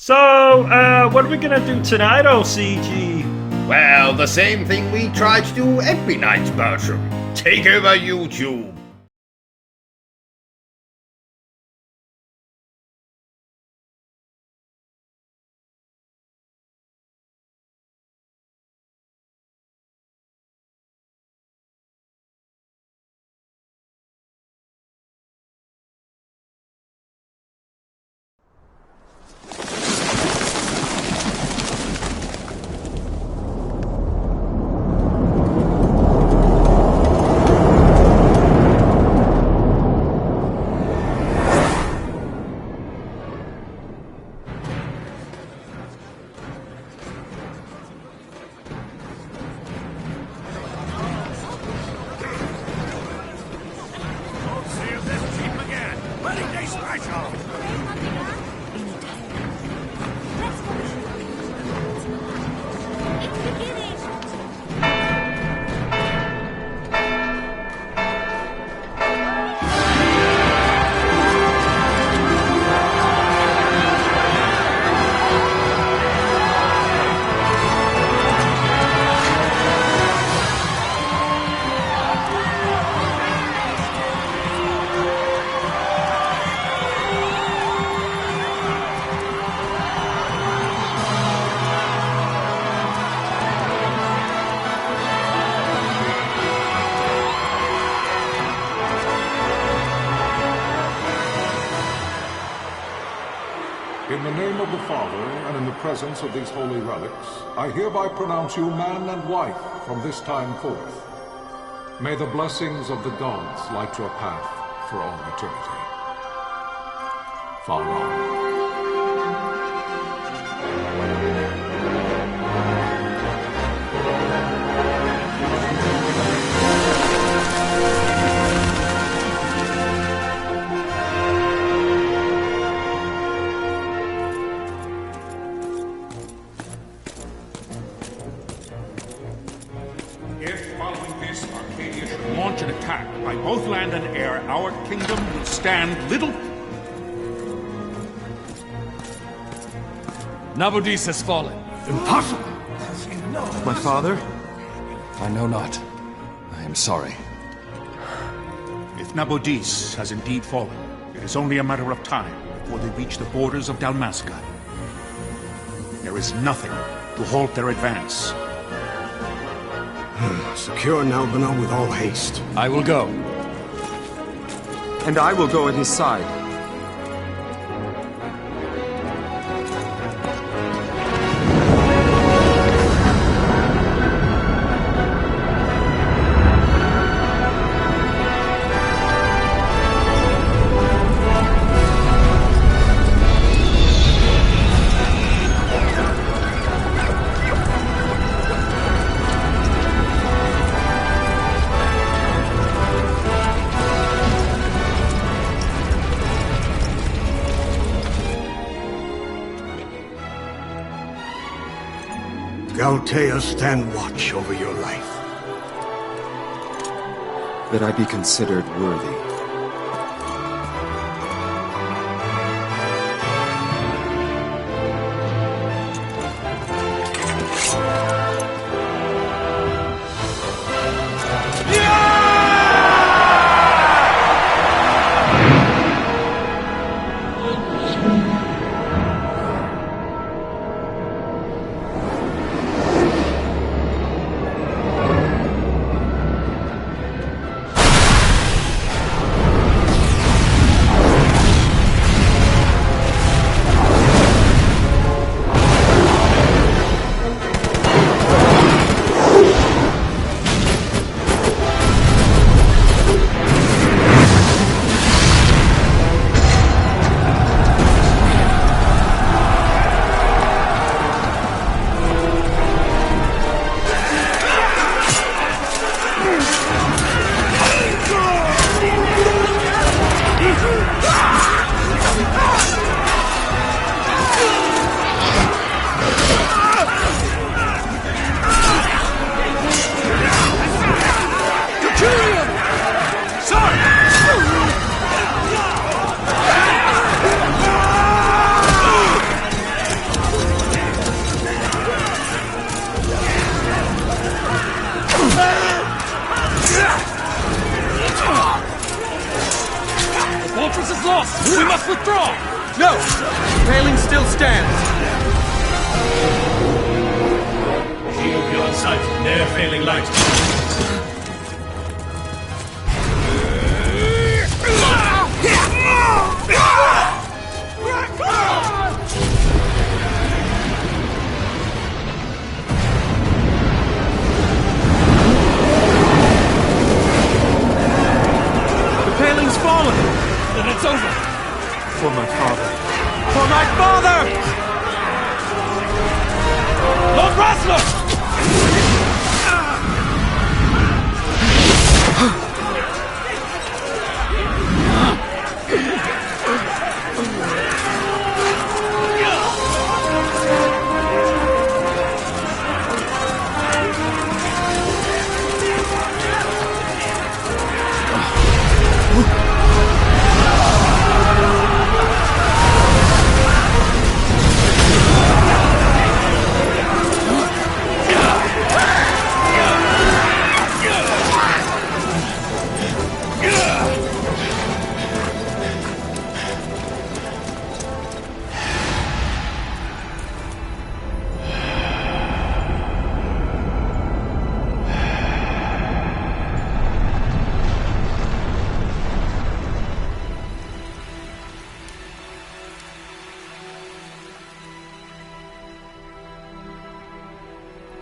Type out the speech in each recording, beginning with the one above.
So, what are we gonna do tonight, OCG? Well, the same thing we try to do every night, Bertrum. Take over YouTube. In the name of the Father, and in the presence of these holy relics, I hereby pronounce you man and wife from this time forth. May the blessings of the gods light your path for all eternity. Far on. Launch an attack by both land and air, our kingdom will stand little... Nabudis has fallen. Impossible! My father? I know not. I am sorry. If Nabudis has indeed fallen, it is only a matter of time before they reach the borders of Dalmasca. There is nothing to halt their advance. Secure Nalbina with all haste. I will go. And I will go at his side. Galtea, stand watch over your life. That I be considered worthy. Withdraw! No! The paling still stands. Shield beyond sight. Ne'er failing light. Fallen! Then it's over! For my father. For my father! Lord Rasler!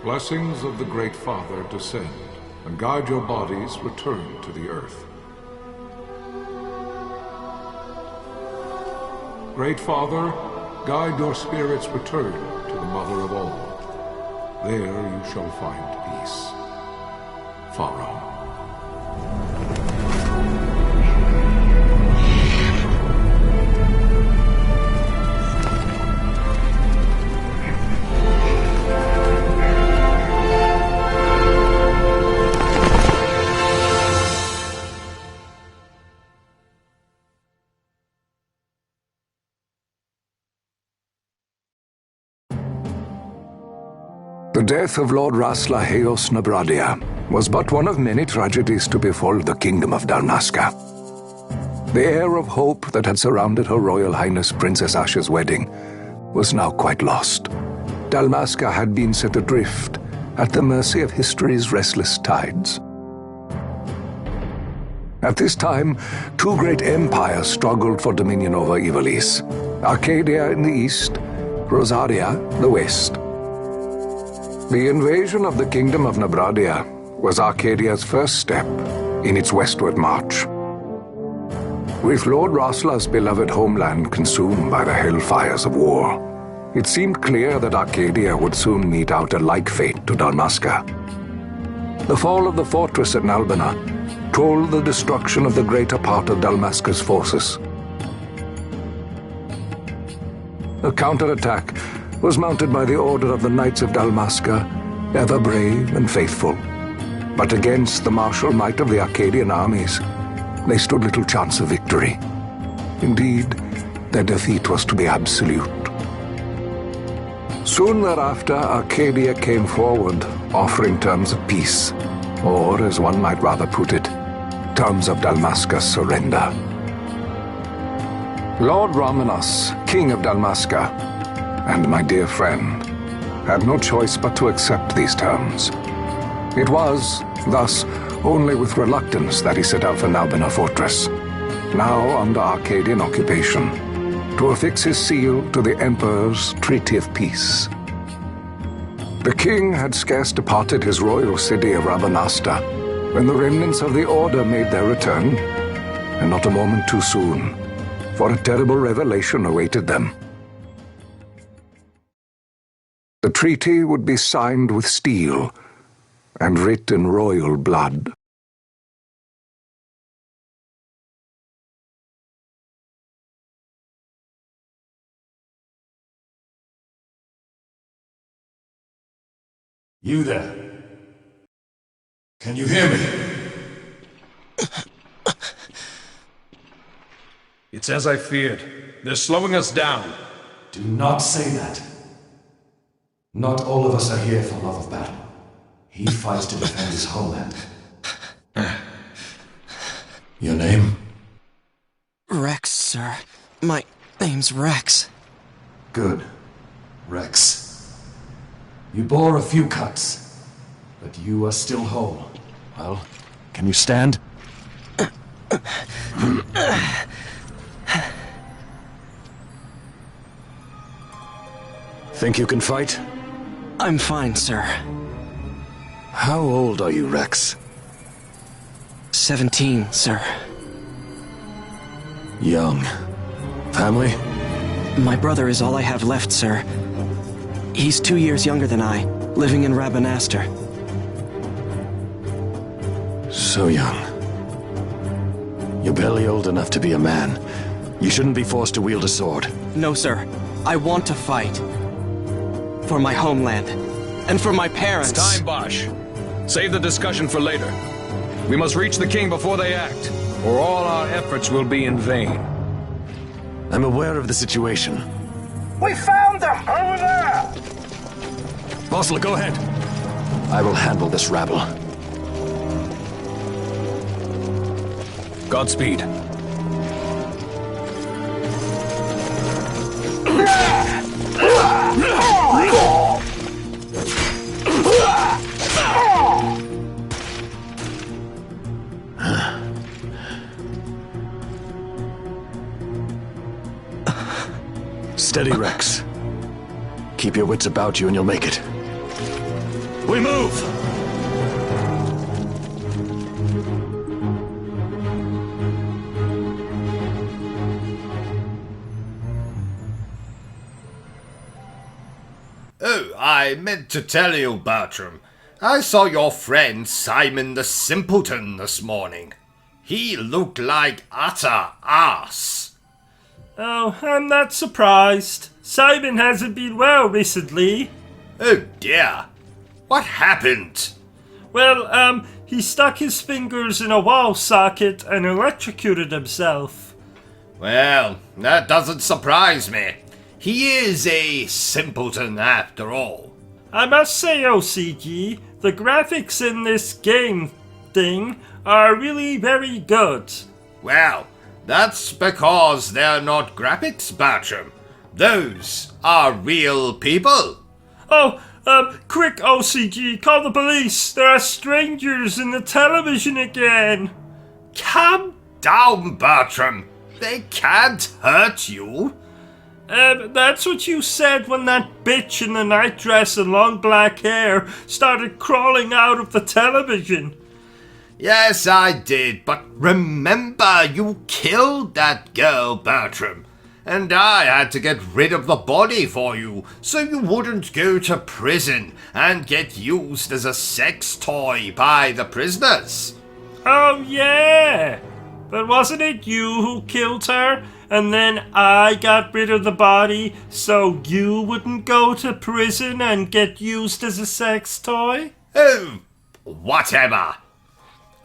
Blessings of the Great Father descend, and guide your bodies return to the earth. Great Father, guide your spirits return to the Mother of all. There you shall find peace. Pharaoh. The death of Lord Rasla Heos Nabradia was but one of many tragedies to befall the kingdom of Dalmasca. The air of hope that had surrounded Her Royal Highness Princess Asha's wedding was now quite lost. Dalmasca had been set adrift at the mercy of history's restless tides. At this time, two great empires struggled for dominion over Ivalice: Arcadia in the east, Rosaria the west. The invasion of the Kingdom of Nabradia was Arcadia's first step in its westward march. With Lord Rasla's beloved homeland consumed by the hellfires of war, it seemed clear that Arcadia would soon mete out a like fate to Dalmasca. The fall of the fortress at Nalbina told the destruction of the greater part of Dalmasca's forces. A counterattack was mounted by the order of the Knights of Dalmasca, ever brave and faithful. But against the martial might of the Arcadian armies, they stood little chance of victory. Indeed, their defeat was to be absolute. Soon thereafter, Arcadia came forward, offering terms of peace, or, as one might rather put it, terms of Dalmasca's surrender. Lord Romanos, King of Dalmasca, and my dear friend, had no choice but to accept these terms. It was, thus, only with reluctance that he set out for Nalbina Fortress, now under Arcadian occupation, to affix his seal to the Emperor's Treaty of Peace. The king had scarce departed his royal city of Rabanasta when the remnants of the Order made their return, and not a moment too soon, for a terrible revelation awaited them. The treaty would be signed with steel and writ in royal blood. You there? Can you hear me? It's as I feared. They're slowing us down. Do not say that. Not all of us are here for love of battle. He fights to defend his homeland. Your name? Rex, sir. My name's Rex. Good. Rex. You bore a few cuts, but you are still whole. Well, can you stand? Think you can fight? I'm fine, sir. How old are you, Rex? 17, sir. Young. Family? My brother is all I have left, sir. He's 2 years younger than I, living in Rabanastre. So young. You're barely old enough to be a man. You shouldn't be forced to wield a sword. No, sir. I want to fight. For my homeland. And for my parents. It's time, Bosch. Save the discussion for later. We must reach the king before they act, or all our efforts will be in vain. I'm aware of the situation. We found them! Over there! Butler, go ahead. I will handle this rabble. Godspeed. Steady, Rex. Keep your wits about you and you'll make it. We move! Oh, I meant to tell you, Bertram. I saw your friend Simon the Simpleton this morning. He looked like utter ass. Oh, I'm not surprised. Simon hasn't been well recently. Oh dear. What happened? Well, he stuck his fingers in a wall socket and electrocuted himself. Well, that doesn't surprise me. He is a simpleton after all. I must say, O.C.G, the graphics in this game thing are really very good. Well, that's because they're not graphics, Bertram. Those are real people. Oh, quick, O.C.G, call the police. There are strangers in the television again. Calm down, Bertram. They can't hurt you. That's what you said when that bitch in the nightdress and long black hair started crawling out of the television. Yes, I did, but remember, you killed that girl, Bertram. And I had to get rid of the body for you, so you wouldn't go to prison and get used as a sex toy by the prisoners. Oh, yeah. But wasn't it you who killed her? And then I got rid of the body so you wouldn't go to prison and get used as a sex toy? Oh, whatever.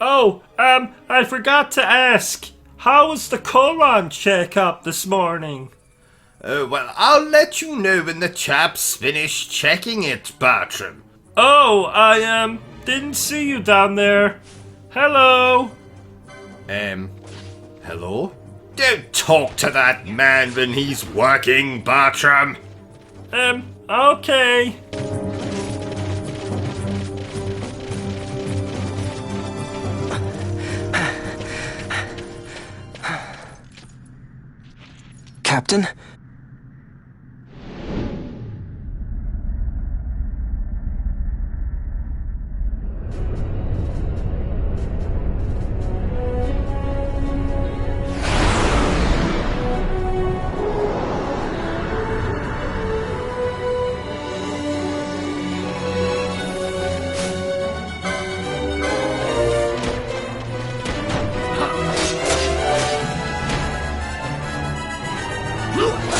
Oh, I forgot to ask. How was the colon checkup this morning? Oh, well, I'll let you know when the chaps finish checking it, Bertram. Oh, I, didn't see you down there. Hello? Hello? Don't talk to that man when he's working, Bertram. Okay. Captain? Look!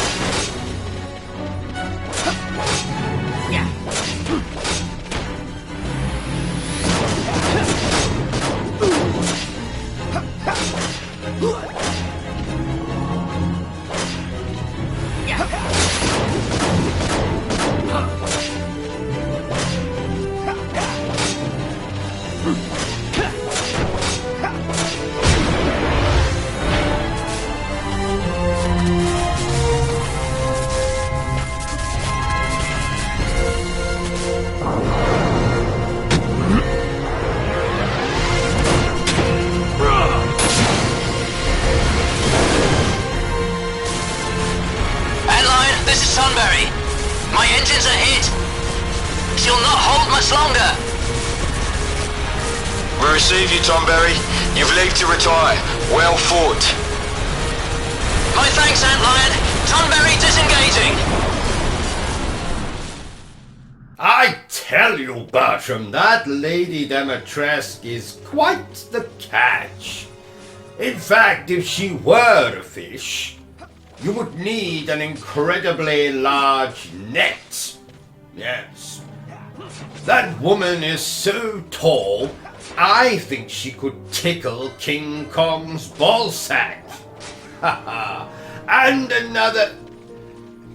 My engines are hit! She'll not hold much longer! We receive you, Tomberry. You've leave to retire. Well fought. My thanks, Antlion. Tomberry disengaging! I tell you, Bertram, that Lady Dimitrescu is quite the catch. In fact, if she were a fish, you would need an incredibly large net. Yes. That woman is so tall, I think she could tickle King Kong's ballsack. Haha. And another...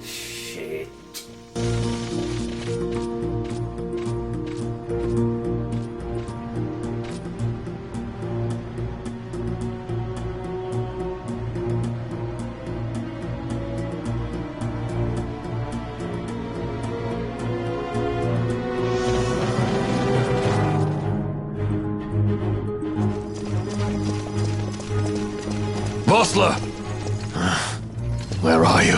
Shit. Butler! Where are you?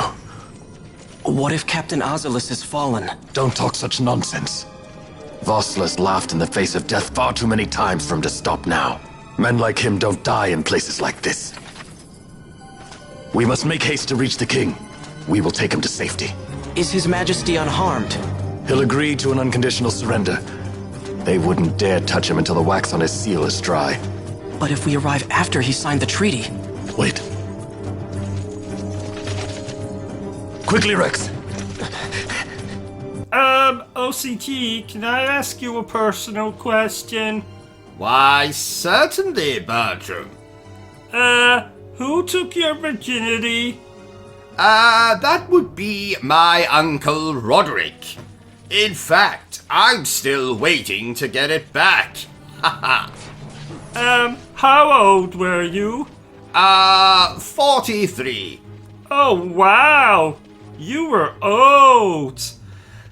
What if Captain Oculus has fallen? Don't talk such nonsense. Vossler's laughed in the face of death far too many times for him to stop now. Men like him don't die in places like this. We must make haste to reach the king. We will take him to safety. Is His Majesty unharmed? He'll agree to an unconditional surrender. They wouldn't dare touch him until the wax on his seal is dry. But if we arrive after he signed the treaty... Wait. Quickly, Rex. O.C.G, can I ask you a personal question? Why, certainly, Bertram. Who took your virginity? That would be my Uncle Roderick. In fact, I'm still waiting to get it back. Haha. How old were you? 43. Oh, wow! You were old!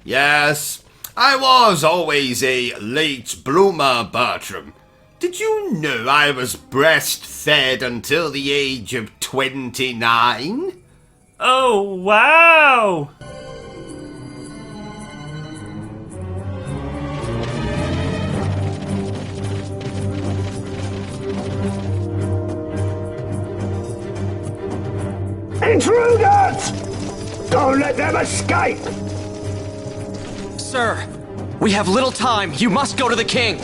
Yes, I was always a late bloomer, Bertram. Did you know I was breastfed until the age of 29? Oh, wow! Intruders! Don't let them escape! Sir, we have little time. You must go to the king.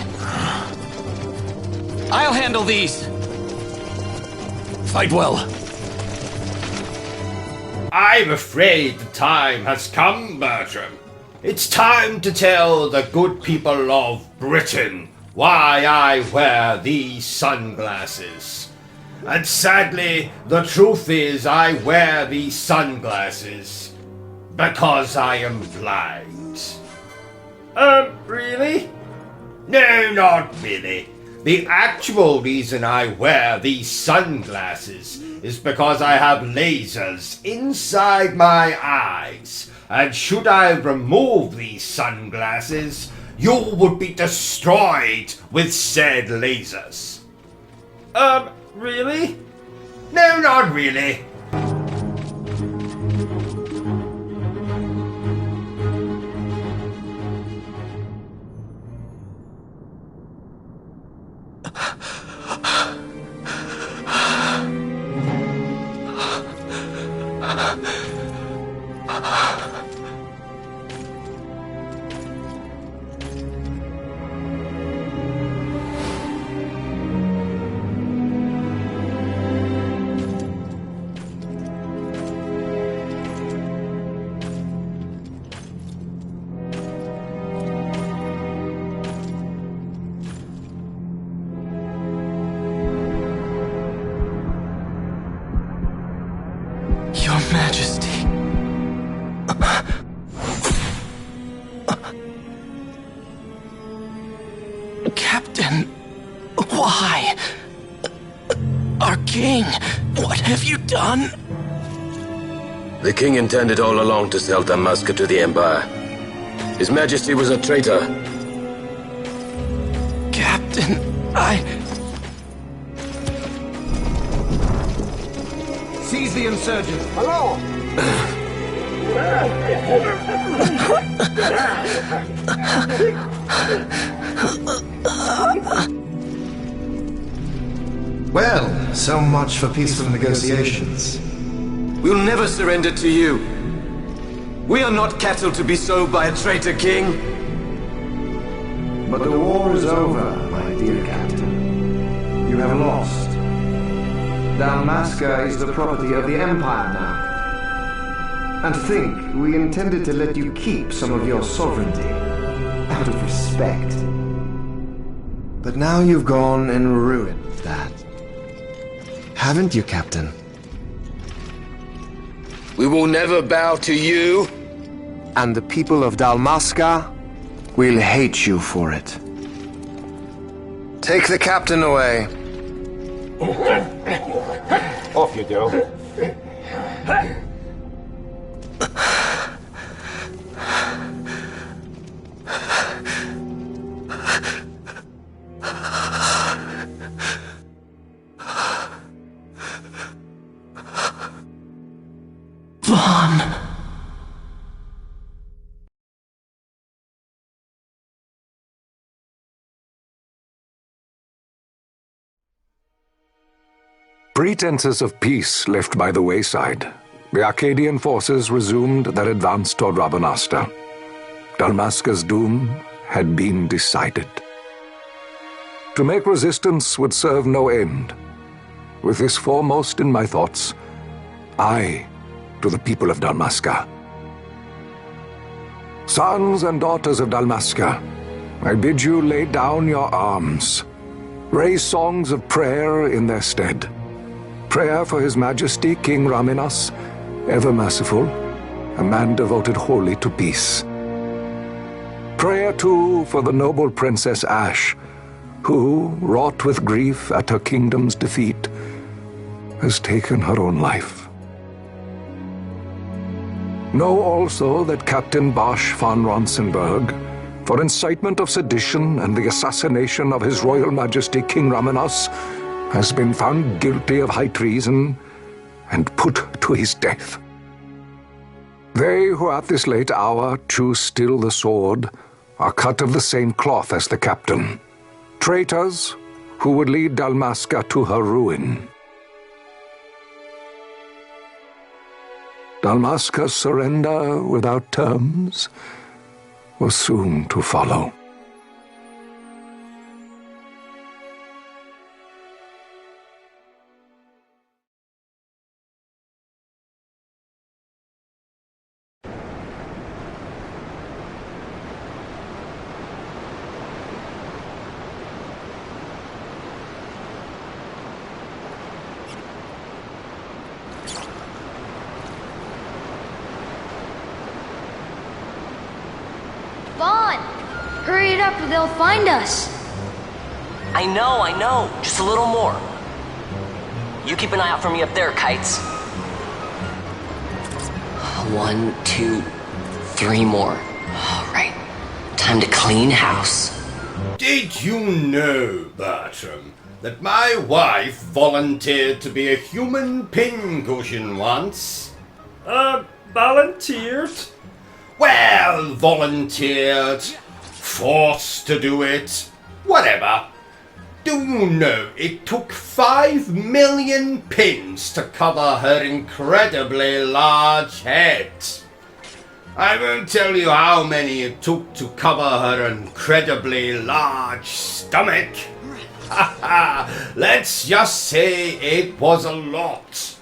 I'll handle these. Fight well. I'm afraid the time has come, Bertram. It's time to tell the good people of Britain why I wear these sunglasses. And sadly, the truth is I wear these sunglasses because I am blind. Really? No, not really. The actual reason I wear these sunglasses is because I have lasers inside my eyes. And should I remove these sunglasses, you would be destroyed with said lasers. Really? No, not really. Your Majesty. Captain, why? Our king, what have you done? The king intended all along to sell Damascus to the Empire. His Majesty was a traitor. Captain, Seize the insurgent. Hello! Well, so much for peaceful negotiations. We'll never surrender to you. We are not cattle to be sold by a traitor king. But the war is over, my dear Captain. You have lost. Dalmasca is the property of the Empire now. And think, we intended to let you keep some of your sovereignty, out of respect. But now you've gone and ruined that. Haven't you, Captain? We will never bow to you. And the people of Dalmasca will hate you for it. Take the captain away. Off you go. Vaughn. Pretenses of peace left by the wayside, the Arcadian forces resumed their advance toward Rabanasta. Dalmasca's doom had been decided. To make resistance would serve no end. With this foremost in my thoughts, I, to the people of Dalmasca. Sons and daughters of Dalmasca, I bid you lay down your arms. Raise songs of prayer in their stead. Prayer for His Majesty King Raminas, ever merciful, a man devoted wholly to peace. Prayer, too, for the noble Princess Ash, who, wrought with grief at her kingdom's defeat, has taken her own life. Know also that Captain Bosch von Ronsenberg, for incitement of sedition and the assassination of His Royal Majesty King Raminas, has been found guilty of high treason and put to his death. They who at this late hour choose still the sword are cut of the same cloth as the captain, traitors who would lead Dalmasca to her ruin. Dalmasca's surrender without terms was soon to follow. Hurry it up or they'll find us. I know. Just a little more. You keep an eye out for me up there, Kites. 1, 2, 3 more. All right. Time to clean house. Did you know, Bertram, that my wife volunteered to be a human pincushion once? Volunteered? Well, volunteered. Forced to do it. Whatever. Do you know it took 5 million pins to cover her incredibly large head? I won't tell you how many it took to cover her incredibly large stomach. Let's just say it was a lot.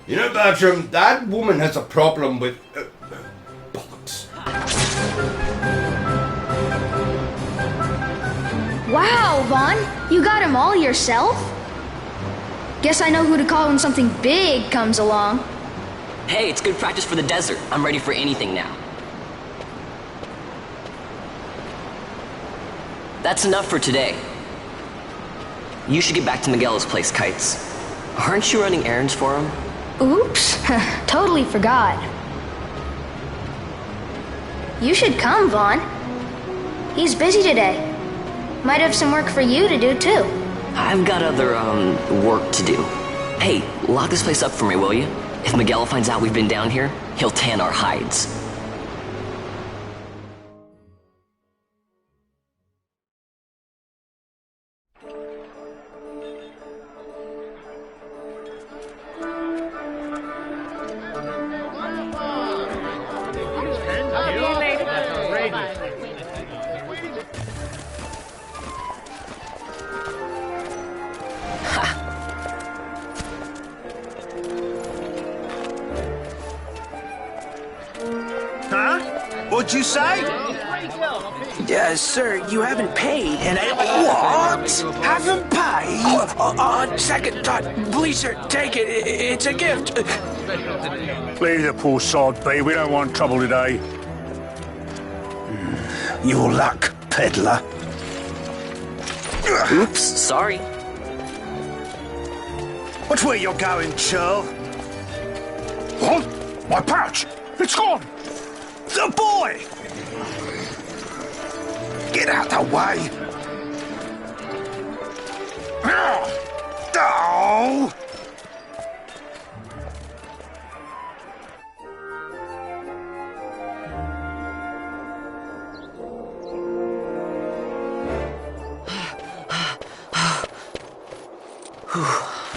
You know, Bertram, that woman has a problem with... bollocks. Wow, Vaughn, you got him all yourself? Guess I know who to call when something big comes along. Hey, it's good practice for the desert. I'm ready for anything now. That's enough for today. You should get back to Miguel's place, Kites. Aren't you running errands for him? Oops, totally forgot. You should come, Vaughn. He's busy today. Might have some work for you to do, too. I've got other, work to do. Hey, lock this place up for me, will you? If Miguel finds out we've been down here, he'll tan our hides. Huh? What'd you say? Sir, you haven't paid, and What? Haven't paid? On second thought, please, sir, take it. It's a gift. Leave the poor sod be. We don't want trouble today. Your luck, peddler. Oops, sorry. Watch where you're going, churl. What? My pouch! It's gone! The boy! Get out the way. Oh!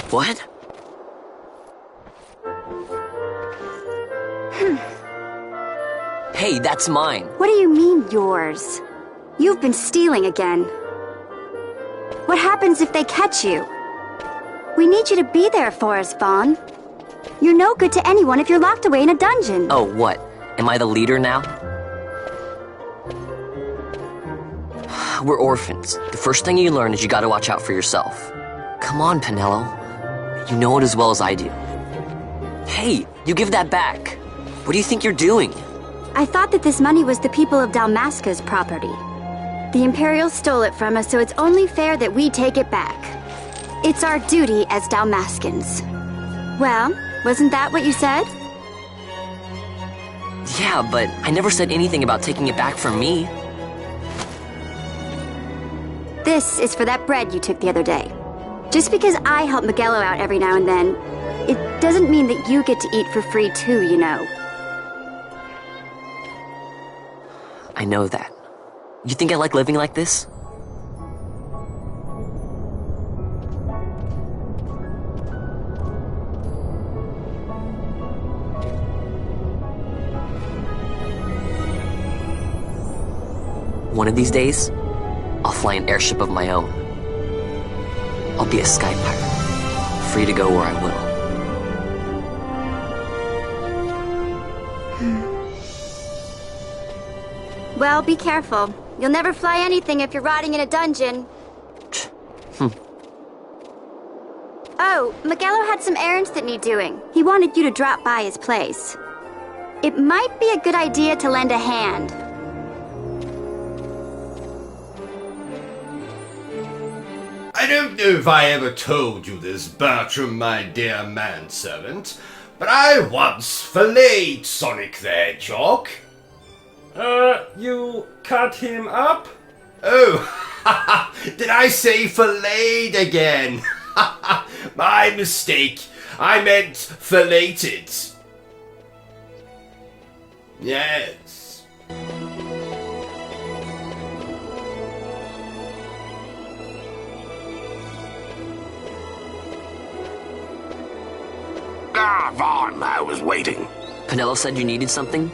What? Hey, that's mine. What do you mean, yours? You've been stealing again. What happens if they catch you? We need you to be there for us, Vaughn. You're no good to anyone if you're locked away in a dungeon. Oh, what? Am I the leader now? We're orphans. The first thing you learn is you gotta watch out for yourself. Come on, Pinello. You know it as well as I do. Hey, you give that back. What do you think you're doing? I thought that this money was the people of Dalmasca's property. The Imperials stole it from us, so it's only fair that we take it back. It's our duty as Dalmascans. Well, wasn't that what you said? Yeah, but I never said anything about taking it back from me. This is for that bread you took the other day. Just because I help Miguelo out every now and then, it doesn't mean that you get to eat for free too, you know. I know that. You think I like living like this? One of these days, I'll fly an airship of my own. I'll be a sky pirate, free to go where I will. Well, be careful. You'll never fly anything if you're rotting in a dungeon. Oh, Miguelo had some errands that need doing. He wanted you to drop by his place. It might be a good idea to lend a hand. I don't know if I ever told you this, Bertrum, my dear manservant, but I once filleted Sonic the Hedgehog. You cut him up? Oh, did I say filleted again? My mistake. I meant filleted. Yes. Vaughn, I was waiting. Pinello said you needed something?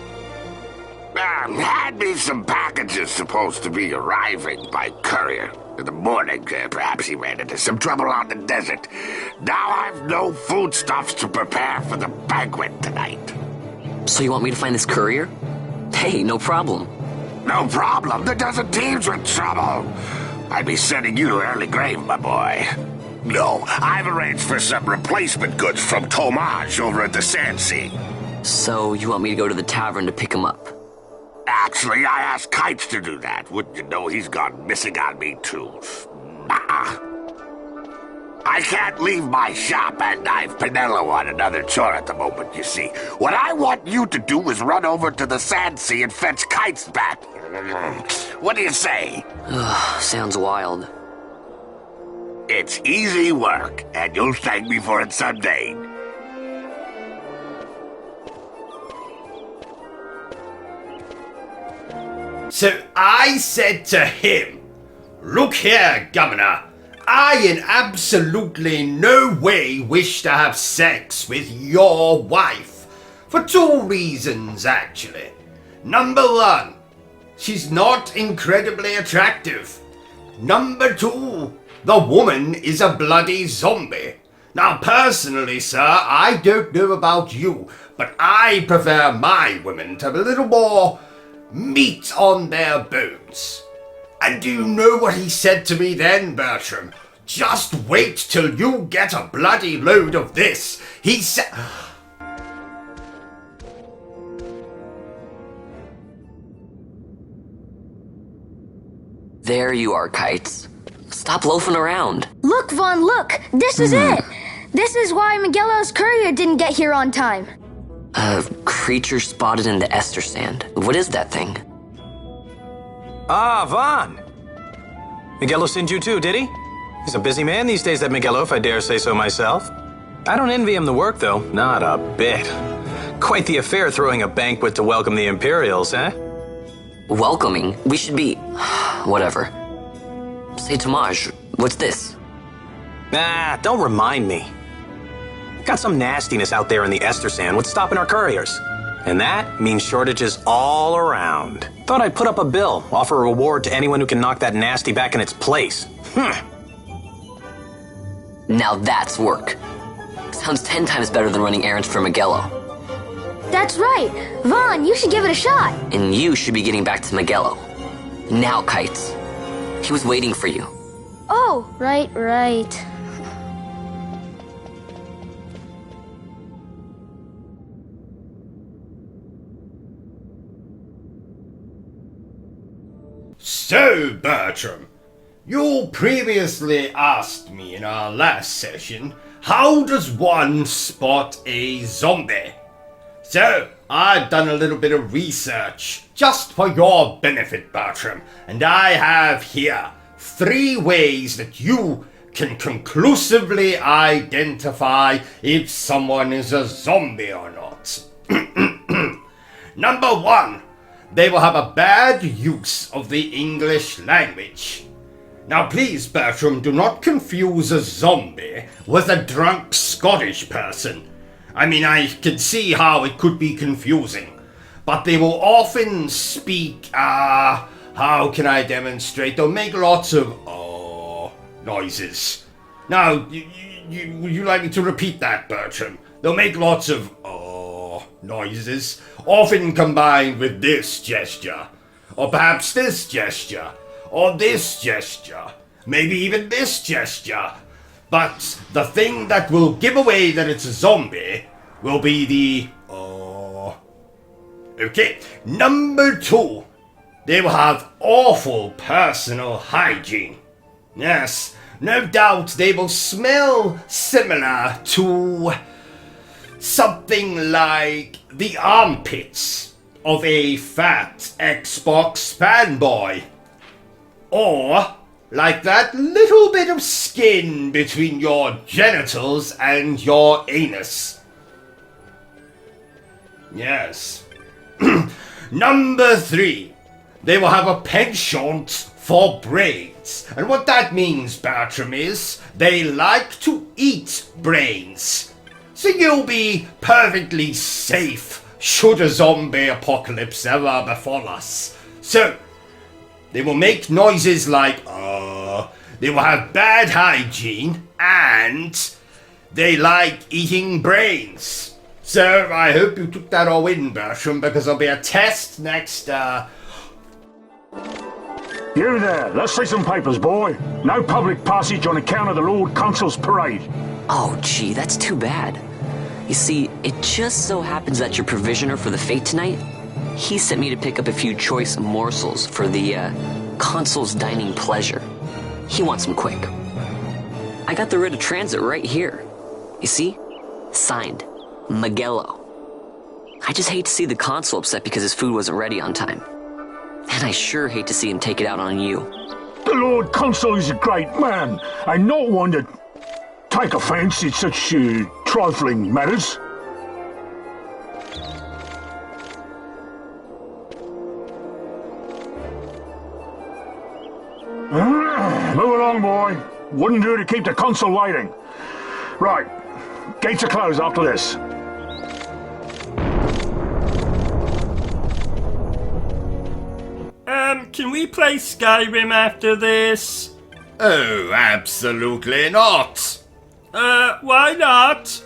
Had me some packages supposed to be arriving by courier. In the morning, perhaps he ran into some trouble on the desert. Now I've no foodstuffs to prepare for the banquet tonight. So you want me to find this courier? Hey, no problem. No problem? The desert teems with trouble. I'd be sending you to early grave, my boy. No, I've arranged for some replacement goods from Tomage over at the Sandsea. So you want me to go to the tavern to pick him up? Actually, I asked Kites to do that. Wouldn't you know he's gone missing on me, too? Nah. I can't leave my shop, and I've Pinello on another chore at the moment, you see. What I want you to do is run over to the Sandsea and fetch Kites back. What do you say? Sounds wild. It's easy work, and you'll thank me for it someday. So I said to him, "Look here, Governor, I in absolutely no way wish to have sex with your wife. For two reasons, actually. Number one, she's not incredibly attractive. Number 2, the woman is a bloody zombie. Now, personally, sir, I don't know about you, but I prefer my women to have a little more meat on their bones. And do you know what he said to me then, Bertram? Just wait till you get a bloody load of this. He said... There you are, Kites. Stop loafing around. Look, Vaughn, look! This is it! This is why Miguelo's courier didn't get here on time. A creature spotted in the Ester sand. What is that thing? Ah, Vaughn! Miguelo sent you too, did he? He's a busy man these days, that Miguelo, if I dare say so myself. I don't envy him the work, though. Not a bit. Quite the affair throwing a banquet to welcome the Imperials, eh? Welcoming? We should be... whatever. Say, Tomaj, what's this? Nah, don't remind me. Got some nastiness out there in the Ester sand. What's stopping our couriers? And that means shortages all around. Thought I'd put up a bill, offer a reward to anyone who can knock that nasty back in its place. Now that's work. Sounds 10 times better than running errands for Miguelo. That's right! Vaughn, you should give it a shot! And you should be getting back to Miguelo. Now, Kites. He was waiting for you. Oh, right. So, Bertram, you previously asked me in our last session, how does one spot a zombie? So, I've done a little bit of research, just for your benefit, Bertram, and I have here 3 ways that you can conclusively identify if someone is a zombie or not. Number 1, they will have a bad use of the English language. Now please, Bertram, do not confuse a zombie with a drunk Scottish person. I mean, I can see how it could be confusing, but they will often speak, how can I demonstrate? They'll make lots of, noises. Now, would you like me to repeat that, Bertram? They'll make lots of, noises, often combined with this gesture, or perhaps this gesture, or this gesture, maybe even this gesture. But the thing that will give away that it's a zombie will be the, Okay, number 2, they will have awful personal hygiene. Yes, no doubt they will smell similar to something like the armpits of a fat Xbox fanboy. Or like that little bit of skin between your genitals and your anus. Yes. Number 3, they will have a penchant for brains. And what that means, Bertram, is they like to eat brains. So you'll be perfectly safe should a zombie apocalypse ever befall us. So, they will make noises like, they will have bad hygiene, and they like eating brains. So, I hope you took that all in, Bertram, because there'll be a test next, You there, let's see some papers, boy. No public passage on account of the Lord Consul's parade. Oh, gee, that's too bad. You see, it just so happens that your provisioner for the fete tonight, he sent me to pick up a few choice morsels for the, Consul's dining pleasure. He wants them quick. I got the writ of transit right here. You see? Signed, Miguelo. I just hate to see the Consul upset because his food wasn't ready on time. And I sure hate to see him take it out on you. The Lord Consul is a great man, and not one to take offence in such trifling matters. Move along, boy. Wouldn't do to keep the Consul waiting. Right, gates are closed after this. Can we play Skyrim after this? Oh, absolutely not. Why not?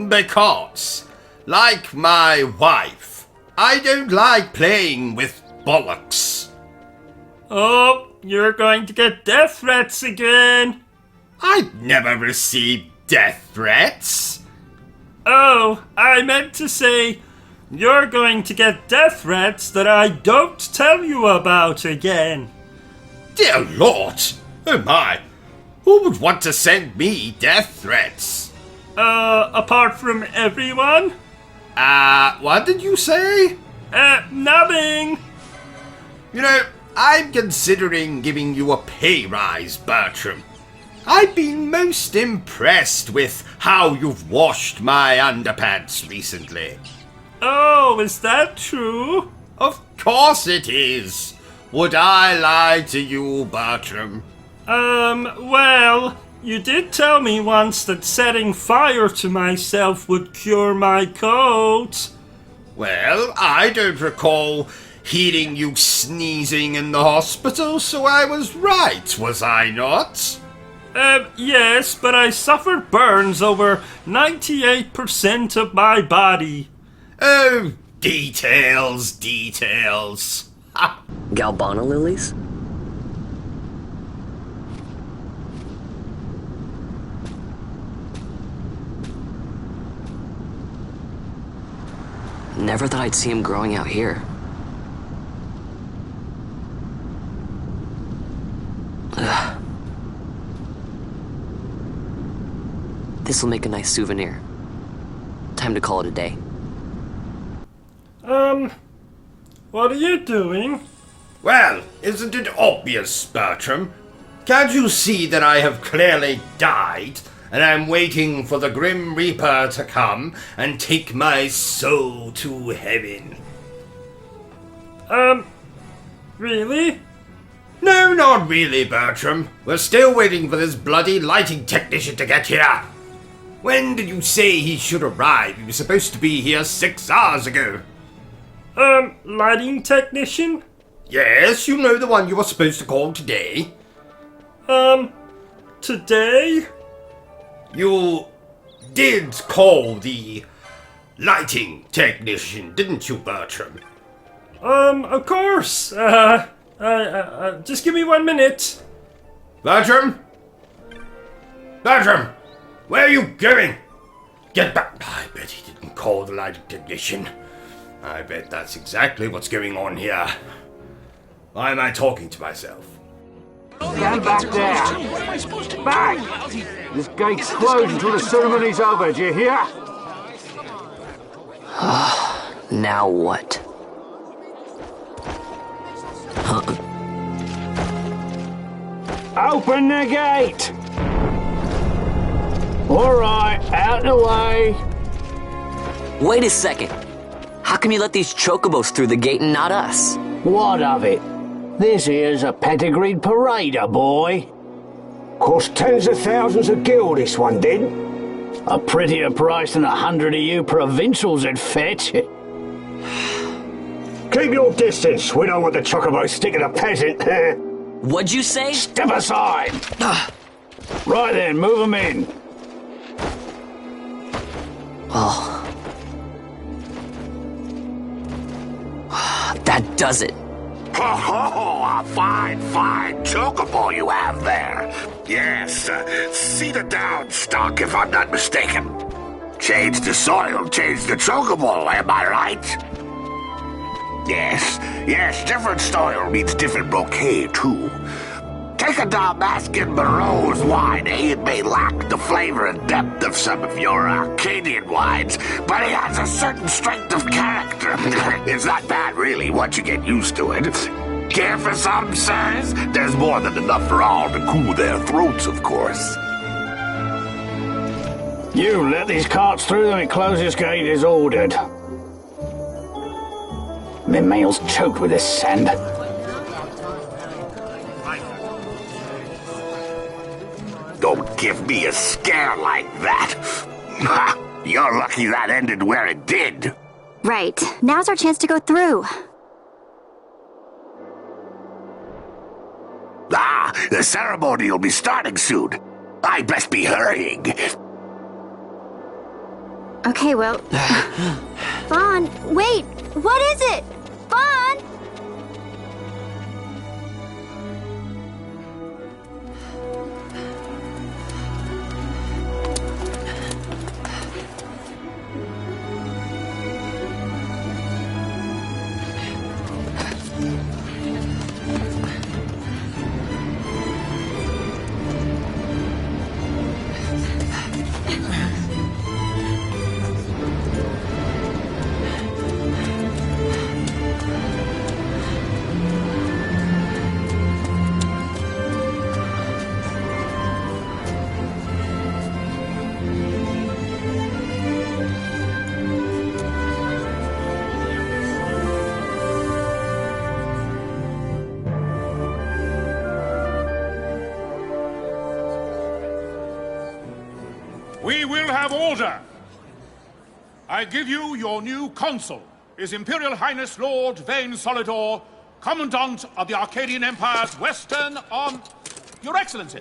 Because, like my wife, I don't like playing with bollocks. Oh, you're going to get death threats again. I've never received death threats. Oh, I meant to say, you're going to get death threats that I don't tell you about again. Dear Lord! Oh my! Who would want to send me death threats? Apart from everyone? What did you say? Nothing! You know, I'm considering giving you a pay rise, Bertram. I've been most impressed with how you've washed my underpants recently. Oh, is that true? Of course it is. Would I lie to you, Bertram? Well, you did tell me once that setting fire to myself would cure my coat. Well, I don't recall hearing you sneezing in the hospital, so I was right, was I not? Yes, but I suffered burns over 98% of my body. Oh, details. Galbana lilies? Never thought I'd see him growing out here. Ugh. This'll make a nice souvenir. Time to call it a day. What are you doing? Well, isn't it obvious, Bertram? Can't you see that I have clearly died, and I'm waiting for the Grim Reaper to come and take my soul to heaven? Really? No, not really, Bertram. We're still waiting for this bloody lighting technician to get here. When did you say he should arrive? He was supposed to be here 6 hours ago. Lighting technician? Yes, you know the one you were supposed to call today. Today? You did call the lighting technician, didn't you, Bertram? Of course. Just give me 1 minute. Bertram? Bertram! Where are you going? Get back. I bet he didn't call the lighting technician. I bet that's exactly what's going on here. Why am I talking to myself? Stand back there! Back! This gate's closed until the ceremony's over, do you hear? Now what? Open the gate! Alright, out the way! Wait a second. How come you let these chocobos through the gate and not us? What of it? This here's a pedigreed parader, boy. Cost tens of thousands of gil, this one did. A prettier price than 100 of you provincials would fetch. Keep your distance. We don't want the chocobo sticking a peasant. What'd you say? Step aside. Right then, move them in. Oh. That does it. Oh, a fine chocobo you have there. Yes, cedar down stock if I'm not mistaken. Change the soil, change the chocobo, am I right? Yes, different soil means different bouquet too. Take a Damascus Barreau's wine, It may lack the flavor and depth of some of your Arcadian wines, but it has a certain strength of character. It's not bad, really, once you get used to it. Care for some, sirs? There's more than enough for all to cool their throats, of course. You let these carts through and the closest gate is ordered. My mail's choked with this sand. Don't give me a scare like that. You're lucky that ended where it did. Right. Now's our chance to go through. The ceremony will be starting soon. I'd best be hurrying. Okay, well... Vaughn, wait! What is it? Vaughn! We will have order. I give you your new consul, His Imperial Highness Lord Vane Solidor, Commandant of the Arcadian Empire's Western on... Your Excellency.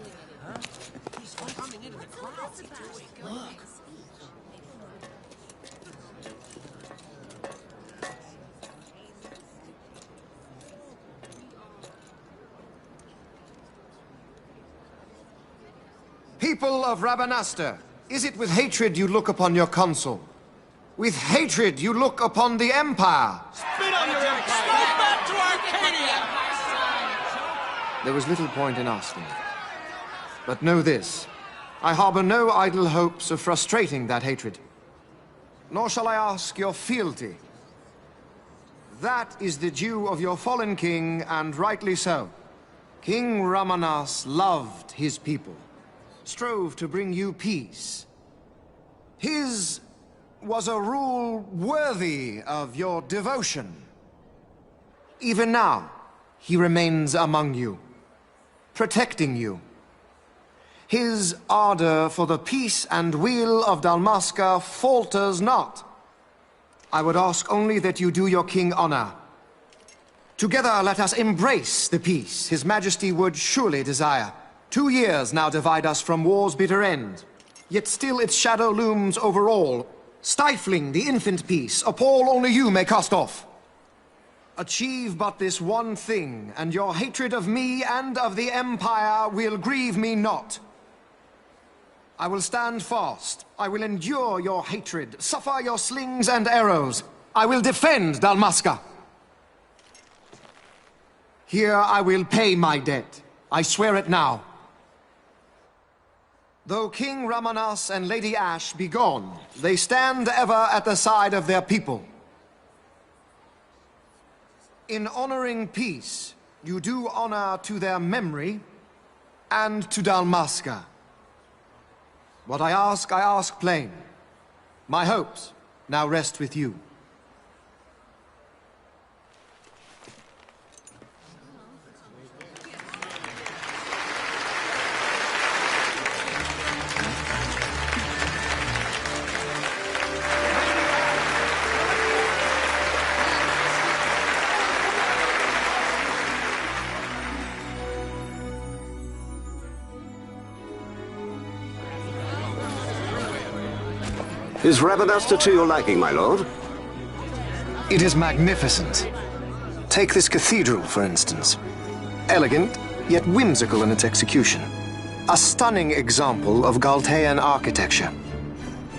People of Rabanastre, is it with hatred you look upon your consul? With hatred you look upon the Empire? Spit on your empire! Go back to Arcadia! There was little point in asking. But know this, I harbor no idle hopes of frustrating that hatred. Nor shall I ask your fealty. That is the due of your fallen king, and rightly so. King Ramanas loved his people, strove to bring you peace. His was a rule worthy of your devotion. Even now, he remains among you, protecting you. His ardor for the peace and weal of Dalmasca falters not. I would ask only that you do your king honor. Together let us embrace the peace His Majesty would surely desire. 2 years now divide us from war's bitter end, yet still its shadow looms over all, stifling the infant peace a pall only you may cast off. Achieve but this one thing, and your hatred of me and of the Empire will grieve me not. I will stand fast. I will endure your hatred, suffer your slings and arrows. I will defend Dalmasca. Here I will pay my debt. I swear it now. Though King Ramanas and Lady Ash be gone, they stand ever at the side of their people. In honoring peace, you do honor to their memory and to Dalmasca. What I ask plain. My hopes now rest with you. Is Rabanastre to your liking, my lord? It is magnificent. Take this cathedral, for instance. Elegant, yet whimsical in its execution. A stunning example of Galtean architecture.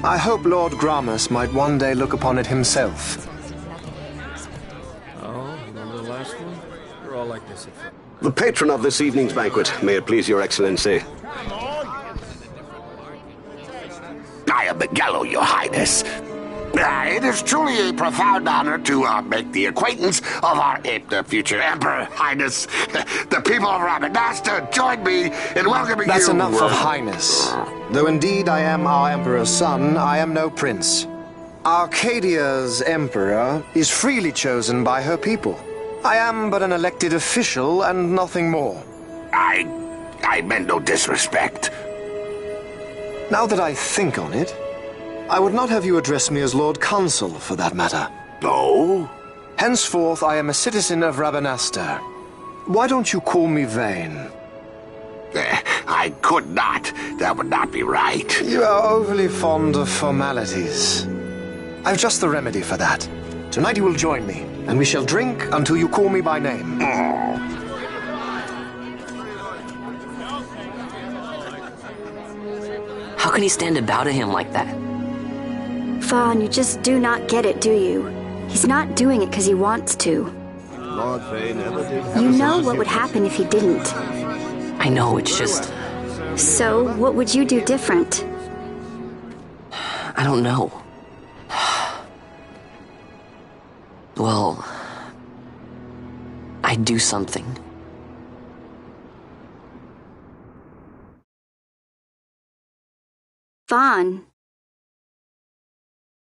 I hope Lord Gramus might one day look upon it himself. Oh, remember the last one? We're all like this at first. The patron of this evening's banquet, may it please your excellency. I am Miguel, your highness. It is truly a profound honor to make the acquaintance of our future emperor, highness. The people of Rabanastre join me in welcoming you. That's enough of highness. Though indeed I am our emperor's son, I am no prince. Arcadia's emperor is freely chosen by her people. I am but an elected official and nothing more. I meant no disrespect. Now that I think on it, I would not have you address me as Lord Consul, for that matter. No? Henceforth, I am a citizen of Rabanastre. Why don't you call me Vane? I could not. That would not be right. You are overly fond of formalities. I've just the remedy for that. Tonight you will join me, and we shall drink until you call me by name. How can he stand about him like that? Fawn, you just do not get it, do you? He's not doing it because he wants to. You know what would happen if he didn't. I know, it's just... So, what would you do different? I don't know. Well... I'd do something. Vaughn.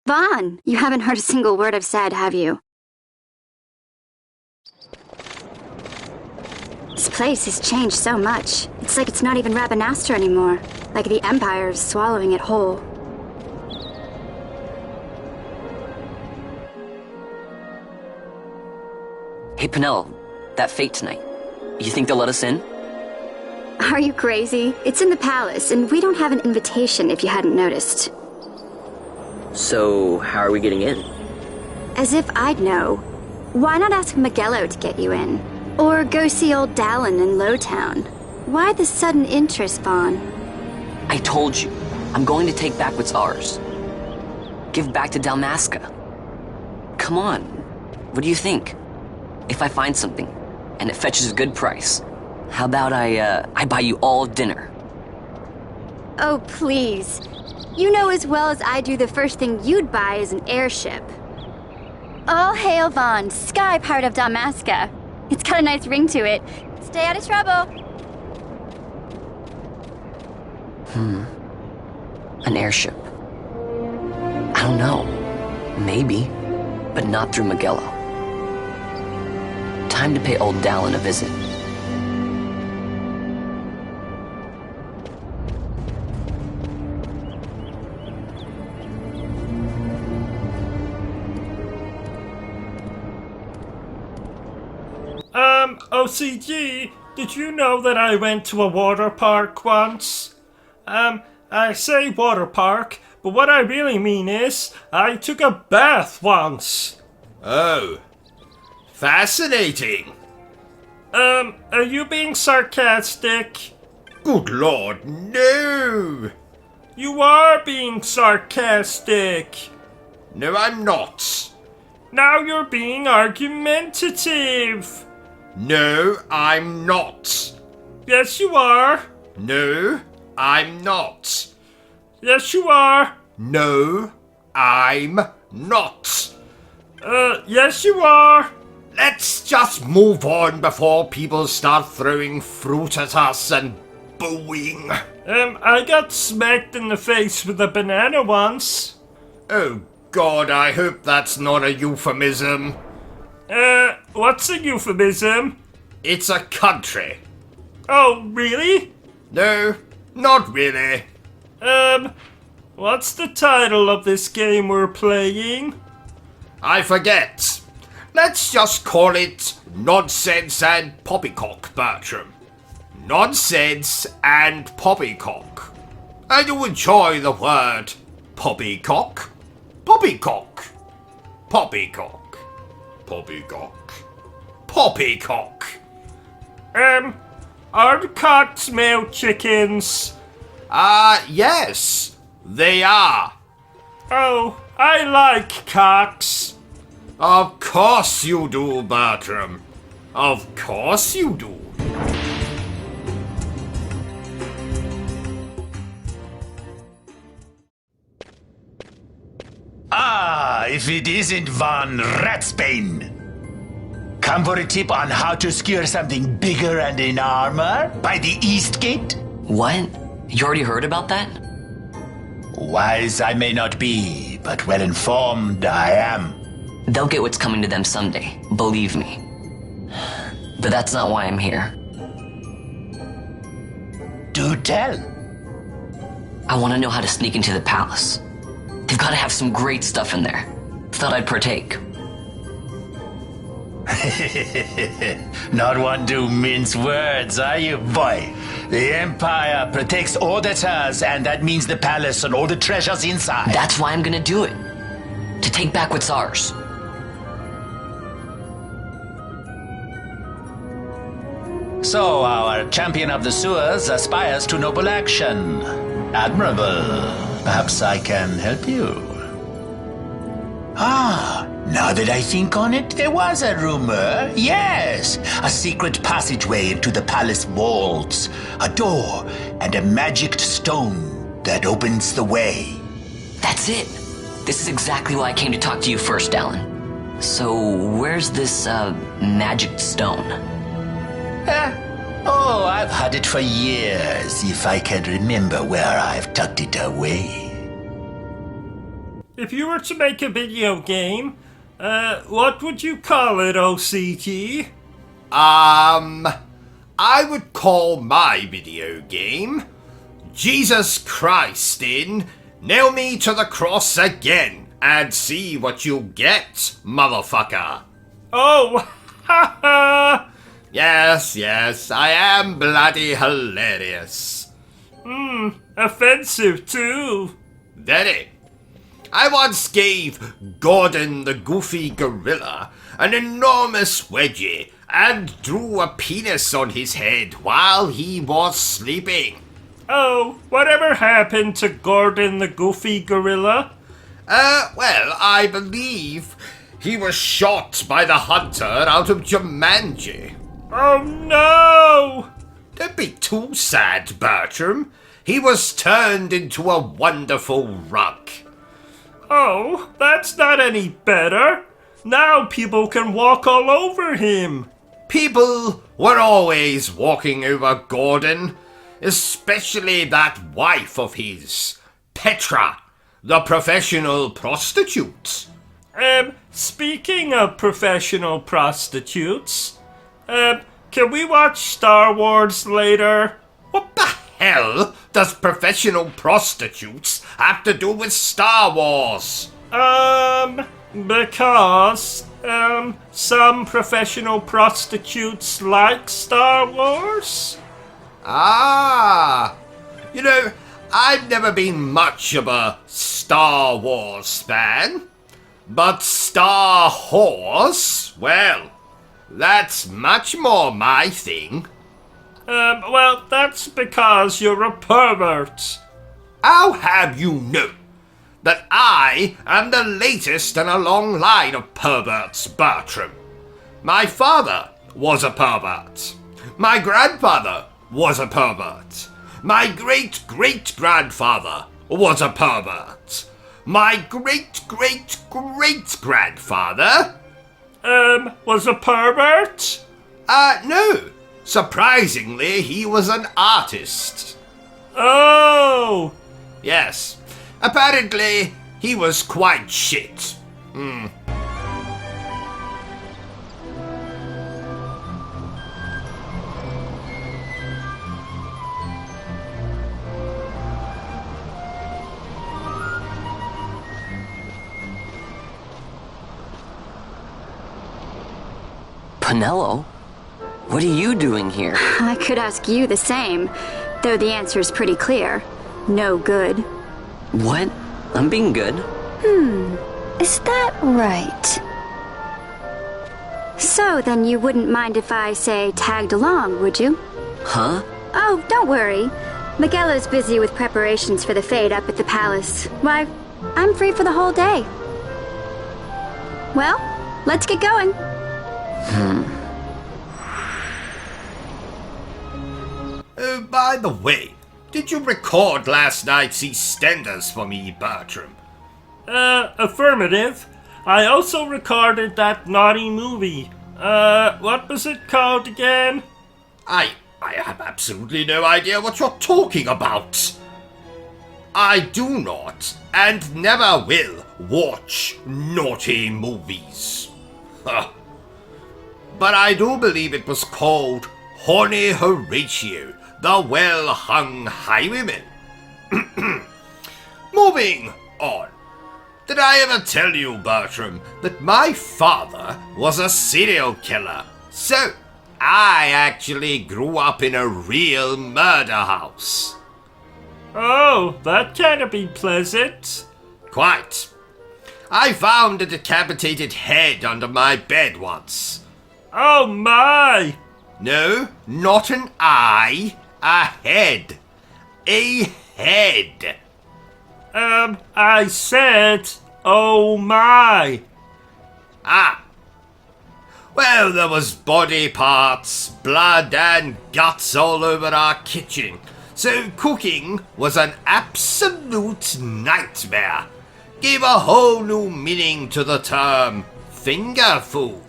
Vaughn! You haven't heard a single word I've said, have you? This place has changed so much. It's like it's not even Rabanastre anymore. Like the Empire is swallowing it whole. Hey, Penel, that fete tonight. You think they'll let us in? Are you crazy? It's in the palace, and we don't have an invitation if you hadn't noticed. So, how are we getting in? As if I'd know. Why not ask Magello to get you in? Or go see old Dallin in Lowtown? Why the sudden interest, Vaughn? I told you, I'm going to take back what's ours. Give back to Dalmasca. Come on, what do you think? If I find something, and it fetches a good price, how about I buy you all dinner? Oh, please. You know as well as I do the first thing you'd buy is an airship. All hail Vaughn, Sky Pirate of Dalmasca. It's got a nice ring to it. Stay out of trouble. An airship. I don't know. Maybe, but not through Magello. Time to pay old Dallin a visit. OCG, did you know that I went to a water park once? I say water park, but what I really mean is, I took a bath once. Oh. Fascinating. Are you being sarcastic? Good Lord, no! You are being sarcastic. No, I'm not. Now you're being argumentative. No, I'm not. Yes, you are. No, I'm not. Yes, you are. No, I'm not. Yes, you are. Let's just move on before people start throwing fruit at us and booing. I got smacked in the face with a banana once. Oh God, I hope that's not a euphemism. What's a euphemism? It's a country. Oh, really? No, not really. What's the title of this game we're playing? I forget. Let's just call it Nonsense and Poppycock, Bertram. Nonsense and Poppycock. And you enjoy the word poppycock? Poppycock. Poppycock. Poppycock. Poppycock. Are the cocks male chickens? Yes, they are. Oh, I like cocks. Of course you do, Bertram. Of course you do. Ah, if it isn't Von Ratsbane. Come for a tip on how to secure something bigger and in armor by the East Gate? What? You already heard about that? Wise I may not be, but well informed I am. They'll get what's coming to them someday, believe me. But that's not why I'm here. Do tell. I want to know how to sneak into the palace. They've got to have some great stuff in there. Thought I'd partake. Not one to mince words, are you, boy? The Empire protects all that's hers, and that means the palace and all the treasures inside. That's why I'm gonna do it. To take back what's ours. So, our champion of the sewers aspires to noble action. Admirable. Perhaps I can help you. Now that I think on it, there was a rumor. Yes, a secret passageway into the palace walls, a door, and a magicked stone that opens the way. That's it. This is exactly why I came to talk to you first, Alan. So, where's this, magic stone? Oh, I've had it for years, if I can remember where I've tucked it away. If you were to make a video game, what would you call it, OCG? I would call my video game Jesus Christ in Nail Me to the Cross Again and see what you get, motherfucker. Oh, ha ha! Yes, I am bloody hilarious. Offensive too. Very. I once gave Gordon the Goofy Gorilla an enormous wedgie and drew a penis on his head while he was sleeping. Oh, whatever happened to Gordon the Goofy Gorilla? Well, I believe he was shot by the hunter out of Jumanji. Oh no! Don't be too sad, Bertram. He was turned into a wonderful rug. Oh, that's not any better. Now people can walk all over him. People were always walking over Gordon, especially that wife of his, Petra, the professional prostitute. Speaking of professional prostitutes, can we watch Star Wars later? What the hell does professional prostitutes have to do with Star Wars? Because, some professional prostitutes like Star Wars? You know, I've never been much of a Star Wars fan, but Star Horse, well, that's much more my thing. Well, that's because you're a pervert. How have you known that I am the latest in a long line of perverts, Bertram? My father was a pervert. My grandfather was a pervert. My great-great-grandfather was a pervert. My great-great-great-grandfather... was a pervert? No. Surprisingly, he was an artist. Oh! Yes. Apparently, he was quite shit. Penelo? What are you doing here? I could ask you the same, though the answer's pretty clear. No good. What? I'm being good. Is that right? So then you wouldn't mind if I, say, tagged along, would you? Huh? Oh, don't worry. Miguelo's busy with preparations for the fete up at the palace. Why, I'm free for the whole day. Well, let's get going. By the way, did you record last night's EastEnders for me, Bertram? Affirmative. I also recorded that naughty movie. What was it called again? I have absolutely no idea what you're talking about. I do not, and never will, watch naughty movies. Huh. But I do believe it was called Horny Horatio, the Well-Hung Highwayman. Moving on. Did I ever tell you, Bertram, that my father was a serial killer? So, I actually grew up in a real murder house. Oh, that can't be pleasant. Quite. I found a decapitated head under my bed once. Oh my! No, not an eye. A head. A head. I said, oh my. Ah. Well, there was body parts, blood and guts all over our kitchen. So cooking was an absolute nightmare. Gave a whole new meaning to the term finger food.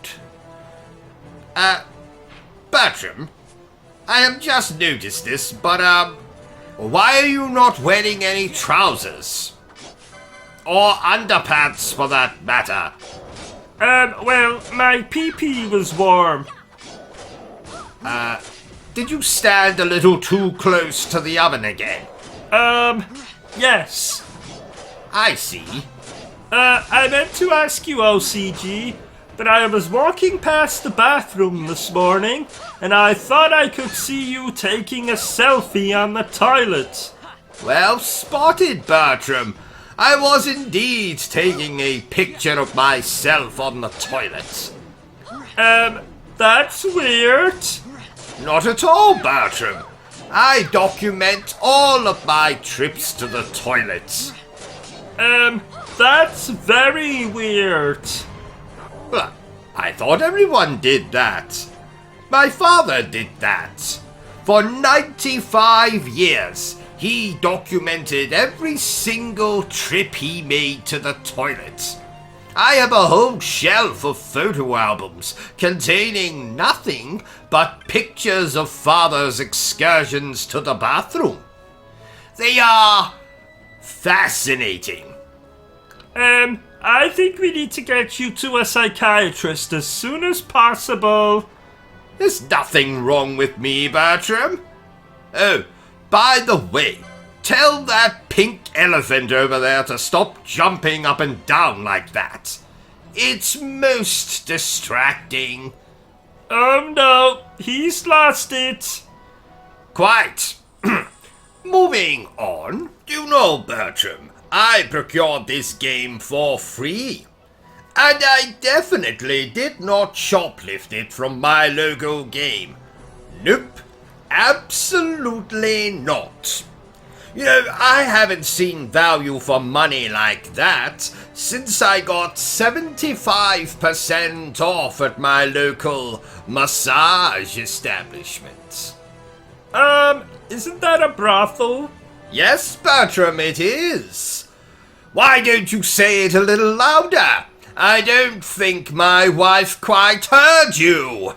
Bertram, I have just noticed this, but, why are you not wearing any trousers? Or underpants, for that matter? Well, my pee-pee was warm. Did you stand a little too close to the oven again? Yes. I see. I meant to ask you, OCG, but I was walking past the bathroom this morning, and I thought I could see you taking a selfie on the toilet. Well spotted, Bertram. I was indeed taking a picture of myself on the toilet. That's weird. Not at all, Bertram. I document all of my trips to the toilet. That's very weird. Well, I thought everyone did that. My father did that. For 95 years, he documented every single trip he made to the toilet. I have a whole shelf of photo albums containing nothing but pictures of Father's excursions to the bathroom. They are fascinating. I think we need to get you to a psychiatrist as soon as possible. There's nothing wrong with me, Bertram. Oh, by the way, tell that pink elephant over there to stop jumping up and down like that. It's most distracting. Oh no, he's lost it. Quite. Moving on, you know, Bertram, I procured this game for free. And I definitely did not shoplift it from my local game. Nope, absolutely not. You know, I haven't seen value for money like that since I got 75% off at my local massage establishment. Isn't that a brothel? Yes, Bertram, it is. Why don't you say it a little louder? I don't think my wife quite heard you.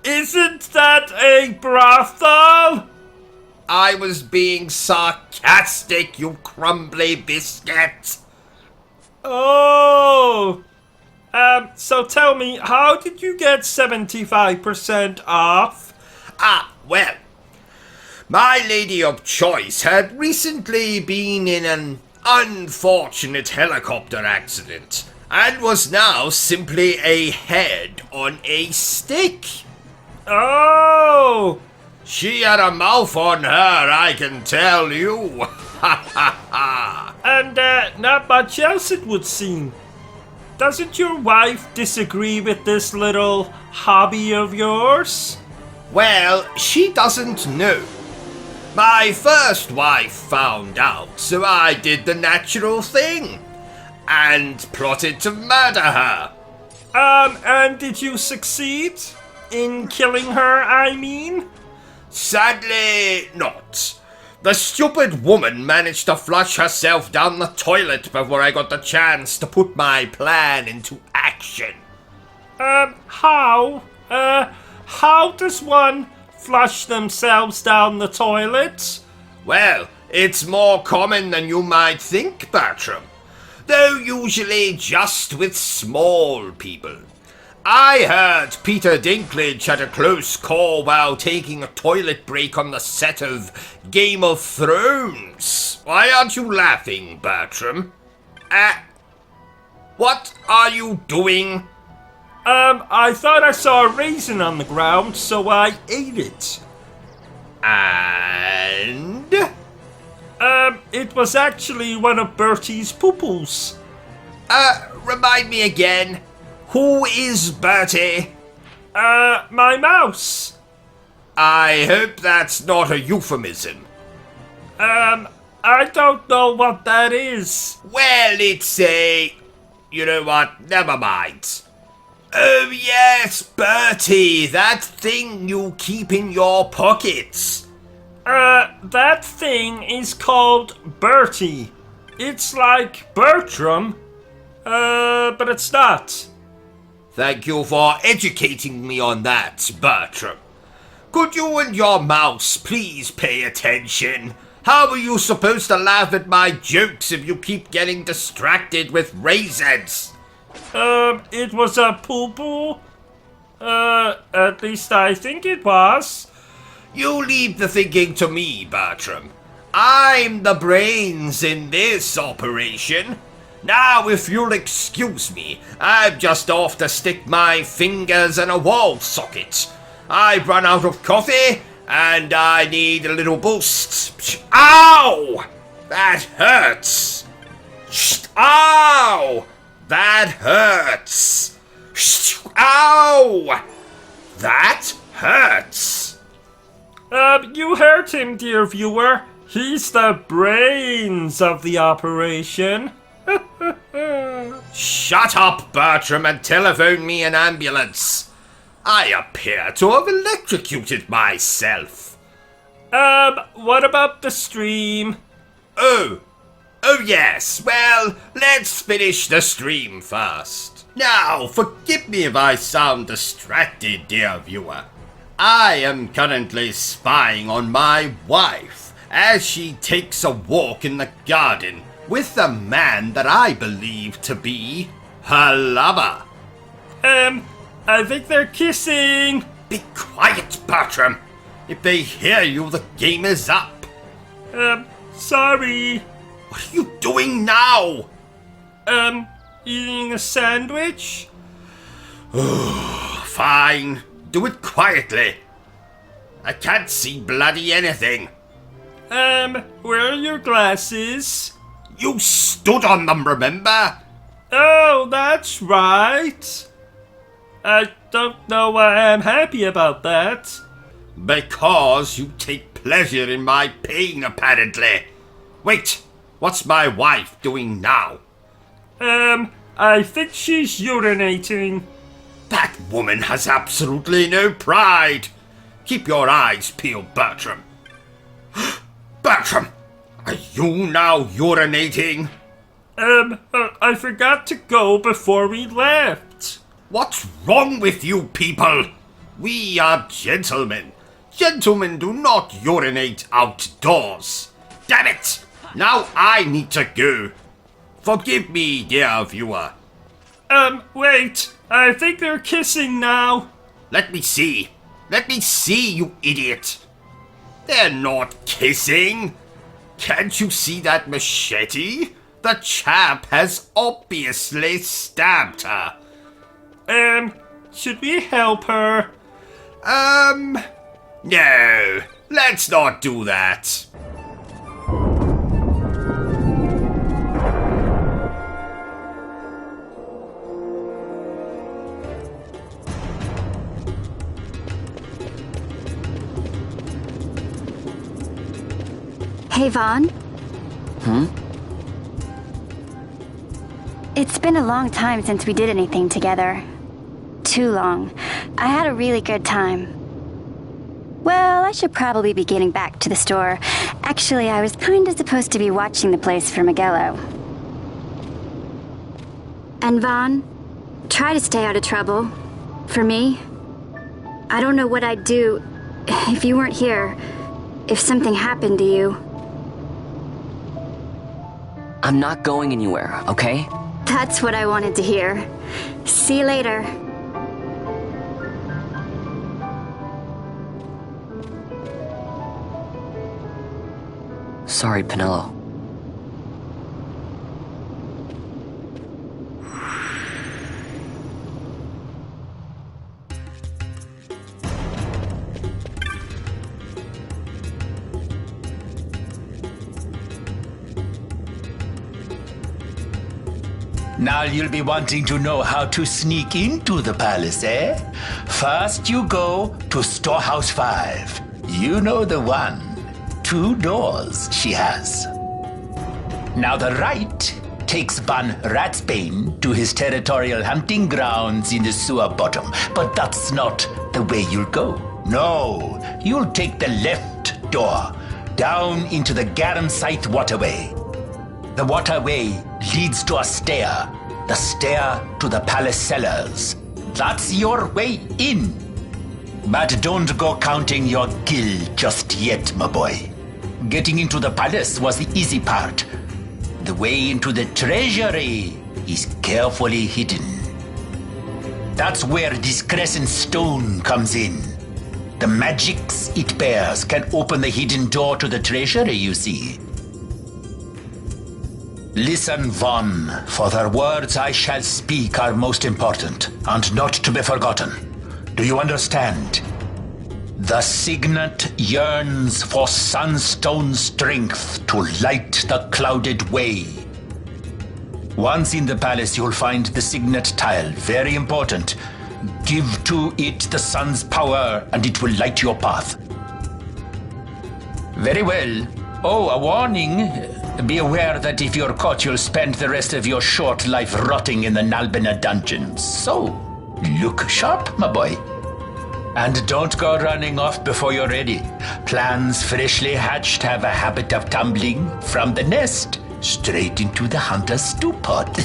Isn't that a brothel? I was being sarcastic, you crumbly biscuit. Oh. So tell me, how did you get 75% off? Well, my lady of choice had recently been in an unfortunate helicopter accident and was now simply a head on a stick. Oh! She had a mouth on her, I can tell you. Ha ha ha. And not much else, it would seem. Doesn't your wife disagree with this little hobby of yours? Well, she doesn't know. My first wife found out, so I did the natural thing and plotted to murder her. And did you succeed? In killing her, I mean? Sadly, not. The stupid woman managed to flush herself down the toilet before I got the chance to put my plan into action. How? How does one flush themselves down the toilet? Well, it's more common than you might think, Bertram. Though usually just with small people. I heard Peter Dinklage had a close call while taking a toilet break on the set of Game of Thrones. Why aren't you laughing, Bertram? What are you doing? I thought I saw a raisin on the ground, so I ate it. And? It was actually one of Bertie's poo-poos. Remind me again. Who is Bertie? My mouse. I hope that's not a euphemism. I don't know what that is. Well, it's a... You know what? Never mind. Oh yes, Bertie, that thing you keep in your pockets. That thing is called Bertie. It's like Bertrum, but it's not. Thank you for educating me on that, Bertram. Could you and your mouse please pay attention? How are you supposed to laugh at my jokes if you keep getting distracted with raisins? It was a poo-poo. At least I think it was. You leave the thinking to me, Bertram. I'm the brains in this operation. Now, if you'll excuse me, I'm just off to stick my fingers in a wall socket. I've run out of coffee, and I need a little boost. Ow! That hurts. Ow! That hurts. Ow! That hurts. You heard him, dear viewer. He's the brains of the operation. Shut up, Bertram, and telephone me an ambulance. I appear to have electrocuted myself. What about the stream? Oh yes, well, let's finish the stream first. Now, forgive me if I sound distracted, dear viewer. I am currently spying on my wife as she takes a walk in the garden with a man that I believe to be her lover. I think they're kissing. Be quiet, Bertram. If they hear you, the game is up. Sorry. What are you doing now? Eating a sandwich? Fine. Do it quietly. I can't see bloody anything. Where are your glasses? You stood on them, remember? Oh, that's right. I don't know why I'm happy about that. Because you take pleasure in my pain, apparently. Wait, what's my wife doing now? I think she's urinating. That woman has absolutely no pride. Keep your eyes peeled, Bertram. Bertram, are you now urinating? I forgot to go before we left. What's wrong with you people? We are gentlemen. Gentlemen do not urinate outdoors. Damn it! Now I need to go. Forgive me, dear viewer. Wait. I think they're kissing now. Let me see. Let me see, you idiot. They're not kissing. Can't you see that machete? The chap has obviously stabbed her. Should we help her? No. Let's not do that. Hey, Vaughn. It's been a long time since we did anything together. Too long. I had a really good time. Well, I should probably be getting back to the store. Actually, I was kinda supposed to be watching the place for Miguelo. And Vaughn, try to stay out of trouble. For me. I don't know what I'd do if you weren't here. If something happened to you. I'm not going anywhere, okay? That's what I wanted to hear. See you later. Sorry, Pinello. Now you'll be wanting to know how to sneak into the palace, eh? First you go to Storehouse 5. You know the one. 2 doors she has. Now the right takes Ban Ratsbane to his territorial hunting grounds in the sewer bottom. But that's not the way you'll go. No, you'll take the left door down into the Garamscythe waterway. The waterway leads to a stair. The stair to the palace cellars. That's your way in. But don't go counting your gil just yet, my boy. Getting into the palace was the easy part. The way into the treasury is carefully hidden. That's where this crescent stone comes in. The magics it bears can open the hidden door to the treasury, you see. Listen, Von, for the words I shall speak are most important, and not to be forgotten. Do you understand? The signet yearns for sunstone strength to light the clouded way. Once in the palace, you'll find the signet tile, very important. Give to it the sun's power, and it will light your path. Very well. Oh, a warning. Be aware that if you're caught, you'll spend the rest of your short life rotting in the Nalbina dungeons. So, look sharp, my boy. And don't go running off before you're ready. Plans freshly hatched have a habit of tumbling from the nest straight into the hunter's stew pot.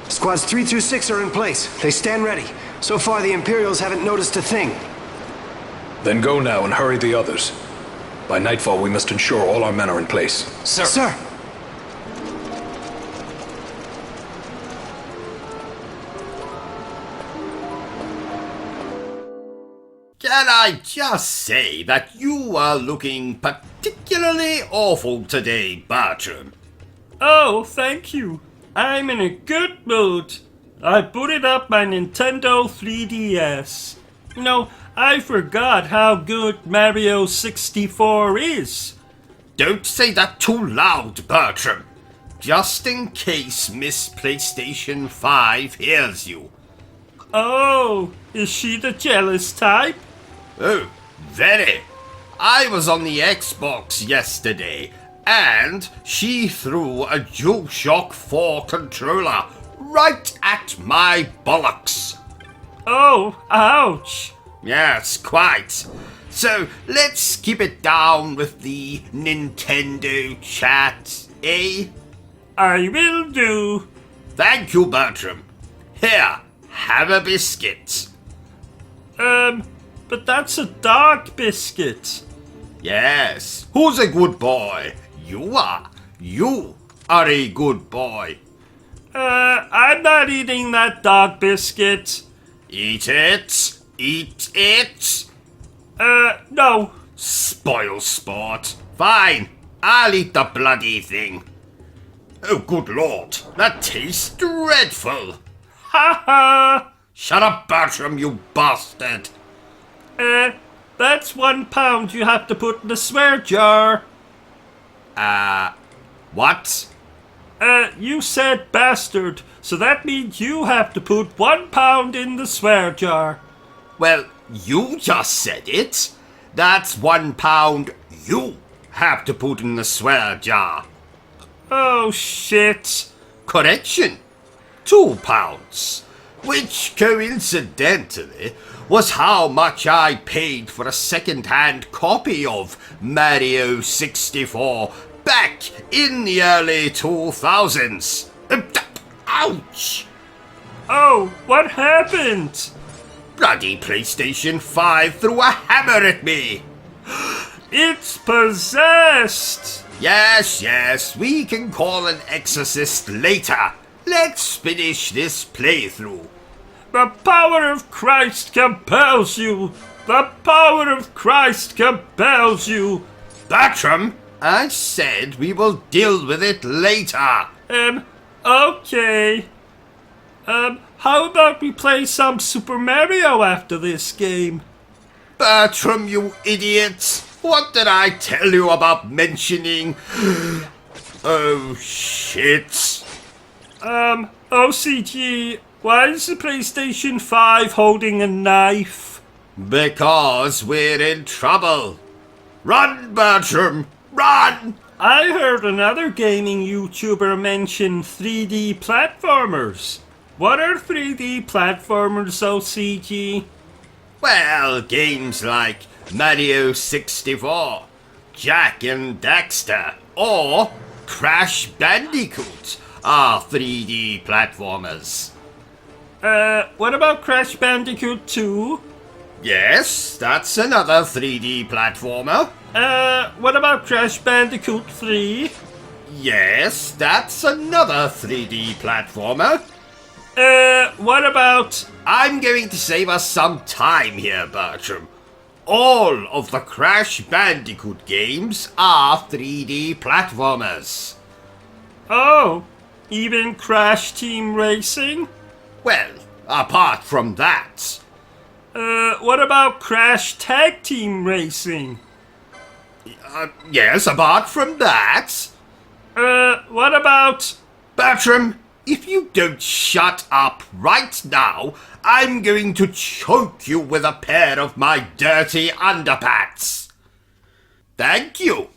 Squads 3 through 6 are in place. They stand ready. So far, the Imperials haven't noticed a thing. Then go now and hurry the others. By nightfall, we must ensure all our men are in place. Sir! Sir! Can I just say that you are looking particularly awful today, Bertram? Oh, thank you. I'm in a good mood. I booted up my Nintendo 3DS. You know, I forgot how good Mario 64 is. Don't say that too loud, Bertram. Just in case Miss PlayStation 5 hears you. Oh, is she the jealous type? Oh, very. I was on the Xbox yesterday, and she threw a DualShock 4 controller right at my bollocks. Oh, ouch. Yes, quite. So let's keep it down with the Nintendo chat, eh? I will do. Thank you, Bertram. Here, have a biscuit. But that's a dog biscuit. Yes, who's a good boy? You are. You are a good boy. I'm not eating that dog biscuit. Eat it. Eat it. No. Spoil sport. Fine, I'll eat the bloody thing. Oh, good lord, that tastes dreadful. Ha ha! Shut up, Bertram, you bastard. That's £1 you have to put in the swear jar. What? You said bastard, so that means you have to put £1 in the swear jar. Well, you just said it. That's £1 you have to put in the swear jar. Oh, shit. Correction. £2. Which, coincidentally, was how much I paid for a second-hand copy of Mario 64 back in the early 2000s. Ouch! Oh, what happened? Bloody PlayStation 5 threw a hammer at me. It's possessed. Yes, we can call an exorcist later. Let's finish this playthrough. The power of Christ compels you. The power of Christ compels you. Bertram, I said we will deal with it later. Okay. How about we play some Super Mario after this game? Bertram, you idiot! What did I tell you about mentioning? Oh, shit. OCG, why is the PlayStation 5 holding a knife? Because we're in trouble. Run, Bertram, run! I heard another gaming YouTuber mention 3D platformers. What are 3D platformers, OCG? Well, games like Mario 64, Jack and Daxter, or Crash Bandicoot are 3D platformers. What about Crash Bandicoot 2? Yes, that's another 3D platformer. What about Crash Bandicoot 3? Yes, that's another 3D platformer. What about... I'm going to save us some time here, Bertram. All of the Crash Bandicoot games are 3D platformers. Oh, even Crash Team Racing? Well, apart from that. What about Crash Tag Team Racing? Yes, apart from that. What about... Bertram, if you don't shut up right now, I'm going to choke you with a pair of my dirty underpants. Thank you.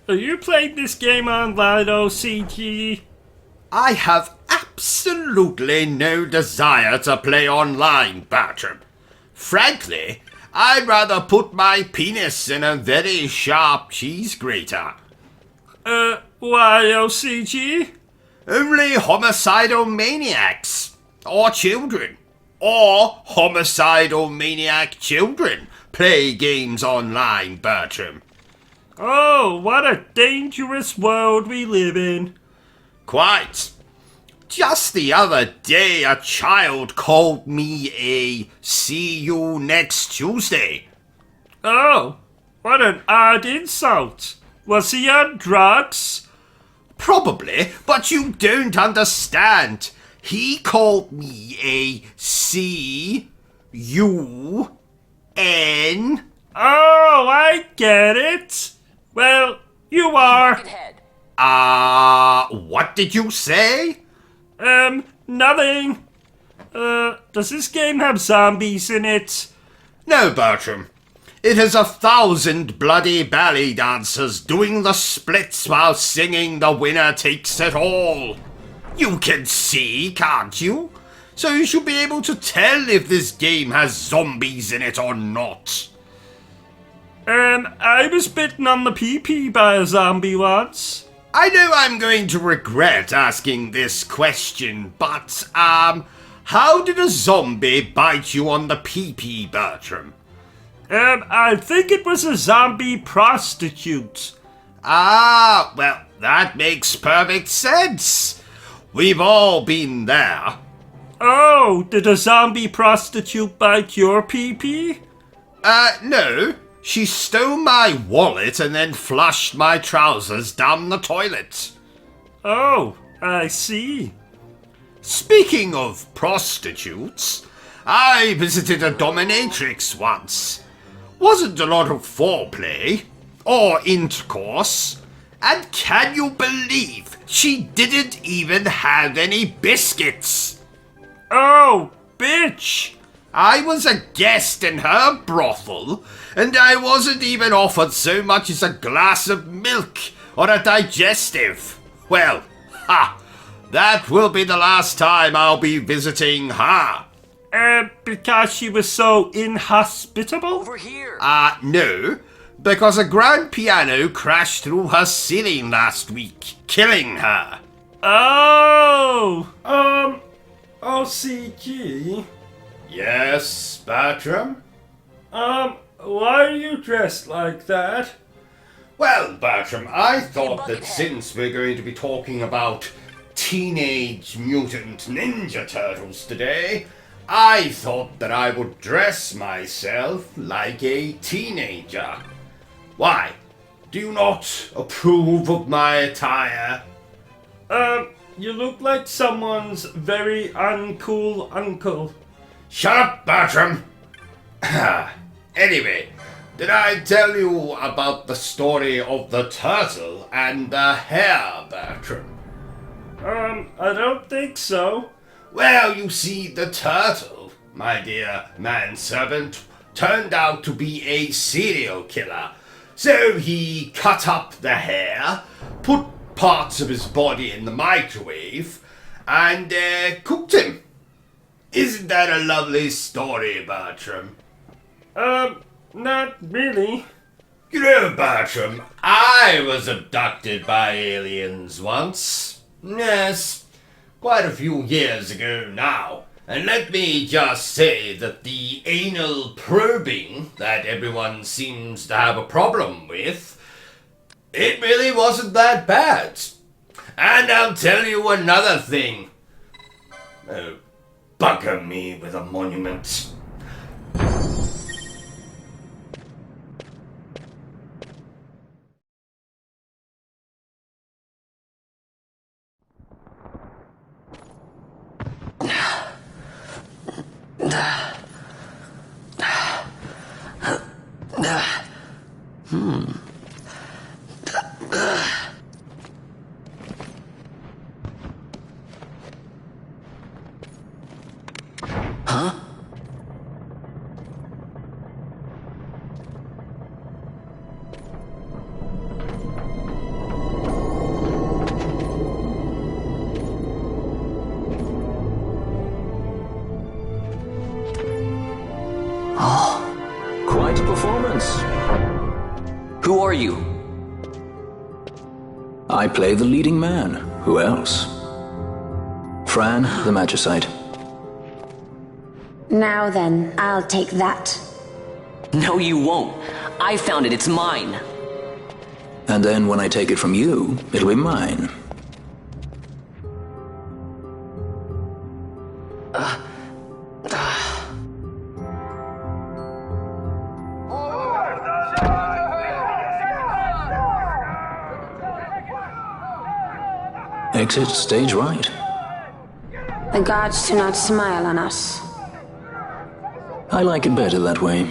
Are you playing this game online, OCG? I have absolutely no desire to play online, Bertram. Frankly, I'd rather put my penis in a very sharp cheese grater. Why, OCG? Only homicidal maniacs, or children, or homicidal maniac children play games online, Bertram. Oh, what a dangerous world we live in. Quite. Just the other day, a child called me a "see you next Tuesday." Oh, what an odd insult. Was he on drugs? Probably, but you don't understand. He called me a C-U-N. Oh, I get it. Well, you are... What did you say? Nothing. Does this game have zombies in it? No, Bertram. It has 1,000 bloody ballet dancers doing the splits while singing "The Winner Takes It All." You can see, can't you? So you should be able to tell if this game has zombies in it or not. I was bitten on the pee-pee by a zombie once. I know I'm going to regret asking this question, but, how did a zombie bite you on the pee-pee, Bertram? I think it was a zombie prostitute. Ah, well, that makes perfect sense. We've all been there. Oh, did a zombie prostitute bite your pee-pee? No. She stole my wallet and then flushed my trousers down the toilet. Oh, I see. Speaking of prostitutes, I visited a dominatrix once. Wasn't a lot of foreplay or intercourse, and can you believe she didn't even have any biscuits? Oh, bitch! I was a guest in her brothel, and I wasn't even offered so much as a glass of milk or a digestive. Well, that will be the last time I'll be visiting her. Because she was so inhospitable? Over here. No. Because a grand piano crashed through her ceiling last week, killing her. Oh! O.C.G? Yes, Bertram? Why are you dressed like that? Well, Bertram, I thought that since we're going to be talking about Teenage Mutant Ninja Turtles today, I thought that I would dress myself like a teenager. Why? Do you not approve of my attire? You look like someone's very uncool uncle. Shut up, Bertram! Anyway, did I tell you about the story of the turtle and the hare, Bertram? I don't think so. Well, you see, the turtle, my dear manservant, turned out to be a serial killer. So he cut up the hare, put parts of his body in the microwave, and cooked him. Isn't that a lovely story, Bertram? Not really. You know, Bertram, I was abducted by aliens once. Yes, quite a few years ago now. And let me just say that the anal probing that everyone seems to have a problem with, it really wasn't that bad. And I'll tell you another thing. Oh, bugger me with a monument. Huh? Oh. Quite a performance. Who are you? I play the leading man. Who else? Fran, the Magicite. Now then, I'll take that. No, you won't. I found it. It's mine. And then when I take it from you, it'll be mine. Exit stage right. The gods do not smile on us. I like it better that way.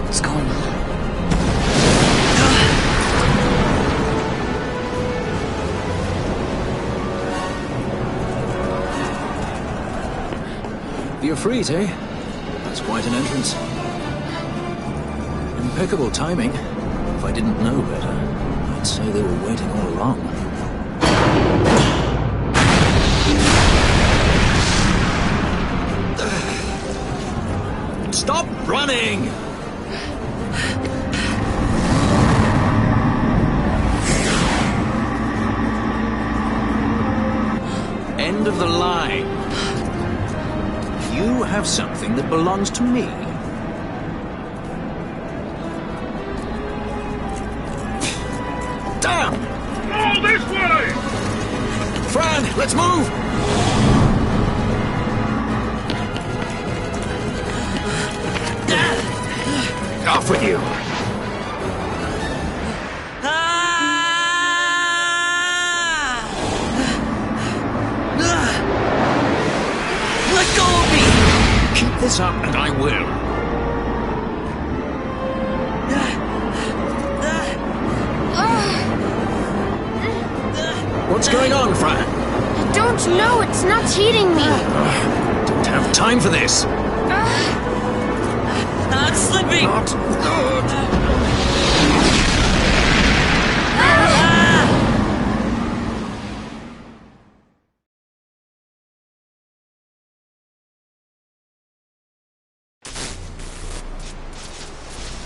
What's going on? You're freed, eh? That's quite an entrance. Impeccable timing. If I didn't know better, I'd say they were waiting all along. Stop running! end of the line. You have something that belongs to me. Damn! All this way! Fran, let's move! Off with you. Let go of me! Keep this up and I will. What's going on, Fran? I don't know. It's not heating me. Don't have time for this. Not slipping! Not good.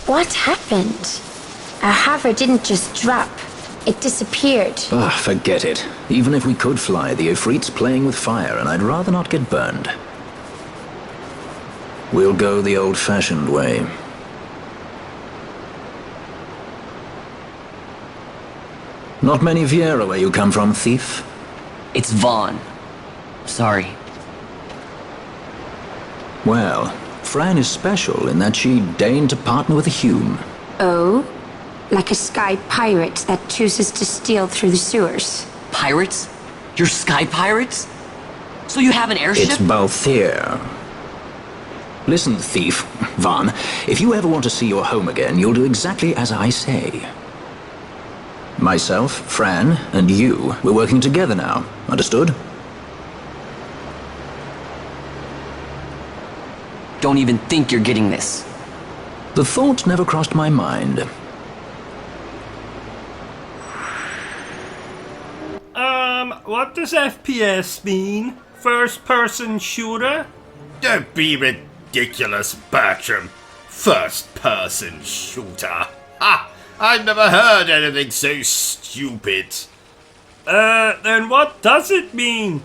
What happened? Our hover didn't just drop. It disappeared. Ah, forget it. Even if we could fly, the Ifrit's playing with fire, and I'd rather not get burned. We'll go the old-fashioned way. Not many Viera where you come from, thief? It's Vaughn. Sorry. Well, Fran is special in that she deigned to partner with a Hume. Oh? Like a sky pirate that chooses to steal through the sewers. Pirates? You're sky pirates? So you have an airship? It's Balthier. Listen, thief, Vaughn, if you ever want to see your home again, you'll do exactly as I say. Myself, Fran, and you, we're working together now. Understood? Don't even think you're getting this. The thought never crossed my mind. What does FPS mean? First person shooter? Don't be ridiculous, Bertram. First person shooter. Ha! I've never heard anything so stupid. Then what does it mean?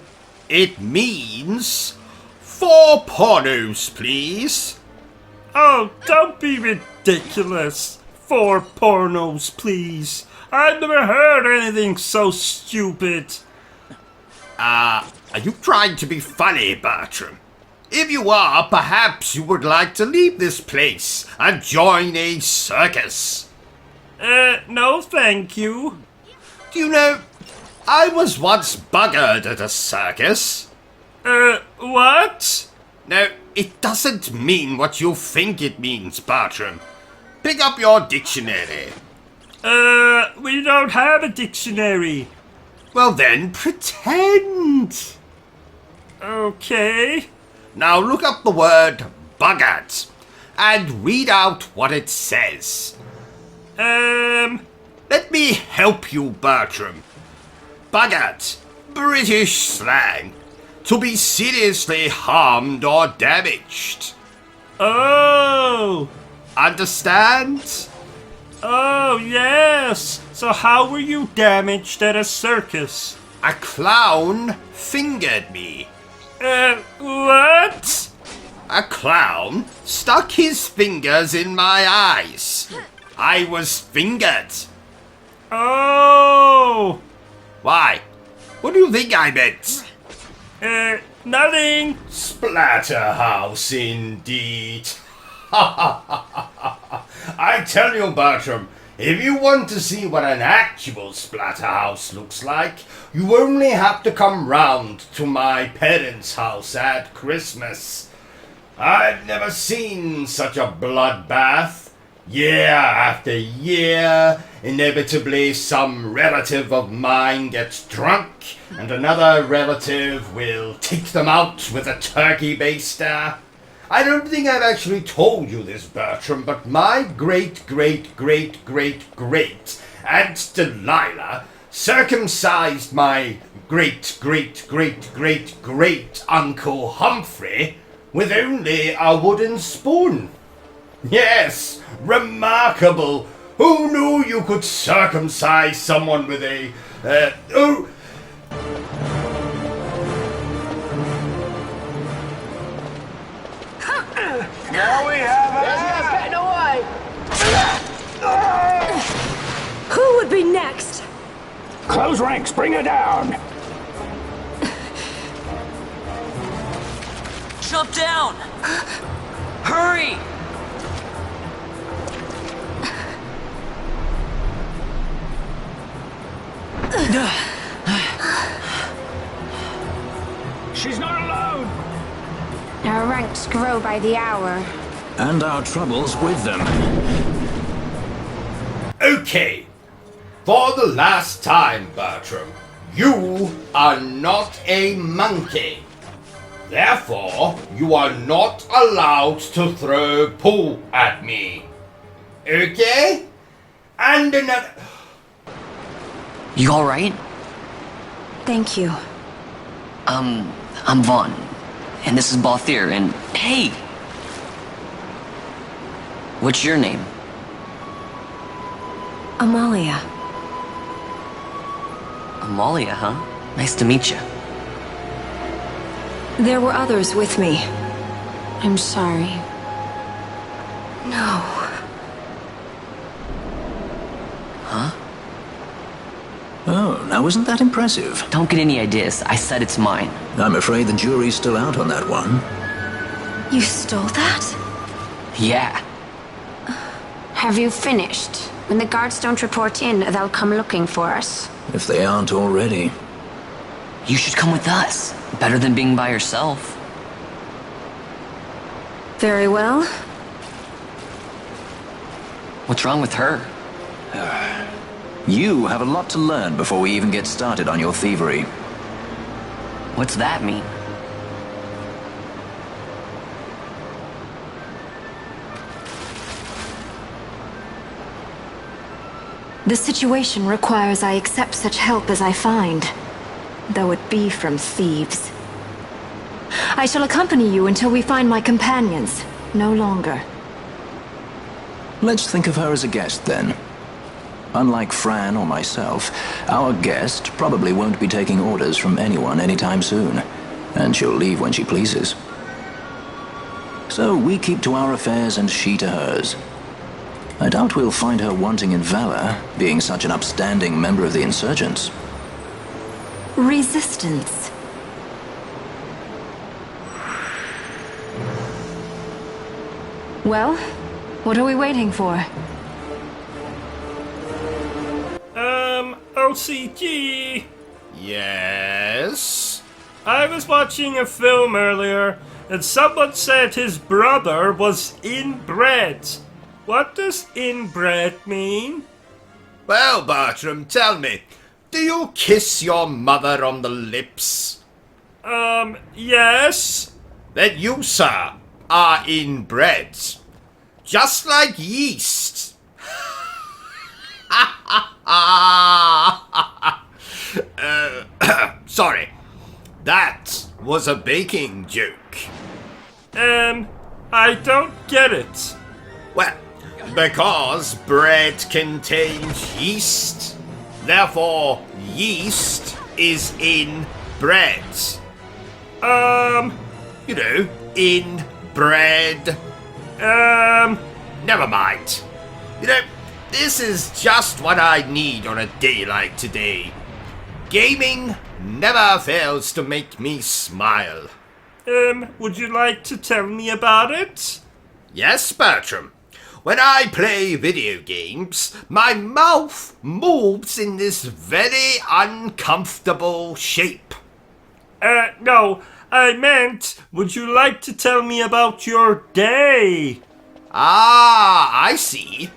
It means 4 pornos, please. Oh, don't be ridiculous. 4 pornos, please. I've never heard anything so stupid. Are you trying to be funny, Bertram? If you are, perhaps you would like to leave this place and join a circus. No thank you. Do you know, I was once buggered at a circus. What? No, it doesn't mean what you think it means, Bertram. Pick up your dictionary. We don't have a dictionary. Well then, pretend. Okay. Now look up the word buggered and read out what it says. Let me help you, Bertram. Buggered, British slang. To be seriously harmed or damaged. Oh! Understand? Oh, yes! So how were you damaged at a circus? A clown fingered me. What? A clown stuck his fingers in my eyes. I was fingered. Oh! Why? What do you think I meant? Nothing. Splatterhouse, indeed. I tell you, Bertram, if you want to see what an actual splatterhouse looks like, you only have to come round to my parents' house at Christmas. I've never seen such a bloodbath. Year after year, inevitably some relative of mine gets drunk, and another relative will take them out with a turkey baster. I don't think I've actually told you this, Bertram, but my great-great-great-great-great Aunt Delilah circumcised my great-great-great-great-great Uncle Humphrey with only a wooden spoon. Yes, remarkable. Who knew you could circumcise someone with a, There we have it! Yes, getting away! Who would be next? Close ranks, bring her down! Jump down! Hurry! She's not alone! Our ranks grow by the hour. And our troubles with them. Okay. For the last time, Bertram, you are not a monkey. Therefore, you are not allowed to throw poo at me. Okay? And another... You alright? Thank you. I'm Vaughn. And this is Balthier, and hey! What's your name? Amalia. Amalia, huh? Nice to meet you. There were others with me. I'm sorry. No. Huh? Oh, now isn't that impressive? Don't get any ideas. I said it's mine. I'm afraid the jury's still out on that one. You stole that? Yeah. Have you finished? When the guards don't report in, they'll come looking for us. If they aren't already. You should come with us. Better than being by yourself. Very well. What's wrong with her? You have a lot to learn before we even get started on your thievery. What's that mean? The situation requires I accept such help as I find, though it be from thieves. I shall accompany you until we find my companions, no longer. Let's think of her as a guest, then. Unlike Fran or myself, our guest probably won't be taking orders from anyone anytime soon, and she'll leave when she pleases. So we keep to our affairs and she to hers. I doubt we'll find her wanting in valor, being such an upstanding member of the insurgents. Resistance. Well, what are we waiting for? O.C.G. Yes? I was watching a film earlier, and someone said his brother was inbred. What does inbred mean? Well, Bertram, tell me, do you kiss your mother on the lips? Yes. Then you, sir, are inbred. Just like yeast. Sorry. That was a baking joke. I don't get it. Well, because bread contains yeast, therefore yeast is in bread. You know, in bread. Never mind. You know, this is just what I need on a day like today. Gaming never fails to make me smile. Would you like to tell me about it? Yes, Bertram. When I play video games, my mouth moves in this very uncomfortable shape. No, I meant, would you like to tell me about your day? Ah, I see.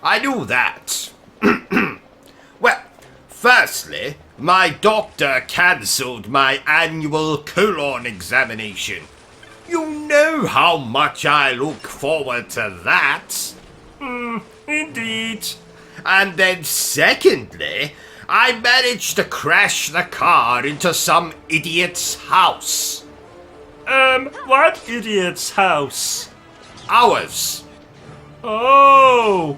I knew that. Well, firstly, my doctor cancelled my annual colon examination. You know how much I look forward to that. Indeed. And then secondly, I managed to crash the car into some idiot's house. What idiot's house? Ours. Oh.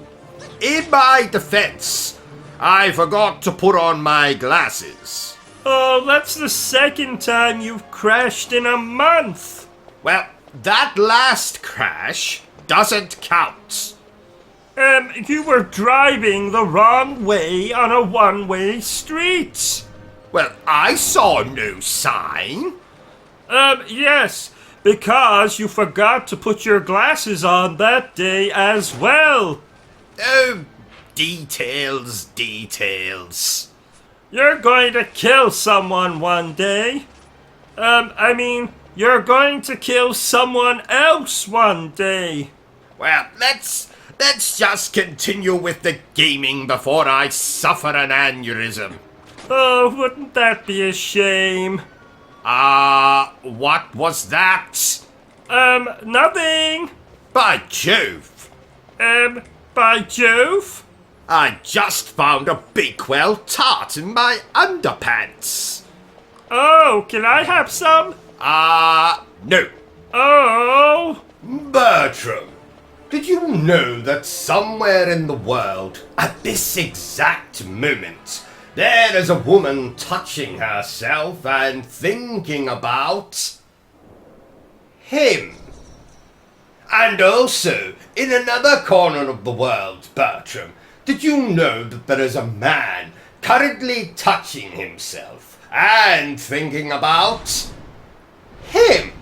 In my defense, I forgot to put on my glasses. Oh, that's the second time you've crashed in a month. Well, that last crash doesn't count. You were driving the wrong way on a one-way street. Well, I saw no sign. Yes, because you forgot to put your glasses on that day as well. Oh, details, details. You're going to kill someone one day. You're going to kill someone else one day. Well, let's just continue with the gaming before I suffer an aneurysm. Oh, wouldn't that be a shame? What was that? Nothing. By Jove. By Jove? I just found a Bakewell tart in my underpants. Oh, can I have some? No. Oh. Bertram, did you know that somewhere in the world, at this exact moment, there is a woman touching herself and thinking about him? And also, in another corner of the world, Bertram, did you know that there is a man currently touching himself and thinking about him?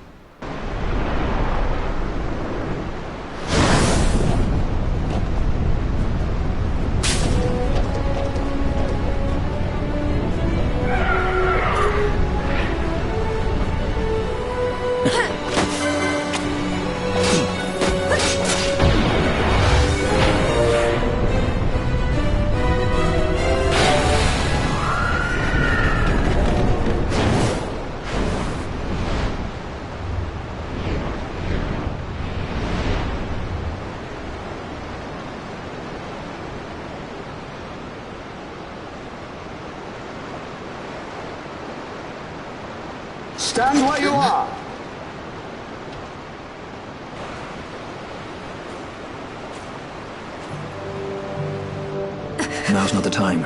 Stand where you are. Now's not the time.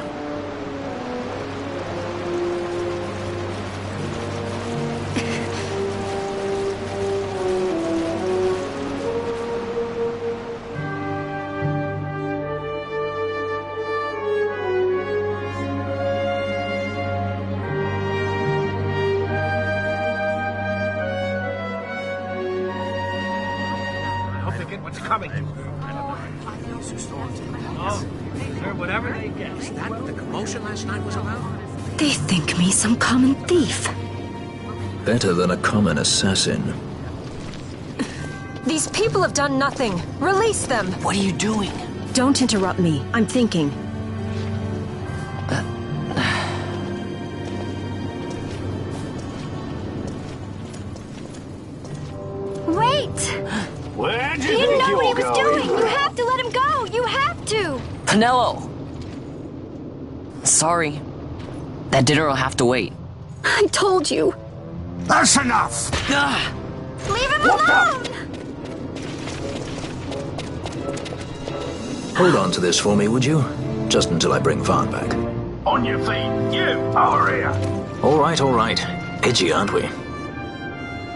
What's coming? Whatever they get. Is that what the commotion last night was about? They think me some common thief. Better than a common assassin. These people have done nothing. Release them. What are you doing? Don't interrupt me. I'm thinking. Wait! Where do He you didn't think know what he you're was going? doing. You have to let him go. You have to. Pinello! Sorry. That dinner will have to wait. I told you. That's enough! Ah! Leave him alone! Hold on to this for me, would you? Just until I bring Vaughn back. On your feet, you over here. All right. Edgy, aren't we?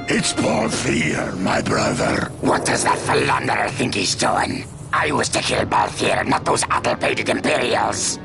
It's Balthier, my brother. What does that philanderer think he's doing? I was to kill Balthier, not those addle-pated Imperials.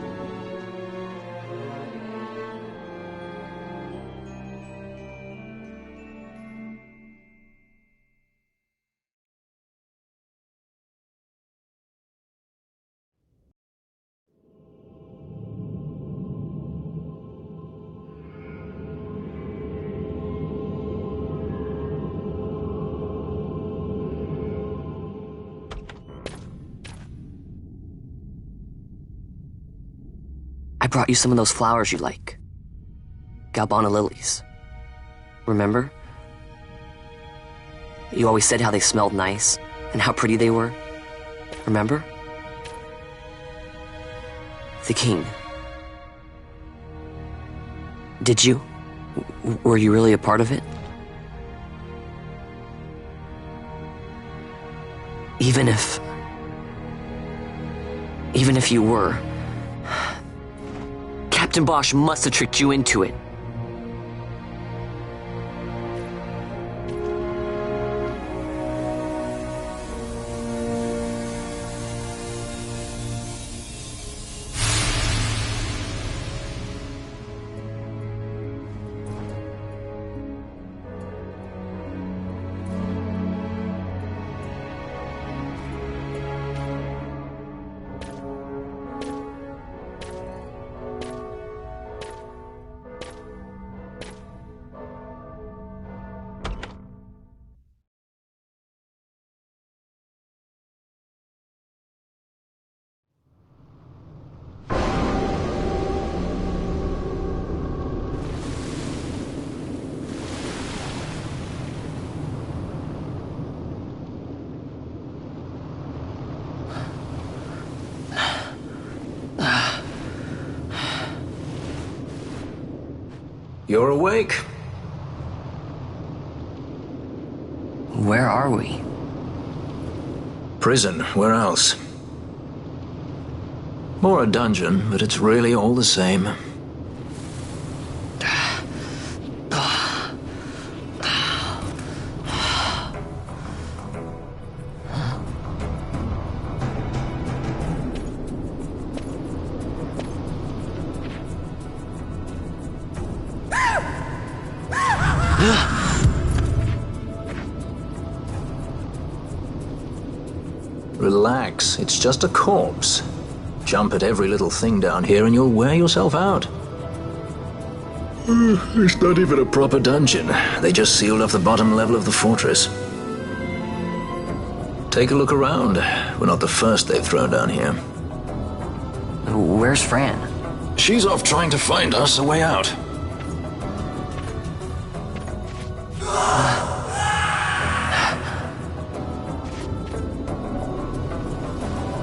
I brought you some of those flowers you like. Galbana lilies. Remember? You always said how they smelled nice and how pretty they were. Remember? The king. Did you? Were you really a part of it? Even if you were, Captain Bosch must have tricked you into it. You're awake. Where are we? Prison, where else? Or a dungeon, but it's really all the same. Relax, it's just a corpse. Jump at every little thing down here and you'll wear yourself out. It's not even a proper dungeon. They just sealed off the bottom level of the fortress. Take a look around. We're not the first they've thrown down here. Where's Fran? She's off trying to find us a way out.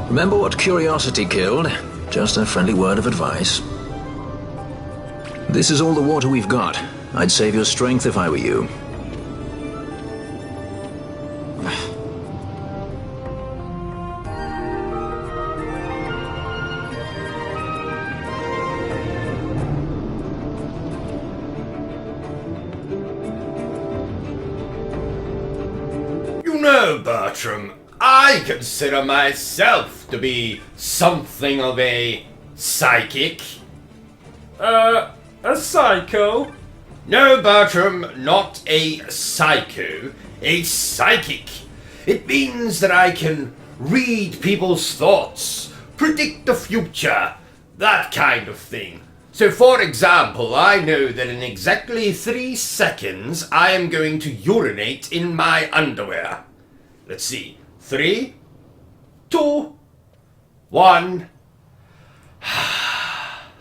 Remember what curiosity killed? Just a friendly word of advice. This is all the water we've got. I'd save your strength if I were you. You know, Bertram, I consider myself to be something of a psychic. A psycho? No, Bertram, not a psycho, a psychic. It means that I can read people's thoughts, predict the future, that kind of thing. So, for example, I know that in exactly 3 seconds I am going to urinate in my underwear. Let's see. 3, 2, 1.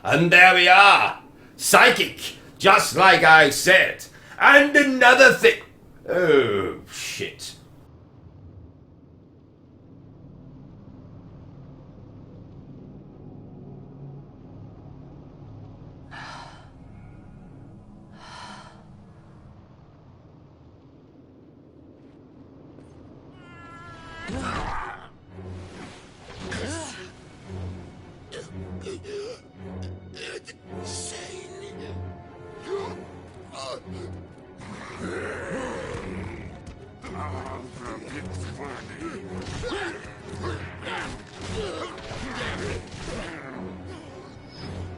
And there we are. Psychic, just like I said. And another thing. Oh, shit.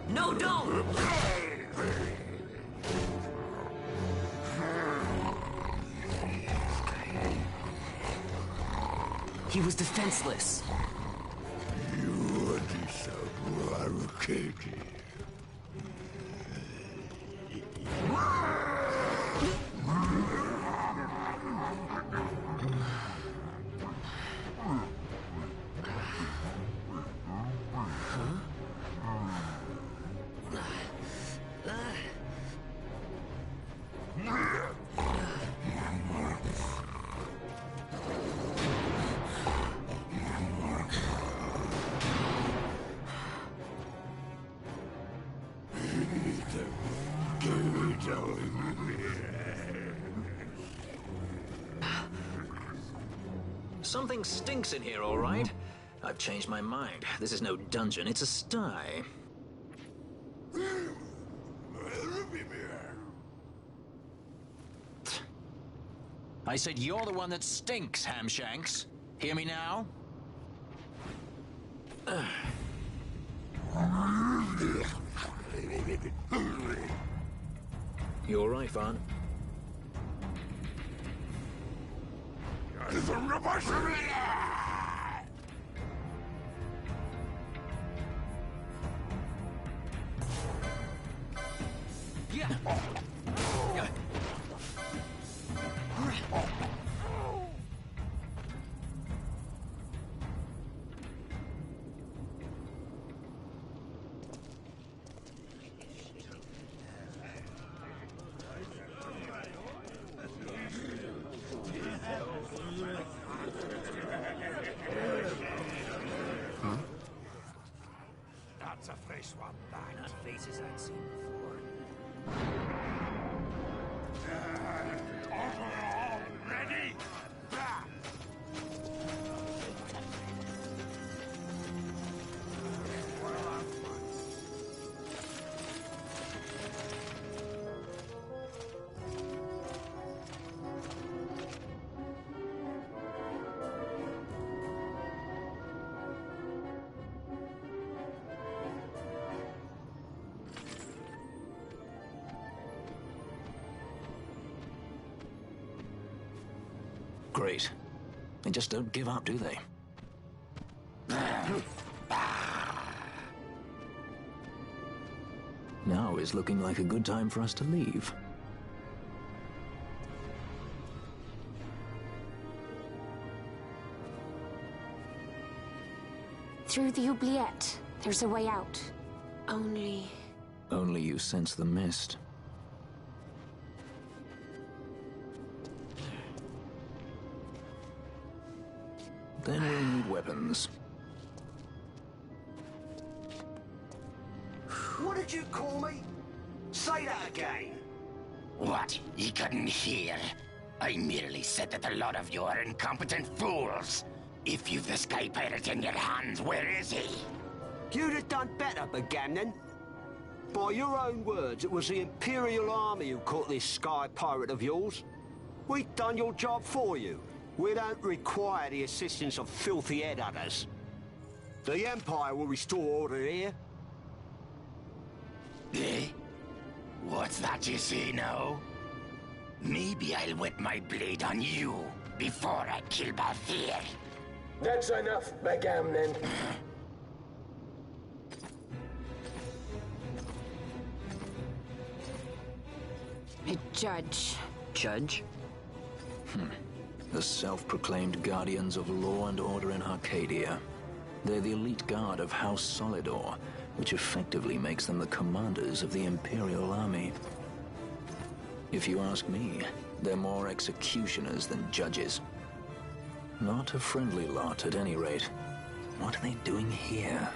No, don't! He was defenseless. Something stinks in here, all right? I've changed my mind. This is no dungeon, it's a sty. I said you're the one that stinks, Hamshanks. Hear me now? You all right, Vaughn? great. They just don't give up, do they? Now is looking like a good time for us to leave. Through the oubliette, there's a way out. Only... Only you sense the mist. Then we'll need weapons. What did you call me? Say that again. What? You couldn't hear? I merely said that a lot of you are incompetent fools. If you've the Sky Pirate in your hands, where is he? You'd have done better, Bagamnon. By your own words, it was the Imperial Army who caught this Sky Pirate of yours. We've done your job for you. We don't require the assistance of filthy headhunters. The Empire will restore order here. Eh? What's that you say now? Maybe I'll wet my blade on you before I kill Bathir. That's enough, Bagamnon. A judge. Judge? The self-proclaimed guardians of law and order in Arcadia. They're the elite guard of House Solidor, which effectively makes them the commanders of the Imperial Army. If you ask me, they're more executioners than judges. Not a friendly lot, at any rate. What are they doing here?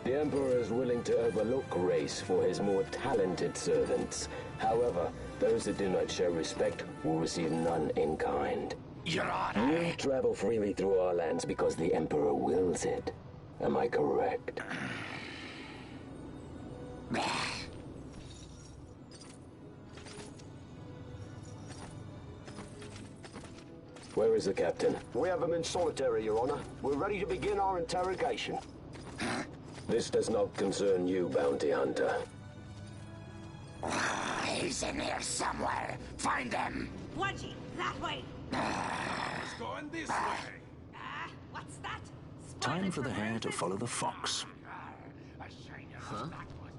The Emperor is willing to overlook race for his more talented servants. However, those that do not show respect will receive none in kind. Your Honor! You travel freely through our lands because the Emperor wills it. Am I correct? Where is the captain? We have him in solitary, Your Honor. We're ready to begin our interrogation. This does not concern you, bounty hunter. He's in here somewhere. Find him. Wedgie, that way. He's going this way. What's that? Time for the hare to follow the fox. Huh?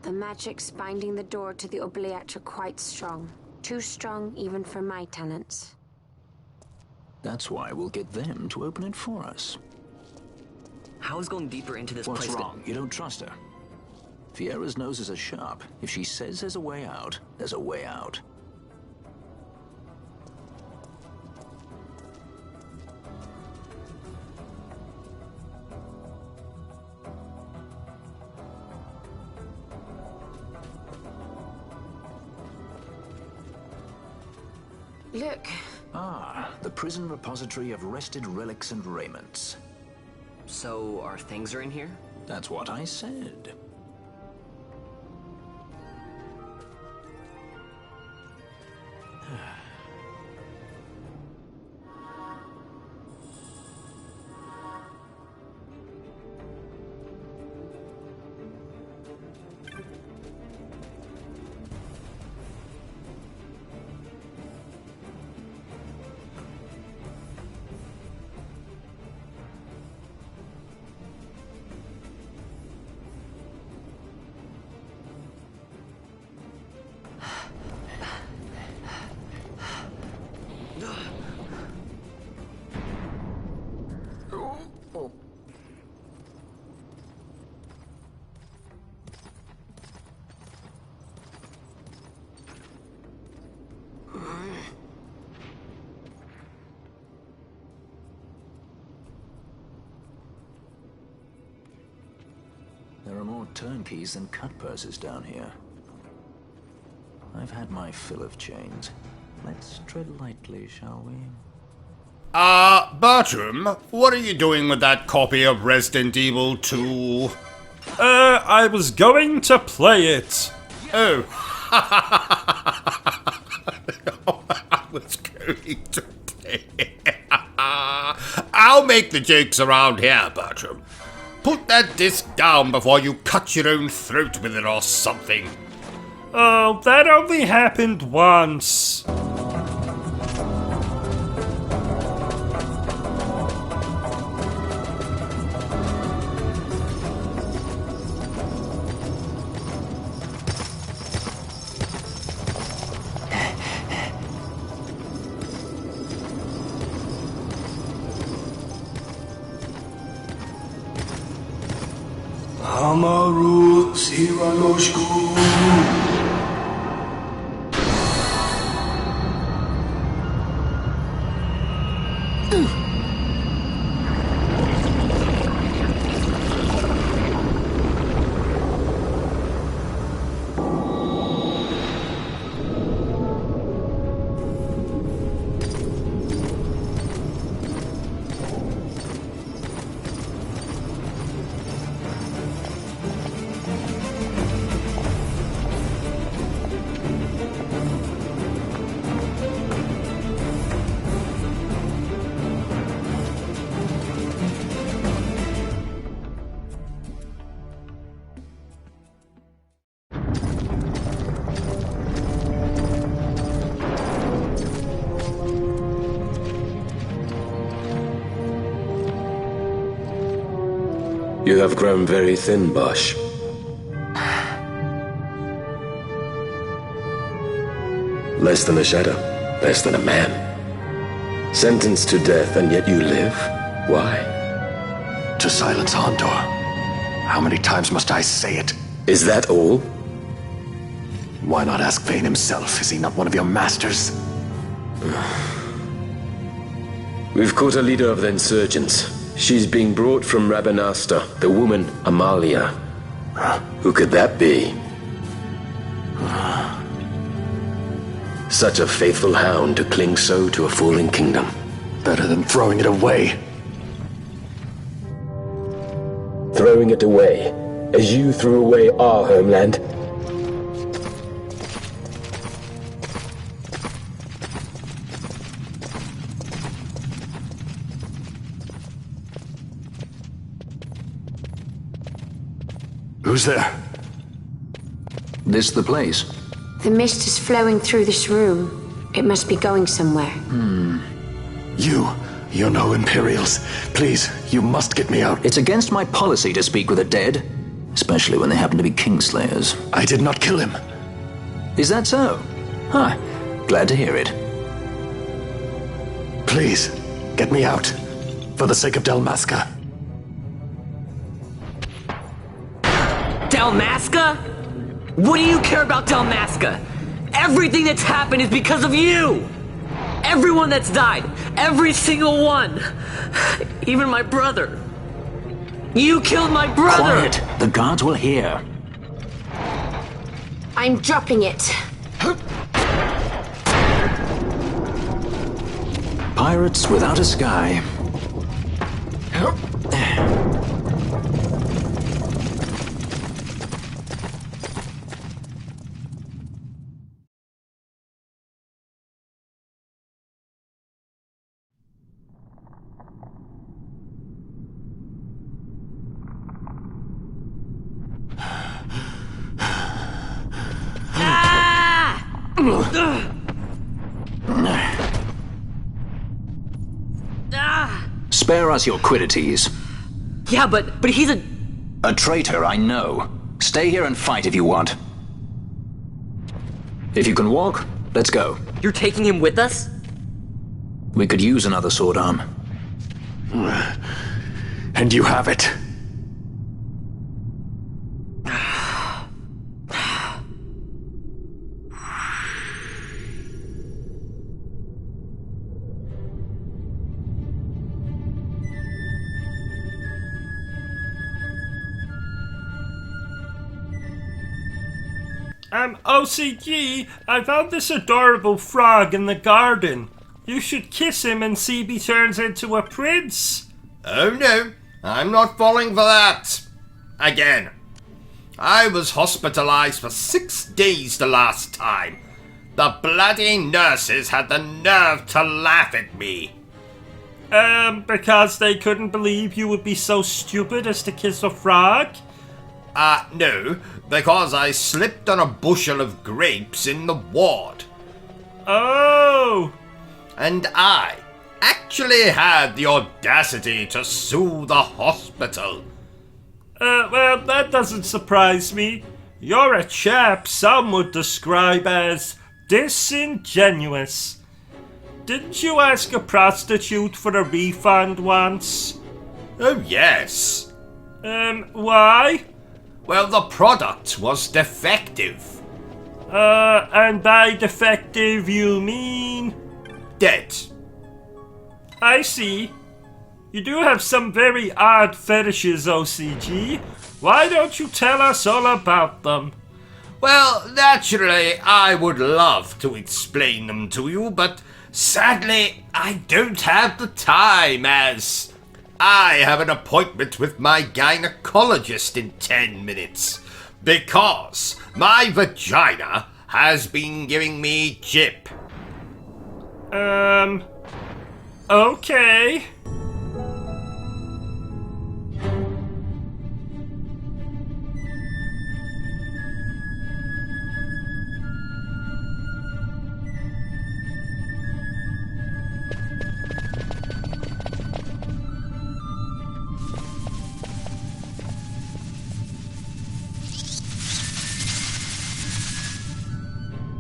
The magics binding the door to the oubliette are quite strong. Too strong even for my talents. That's why we'll get them to open it for us. How is going deeper into this What's place wrong? You don't trust her? Fiera's noses are sharp. If she says there's a way out, there's a way out. Look. Ah, the prison repository of wrested relics and raiments. So, our things are in here? That's what I said. There are more turnkeys than cut purses down here. I've had my fill of chains. Let's tread lightly, shall we? Bertram, what are you doing with that copy of Resident Evil 2? I was going to play it. Oh. I was going to play it. I'll make the jokes around here, Bertram. Put that disc down before you cut your own throat with it or something. Oh, that only happened once. Amaru Siranoshku. You have grown very thin, Bosch. Less than a shadow, less than a man. Sentenced to death, and yet you live? Why? To silence Hondor. How many times must I say it? Is that all? Why not ask Vane himself? Is he not one of your masters? We've caught a leader of the insurgents. She's being brought from Rabanasta, the woman Amalia. Who could that be? Such a faithful hound to cling so to a falling kingdom. Better than throwing it away. Throwing it away, as you threw away our homeland. Who's there? This the place? The mist is flowing through this room. It must be going somewhere. You know Imperials. Please, you must get me out. It's against my policy to speak with the dead, especially when they happen to be Kingslayers. I did not kill him. Is that so? Huh. Glad to hear it. Please, get me out. For the sake of Dalmasca. Dalmasca? What do you care about Dalmasca? Everything that's happened is because of you! Everyone that's died, every single one! Even my brother. You killed my brother! Quiet! The guards will hear. I'm dropping it. Pirates without a sky. Spare us your quiddities. Yeah, but he's a... A traitor, I know. Stay here and fight if you want. If you can walk, let's go. You're taking him with us? We could use another sword arm. And you have it. OCG, I found this adorable frog in the garden. You should kiss him and see if he turns into a prince. Oh no, I'm not falling for that. Again. I was hospitalized for 6 days the last time. The bloody nurses had the nerve to laugh at me. Because they couldn't believe you would be so stupid as to kiss a frog? No, because I slipped on a bushel of grapes in the ward. Oh! And I actually had the audacity to sue the hospital. Well, that doesn't surprise me. You're a chap some would describe as disingenuous. Didn't you ask a prostitute for a refund once? Oh, yes. Why? Well, the product was defective. And by defective you mean? Dead. I see. You do have some very odd fetishes, OCG. Why don't you tell us all about them? Well, naturally, I would love to explain them to you, but sadly, I don't have the time, as I have an appointment with my gynecologist in 10 minutes, because my vagina has been giving me jip. Okay.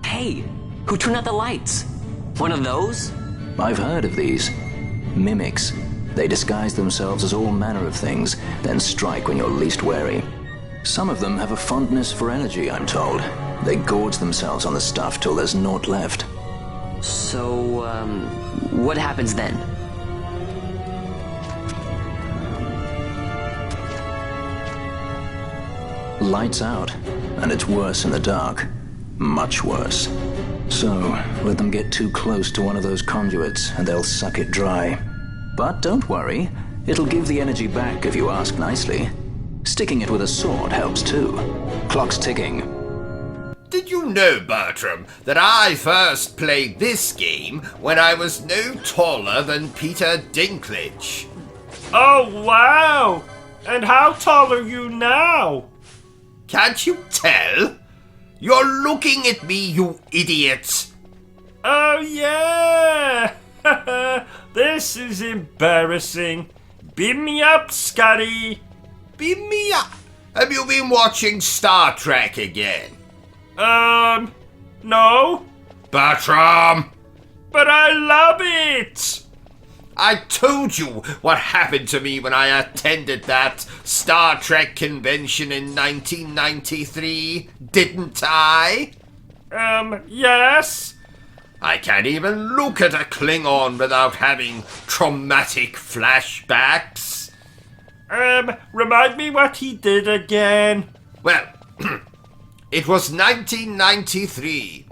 Hey, who turned out the lights? One of those? I've heard of these. Mimics. They disguise themselves as all manner of things, then strike when you're least wary. Some of them have a fondness for energy, I'm told. They gorge themselves on the stuff till there's naught left. So, what happens then? Lights out, and it's worse in the dark. Much worse. So, let them get too close to one of those conduits, and they'll suck it dry. But don't worry, it'll give the energy back if you ask nicely. Sticking it with a sword helps too. Clock's ticking. Did you know, Bertram, that I first played this game when I was no taller than Peter Dinklage? Oh, wow! And how tall are you now? Can't you tell? You're looking at me, you idiot! Oh, yeah! This is embarrassing. Beam me up, Scotty. Beam me up? Have you been watching Star Trek again? No. Bertram! But I love it! I told you what happened to me when I attended that Star Trek convention in 1993, didn't I? Yes? I can't even look at a Klingon without having traumatic flashbacks. Remind me what he did again. Well, it was 1993.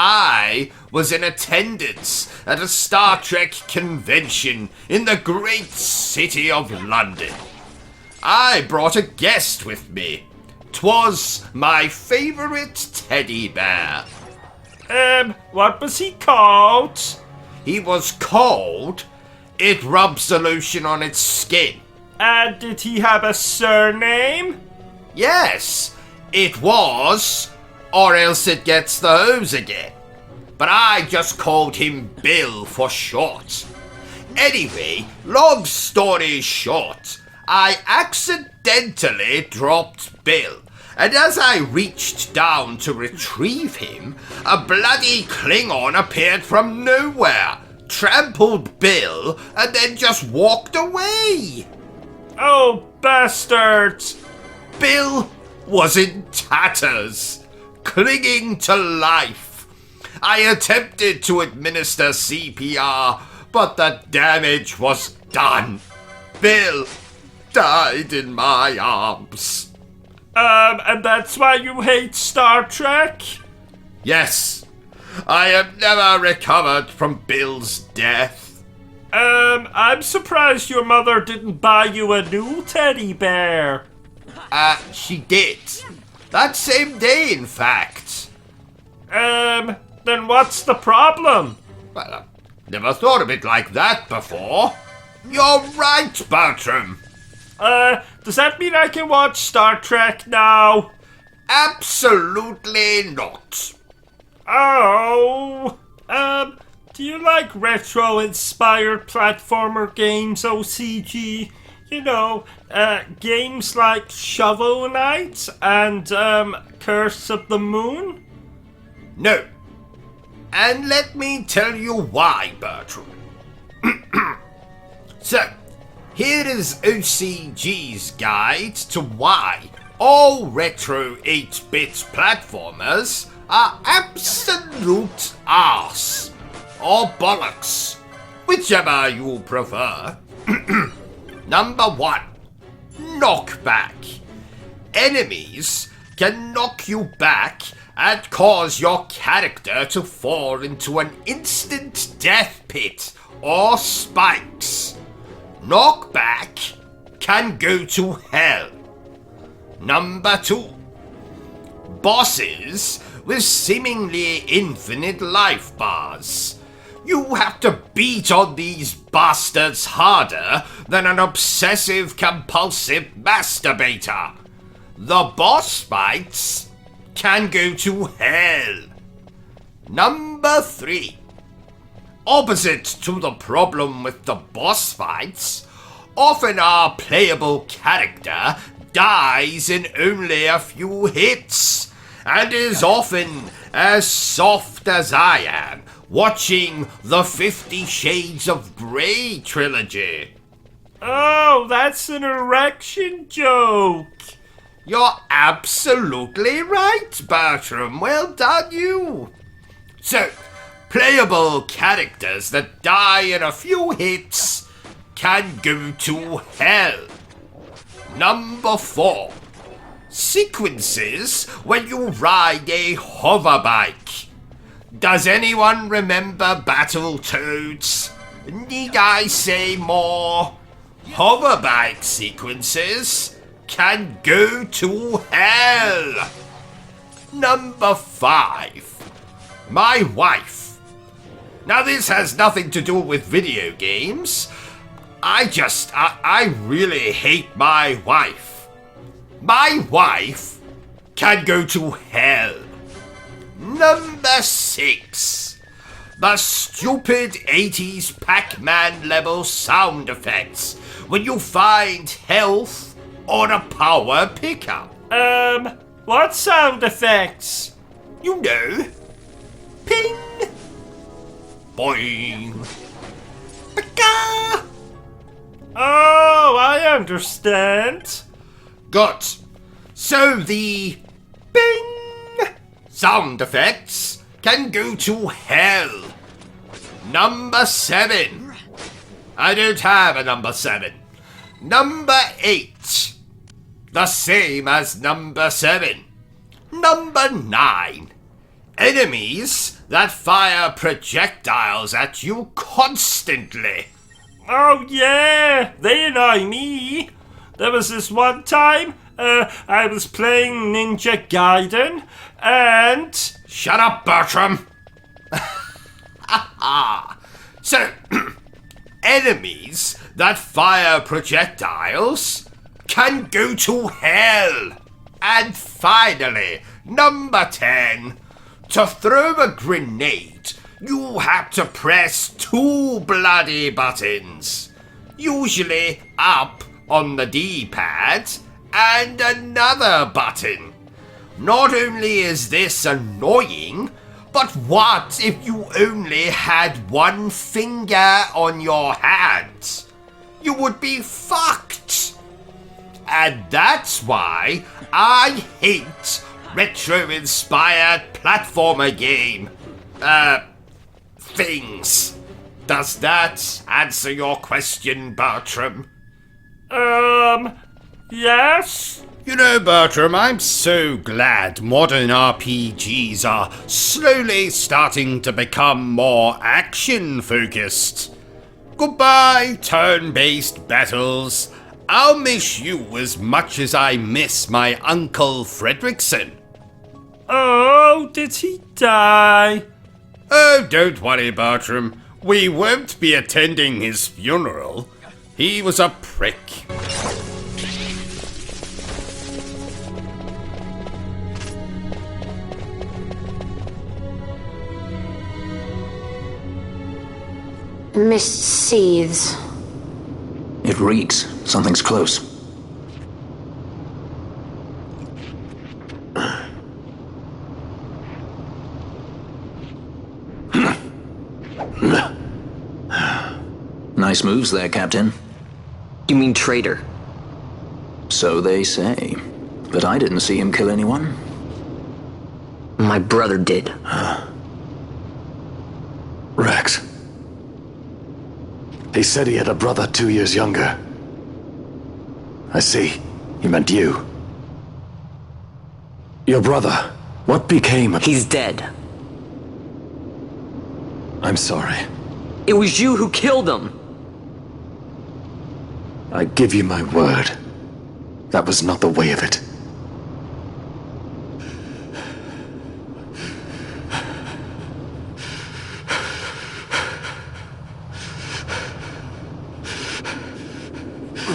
I was in attendance at a Star Trek convention in the great city of London. I brought a guest with me. 'Twas my favourite teddy bear. What was he called? He was called It Rubs the Lotion on Its Skin. And did he have a surname? Yes, it was, or else it gets the hose again. But I just called him Bill for short. Anyway, long story short, I accidentally dropped Bill, and as I reached down to retrieve him, a bloody Klingon appeared from nowhere, trampled Bill, and then just walked away. Oh, bastard! Bill was in tatters, clinging to life. I attempted to administer CPR, but the damage was done. Bill died in my arms. And that's why you hate Star Trek? Yes, I have never recovered from Bill's death. I'm surprised your mother didn't buy you a new teddy bear. She did. That same day, in fact. Then what's the problem? Well, I've never thought of it like that before. You're right, Bertram. Does that mean I can watch Star Trek now? Absolutely not. Oh, do you like retro-inspired platformer games, OCG? You know, games like Shovel Knight and, Curse of the Moon? No. And let me tell you why, Bertrum. So, here is OCG's guide to why all retro 8-bit platformers are absolute arse, or bollocks, whichever you prefer. Number 1. Knockback. Enemies can knock you back and cause your character to fall into an instant death pit or spikes. Knockback can go to hell. Number 2. Bosses with seemingly infinite life bars. You have to beat on these bastards harder than an obsessive compulsive masturbator. The boss fights can go to hell. Number 3. Opposite to the problem with the boss fights, often our playable character dies in only a few hits, and is often as soft as I am watching the 50 Shades of Grey trilogy. Oh, that's an erection joke. You're absolutely right, Bertram. Well done, you. So, playable characters that die in a few hits can go to hell. Number 4. Sequences when you ride a hoverbike. Does anyone remember Battletoads? Need I say more? Hoverbike sequences can go to hell. Number 5. My wife. Now this has nothing to do with video games. I really hate my wife. My wife can go to hell. Number 6. The stupid 80s Pac-Man level sound effects when you find health on a power pickup. What sound effects? You know. Ping. Boing. Paka. Oh, I understand. Good. So the bing sound effects can go to hell. Number 7. I don't have a number 7. Number 8. The same as number 7. Number 9. Enemies that fire projectiles at you constantly. Oh yeah, they annoy me. There was this one time, I was playing Ninja Gaiden, and... Shut up, Bertram! So, enemies that fire projectiles can go to hell. And finally, number 10. To throw a grenade, you have to press 2 bloody buttons. Usually up on the D-pad and another button. Not only is this annoying, but what if you only had one finger on your hand? You would be fucked. And that's why I hate retro-inspired platformer game things. Does that answer your question, Bertram? Yes? You know, Bertram, I'm so glad modern RPGs are slowly starting to become more action-focused. Goodbye, turn-based battles. I'll miss you as much as I miss my Uncle Fredrickson. Oh, did he die? Oh, don't worry, Bertram. We won't be attending his funeral. He was a prick. The mist seethes. It reeks. Something's close. Nice moves there, Captain. You mean traitor? So they say. But I didn't see him kill anyone. My brother did. Rex. He said he had a brother 2 years younger. I see. He meant you. Your brother. What became of... He's dead. I'm sorry. It was you who killed him! I give you my word. That was not the way of it.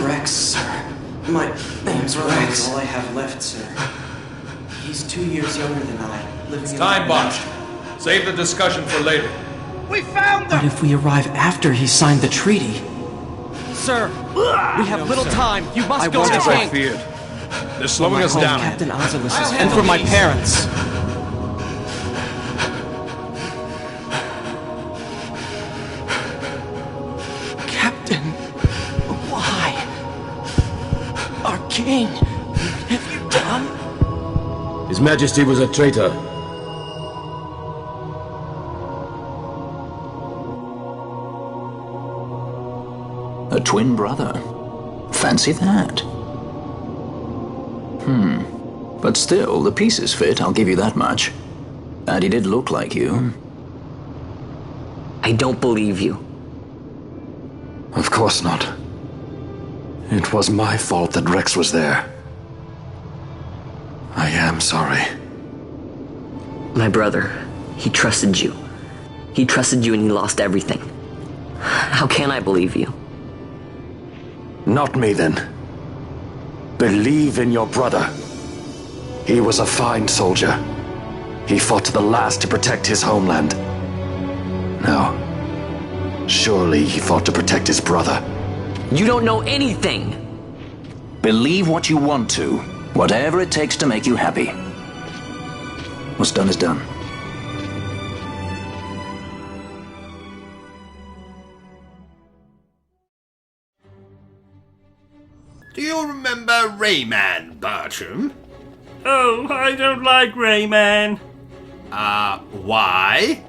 Rex, sir. My name's Rex. All I have left, sir. He's 2 years younger than I, living in... Time box. Save the discussion for later. We found them! But if we arrive after he signed the treaty... Sir, we have little time. You must go to the I king. feared. They're slowing us down. Captain Ozilus's and for my parents. Captain, why? Our king, have you done? His Majesty was a traitor. A twin brother. Fancy that. But still, the pieces fit, I'll give you that much. And he did look like you. I don't believe you. Of course not. It was my fault that Rex was there. I am sorry. My brother, he trusted you. He trusted you and he lost everything. How can I believe you? Not me, then. Believe in your brother. He was a fine soldier. He fought to the last to protect his homeland. Now, surely he fought to protect his brother. You don't know anything! Believe what you want to. Whatever it takes to make you happy. What's done is done. Do you remember Rayman, Bertrum? Oh, I don't like Rayman. Why?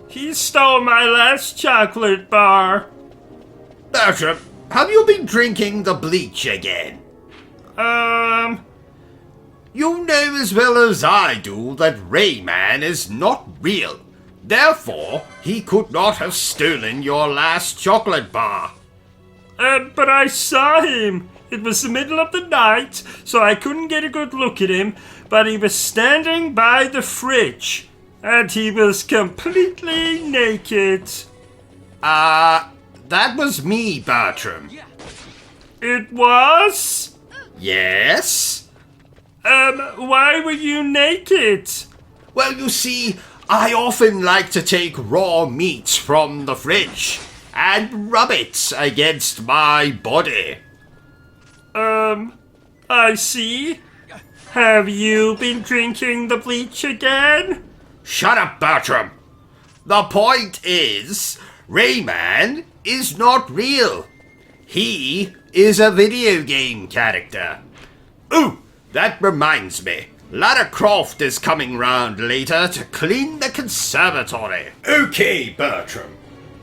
He stole my last chocolate bar. Bertrum, have you been drinking the bleach again? You know as well as I do that Rayman is not real. Therefore, he could not have stolen your last chocolate bar. But I saw him. It was the middle of the night, so I couldn't get a good look at him, but he was standing by the fridge, and he was completely naked. That was me, Bertrum. It was? Yes? Why were you naked? Well, you see, I often like to take raw meat from the fridge and rub it against my body. I see. Have you been drinking the bleach again? Shut up, Bertrum. The point is, Rayman is not real. He is a video game character. Ooh, that reminds me. Lara Croft is coming round later to clean the conservatory. Okay, Bertrum.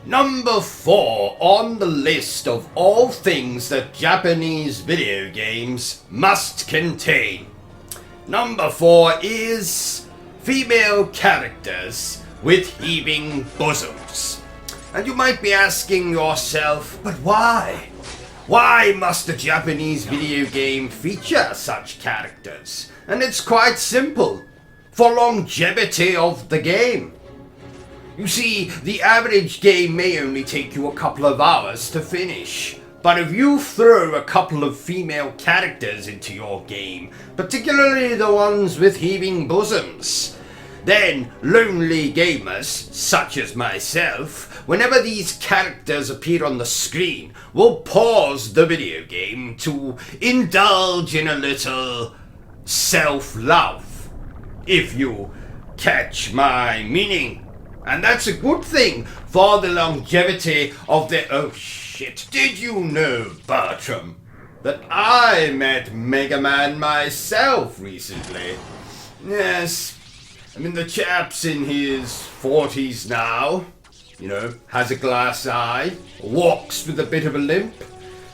Number 4 on the list of all things that Japanese video games must contain. Number 4 is female characters with heaving bosoms. And you might be asking yourself, but why? Why must a Japanese video game feature such characters? And it's quite simple. For longevity of the game. You see, the average game may only take you a couple of hours to finish. But if you throw a couple of female characters into your game, particularly the ones with heaving bosoms, then lonely gamers, such as myself, whenever these characters appear on the screen, we'll pause the video game to indulge in a little self-love, if you catch my meaning. And that's a good thing for the longevity of the... Oh shit. Did you know, Bertram, that I met Mega Man myself recently? Yes. I mean, the chap's in his 40s now. You know, has a glass eye, walks with a bit of a limp.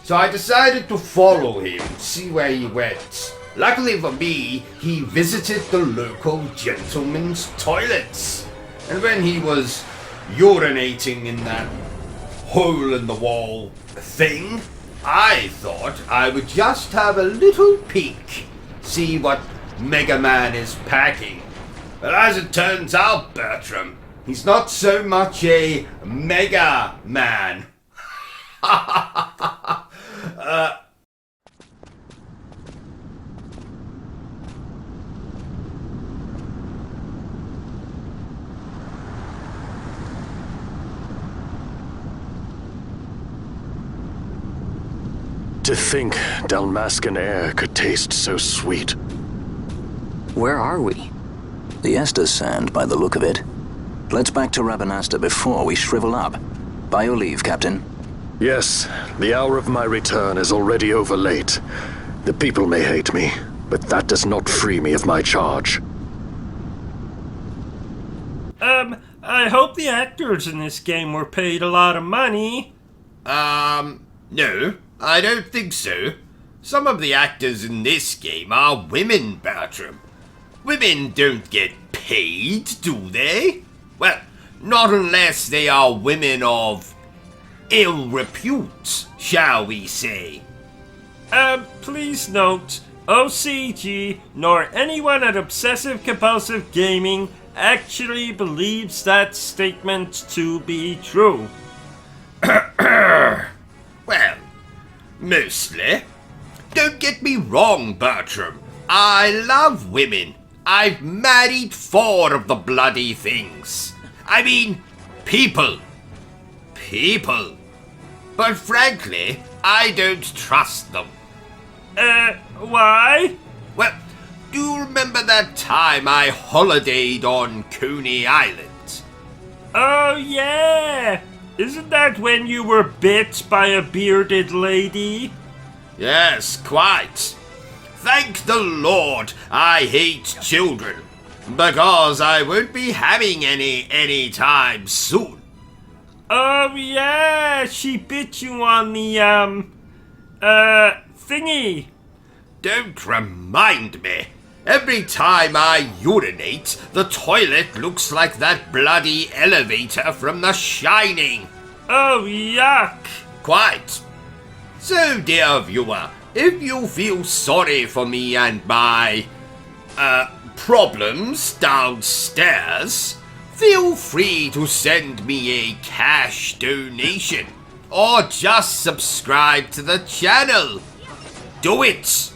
So I decided to follow him, see where he went. Luckily for me, he visited the local gentleman's toilets. And when he was urinating in that hole-in-the-wall thing, I thought I would just have a little peek, see what Mega Man is packing. But as it turns out, Bertram, he's not so much a Mega Man. To think Dalmascan air could taste so sweet. Where are we? The Estes Sand, by the look of it. Let's back to Rabanasta before we shrivel up. By your leave, Captain. Yes, the hour of my return is already over late. The people may hate me, but that does not free me of my charge. I hope the actors in this game were paid a lot of money. No, I don't think so. Some of the actors in this game are women, Bertram. Women don't get paid, do they? Well, not unless they are women of ill repute, shall we say. Please note, OCG nor anyone at Obsessive Compulsive Gaming actually believes that statement to be true. Well, mostly. Don't get me wrong, Bertram. I love women. I've married 4 of the bloody things. I mean, people. People. But frankly, I don't trust them. Why? Well, do you remember that time I holidayed on Coney Island? Oh, yeah! Isn't that when you were bit by a bearded lady? Yes, quite. Thank the Lord I hate children, because I won't be having any time soon. Oh, yeah! She bit you on the, thingy. Don't remind me. Every time I urinate, the toilet looks like that bloody elevator from The Shining. Oh, yuck! Quite. So, dear viewer, if you feel sorry for me and my, problems downstairs, feel free to send me a cash donation, or just subscribe to the channel. Do it!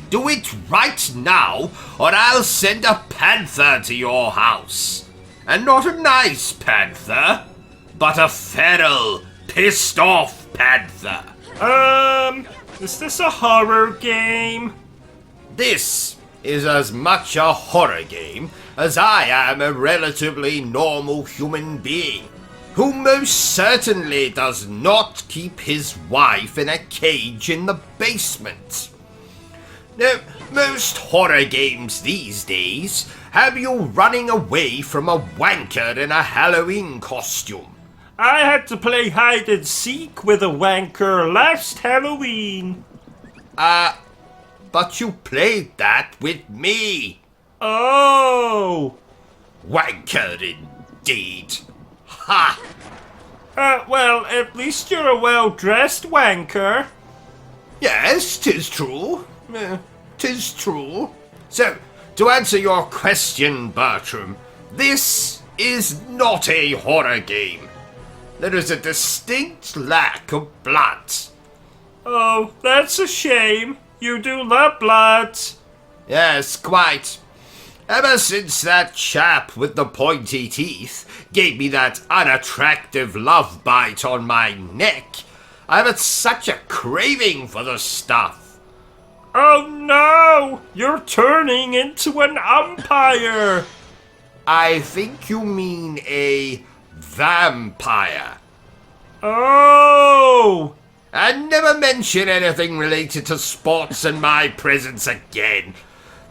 Do it right now, or I'll send a panther to your house. And not a nice panther, but a feral, pissed-off panther. Is this a horror game? This is as much a horror game as I am a relatively normal human being, who most certainly does not keep his wife in a cage in the basement. Now, most horror games these days have you running away from a wanker in a Halloween costume. I had to play hide and seek with a wanker last Halloween. But you played that with me. Oh! Wanker indeed. Ha! Well, at least you're a well-dressed wanker. Yes, 'tis true. 'Tis true. So, to answer your question, Bertram, this is not a horror game. There is a distinct lack of blood. Oh, that's a shame. You do love blood. Yes, quite. Ever since that chap with the pointy teeth gave me that unattractive love bite on my neck, I've had such a craving for the stuff. Oh no! You're turning into an umpire! I think you mean a vampire. Oh! And never mention anything related to sports in my presence again.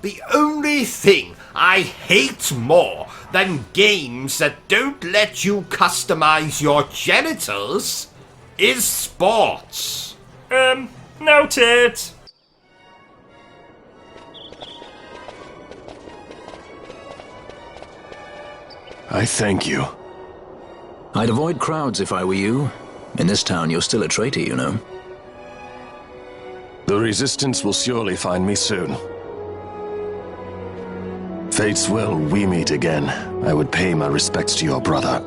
The only thing I hate more than games that don't let you customize your genitals is sports. Noted. I thank you. I'd avoid crowds if I were you. In this town, you're still a traitor, you know. The Resistance will surely find me soon. Fate's will, we meet again. I would pay my respects to your brother.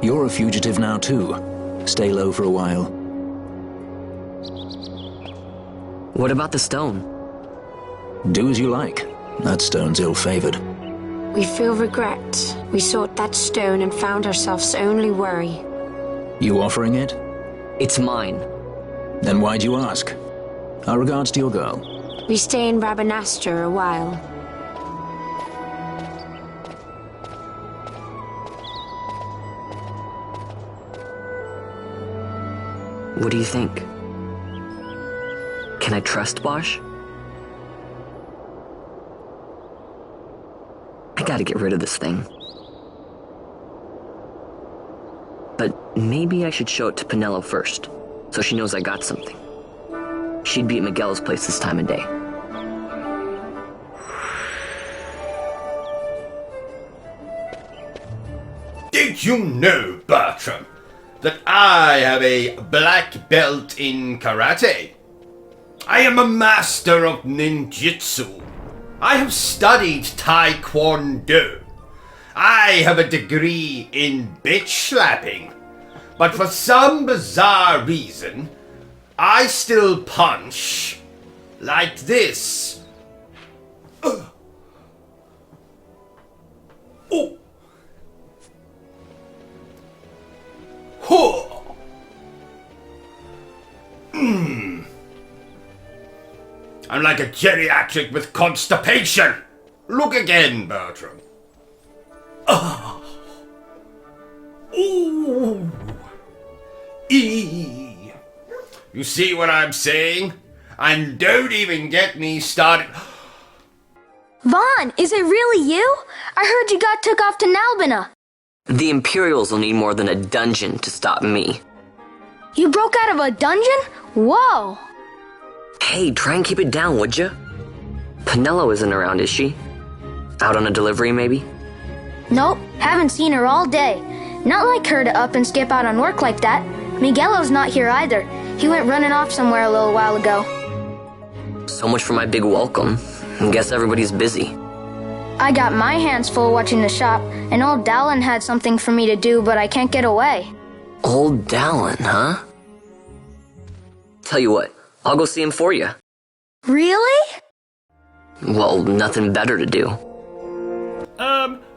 You're a fugitive now, too. Stay low for a while. What about the stone? Do as you like. That stone's ill-favored. We feel regret. We sought that stone and found ourselves only worry. You offering it? It's mine. Then why'd you ask? Our regards to your girl. We stay in Rabanastre a while. What do you think? Can I trust Bosch? I gotta get rid of this thing. But maybe I should show it to Penelo first, so she knows I got something. She'd be at Miguel's place this time of day. Did you know, Bertram, that I have a black belt in karate? I am a master of ninjutsu. I have studied taekwondo. I have a degree in bitch slapping. But for some bizarre reason, I still punch like this. Oh. Ho. I'm like a geriatric with constipation. Look again, Bertram. Ooh. You see what I'm saying? And don't even get me started. Vaughn, is it really you? I heard you got took off to Nalbina. The Imperials will need more than a dungeon to stop me. You broke out of a dungeon? Whoa! Hey, try and keep it down, would ya? Penelo isn't around, is she? Out on a delivery, maybe? Nope, haven't seen her all day. Not like her to up and skip out on work like that. Miguelo's not here either. He went running off somewhere a little while ago. So much for my big welcome. I guess everybody's busy. I got my hands full watching the shop, and old Dallin had something for me to do, but I can't get away. Old Dallin, huh? Tell you what, I'll go see him for you. Really? Well, nothing better to do.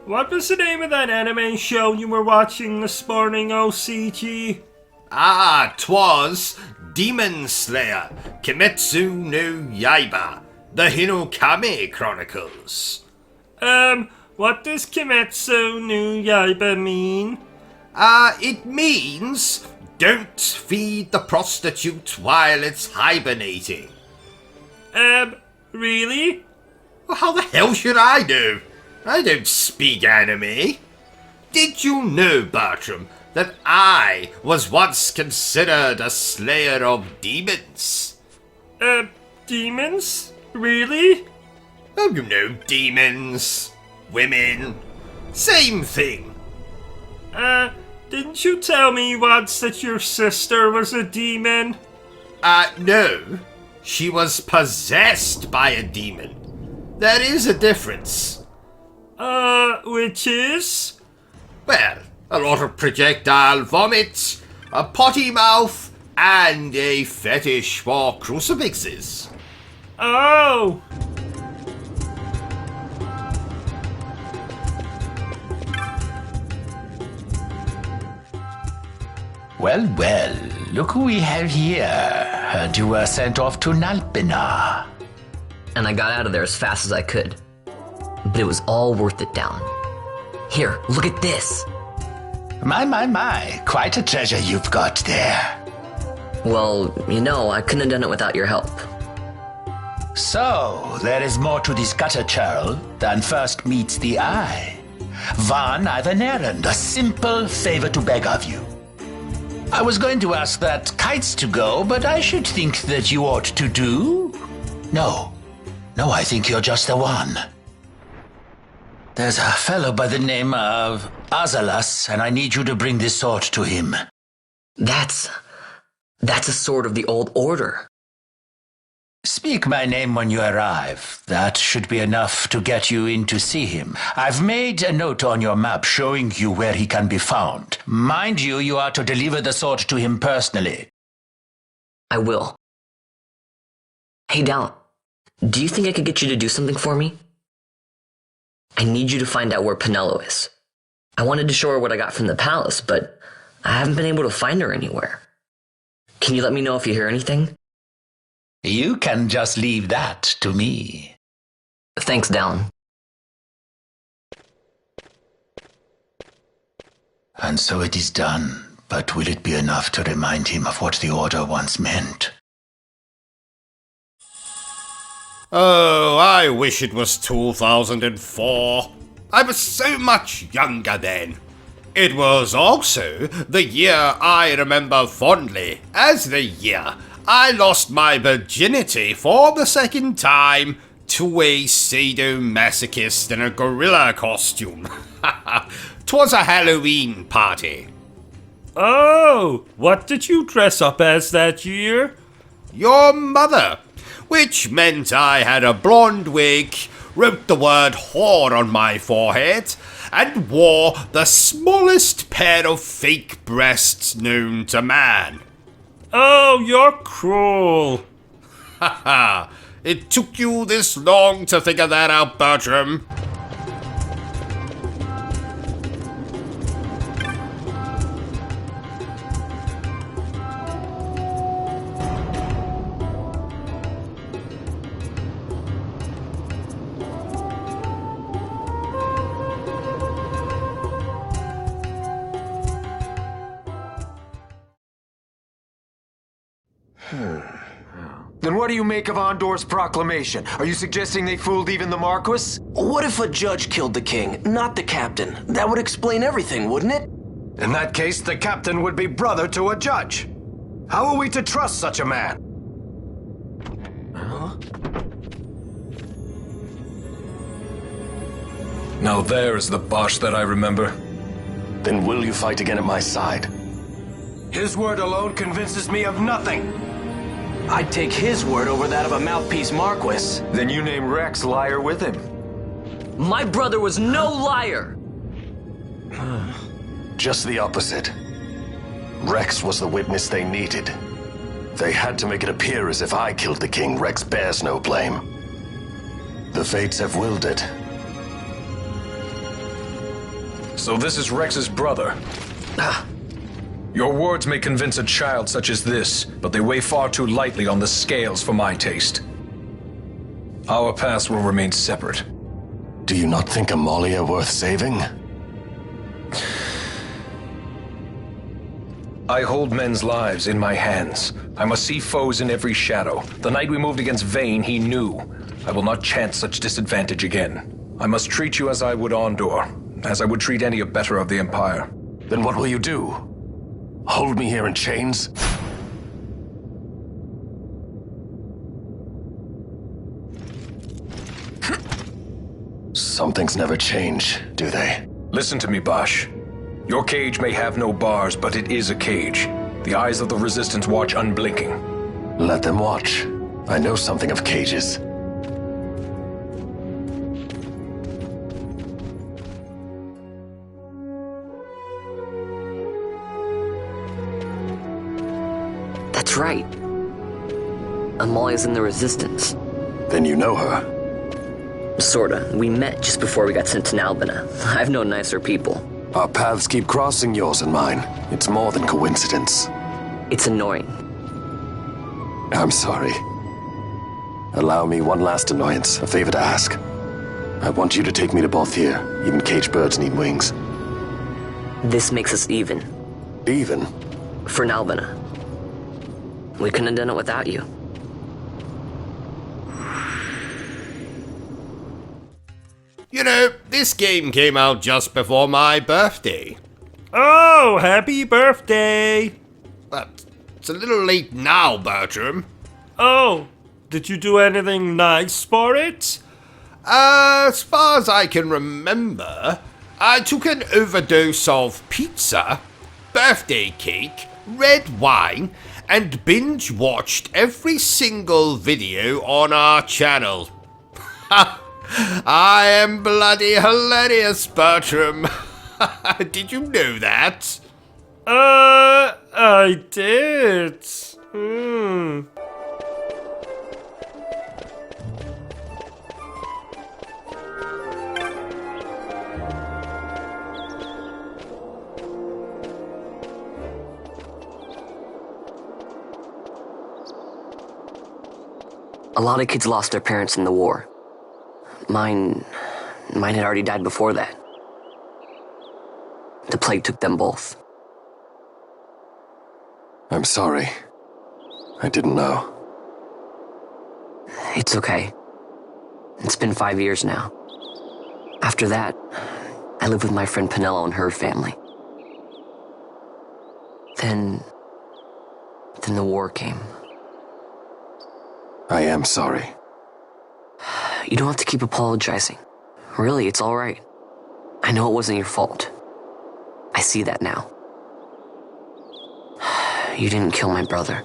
What was the name of that anime show you were watching this morning, OCG? Ah, 'twas Demon Slayer, Kimetsu no Yaiba, the Hinokami Chronicles. What does Kimetsu no Yaiba mean? It means don't feed the prostitute while it's hibernating. Really? Well, how the hell should I know? I don't speak anime. Did you know, Bertram, that I was once considered a slayer of demons? Demons? Really? Oh, you know, demons, women, same thing. Didn't you tell me once that your sister was a demon? No. She was possessed by a demon. There is a difference. Which is? Well, a lot of projectile vomit, a potty mouth, and a fetish for crucifixes. Oh! Well, well, look who we have here. Heard you were sent off to Nalpina. And I got out of there as fast as I could. But it was all worth it, Down. Here, look at this. My, quite a treasure you've got there. Well, you know, I couldn't have done it without your help. So, there is more to this gutter churl than first meets the eye. Van, I've an errand, a simple favor to beg of you. I was going to ask that Kites to go, but I should think that you ought to do. No, I think you're just the one. There's a fellow by the name of Azalas, and I need you to bring this sword to him. That's a sword of the old order. Speak my name when you arrive. That should be enough to get you in to see him. I've made a note on your map showing you where he can be found. Mind you, you are to deliver the sword to him personally. I will. Hey, Down, do you think I could get you to do something for me? I need you to find out where Penelo is. I wanted to show her what I got from the palace, but I haven't been able to find her anywhere. Can you let me know if you hear anything? You can just leave that to me. Thanks, Down. And so it is done, but will it be enough to remind him of what the Order once meant? Oh, I wish it was 2004. I was so much younger then. It was also the year I remember fondly as the year I lost my virginity for the second time to a sadomasochist in a gorilla costume. 'Twas a Halloween party. Oh, what did you dress up as that year? Your mother, which meant I had a blonde wig, wrote the word whore on my forehead, and wore the smallest pair of fake breasts known to man. Oh, you're cruel. Ha ha! It took you this long to figure that out, Bertram. Then what do you make of Andor's proclamation? Are you suggesting they fooled even the Marquis? What if a judge killed the king, not the captain? That would explain everything, wouldn't it? In that case, the captain would be brother to a judge. How are we to trust such a man? Huh? Now there is the Bosch that I remember. Then will you fight again at my side? His word alone convinces me of nothing. I'd take his word over that of a mouthpiece Marquis. Then you name Rex liar with him. My brother was no liar! Just the opposite. Rex was the witness they needed. They had to make it appear as if I killed the king. Rex bears no blame. The fates have willed it. So this is Rex's brother. Your words may convince a child such as this, but they weigh far too lightly on the scales for my taste. Our paths will remain separate. Do you not think Amalia worth saving? I hold men's lives in my hands. I must see foes in every shadow. The night we moved against Vane, he knew. I will not chance such disadvantage again. I must treat you as I would Andor, as I would treat any abettor of the Empire. Then what will you do? Hold me here in chains? Some things never change, do they? Listen to me, Bosch. Your cage may have no bars, but it is a cage. The eyes of the Resistance watch unblinking. Let them watch. I know something of cages. That's right. Amalia's in the Resistance. Then you know her? Sorta. We met just before we got sent to Nalbina. I've known nicer people. Our paths keep crossing, yours and mine. It's more than coincidence. It's annoying. I'm sorry. Allow me one last annoyance, a favor to ask. I want you to take me to Balthier. Even caged birds need wings. This makes us even. Even? For now, Vena. We couldn't have done it without you. You know, this game came out just before my birthday. Oh, happy birthday! But it's a little late now, Bertram. Oh, did you do anything nice for it? As far as I can remember, I took an overdose of pizza, birthday cake, red wine, and binge-watched every single video on our channel. I am bloody hilarious, Bertram. Did you know that? I did. A lot of kids lost their parents in the war. Mine had already died before that. The plague took them both. I'm sorry. I didn't know. It's okay. It's been 5 years now. After that, I lived with my friend Pinello and her family. Then the war came. I am sorry. You don't have to keep apologizing. Really, it's all right. I know it wasn't your fault. I see that now. You didn't kill my brother.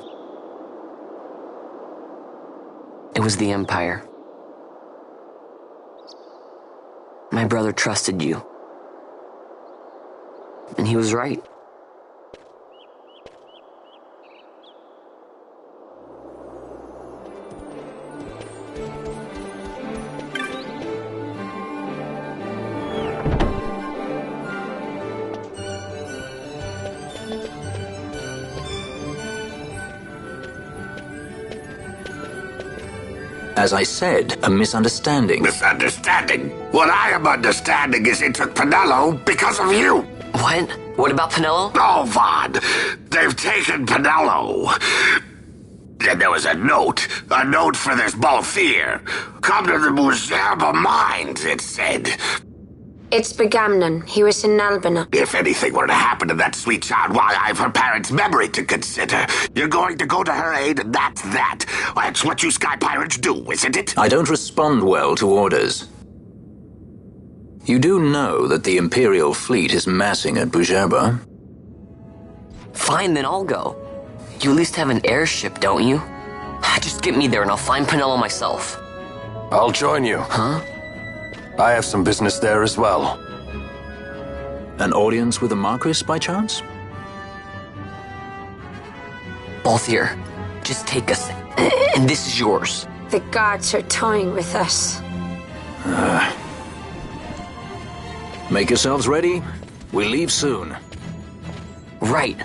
It was the Empire. My brother trusted you. And he was right. As I said, a misunderstanding. Misunderstanding? What I am understanding is it took Pinello because of you. What? What about Pinello? Oh, Vaughn. They've taken Pinello. And there was a note for this Balthier. Come to the Museum of Minds, it said. It's Begamnon. He was in Albina. If anything were to happen to that sweet child while I have her parents' memory to consider, you're going to go to her aid, and that's that. That's what you sky pirates do, isn't it? I don't respond well to orders. You do know that the Imperial fleet is massing at Bujerba? Fine, then I'll go. You at least have an airship, don't you? Just get me there and I'll find Pinello myself. I'll join you. Huh? I have some business there as well. An audience with the Marquis, by chance? Balthier, just take us, and this is yours. The guards are toying with us. Make yourselves ready. We leave soon. Right.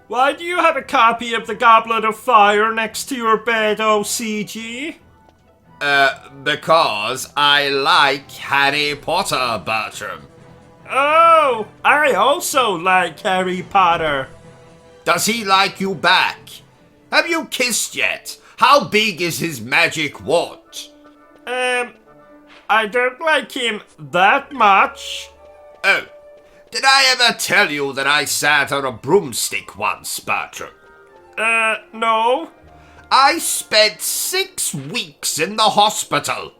Why do you have a copy of the Goblet of Fire next to your bed, O.C.G? Because I like Harry Potter, Bertram. Oh, I also like Harry Potter. Does he like you back? Have you kissed yet? How big is his magic wand? I don't like him that much. Oh, did I ever tell you that I sat on a broomstick once, Bertram? No. I spent 6 weeks in the hospital.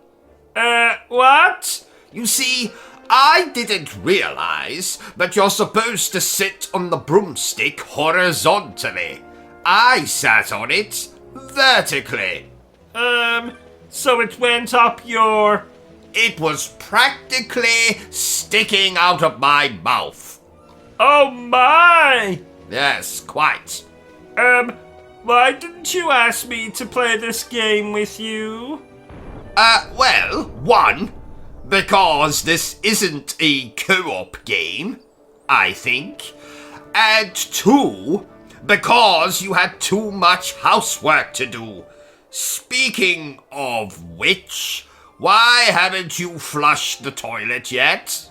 What? You see, I didn't realize that you're supposed to sit on the broomstick horizontally. I sat on it vertically. So it went up your... It was practically sticking out of my mouth. Oh my! Yes, quite. Why didn't you ask me to play this game with you? Well, one, because this isn't a co-op game, I think. And two, because you had too much housework to do. Speaking of which, why haven't you flushed the toilet yet?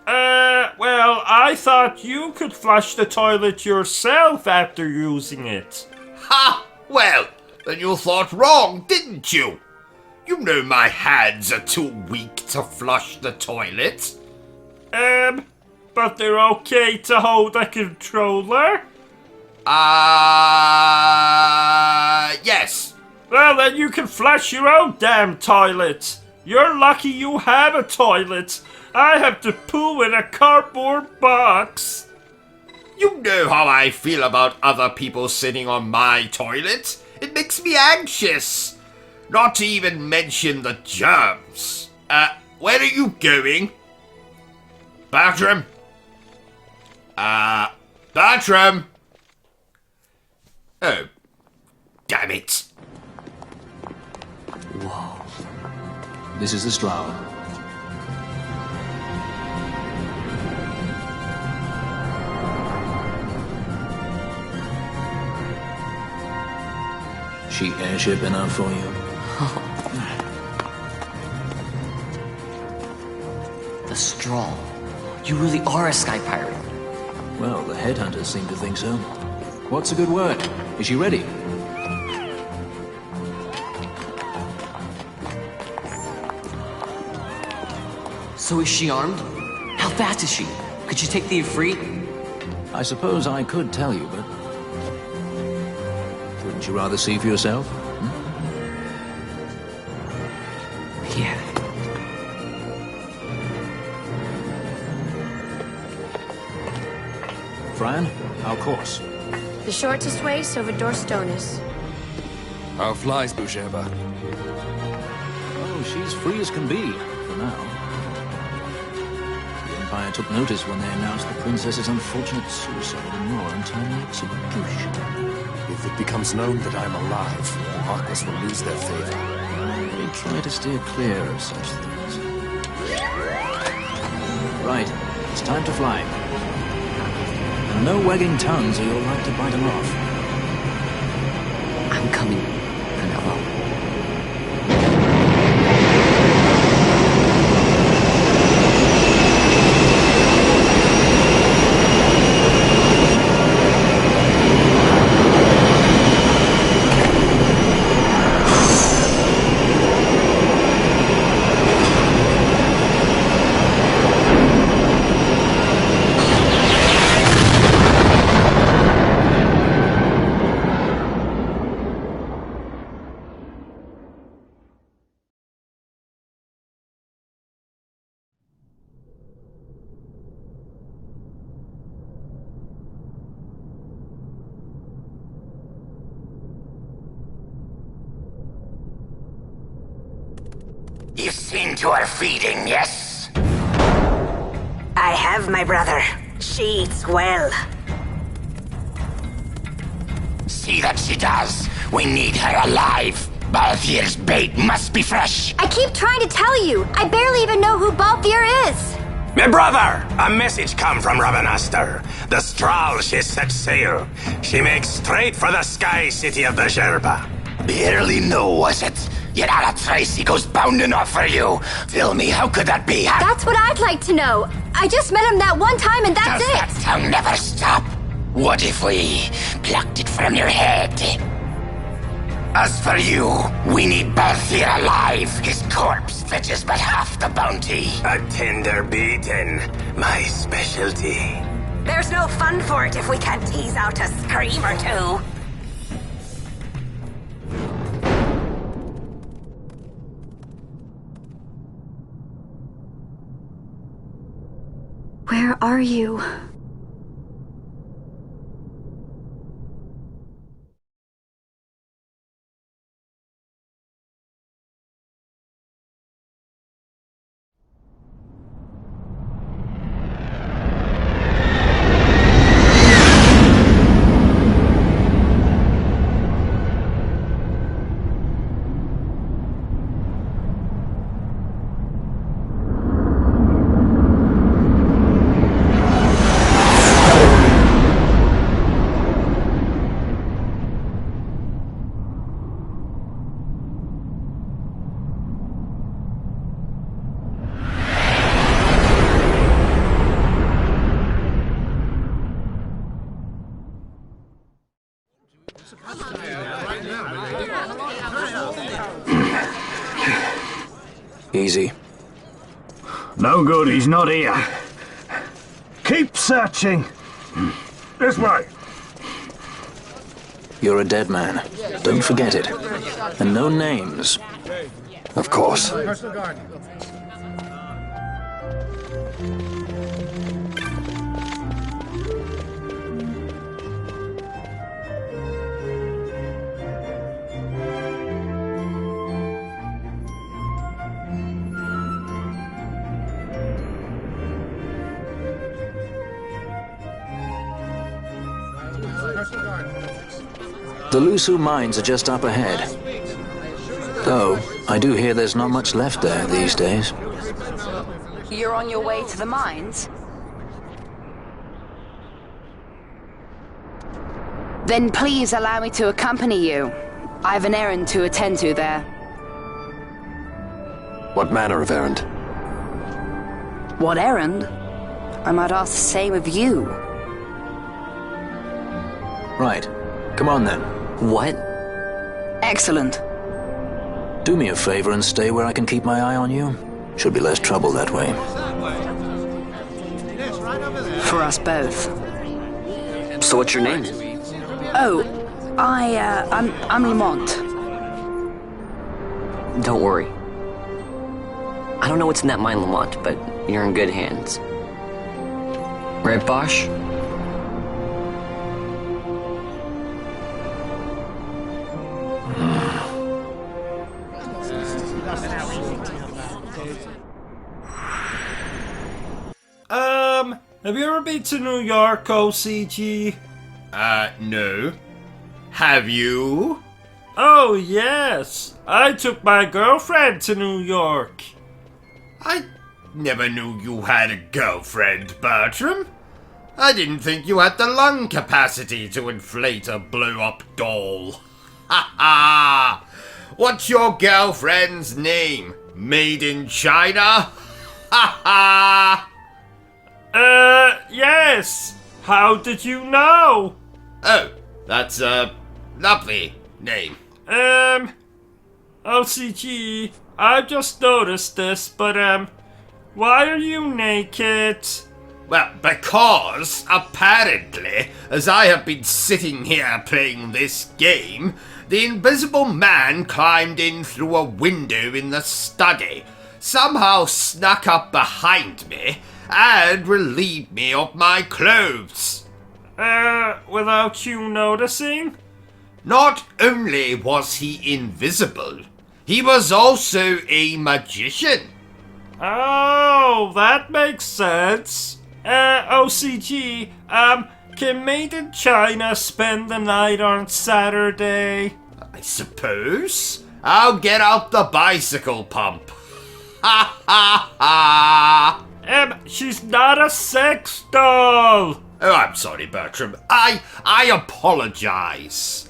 Well, I thought you could flush the toilet yourself after using it. Ha! Well, then you thought wrong, didn't you? You know my hands are too weak to flush the toilet. But they're okay to hold a controller? Yes. Well, then you can flush your own damn toilet. You're lucky you have a toilet. I have to poo in a cardboard box. You know how I feel about other people sitting on my toilet. It makes me anxious. Not to even mention the germs. Where are you going? Bertrum? Bertrum? Oh, damn it. Whoa. This is the Stroud. She airship enough for you? The straw. You really are a sky pirate. Well, the headhunters seem to think so. What's a good word? Is she ready? So is she armed? How fast is she? Could she take the Ifrit? I suppose I could tell you, but... Wouldn't you rather see for yourself? Yeah. Fran, our course. The shortest way is over Dorstonis. How flies Boucherba? Oh, she's free as can be, for now. The Empire took notice when they announced the princess's unfortunate suicide and more untimely execution. If it becomes known that I'm alive, the Marquis will lose their favor. They try to steer clear of such things. Right, it's time to fly. And no wagging tongues or you'll like to bite them off. I'm coming, Penelope. You've seen to her feeding, yes? I have, my brother. She eats well. See that she does. We need her alive. Balthier's bait must be fresh. I keep trying to tell you. I barely even know who Balthier is. My brother! A message come from Rabanastor. The Strahl she set sail. She makes straight for the sky city of Boucherba. Barely know, was it? Yet Alatracy goes bounding off for you. Tell me, how could that be? That's what I'd like to know. I just met him that one time and that's Does it. that tongue never stop? What if we plucked it from your head? As for you, we need Balthier alive. His corpse fetches but half the bounty. A tender beating, my specialty. There's no fun for it if we can't tease out a scream or two. Where are you? Easy. No good, he's not here. Keep searching. This way. You're a dead man. Don't forget it. And no names. Of course. The Lusu mines are just up ahead. Though, I do hear there's not much left there these days. You're on your way to the mines? Then please allow me to accompany you. I have an errand to attend to there. What manner of errand? What errand? I might ask the same of you. Right. Come on then. What? Excellent. Do me a favor and stay where I can keep my eye on you. Should be less trouble that way. For us both. So what's your name? Oh, I'm Lamont. Don't worry. I don't know what's in that mine, Lamont, but you're in good hands. Right, Bosch? Have you ever been to New York, O.C.G? No. Have you? Oh, yes. I took my girlfriend to New York. I never knew you had a girlfriend, Bertram. I didn't think you had the lung capacity to inflate a blow-up doll. Ha ha! What's your girlfriend's name? Made in China? Ha ha! Yes. How did you know? Oh, that's a lovely name. O.C.G, I've just noticed this, but, why are you naked? Well, because, apparently, as I have been sitting here playing this game, the Invisible Man climbed in through a window in the study, somehow snuck up behind me, and relieved me of my clothes. Without you noticing? Not only was he invisible, he was also a magician. Oh, that makes sense. O.C.G, can Made in China spend the night on Saturday? I suppose. I'll get out the bicycle pump. Ha ha ha! She's not a sex doll! Oh, I'm sorry, Bertram. I apologize.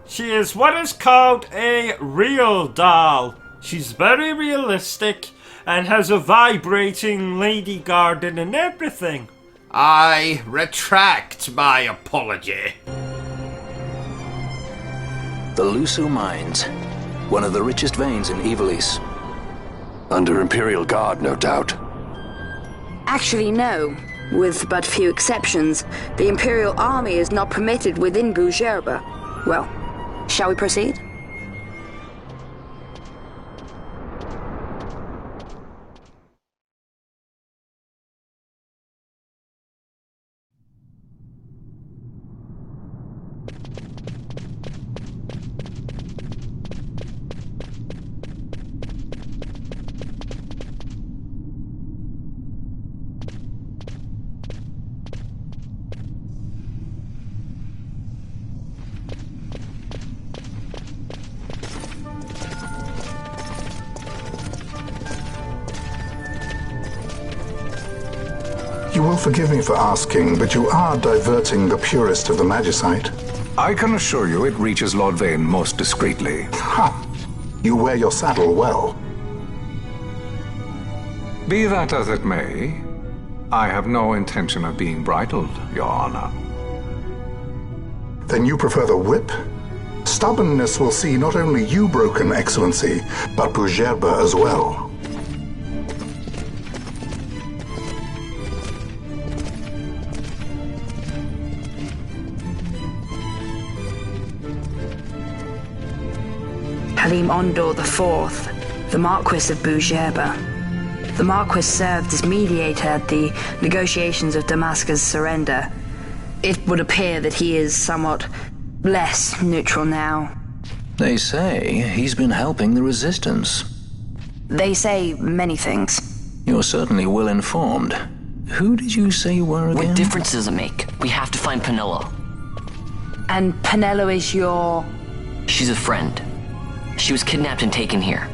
She is what is called a real doll. She's very realistic and has a vibrating lady garden and everything. I retract my apology. The Lusu mines. One of the richest veins in Ivalice. Under Imperial Guard, no doubt. Actually, no. With but few exceptions, the Imperial Army is not permitted within Bougerbe. Well, shall we proceed? You will forgive me for asking, but you are diverting the purest of the magicite. I can assure you it reaches Lord Vane most discreetly. Ha! You wear your saddle well. Be that as it may, I have no intention of being bridled, Your Honor. Then you prefer the whip? Stubbornness will see not only you broken, Excellency, but Bougerbe as well. Halim Ondor IV, the Marquis of Bougerba. The Marquis served as mediator at the negotiations of Damascus' surrender. It would appear that he is somewhat less neutral now. They say he's been helping the resistance. They say many things. You're certainly well informed. Who did you say you were again? What difference does it make? We have to find Penelo. And Penelo is your... She's a friend. She was kidnapped and taken here.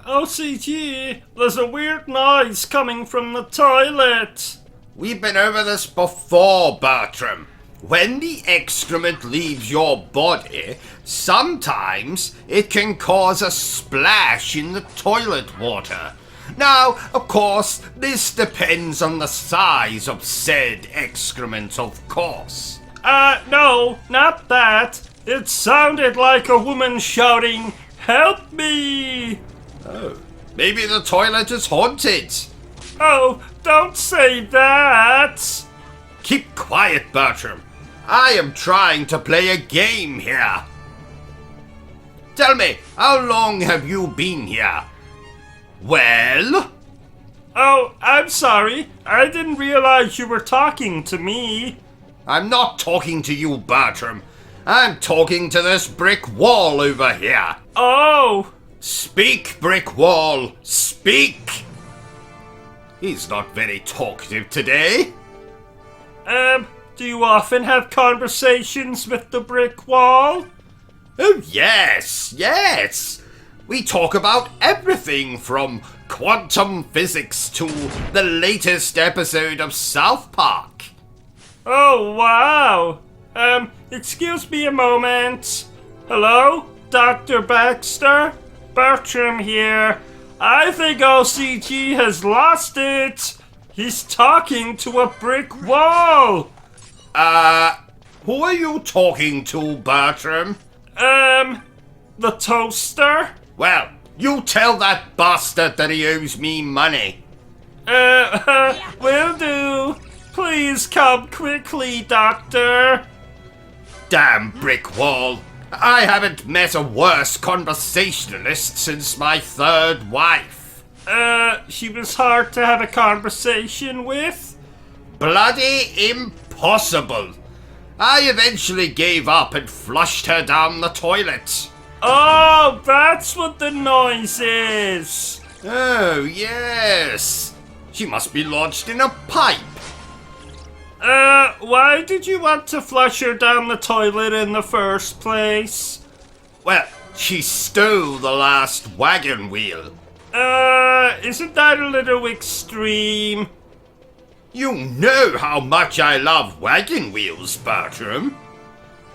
OCG, there's a weird noise coming from the toilet. We've been over this before, Bertram. When the excrement leaves your body, sometimes it can cause a splash in the toilet water. Now, of course, this depends on the size of said excrement, of course. No, not that. It sounded like a woman shouting, "Help me!" Oh, maybe the toilet is haunted. Oh, don't say that. Keep quiet, Bertram. I am trying to play a game here. Tell me, how long have you been here? Well? Oh, I'm sorry. I didn't realize you were talking to me. I'm not talking to you, Bertram. I'm talking to this brick wall over here. Oh! Speak, brick wall, speak! He's not very talkative today. Do you often have conversations with the brick wall? Oh, yes. We talk about everything from quantum physics to the latest episode of South Park. Oh, wow. Excuse me a moment. Hello, Dr. Baxter? Bertram here. I think O.C.G has lost it. He's talking to a brick wall. Who are you talking to, Bertram? The toaster? Well, you tell that bastard that he owes me money. Will do. Please come quickly, Doctor. Damn brick wall. I haven't met a worse conversationalist since my third wife. She was hard to have a conversation with? Bloody impossible. I eventually gave up and flushed her down the toilet. Oh, that's what the noise is. Oh, yes. She must be lodged in a pipe. Why did you want to flush her down the toilet in the first place? Well, she stole the last wagon wheel. Isn't that a little extreme? You know how much I love wagon wheels, Bertram.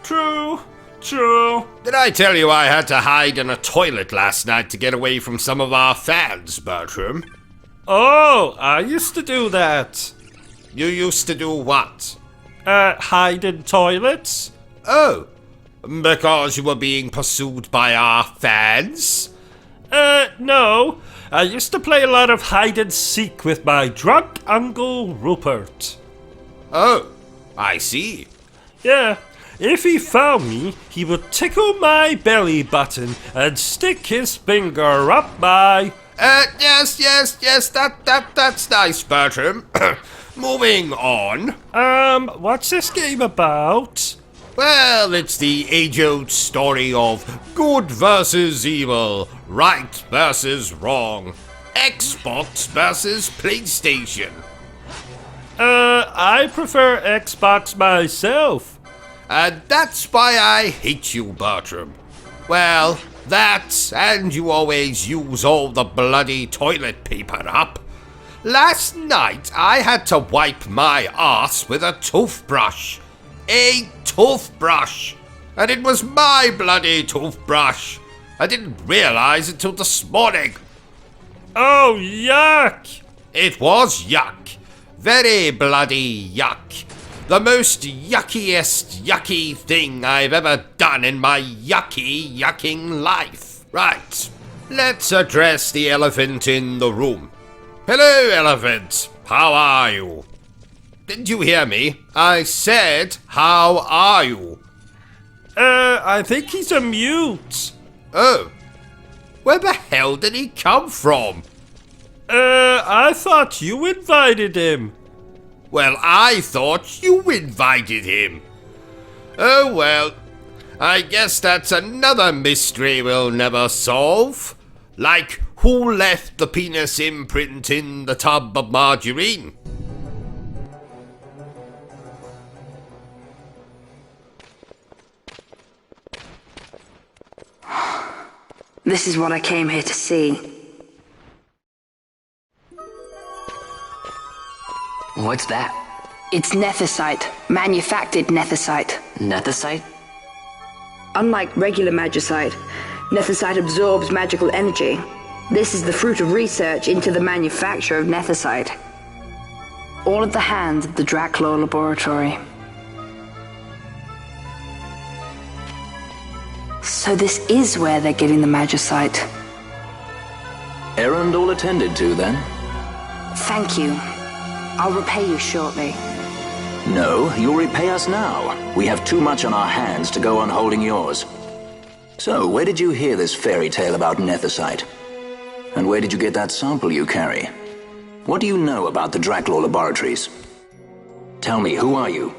True. Did I tell you I had to hide in a toilet last night to get away from some of our fans, Bertram? Oh, I used to do that. You used to do what? Hide in toilets? Oh, because you were being pursued by our fans? No. I used to play a lot of hide and seek with my drunk Uncle Rupert. Oh, I see. Yeah. If he found me, he would tickle my belly button and stick his finger up my... Yes, that's nice, Bertram. Moving on. What's this game about? Well, it's the age-old story of good versus evil, right versus wrong, Xbox versus PlayStation. I prefer Xbox myself. And that's why I hate you, Bertram. Well, that, and you always use all the bloody toilet paper up. Last night, I had to wipe my arse with a toothbrush. A toothbrush! And it was my bloody toothbrush. I didn't realize it till this morning. Oh, yuck! It was yuck. Very bloody yuck. The most yucky thing I've ever done in my yucking life. Right, let's address the elephant in the room. Hello, elephant. How are you? Didn't you hear me? I said, how are you? I think he's a mute. Oh. Where the hell did he come from? I thought you invited him. Well, I thought you invited him. Oh well, I guess that's another mystery we'll never solve. Like, who left the penis imprint in the tub of margarine? This is what I came here to see. What's that? It's nethicite. Manufactured nethicite. Nethicite? Unlike regular magicite, nethicite absorbs magical energy. This is the fruit of research into the manufacture of nethicite. All at the hands of the Draculaur Laboratory. So this is where they're getting the magicite. Errand all attended to, then? Thank you. I'll repay you shortly. No, you'll repay us now. We have too much on our hands to go on holding yours. So, where did you hear this fairy tale about nethicite? And where did you get that sample you carry? What do you know about the Draculaur Laboratories? Tell me, who are you?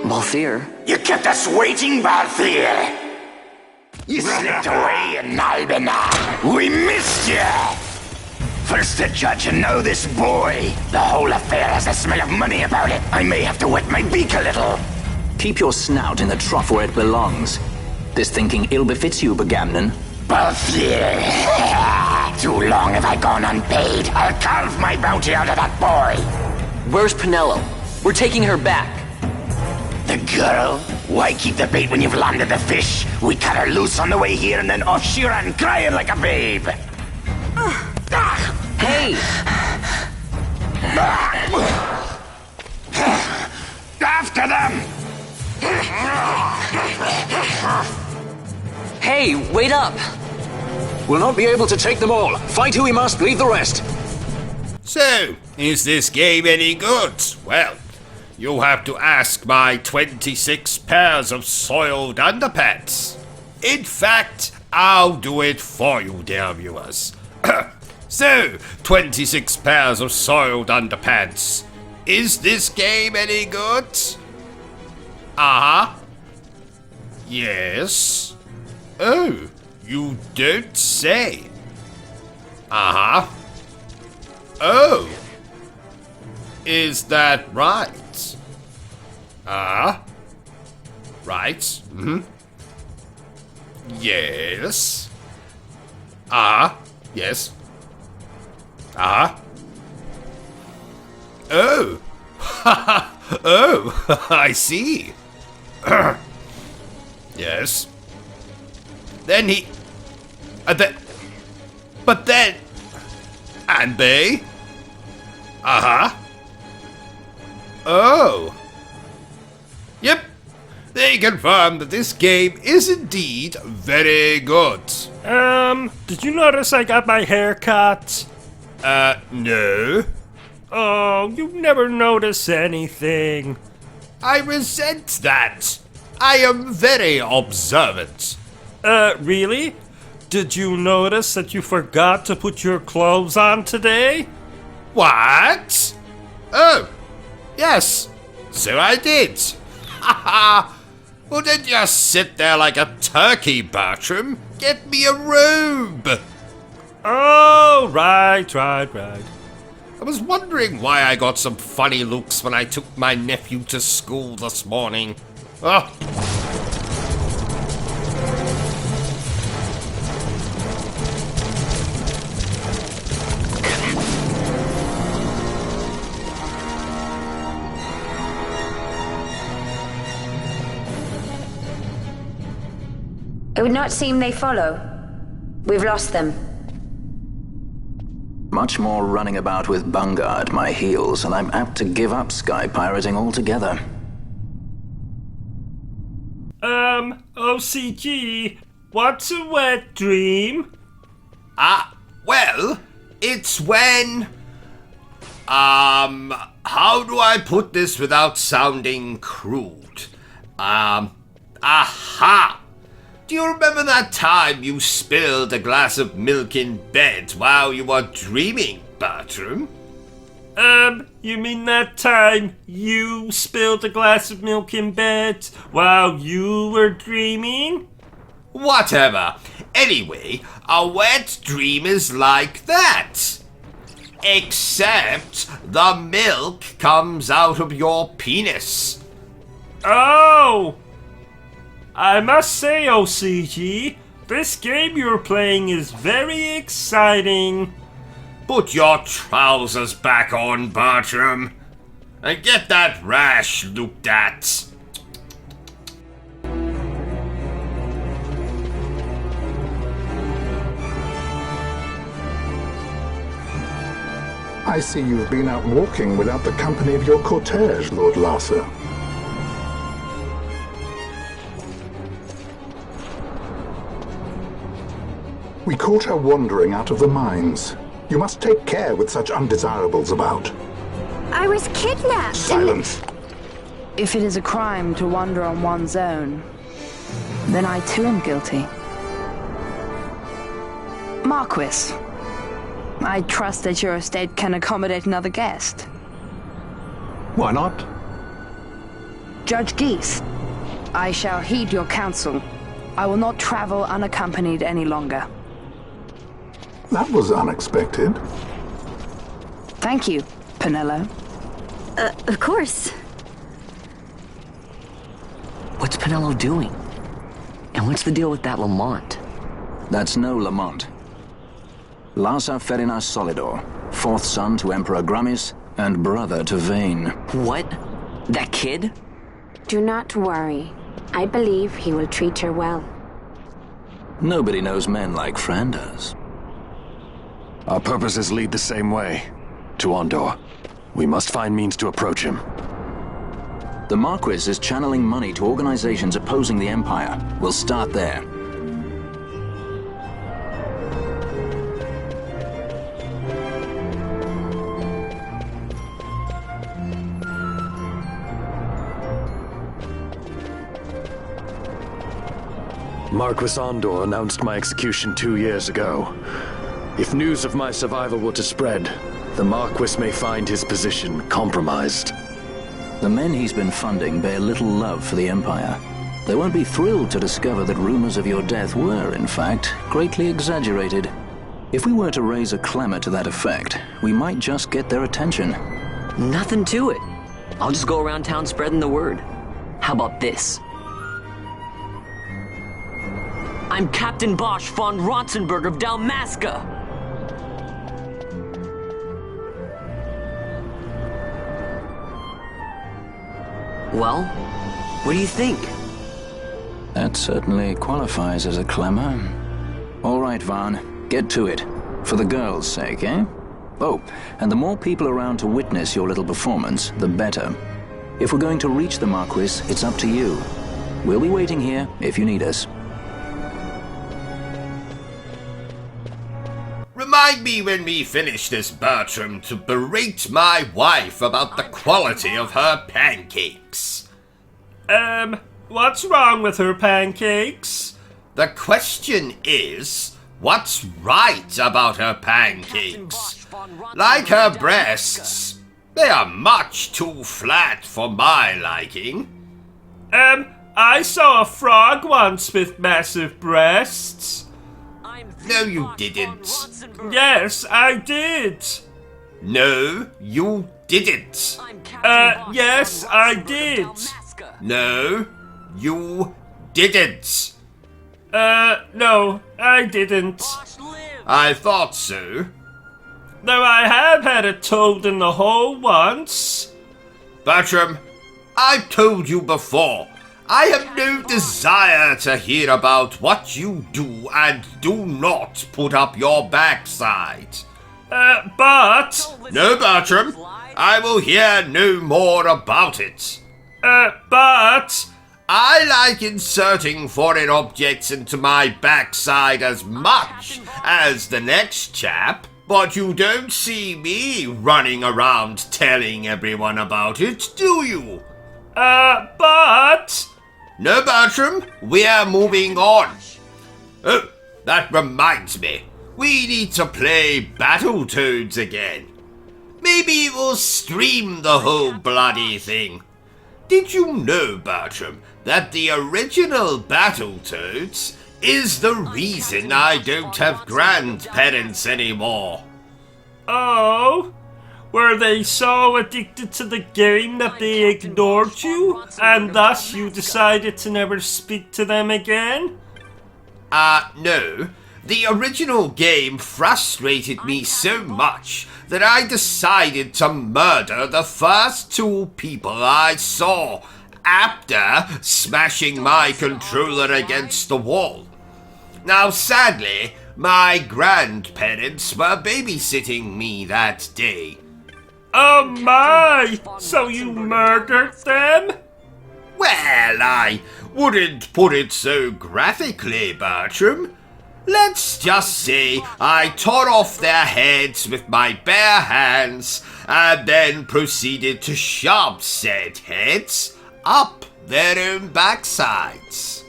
Balthier? You kept us waiting, Balthier! You slipped away in Albina! We missed you! First the judge and now this boy. The whole affair has a smell of money about it. I may have to wet my beak a little. Keep your snout in the trough where it belongs. This thinking ill befits you, Begamnon. Balthier! Too long have I gone unpaid. I'll carve my bounty out of that boy. Where's Penelo? We're taking her back. The girl? Why keep the bait when you've landed the fish? We cut her loose on the way here and then off she ran crying like a babe. Hey! After them! Hey, wait up! We'll not be able to take them all. Fight who we must, leave the rest. So, is this game any good? Well, you'll have to ask my 26 pairs of soiled underpants. In fact, I'll do it for you, dear viewers. So, 26 pairs of soiled underpants. Is this game any good? Uh-huh. Yes. Oh, you don't say. Uh-huh. Oh. Is that right? Right. Mm-hmm. Yes. Yes. Oh. Oh, I see. Yes. Then he... but then... And they... Oh. Yep. They confirm that this game is indeed very good. Did you notice I got my hair cut? No. Oh, you never notice anything. I resent that. I am very observant. Really? Did you notice that you forgot to put your clothes on today? What? Oh, yes. So I did. Haha. Well, don't just sit there like a turkey, Bertram. Get me a robe. Oh, right. I was wondering why I got some funny looks when I took my nephew to school this morning. Oh. It would not seem they follow. We've lost them. Much more running about with Bunga at my heels, and I'm apt to give up sky pirating altogether. OCG, what's a wet dream? Well, it's when... how do I put this without sounding crude? Aha! Do you remember that time you spilled a glass of milk in bed while you were dreaming, Bertrum? You mean that time you spilled a glass of milk in bed while you were dreaming? Whatever. Anyway, a wet dream is like that. Except the milk comes out of your penis. Oh! I must say, OCG, this game you're playing is very exciting. Put your trousers back on, Bertrum, and get that rash looked at. I see you've been out walking without the company of your cortege, Lord Larsa. We caught her wandering out of the mines. You must take care with such undesirables about. I was kidnapped. Silence. If it is a crime to wander on one's own, then I too am guilty. Marquis, I trust that your estate can accommodate another guest. Why not? Judge Geese, I shall heed your counsel. I will not travel unaccompanied any longer. That was unexpected. Thank you, Penello. Of course. What's Penello doing? And what's the deal with that Lamont? That's no Lamont. Larsa Ferinas Solidor, fourth son to Emperor Grummis and brother to Vane. What? That kid? Do not worry. I believe he will treat her well. Nobody knows men like Fran does. Our purposes lead the same way. To Ondor. We must find means to approach him. The Marquis is channeling money to organizations opposing the Empire. We'll start there. Marquis Ondor announced my execution 2 years ago. If news of my survival were to spread, the Marquis may find his position compromised. The men he's been funding bear little love for the Empire. They won't be thrilled to discover that rumors of your death were, in fact, greatly exaggerated. If we were to raise a clamor to that effect, we might just get their attention. Nothing to it. I'll just go around town spreading the word. How about this? I'm Captain Bosch von Ronsenberg of Dalmasca. Well, what do you think? That certainly qualifies as a clamor. All right, Vaughn, get to it. For the girls' sake, eh? Oh, and the more people around to witness your little performance, the better. If we're going to reach the Marquis, it's up to you. We'll be waiting here if you need us. Remind me when we finish this, Bertrum, to berate my wife about the quality of her pancakes. What's wrong with her pancakes? The question is, what's right about her pancakes? Like her breasts, they are much too flat for my liking. I saw a frog once with massive breasts. No, you didn't. Yes, I did. No, you didn't. Yes, I did. No, you didn't. No, I didn't. I thought so. Though I have had a toad in the hole once. Bertrum, I've told you before, I have no desire to hear about what you do and do not put up your backside. But... No, Bertram. I will hear no more about it. But... I like inserting foreign objects into my backside as much as the next chap, but you don't see me running around telling everyone about it, do you? But... No, Bertram, we're moving on. Oh, that reminds me. We need to play Battletoads again. Maybe we'll stream the whole bloody thing. Did you know, Bertram, that the original Battletoads is the reason I don't have grandparents anymore? Oh? Were they so addicted to the game that they ignored you, and thus you decided to never speak to them again? No. The original game frustrated me so much that I decided to murder the first two people I saw after smashing my controller against the wall. Now, sadly, my grandparents were babysitting me that day. Oh my! So you murdered them? Well, I wouldn't put it so graphically, Bertram. Let's just say I tore off their heads with my bare hands and then proceeded to shove said heads up their own backsides.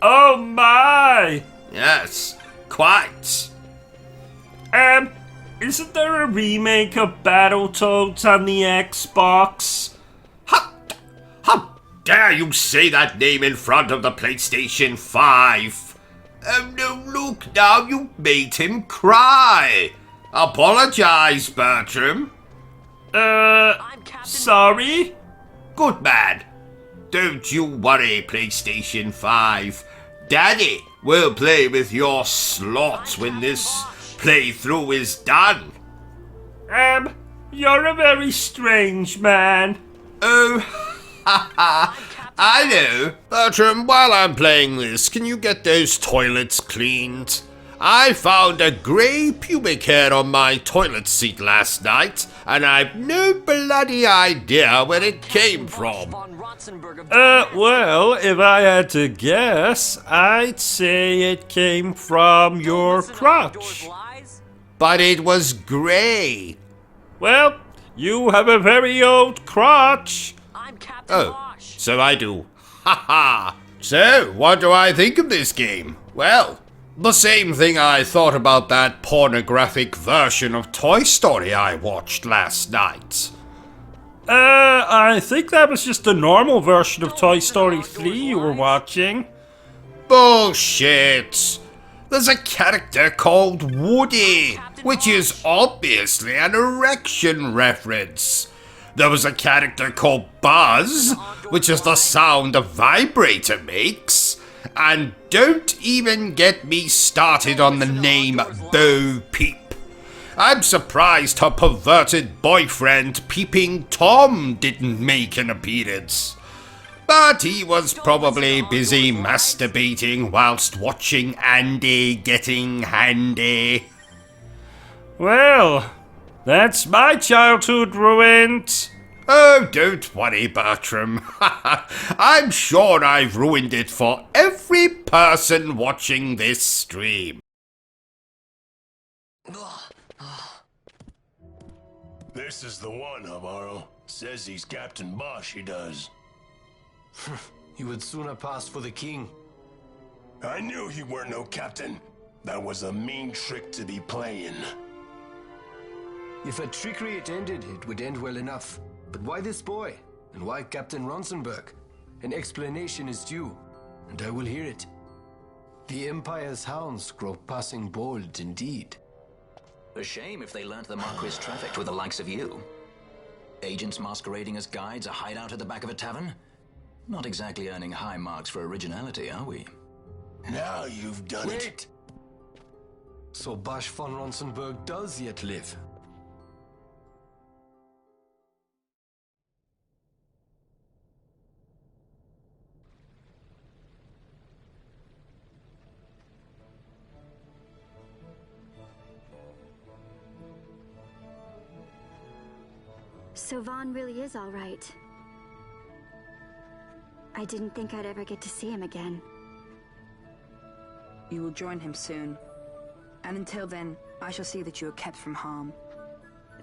Oh my! Yes, quite. Isn't there a remake of Battletoads on the Xbox? How dare you say that name in front of the PlayStation 5? Oh no, look now, you made him cry. Apologize, Bertram. Sorry? Good man. Don't you worry, PlayStation 5. Daddy will play with your slot when this playthrough is done. You're a very strange man. Oh, I know. Bertram, while I'm playing this, can you get those toilets cleaned? I found a grey pubic hair on my toilet seat last night, and I've no bloody idea where it came from. Well, if I had to guess, I'd say it came from your crotch. But it was grey. Well, you have a very old crotch. Oh, so I do. Ha ha! So, what do I think of this game? Well, the same thing I thought about that pornographic version of Toy Story I watched last night. I think that was just a normal version of Toy Story 3 you were watching. Bullshit! There's a character called Woody, which is obviously an erection reference. There was a character called Buzz, which is the sound a vibrator makes. And don't even get me started on the name Bo Peep. I'm surprised her perverted boyfriend Peeping Tom didn't make an appearance. But he was probably busy masturbating whilst watching Andy getting handy. Well, that's my childhood ruined. Oh, don't worry, Bertram. I'm sure I've ruined it for every person watching this stream. This is the one, Amaro. Says he's Captain Bosch, he does. You would sooner pass for the king. I knew he weren't no captain. That was a mean trick to be playing. If a trickery it ended, it would end well enough. But why this boy? And why Captain Ronsenberg? An explanation is due, and I will hear it. The Empire's hounds grow passing bold indeed. A shame if they learnt the Marquis trafficked with the likes of you. Agents masquerading as guides, a hideout at the back of a tavern? Not exactly earning high marks for originality, are we? Now you've done it. Wait! So Bosch von Ronsenberg does yet live. So Vaughn really is all right. I didn't think I'd ever get to see him again. You will join him soon. And until then, I shall see that you are kept from harm.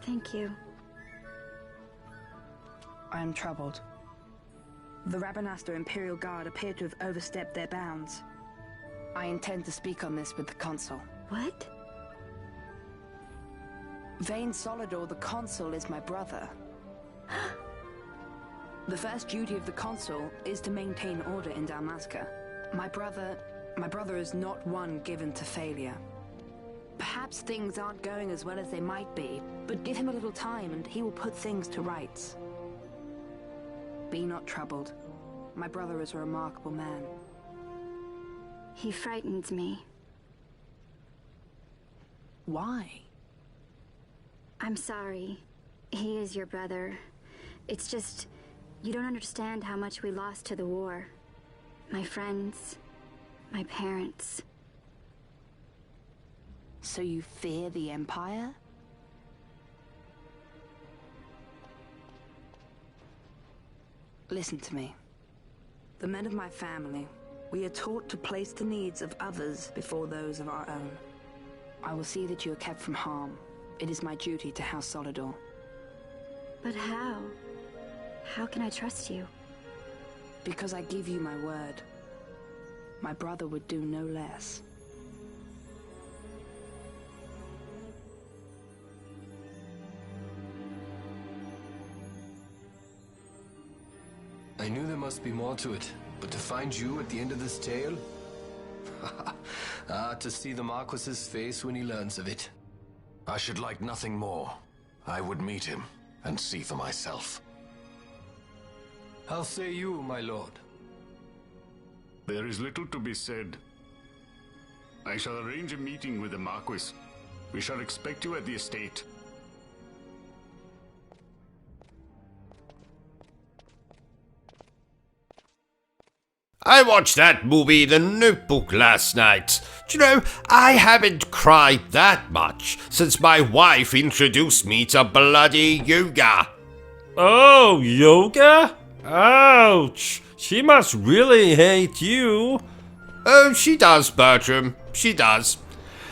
Thank you. I am troubled. The Rabanastre Imperial Guard appear to have overstepped their bounds. I intend to speak on this with the Consul. What? Vane Solidor, the Consul, is my brother. The first duty of the Consul is to maintain order in Dalmasca. My brother is not one given to failure. Perhaps things aren't going as well as they might be, but give him a little time and he will put things to rights. Be not troubled. My brother is a remarkable man. He frightens me. Why? I'm sorry. He is your brother. It's just, you don't understand how much we lost to the war. My friends, my parents. So you fear the Empire? Listen to me. The men of my family, we are taught to place the needs of others before those of our own. I will see that you are kept from harm. It is my duty to House Solidor. But how? How can I trust you? Because I give you my word. My brother would do no less. I knew there must be more to it, but to find you at the end of this tale? To see the Marquis's face when he learns of it. I should like nothing more. I would meet him and see for myself. How say you, my lord? There is little to be said. I shall arrange a meeting with the Marquis. We shall expect you at the estate. I watched that movie, The Notebook, last night. Do you know, I haven't cried that much since my wife introduced me to bloody yoga. Oh, yoga? Ouch! She must really hate you. Oh, she does, Bertram. She does.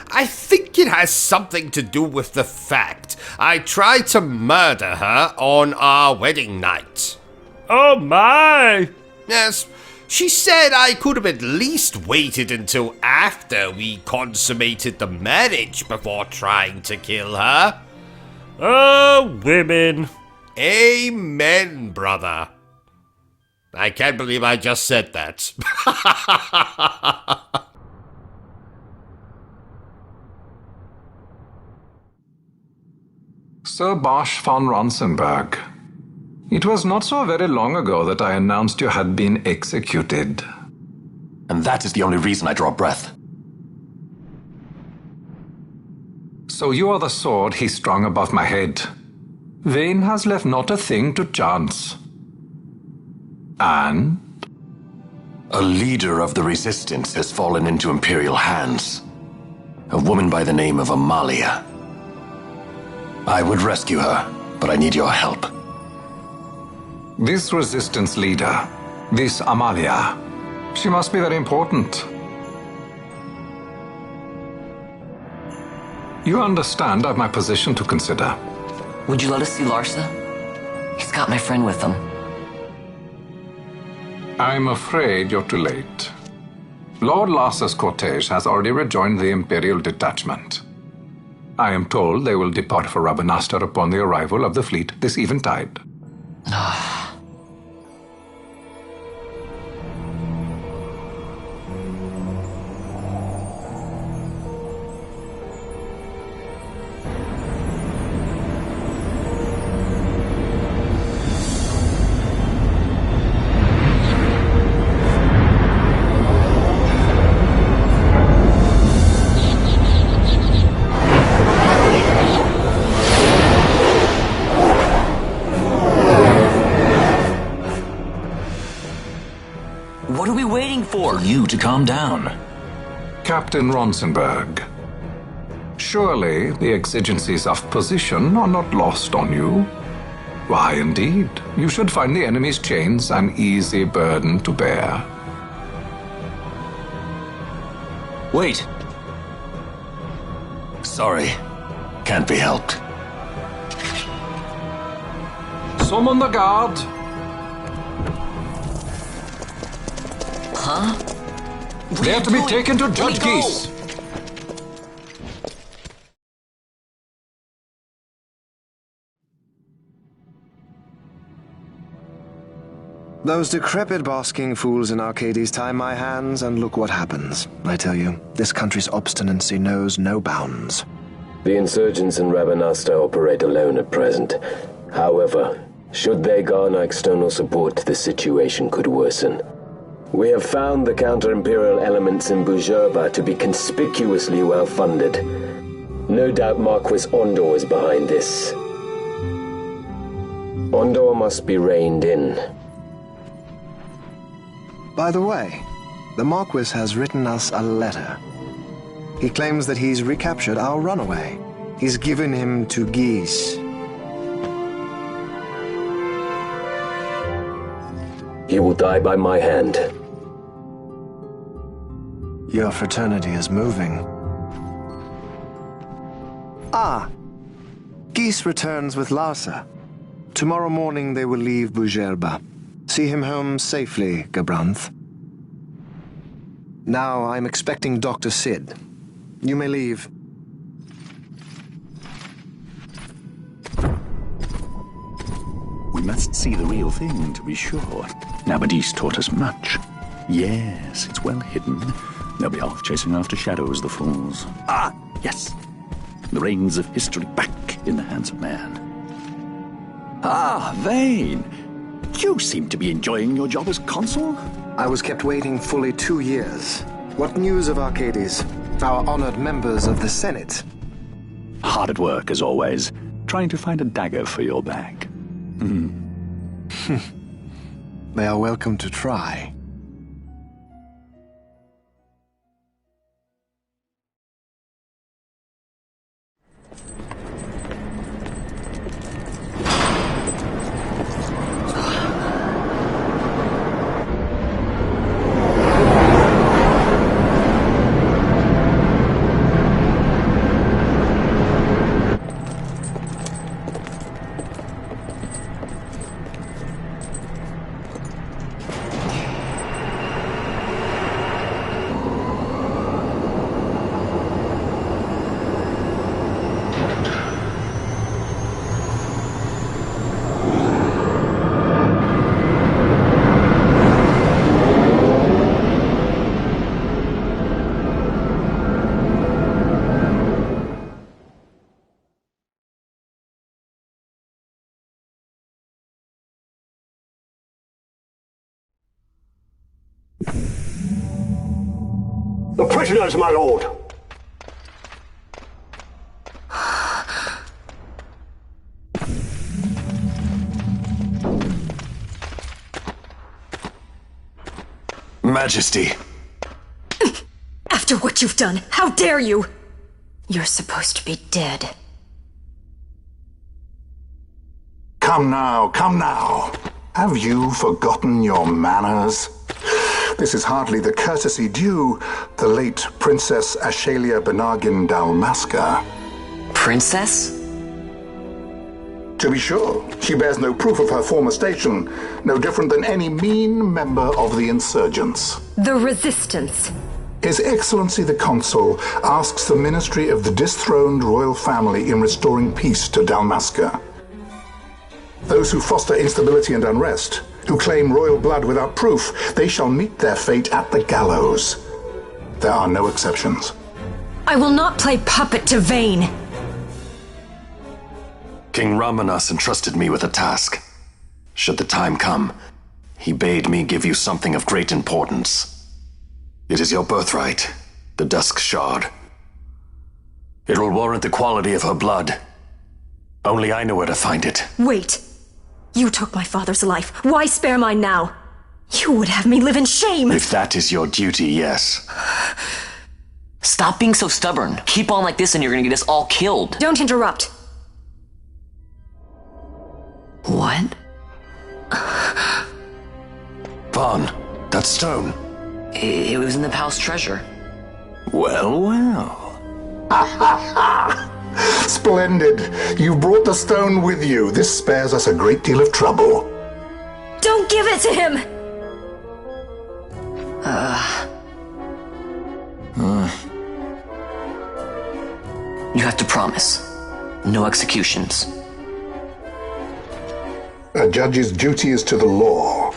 I think it has something to do with the fact I tried to murder her on our wedding night. Oh my! Yes. She said I could have at least waited until after we consummated the marriage before trying to kill her. Oh, women. Amen, brother. I can't believe I just said that. Sir Bosch von Ronsenberg. It was not so very long ago that I announced you had been executed. And that is the only reason I draw breath. So you are the sword he strung above my head. Vane has left not a thing to chance. And? A leader of the resistance has fallen into Imperial hands. A woman by the name of Amalia. I would rescue her, but I need your help. This resistance leader, this Amalia, she must be very important. You understand I've my position to consider. Would you let us see Larsa? He's got my friend with him. I'm afraid you're too late. Lord Larsa's cortege has already rejoined the Imperial detachment. I am told they will depart for Rabanastre upon the arrival of the fleet this eventide. What are we waiting for? For you to calm down. Captain Ronsenberg, surely the exigencies of position are not lost on you. Why, indeed. You should find the enemy's chains an easy burden to bear. Wait. Sorry. Can't be helped. Summon the guard. Huh? They are to be taken to Judge Geese. Those decrepit basking fools in Arcades tie my hands, and look what happens. I tell you, this country's obstinacy knows no bounds. The insurgents in Rabanasta operate alone at present. However, should they garner external support, the situation could worsen. We have found the counter-imperial elements in Bujerba to be conspicuously well-funded. No doubt Marquis Ondor is behind this. Ondor must be reined in. By the way, the Marquis has written us a letter. He claims that he's recaptured our runaway. He's given him to Geese. He will die by my hand. Your fraternity is moving. Ah! Geese returns with Larsa. Tomorrow morning they will leave Bujerba. See him home safely, Gabranth. Now I'm expecting Dr. Sid. You may leave. We must see the real thing, to be sure. Nabadis taught us much. Yes, it's well hidden. They'll be off chasing after shadows, the fools. Ah, yes. The reins of history back in the hands of man. Ah, Vane. You seem to be enjoying your job as consul? I was kept waiting fully 2 years. What news of Arcades? Our honored members of the Senate? Hard at work, as always, trying to find a dagger for your back. They are welcome to try. The prisoners, my lord! Majesty. After what you've done, how dare you? You're supposed to be dead. Come now, come now. Have you forgotten your manners? This is hardly the courtesy due the late Princess Ashalia Benargin Dalmasca. Princess? To be sure, she bears no proof of her former station, no different than any mean member of the insurgents. The Resistance. His Excellency the Consul asks the ministry of the dethroned royal family in restoring peace to Dalmasca. Those who foster instability and unrest, who claim royal blood without proof, they shall meet their fate at the gallows. There are no exceptions. I will not play puppet to Vane. King Ramanas entrusted me with a task. Should the time come, he bade me give you something of great importance. It is your birthright, the Dusk Shard. It will warrant the quality of her blood. Only I know where to find it. Wait. You took my father's life. Why spare mine now? You would have me live in shame. If that is your duty, yes. Stop being so stubborn. Keep on like this and you're gonna get us all killed. Don't interrupt. What? Vaughn, that stone. It was in the palace treasure. Well, well. Splendid. You've brought the stone with you. This spares us a great deal of trouble. Don't give it to him! You have to promise. No executions. A judge's duty is to the law.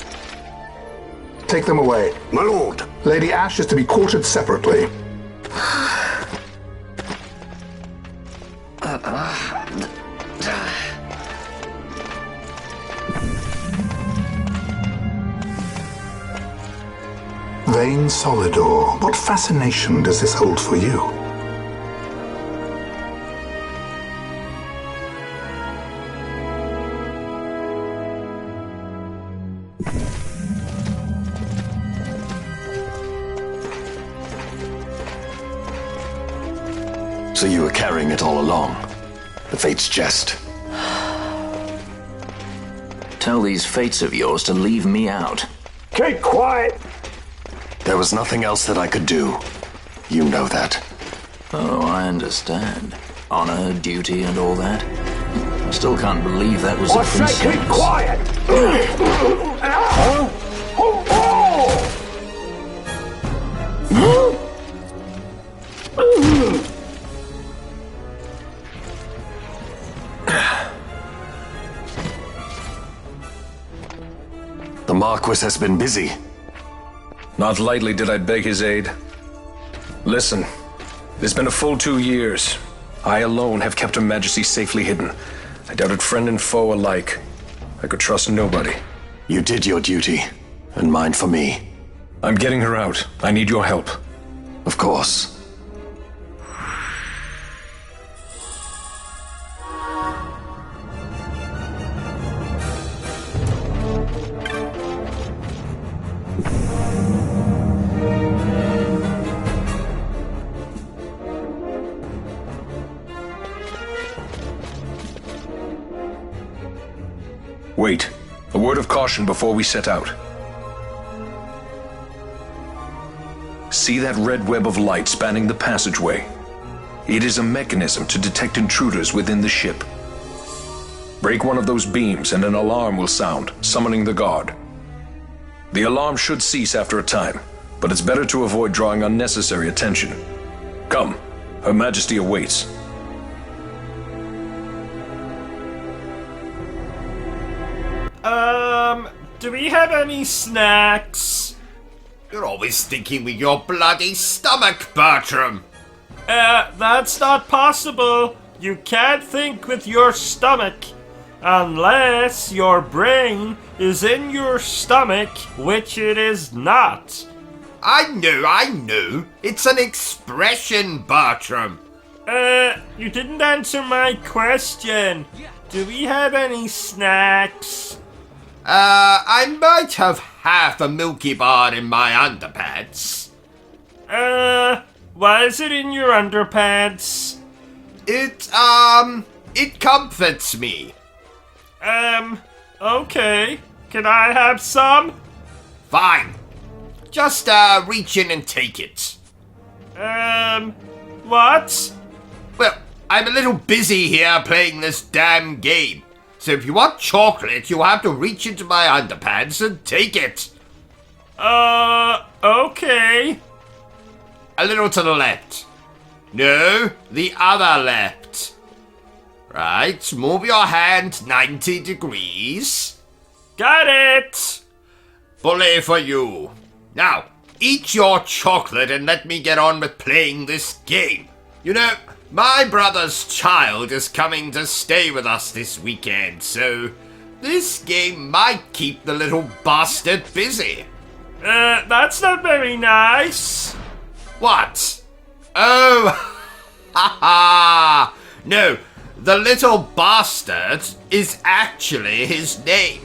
Take them away. My lord. Lady Ash is to be quartered separately. Vain Solidor, what fascination does this hold for you? So you were carrying it all along. The Fate's jest. Tell these fates of yours to leave me out. Keep quiet. There was nothing else that I could do. You know that. Oh, I understand. Honor, duty, and all that. I still can't believe that was a I say keep quiet. The Marquis has been busy. Not lightly did I beg his aid. Listen, it's been a full 2 years. I alone have kept Her Majesty safely hidden. I doubted friend and foe alike. I could trust nobody. You did your duty, and mine for me. I'm getting her out. I need your help. Of course. Wait. A word of caution before we set out. See that red web of light spanning the passageway? It is a mechanism to detect intruders within the ship. Break one of those beams and an alarm will sound, summoning the guard. The alarm should cease after a time, but it's better to avoid drawing unnecessary attention. Come, Her Majesty awaits. Do we have any snacks? You're always thinking with your bloody stomach, Bertram. That's not possible. You can't think with your stomach. Unless your brain is in your stomach, which it is not. I know. It's an expression, Bertram. You didn't answer my question. Do we have any snacks? I might have half a Milky Bar in my underpants. Why is it in your underpants? It comforts me. Okay. Can I have some? Fine. Just, reach in and take it. What? Well, I'm a little busy here playing this damn game. So if you want chocolate, you have to reach into my underpants and take it. Okay. A little to the left. No, the other left. Right, move your hand 90 degrees. Got it! Bully for you. Now, eat your chocolate and let me get on with playing this game. You know, my brother's child is coming to stay with us this weekend, so this game might keep the little bastard busy. That's not very nice. What? Oh, ha ha! No, the little bastard is actually his name.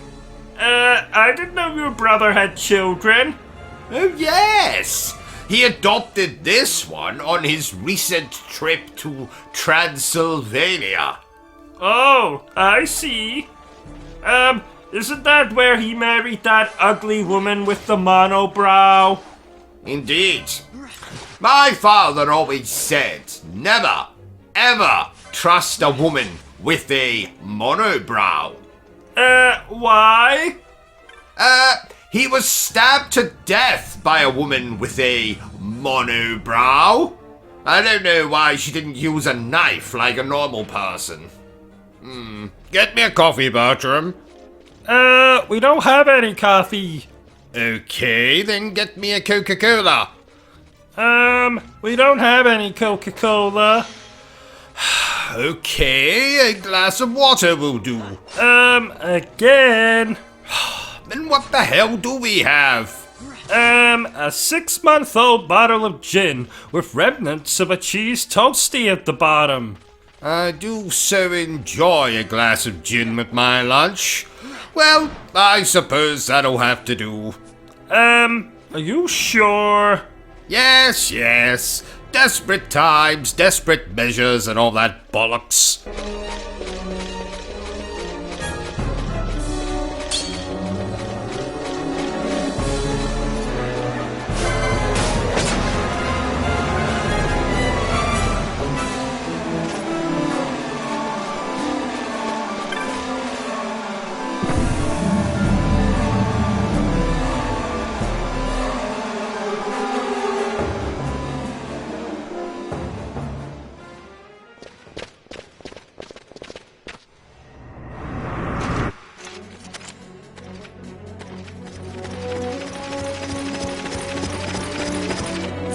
I didn't know your brother had children. Oh, yes! He adopted this one on his recent trip to Transylvania. Oh, I see. Isn't that where he married that ugly woman with the monobrow? Indeed. My father always said, never, ever trust a woman with a monobrow. Why? He was stabbed to death by a woman with a monobrow. I don't know why she didn't use a knife like a normal person. Get me a coffee, Bertram. We don't have any coffee. Okay, then get me a Coca-Cola. We don't have any Coca-Cola. Okay, a glass of water will do. Again. Then what the hell do we have? A 6-month-old bottle of gin with remnants of a cheese toasty at the bottom. I do so enjoy a glass of gin with my lunch. Well, I suppose that'll have to do. Are you sure? Yes. Desperate times, desperate measures, and all that bollocks.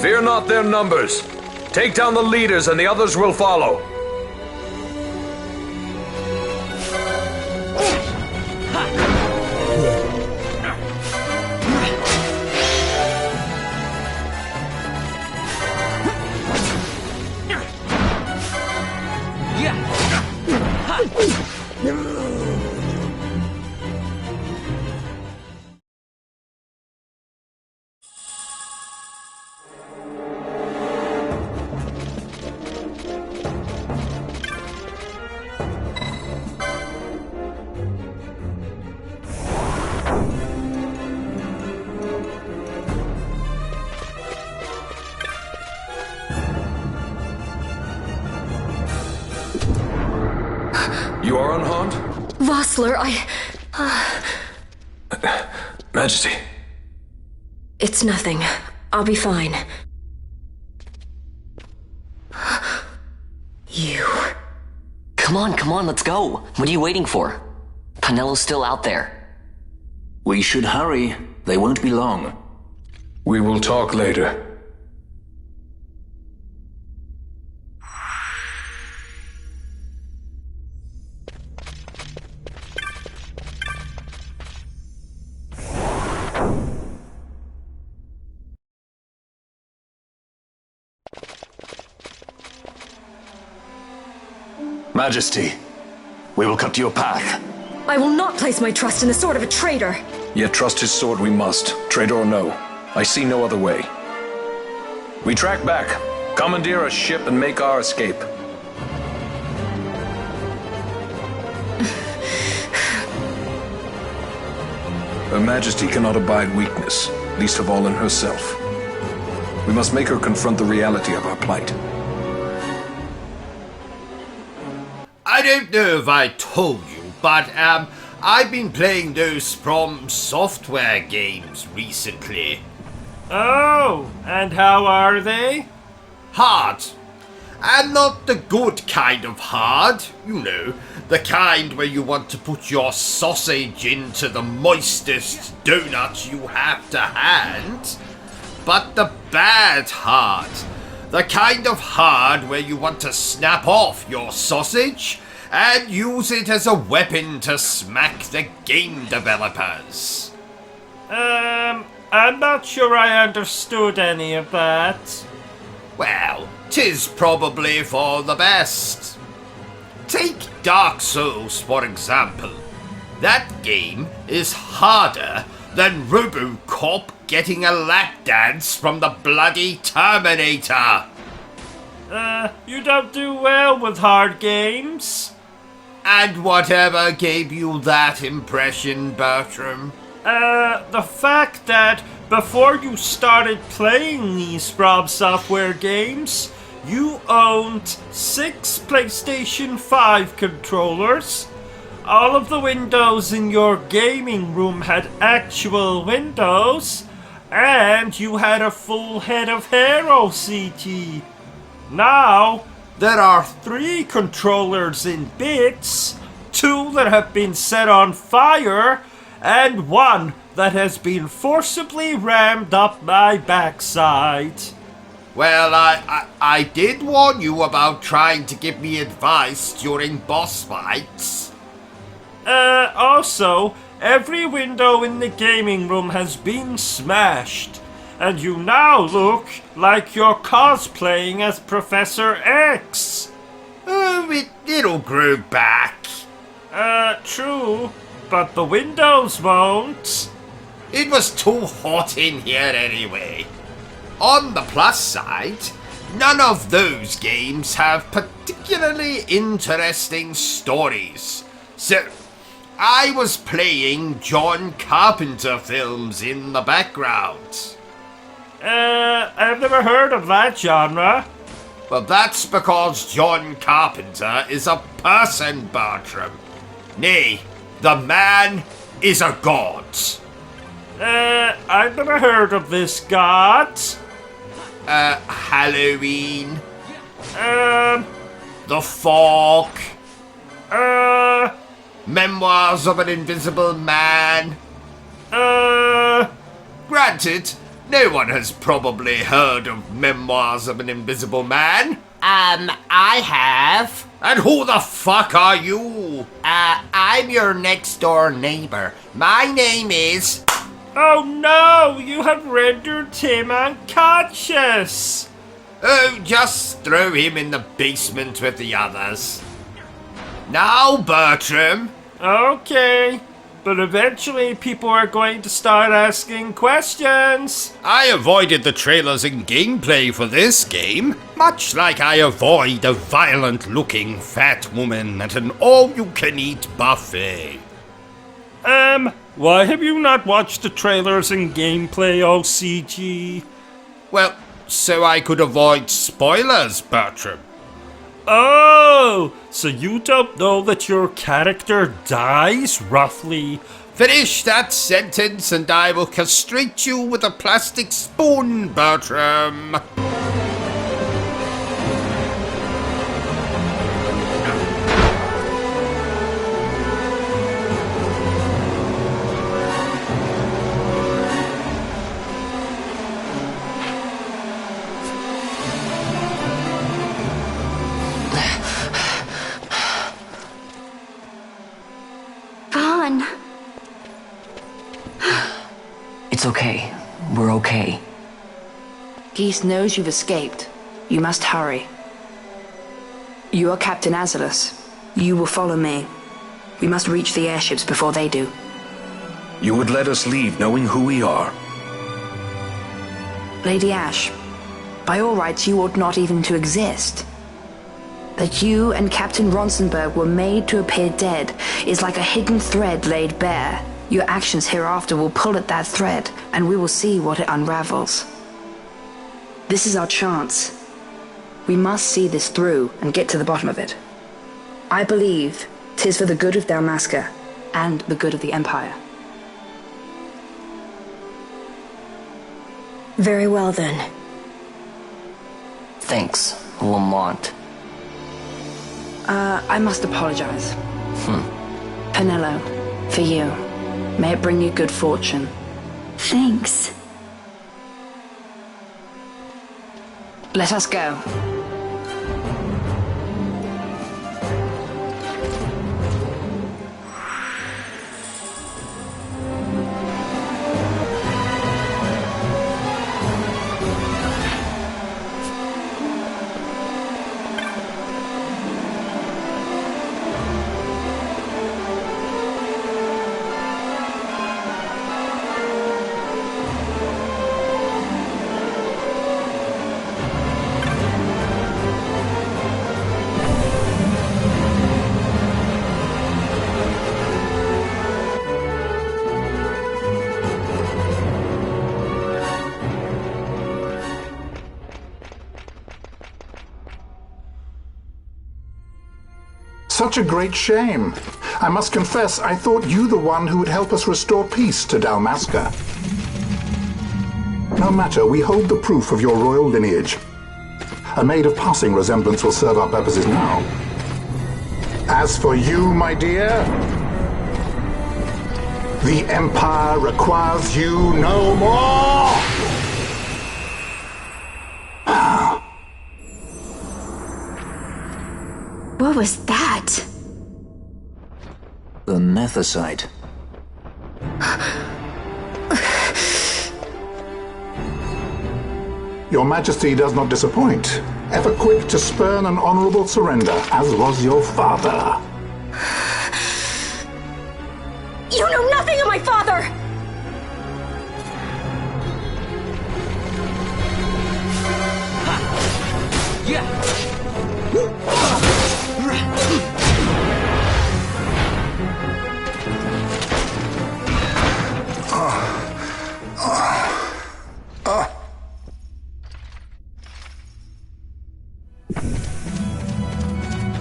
Fear not their numbers. Take down the leaders and the others will follow. You are unharmed? Butler, Majesty. It's nothing. I'll be fine. You. Come on, let's go. What are you waiting for? Pinello's still out there. We should hurry. They won't be long. We will talk later. Majesty, we will cut your path. I will not place my trust in the sword of a traitor. Yet trust his sword we must, traitor or no. I see no other way. We track back, commandeer a ship and make our escape. Her Majesty cannot abide weakness, least of all in herself. We must make her confront the reality of our plight. I don't know if I told you, but I've been playing those From Software games recently. Oh, and how are they? Hard. And not the good kind of hard, you know, the kind where you want to put your sausage into the moistest donut you have to hand, but the bad hard. The kind of hard where you want to snap off your sausage and use it as a weapon to smack the game developers. I'm not sure I understood any of that. Well, 'tis probably for the best. Take Dark Souls, for example. That game is harder than RoboCop getting a lap dance from the bloody Terminator. You don't do well with hard games. And whatever gave you that impression, Bertram? The fact that before you started playing these From Software games, you owned 6 PlayStation 5 controllers. All of the windows in your gaming room had actual windows, and you had a full head of hair, OCG. Now, there are 3 controllers in bits, 2 that have been set on fire, and 1 that has been forcibly rammed up my backside. Well, I did warn you about trying to give me advice during boss fights. Also, every window in the gaming room has been smashed, and you now look like you're cosplaying as Professor X. It'll grow back. True, but the windows won't. It was too hot in here anyway. On the plus side, none of those games have particularly interesting stories. So, I was playing John Carpenter films in the background. I've never heard of that genre. Well, that's because John Carpenter is a person, Bertram. Nay, the man is a god. I've never heard of this god. Halloween. The Fog. Memoirs of an Invisible Man. Granted, no one has probably heard of Memoirs of an Invisible Man. I have. And who the fuck are you? I'm your next door neighbor. My name is... Oh no, you have rendered him unconscious. Oh, just throw him in the basement with the others. Now, Bertram. Okay, but eventually people are going to start asking questions. I avoided the trailers and gameplay for this game, much like I avoid a violent-looking fat woman at an all-you-can-eat buffet. Why have you not watched the trailers and gameplay, OCG? Well, so I could avoid spoilers, Bertram. Oh, so you don't know that your character dies, roughly? Finish that sentence and I will castrate you with a plastic spoon, Bertram. Vaughn. It's okay. We're okay. Geese knows you've escaped. You must hurry. You are Captain Azalus. You will follow me. We must reach the airships before they do. You would let us leave knowing who we are? Lady Ash, by all rights you ought not even to exist. That you and Captain Ronsenberg were made to appear dead is like a hidden thread laid bare. Your actions hereafter will pull at that thread, and we will see what it unravels. This is our chance. We must see this through and get to the bottom of it. I believe 'tis for the good of Dalmasca and the good of the Empire. Very well then. Thanks, Lamont. I must apologize. Penello, for you. May it bring you good fortune. Thanks. Let us go. Such a great shame. I must confess, I thought you the one who would help us restore peace to Dalmasca. No matter, we hold the proof of your royal lineage. A maid of passing resemblance will serve our purposes now. As for you, my dear, the Empire requires you no more! What was that? The Nethicite. Your Majesty does not disappoint. Ever quick to spurn an honorable surrender, as was your father. You know nothing of my father!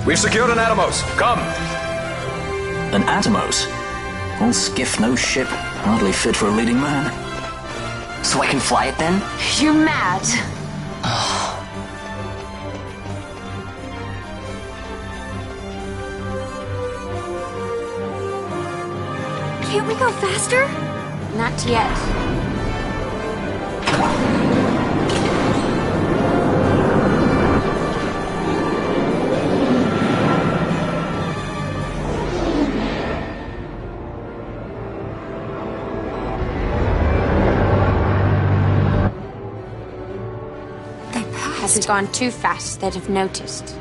We've secured an Atomos. Come! An Atomos? All skiff, no ship. Hardly fit for a leading man. So I can fly it then? You're mad. Can't we go faster? Not yet. Has it gone too fast, they'd have noticed.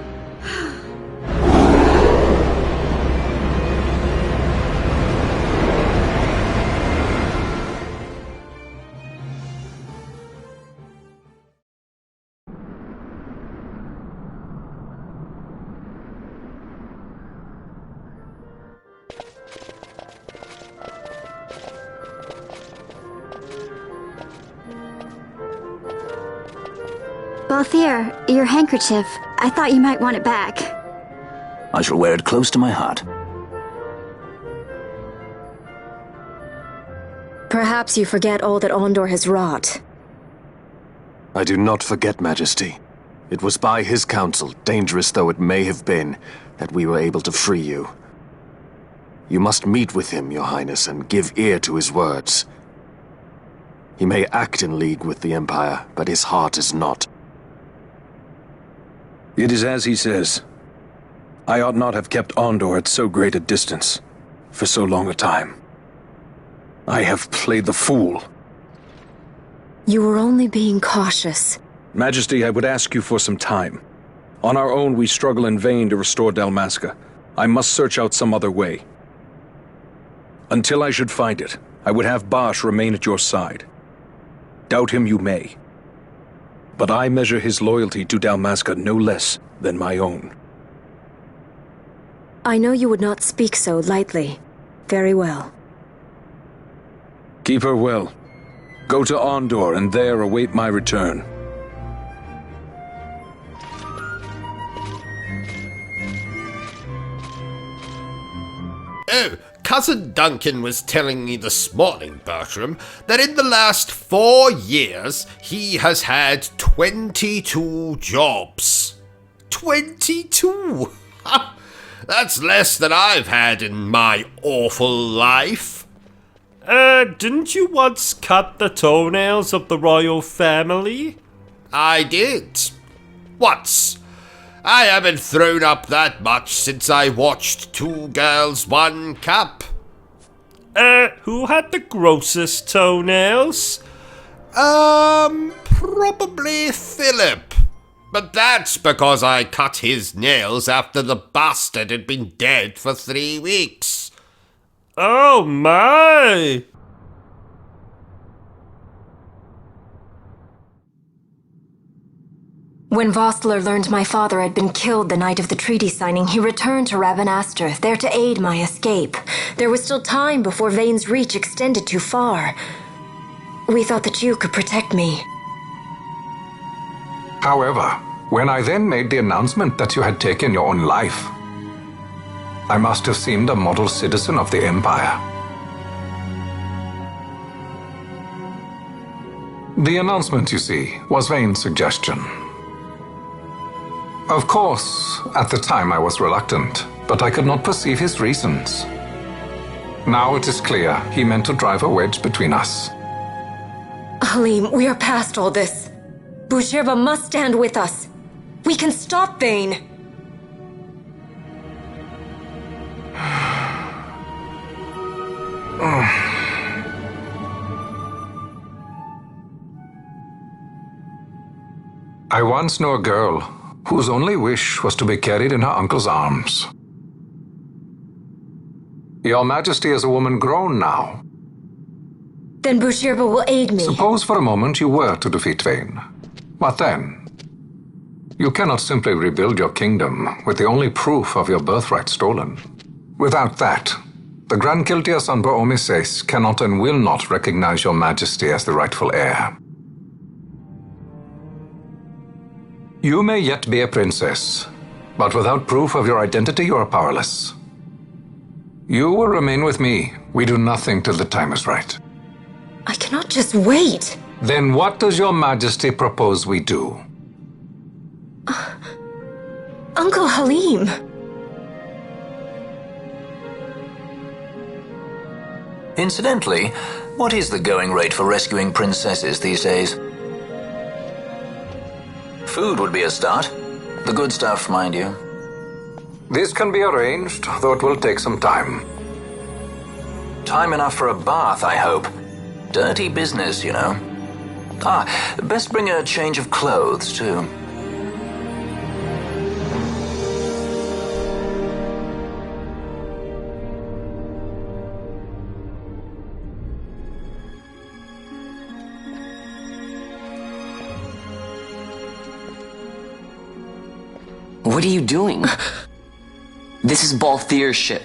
Balthier, your handkerchief. I thought you might want it back. I shall wear it close to my heart. Perhaps you forget all that Ondor has wrought. I do not forget, Majesty. It was by his counsel, dangerous though it may have been, that we were able to free you. You must meet with him, Your Highness, and give ear to his words. He may act in league with the Empire, but his heart is not. It is as he says. I ought not have kept Ondor at so great a distance, for so long a time. I have played the fool. You were only being cautious. Majesty, I would ask you for some time. On our own, we struggle in vain to restore Dalmasca. I must search out some other way. Until I should find it, I would have Bosch remain at your side. Doubt him you may. But I measure his loyalty to Dalmasca no less than my own. I know you would not speak so lightly. Very well. Keep her well. Go to Ondor and there await my return. Oh, Cousin Duncan was telling me this morning, Bertram, that in the last 4 years he has had 22 jobs. 22! That's less than I've had in my awful life. Didn't you once cut the toenails of the royal family? I did. Once. I haven't thrown up that much since I watched 2 Girls, 1 Cup. Who had the grossest toenails? Probably Philip. But that's because I cut his nails after the bastard had been dead for 3 weeks. Oh my! When Butler learned my father had been killed the night of the treaty signing, he returned to Ravenastre, there to aid my escape. There was still time before Vane's reach extended too far. We thought that you could protect me. However, when I then made the announcement that you had taken your own life, I must have seemed a model citizen of the Empire. The announcement, you see, was Vane's suggestion. Of course, at the time I was reluctant, but I could not perceive his reasons. Now it is clear he meant to drive a wedge between us. Halim, we are past all this. Boujerba must stand with us. We can stop Vane. I once knew a girl whose only wish was to be carried in her uncle's arms. Your Majesty is a woman grown now. Then Boujerba will aid me. Suppose for a moment you were to defeat Vane. What then? You cannot simply rebuild your kingdom with the only proof of your birthright stolen. Without that, the Grand Kiltia Sanbur Omises cannot and will not recognize your Majesty as the rightful heir. You may yet be a princess, but without proof of your identity you are powerless. You will remain with me. We do nothing till the time is right. I cannot just wait. Then what does your Majesty propose we do? Uncle Halim. Incidentally, what is the going rate for rescuing princesses these days? Food would be a start. The good stuff, mind you. This can be arranged, though it will take some time. Time enough for a bath, I hope. Dirty business, you know. Best bring a change of clothes, too. What are you doing? This is Balthier's ship.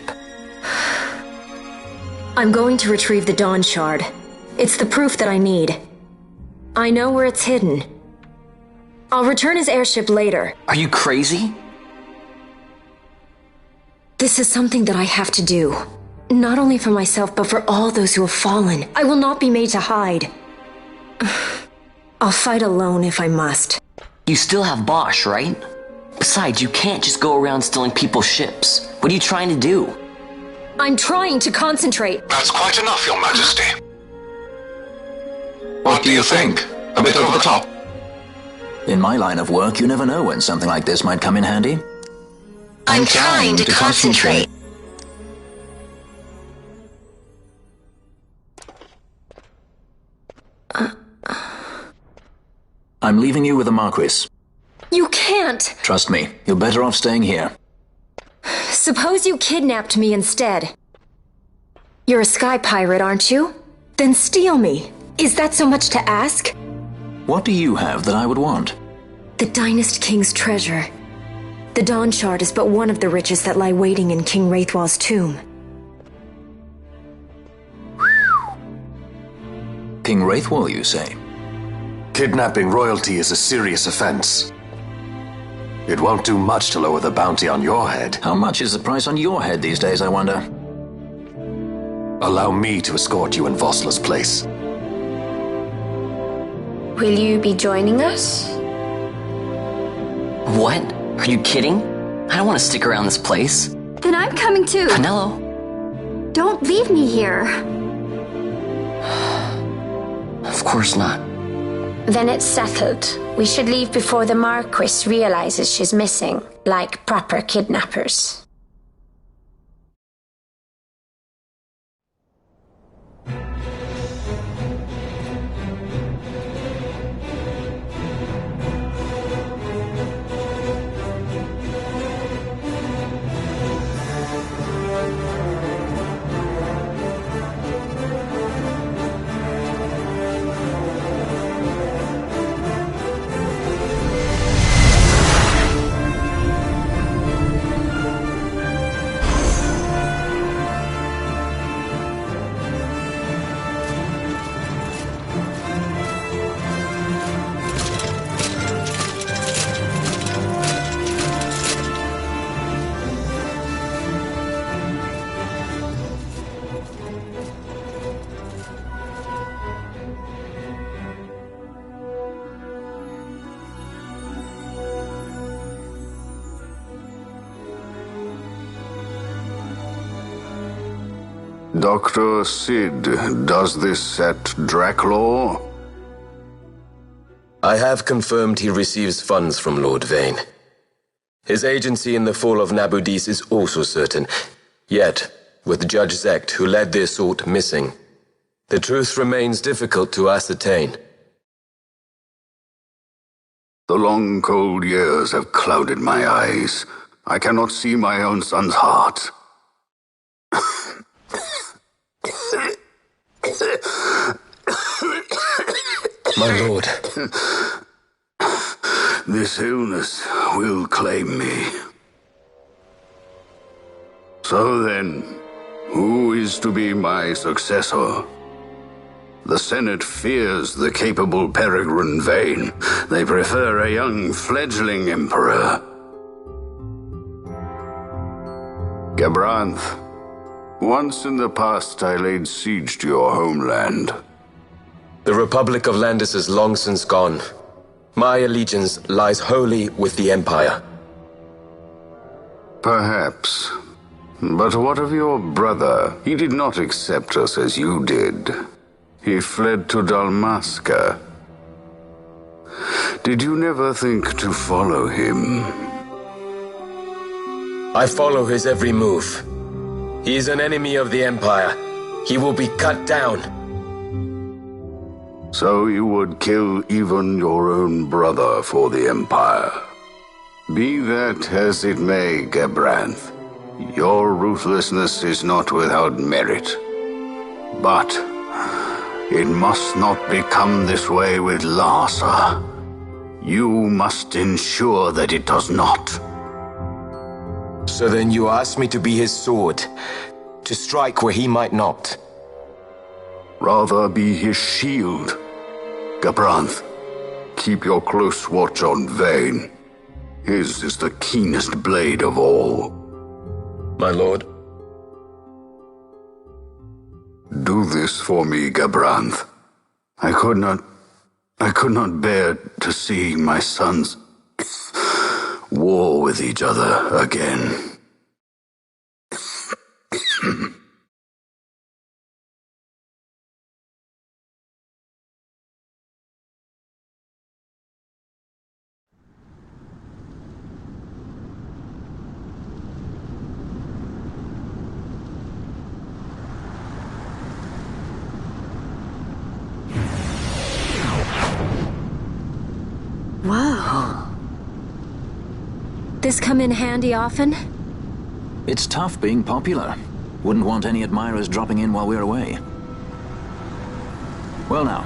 I'm going to retrieve the Dawn Shard. It's the proof that I need. I know where it's hidden. I'll return his airship later. Are you crazy? This is something that I have to do. Not only for myself, but for all those who have fallen. I will not be made to hide. I'll fight alone if I must. You still have Bosch, right? Besides, you can't just go around stealing people's ships. What are you trying to do? I'm trying to concentrate. That's quite enough, Your Majesty. What do you think? A bit over the top? In my line of work, you never know when something like this might come in handy. I'm trying to concentrate. I'm leaving you with the Marquis. You can't! Trust me, you're better off staying here. Suppose you kidnapped me instead. You're a sky pirate, aren't you? Then steal me. Is that so much to ask? What do you have that I would want? The Dynast King's treasure. The Dawn Shard is but one of the riches that lie waiting in King Wraithwall's tomb. King Wraithwall, you say? Kidnapping royalty is a serious offense. It won't do much to lower the bounty on your head. How much is the price on your head these days, I wonder? Allow me to escort you in Vosla's place. Will you be joining us? What? Are you kidding? I don't want to stick around this place. Then I'm coming too. Penelo? Don't leave me here. Of course not. Then it's settled. We should leave before the Marquis realizes she's missing, like proper kidnappers. Dr. Sid, does this set Draclaw? I have confirmed he receives funds from Lord Vane. His agency in the fall of Nabudis is also certain. Yet, with Judge Zecht, who led the assault, missing, the truth remains difficult to ascertain. The long, cold years have clouded my eyes. I cannot see my own son's heart. My lord. This illness will claim me. So then, who is to be my successor? The Senate fears the capable Peregrine Vane. They prefer a young fledgling emperor. Gabranth, once in the past I laid siege to your homeland. The Republic of Landis is long since gone. My allegiance lies wholly with the Empire. Perhaps. But what of your brother? He did not accept us as you did. He fled to Dalmasca. Did you never think to follow him? I follow his every move. He is an enemy of the Empire. He will be cut down. So you would kill even your own brother for the Empire. Be that as it may, Gabranth, your ruthlessness is not without merit. But it must not become this way with Larsa. You must ensure that it does not. So then you ask me to be his sword, to strike where he might not. Rather be his shield. Gabranth, keep your close watch on Vane. His is the keenest blade of all. My lord. Do this for me, Gabranth. I could not bear to see my sons war with each other again. Whoa. This come in handy often? It's tough being popular. Wouldn't want any admirers dropping in while we're away. Well now,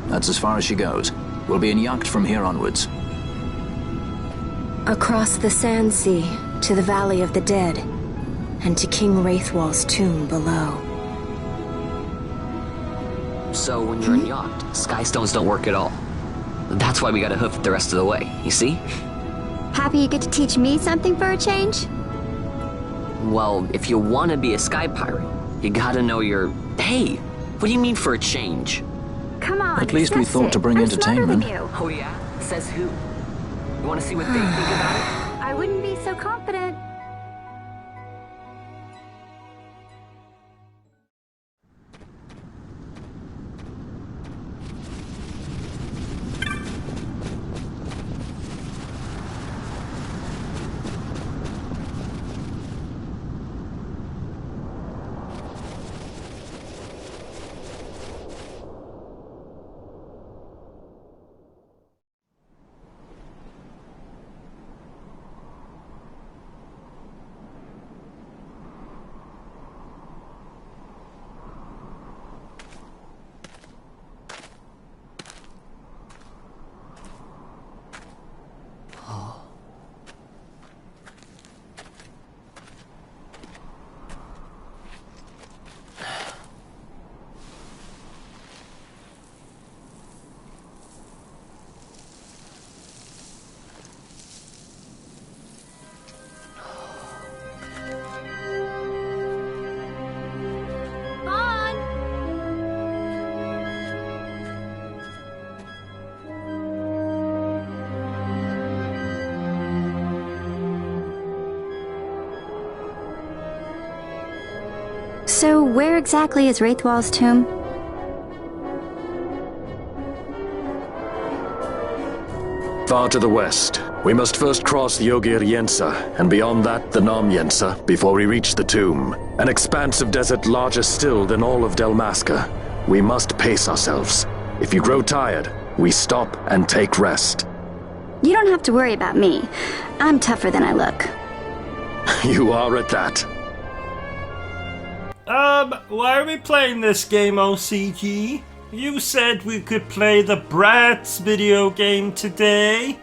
that's as far as she goes. We'll be in yacht from here onwards. Across the Sand Sea, to the Valley of the Dead, and to King Wraithwall's tomb below. So when you're in yacht, skystones don't work at all. That's why we gotta hoof it the rest of the way, you see? Happy you get to teach me something for a change? Well, if you want to be a sky pirate, you gotta know your... Hey, what do you mean for a change? Come on, At least we thought to bring entertainment. Oh yeah? Says who? You want to see what they think about it? I wouldn't be so confident. So where exactly is Wraithwall's tomb? Far to the west. We must first cross the Ogir Yensa, and beyond that the Nam Yensa, before we reach the tomb. An expanse of desert larger still than all of Dalmasca. We must pace ourselves. If you grow tired, we stop and take rest. You don't have to worry about me. I'm tougher than I look. You are at that. Why are we playing this game, OCG? You said we could play the Bratz video game today.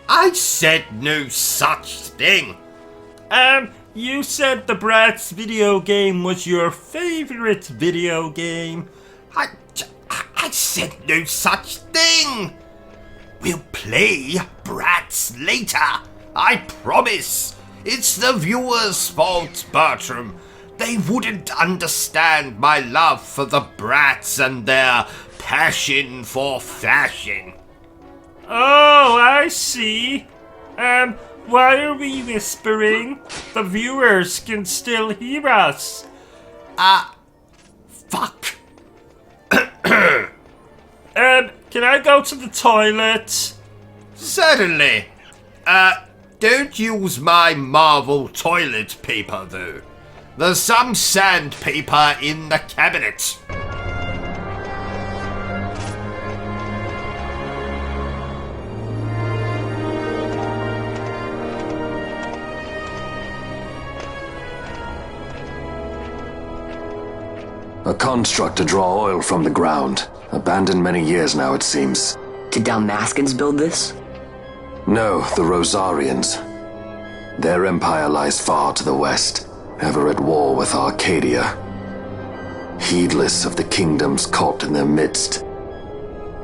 I said no such thing. You said the Bratz video game was your favorite video game. I said no such thing. We'll play Bratz later. I promise. It's the viewers' fault, Bertram. They wouldn't understand my love for the Bratz and their passion for fashion. Oh, I see. Why are we whispering? The viewers can still hear us. Fuck. Can I go to the toilet? Certainly. Don't use my Marvel toilet paper, though. There's some sandpaper in the cabinet. A construct to draw oil from the ground. Abandoned many years now, it seems. Did Dalmascans build this? No, the Rosarians. Their empire lies far to the west, ever at war with Arcadia. Heedless of the kingdoms caught in their midst.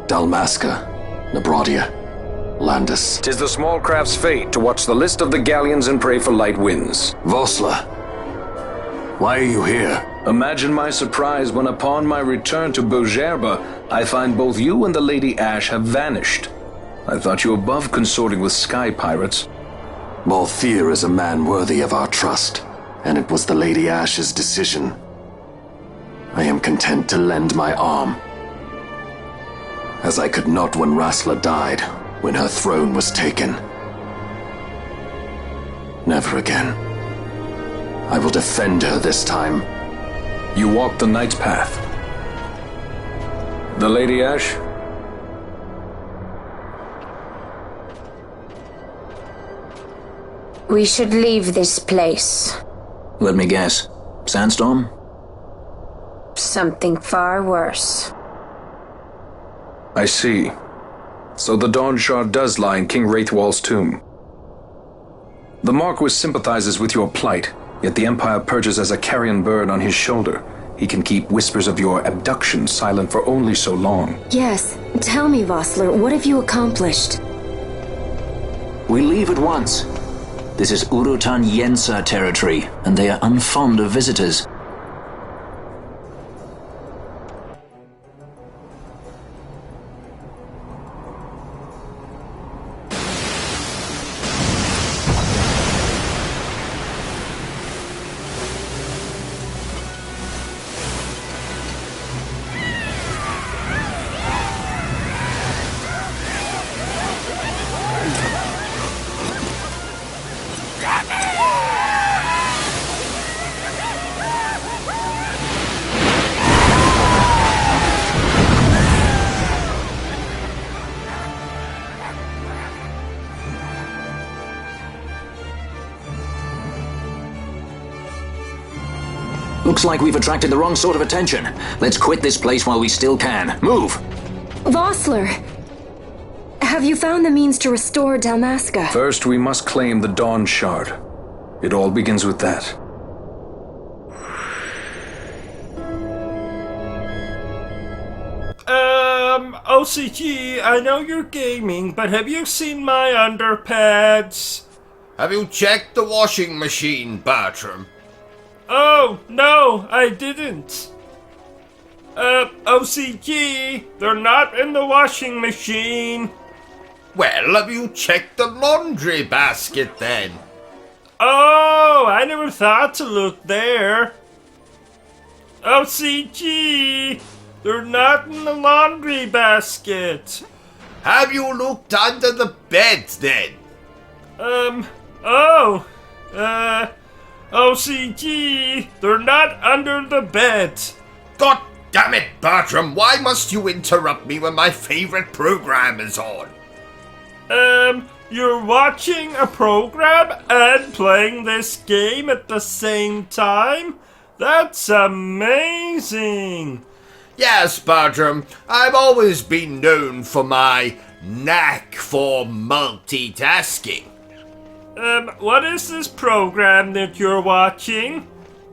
Dalmasca, Nabrodia, Landis. 'Tis the small craft's fate to watch the list of the galleons and pray for light winds. Vossler, why are you here? Imagine my surprise when upon my return to Bogerba, I find both you and the Lady Ash have vanished. I thought you above consorting with sky pirates. Balthier is a man worthy of our trust, and it was the Lady Ash's decision. I am content to lend my arm. As I could not when Rassler died, when her throne was taken. Never again. I will defend her this time. You walk the Knight's path. The Lady Ash? We should leave this place. Let me guess. Sandstorm? Something far worse. I see. So the Dawn Shard does lie in King Wraithwall's tomb. The Marquis sympathizes with your plight, yet the Empire perches as a carrion bird on his shoulder. He can keep whispers of your abduction silent for only so long. Yes. Tell me, Vossler, what have you accomplished? We leave at once. This is Urutan Yensa territory, and they are unfond of visitors. Looks like we've attracted the wrong sort of attention. Let's quit this place while we still can. Move! Vossler! Have you found the means to restore Dalmasca? First, we must claim the Dawn Shard. It all begins with that. OCG, I know you're gaming, but have you seen my underpads? Have you checked the washing machine, Bertram? Oh, no, I didn't. OCG, they're not in the washing machine. Well, have you checked the laundry basket then? Oh, I never thought to look there. O.C.G. They're not in the laundry basket. Have you looked under the bed then? O.C.G. They're not under the bed. God damn it, Bertram, why must you interrupt me when my favorite program is on? You're watching a program and playing this game at the same time? That's amazing! Yes, Bertram, I've always been known for my knack for multitasking. What is this program that you're watching?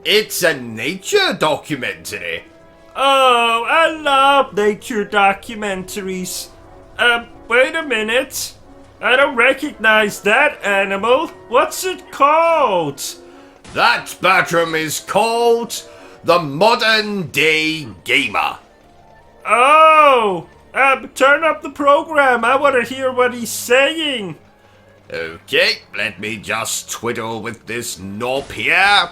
It's a nature documentary. Oh, I love nature documentaries. Wait a minute. I don't recognize that animal. What's it called? That, Bertram, is called the modern day gamer. Oh! Turn up the program. I want to hear what he's saying. Okay, let me just twiddle with this knob here.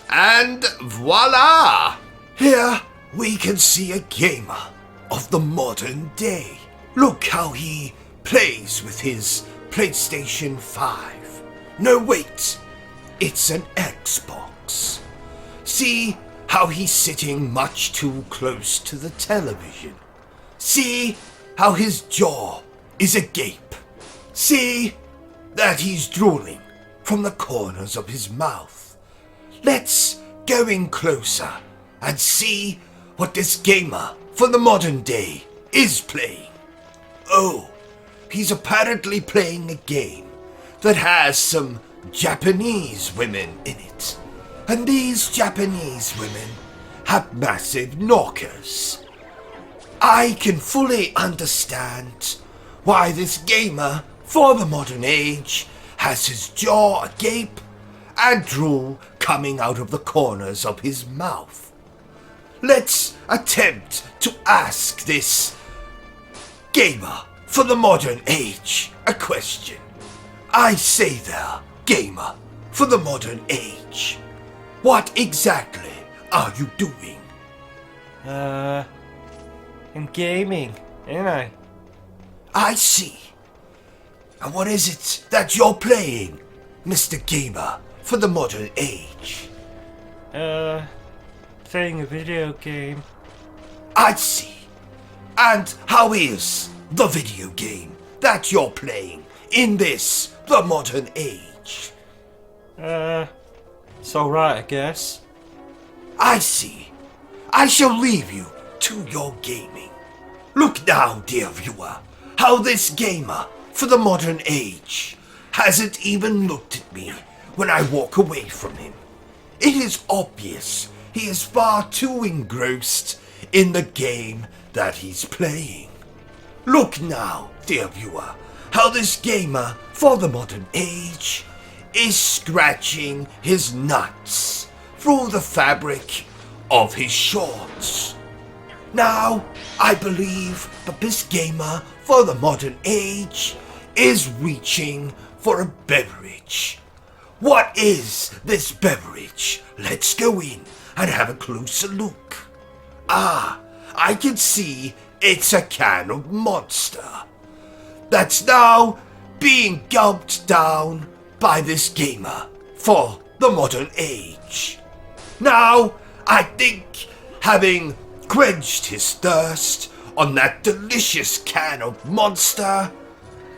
And voila! Here we can see a gamer of the modern day. Look how he plays with his PlayStation 5. No, wait. It's an Xbox. See how he's sitting much too close to the television. See how his jaw is agape. See that he's drooling from the corners of his mouth. Let's go in closer and see what this gamer for the modern day is playing. Oh, he's apparently playing a game that has some Japanese women in it. And these Japanese women have massive knockers. I can fully understand why this gamer for the modern age has his jaw agape and drool coming out of the corners of his mouth. Let's attempt to ask this gamer for the modern age a question. I say there, gamer for the modern age. What exactly are you doing? I'm gaming, ain't I? I see. And what is it that you're playing, Mr. Gamer, for the modern age? Playing a video game. I see. And how is the video game that you're playing in this, the modern age? It's alright, I guess. I see. I shall leave you to your gaming. Look now, dear viewer, how this gamer for the modern age hasn't even looked at me when I walk away from him. It is obvious he is far too engrossed in the game that he's playing. Look now, dear viewer, how this gamer for the modern age is scratching his nuts through the fabric of his shorts. Now, I believe that this gamer for the modern age is reaching for a beverage. What is this beverage? Let's go in and have a closer look. Ah, I can see it's a can of Monster that's now being gulped down by this gamer for the modern age. Now, I think having quenched his thirst on that delicious can of Monster,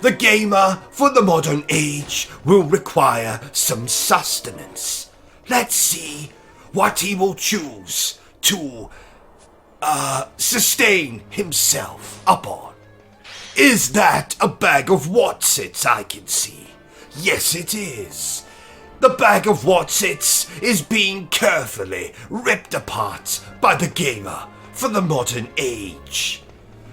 the gamer for the modern age will require some sustenance. Let's see what he will choose to sustain himself upon. Is that a bag of Watsits I can see? Yes, it is. The bag of Watsits is being carefully ripped apart by the gamer for the modern age.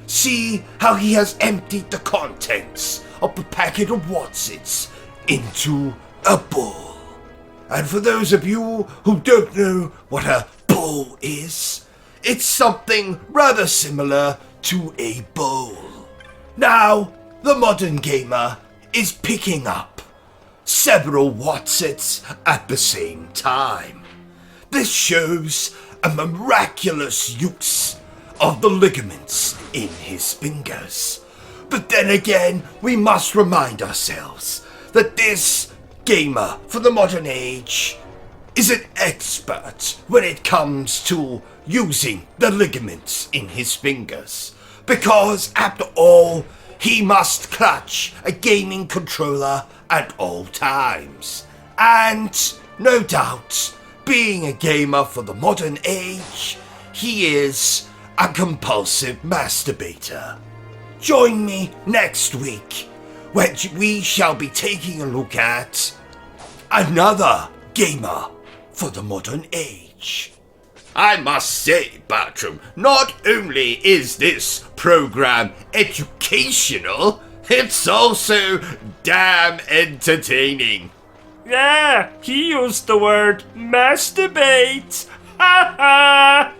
See how he has emptied the contents of the packet of Watsits into a bowl. And for those of you who don't know what a bowl is, it's something rather similar to a bowl. Now, the modern gamer is picking up several Watsits at the same time. This shows a miraculous use of the ligaments in his fingers. But then again, we must remind ourselves that this gamer for the modern age is an expert when it comes to using the ligaments in his fingers. Because, after all, he must clutch a gaming controller at all times. And, no doubt, being a gamer for the modern age, he is a compulsive masturbator. Join me next week when we shall be taking a look at another gamer for the modern age. I must say, Bertram, not only is this program educational, it's also damn entertaining. Yeah, he used the word masturbate. Ha ha!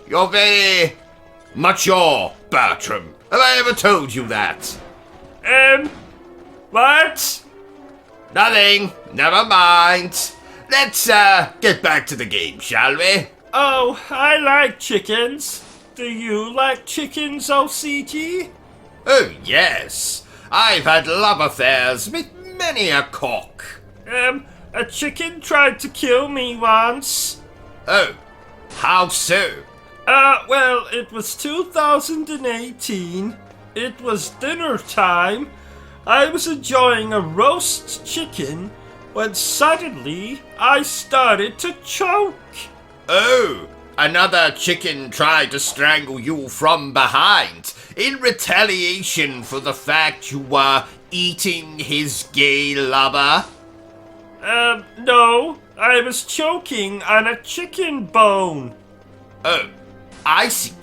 You're very mature, Bertram. Have I ever told you that? What? Nothing. Never mind. Let's, get back to the game, shall we? Oh, I like chickens. Do you like chickens, O.C.G? Oh, yes. I've had love affairs with many a cock. A chicken tried to kill me once. Oh, how so? Well, it was 2018. It was dinner time. I was enjoying a roast chicken when suddenly I started to choke. Oh, another chicken tried to strangle you from behind in retaliation for the fact you were eating his gay lover? No. I was choking on a chicken bone. Oh, I see.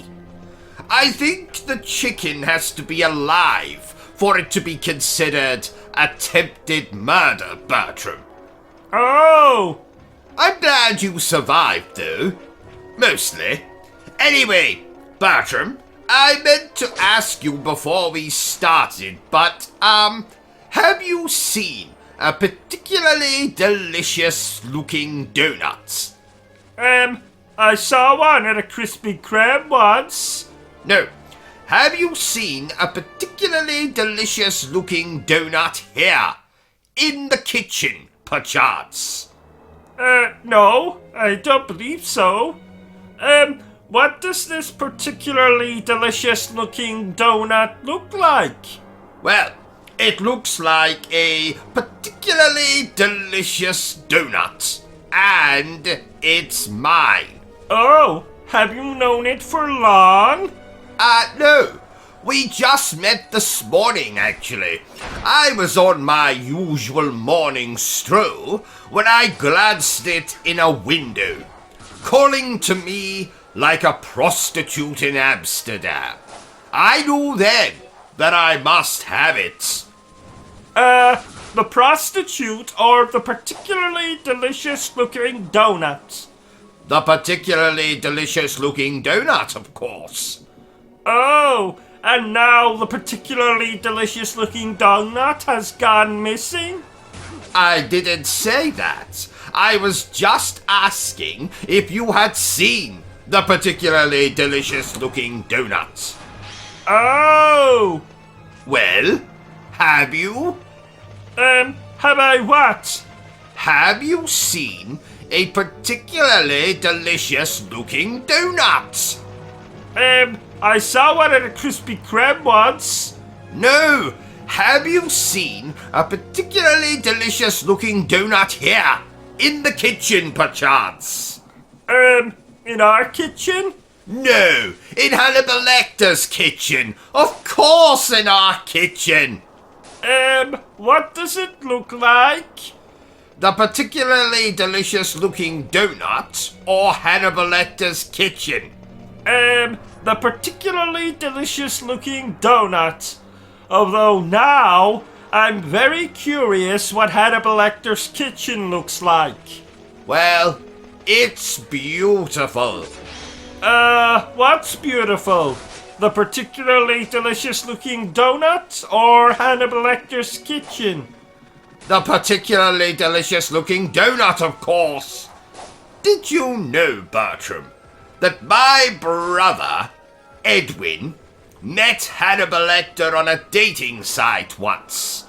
I think the chicken has to be alive for it to be considered attempted murder, Bertram. Oh! I'm glad you survived, though. Mostly. Anyway, Bertram, I meant to ask you before we started, but, have you seen a particularly delicious-looking donut? I saw one at a Krispy Kreme once. No. Have you seen a particularly delicious-looking donut here? In the kitchen, perchance? No, I don't believe so. What does this particularly delicious-looking donut look like? Well, it looks like a particularly delicious donut. And it's mine. Oh, have you known it for long? No. We just met this morning, actually. I was on my usual morning stroll when I glanced it in a window, calling to me like a prostitute in Amsterdam. I knew then that I must have it. The prostitute or the particularly delicious-looking donut? The particularly delicious-looking donut, of course. Oh, and now the particularly delicious-looking donut has gone missing? I didn't say that. I was just asking if you had seen the particularly delicious-looking donut. Oh! Well, have you? Have I what? Have you seen a particularly delicious-looking donut? I saw one at a Krispy Kreme once. No! Have you seen a particularly delicious-looking donut here? In the kitchen, perchance? In our kitchen? No! In Hannibal Lecter's kitchen! Of course in our kitchen! What does it look like? The particularly delicious-looking donut or Hannibal Lecter's kitchen? The particularly delicious-looking donut. Although now, I'm very curious what Hannibal Lecter's kitchen looks like. Well, it's beautiful. What's beautiful? The particularly delicious-looking donut or Hannibal Lecter's kitchen? The particularly delicious-looking donut, of course. Did you know, Bertram, that my brother, Edwin, met Hannibal Lecter on a dating site once?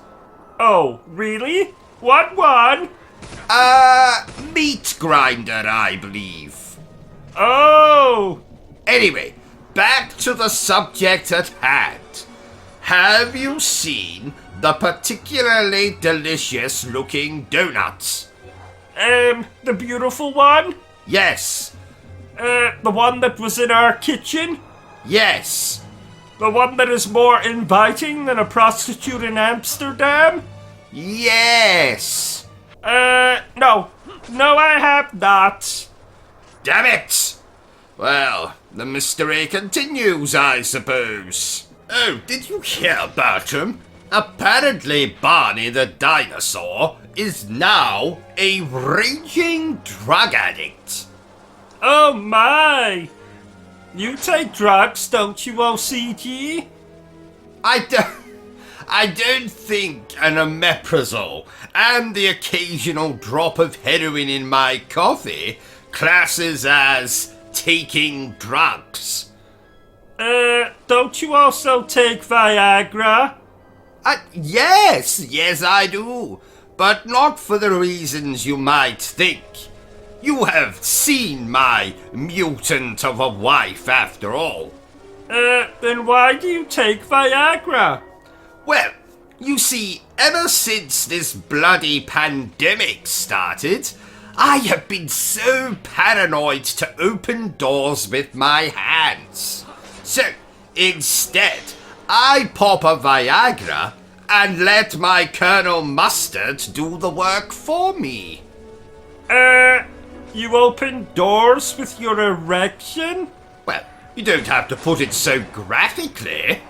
Oh, really? What one? Meat grinder, I believe. Oh! Anyway, back to the subject at hand. Have you seen the particularly delicious-looking donuts? The beautiful one? Yes. The one that was in our kitchen? Yes. The one that is more inviting than a prostitute in Amsterdam? Yes. No. No, I have not. Damn it! Well, the mystery continues, I suppose. Oh, did you hear, Bertram? Apparently Barney the dinosaur is now a raging drug addict. Oh my! You take drugs, don't you, O.C.G? I don't think an omeprazole and the occasional drop of heroin in my coffee classes as taking drugs. Don't you also take Viagra? Yes, I do. But not for the reasons you might think. You have seen my mutant of a wife, after all. Then why do you take Viagra? Well, you see, ever since this bloody pandemic started, I have been so paranoid to open doors with my hands. So, instead, I pop a Viagra and let my Colonel Mustard do the work for me. You open doors with your erection? Well, you don't have to put it so graphically.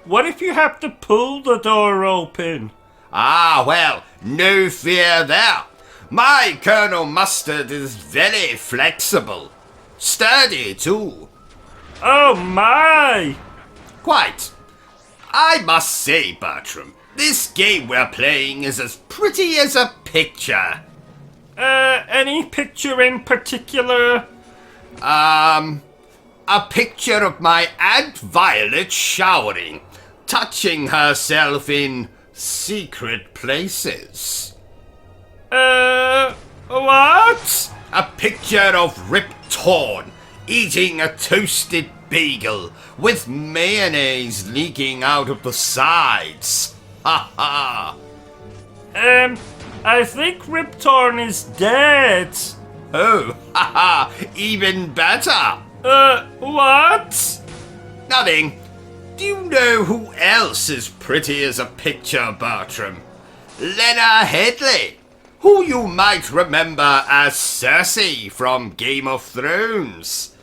What if you have to pull the door open? Ah, well, no fear there. My Colonel Mustard is very flexible. Sturdy, too. Oh my! Quite. I must say, Bertram, this game we're playing is as pretty as a picture. Any picture in particular? A picture of my Aunt Violet showering, touching herself in secret places. What? A picture of Rip Torn eating a toasted bagel with mayonnaise leaking out of the sides. Ha ha. I think Rip Torn is dead. Oh, ha ha, even better. What? Nothing. Do you know who else is pretty as a picture, Bertram? Lena Headley, who you might remember as Cersei from Game of Thrones.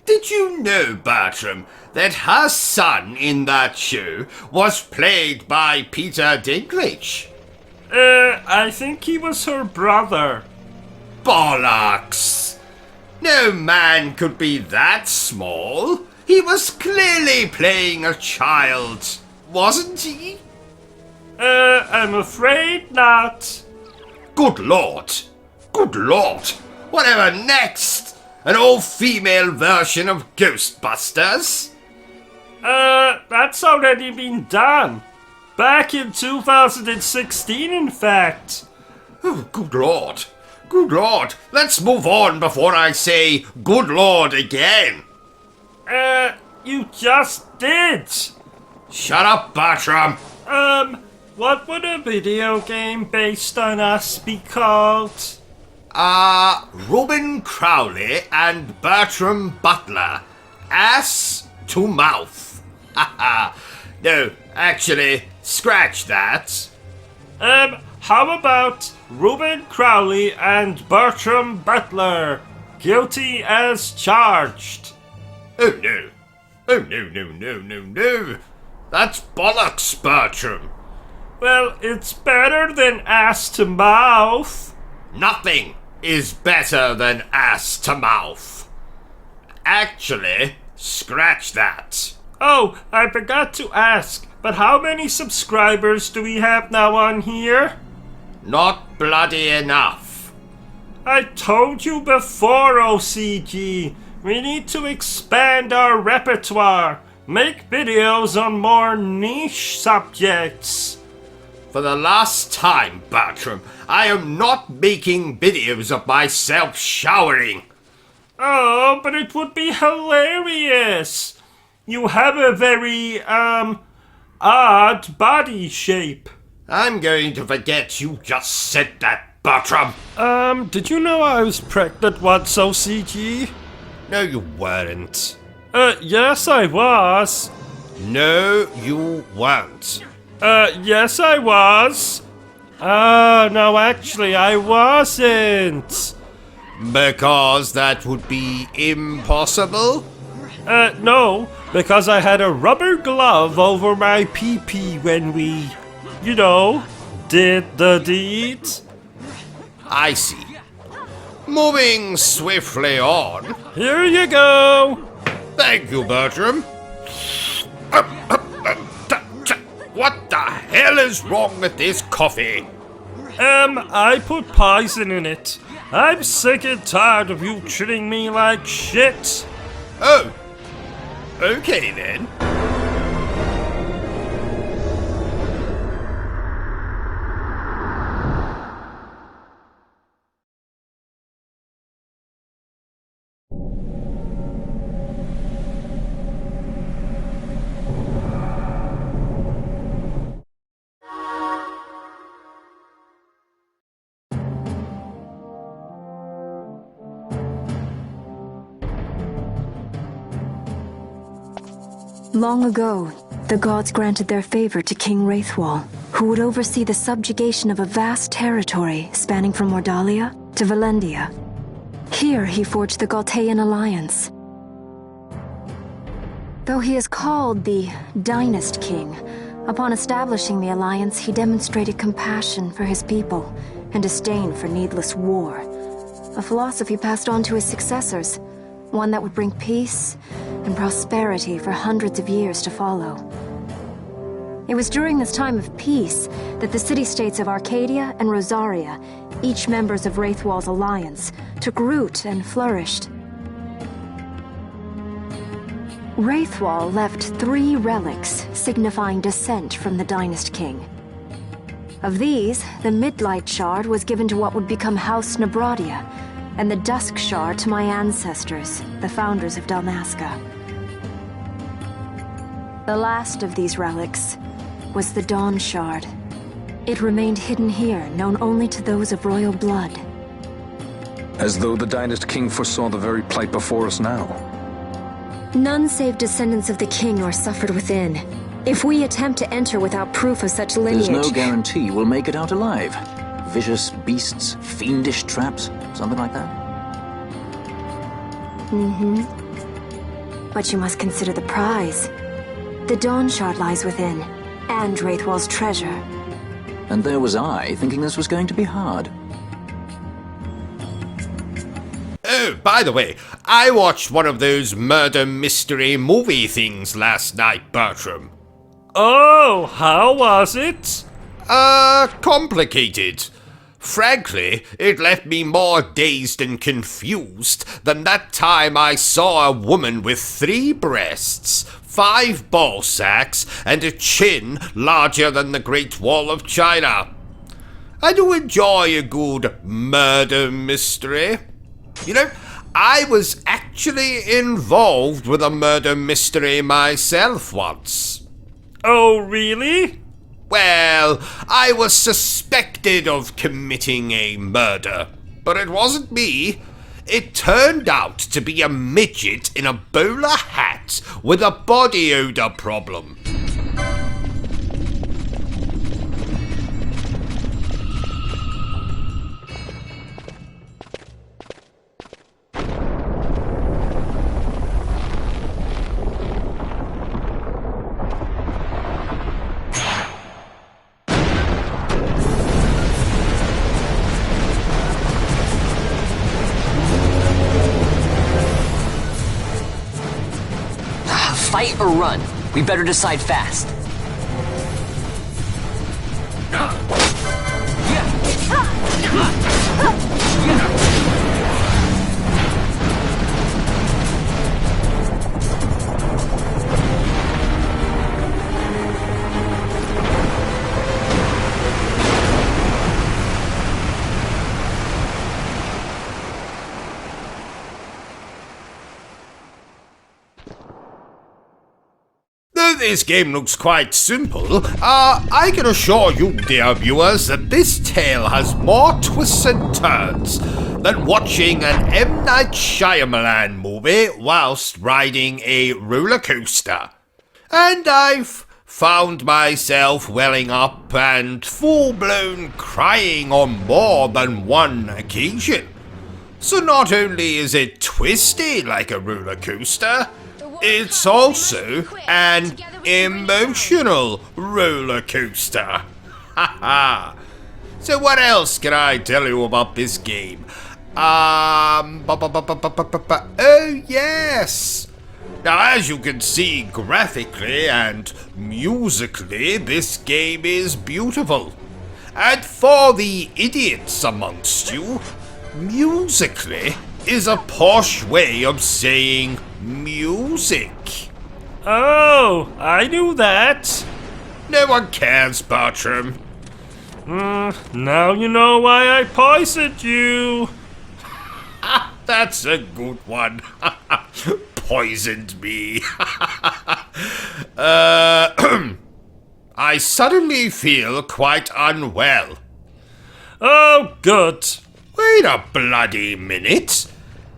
Did you know, Bertram, that her son in that show was played by Peter Dinklage? I think he was her brother. Bollocks! No man could be that small. He was clearly playing a child, wasn't he? I'm afraid not. Good Lord! Good Lord! Whatever next? An all-female version of Ghostbusters? That's already been done. Back in 2016, in fact. Oh, good Lord. Good Lord. Let's move on before I say good Lord again. You just did. Shut up, Bertram. What would a video game based on us be called? Reuben Crowley and Bertram Butler. Ass to mouth. Haha. No, actually, scratch that. How about Reuben Crowley and Bertram Butler? Guilty as charged. Oh no. Oh no. That's bollocks, Bertram. Well, it's better than ass to mouth. Nothing is better than ass to mouth. Actually, scratch that. Oh, I forgot to ask, but how many subscribers do we have now on here? Not bloody enough. I told you before, OCG. We need to expand our repertoire. Make videos on more niche subjects. For the last time, Bertram, I am not making videos of myself showering. Oh, but it would be hilarious. You have a very, odd body shape. I'm going to forget you just said that, Bertram. Did you know I was pregnant once, OCG? No, you weren't. Yes, I was. No, you weren't. Yes, I was. No, actually, I wasn't. Because that would be impossible? No, because I had a rubber glove over my pee-pee when we, did the deed. I see. Moving swiftly on. Here you go. Thank you, Bertram. What the hell is wrong with this coffee? I put poison in it. I'm sick and tired of you treating me like shit. Oh. Okay then. Long ago, the gods granted their favor to King Wraithwall, who would oversee the subjugation of a vast territory spanning from Mordalia to Valendia. Here he forged the Galtean alliance. Though he is called the Dynast King, upon establishing the alliance he demonstrated compassion for his people and disdain for needless war. A philosophy passed on to his successors, one that would bring peace and prosperity for hundreds of years to follow. It was during this time of peace that the city-states of Arcadia and Rosaria, each members of Wraithwall's alliance, took root and flourished. Wraithwall left 3 relics signifying descent from the Dynast King. Of these, the Midlight Shard was given to what would become House Nabradia, and the Dusk Shard to my ancestors, the founders of Dalmasca. The last of these relics was the Dawn Shard. It remained hidden here, known only to those of royal blood. As though the Dynast King foresaw the very plight before us now. None save descendants of the king are suffered within. If we attempt to enter without proof of such lineage... There's no guarantee we'll make it out alive. Vicious beasts, fiendish traps, something like that? But you must consider the prize. The Dawn Shard lies within, and Wraithwall's treasure. And there was I, thinking this was going to be hard. Oh, by the way, I watched one of those murder mystery movie things last night, Bertram. Oh, how was it? Complicated. Frankly, it left me more dazed and confused than that time I saw a woman with 3 breasts, 5 ball sacks, and a chin larger than the Great Wall of China. I do enjoy a good murder mystery. You know, I was actually involved with a murder mystery myself once. Oh, really? Well, I was suspected of committing a murder, but it wasn't me. It turned out to be a midget in a bowler hat with a body odor problem. Fight or run? We better decide fast. this game looks quite simple, I can assure you, dear viewers, that this tale has more twists and turns than watching an M. Night Shyamalan movie whilst riding a roller coaster. And I've found myself welling up and full-blown crying on more than one occasion. So not only is it twisty like a roller coaster, it's also an emotional roller coaster. Haha. So what else can I tell you about this game? Oh yes! Now, as you can see graphically and musically, this game is beautiful. And for the idiots amongst you, musically is a posh way of saying music. Oh, I knew that. No one cares, Bertram. Now you know why I poisoned you. That's a good one. Poisoned me. I suddenly feel quite unwell. Oh, good. Wait a bloody minute.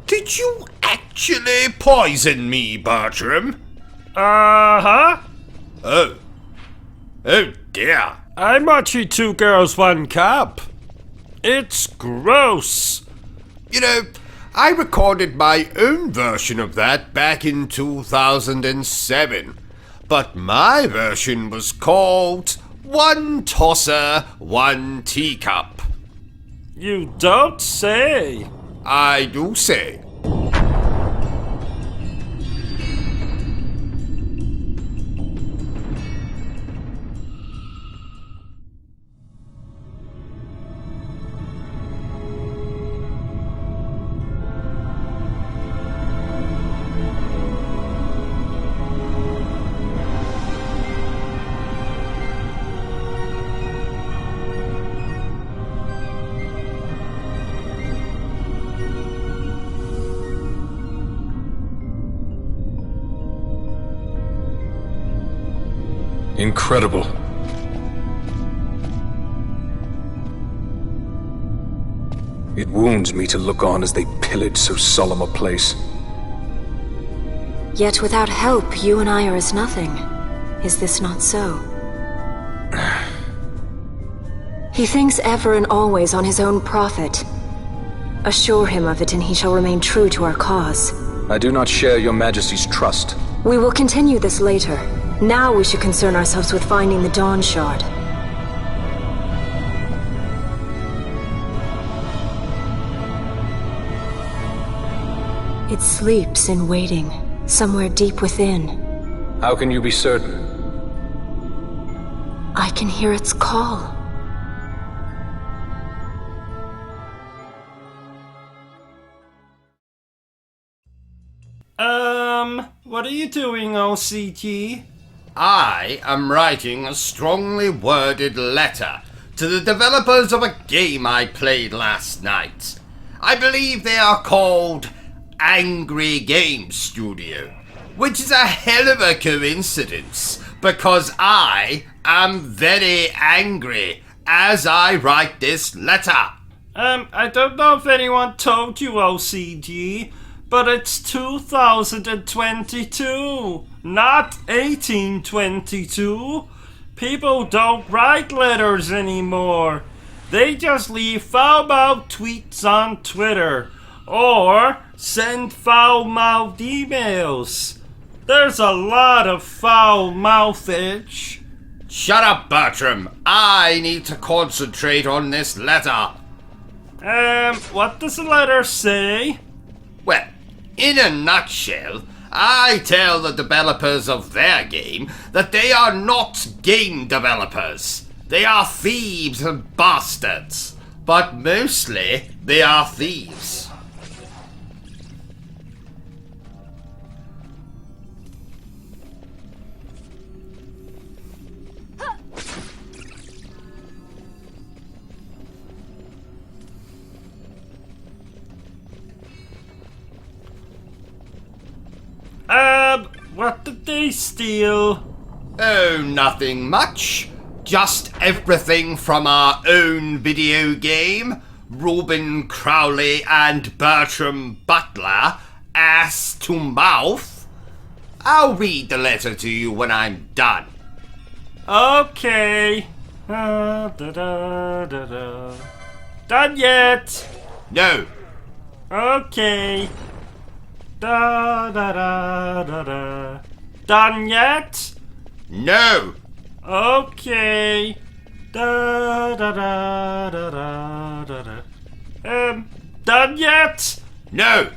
Did you actually poison me, Bertram? Uh-huh. Oh. Oh dear. I'm watching 2 Girls, 1 Cup. It's gross. You know, I recorded my own version of that back in 2007. But my version was called 1 Tosser, 1 Teacup. You don't say. I do say. Incredible. It wounds me to look on as they pillage so solemn a place. Yet without help, you and I are as nothing. Is this not so? He thinks ever and always on his own profit. Assure him of it and he shall remain true to our cause. I do not share your majesty's trust. We will continue this later. Now we should concern ourselves with finding the Dawn Shard. It sleeps in waiting, somewhere deep within. How can you be certain? I can hear its call. What are you doing, O.C.G? I am writing a strongly worded letter to the developers of a game I played last night. I believe they are called Angry Game Studio, which is a hell of a coincidence because I am very angry as I write this letter. I don't know if anyone told you, O.C.G, but it's 2022, not 1822. People don't write letters anymore. They just leave foul-mouthed tweets on Twitter, or send foul-mouthed emails. There's a lot of foul-mouthage. Shut up, Bertram. I need to concentrate on this letter. What does the letter say? Well, in a nutshell, I tell the developers of their game that they are not game developers. They are thieves and bastards. But mostly, they are thieves. What did they steal? Oh, nothing much. Just everything from our own video game, Reuben Crowley and Bertram Butler, ass to mouth. I'll read the letter to you when I'm done. Okay. Done yet? No. Okay. Done yet? No. Okay. Done yet? No.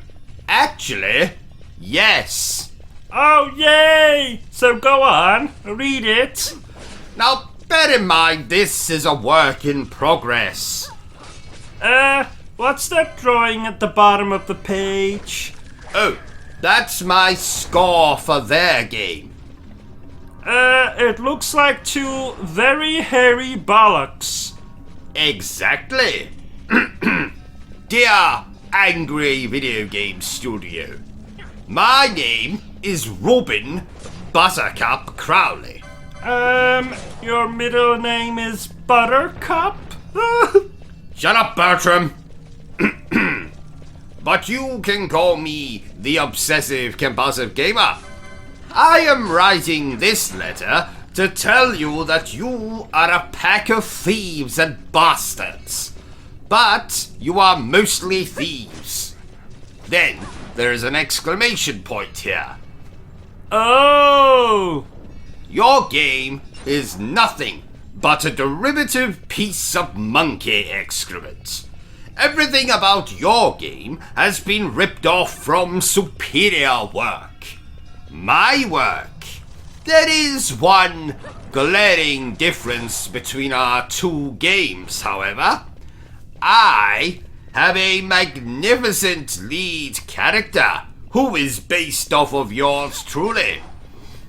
Actually, yes. Oh, yay! So go on, read it. Now, bear in mind this is a work in progress. What's that drawing at the bottom of the page? Oh, that's my score for their game. It looks like two very hairy bollocks. Exactly. Dear Angry Video Game Studio, my name is Robin Buttercup Crowley. Your middle name is Buttercup? Shut up, Bertram. But you can call me the Obsessive Compulsive Gamer. I am writing this letter to tell you that you are a pack of thieves and bastards. But you are mostly thieves. Then there is an exclamation point here. Oh! Your game is nothing but a derivative piece of monkey excrement. Everything about your game has been ripped off from superior work. My work. There is one glaring difference between our two games, however. I have a magnificent lead character who is based off of yours truly.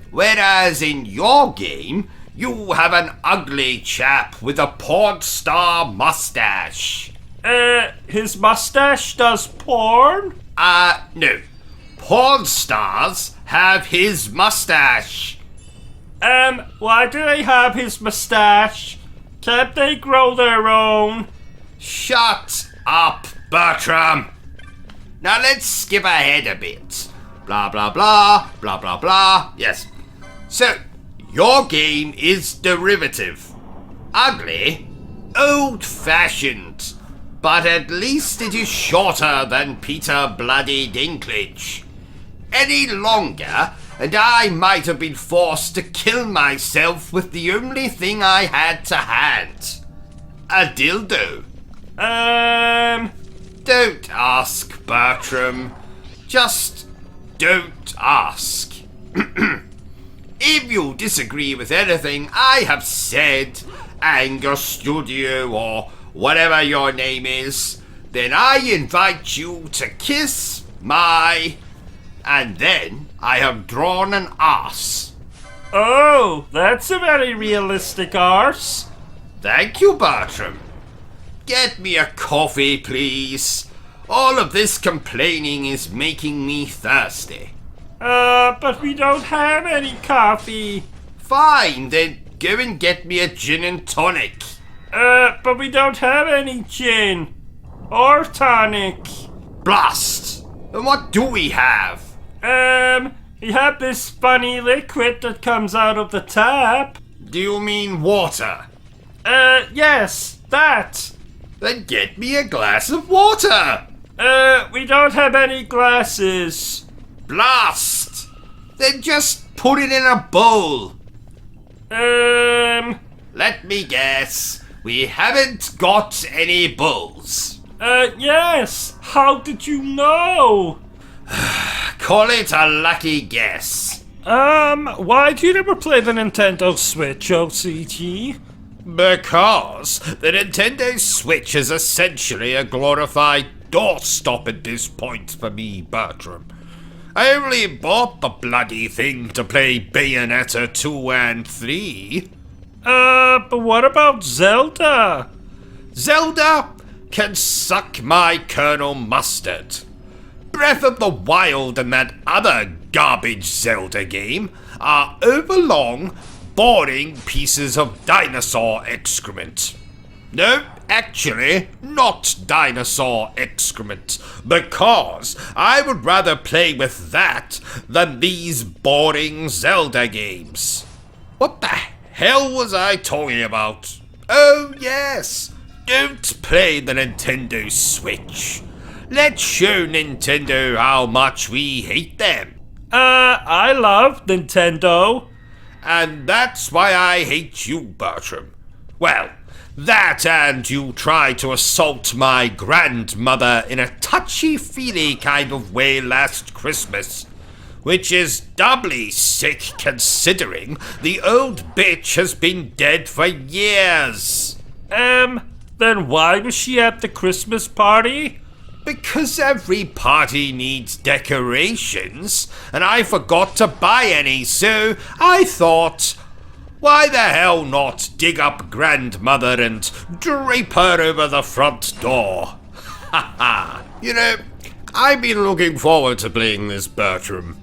Whereas in your game, you have an ugly chap with a porn star mustache. His mustache does porn? No. Porn stars have his mustache. Why do they have his mustache? Can't they grow their own? Shut up, Bertram. Now let's skip ahead a bit. Blah, blah, blah, blah, blah, blah. Yes. So, your game is derivative. Ugly, old-fashioned, but at least it is shorter than Peter Bloody Dinklage. Any longer, and I might have been forced to kill myself with the only thing I had to hand. A dildo. Don't ask, Bertram. Just don't ask. If you disagree with anything I have said, Anger Studio or whatever your name is, then I invite you to kiss my... And then I have drawn an arse. Oh, that's a very realistic arse. Thank you, Bertram. Get me a coffee, please. All of this complaining is making me thirsty. But we don't have any coffee. Fine, then go and get me a gin and tonic. But we don't have any gin. Or tonic. Blast! And what do we have? We have this funny liquid that comes out of the tap. Do you mean water? Yes, that. Then get me a glass of water. We don't have any glasses. Blast! Then just put it in a bowl. Let me guess. We haven't got any bowls. Yes. How did you know? Call it a lucky guess. Why do you never play the Nintendo Switch, OCG? Because the Nintendo Switch is essentially a glorified doorstop at this point for me, Bertram. I only bought the bloody thing to play Bayonetta 2 and 3. But what about Zelda? Zelda can suck my Colonel Mustard. Breath of the Wild and that other garbage Zelda game are overlong, boring pieces of dinosaur excrement. No, actually, not dinosaur excrement, because I would rather play with that than these boring Zelda games. What the hell was I talking about? Oh yes, don't play the Nintendo Switch. Let's show Nintendo how much we hate them. I love Nintendo. And that's why I hate you, Bertram. Well, that and you tried to assault my grandmother in a touchy-feely kind of way last Christmas, which is doubly sick considering the old bitch has been dead for years. Then why was she at the Christmas party? Because every party needs decorations, and I forgot to buy any, so I thought, why the hell not dig up grandmother and drape her over the front door? Ha ha! You know, I've been looking forward to playing this, Bertram.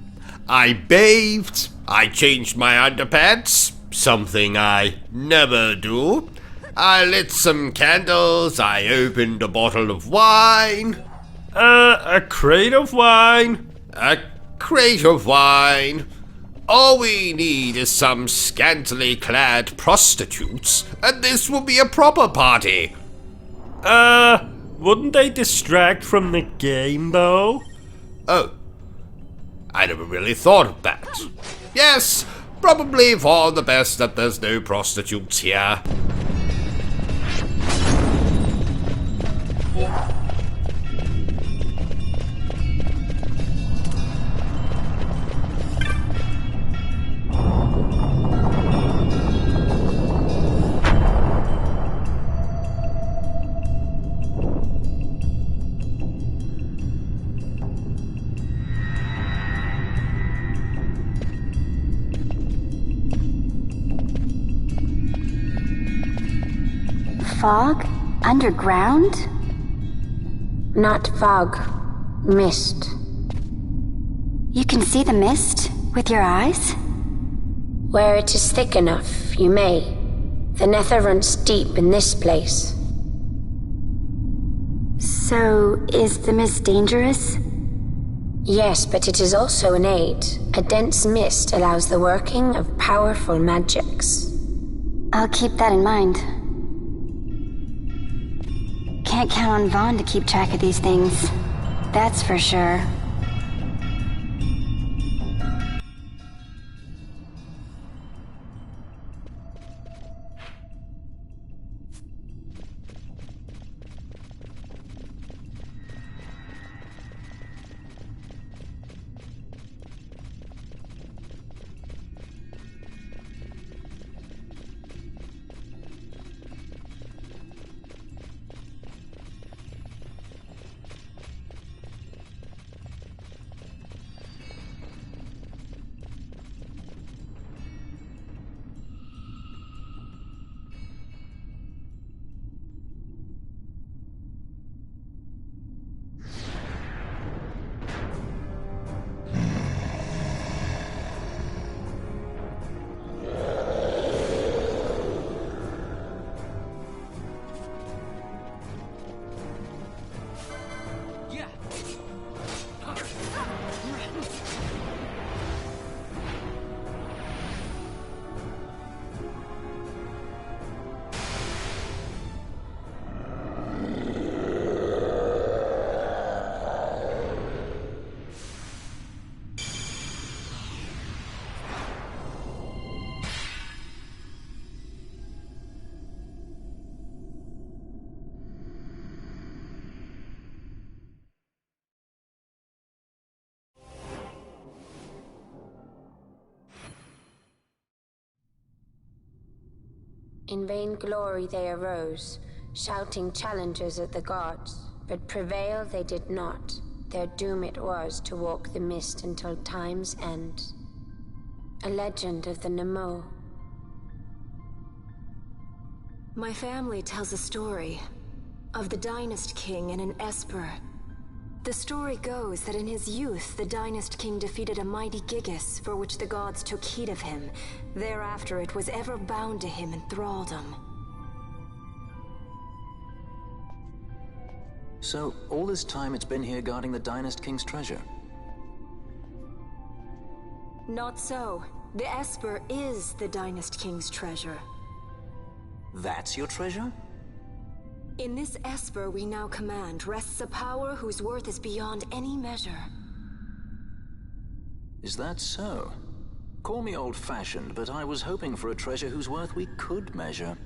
I bathed, I changed my underpants, something I never do. I lit some candles, I opened a bottle of wine. A crate of wine? A crate of wine. All we need is some scantily clad prostitutes, and this will be a proper party. Wouldn't they distract from the game, though? Oh, I never really thought of that. Yes, probably for the best that there's no prostitutes here. Fog? Underground? Not fog. Mist. You can see the mist with your eyes? Where it is thick enough, you may. The nether runs deep in this place. So, is the mist dangerous? Yes, but it is also an aid. A dense mist allows the working of powerful magics. I'll keep that in mind. Can't count on Vaughn to keep track of these things. That's for sure. In vain glory they arose, shouting challenges at the gods, but prevail they did not. Their doom it was to walk the mist until time's end. A legend of the Nemo. My family tells a story of the Dynast King and an Esper. The story goes that in his youth, the Dynast King defeated a mighty Gigas, for which the gods took heed of him. Thereafter it was ever bound to him in thraldom. So, all this time it's been here guarding the Dynast King's treasure? Not so. The Esper is the Dynast King's treasure. That's your treasure? In this Esper we now command rests a power whose worth is beyond any measure. Is that so? Call me old-fashioned, but I was hoping for a treasure whose worth we could measure.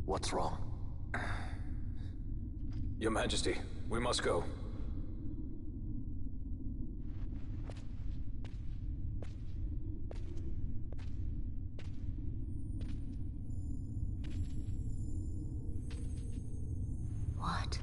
What's wrong? Your Majesty, we must go. What?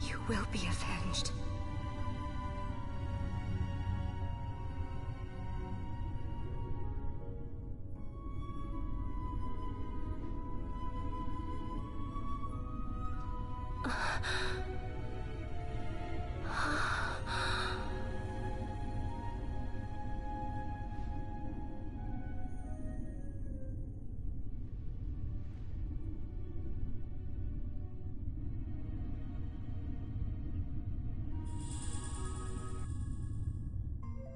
You will be avenged.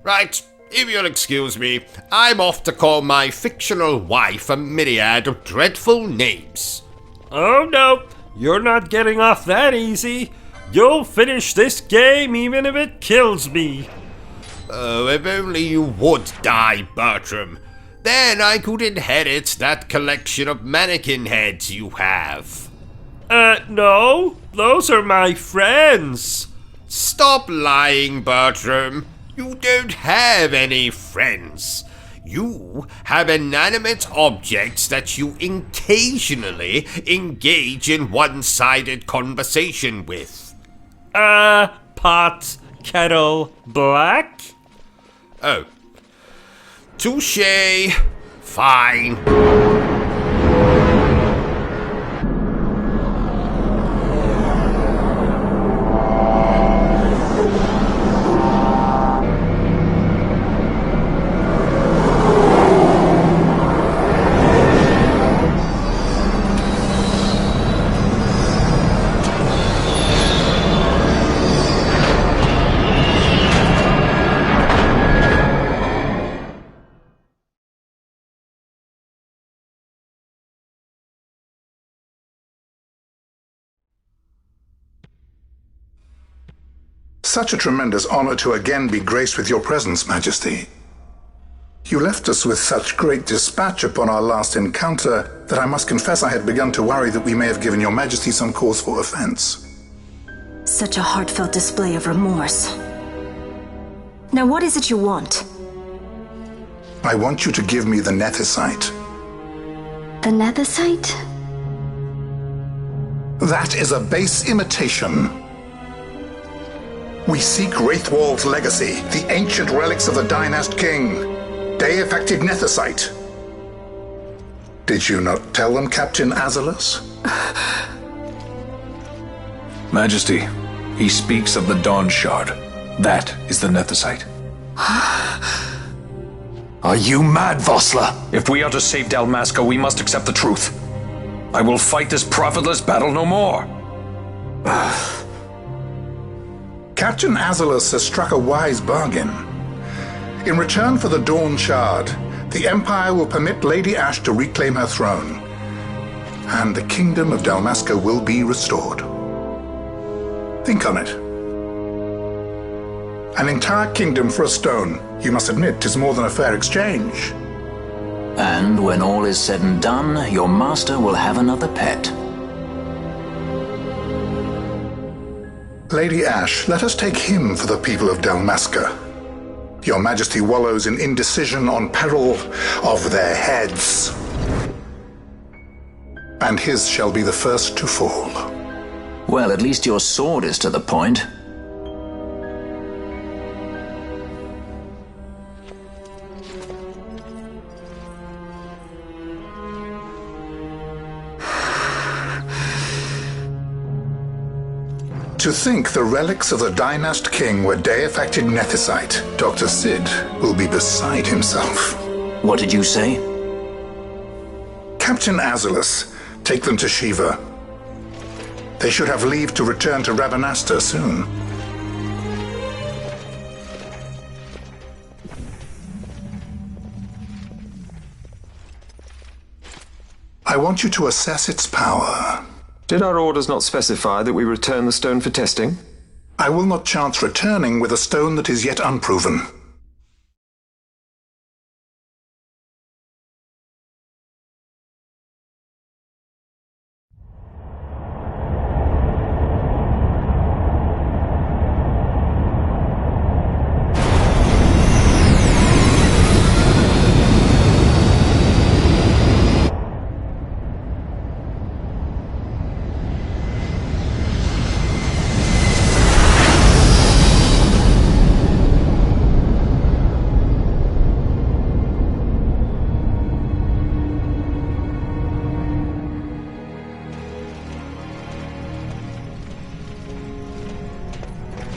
Right, if you'll excuse me, I'm off to call my fictional wife a myriad of dreadful names. Oh no, you're not getting off that easy. You'll finish this game even if it kills me. Oh, if only you would die, Bertram. Then I could inherit that collection of mannequin heads you have. No, those are my friends. Stop lying, Bertram. You don't have any friends. You have inanimate objects that you occasionally engage in one-sided conversation with. Pot, kettle, black? Oh. Touché. Fine. Such a tremendous honor to again be graced with your presence, Majesty. You left us with such great dispatch upon our last encounter that I must confess I had begun to worry that we may have given your majesty some cause for offense. Such a heartfelt display of remorse. Now what is it you want? I want you to give me the nethicite. The nethicite? That is a base imitation. We seek Wraithwald's legacy, the ancient relics of the Dynast King. Day-affected nethicite. Did you not tell them, Captain Azalus? Majesty, he speaks of the Dawn Shard. That is the nethicite. Are you mad, Vossler? If we are to save Dalmasca, we must accept the truth. I will fight this profitless battle no more. Captain Azalus has struck a wise bargain. In return for the Dawn Shard, the Empire will permit Lady Ash to reclaim her throne, and the Kingdom of Dalmasca will be restored. Think on it. An entire kingdom for a stone. You must admit, 'tis more than a fair exchange. And when all is said and done, your master will have another pet. Lady Ash, let us take him for the people of Dalmasca. Your Majesty wallows in indecision on peril of their heads. And his shall be the first to fall. Well, at least your sword is to the point. To think the relics of the Dynast King were day-affected nethicite, Dr. Sid will be beside himself. What did you say? Captain Azalus, take them to Shiva. They should have leave to return to Ravenasta soon. I want you to assess its power. Did our orders not specify that we return the stone for testing? I will not chance returning with a stone that is yet unproven.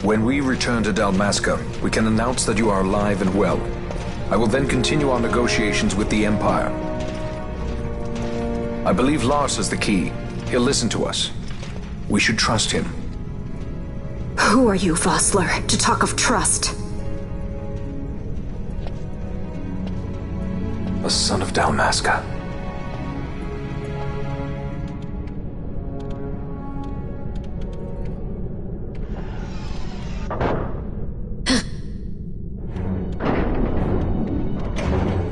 When we return to Dalmasca, we can announce that you are alive and well. I will then continue our negotiations with the Empire. I believe Lars has the key. He'll listen to us. We should trust him. Who are you, Vossler, to talk of trust? A son of Dalmasca.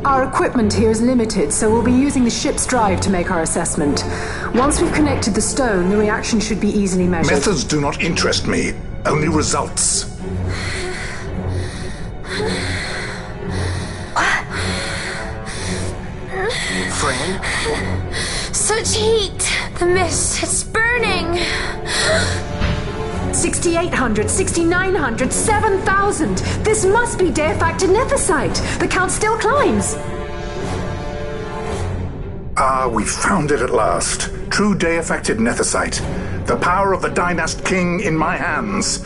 Our equipment here is limited, so we'll be using the ship's drive to make our assessment. Once we've connected the stone, the reaction should be easily measured. Methods do not interest me, only results. Friend? Such heat! The mist, it's burning! 6,800, 6,900, 7,000! This must be day-affected nethicite! The count still climbs! Ah, we found it at last. True day-affected nethicite. The power of the Dynast King in my hands.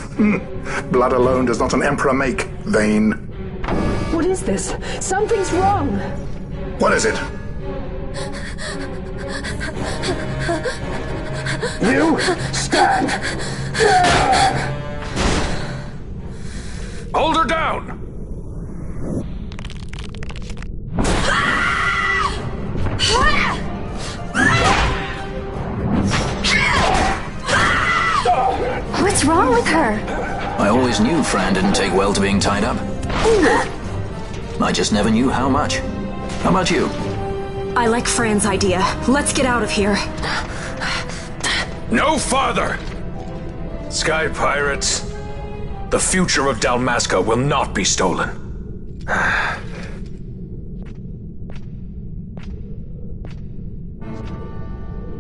Blood alone does not an emperor make, Vane. What is this? Something's wrong! What is it? You stand! Hold her down! What's wrong with her? I always knew Fran didn't take well to being tied up. I just never knew how much. How about you? I like Fran's idea. Let's get out of here. No farther! Sky Pirates, the future of Dalmasca will not be stolen.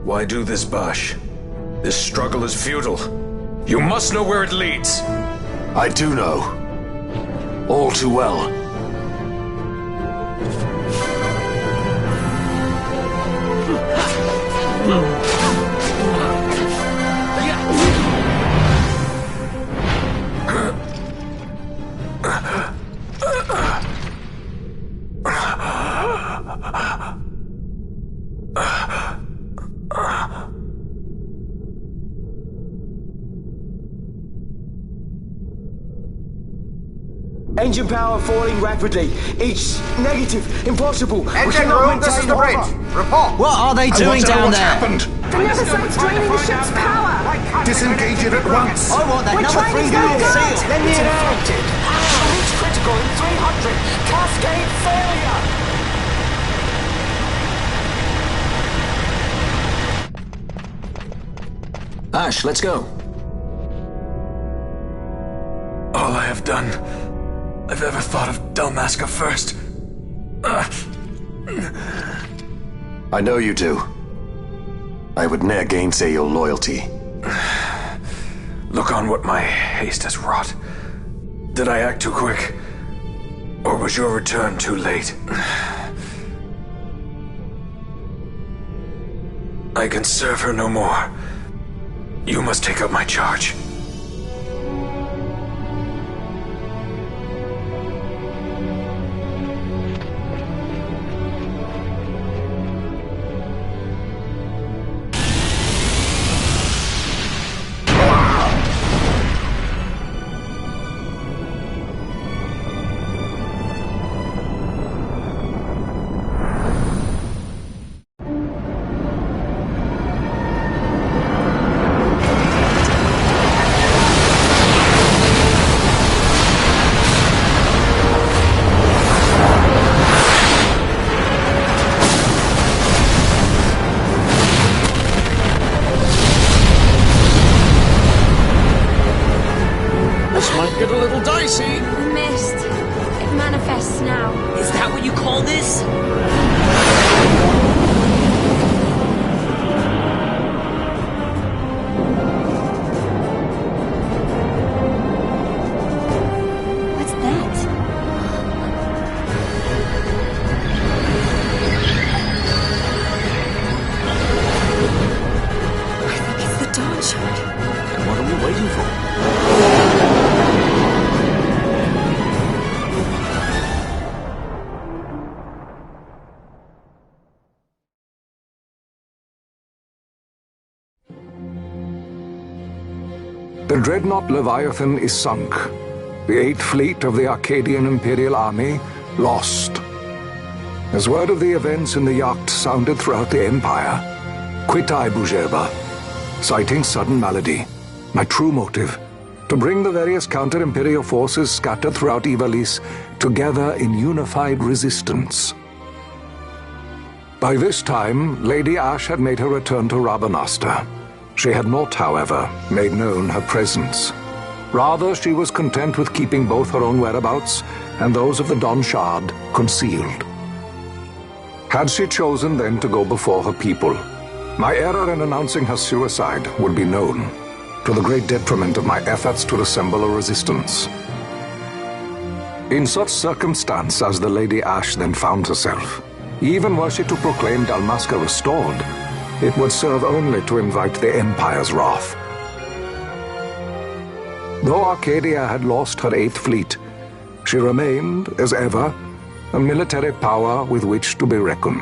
Why do this, Bash? This struggle is futile. You must know where it leads. I do know. All too well. Engine power falling rapidly. It's negative. Impossible. Engine room, this is the bridge. Report. What are they doing down what's there? happened. The nether site's draining the ship's power! Disengage it at once. I want that We're number trying 3 to down get seal. Let me It's know. infected. Reach critical in 300. Cascade failure. Ash, let's go. All I have done, I've ever thought of Dalmasca first. I know you do. I would ne'er gainsay your loyalty. Look on what my haste has wrought. Did I act too quick? Or was your return too late? I can serve her no more. You must take up my charge. Get a little dicey. The mist. It manifests now. Is that what you call this? What's that? I think it's the Dawn Shard. Then what are we waiting for? The dreadnought Leviathan is sunk. The 8th Fleet of the Arcadian Imperial Army lost. As word of the events in the yacht sounded throughout the Empire, quit I Bujerba, citing sudden malady. My true motive, to bring the various counter-imperial forces scattered throughout Ivalice together in unified resistance. By this time, Lady Ash had made her return to Rabanasta. She had not, however, made known her presence. Rather, she was content with keeping both her own whereabouts and those of the Dawn Shard concealed. Had she chosen then to go before her people, my error in announcing her suicide would be known, to the great detriment of my efforts to assemble a resistance. In such circumstance as the Lady Ash then found herself, even were she to proclaim Dalmasca restored, it would serve only to invite the Empire's wrath. Though Arcadia had lost her 8th Fleet, she remained, as ever, a military power with which to be reckoned.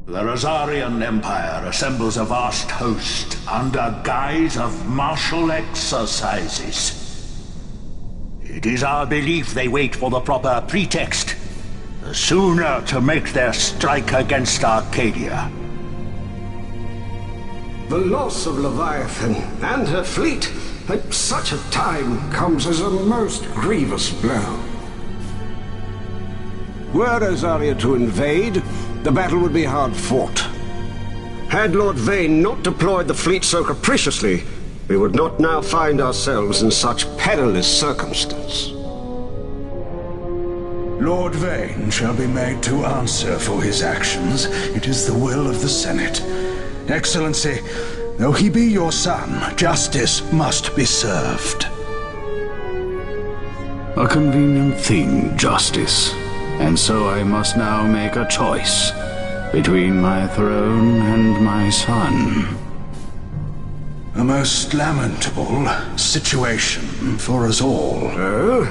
The Rosarian Empire assembles a vast host under guise of martial exercises. It is our belief they wait for the proper pretext, the sooner to make their strike against Arcadia. The loss of Leviathan and her fleet at such a time comes as a most grievous blow. Were Rosaria to invade, the battle would be hard fought. Had Lord Vane not deployed the fleet so capriciously, we would not now find ourselves in such perilous circumstance. Lord Vane shall be made to answer for his actions. It is the will of the Senate. Excellency, though he be your son, justice must be served. A convenient thing, justice. And so I must now make a choice between my throne and my son. A most lamentable situation for us all. Oh?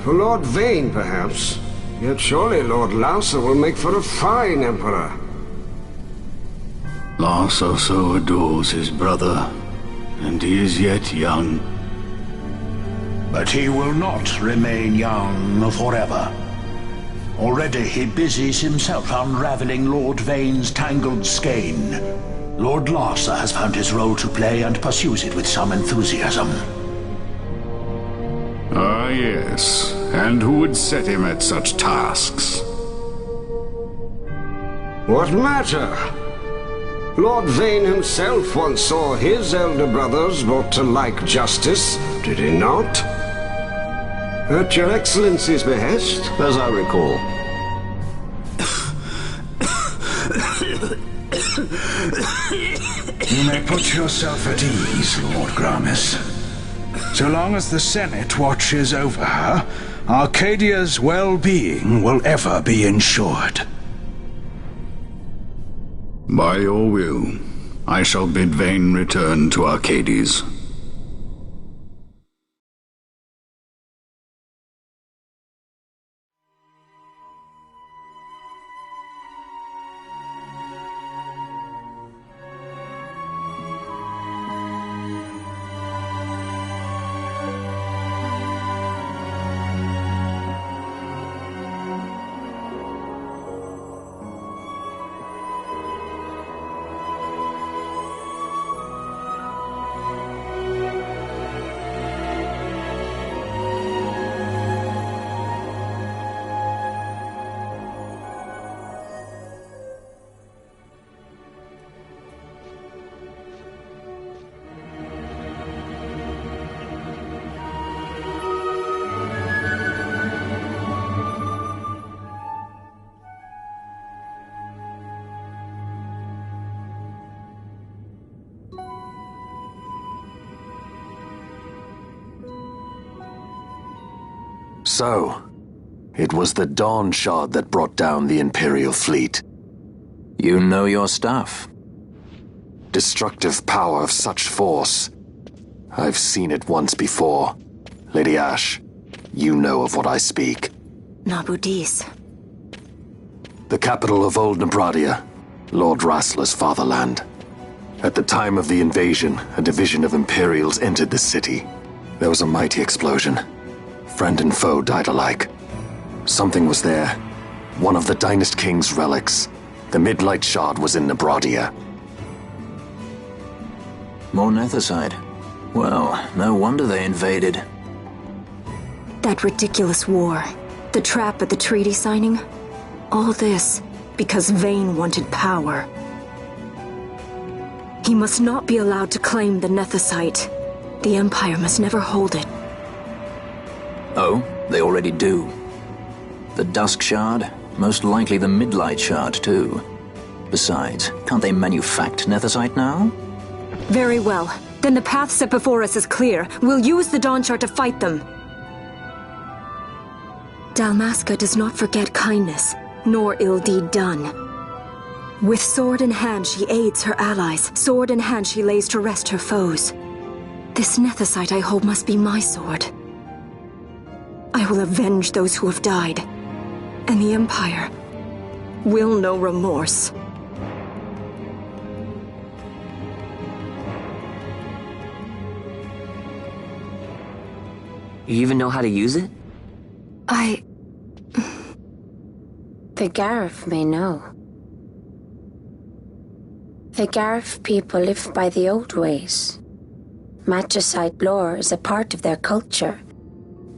For Lord Vane, perhaps. Yet surely Lord Lauser will make for a fine emperor. Lauser so adores his brother, and he is yet young. But he will not remain young forever. Already he busies himself unraveling Lord Vane's tangled skein. Lord Lauser has found his role to play and pursues it with some enthusiasm. Ah, yes. And who would set him at such tasks? What matter? Lord Vane himself once saw his elder brothers brought to like justice, did he not? At your Excellency's behest, as I recall. You may put yourself at ease, Lord Gramis. So long as the Senate watches over her, Arcadia's well-being will ever be ensured. By your will, I shall bid Vane return to Arcades. So, it was the Dawn Shard that brought down the Imperial fleet. You know your stuff. Destructive power of such force. I've seen it once before. Lady Ash, you know of what I speak. Nabudis. The capital of Old Nebradia, Lord Rassler's fatherland. At the time of the invasion, a division of Imperials entered the city. There was a mighty explosion. Friend and foe died alike. Something was there. One of the Dynast King's relics. The Midlight Shard was in Nebradia. More Nethicite. Well, no wonder they invaded. That ridiculous war. The trap at the treaty signing. All this because Vane wanted power. He must not be allowed to claim the Nethicite. The Empire must never hold it. Oh, they already do. The Dusk Shard, most likely the Midlight Shard too. Besides, can't they manufacture Nethicite now? Very well. Then the path set before us is clear. We'll use the Dawn Shard to fight them. Dalmasca does not forget kindness, nor ill deed done. With sword in hand she aids her allies. Sword in hand she lays to rest her foes. This Nethicite I hold must be my sword. I will avenge those who have died, and the Empire will know remorse. You even know how to use it? The Garif may know. The Garif people live by the old ways. Magicite lore is a part of their culture.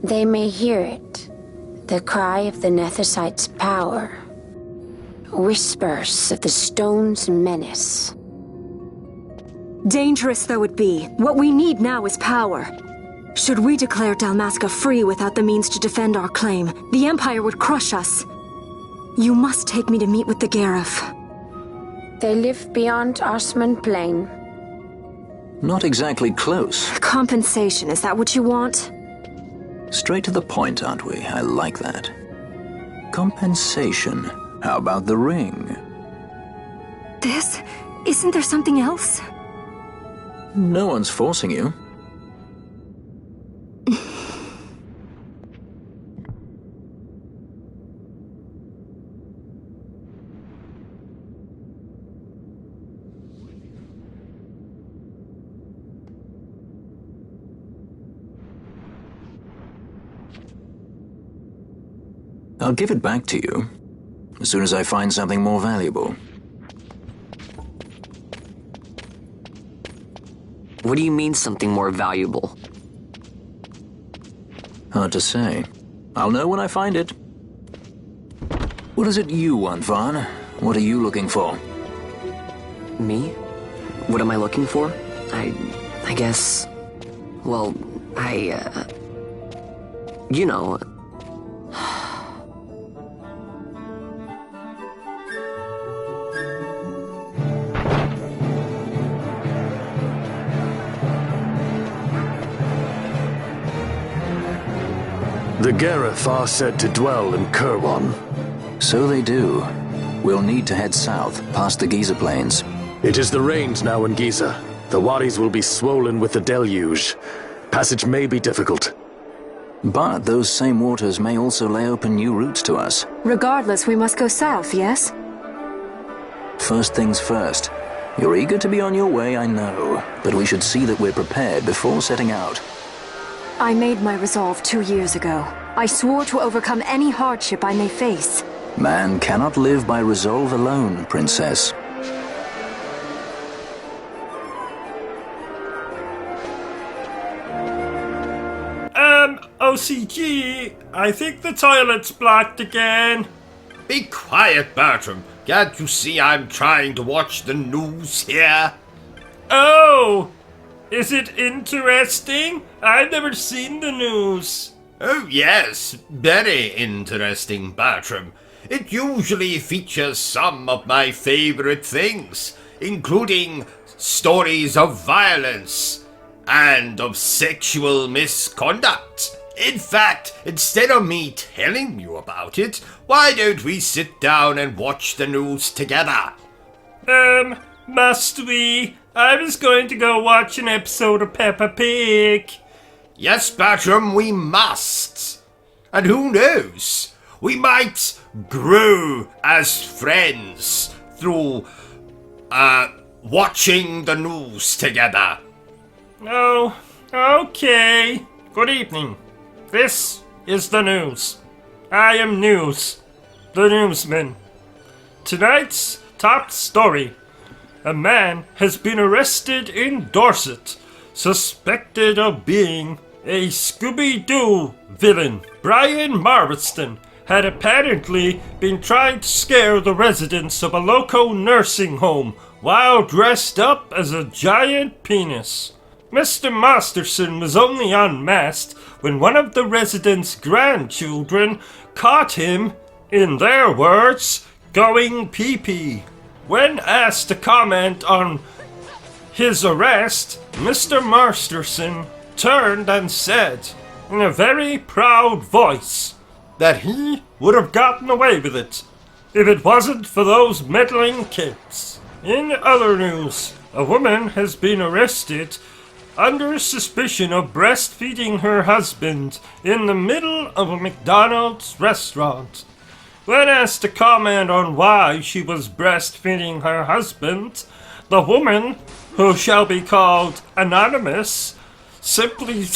They may hear it, the cry of the Nethersight's power. Whispers of the stone's menace. Dangerous though it be, what we need now is power. Should we declare Dalmasca free without the means to defend our claim, the Empire would crush us. You must take me to meet with the Garif. They live beyond Osman Plain. Not exactly close. Compensation, is that what you want? Straight to the point, aren't we? I like that. Compensation. How about the ring? This? Isn't there something else? No one's forcing you. I'll give it back to you as soon as I find something more valuable. What do you mean something more valuable? Hard to say. I'll know when I find it. What is it you want, Vaughn? What are you looking for? Me? What am I looking for? I guess... Well, you know... The Gareth are said to dwell in Kirwan. So they do. We'll need to head south, past the Giza Plains. It is the rains now in Giza. The wadis will be swollen with the deluge. Passage may be difficult. But those same waters may also lay open new routes to us. Regardless, we must go south, yes? First things first. You're eager to be on your way, I know. But we should see that we're prepared before setting out. I made my resolve 2 years ago. I swore to overcome any hardship I may face. Man cannot live by resolve alone, Princess. OCG, I think the toilet's blocked again. Be quiet, Bertrum. Can't you see I'm trying to watch the news here? Oh! Is it interesting? I've never seen the news. Oh yes, very interesting, Bertram. It usually features some of my favorite things, including stories of violence and of sexual misconduct. In fact, instead of me telling you about it, why don't we sit down and watch the news together? Must we? I was going to go watch an episode of Peppa Pig. Yes, Bertram, we must. And who knows? We might grow as friends through, watching the news together. Oh, okay. Good evening. This is the news. I am News, the newsman. Tonight's top story. A man has been arrested in Dorset, suspected of being a Scooby-Doo villain. Brian Marston had apparently been trying to scare the residents of a local nursing home while dressed up as a giant penis. Mr. Masterson was only unmasked when one of the residents' grandchildren caught him, in their words, going pee-pee. When asked to comment on his arrest, Mr. Masterson turned and said, in a very proud voice, that he would have gotten away with it if it wasn't for those meddling kids. In other news, a woman has been arrested under suspicion of breastfeeding her husband in the middle of a McDonald's restaurant. When asked to comment on why she was breastfeeding her husband, the woman, who shall be called Anonymous, simply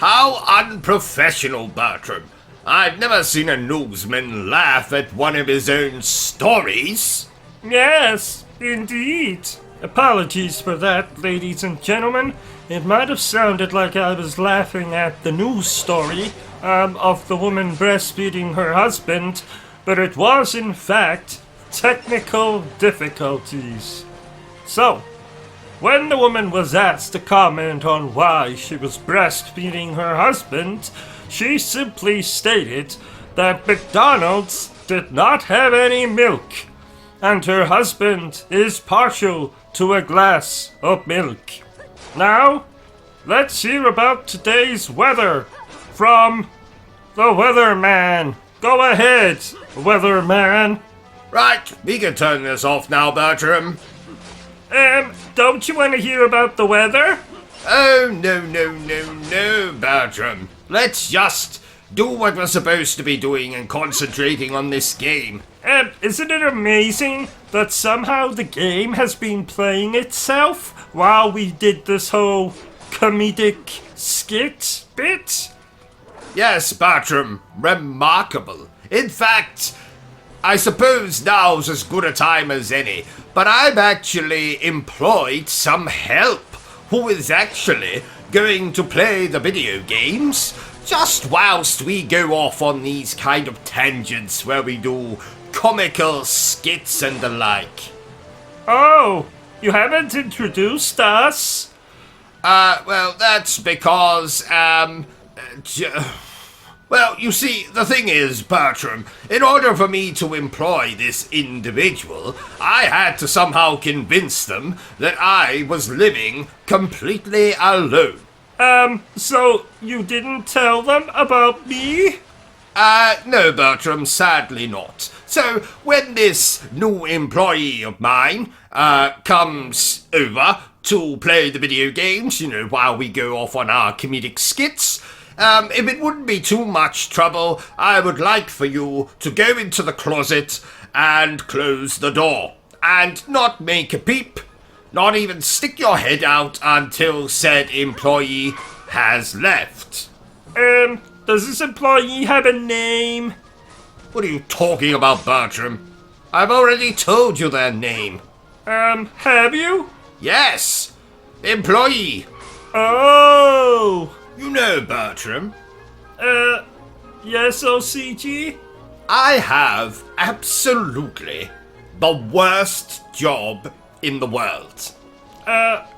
How unprofessional, Bertram. I've never seen a newsman laugh at one of his own stories. Yes, indeed. Apologies for that, ladies and gentlemen. It might have sounded like I was laughing at the news story of the woman breastfeeding her husband, but it was, in fact, technical difficulties. So, when the woman was asked to comment on why she was breastfeeding her husband, she simply stated that McDonald's did not have any milk, and her husband is partial to a glass of milk. Now, let's hear about today's weather from the weatherman. Go ahead, weatherman. Right, we can turn this off now, Bertram. Don't you want to hear about the weather? Oh, no, Bertram. Let's just do what we're supposed to be doing and concentrating on this game. Isn't it amazing that somehow the game has been playing itself while we did this whole comedic skit bit? Yes, Bertram, remarkable. In fact, I suppose now's as good a time as any, but I've actually employed some help who is actually going to play the video games just whilst we go off on these kind of tangents where we do comical skits and the like. Oh, you haven't introduced us? Well, that's because, well, you see, the thing is, Bertram, in order for me to employ this individual, I had to somehow convince them that I was living completely alone. So you didn't tell them about me? No, Bertram, sadly not. So, when this new employee of mine, comes over to play the video games, while we go off on our comedic skits, if it wouldn't be too much trouble, I would like for you to go into the closet and close the door. And not make a peep, not even stick your head out until said employee has left. Does this employee have a name? What are you talking about, Bertram? I've already told you their name. Have you? Yes! Employee! Oh! You know Bertram. Yes, O.C.G? I have absolutely the worst job in the world.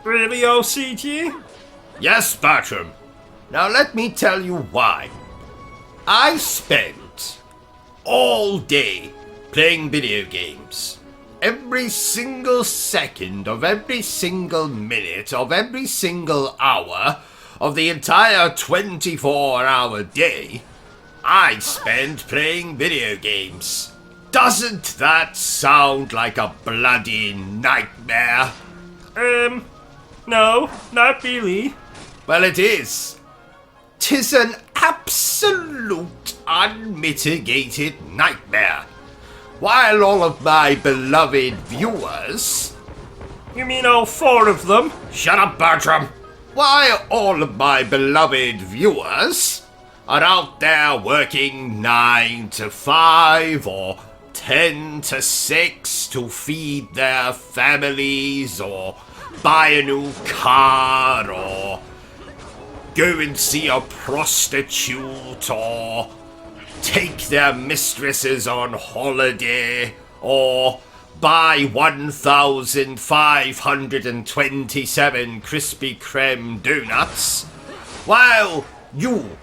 Really, O.C.G? Yes, Bertram. Now let me tell you why. I spent all day playing video games. Every single second of every single minute of every single hour of the entire 24-hour day, I spent playing video games. Doesn't that sound like a bloody nightmare? No, not really. Well, it is. 'Tis an absolute unmitigated nightmare. While all of my beloved viewers... You mean all 4 of them? Shut up, Bertram! While all of my beloved viewers are out there working 9 to 5 or 10 to 6 to feed their families or buy a new car or go and see a prostitute or take their mistresses on holiday or buy 1,527 Krispy Kreme donuts, while you,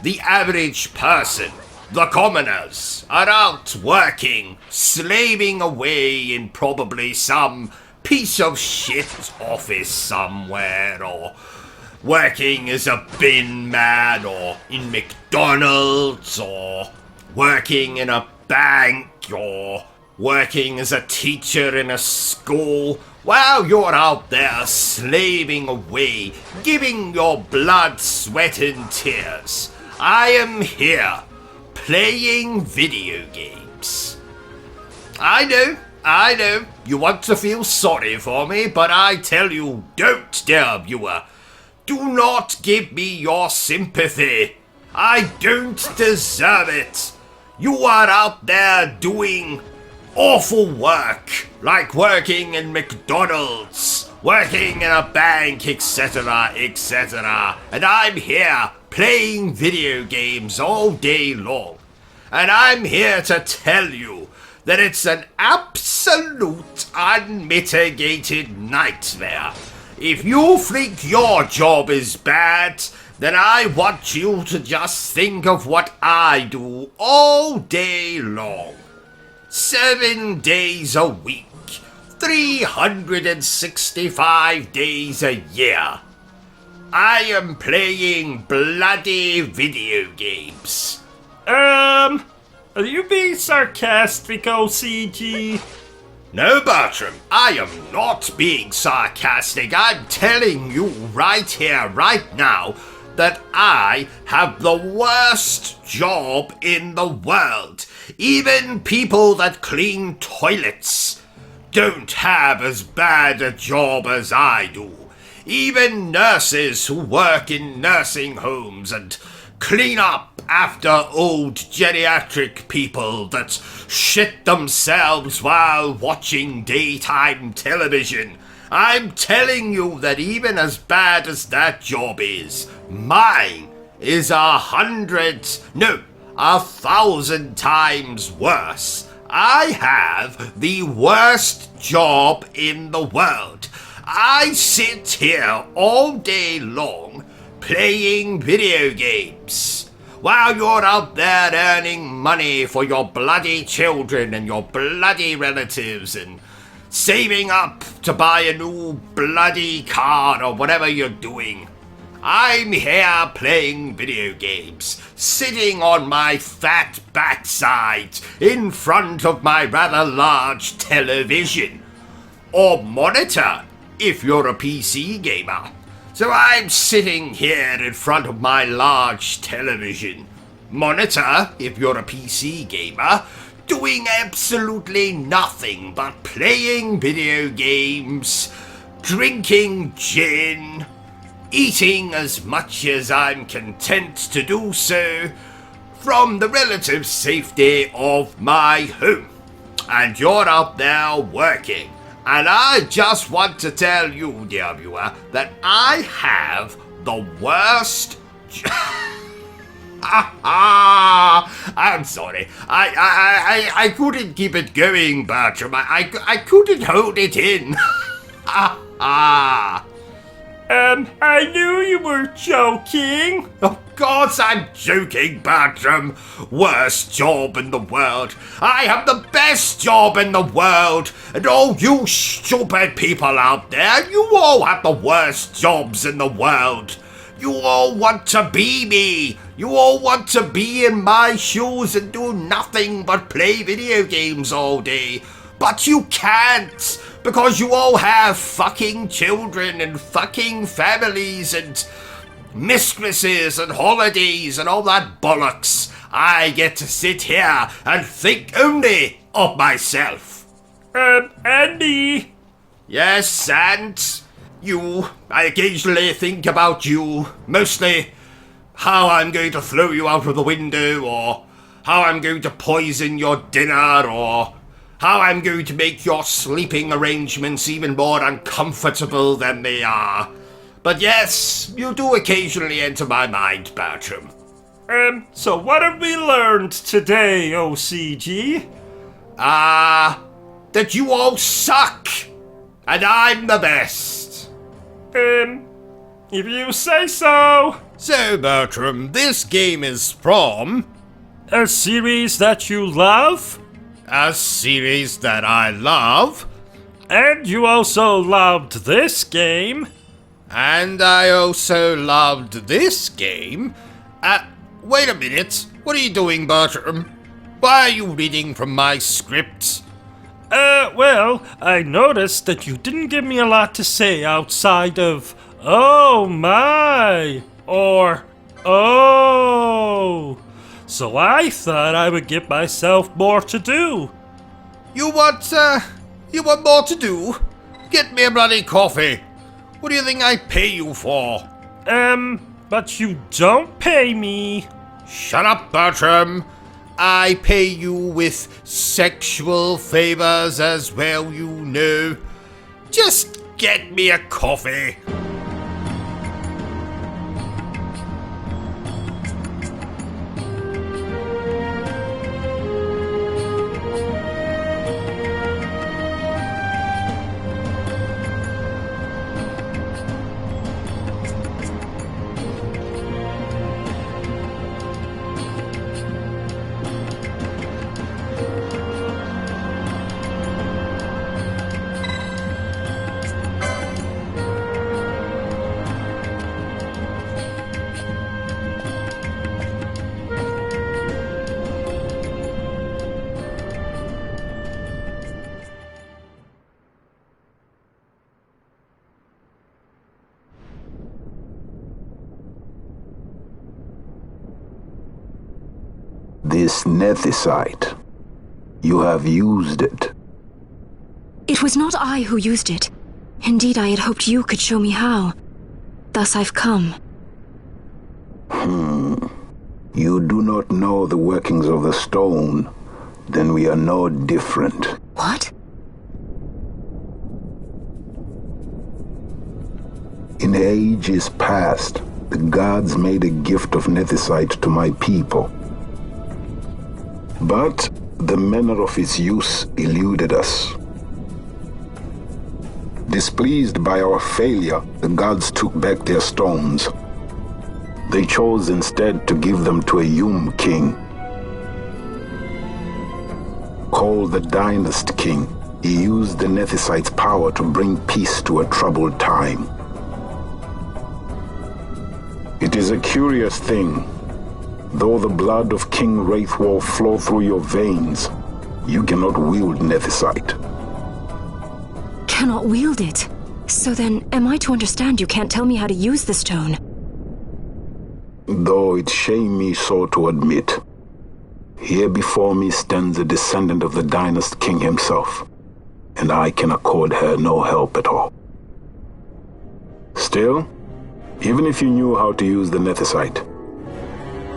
the average person, the commoners, are out working, slaving away in probably some piece of shit office somewhere, or working as a bin man, or in McDonald's, or working in a bank, or working as a teacher in a school, while you're out there slaving away, giving your blood, sweat and tears, I am here, playing video games. I know, you want to feel sorry for me, but I tell you, don't, dear viewer. Do not give me your sympathy. I don't deserve it. You are out there doing awful work, like working in McDonald's, working in a bank, etc., etc. And I'm here playing video games all day long. And I'm here to tell you that it's an absolute unmitigated nightmare. If you think your job is bad, then I want you to just think of what I do all day long. 7 days a week, 365 days a year. I am playing bloody video games. Are you being sarcastic, O.C.G.? No, Bertram, I am not being sarcastic. I'm telling you right here, right now, that I have the worst job in the world. Even people that clean toilets don't have as bad a job as I do. Even nurses who work in nursing homes and clean up after old geriatric people that shit themselves while watching daytime television. I'm telling you that even as bad as that job is, mine is 1,000 times worse. I have the worst job in the world. I sit here all day long playing video games while you're out there earning money for your bloody children and your bloody relatives and saving up to buy a new bloody car or whatever you're doing. I'm here playing video games, sitting on my fat backside in front of my rather large television, or monitor if you're a PC gamer. So I'm sitting here in front of my large television, monitor if you're a PC gamer, doing absolutely nothing but playing video games, drinking gin, eating as much as I'm content to do so from the relative safety of my home. And you're out there working. And I just want to tell you, dear viewer, that I have the worst... I'm sorry. I couldn't keep it going, Bertram. I couldn't hold it in. I knew you were joking. Of course I'm joking, Bertram. Worst job in the world. I have the best job in the world. And all you stupid people out there, you all have the worst jobs in the world. You all want to be me. You all want to be in my shoes and do nothing but play video games all day. But you can't, because you all have fucking children and fucking families and mistresses and holidays and all that bollocks. I get to sit here and think only of myself. And me. Yes, and you. I occasionally think about you. Mostly how I'm going to throw you out of the window, or how I'm going to poison your dinner, or how I'm going to make your sleeping arrangements even more uncomfortable than they are. But yes, you do occasionally enter my mind, Bertram. So what have we learned today, OCG? That you all suck, and I'm the best. If you say so. So, Bertram, this game is from... a series that you love? A series that I love. And you also loved this game. And I also loved this game. Wait a minute. What are you doing, Bertram? Why are you reading from my script? Well, I noticed that you didn't give me a lot to say outside of, oh my, or oh. So I thought I would give myself more to do. You want more to do? Get me a bloody coffee. What do you think I pay you for? But you don't pay me. Shut up, Bertram. I pay you with sexual favors as well, you know. Just get me a coffee. This nethicite. You have used it. It was not I who used it. Indeed, I had hoped you could show me how. Thus I've come. You do not know the workings of the stone. Then we are no different. What? In ages past, the gods made a gift of nethicite to my people. But the manner of its use eluded us. Displeased by our failure, the gods took back their stones. They chose instead to give them to a Yum king. Called the Dynast King, he used the nethicite's power to bring peace to a troubled time. It is a curious thing. Though the blood of King Wraithwolf flow through your veins, you cannot wield nethicite. Cannot wield it? So then, am I to understand you can't tell me how to use the stone? Though it shame me so to admit, here before me stands a descendant of the Dynast King himself, and I can accord her no help at all. Still, even if you knew how to use the nethicite,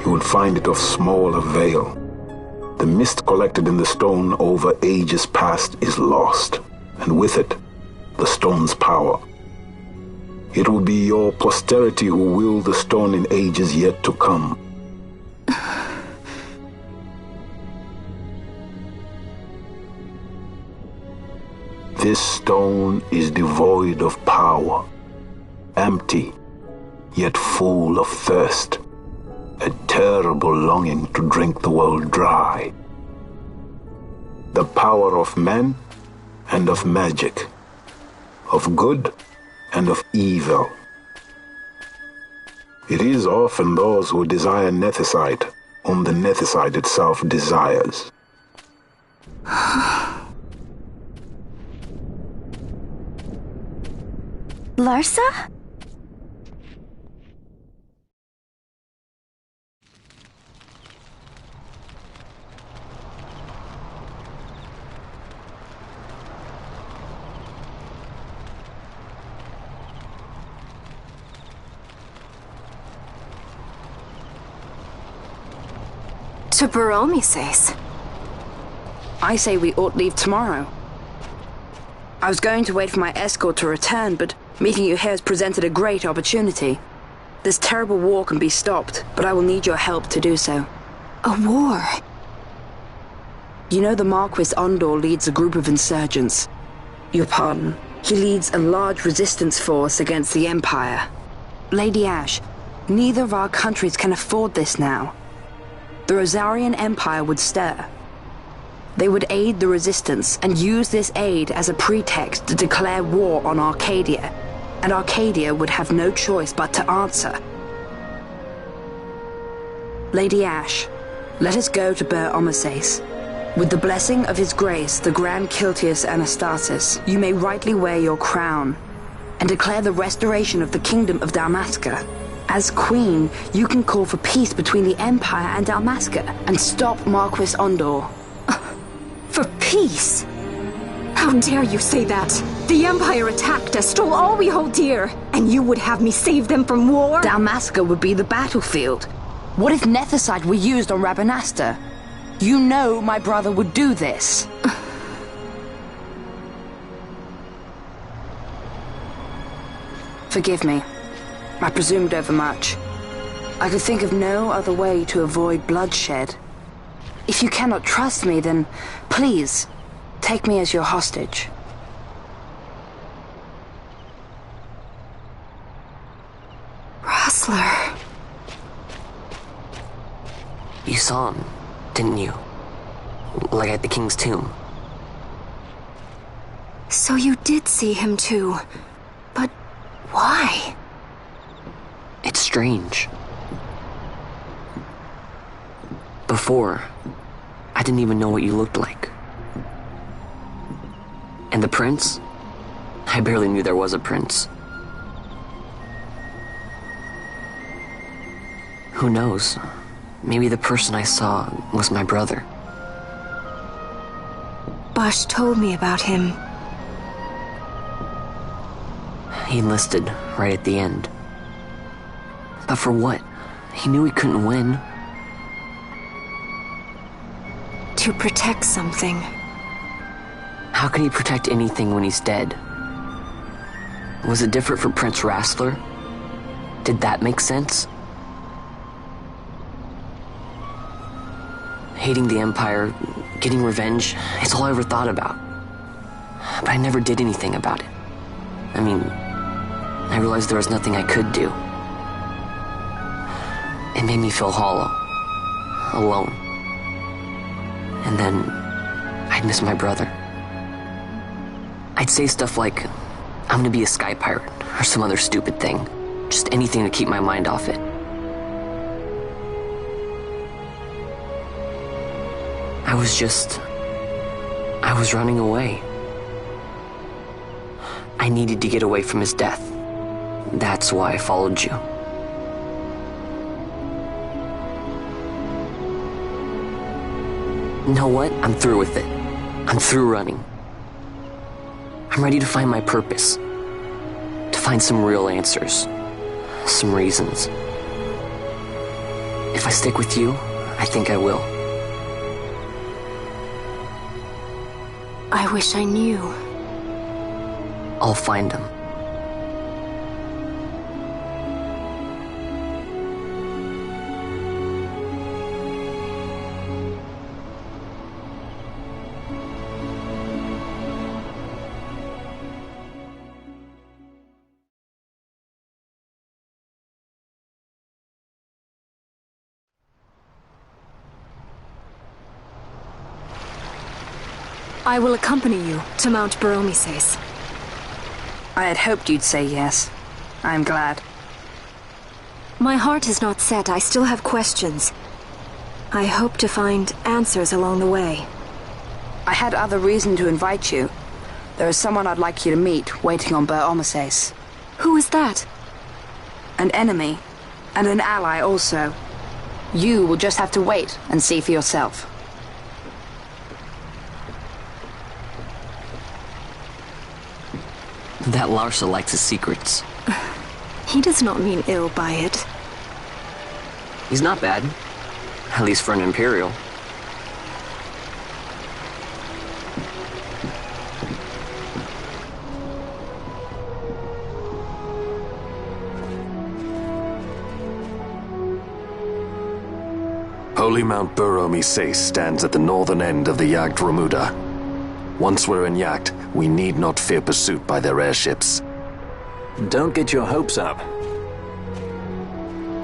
you would find it of small avail. The mist collected in the stone over ages past is lost, and with it, the stone's power. It will be your posterity who wield the stone in ages yet to come. This stone is devoid of power, empty, yet full of thirst. A terrible longing to drink the world dry. The power of men and of magic, of good and of evil. It is often those who desire nethicite whom the nethicite itself desires. Larsa? To Baromises. I say we ought leave tomorrow. I was going to wait for my escort to return, but meeting you here has presented a great opportunity. This terrible war can be stopped, but I will need your help to do so. A war? You know the Marquis Ondor leads a group of insurgents. Your pardon. He leads a large resistance force against the Empire. Lady Ash, neither of our countries can afford this now. The Rosarian Empire would stir. They would aid the resistance and use this aid as a pretext to declare war on Arcadia, and Arcadia would have no choice but to answer. Lady Ash, let us go to Bertrum. With the blessing of His Grace, the Grand Kiltius Anastasis, you may rightly wear your crown and declare the restoration of the Kingdom of Dalmasca. As Queen, you can call for peace between the Empire and Dalmasca and stop Marquis Ondor. For peace? How dare you say that? The Empire attacked us, stole all we hold dear, and you would have me save them from war? Dalmasca would be the battlefield. What if Nethicite were used on Rabanasta? You know my brother would do this. Forgive me. I presumed overmuch. I could think of no other way to avoid bloodshed. If you cannot trust me, then please, take me as your hostage. Rustler. You saw him, didn't you? Like at the King's tomb. So you did see him too. But why? It's strange. Before, I didn't even know what you looked like. And the prince? I barely knew there was a prince. Who knows? Maybe the person I saw was my brother. Bush told me about him. He enlisted right at the end. But for what? He knew he couldn't win. To protect something. How can he protect anything when he's dead? Was it different for Prince Rastler? Did that make sense? Hating the Empire, getting revenge, it's all I ever thought about. But I never did anything about it. I mean, I realized there was nothing I could do. It made me feel hollow, alone. And then, I'd miss my brother. I'd say stuff like, I'm gonna be a sky pirate, or some other stupid thing. Just anything to keep my mind off it. I was running away. I needed to get away from his death. That's why I followed you. You know what? I'm through with it. I'm through running. I'm ready to find my purpose. To find some real answers. Some reasons. If I stick with you, I think I will. I wish I knew. I'll find him. I will accompany you to Mount Baromises. I had hoped you'd say yes. I'm glad. My heart is not set. I still have questions. I hope to find answers along the way. I had other reason to invite you. There is someone I'd like you to meet, waiting on Bertrum. Who is that? An enemy, and an ally also. You will just have to wait and see for yourself. That Larsa likes his secrets. He does not mean ill by it. He's not bad. At least for an Imperial. Holy Mount Baromises stands at the northern end of the Yacht Remuda. Once we're in Yacht, we need not fear pursuit by their airships. Don't get your hopes up.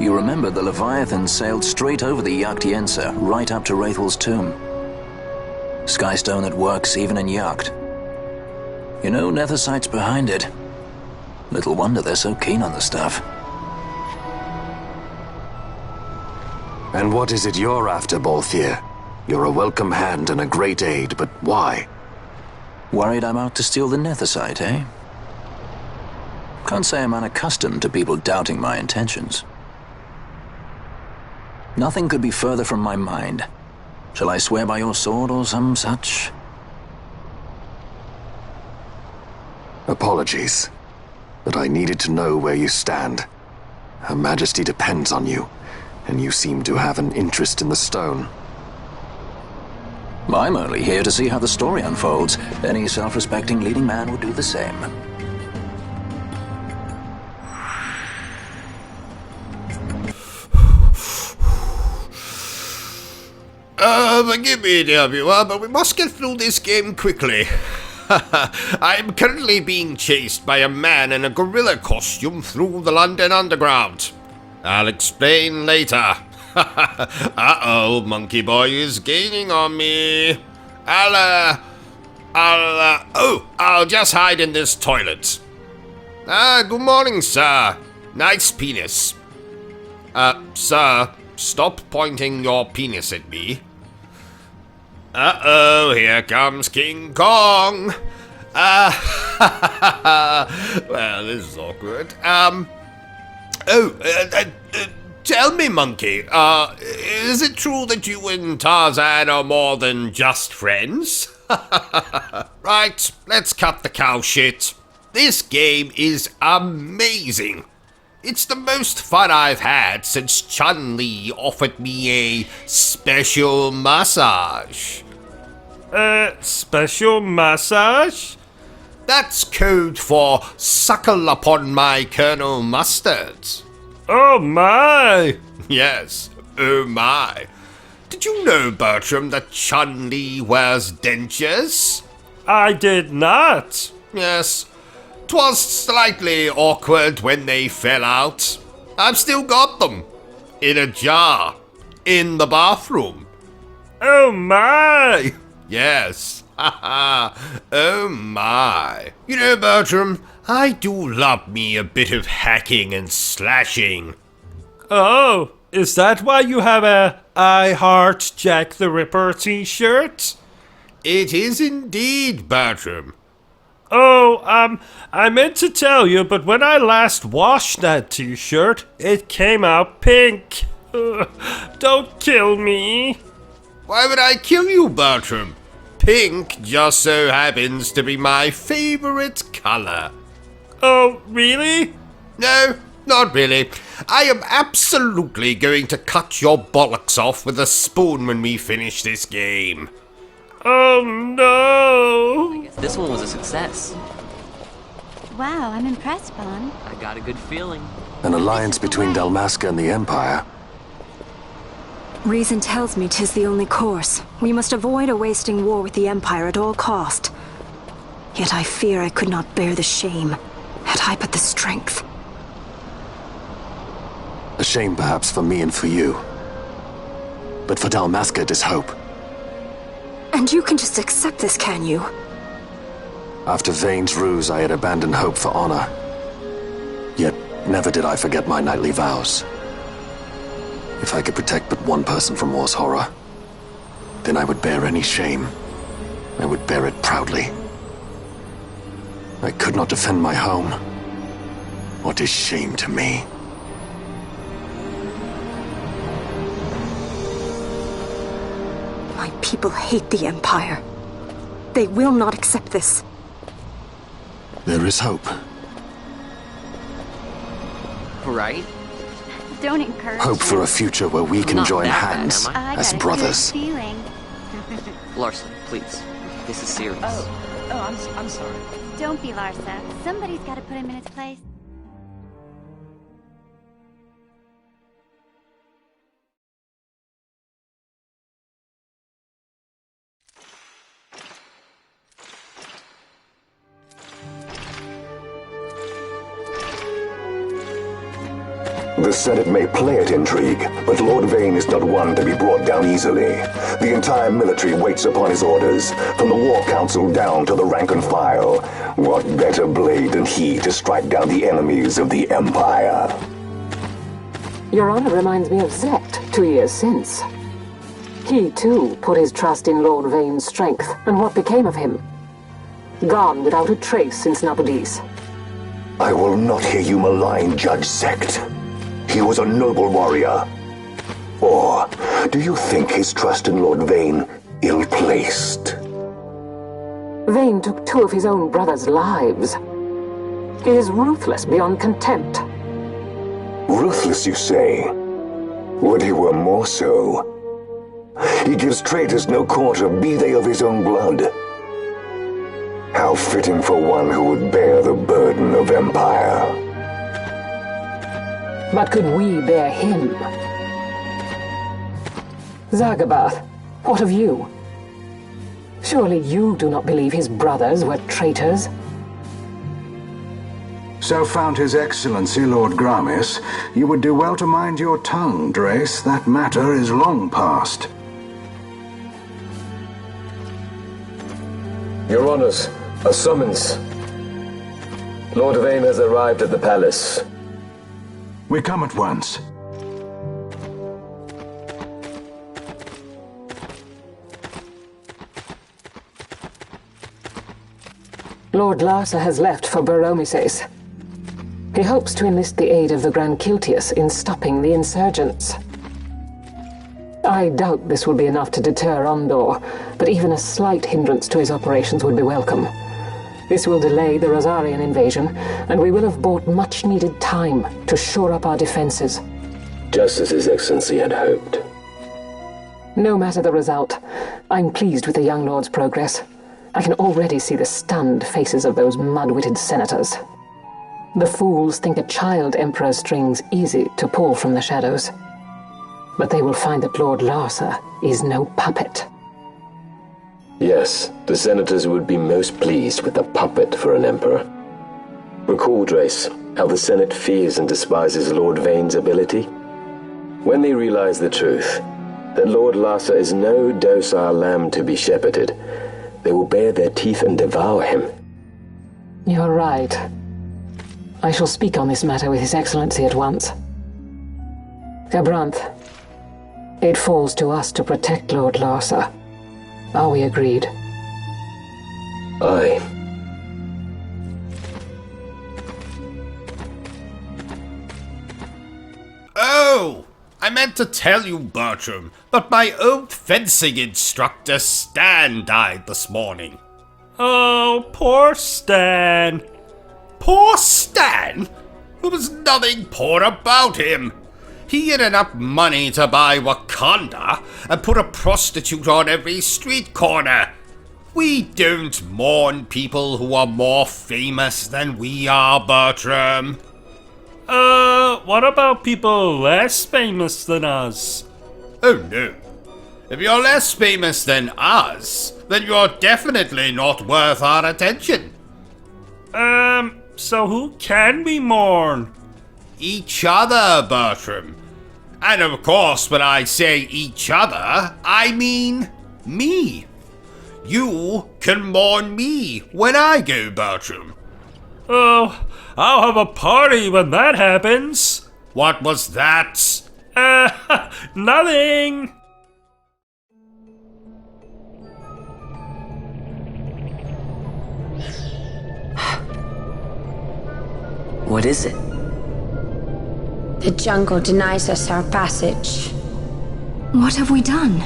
You remember the Leviathan sailed straight over the Yacht Yensa, right up to Wraithel's tomb. Skystone that works even in Yacht. You know, Nethicite's behind it. Little wonder they're so keen on the stuff. And what is it you're after, Balthier? You're a welcome hand and a great aid, but why? Worried I'm out to steal the Nethicite, eh? Can't say I'm unaccustomed to people doubting my intentions. Nothing could be further from my mind. Shall I swear by your sword or some such? Apologies, but I needed to know where you stand. Her Majesty depends on you, and you seem to have an interest in the stone. I'm only here to see how the story unfolds. Any self-respecting leading man would do the same. Forgive me, dear viewer, but we must get through this game quickly. I am currently being chased by a man in a gorilla costume through the London Underground. I'll explain later. Uh-oh, Monkey Boy is gaining on me. I'll just hide in this toilet. Good morning, sir. Nice penis. Sir, stop pointing your penis at me. Uh-oh, here comes King Kong. Well, this is awkward. Tell me, Monkey, is it true that you and Tarzan are more than just friends? Right, let's cut the cow shit. This game is amazing. It's the most fun I've had since Chun-Li offered me a special massage. Special massage? That's code for suckle upon my Colonel Mustard. Oh my! Yes, oh my. Did you know, Bertram, that Chun-Li wears dentures? I did not. Yes. 'Twas slightly awkward when they fell out. I've still got them. In a jar. In the bathroom. Oh my! Yes. Oh my. You know, Bertram, I do love me a bit of hacking and slashing. Oh, is that why you have a I Heart Jack the Ripper t-shirt? It is indeed, Bertram. Oh, I meant to tell you, but when I last washed that t-shirt, it came out pink. Don't kill me. Why would I kill you, Bertram? Pink just so happens to be my favorite color. Oh, really? No, not really. I am absolutely going to cut your bollocks off with a spoon when we finish this game. Oh no! I guess this one was a success. Wow, I'm impressed, Vaughn. I got a good feeling. An alliance between Dalmasca and the Empire. Reason tells me 'tis the only course. We must avoid a wasting war with the Empire at all cost. Yet I fear I could not bear the shame, had I but the strength. A shame perhaps for me and for you. But for Dalmasca, 'tis hope. And you can just accept this, can you? After Vane's ruse, I had abandoned hope for honor. Yet, never did I forget my knightly vows. If I could protect but one person from war's horror, then I would bear any shame. I would bear it proudly. I could not defend my home. What is shame to me? My people hate the Empire. They will not accept this. There is hope. Right? Don't encourage Hope for a future where we can Not join that bad, hands am I? as got a brothers. good feeling. Larson, please. This is serious. I'm sorry. Don't be Larsa. Somebody's got to put him in his place. The Senate may play at intrigue, but Lord Vane is not one to be brought down easily. The entire military waits upon his orders, from the War Council down to the rank and file. What better blade than he to strike down the enemies of the Empire? Your Honor reminds me of Zect 2 years since. He, too, put his trust in Lord Vane's strength, and what became of him? Gone without a trace since Nabudis. I will not hear you malign Judge Zect. He was a noble warrior. Or do you think his trust in Lord Vane ill-placed? Vane took 2 of his own brothers' lives. He is ruthless beyond contempt. Ruthless, you say? Would he were more so. He gives traitors no quarter, be they of his own blood. How fitting for one who would bear the burden of empire. But could we bear him? Zagabath, what of you? Surely you do not believe his brothers were traitors? So found His Excellency Lord Gramis, you would do well to mind your tongue, Drace. That matter is long past. Your Honors, a summons. Lord Vane has arrived at the palace. We come at once. Lord Larsa has left for Baromises. He hopes to enlist the aid of the Grand Kiltius in stopping the insurgents. I doubt this will be enough to deter Ondor, but even a slight hindrance to his operations would be welcome. This will delay the Rosarian invasion, and we will have bought much-needed time to shore up our defenses. Just as His Excellency had hoped. No matter the result, I'm pleased with the young lord's progress. I can already see the stunned faces of those mud-witted senators. The fools think a child emperor's strings easy to pull from the shadows. But they will find that Lord Larsa is no puppet. Yes, the senators would be most pleased with a puppet for an emperor. Recall, Drace, how the Senate fears and despises Lord Vane's ability. When they realize the truth, that Lord Larsa is no docile lamb to be shepherded, they will bare their teeth and devour him. You're right. I shall speak on this matter with His Excellency at once. Gabranth, it falls to us to protect Lord Larsa. Are we agreed? Aye. Oh! I meant to tell you, Bertram, but my old fencing instructor Stan died this morning. Oh, poor Stan. Poor Stan? There was nothing poor about him. He had enough money to buy Wakanda and put a prostitute on every street corner. We don't mourn people who are more famous than we are, Bertram. What about people less famous than us? Oh no. If you're less famous than us, then you're definitely not worth our attention. So who can we mourn? Each other, Bertram. And of course, when I say each other, I mean me. You can mourn me when I go, Bertram. Oh, I'll have a party when that happens. What was that? Nothing. What is it? The jungle denies us our passage. What have we done?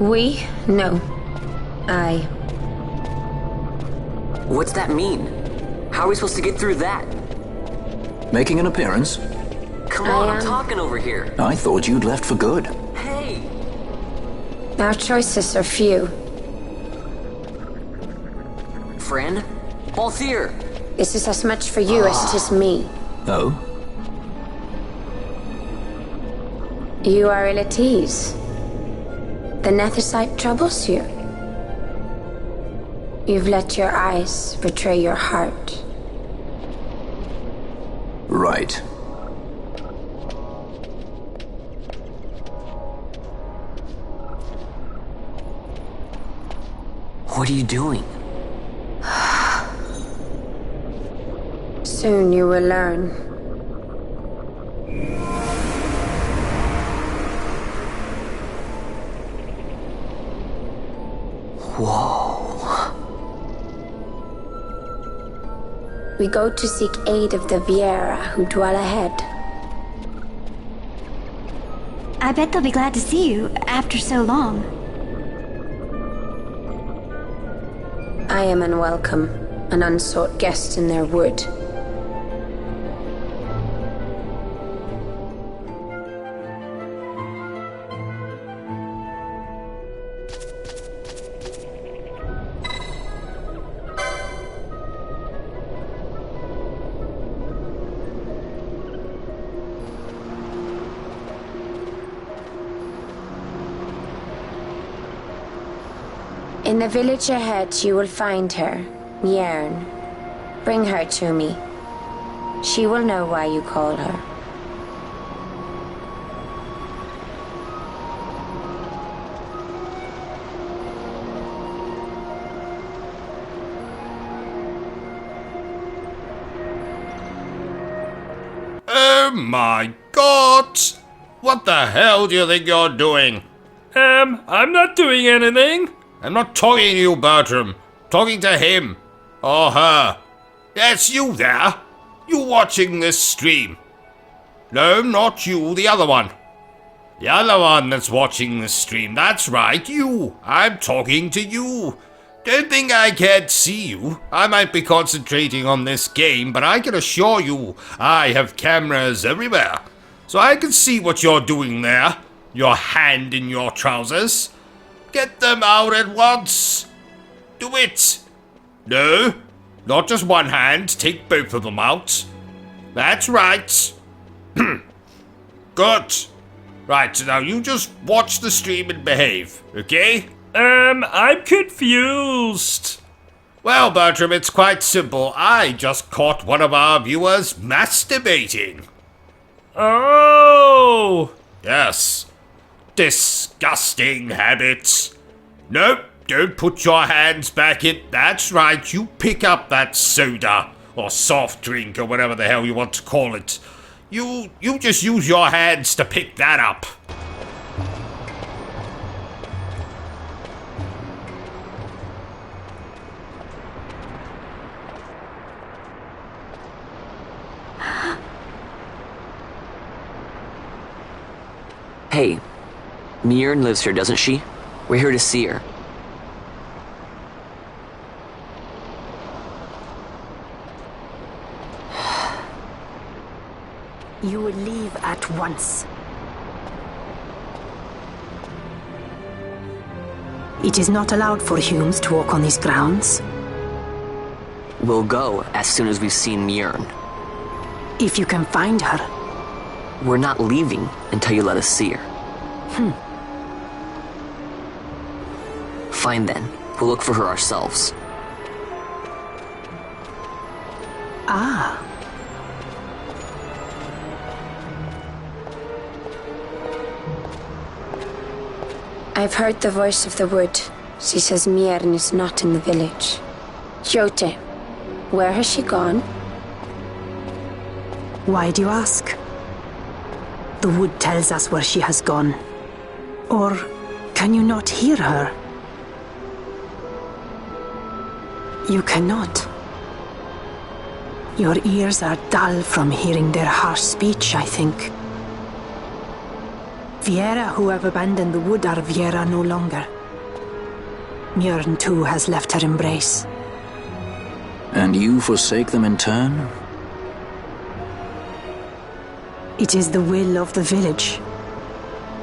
We? No. I. What's that mean? How are we supposed to get through that? Making an appearance? Come on, I'm talking over here. I thought you'd left for good. Hey! Our choices are few. Friend? Balthier! This is as much for you as it is me. Oh? You are ill at ease. The Nethicite troubles you. You've let your eyes betray your heart. Right. What are you doing? Soon you will learn. Whoa. We go to seek aid of the Viera who dwell ahead. I bet they'll be glad to see you after so long. I am unwelcome. an unsought guest in their wood. In the village ahead, you will find her, Mjern. Bring her to me. She will know why you call her. Oh my god! What the hell do you think you're doing? I'm not doing anything. I'm not talking to you, Bertram. Talking to him. Or her. Yes, you there. You watching this stream. No, not you, the other one. The other one that's watching this stream. That's right, you. I'm talking to you. Don't think I can't see you. I might be concentrating on this game, but I can assure you I have cameras everywhere. So I can see what you're doing there. Your hand in your trousers. Get them out at once. Do it. No, not just one hand. Take both of them out. That's right. Good. Right, so now you just watch the stream and behave, okay? I'm confused. Well, Bertram, it's quite simple. I just caught one of our viewers masturbating. Oh! Yes. Disgusting habits. Nope, don't put your hands back in. That's right, you pick up that soda or soft drink or whatever the hell you want to call it. You just use your hands to pick that up. Hey, Mjern lives here, doesn't she? We're here to see her. You will leave at once. It is not allowed for humans to walk on these grounds. We'll go as soon as we've seen Mjern. If you can find her. We're not leaving until you let us see her. Fine then. We'll look for her ourselves. Ah. I've heard the voice of the wood. She says Mjern is not in the village. Jote, where has she gone? Why do you ask? The wood tells us where she has gone. Or can you not hear her? You cannot. Your ears are dull from hearing their harsh speech, I think. Viera who have abandoned the wood are Viera no longer. Mjern too has left her embrace. And you forsake them in turn? It is the will of the village.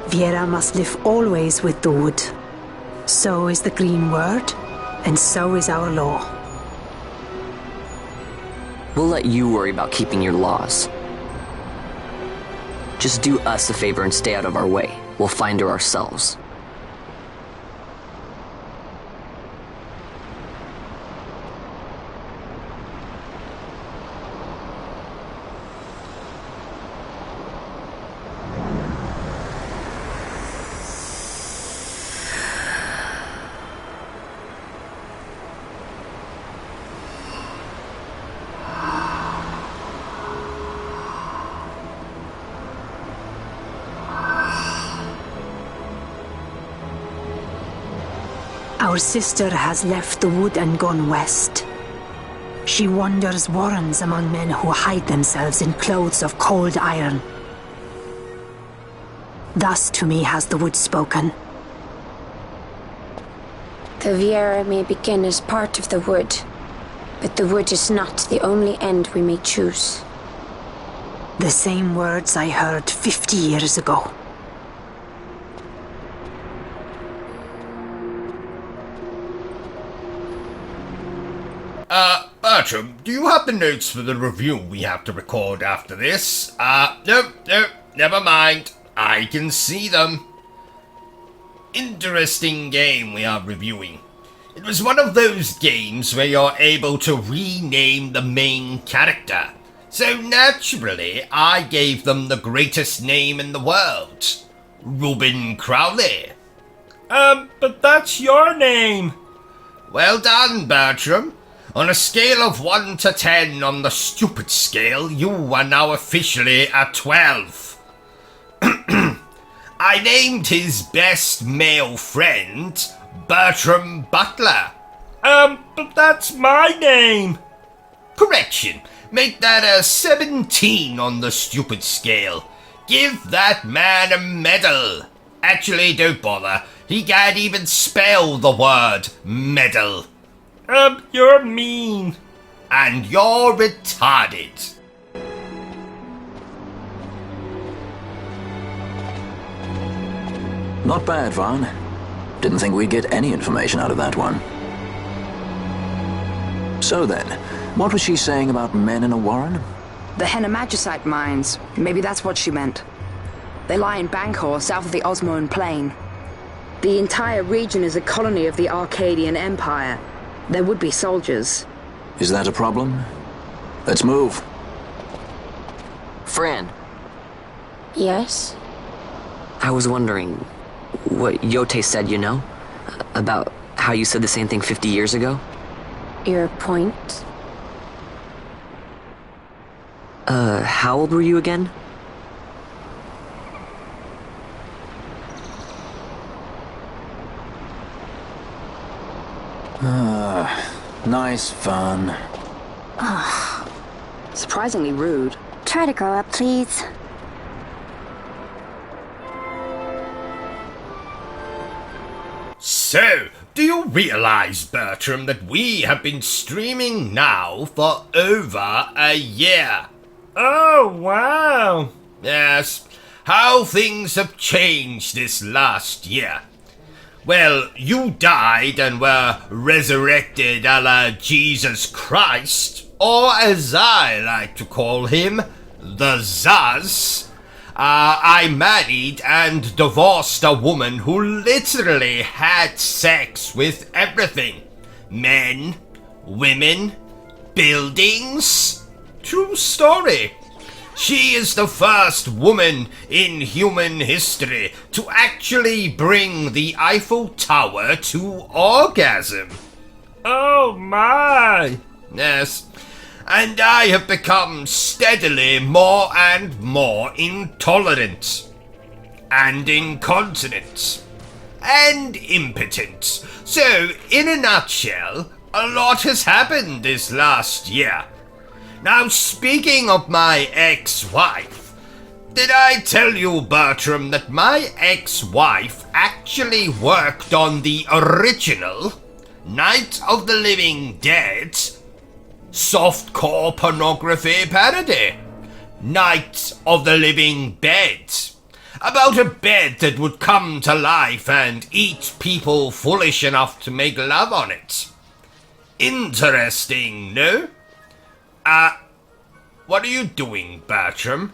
Viera must live always with the wood. So is the green word, and so is our law. We'll let you worry about keeping your laws. Just do us a favor and stay out of our way. We'll find her ourselves. Our sister has left the wood and gone west. She wanders warrens among men who hide themselves in clothes of cold iron. Thus to me has the wood spoken. The Viera may begin as part of the wood, But the wood is not the only end we may choose. The same words I heard 50 years ago. Bertram, do you have the notes for the review we have to record after this? Nope, never mind. I can see them. Interesting game we are reviewing. It was one of those games where you're able to rename the main character. So naturally, I gave them the greatest name in the world. Reuben Crowley. But that's your name. Well done, Bertram. On a scale of 1 to 10 on the stupid scale, you are now officially a 12. I named his best male friend Bertram Butler. But that's my name. Correction. Make that a 17 on the stupid scale. Give that man a medal. Actually, don't bother. He can't even spell the word medal. You're mean. And you're retarded. Not bad, Vaughn. Didn't think we'd get any information out of that one. So then, what was she saying about men in a warren? The Henna-Magicite mines. Maybe that's what she meant. They lie in Bangkor, south of the Osmoan Plain. The entire region is a colony of the Arcadian Empire. There would be soldiers. Is that a problem? Let's move. Fran, Yes? I was wondering what Yote said, you know? About how you said the same thing 50 years ago? Your point? How old were you again? Nice fun. Surprisingly rude. Try to grow up, please. So, do you realize, Bertram, that we have been streaming now for over a year? Oh, wow. Yes, how things have changed this last year. Well, you died and were resurrected a la Jesus Christ, or as I like to call him, the Zaz. I married and divorced a woman who literally had sex with everything. Men, women, buildings. True story. She is the first woman in human history to actually bring the Eiffel Tower to orgasm. Oh my! Yes, and I have become steadily more and more intolerant, and incontinent, and impotent. So, in a nutshell, a lot has happened this last year. Now, speaking of my ex-wife, did I tell you, Bertram, that my ex-wife actually worked on the original Night of the Living Dead softcore pornography parody? Night of the Living Bed. About a bed that would come to life and eat people foolish enough to make love on it. Interesting, no? What are you doing, Bertram?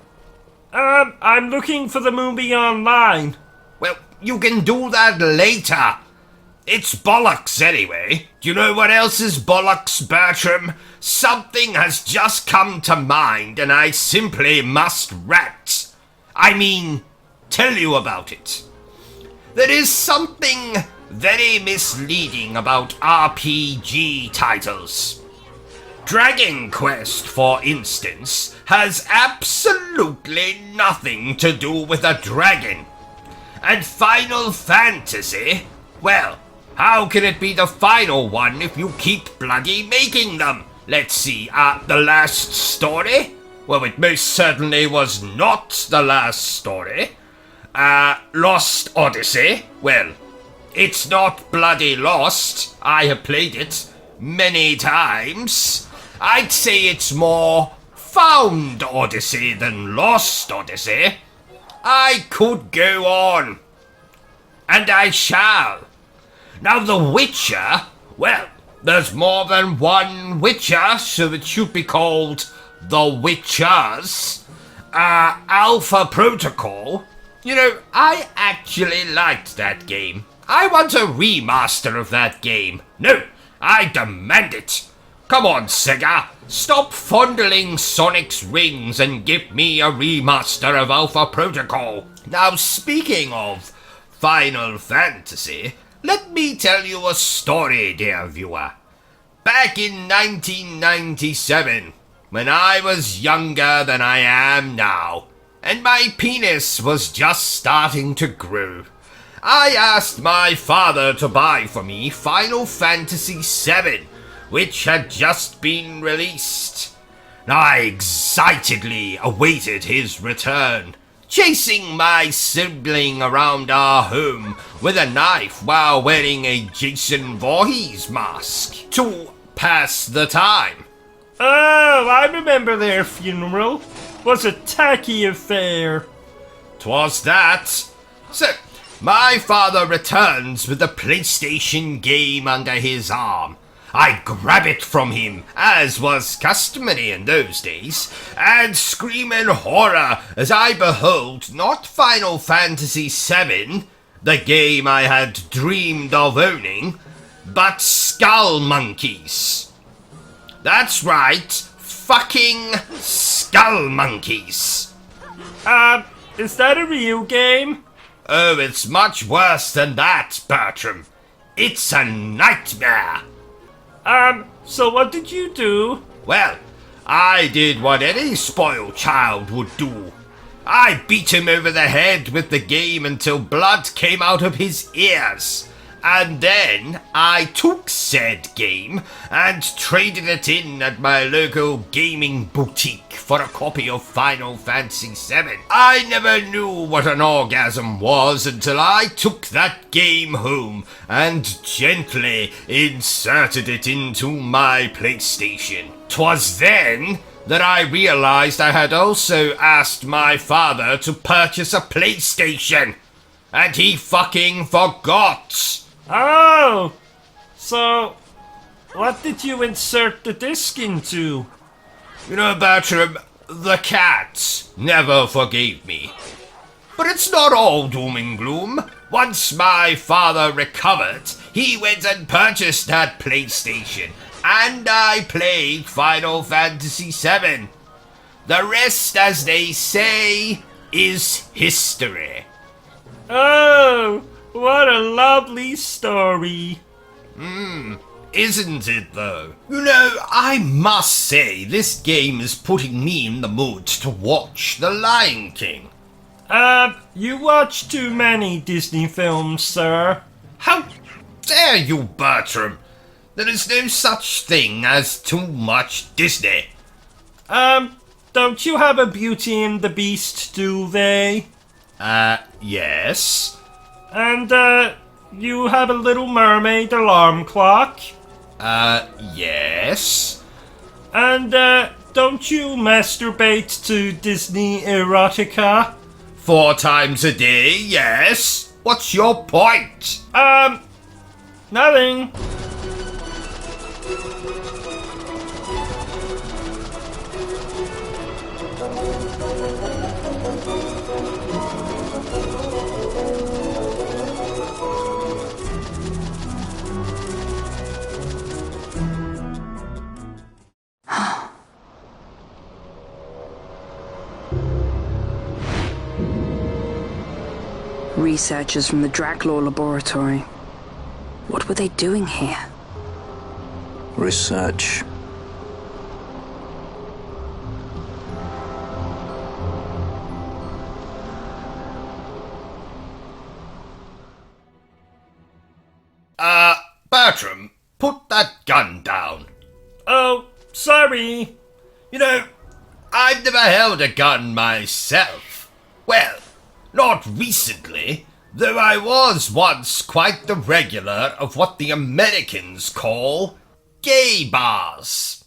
I'm looking for the movie online. Well, you can do that later. It's bollocks anyway. Do you know what else is bollocks, Bertram? Something has just come to mind and I simply must tell you about it. There is something very misleading about RPG titles. Dragon Quest, for instance, has absolutely nothing to do with a dragon. And Final Fantasy, well, how can it be the final one if you keep bloody making them? Let's see, the last story? Well, it most certainly was not the last story. Lost Odyssey? Well, it's not bloody lost. I have played it. many times. I'd say it's more found Odyssey than lost Odyssey. I could go on. And I shall. Now the Witcher, well, there's more than one Witcher, so it should be called The Witchers. Alpha Protocol. You know, I actually liked that game. I want a remaster of that game. No, I demand it. Come on, Sega. Stop fondling Sonic's rings and give me a remaster of Alpha Protocol. Now, speaking of Final Fantasy, let me tell you a story, dear viewer. Back in 1997, when I was younger than I am now, and my penis was just starting to grow, I asked my father to buy for me Final Fantasy VII, which had just been released. I excitedly awaited his return, chasing my sibling around our home with a knife while wearing a Jason Voorhees mask to pass the time. Oh, I remember their funeral. Was a tacky affair. 'Twas that. So, my father returns with the PlayStation game under his arm. I grab it from him, as was customary in those days, and scream in horror as I behold not Final Fantasy VII, the game I had dreamed of owning, but Skull Monkeys. That's right, fucking Skull Monkeys. Is that a real game? Oh, it's much worse than that, Bertram. It's a nightmare. So what did you do? Well, I did what any spoiled child would do. I beat him over the head with the game until blood came out of his ears. And then I took said game and traded it in at my local gaming boutique for a copy of Final Fantasy VII. I never knew what an orgasm was until I took that game home and gently inserted it into my PlayStation. 'Twas then that I realized I had also asked my father to purchase a PlayStation, and he fucking forgot. Oh! So, what did you insert the disc into? You know, Bertram, the cat never forgave me. But it's not all doom and gloom. Once my father recovered, he went and purchased that PlayStation, and I played Final Fantasy VII. The rest, as they say, is history. Oh! What a lovely story. Isn't it though? You know, I must say this game is putting me in the mood to watch The Lion King. You watch too many Disney films, sir. How dare you, Bertram? There is no such thing as too much Disney. Don't you have a Beauty and the Beast duvet? Yes. And, you have a Little Mermaid alarm clock? Yes. And, don't you masturbate to Disney erotica? 4 times a day, yes. What's your point? Nothing. Researchers from the Draclaw laboratory. What were they doing here? Research. Bertram, put that gun down. Oh, sorry. You know, I've never held a gun myself. Well, not recently, though I was once quite the regular of what the Americans call gay bars.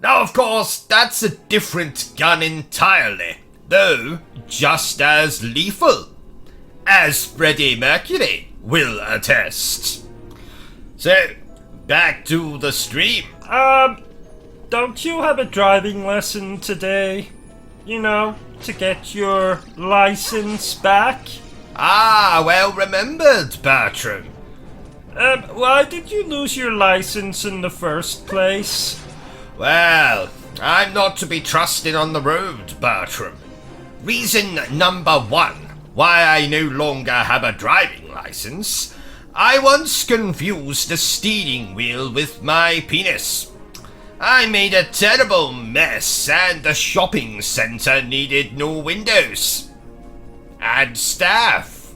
Now, of course, that's a different gun entirely, though just as lethal, as Freddie Mercury will attest. So, back to the stream. Don't you have a driving lesson today? You know, to get your license back? Ah, well remembered, Bertrum. Why did you lose your license in the first place? Well, I'm not to be trusted on the road, Bertrum. Reason number one why I no longer have a driving license: I once confused the steering wheel with my penis. I made a terrible mess, and the shopping centre needed no windows. And staff.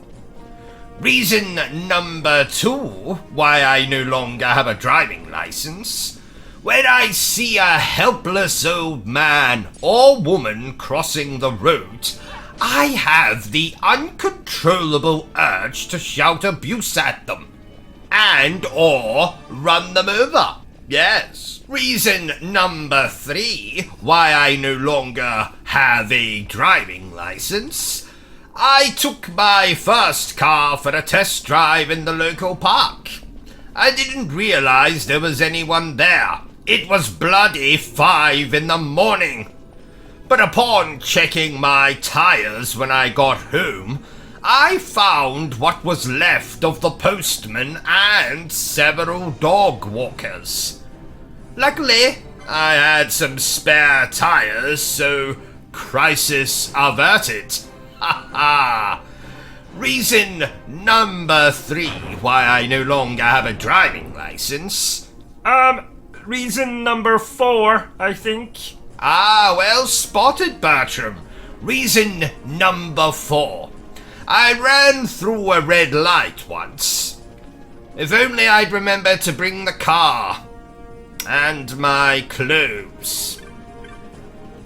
Reason number two why I no longer have a driving license: when I see a helpless old man or woman crossing the road, I have the uncontrollable urge to shout abuse at them, and or run them over. Yes. Reason number three why I no longer have a driving license: I took my first car for a test drive in the local park. I didn't realize there was anyone there. It was bloody 5 in the morning. But upon checking my tires when I got home, I found what was left of the postman and several dog walkers. Luckily, I had some spare tires, so crisis averted. Ha ha! Reason number 3 why I no longer have a driving license. Reason number 4, I think. Ah, well spotted, Bertram. Reason number 4. I ran through a red light once. If only I'd remembered to bring the car. And my clothes.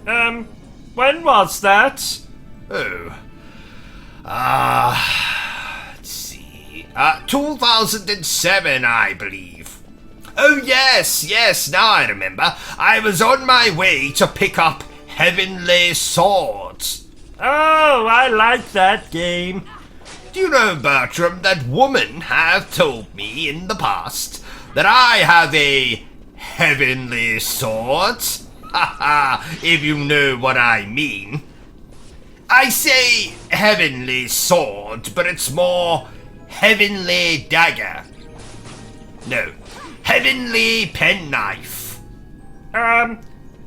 When was that? Oh. Let's see. 2007, I believe. Oh, yes, now I remember. I was on my way to pick up Heavenly Swords. Oh, I like that game. Do you know, Bertram, that women have told me in the past that I have a Heavenly Sword? Haha, if you know what I mean. I say Heavenly Sword, but it's more Heavenly Dagger. No, Heavenly Penknife.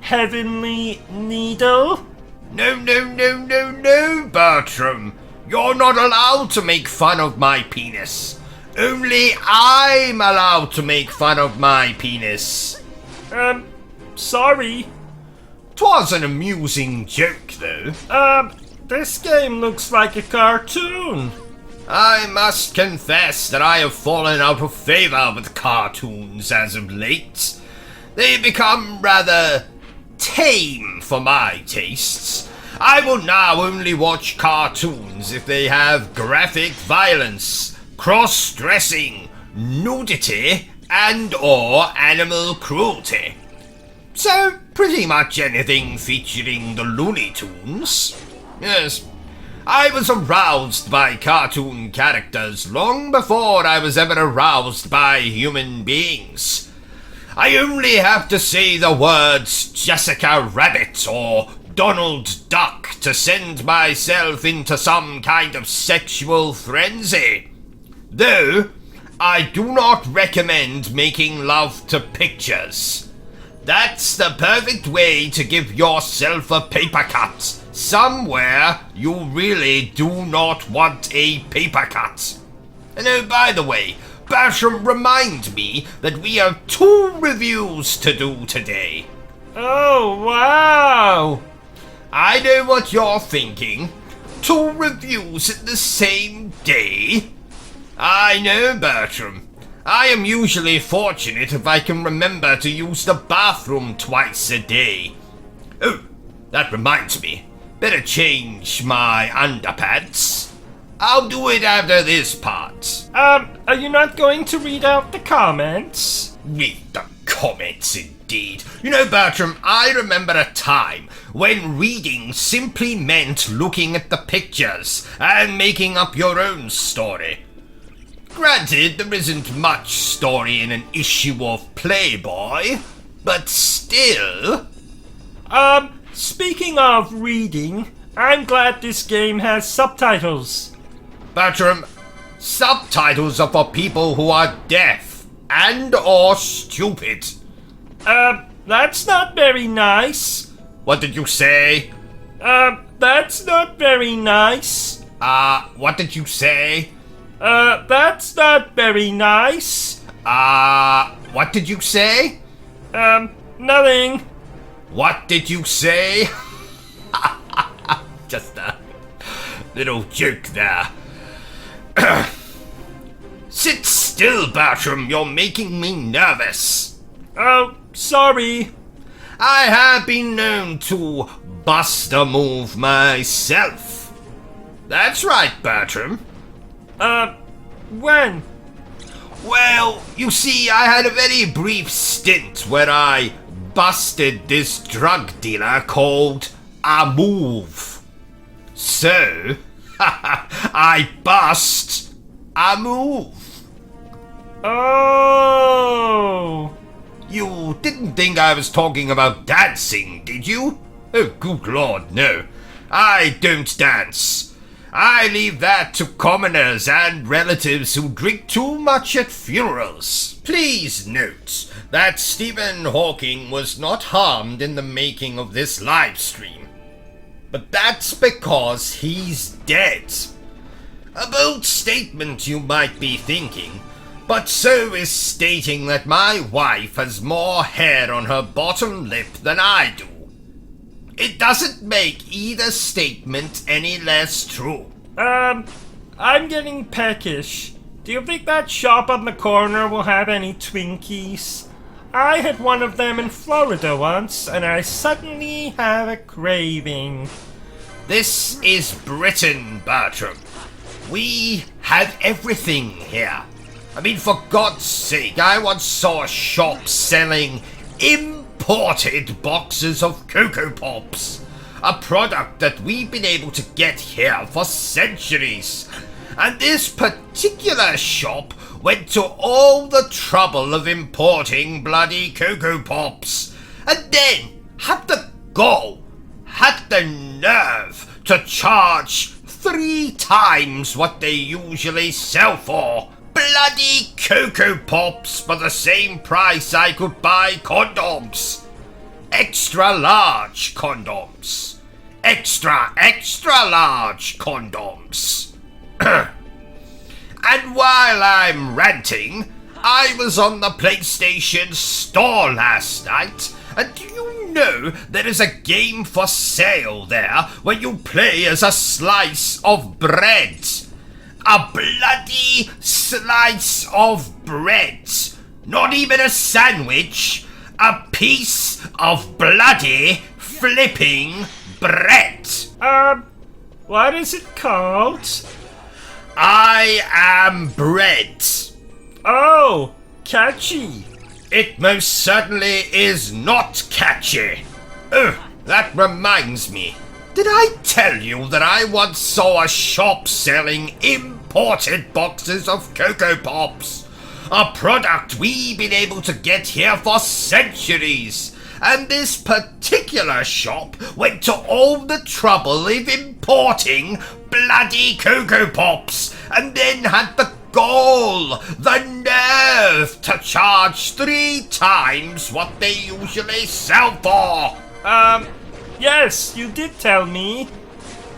Heavenly Needle? No, Bertram. You're not allowed to make fun of my penis. Only I'm allowed to make fun of my penis. Sorry. 'Twas an amusing joke, though. This game looks like a cartoon. I must confess that I have fallen out of favor with cartoons as of late. They've become rather tame for my tastes. I will now only watch cartoons if they have graphic violence, cross-dressing, nudity, and or animal cruelty. So, pretty much anything featuring the Looney Tunes. Yes, I was aroused by cartoon characters long before I was ever aroused by human beings. I only have to say the words Jessica Rabbit or Donald Duck to send myself into some kind of sexual frenzy. Though, I do not recommend making love to pictures. That's the perfect way to give yourself a paper cut somewhere you really do not want a paper cut. And oh, by the way, Bertram, remind me that we have 2 reviews to do today. Oh, wow! I know what you're thinking. 2 reviews in the same day? I know, Bertram. I am usually fortunate if I can remember to use the bathroom twice a day. Oh, that reminds me. Better change my underpants. I'll do it after this part. Are you not going to read out the comments? Read the comments indeed. You know, Bertram, I remember a time when reading simply meant looking at the pictures and making up your own story. Granted, there isn't much story in an issue of Playboy, but still... Speaking of reading, I'm glad this game has subtitles. Bertram, subtitles are for people who are deaf and or stupid. That's not very nice. What did you say? That's not very nice. What did you say? That's not very nice. What did you say? Nothing. What did you say? Just a little joke there. Sit still, Bertram. You're making me nervous. Oh, sorry. I have been known to bust a move myself. That's right, Bertram. When? Well, you see, I had a very brief stint where I busted this drug dealer called a move. So, I bust a move. Oh! You didn't think I was talking about dancing, did you? Oh, good lord, no. I don't dance. I leave that to commoners and relatives who drink too much at funerals. Please note that Stephen Hawking was not harmed in the making of this live stream. But that's because he's dead. A bold statement, you might be thinking, but so is stating that my wife has more hair on her bottom lip than I do. It doesn't make either statement any less true. I'm getting peckish. Do you think that shop on the corner will have any Twinkies? I had one of them in Florida once, and I suddenly have a craving. This is Britain, Bertram. We have everything here. I mean, for God's sake, I once saw a shop selling imported boxes of Cocoa Pops. A product that we've been able to get here for centuries. And this particular shop went to all the trouble of importing bloody Cocoa Pops. And then had the nerve to charge 3 times what they usually sell for. Bloody Cocoa Pops for the same price I could buy condoms. Extra large condoms. Extra large condoms. And while I'm ranting, I was on the PlayStation Store last night, and do you know there is a game for sale there where you play as a slice of bread? A bloody slice of bread. Not even a sandwich. A piece of bloody flipping bread. What is it called? I am bread. Oh, catchy. It most certainly is not catchy. Oh, that reminds me. Did I tell you that I once saw a shop selling imported boxes of Cocoa Pops? A product we've been able to get here for centuries. And this particular shop went to all the trouble of importing bloody Cocoa Pops, and then had the gall, the nerve to charge 3 times what they usually sell for. Yes, you did tell me.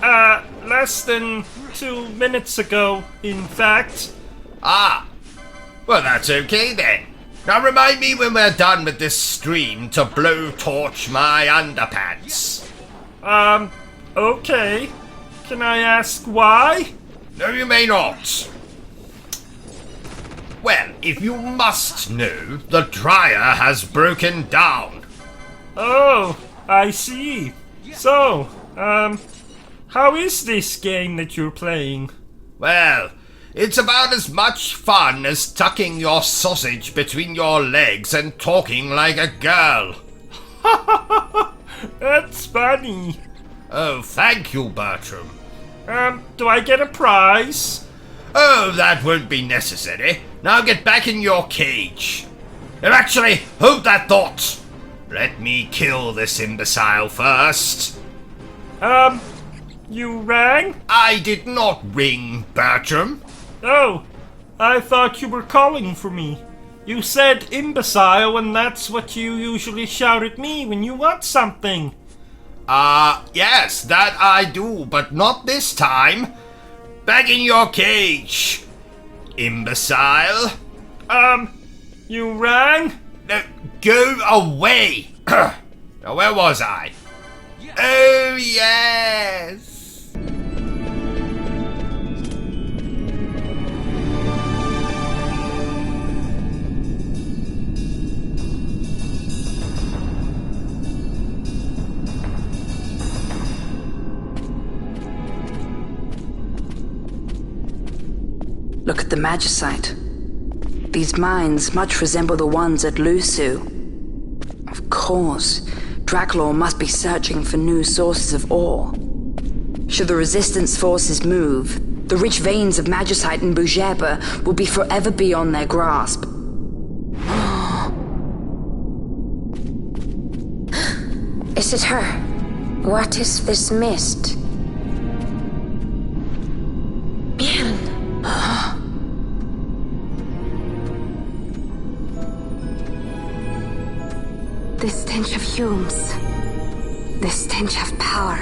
Less than 2 minutes ago, in fact. Ah, well that's okay then. Now remind me when we're done with this stream to blowtorch my underpants. Okay. Can I ask why? No, you may not. Well, if you must know, the dryer has broken down. Oh, I see. So, how is this game that you're playing? Well, It's about as much fun as tucking your sausage between your legs and talking like a girl. That's funny. Oh, thank you, Bertram. Do I get a prize? Oh, that won't be necessary. Now get back in your cage. Actually, hold that thought. Let me kill this imbecile first. You rang? I did not ring, Bertram. Oh, I thought you were calling for me. You said imbecile, and that's what you usually shout at me when you want something. Yes, that I do, but not this time. Back in your cage, imbecile. You rang? Go away. Now, where was I? Oh, yes. Look at the magicite. These mines much resemble the ones at Lusu. Of course, Draculaur must be searching for new sources of ore. Should the resistance forces move, the rich veins of magicite in Bujeba will be forever beyond their grasp. Is it her? What is this mist? This stench of fumes. This stench of power.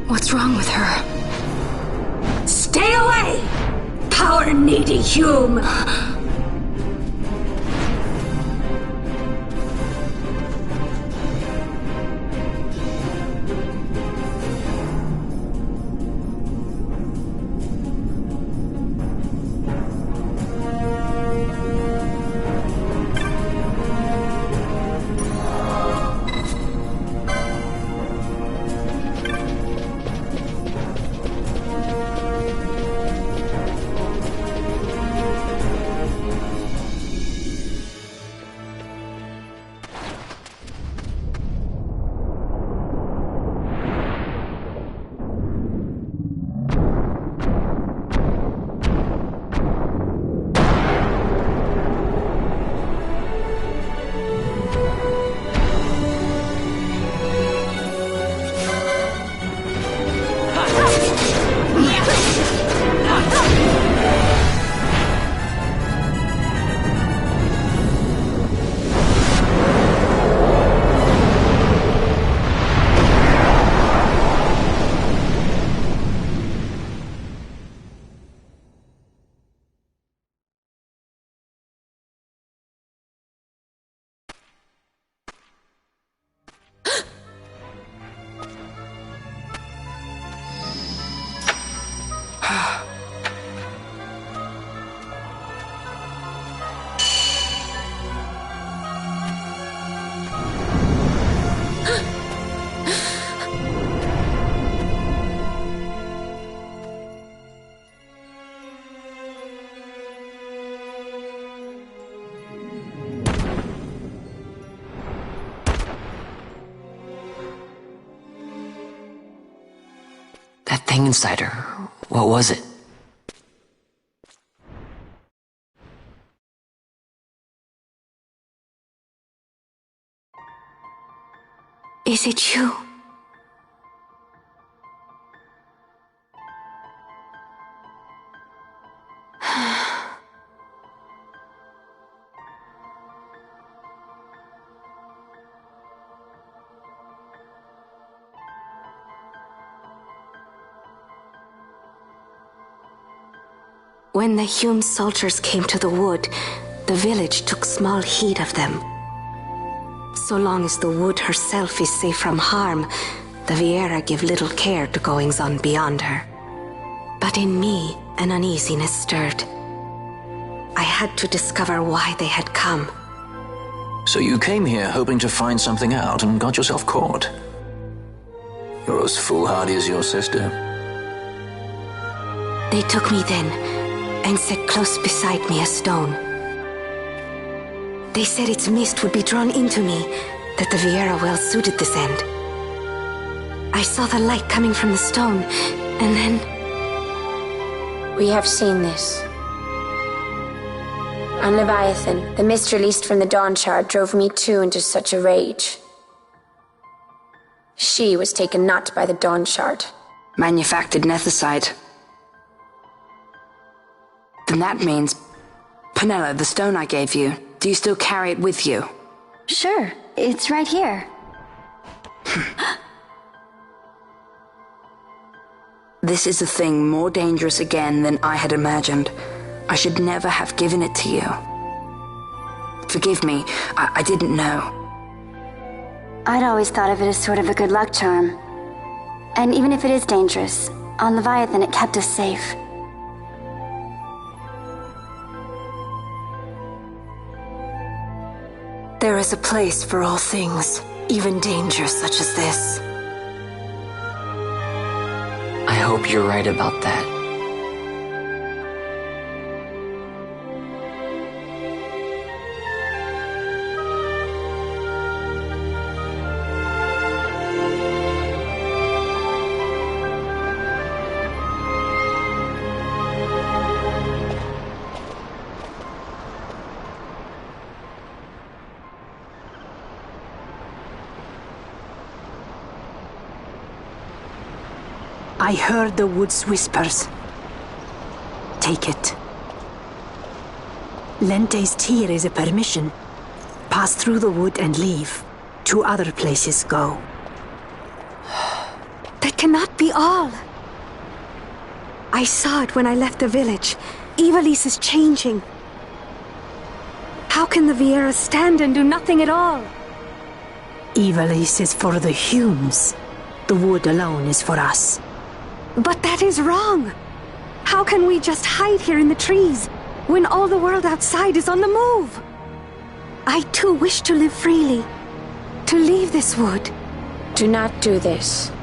What's wrong with her? Stay away! Power-needy Hume! That thing inside her, what was it? Is it you? When the Hume soldiers came to the wood, the village took small heed of them. So long as the wood herself is safe from harm, the Viera give little care to goings-on beyond her. But in me, an uneasiness stirred. I had to discover why they had come. So you came here hoping to find something out and got yourself caught. You're as foolhardy as your sister. They took me then, and set close beside me a stone. They said its mist would be drawn into me, that the Viera well suited this end. I saw the light coming from the stone, and then... We have seen this. On Leviathan, the mist released from the Dawn Shard drove me too into such a rage. She was taken not by the Dawn Shard. Manufactured nethicite. Then that means... Penelo, the stone I gave you, do you still carry it with you? Sure, it's right here. This is a thing more dangerous again than I had imagined. I should never have given it to you. Forgive me, I didn't know. I'd always thought of it as sort of a good luck charm. And even if it is dangerous, on Leviathan it kept us safe. There is a place for all things, even dangers such as this. I hope you're right about that. I heard the wood's whispers. Take it. Lente's tear is a permission. Pass through the wood and leave. To other places go. That cannot be all. I saw it when I left the village. Ivalice is changing. How can the Viera stand and do nothing at all? Ivalice is for the Humes. The wood alone is for us. But that is wrong. How can we just hide here in the trees when all the world outside is on the move? I too wish to live freely, to leave this wood. Do not do this.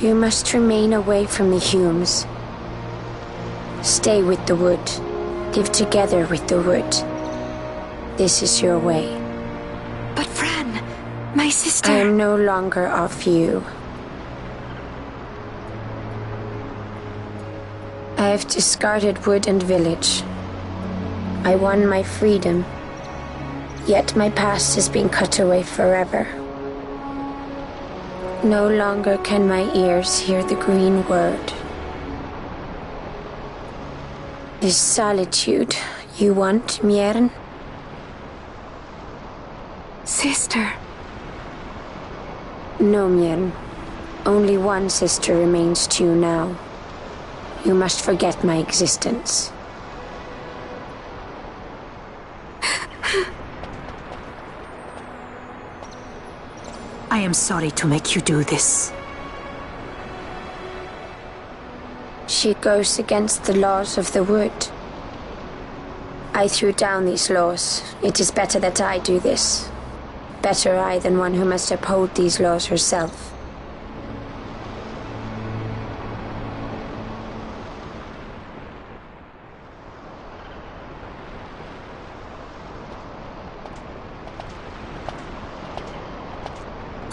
You must remain away from the Humes. Stay with the wood. Live together with the wood. This is your way. But Fran, my sister... I am no longer of you. I have discarded wood and village. I won my freedom, yet my past is being cut away forever. No longer can my ears hear the green word. This solitude you want, Miern? Sister. No, Miern. Only one sister remains to you now. You must forget my existence. I am sorry to make you do this. She goes against the laws of the wood. I threw down these laws. It is better that I do this. Better I than one who must uphold these laws herself.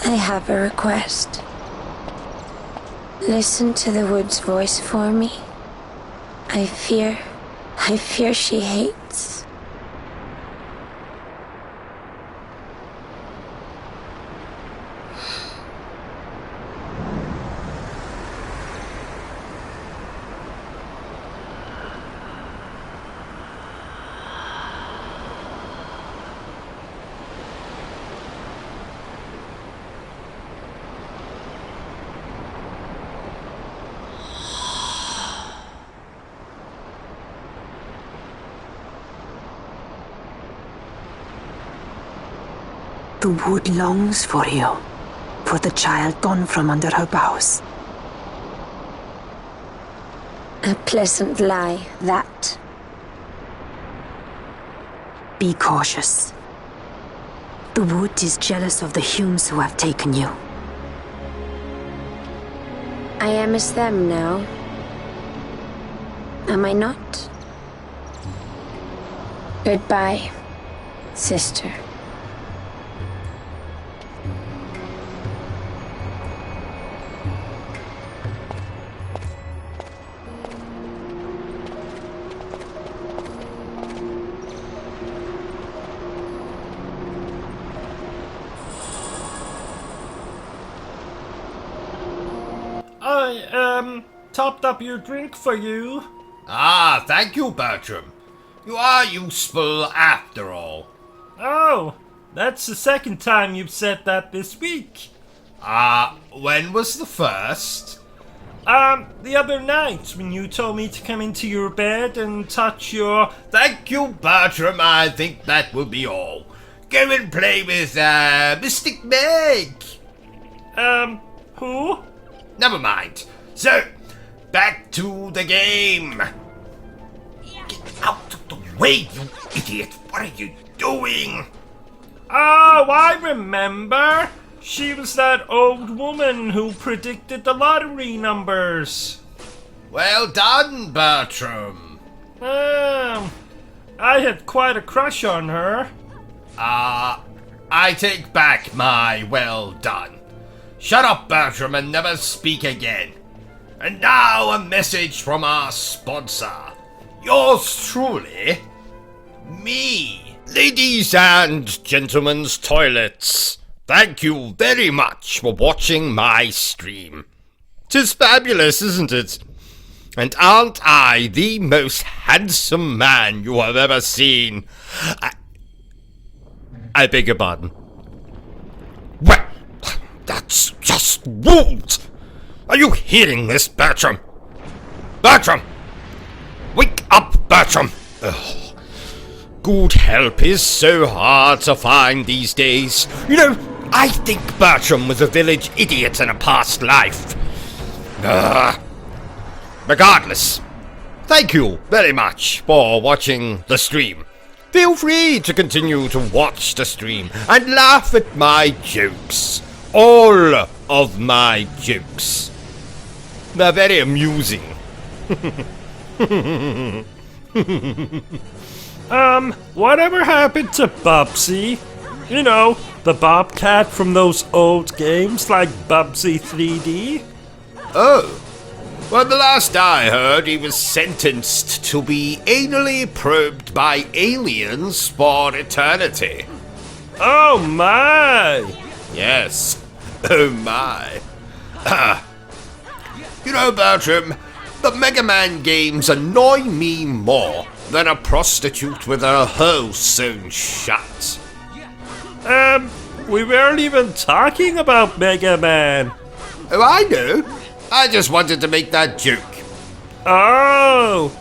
I have a request. Listen to the wood's voice for me. I fear she hates. The wood longs for you, for the child gone from under her boughs. A pleasant lie, that. Be cautious. The wood is jealous of the Humes who have taken you. I am as them now. am I not? Goodbye, sister. I, topped up your drink for you. Ah, thank you, Bertram. You are useful after all. Oh, that's the second time you've said that this week. When was the first? The other night when you told me to come into your bed and touch your... Thank you, Bertram. I think that will be all. Go and play with, Mystic Meg. Who? Never mind. So, back to the game. Get out of the way, you idiot. What are you doing? Oh, I remember. She was that old woman who predicted the lottery numbers. Well done, Bertram. I had quite a crush on her. I take back my well done. Shut up, Bertram, and never speak again. And now a message from our sponsor. Yours truly, me. Ladies and gentlemen's toilets, thank you very much for watching my stream. 'Tis fabulous, isn't it? And aren't I the most handsome man you have ever seen? I beg your pardon. Well, that's just rude! Are you hearing this, Bertram? Bertram! Wake up, Bertram! Ugh. Good help is so hard to find these days. You know, I think Bertram was a village idiot in a past life. Regardless, thank you very much for watching the stream. Feel free to continue to watch the stream and laugh at my jokes. All of my jokes. They're very amusing. Whatever happened to Bubsy? You know, the Bobcat from those old games like Bubsy 3D? Oh. Well, the last I heard, he was sentenced to be anally probed by aliens for eternity. Oh my! Yes. Oh my. You know, Bertram, the Mega Man games annoy me more than a prostitute with her hole sewn shut. We weren't even talking about Mega Man. Oh, I know. I just wanted to make that joke. Oh!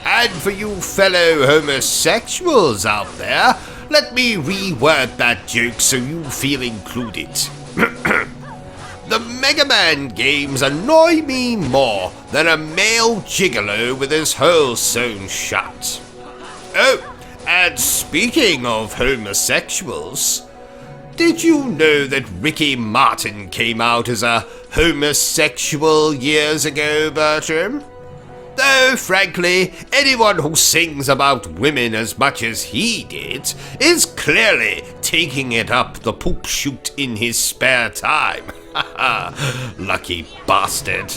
And for you fellow homosexuals out there, let me reword that joke so you feel included. The Mega Man games annoy me more than a male gigolo with his hole sewn shut. Oh, and speaking of homosexuals, did you know that Ricky Martin came out as a homosexual years ago, Bertram? Though, frankly, anyone who sings about women as much as he did is clearly taking it up the poop chute in his spare time. Lucky bastard.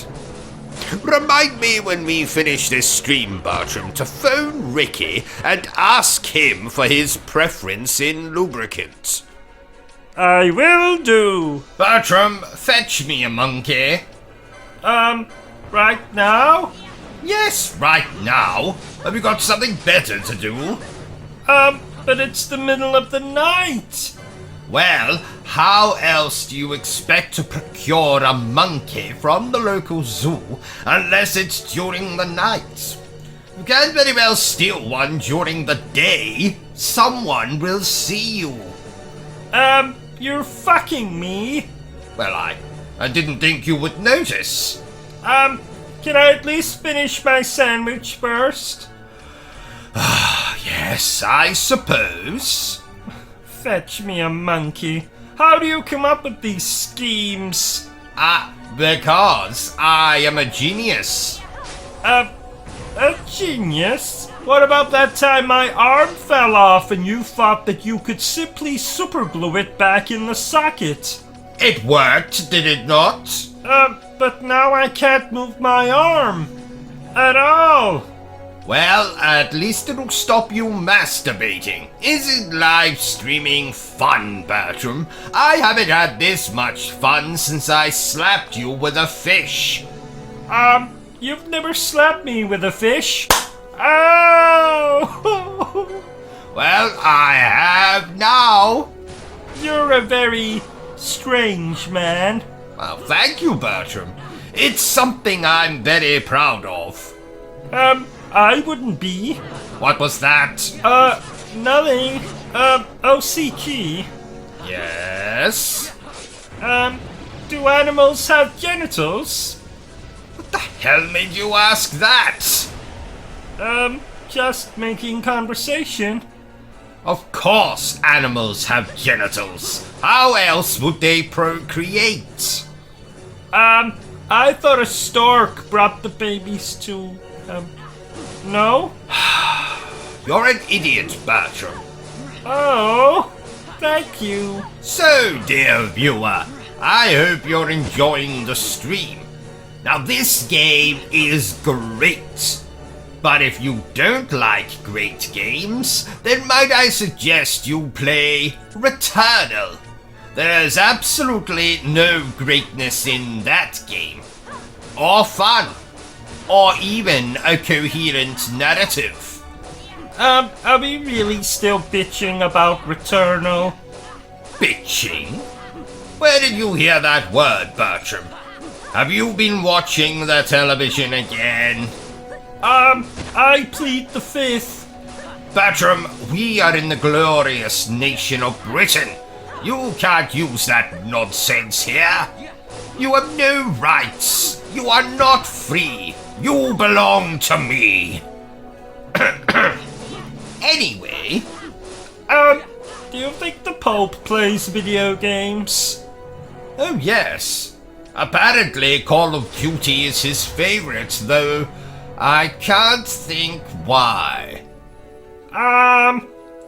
Remind me when we finish this stream, Bertram, to phone Ricky and ask him for his preference in lubricant. I will do. Bertram, fetch me a monkey. Right now? Yes, right now. Have you got something better to do? But it's the middle of the night. Well, how else do you expect to procure a monkey from the local zoo unless it's during the night? You can't very well steal one during the day. Someone will see you. You're fucking me. Well, I didn't think you would notice. Can I at least finish my sandwich first? Yes, I suppose. Fetch me a monkey. How do you come up with these schemes? Because I am a genius. A genius? What about that time my arm fell off and you thought that you could simply superglue it back in the socket? It worked, did it not? But now I can't move my arm. At all. Well, at least it'll stop you masturbating. Isn't live streaming fun, Bertram? I haven't had this much fun since I slapped you with a fish. You've never slapped me with a fish. Ow! Well, I have now. You're a very strange man. Well, thank you, Bertram. It's something I'm very proud of. I wouldn't be. What was that? Nothing. O.C.G. Yes? Do animals have genitals? What the hell made you ask that? Just making conversation. Of course animals have genitals. How else would they procreate? I thought a stork brought the babies to, no? You're an idiot, Bertram. Oh, thank you. So, dear viewer, I hope you're enjoying the stream. Now, this game is great. But if you don't like great games, then might I suggest you play Returnal. There's absolutely no greatness in that game. Or fun. Or even a coherent narrative. Are we really still bitching about Returnal? Bitching? Where did you hear that word, Bertram? Have you been watching the television again? I plead the fifth. Bertram, we are in the glorious nation of Britain. You can't use that nonsense here. You have no rights. You are not free. You belong to me. Anyway, do you think the Pope plays video games? Oh yes. Apparently Call of Duty is his favorite, though I can't think why.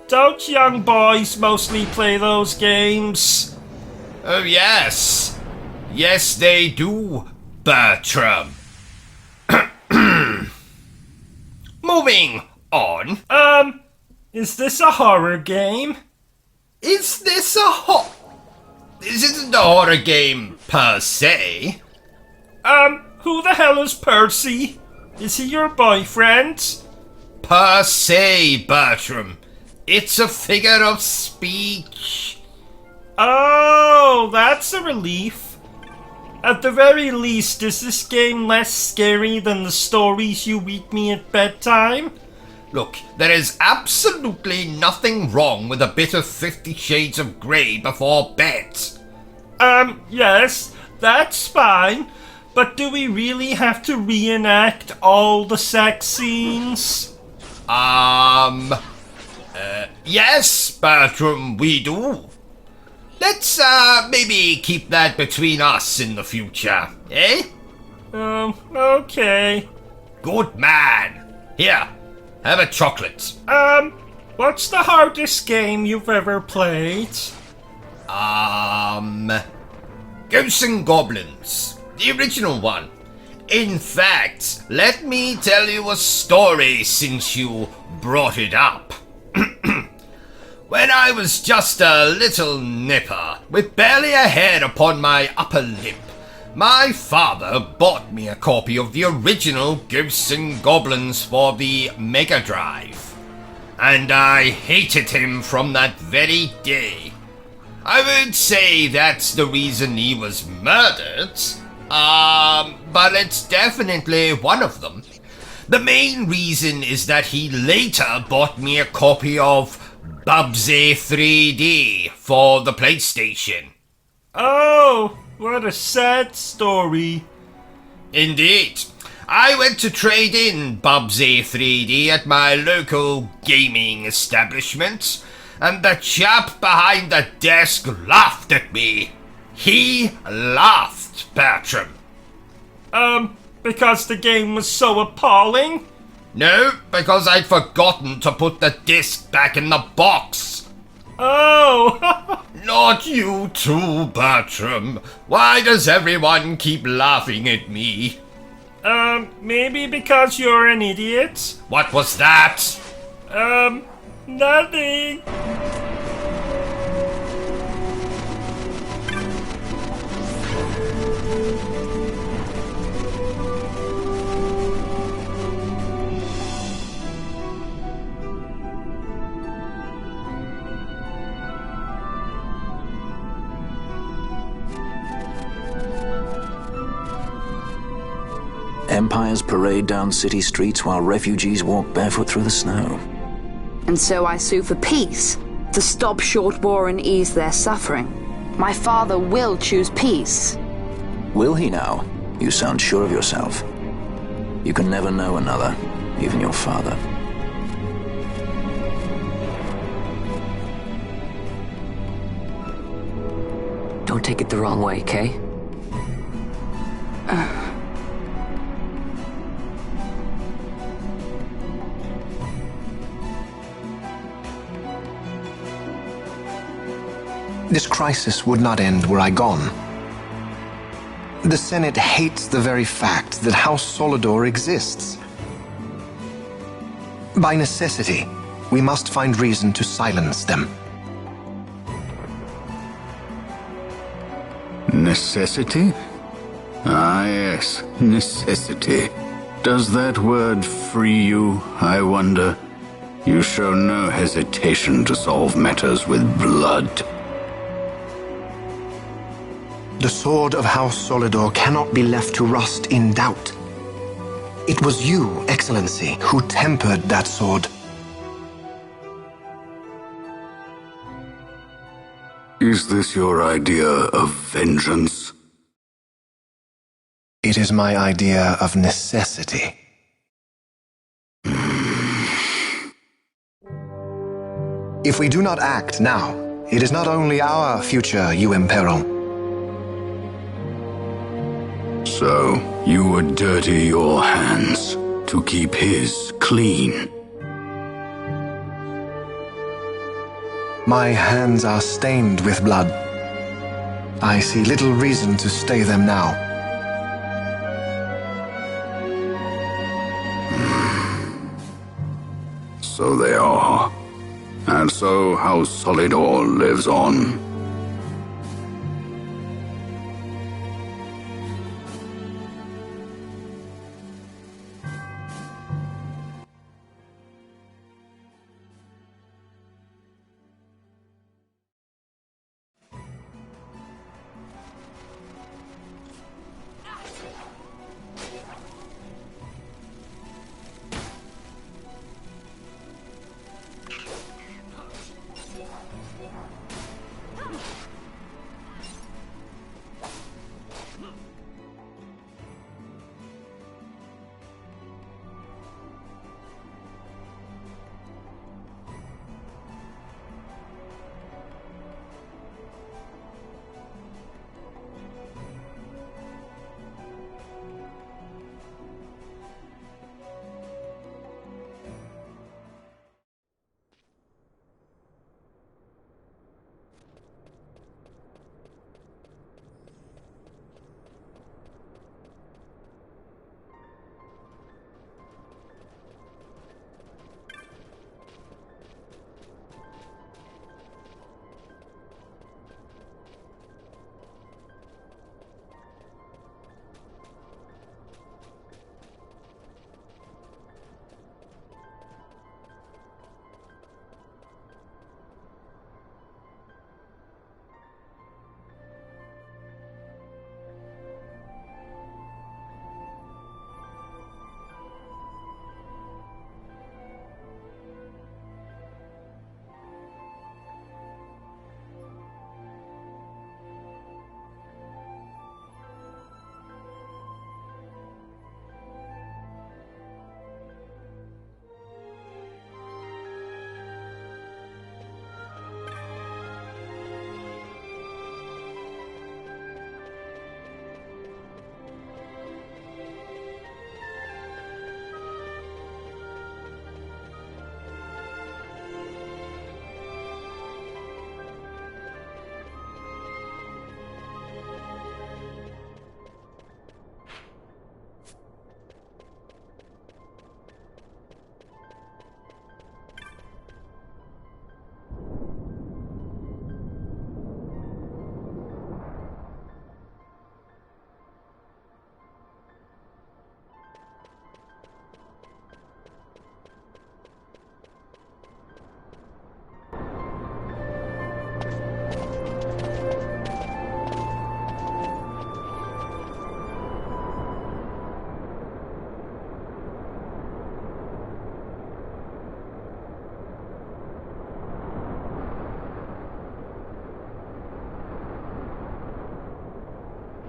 Don't young boys mostly play those games? Oh yes. Yes they do, Bertram. Moving on. Is this a horror game? Is this a This isn't a horror game per se. Who the hell is Percy? Is he your boyfriend? Per se, Bertram. It's a figure of speech. Oh, that's a relief. At the very least, is this game less scary than the stories you read me at bedtime? Look, there is absolutely nothing wrong with a bit of 50 Shades of Grey before bed. Yes, that's fine. But do we really have to reenact all the sex scenes? Yes, Bertram, we do. Let's, maybe keep that between us in the future, eh? Okay. Good man. Here, have a chocolate. What's the hardest game you've ever played? Ghosts and Goblins. The original one. In fact, let me tell you a story since you brought it up. When I was just a little nipper, with barely a hair upon my upper lip, my father bought me a copy of the original Ghosts and Goblins for the Mega Drive. And I hated him from that very day. I won't say that's the reason he was murdered, but it's definitely one of them. The main reason is that he later bought me a copy of Bubsy 3D for the PlayStation. Oh, what a sad story. Indeed. I went to trade in Bubsy 3D at my local gaming establishment, and the chap behind the desk laughed at me. He laughed, Bertram. Because the game was so appalling? No, because I'd forgotten to put the disc back in the box. Oh! Not you too, Bertram. Why does everyone keep laughing at me? Maybe because you're an idiot? What was that? Nothing. Empires parade down city streets while refugees walk barefoot through the snow. And so I sue for peace, to stop short war and ease their suffering. My father will choose peace. Will he now? You sound sure of yourself. You can never know another, even your father. Don't take it the wrong way, Kay? This crisis would not end were I gone. The Senate hates the very fact that House Solidor exists. By necessity, we must find reason to silence them. Necessity? Ah, yes, necessity. Does that word free you, I wonder? You show no hesitation to solve matters with blood. The sword of House Solidor cannot be left to rust in doubt. It was you, Excellency, who tempered that sword. Is this your idea of vengeance? It is my idea of necessity. If we do not act now, it is not only our future you imperil. So, you would dirty your hands to keep his clean. My hands are stained with blood. I see little reason to stay them now. So they are. And so House Solidor lives on.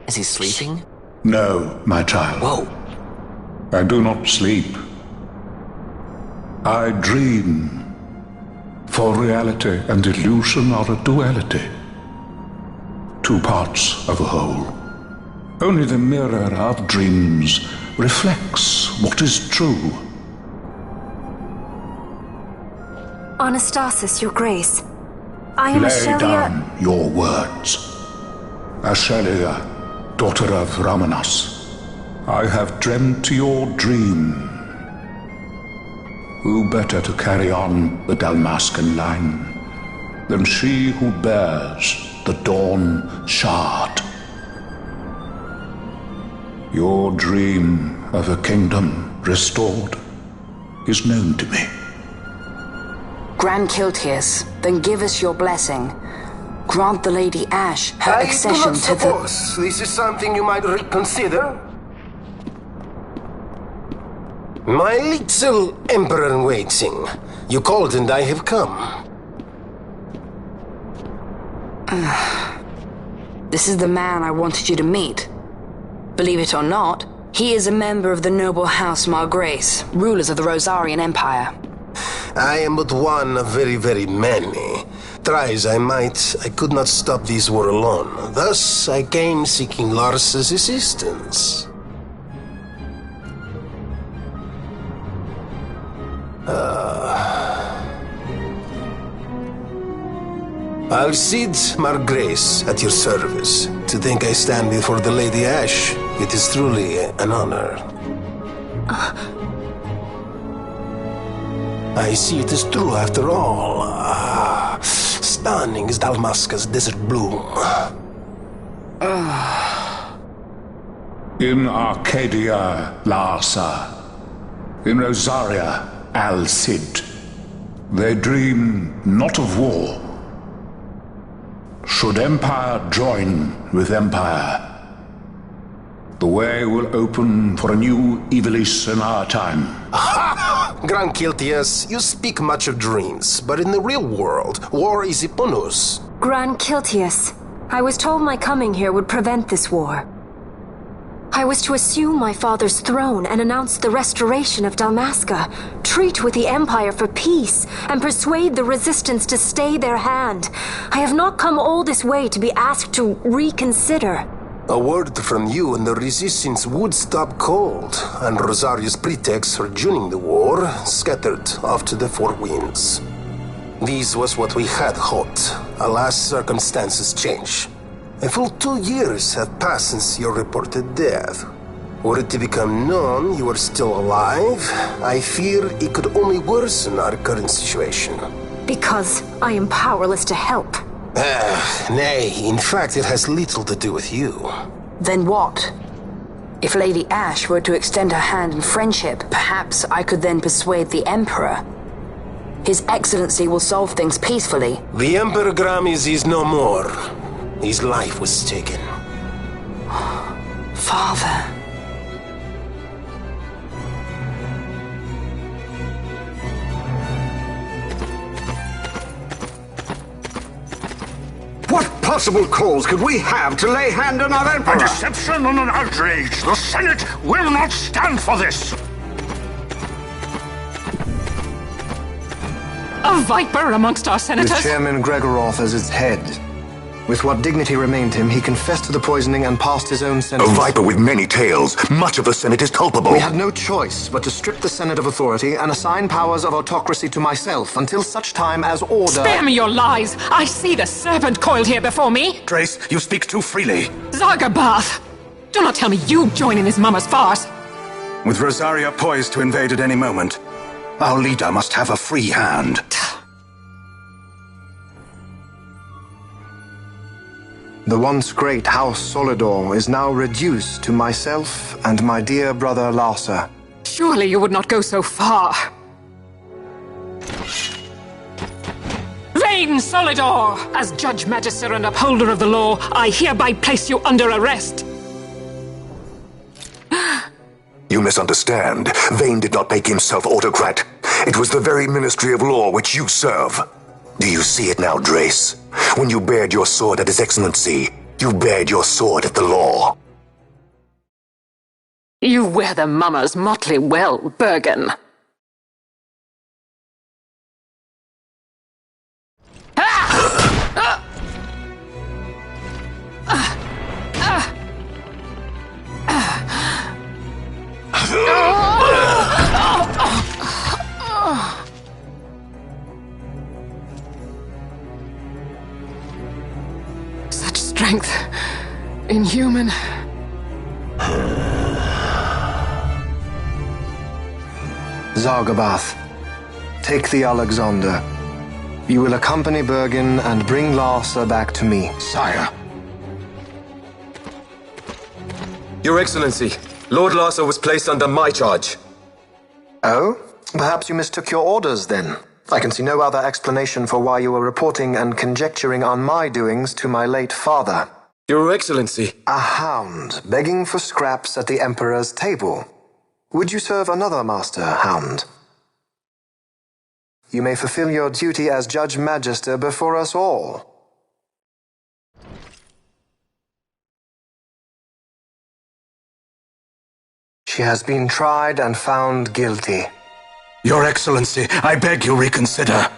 Is he sleeping? No, my child. Whoa. I do not sleep. I dream. For reality and illusion are a duality. Two parts of a whole. Only the mirror of dreams reflects what is true. Anastasis, Your Grace. I am Lay Ashelia. down your words. Ashelia, daughter of Ramanas, I have dreamt your dream. Who better to carry on the Dalmascan line than she who bears the Dawn Shard? Your dream of a kingdom restored is known to me. Grand Kiltius, then give us your blessing. Grant the Lady Ash her accession to the... I do not suppose this is something you might reconsider. My little Emperor-in-Waiting, you called and I have come. This is the man I wanted you to meet. Believe it or not, he is a member of the noble house Margrace, rulers of the Rosarian Empire. I am but one of very, very many. Try as I might, I could not stop this war alone. Thus, I came seeking Lars's assistance. Alcide Margrace at your service. To think I stand before the Lady Ash, it is truly an honor. I see it is true after all. Stunning is Dalmasca's desert bloom. In Arcadia, Larsa. In Rosaria, Alcid. They dream not of war. Should empire join with empire, the way will open for a new Ivalice in our time. Grand Kiltius, you speak much of dreams, but in the real world, war is upon us. Grand Kiltius, I was told my coming here would prevent this war. I was to assume my father's throne and announce the restoration of Dalmasca, treat with the Empire for peace, and persuade the Resistance to stay their hand. I have not come all this way to be asked to reconsider. A word from you and the Resistance would stop cold, and Rosaria's pretext for joining the war scattered off to the four winds. This was what we had hoped. Alas, circumstances change. A full 2 years have passed since your reported death. Were it to become known you are still alive, I fear it could only worsen our current situation. Because I am powerless to help. Nay, in fact it has little to do with you. Then what? If Lady Ash were to extend her hand in friendship, perhaps I could then persuade the Emperor. His Excellency will solve things peacefully. The Emperor Gramis is no more. His life was taken. Father. What possible cause could we have to lay hand on our Emperor? A deception and an outrage! The Senate will not stand for this! A viper amongst our senators? With Chairman Gregoroth as its head. With what dignity remained him, he confessed to the poisoning and passed his own sentence. A viper with many tails. Much of the Senate is culpable. We had no choice but to strip the Senate of authority and assign powers of autocracy to myself until such time as order... Spare me your lies! I see the serpent coiled here before me! Trace, you speak too freely. Zargabath! Do not tell me you join in this mama's farce! With Rosaria poised to invade at any moment, our leader must have a free hand. The once great House Solidor is now reduced to myself and my dear brother Larsa. Surely you would not go so far. Vain Solidor! As Judge Magister and upholder of the law, I hereby place you under arrest. You misunderstand. Vane did not make himself autocrat. It was the very Ministry of Law which you serve. Do you see it now, Drace? When you bared your sword at His Excellency, You bared your sword at the law. You wear the mummers motley well, Bergen. Such strength. Inhuman. Zargabath, take the Alexander. You will accompany Bergen and bring Larsa back to me. Sire. Your Excellency, Lord Larsa was placed under my charge. Oh? Perhaps you mistook your orders then. I can see no other explanation for why you were reporting and conjecturing on my doings to my late father. Your Excellency. A hound begging for scraps at the Emperor's table. Would you serve another master, hound? You may fulfill your duty as Judge Magister before us all. She has been tried and found guilty. Your Excellency, I beg you reconsider.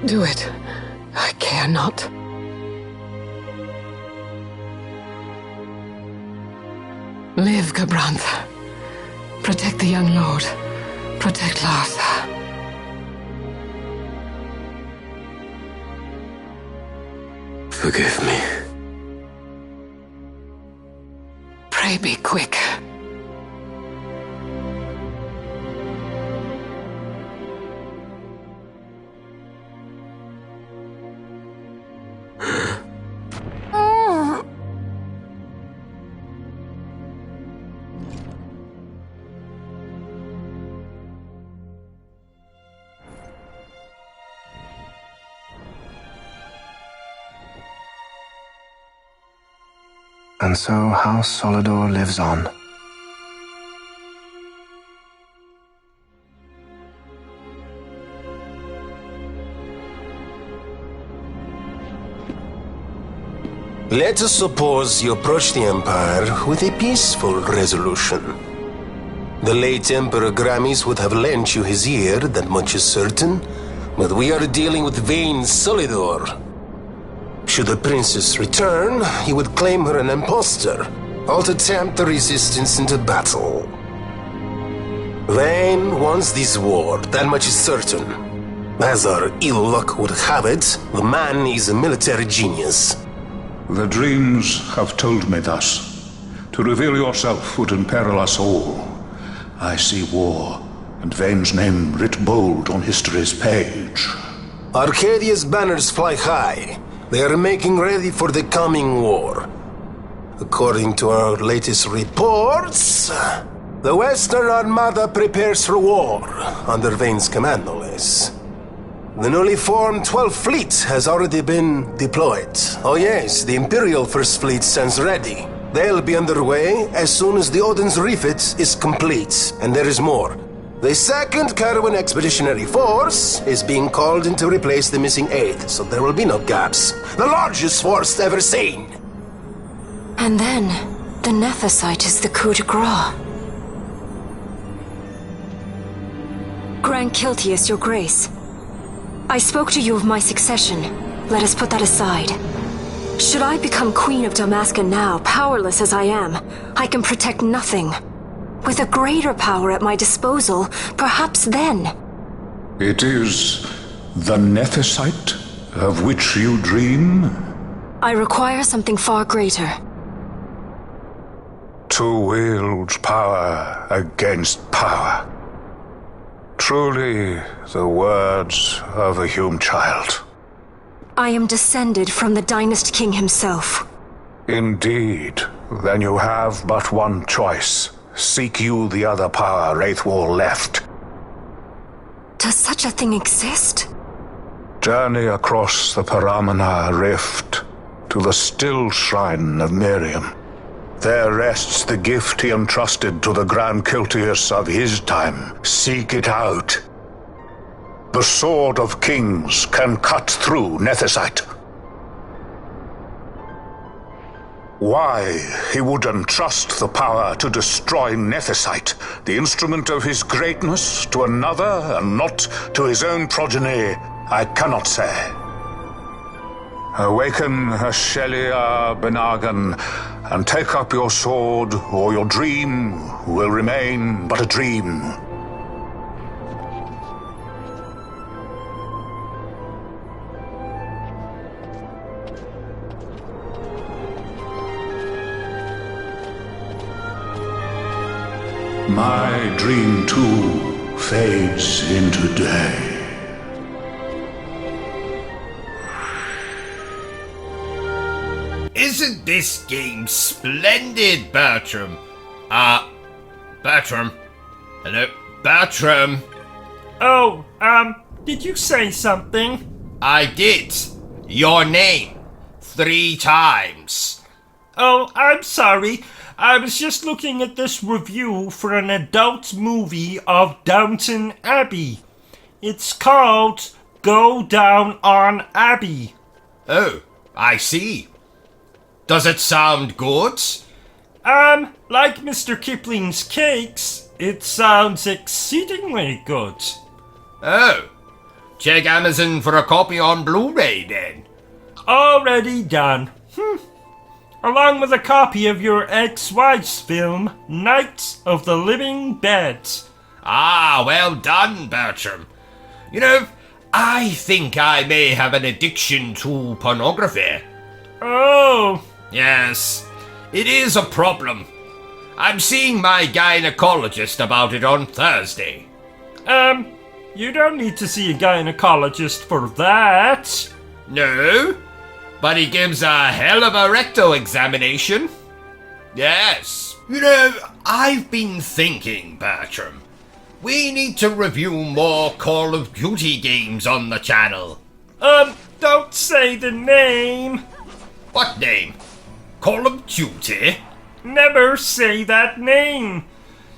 Do it. I care not. Live, Gabranth. Protect the young lord. Protect Larsa. Forgive me. Pray be quick. And so House Solidor lives on. Let us suppose you approach the Empire with a peaceful resolution. The late Emperor Gramis would have lent you his ear, that much is certain, but we are dealing with vain Solidor. Should the princess return, he would claim her an impostor, or to tempt the resistance into battle. Vayne wants this war, that much is certain. As our ill luck would have it, the man is a military genius. The dreams have told me thus. To reveal yourself would imperil us all. I see war, and Vayne's name writ bold on history's page. Arcadia's banners fly high. They are making ready for the coming war. According to our latest reports, the Western Armada prepares for war, under Vayne's command, no less. The newly formed 12th Fleet has already been deployed. Oh yes, the Imperial First Fleet stands ready. They'll be underway as soon as the Odin's refit is complete. And there is more. The 2nd Caravan Expeditionary Force is being called in to replace the missing 8th, so there will be no gaps. The largest force ever seen! And then, the Nephesite is the coup de grace. Grand Kiltius, your grace. I spoke to you of my succession. Let us put that aside. Should I become Queen of Dalmasca now, powerless as I am, I can protect nothing. With a greater power at my disposal, perhaps then. It is the Nephesite of which you dream? I require something far greater. To wield power against power. Truly the words of a Hume child. I am descended from the Dynast King himself. Indeed. Then you have but one choice. Seek you the other power Wraithwall left. Does such a thing exist? Journey across the Paramana Rift to the still shrine of Miriam. There rests the gift he entrusted to the Grand Kiltius of his time. Seek it out. The Sword of Kings can cut through Nethicite. Why he would entrust the power to destroy Nethicite, the instrument of his greatness, to another and not to his own progeny, I cannot say. Awaken Ashelia Benagan, and take up your sword, or your dream will remain but a dream. My dream too fades into day. Isn't this game splendid, Bertrum? Bertrum? Hello? Bertrum? Oh, did you say something? I did. Your name. 3 times. Oh, I'm sorry. I was just looking at this review for an adult movie of Downton Abbey. It's called Go Down on Abbey. Oh, I see. Does it sound good? Like Mr. Kipling's cakes, it sounds exceedingly good. Oh, check Amazon for a copy on Blu-ray then. Already done. Along with a copy of your ex-wife's film, Night of the Living Dead. Ah, well done, Bertram. You know, I think I may have an addiction to pornography. Oh. Yes, it is a problem. I'm seeing my gynecologist about it on Thursday. You don't need to see a gynecologist for that. No, but he gives a hell of a rectal examination. Yes. You know, I've been thinking, Bertram. We need to review more Call of Duty games on the channel. Don't say the name. What name? Call of Duty? Never say that name.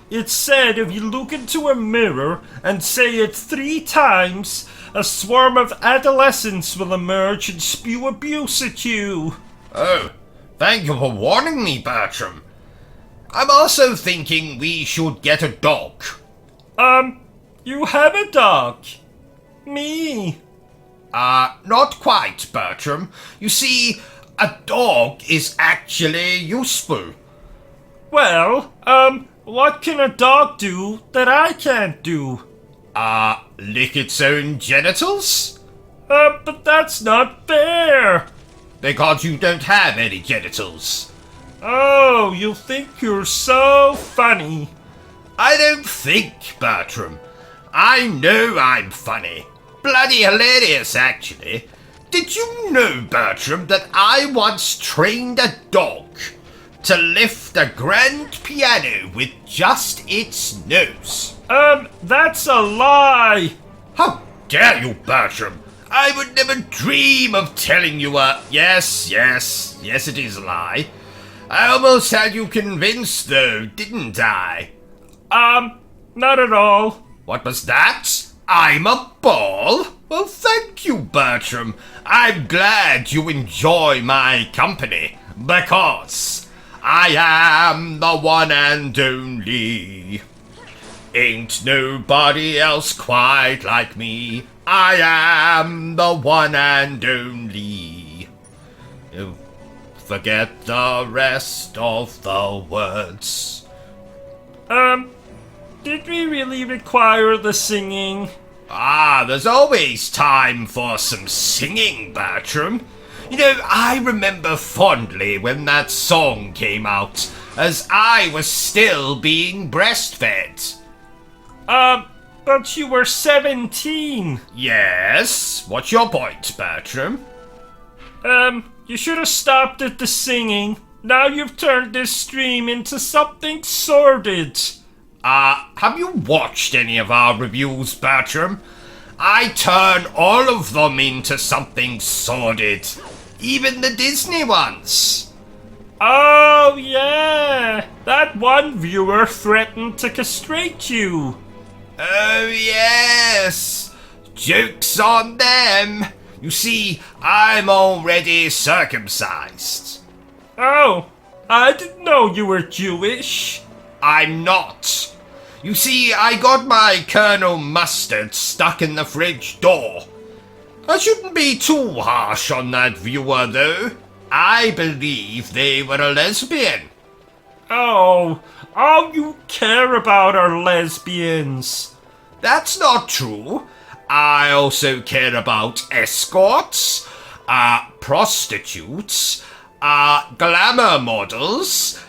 It's said if you look into a mirror and say it 3 times, a swarm of adolescents will emerge and spew abuse at you. Oh, thank you for warning me, Bertram. I'm also thinking we should get a dog. You have a dog. Me. Not quite, Bertram. You see, a dog is actually useful. Well, what can a dog do that I can't do? Lick its own genitals? But that's not fair. Because you don't have any genitals. Oh, you think you're so funny. I don't think, Bertram. I know I'm funny. Bloody hilarious, actually. Did you know, Bertram, that I once trained a dog to lift a grand piano with just its nose? That's a lie. How dare you, Bertram? I would never dream of telling you a... Yes, it is a lie. I almost had you convinced, though, didn't I? Not at all. What was that? I'm a ball? Well, thank you, Bertram. I'm glad you enjoy my company, because I am the one and only. Ain't nobody else quite like me. I am the one and only. Forget the rest of the words. Did we really require the singing? There's always time for some singing, Bertram. You know, I remember fondly when that song came out, as I was still being breastfed. But you were 17. Yes? What's your point, Bertram? You should have stopped at the singing. Now you've turned this stream into something sordid. Have you watched any of our reviews, Bertram? I turn all of them into something sordid. Even the Disney ones. Oh, yeah. That one viewer threatened to castrate you. Oh, yes. Joke's on them. You see, I'm already circumcised. Oh, I didn't know you were Jewish. I'm not. You see, I got my Colonel Mustard stuck in the fridge door. I shouldn't be too harsh on that viewer, though. I believe they were a lesbian. Oh, all you care about are lesbians. That's not true. I also care about escorts, prostitutes, glamour models,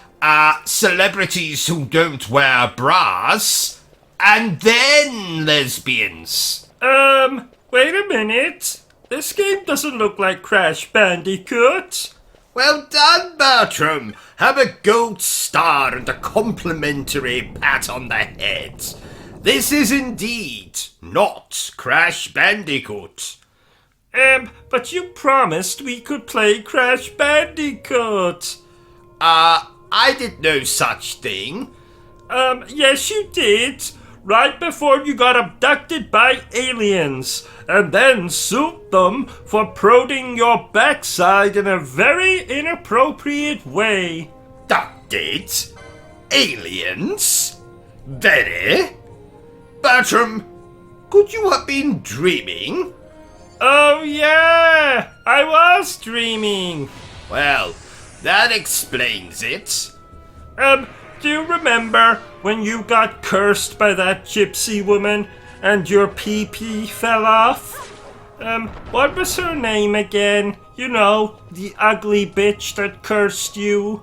celebrities who don't wear bras, and then lesbians. Wait a minute. This game doesn't look like Crash Bandicoot. Well done, Bertram. Have a gold star and a complimentary pat on the head. This is indeed not Crash Bandicoot. But you promised we could play Crash Bandicoot. I did no such thing. Yes you did. Right before you got abducted by aliens, and then sued them for prodding your backside in a very inappropriate way. Abducted? Aliens? Very? Bertram, could you have been dreaming? Oh yeah, I was dreaming. Well, that explains it. Do you remember when you got cursed by that gypsy woman and your pee-pee fell off? What was her name again? You know, the ugly bitch that cursed you.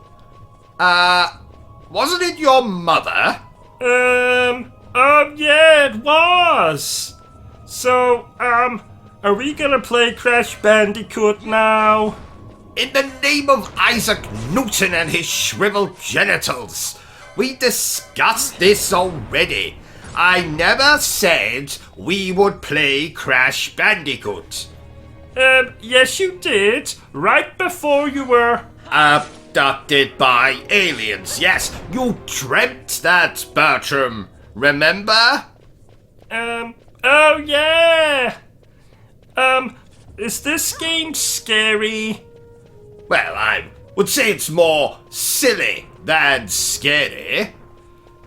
Wasn't it your mother? Oh yeah, it was. So, are we gonna play Crash Bandicoot now? In the name of Isaac Newton and his shriveled genitals. We discussed this already. I never said we would play Crash Bandicoot. Yes you did. Right before you were... abducted by aliens. Yes, you dreamt that, Bertram. Remember? Oh yeah! Is this game scary? Well, I would say it's more silly than scary.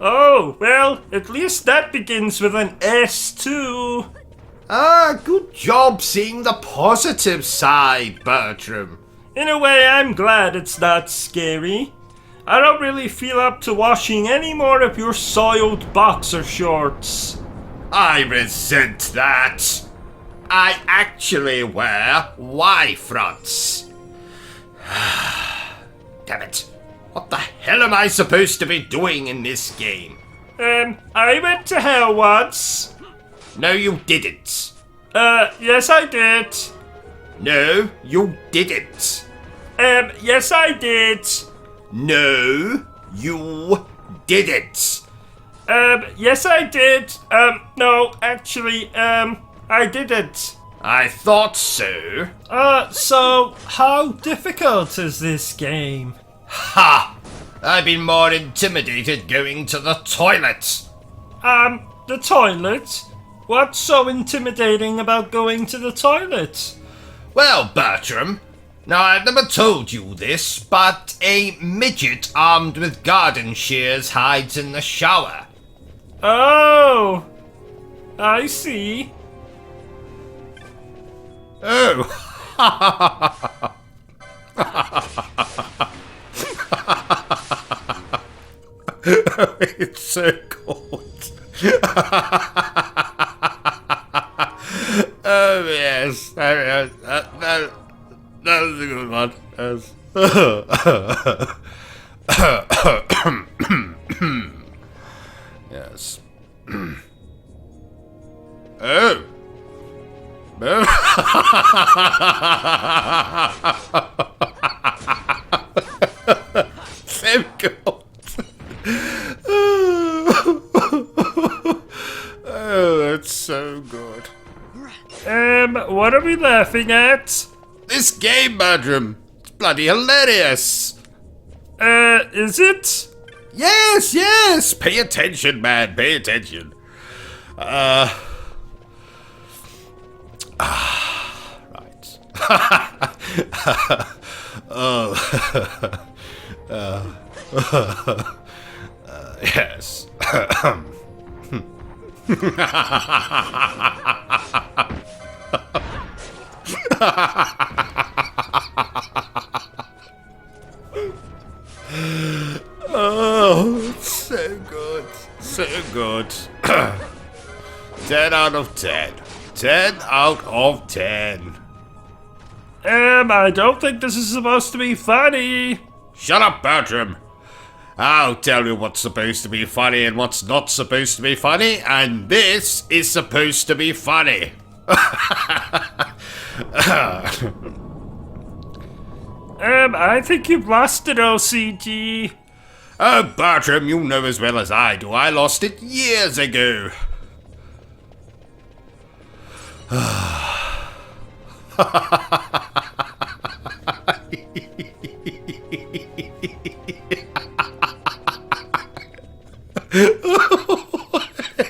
Oh, well, at least that begins with an S too. Good job seeing the positive side, Bertram. In a way, I'm glad it's not scary. I don't really feel up to washing any more of your soiled boxer shorts. I resent that. I actually wear Y-fronts. Damn it. What the hell am I supposed to be doing in this game? I went to hell once. No, you didn't. Yes I did. No, you didn't. Yes I did. No, you didn't. Yes I did. No, actually, I didn't. I thought so. So how difficult is this game? Ha! I've been more intimidated going to the toilet. The toilet? What's so intimidating about going to the toilet? Well, Bertram, now I've never told you this, but a midget armed with garden shears hides in the shower. Oh, I see. Oh. It's so cold. Oh yes, that was a good one. Yes. Oh. So good. Oh, that's so good. What are we laughing at? This game, Bertrum. It's bloody hilarious. Is it? Yes, yes. Pay attention, man. Pay attention. Right. Yes. Oh, it's so good. So good. 10 out of 10. 10 out of 10. I don't think this is supposed to be funny. Shut up, Bertrum. I'll tell you what's supposed to be funny and what's not supposed to be funny, and this is supposed to be funny. I think you've lost it, O.C.G. Oh, Bertrum, you know as well as I do. I lost it years ago.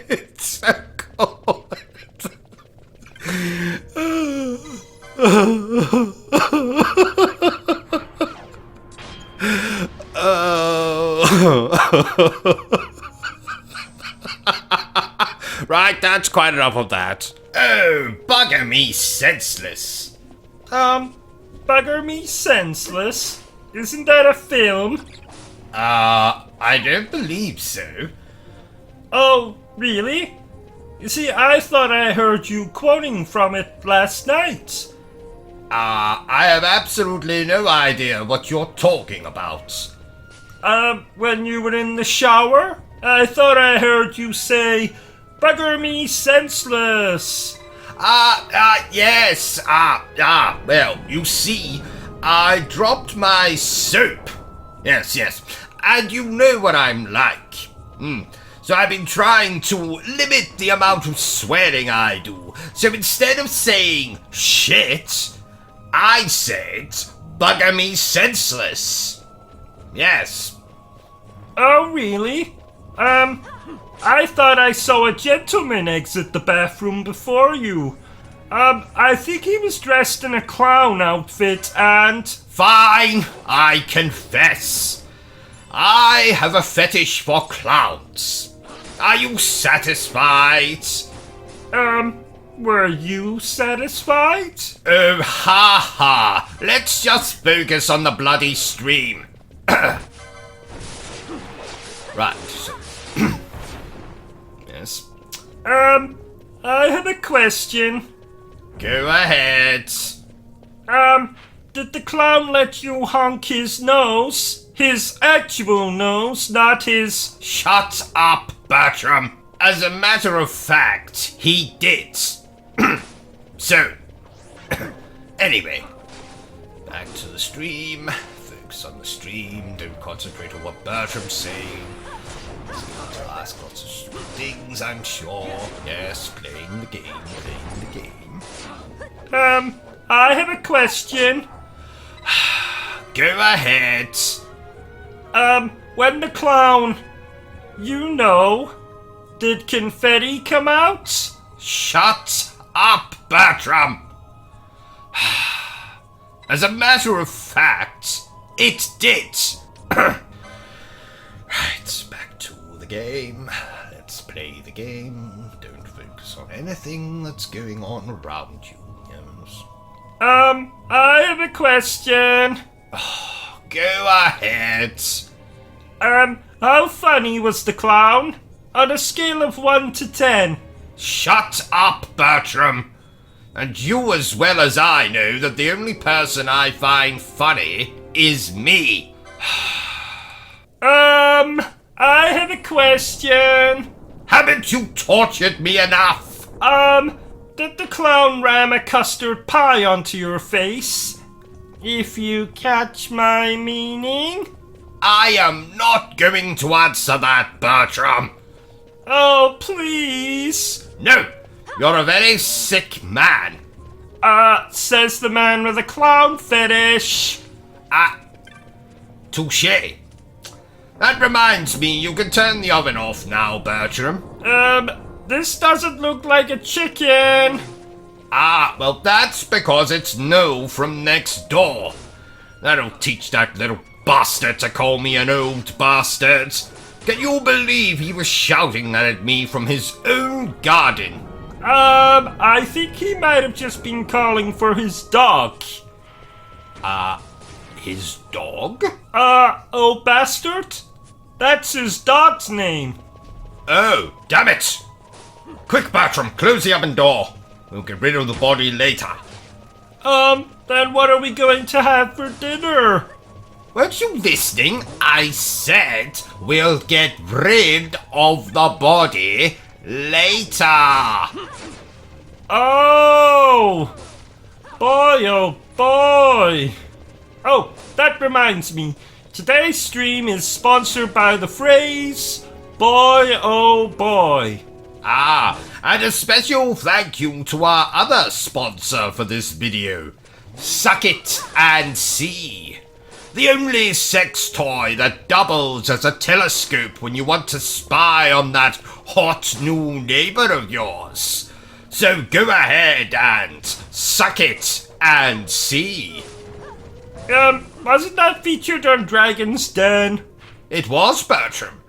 It's so cold. Right, that's quite enough of that. Oh, bugger me senseless. Bugger me senseless? Isn't that a film? I don't believe so. Oh, really? You see, I thought I heard you quoting from it last night. I have absolutely no idea what you're talking about. When you were in the shower, I thought I heard you say, "Bugger me senseless." Yes. Well, you see, I dropped my soap. Yes. And you know what I'm like. So I've been trying to limit the amount of swearing I do. So instead of saying shit, I said bugger me senseless. Yes. Oh, really? I thought I saw a gentleman exit the bathroom before you. I think he was dressed in a clown outfit and... Fine, I confess. I have a fetish for clowns. Are you satisfied? Were you satisfied? Oh, ha. Let's just focus on the bloody stream. Right, so... Yes? I have a question. Go ahead. Did the clown let you honk his nose? His actual nose, not his... Shut up, Bertrum. As a matter of fact, he did. So, anyway, back to the stream. Focus on the stream. Don't concentrate on what Bertram's saying. He's going to ask lots of stupid things, I'm sure. Yes, playing the game. I have a question. Go ahead. When the clown... You know... Did confetti come out? Shut up, Bertrum! As a matter of fact, it did. Right, back to the game. Let's play the game. Don't focus on anything that's going on around you. Yes. I have a question. Go ahead. How funny was the clown? On a scale of 1 to 10. Shut up, Bertrum. And you as well as I know that the only person I find funny is me. I have a question. Haven't you tortured me enough? did the clown ram a custard pie onto your face? If you catch my meaning? I am not going to answer that, Bertram. Oh, please. No, you're a very sick man. Says the man with a clown fetish. Touché. That reminds me, you can turn the oven off now, Bertram. This doesn't look like a chicken. Well, that's because it's No from next door. That'll teach that little bastard to call me an old bastard. Can you believe he was shouting that at me from his own garden? I think he might have just been calling for his dog. His dog? Oh, bastard? That's his dog's name. Oh, damn it! Quick, Bertram, close the oven door. We'll get rid of the body later. Then what are we going to have for dinner? Weren't you listening? I said we'll get rid of the body later. Oh! Boy, oh boy! Oh, that reminds me. Today's stream is sponsored by the phrase, boy oh boy. And a special thank you to our other sponsor for this video, Suck It and See. The only sex toy that doubles as a telescope when you want to spy on that hot new neighbor of yours. So go ahead and suck it and see. Wasn't that featured on Dragon's Den? It was, Bertram.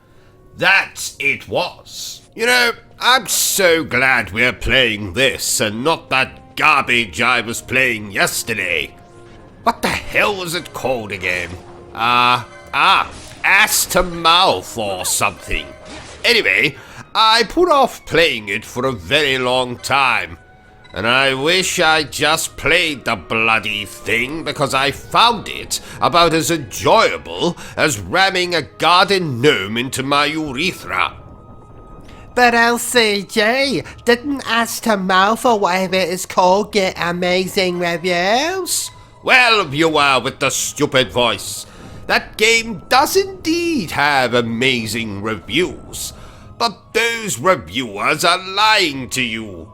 That it was. You know, I'm so glad we're playing this and not that garbage I was playing yesterday. What the hell was it called again? Ass to Mouth or something. Anyway, I put off playing it for a very long time. And I wish I just played the bloody thing because I found it about as enjoyable as ramming a garden gnome into my urethra. But O.C.G, didn't Ass to Mouth or whatever it is called get amazing reviews? Well, viewer with the stupid voice, that game does indeed have amazing reviews, but those reviewers are lying to you.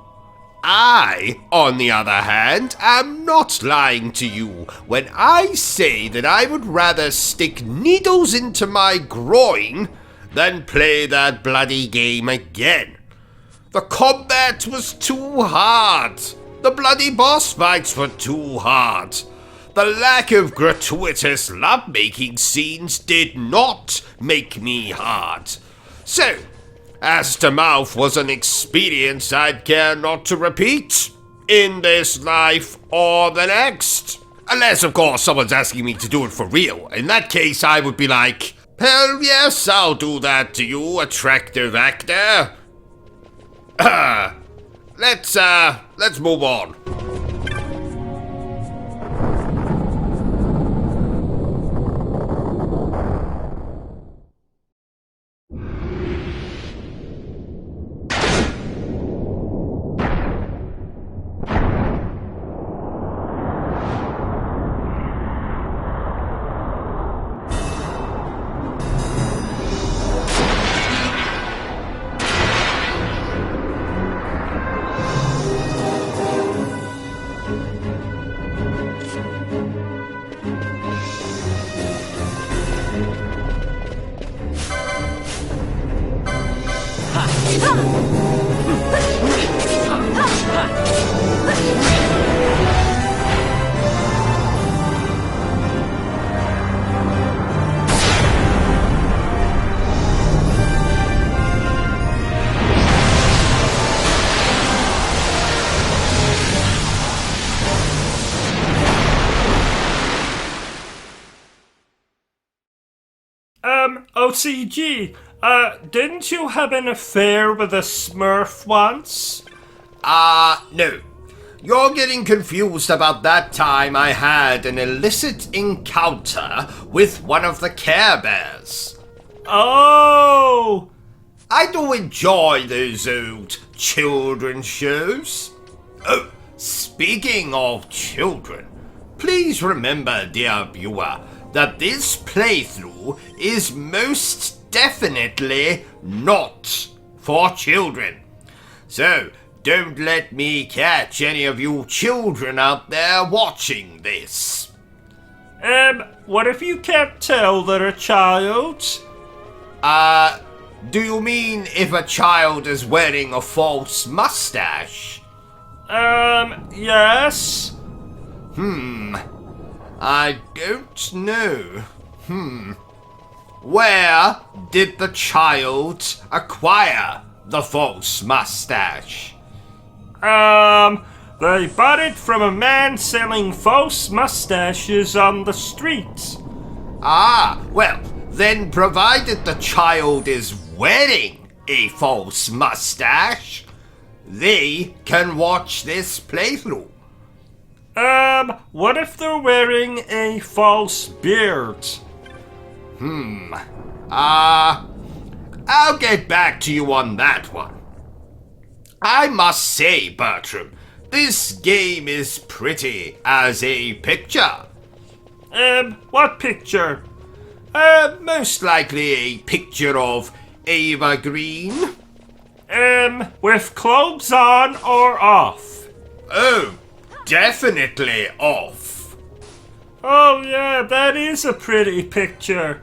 I, on the other hand, am not lying to you when I say that I would rather stick needles into my groin than play that bloody game again. The combat was too hard. The bloody boss fights were too hard. The lack of gratuitous lovemaking scenes did not make me hard. So, Ass to Mouth was an experience I'd care not to repeat in this life or the next. Unless, of course, someone's asking me to do it for real. In that case, I would be like, hell yes, I'll do that to you, attractive actor. Let's move on. O.C.G, didn't you have an affair with a Smurf once? No. You're getting confused about that time I had an illicit encounter with one of the Care Bears. Oh! I do enjoy those old children's shows. Oh, speaking of children, please remember, dear viewer, that this playthrough is most definitely not for children. So, don't let me catch any of you children out there watching this. What if you can't tell they're a child? Do you mean if a child is wearing a false mustache? Yes. I don't know. Where did the child acquire the false mustache? They bought it from a man selling false mustaches on the streets. Ah, well, then provided the child is wearing a false mustache, they can watch this playthrough. What if they're wearing a false beard? I'll get back to you on that one. I must say, Bertram, this game is pretty as a picture. What picture? Most likely a picture of Ava Green. With clothes on or off? Oh, definitely off. Oh yeah, that is a pretty picture.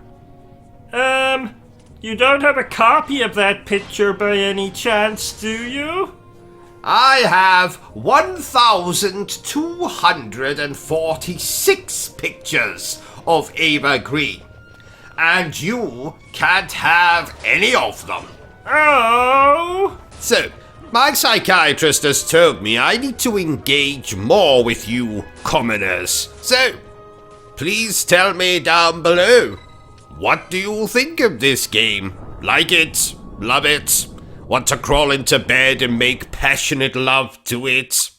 You don't have a copy of that picture by any chance, do you? I have 1,246 pictures of Ava Green, and you can't have any of them. Oh! So, my psychiatrist has told me I need to engage more with you commoners. So, please tell me down below, what do you think of this game? Like it? Love it? Want to crawl into bed and make passionate love to it?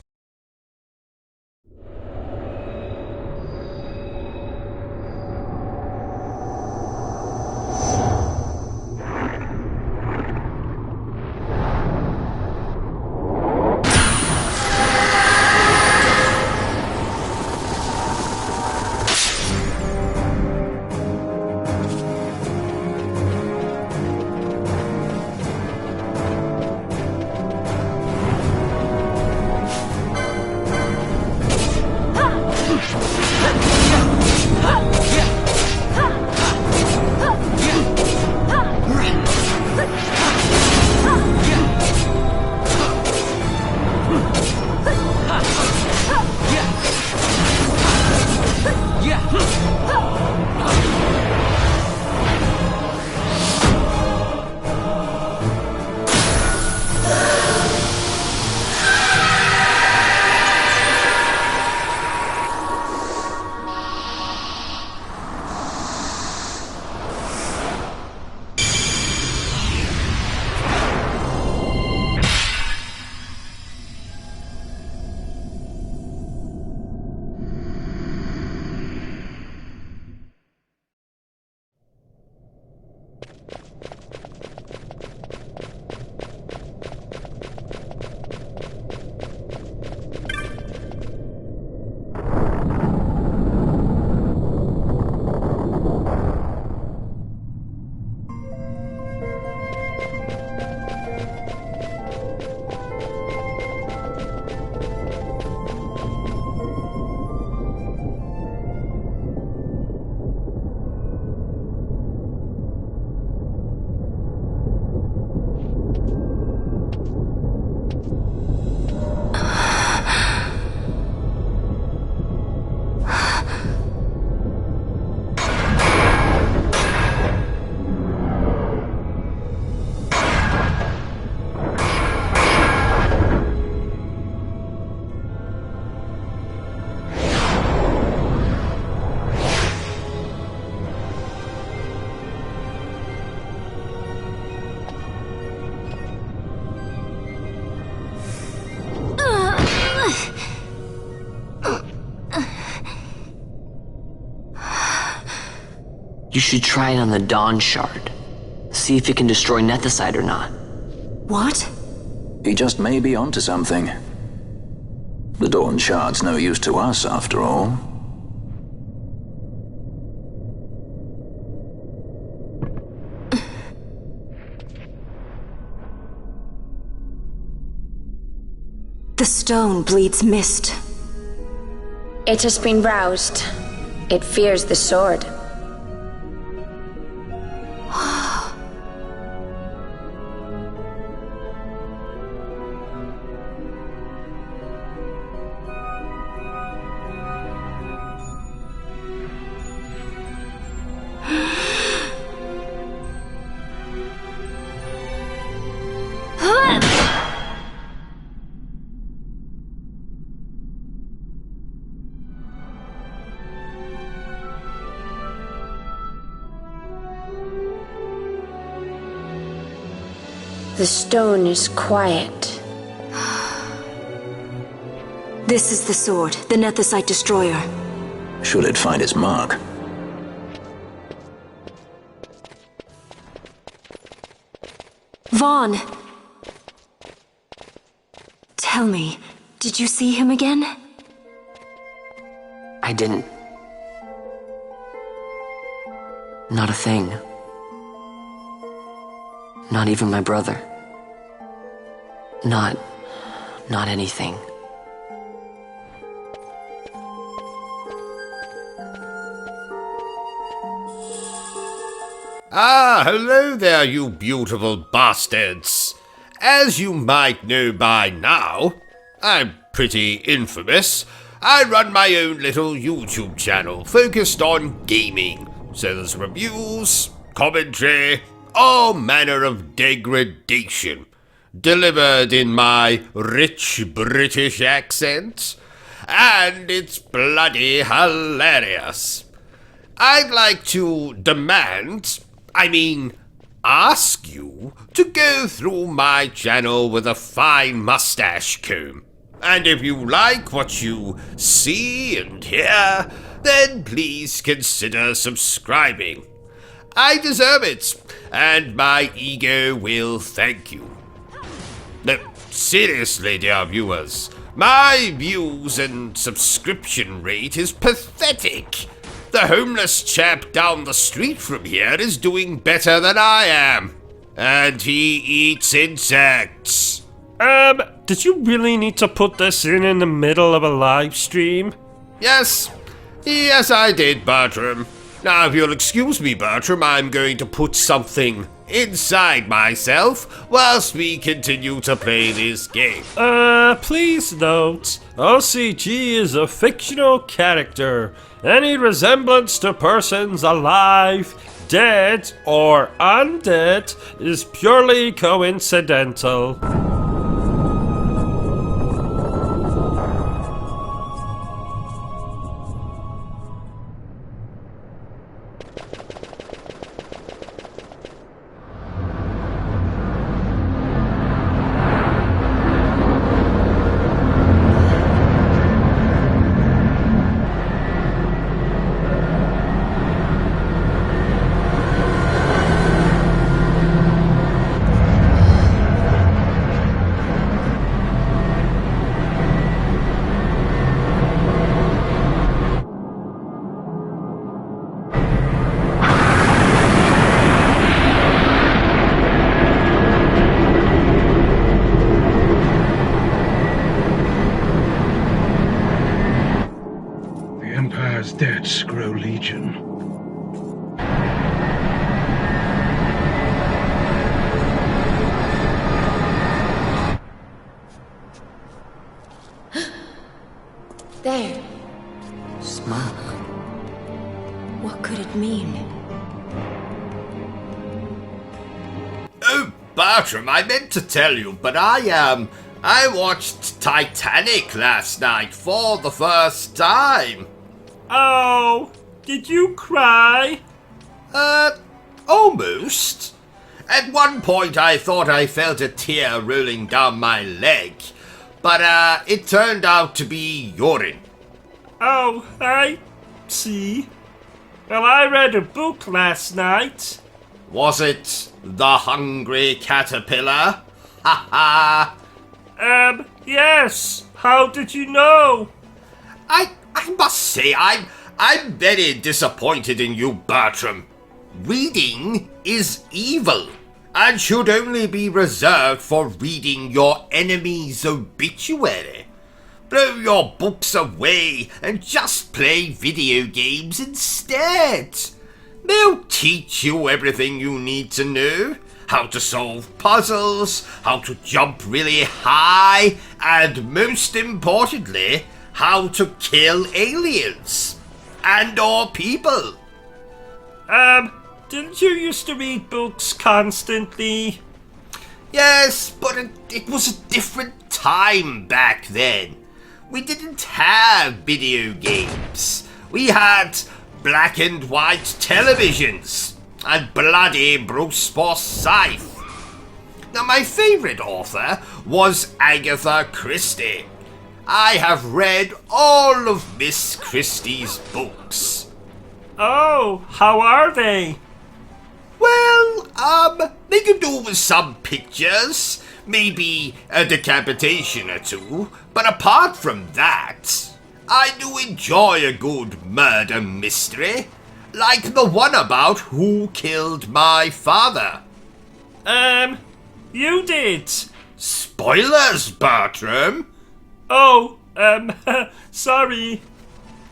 You should try it on the Dawn Shard. See if it can destroy Nethicide or not. What? He just may be onto something. The Dawn Shard's no use to us, after all. The stone bleeds mist. It has been roused. It fears the sword. The stone is quiet. This is the sword, the Nethicite destroyer. Should it find its mark? Vaughn! Tell me, did you see him again? I didn't. Not a thing. Not even my brother. Not anything. Ah, hello there, you beautiful bastards. As you might know by now, I'm pretty infamous. I run my own little YouTube channel focused on gaming. So there's reviews, commentary, all manner of degradation, delivered in my rich British accent, and it's bloody hilarious. I'd like to ask you to go through my channel with a fine mustache comb. And if you like what you see and hear, then please consider subscribing. I deserve it, and my ego will thank you. No, seriously, dear viewers, my views and subscription rate is pathetic. The homeless chap down the street from here is doing better than I am. And he eats insects. Did you really need to put this in the middle of a live stream? Yes, I did, Bertrum. Now, if you'll excuse me, Bertrum, I'm going to put something inside myself whilst we continue to play this game. Please note, OCG is a fictional character. Any resemblance to persons alive, dead, or undead is purely coincidental. Debts grow legion. There. Smoke. What could it mean? Oh, Bertrum, I meant to tell you, but I watched Titanic last night for the first time. Oh, did you cry? Almost. At one point I thought I felt a tear rolling down my leg, but it turned out to be urine. Oh, I see. Well, I read a book last night. Was it The Hungry Caterpillar? Ha ha! Yes. How did you know? I must say, I'm very disappointed in you, Bertram. Reading is evil, and should only be reserved for reading your enemy's obituary. Throw your books away and just play video games instead. They'll teach you everything you need to know. How to solve puzzles, how to jump really high, and most importantly, how to kill aliens. And/or people. Didn't you used to read books constantly? Yes, but it was a different time back then. We didn't have video games. We had black and white televisions and bloody Bruce Forsyth. Now, my favourite author was Agatha Christie. I have read all of Miss Christie's books. Oh, how are they? Well, they could do with some pictures, maybe a decapitation or two, but apart from that, I do enjoy a good murder mystery, like the one about who killed my father. You did. Spoilers, Bertram. Oh, sorry.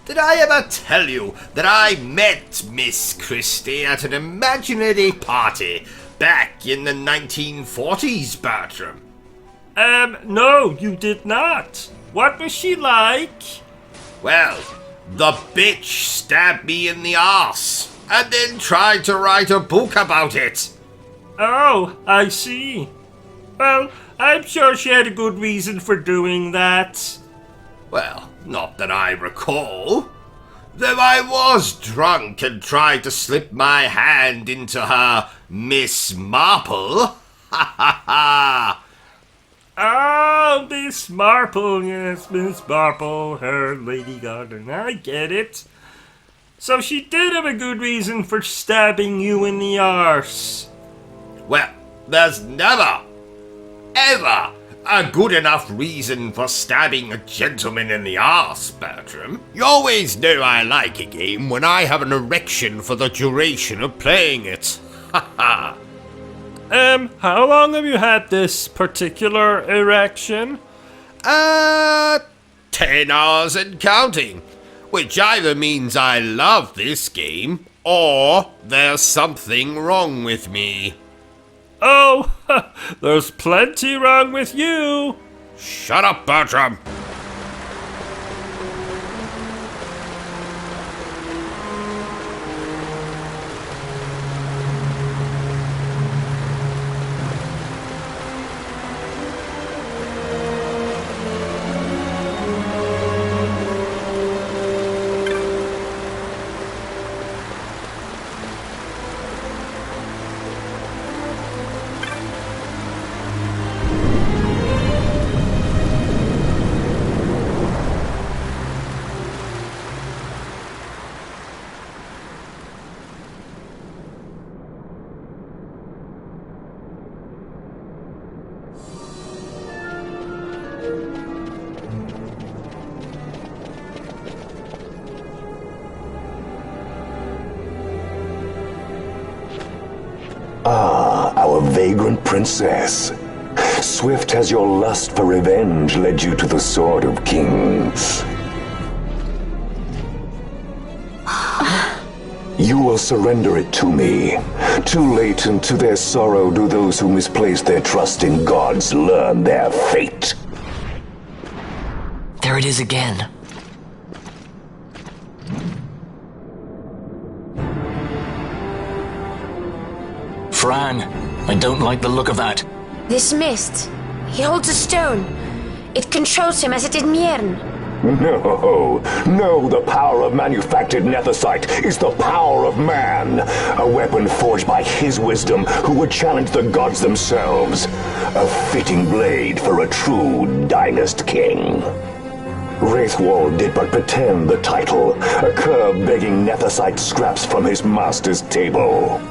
Did I ever tell you that I met Miss Christie at an imaginary party back in the 1940s, Bertram? No, you did not. What was she like? Well, the bitch stabbed me in the arse, and then tried to write a book about it. Oh, I see. Well, I'm sure she had a good reason for doing that. Well, not that I recall. Though I was drunk and tried to slip my hand into her Miss Marple. Ha ha ha! Oh, Miss Marple, yes, Miss Marple, her Lady Garden, I get it. So she did have a good reason for stabbing you in the arse. Well, there's never, ever a good enough reason for stabbing a gentleman in the arse, Bertram. You always know I like a game when I have an erection for the duration of playing it. Ha ha! How long have you had this particular erection? 10 hours and counting. Which either means I love this game, or there's something wrong with me. Oh, there's plenty wrong with you. Shut up, Bertram. Ah, our vagrant princess. Swift has your lust for revenge led you to the Sword of Kings. You will surrender it to me. Too late, and to their sorrow do those who misplace their trust in gods learn their fate. There it is again. Fran, I don't like the look of that. This mist. He holds a stone. It controls him as it did Mjern. No, the power of manufactured nethicite is the power of man. A weapon forged by his wisdom who would challenge the gods themselves. A fitting blade for a true dynast king. Wraithwall did but pretend the title, a cur begging nethicite scraps from his master's table.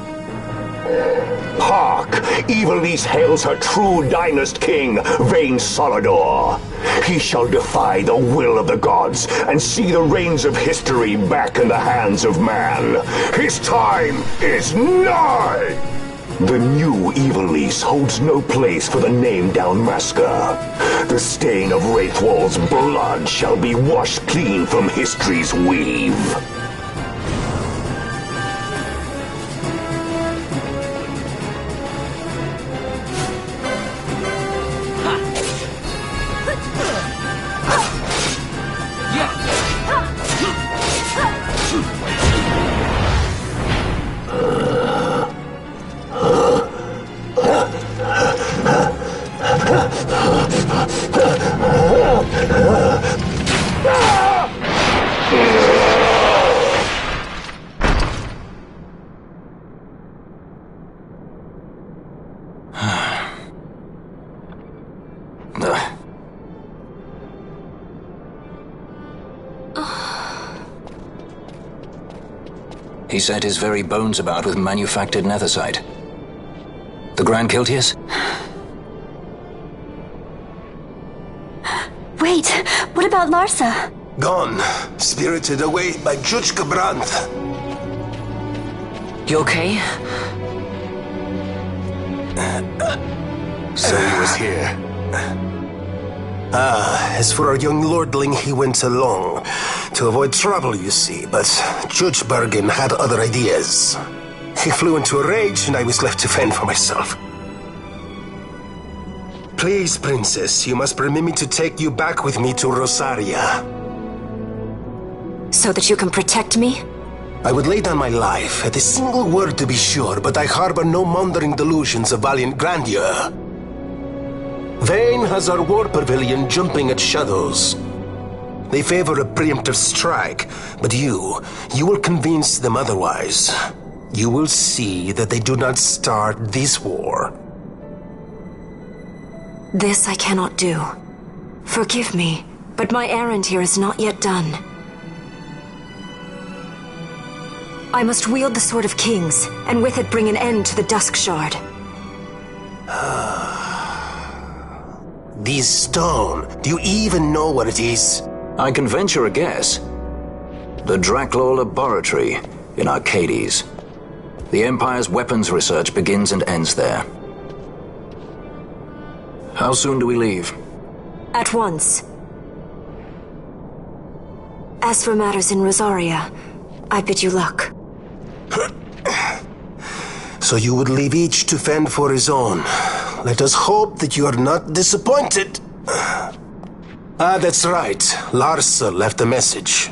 Hark! Evilise hails her true dynast king, Vain Solidor. He shall defy the will of the gods and see the reins of history back in the hands of man. His time is nigh! The new Evilise holds no place for the name Downmasker. The stain of Wraithwall's blood shall be washed clean from history's weave. He set his very bones about with manufactured nethicite. The Grand Kiltius? Wait, what about Larsa? Gone, spirited away by Judge Brandt. You okay? So he was here. As for our young lordling, he went along. To avoid trouble, you see, but Judge Bergen had other ideas. He flew into a rage, and I was left to fend for myself. Please, Princess, you must permit me to take you back with me to Rosaria. So that you can protect me? I would lay down my life, at a single word to be sure, but I harbor no mundane delusions of valiant grandeur. Vane has our war pavilion jumping at shadows. They favor a preemptive strike, but you will convince them otherwise. You will see that they do not start this war. This I cannot do. Forgive me, but my errand here is not yet done. I must wield the Sword of Kings, and with it bring an end to the Dusk Shard. This stone, do you even know what it is? I can venture a guess. The Draclaw Laboratory in Arcades. The Empire's weapons research begins and ends there. How soon do we leave? At once. As for matters in Rosaria, I bid you luck. So you would leave each to fend for his own. Let us hope that you are not disappointed. That's right. Larsa left a message.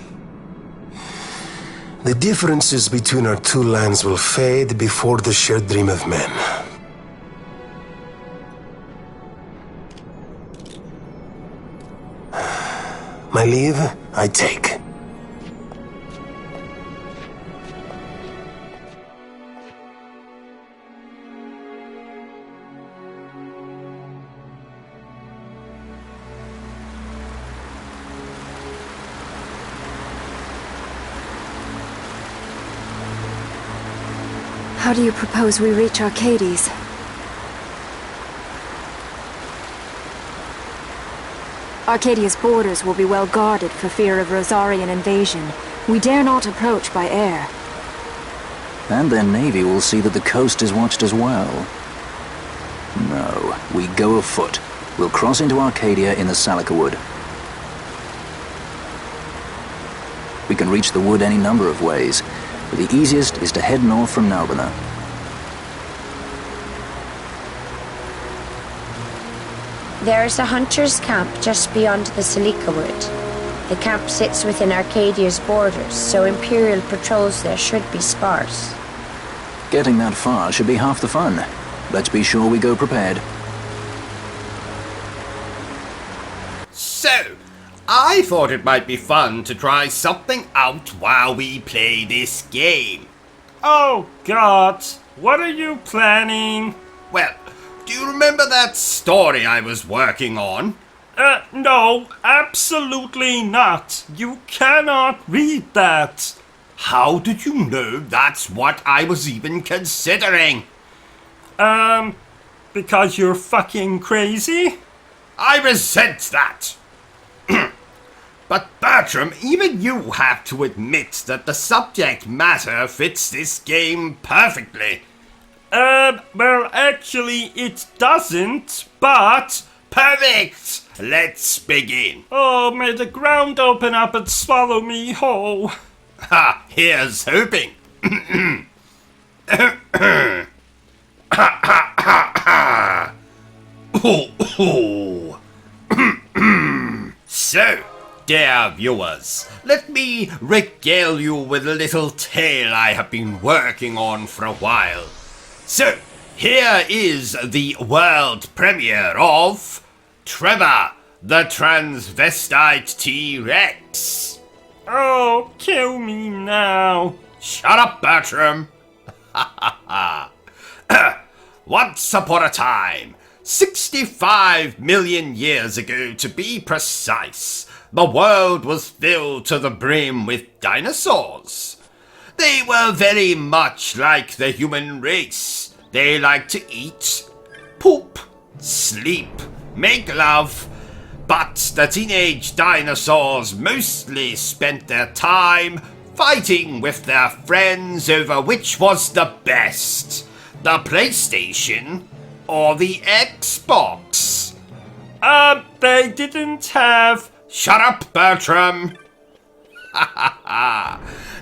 The differences between our two lands will fade before the shared dream of men. My leave, I take. How do you propose we reach Arcades? Arcadia's borders will be well guarded for fear of Rosarian invasion. We dare not approach by air. And their navy will see that the coast is watched as well. No, we go afoot. We'll cross into Arcadia in the Salika Wood. We can reach the wood any number of ways, but the easiest is to head north from Nalbina. There is a hunter's camp just beyond the Salika Wood. The camp sits within Arcadia's borders, so Imperial patrols there should be sparse. Getting that far should be half the fun. Let's be sure we go prepared. So, I thought it might be fun to try something out while we play this game. Oh, God. What are you planning? Well, do you remember that story I was working on? No, absolutely not. You cannot read that. How did you know that's what I was even considering? Because you're fucking crazy? I resent that! But Bertram, even you have to admit that the subject matter fits this game perfectly. Well, actually, it doesn't, but... Perfect! Let's begin. Oh, may the ground open up and swallow me whole. Ha! Here's hoping. So, dear viewers, let me regale you with a little tale I have been working on for a while. So, here is the world premiere of Trevor, the Transvestite T-Rex. Oh, kill me now. Shut up, Bertram. Once upon a time, 65 million years ago to be precise, the world was filled to the brim with dinosaurs. They were very much like the human race. They liked to eat, poop, sleep, make love, but the teenage dinosaurs mostly spent their time fighting with their friends over which was the best, the PlayStation or the Xbox. They didn't have... Shut up, Bertram!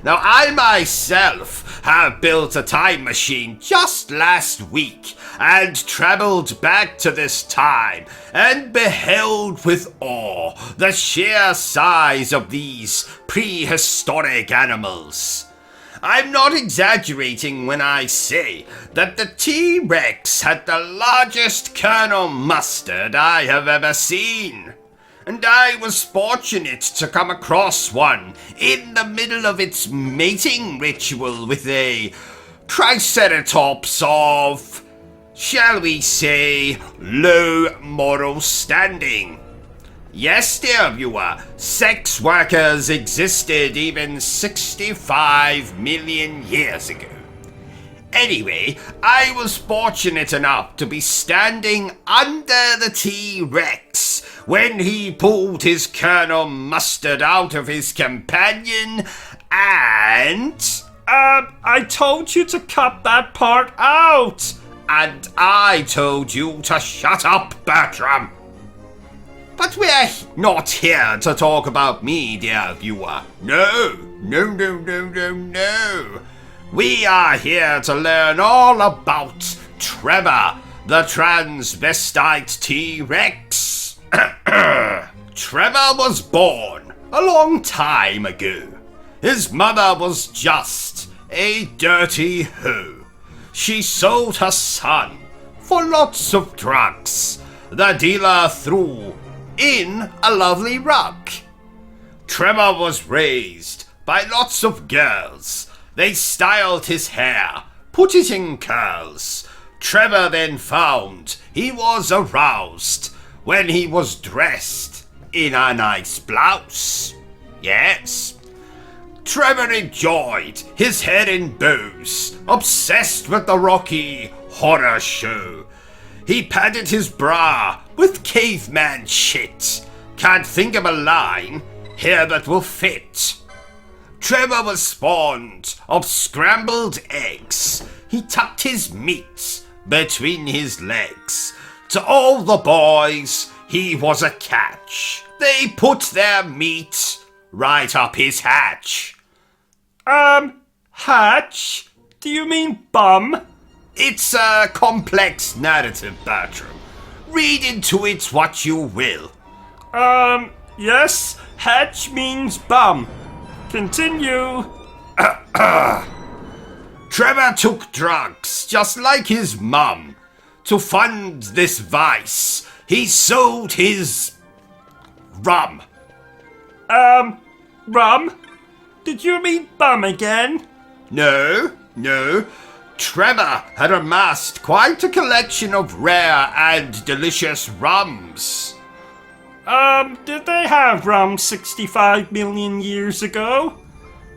Now, I myself have built a time machine just last week and travelled back to this time and beheld with awe the sheer size of these prehistoric animals. I'm not exaggerating when I say that the T-Rex had the largest Colonel Mustard I have ever seen. And I was fortunate to come across one in the middle of its mating ritual with a Triceratops of, shall we say, low moral standing. Yes, dear viewer, sex workers existed even 65 million years ago. Anyway, I was fortunate enough to be standing under the T-Rex when he pulled his Colonel Mustard out of his companion and... I told you to cut that part out! And I told you to shut up, Bertram! But we're not here to talk about me, dear viewer. No. We are here to learn all about Trevor, the Transvestite T-Rex. Trevor was born a long time ago. His mother was just a dirty hoe. She sold her son for lots of drugs. The dealer threw in a lovely rug. Trevor was raised by lots of girls. They styled his hair, put it in curls. Trevor then found he was aroused when he was dressed in a nice blouse. Yes. Trevor enjoyed his head in bows, obsessed with the Rocky Horror Show. He padded his bra with caveman shit. Can't think of a line here that will fit. Trevor was fond of scrambled eggs. He tucked his meat between his legs. To all the boys, he was a catch. They put their meat right up his hatch. Hatch? Do you mean bum? It's a complex narrative, Bertram. Read into it what you will. Yes, hatch means bum. Continue. Trevor took drugs, just like his mum. To fund this vice, he sold his rum. Rum? Did you mean bum again? No. Trevor had amassed quite a collection of rare and delicious rums. Did they have rum 65 million years ago?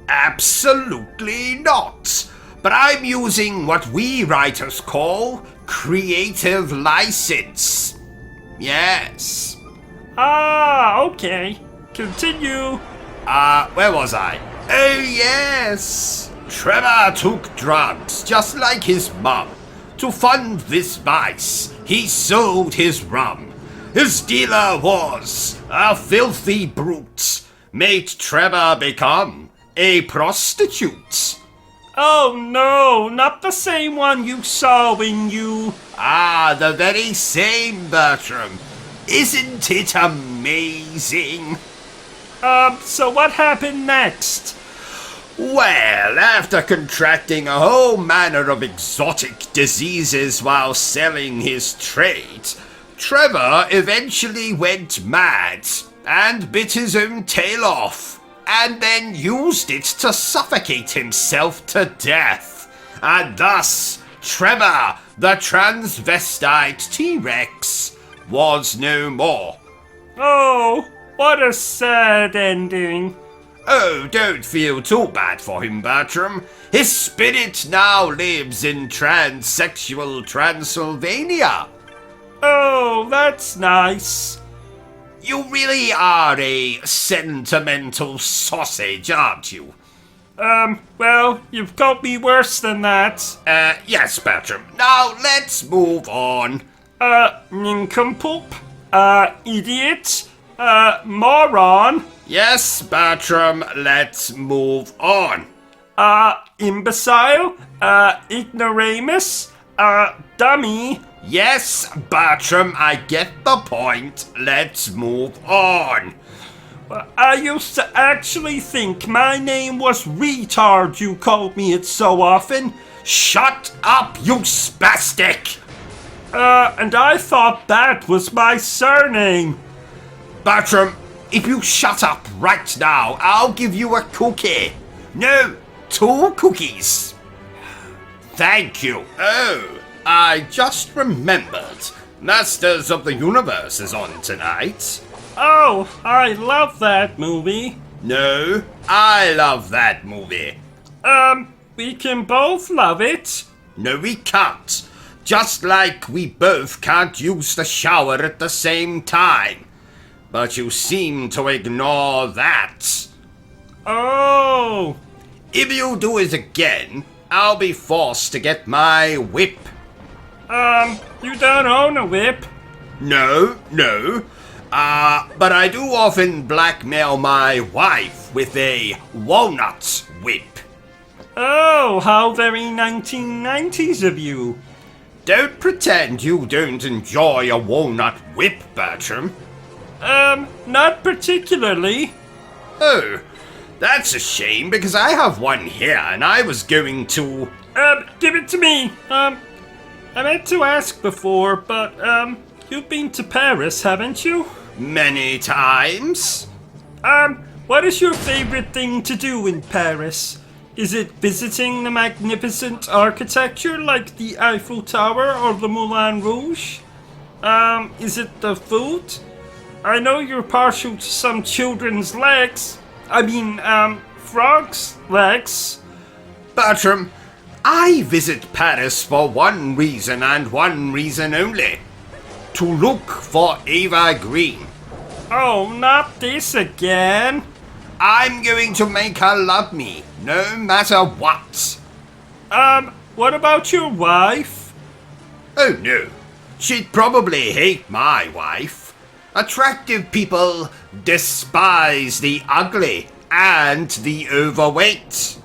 Absolutely not. but I'm using what we writers call creative license. Yes. Ah, okay. Continue. Where was I? Oh, yes. Trevor took drugs, just like his mum. To fund this vice, he sold his rum. His dealer was a filthy brute. Made Trevor become a prostitute. Oh no, not the same one you saw when you... Ah, the very same, Bertram. Isn't it amazing? So what happened next? Well, after contracting a whole manner of exotic diseases while selling his trade, Trevor eventually went mad and bit his own tail off, and then used it to suffocate himself to death. And thus, Trevor, the transvestite T-Rex, was no more. Oh, what a sad ending. Oh, don't feel too bad for him, Bertram. His spirit now lives in transsexual Transylvania. Oh, that's nice. You really are a sentimental sausage, aren't you? Well, you've got me worse than that. Yes, Bertram. Now, let's move on. Nincompoop, idiot, moron. Yes, Bertram, let's move on. Imbecile, ignoramus, dummy. Yes, Bertram, I get the point. Let's move on. I used to actually think my name was retard, you called me it so often. Shut up, you spastic! And I thought that was my surname. Bertram, if you shut up right now, I'll give you a cookie. No, 2 cookies. Thank you. Oh, I just remembered. Masters of the Universe is on tonight. Oh, I love that movie. No, I love that movie. We can both love it. No, we can't. Just like we both can't use the shower at the same time. But you seem to ignore that. Oh. If you do it again, I'll be forced to get my whip. You don't own a whip. No. But I do often blackmail my wife with a walnut whip. Oh, how very 1990s of you. Don't pretend you don't enjoy a walnut whip, Bertram. Not particularly. Oh, that's a shame, because I have one here, and I was going to... Give it to me. I meant to ask before, but, you've been to Paris, haven't you? Many times. What is your favorite thing to do in Paris? Is it visiting the magnificent architecture like the Eiffel Tower or the Moulin Rouge? Is it the food? I know you're partial to some children's legs. Frogs' legs. Bertram, I visit Paris for one reason and one reason only. To look for Eva Green. Oh, not this again. I'm going to make her love me, no matter what. What about your wife? Oh no, she'd probably hate my wife. Attractive people despise the ugly and the overweight.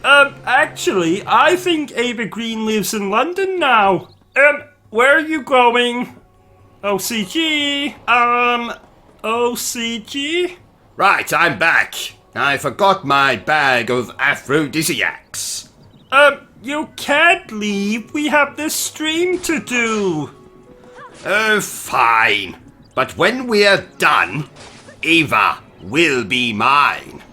Actually, I think Ava Green lives in London now. Where are you going? OCG, OCG? Right, I'm back. I forgot my bag of aphrodisiacs. You can't leave. We have this stream to do. Oh, fine. But when we're done, Eva will be mine.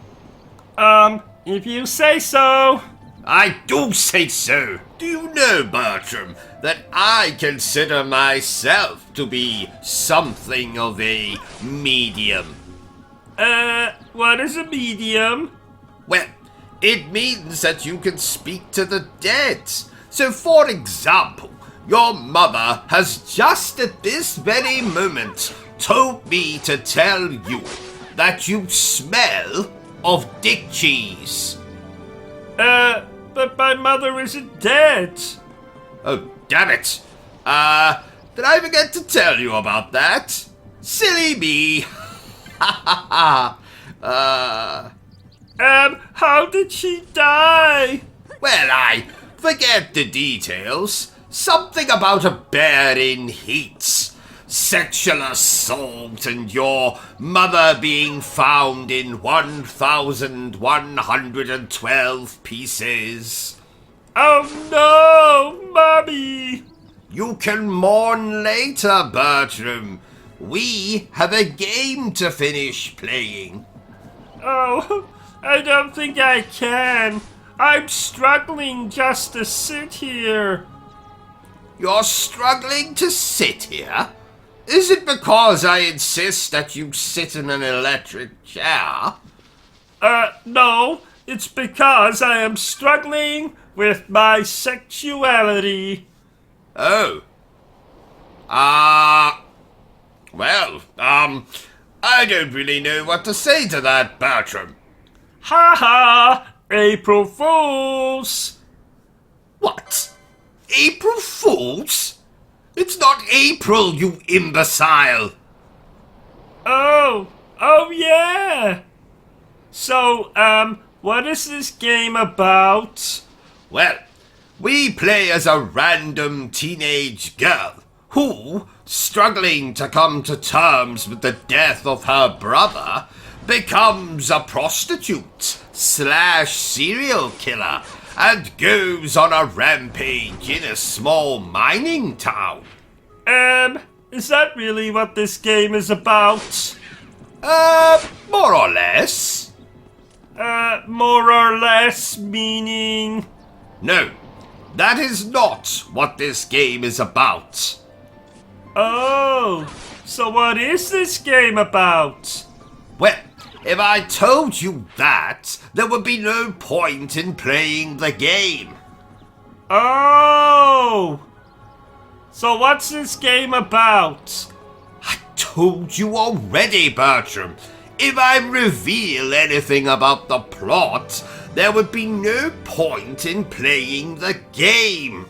If you say so. I do say so. Do you know, Bertram, that I consider myself to be something of a medium? What is a medium? Well, It means that you can speak to the dead. So, for example, your mother has just at this very moment told me to tell you that you smell of dick cheese. But my mother isn't dead. Oh, damn it. Did I forget to tell you about that? Silly me. How did she die? Well, I forget the details. Something about a bear in heat, sexual assault, and your mother being found in 1,112 pieces. Oh no, Mommy! You can mourn later, Bertram. We have a game to finish playing. Oh, I don't think I can. I'm struggling just to sit here. You're struggling to sit here? Is it because I insist that you sit in an electric chair? No. It's because I am struggling with my sexuality. Oh. Well, I don't really know what to say to that, Bertram. Ha ha! April Fools! What? April Fools? It's not April, you imbecile! Oh yeah! So, what is this game about? Well, we play as a random teenage girl who, struggling to come to terms with the death of her brother, becomes a prostitute / serial killer and goes on a rampage in a small mining town. Is that really what this game is about? More or less. More or less meaning? No, that is not what this game is about. Oh, so what is this game about? Well, if I told you that, there would be no point in playing the game. Oh! So what's this game about? I told you already, Bertram. If I reveal anything about the plot, there would be no point in playing the game.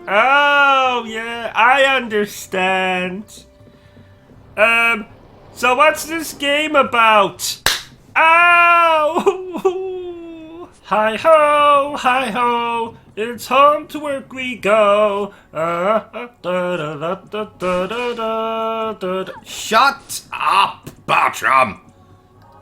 Oh, yeah, I understand. So what's this game about? Ow! Hi-ho, it's home to work we go. Shut up, Bertram!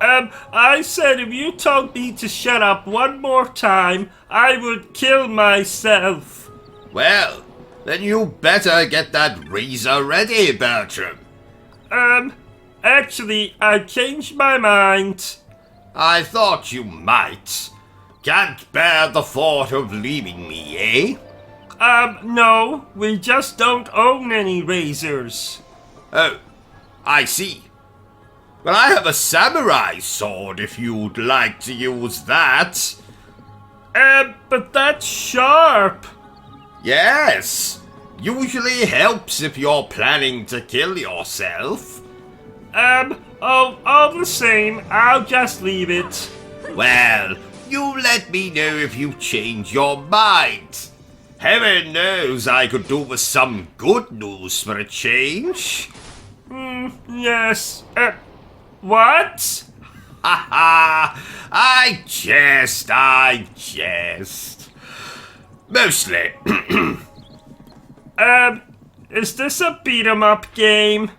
I said if you told me to shut up one more time, I would kill myself. Well, then you better get that razor ready, Bertram. Actually, I changed my mind. I thought you might. Can't bear the thought of leaving me, eh? No, we just don't own any razors. Oh, I see. Well, I have a samurai sword if you'd like to use that. But that's sharp. Yes. Usually helps if you're planning to kill yourself. All the same, I'll just leave it. Well, you let me know if you change your mind. Heaven knows I could do with some good news for a change. Yes. What? Ha ha! I jest. Mostly. Is this a beat-em-up game?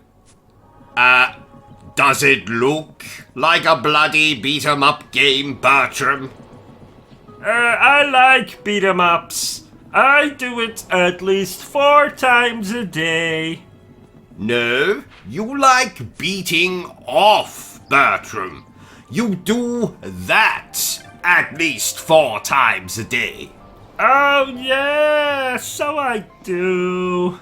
Does it look like a bloody beat-em-up game, Bertram? I like beat-em-ups. I do it at least 4 times a day. No, you like beating off, Bertram. You do that at least 4 times a day. Oh, yeah, so I do.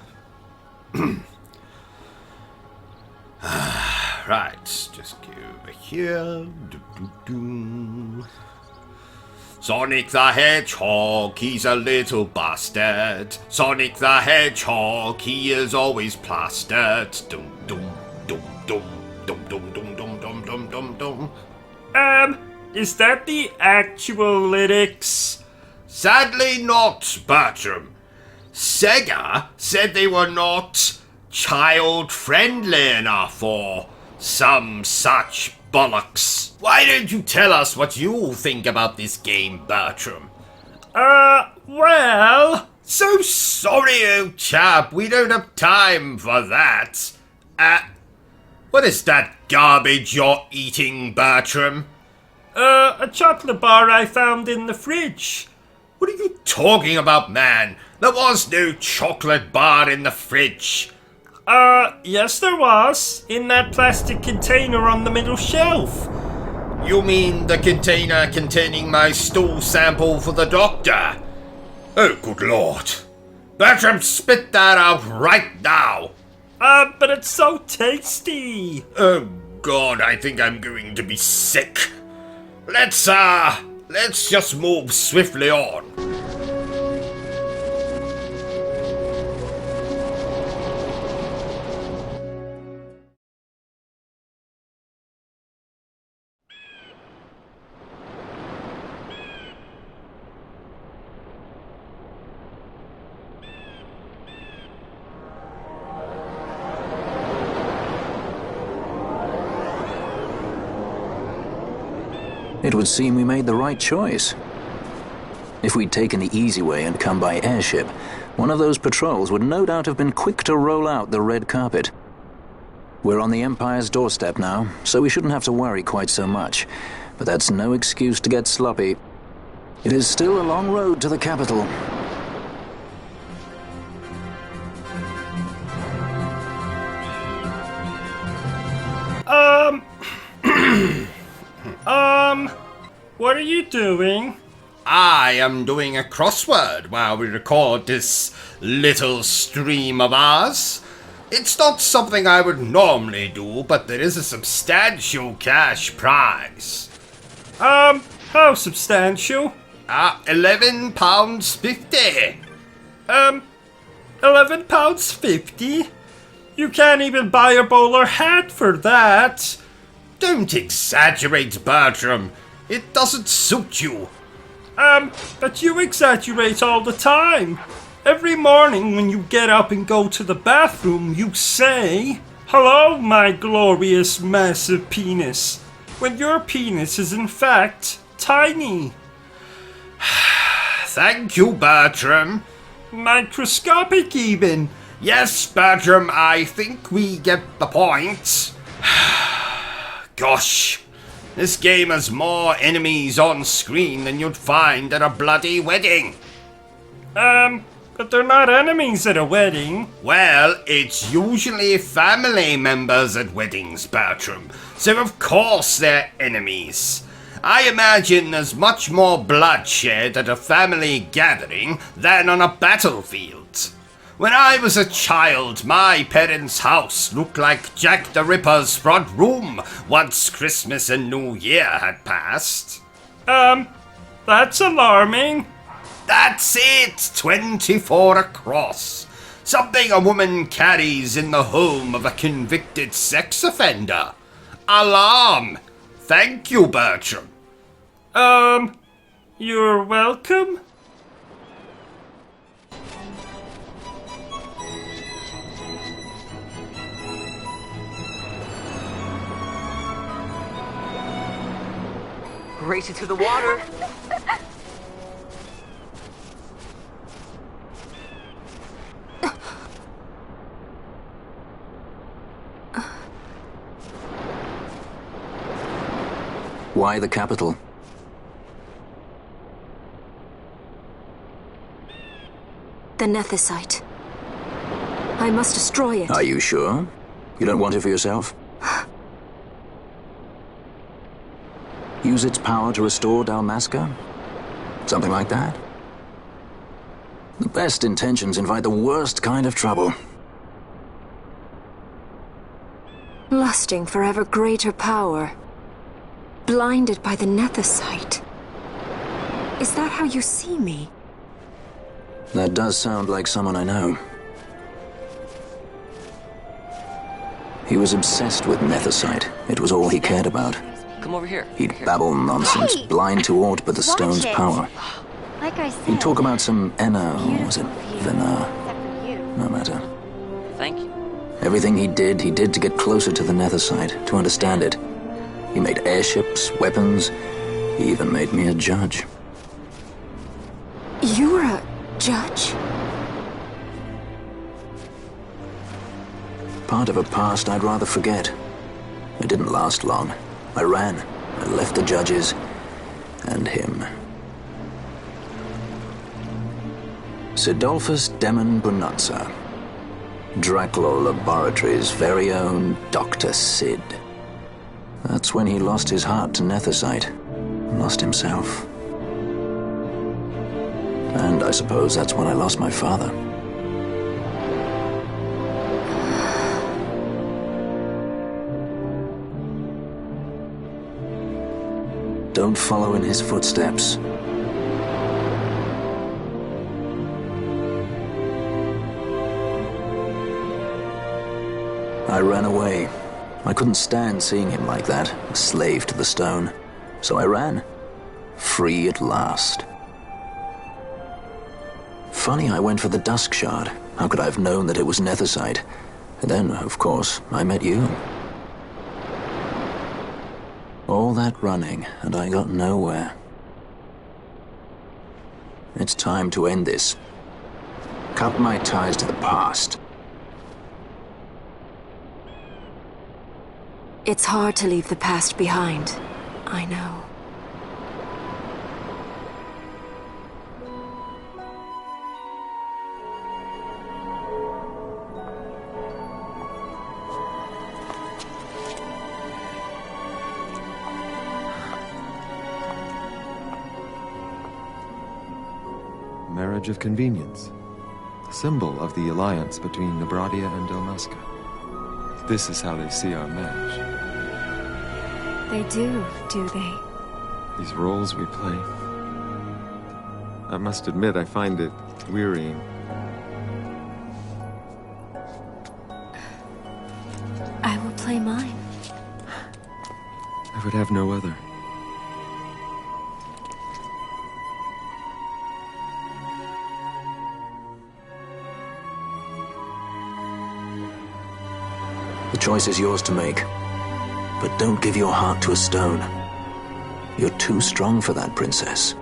Right, just go over here. Sonic the Hedgehog, he's a little bastard. Sonic the Hedgehog, he is always plastered. Dum dum dum dum dum dum dum dum dum dum dum dum. Is that the actual lyrics? Sadly not, Bertram. Sega said they were not child-friendly enough or some such bollocks. Why don't you tell us what you think about this game, Bertram? Well... So sorry, old chap, we don't have time for that. What is that garbage you're eating, Bertram? A chocolate bar I found in the fridge. What are you talking about, man? There was no chocolate bar in the fridge. Yes there was. In that plastic container on the middle shelf. You mean the container containing my stool sample for the doctor? Oh, good lord. Bertram, spit that out right now. But it's so tasty. Oh god, I think I'm going to be sick. Let's just move swiftly on. It would seem we made the right choice. If we'd taken the easy way and come by airship, one of those patrols would no doubt have been quick to roll out the red carpet. We're on the Empire's doorstep now, so we shouldn't have to worry quite so much. But that's no excuse to get sloppy. It is still a long road to the capital. What are you doing? I am doing a crossword while we record this little stream of ours. It's not something I would normally do, but there is a substantial cash prize. How substantial? £11.50. £11.50? You can't even buy a bowler hat for that. Don't exaggerate, Bertram. It doesn't suit you. But you exaggerate all the time. Every morning when you get up and go to the bathroom, you say, "Hello, my glorious massive penis," when your penis is in fact tiny. Thank you, Bertram. Microscopic even. Yes, Bertram, I think we get the point. Gosh, this game has more enemies on screen than you'd find at a bloody wedding. But they're not enemies at a wedding. Well, it's usually family members at weddings, Bertram, so of course they're enemies. I imagine there's much more bloodshed at a family gathering than on a battlefield. When I was a child, my parents' house looked like Jack the Ripper's front room once Christmas and New Year had passed. That's alarming. That's it! 24 across. Something a woman carries in the home of a convicted sex offender. Alarm! Thank you, Bertram. You're welcome? Race it to the water. Why the capital? The Nethicite. I must destroy it. Are you sure? You don't want it for yourself? Use its power to restore Dalmasca? Something like that? The best intentions invite the worst kind of trouble. Lusting for ever greater power. Blinded by the Nethicite. Is that how you see me? That does sound like someone I know. He was obsessed with Nethicite. It was all he cared about. Come over here. He'd babble nonsense, Hey! blind to aught but the stone's Watch it. power. Like I said, He'd talk about some Enna, or was it Vina? except for you. No matter. Thank you. Everything he did to get closer to the Nethicite, to understand it. He made airships, weapons. He even made me a judge. You were a judge? Part of a past I'd rather forget. It didn't last long. I ran. I left the judges and him. Sidolphus Demon Bonanza. Dracula Laboratories' very own Dr. Sid. That's when he lost his heart to Nethicite. Lost himself. And I suppose that's when I lost my father. Don't follow in his footsteps. I ran away. I couldn't stand seeing him like that, a slave to the stone. So I ran. Free at last. Funny I went for the Dusk Shard. How could I have known that it was Nethicite? And then, of course, I met you. All that running, and I got nowhere. It's time to end this. Cut my ties to the past. It's hard to leave the past behind. I know. Marriage of convenience. Symbol of the alliance between Nebradia and Dalmasca. This is how they see our match. They do they? These roles we play. I must admit, I find it wearying. I will play mine. I would have no other. The choice is yours to make. But don't give your heart to a stone. You're too strong for that, princess.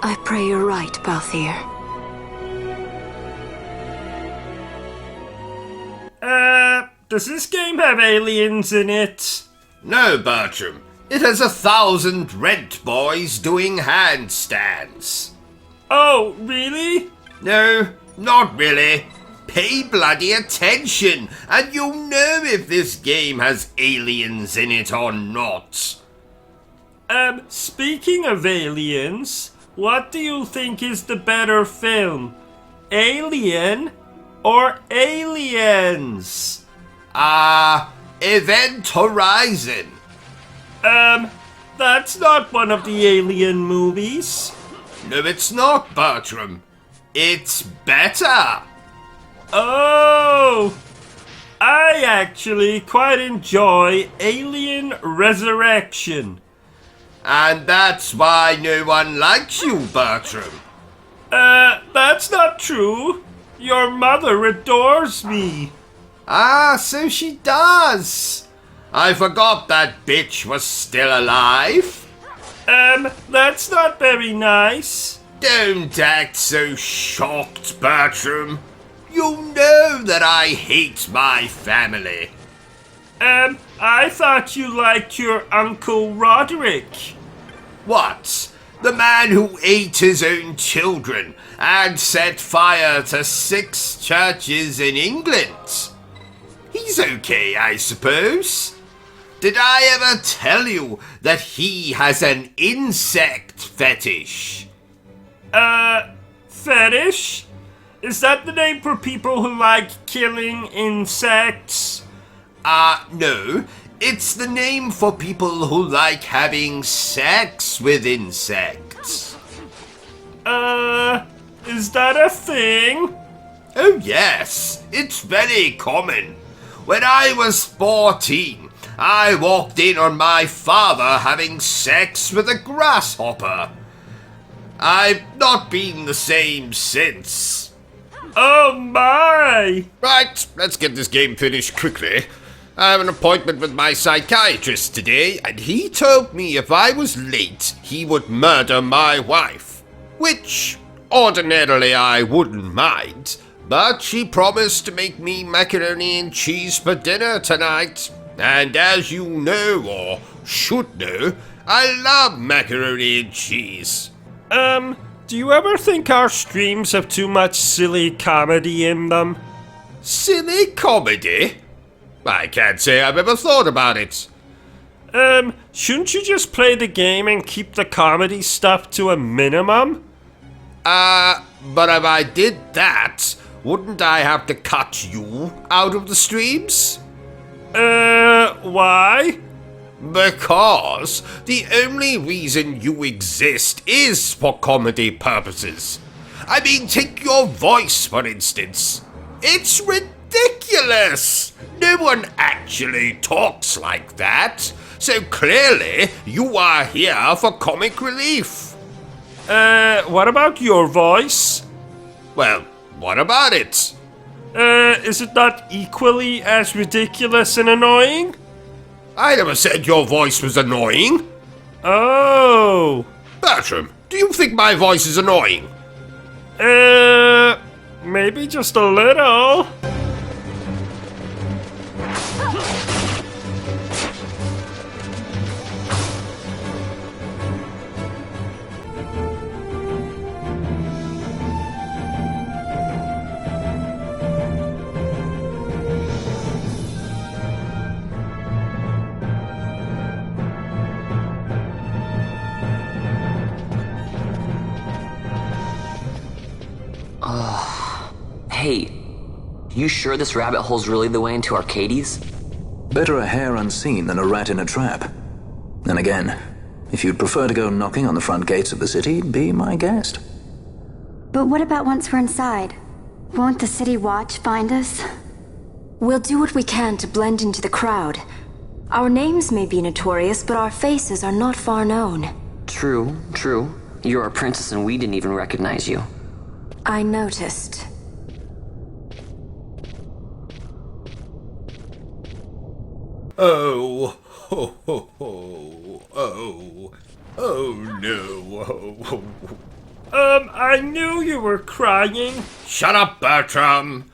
I pray you're right, Balthier. Does this game have aliens in it? No, Bertram. It has 1,000 rent boys doing handstands. Oh, really? No, not really. Pay bloody attention, and you'll know if this game has aliens in it or not. Speaking of aliens, what do you think is the better film? Alien or Aliens? Event Horizon. That's not one of the Alien movies. No, it's not, Bertram. It's better. Oh! I actually quite enjoy Alien Resurrection. And that's why no one likes you, Bertram. That's not true. Your mother adores me. Ah, so she does. I forgot that bitch was still alive. That's not very nice. Don't act so shocked, Bertram. You know that I hate my family. I thought you liked your Uncle Roderick. What? The man who ate his own children and set fire to 6 churches in England? He's okay, I suppose. Did I ever tell you that he has an insect fetish? Fetish? Is that the name for people who like killing insects? No. It's the name for people who like having sex with insects. Is that a thing? Oh yes, it's very common. When I was 14, I walked in on my father having sex with a grasshopper. I've not been the same since. Oh my! Right, let's get this game finished quickly. I have an appointment with my psychiatrist today, and he told me if I was late, he would murder my wife. Which, ordinarily I wouldn't mind, but she promised to make me macaroni and cheese for dinner tonight. And as you know, or should know, I love macaroni and cheese. Do you ever think our streams have too much silly comedy in them? Silly comedy? I can't say I've ever thought about it. Shouldn't you just play the game and keep the comedy stuff to a minimum? But if I did that, wouldn't I have to cut you out of the streams? Why? Because the only reason you exist is for comedy purposes. I mean, take your voice, for instance. It's ridiculous! No one actually talks like that, so clearly you are here for comic relief. What about your voice? Well, what about it? Is it not equally as ridiculous and annoying? I never said your voice was annoying. Oh. Bertram, do you think my voice is annoying? Maybe just a little. Hey, you sure this rabbit hole's really the way into Arcades? Better a hare unseen than a rat in a trap. And again, if you'd prefer to go knocking on the front gates of the city, be my guest. But what about once we're inside? Won't the city watch find us? We'll do what we can to blend into the crowd. Our names may be notorious, but our faces are not far known. True, true. You're a princess and we didn't even recognize you. I noticed. Oh, ho, ho, ho, oh no, I knew you were crying. Shut up, Bertram.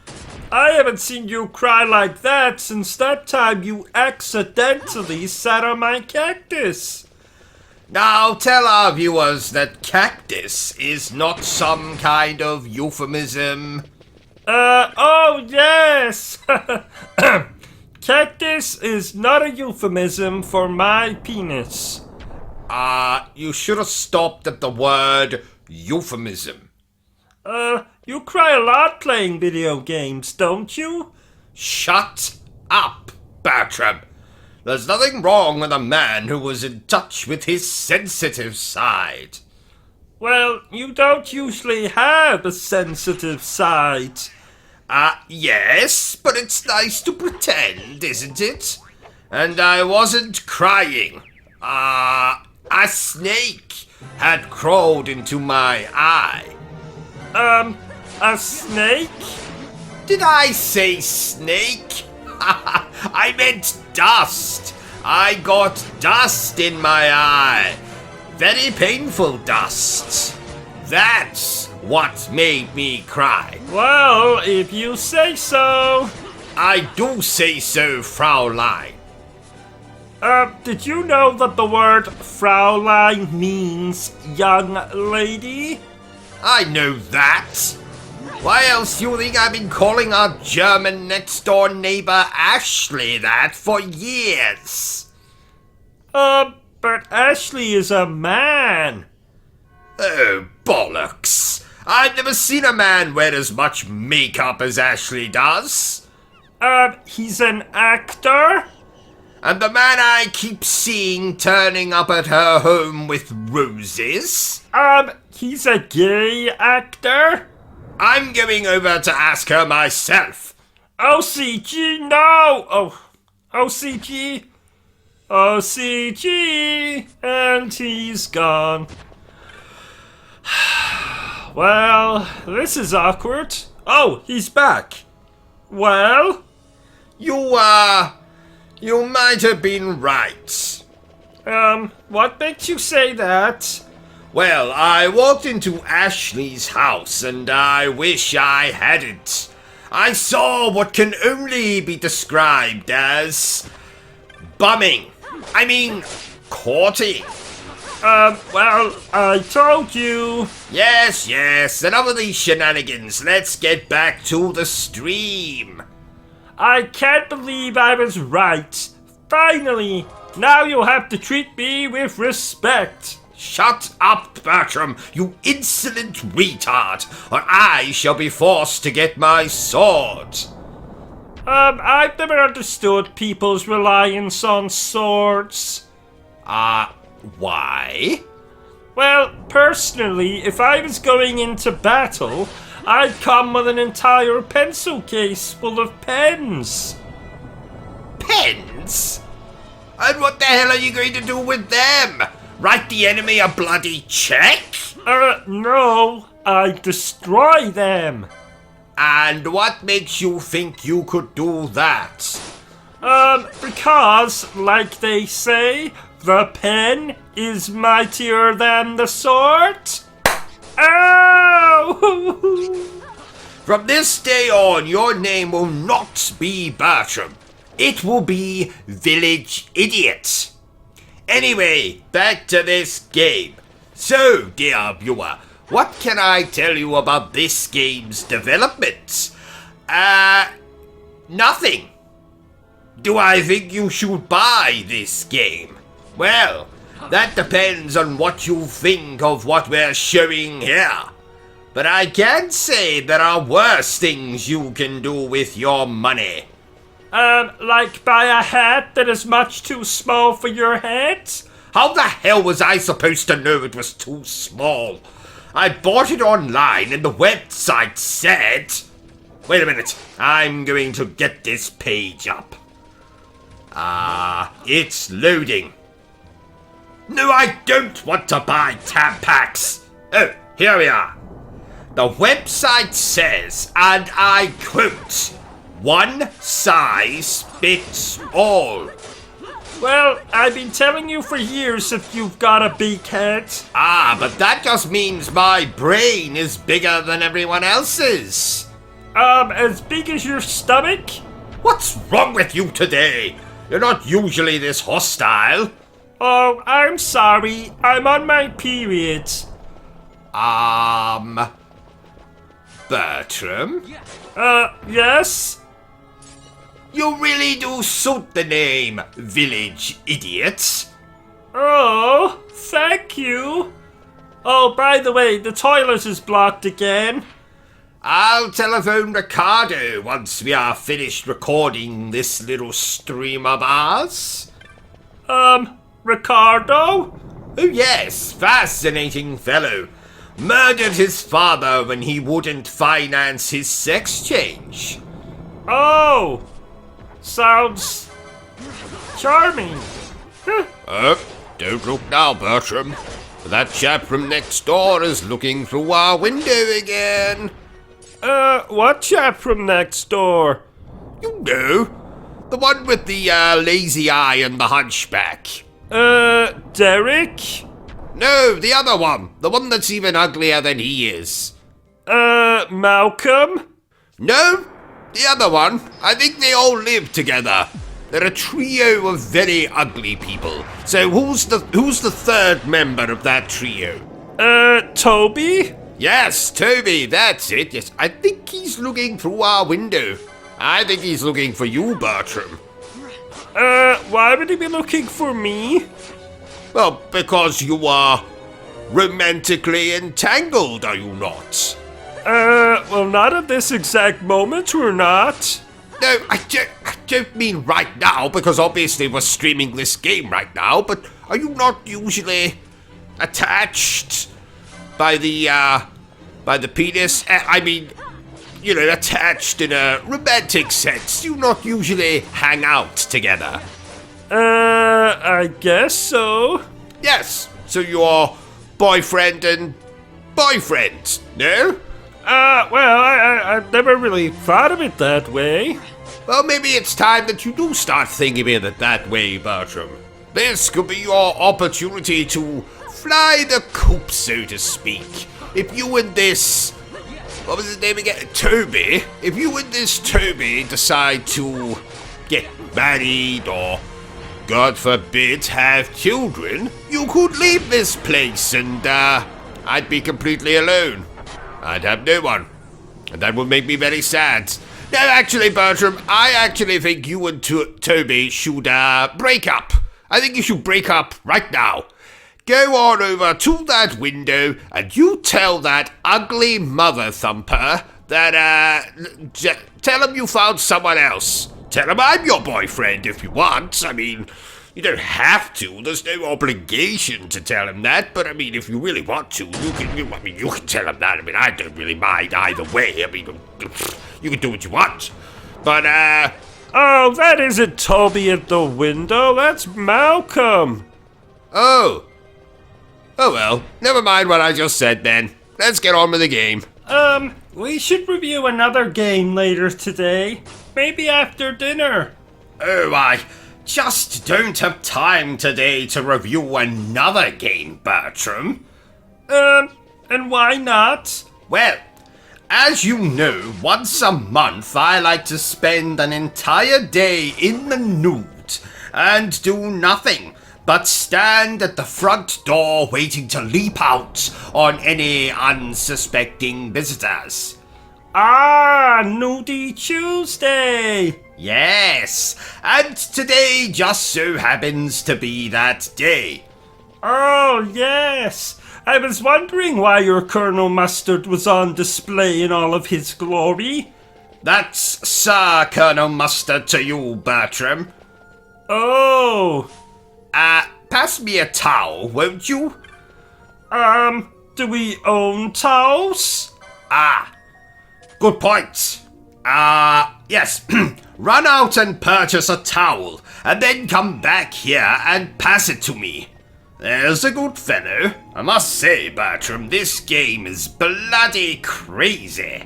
I haven't seen you cry like that since that time you accidentally sat on my cactus. Now tell our viewers that cactus is not some kind of euphemism. Oh yes! Cactus is not a euphemism for my penis. You should have stopped at the word euphemism. You cry a lot playing video games, don't you? Shut up, Bertram. There's nothing wrong with a man who was in touch with his sensitive side. Well, you don't usually have a sensitive side. Yes, but it's nice to pretend, isn't it? And I wasn't crying. A snake had crawled into my eye. A snake? Did I say snake? I meant dust. I got dust in my eye. Very painful dust. That's what made me cry. Well, if you say so. I do say so, Fraulein. Did you know that the word Fraulein means young lady? I know that. Why else do you think I've been calling our German next-door neighbor Ashley that for years? But Ashley is a man. Oh, bollocks. I've never seen a man wear as much makeup as Ashley does. He's an actor? And the man I keep seeing turning up at her home with roses? He's a gay actor? I'm going over to ask her myself. OCG, no! Oh, OCG. OCG, and he's gone. Well, this is awkward. Oh, he's back. Well? You might have been right. What makes you say that? Well, I walked into Ashley's house and I wish I hadn't. I saw what can only be described as bumming. I mean, courting. Well, I told you. Yes, enough of these shenanigans. Let's get back to the stream. I can't believe I was right. Finally, now you'll have to treat me with respect. Shut up, Bertram, you insolent retard, or I shall be forced to get my sword. I've never understood people's reliance on swords. Why? Well, personally, if I was going into battle, I'd come with an entire pencil case full of pens. Pens? And what the hell are you going to do with them? Write the enemy a bloody check? No, I'd destroy them. And what makes you think you could do that? Because, like they say, the pen is mightier than the sword. Ow! From this day on, your name will not be Bertram. It will be Village Idiot. Anyway, back to this game. So, dear viewer, what can I tell you about this game's development? Nothing. Do I think you should buy this game? Well, that depends on what you think of what we're showing here. But I can say there are worse things you can do with your money. Like buy a hat that is much too small for your head? How the hell was I supposed to know it was too small? I bought it online and the website said... Wait a minute, I'm going to get this page up. It's loading. No, I don't want to buy tab packs. Oh, here we are. The website says, and I quote, "One size fits all." Well, I've been telling you for years if you've got a big head. But that just means my brain is bigger than everyone else's. As big as your stomach? What's wrong with you today? You're not usually this hostile. Oh, I'm sorry. I'm on my period. Bertram? Yes? You really do suit the name, Village Idiot. Oh, thank you. Oh, by the way, the toilet is blocked again. I'll telephone Ricardo once we are finished recording this little stream of ours. Ricardo? Oh yes, fascinating fellow. Murdered his father when he wouldn't finance his sex change. Oh, sounds charming. Don't look now, Bertram. That chap from next door is looking through our window again. What chap from next door? You know, the one with the lazy eye and the hunchback. Derek? No, the other one. The one that's even uglier than he is. Malcolm? No, the other one. I think they all live together. They're a trio of very ugly people. So who's the third member of that trio? Toby? Yes, Toby, that's it. Yes, I think he's looking through our window. I think he's looking for you, Bertram. Why would he be looking for me? Well, because you are romantically entangled, are you not? Well, not at this exact moment, we're not. No, I don't mean right now, because obviously we're streaming this game right now, but are you not usually attached by the penis? I mean, you know, attached in a romantic sense. You not usually hang out together. I guess so. Yes, so you're boyfriend and boyfriend, no? Well, I've never really thought of it that way. Well, maybe it's time that you do start thinking of it that way, Bertram. This could be your opportunity to fly the coop, so to speak. If you and this... what was his name again? Toby. If you and this Toby decide to get married or, God forbid, have children, you could leave this place and, I'd be completely alone. I'd have no one. And that would make me very sad. No, actually, Bertram, I actually think you and Toby should, break up. I think you should break up right now. Go on over to that window and you tell that ugly mother thumper that, tell him you found someone else. Tell him I'm your boyfriend if you want. I mean, you don't have to. There's no obligation to tell him that. But I mean, if you really want to, you can tell him that. I mean, I don't really mind either way. I mean, you can do what you want. But, oh, that isn't Toby at the window. That's Malcolm. Oh. Oh well, never mind what I just said then. Let's get on with the game. We should review another game later today. Maybe after dinner. Oh, I just don't have time today to review another game, Bertram. And why not? Well, as you know, once a month I like to spend an entire day in the nude and do nothing but stand at the front door waiting to leap out on any unsuspecting visitors. Ah, Nudie Tuesday! Yes, and today just so happens to be that day. Oh, yes! I was wondering why your Colonel Mustard was on display in all of his glory. That's Sir Colonel Mustard to you, Bertram. Oh! Pass me a towel, won't you? Do we own towels? Good point. Yes. Run out and purchase a towel, and then come back here and pass it to me. There's a good fellow. I must say, Bertram, this game is bloody crazy.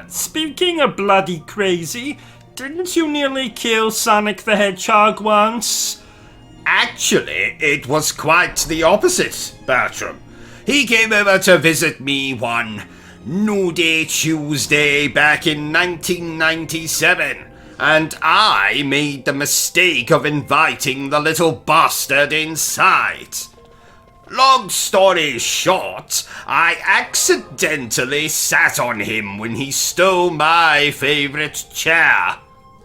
Speaking of bloody crazy, didn't you nearly kill Sonic the Hedgehog once? Actually, it was quite the opposite, Bertram. He came over to visit me one Nude Tuesday back in 1997, and I made the mistake of inviting the little bastard inside. Long story short, I accidentally sat on him when he stole my favorite chair.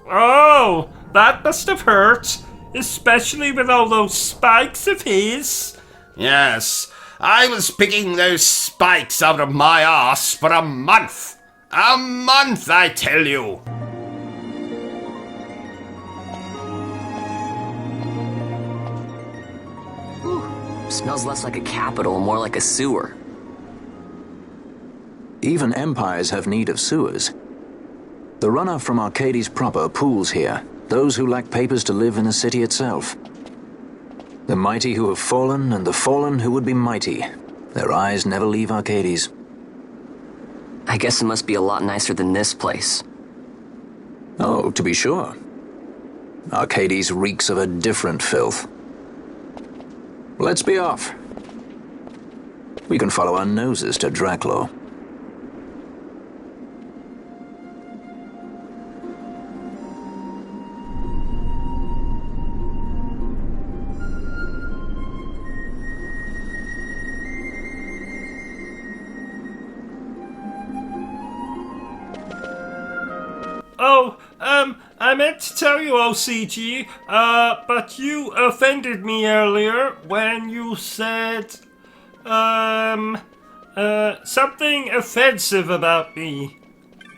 Oh, that must have hurt. Especially with all those spikes of his. Yes, I was picking those spikes out of my ass for a month. A month, I tell you. Smells less like a capital, more like a sewer. Even empires have need of sewers. The runoff from Arcades proper pools here. Those who lack papers to live in the city itself. The mighty who have fallen, and the fallen who would be mighty. Their eyes never leave Arcades. I guess it must be a lot nicer than this place. Oh, to be sure. Arcades reeks of a different filth. Let's be off. We can follow our noses to Draclaw. Oh, I meant to tell you, O.C.G, but you offended me earlier when you said, something offensive about me.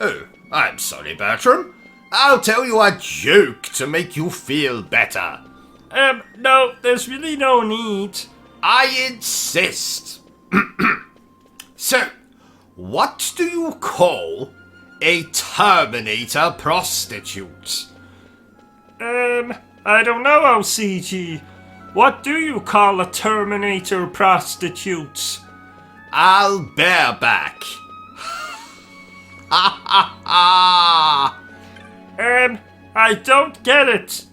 Oh, I'm sorry, Bertram. I'll tell you a joke to make you feel better. No, there's really no need. I insist. So, what do you call a Terminator prostitute? I don't know, O.C.G. What do you call a Terminator prostitute? I'll bareback. Ha ha ha! I don't get it.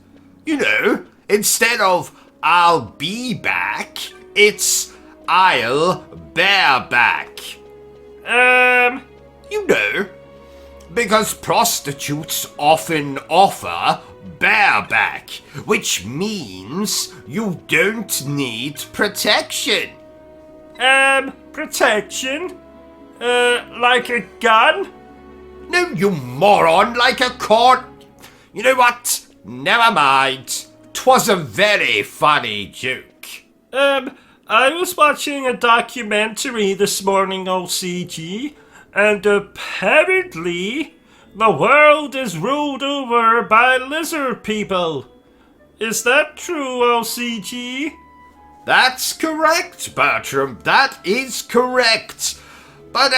You know, instead of I'll be back, it's I'll bareback. You know, because prostitutes often offer bareback, which means you don't need protection. Protection? Like a gun? No, you moron, like a cord. You know what? Never mind. 'Twas a very funny joke. I was watching a documentary this morning, O.C.G., and apparently the world is ruled over by lizard people. Is that true, O.C.G.? That's correct, Bertram. That is correct. But,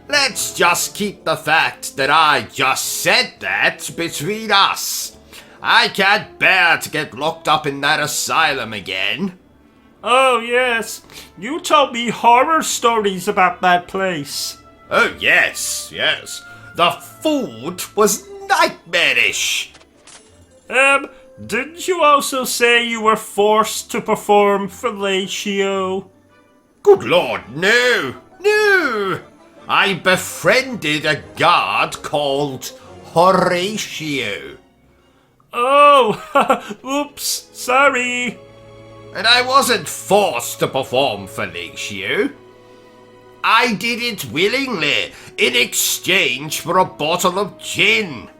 let's just keep the fact that I just said that between us. I can't bear to get locked up in that asylum again. Oh, yes. You told me horror stories about that place. Oh, yes, yes. The food was nightmarish. Didn't you also say you were forced to perform fellatio? Good Lord, no. No! I befriended a guard called Horatio. Oh, oops, sorry. And I wasn't forced to perform fellatio. I did it willingly, in exchange for a bottle of gin.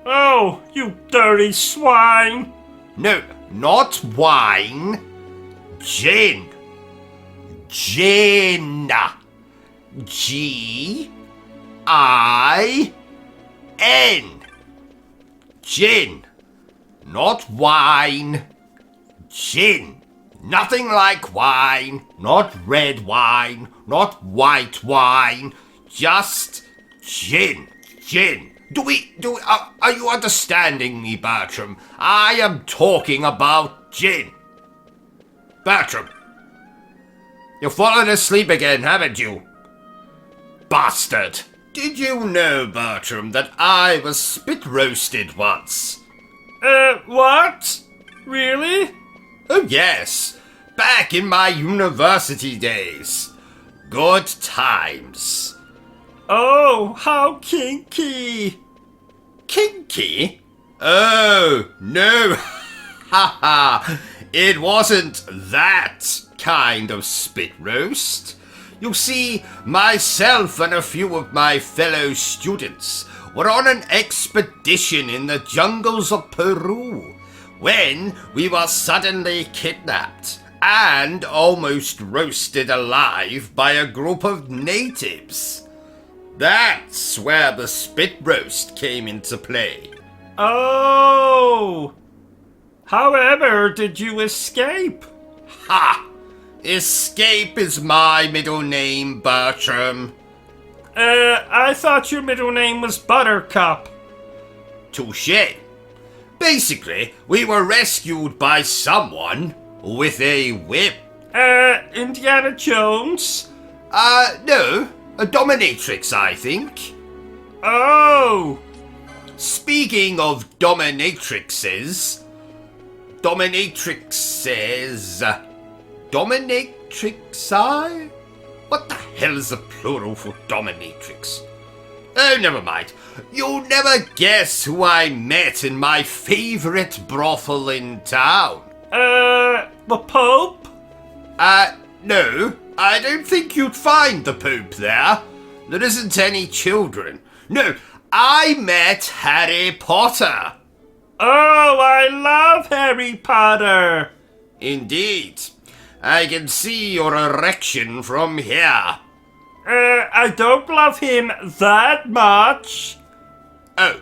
Oh, you dirty swine. No, not wine. Gin. Gin. G-I-N. Gin. Not wine. Gin. Nothing like wine. Not red wine. Not white wine. Just gin. Gin. Are you understanding me, Bertram? I am talking about gin. Bertram. You've fallen asleep again, haven't you? Bastard! Did you know, Bertram, that I was spit roasted once? What? Really? Oh, yes. Back in my university days. Good times. Oh, how kinky. Kinky? Oh, no. Ha ha. It wasn't that kind of spit roast. You see, myself and a few of my fellow students were on an expedition in the jungles of Peru when we were suddenly kidnapped and almost roasted alive by a group of natives. That's where the spit roast came into play. Oh! However, did you escape? Ha! Escape is my middle name, Bertram. I thought your middle name was Buttercup. Touché. Basically, we were rescued by someone with a whip. Indiana Jones? No. A dominatrix, I think. Oh! Speaking of dominatrixes... Dominatrixi? What the hell is the plural for dominatrix? Oh, never mind. You'll never guess who I met in my favorite brothel in town. The Pope? No. I don't think you'd find the Pope there. There isn't any children. No, I met Harry Potter. Oh, I love Harry Potter. Indeed. I can see your erection from here. I don't love him that much. Oh.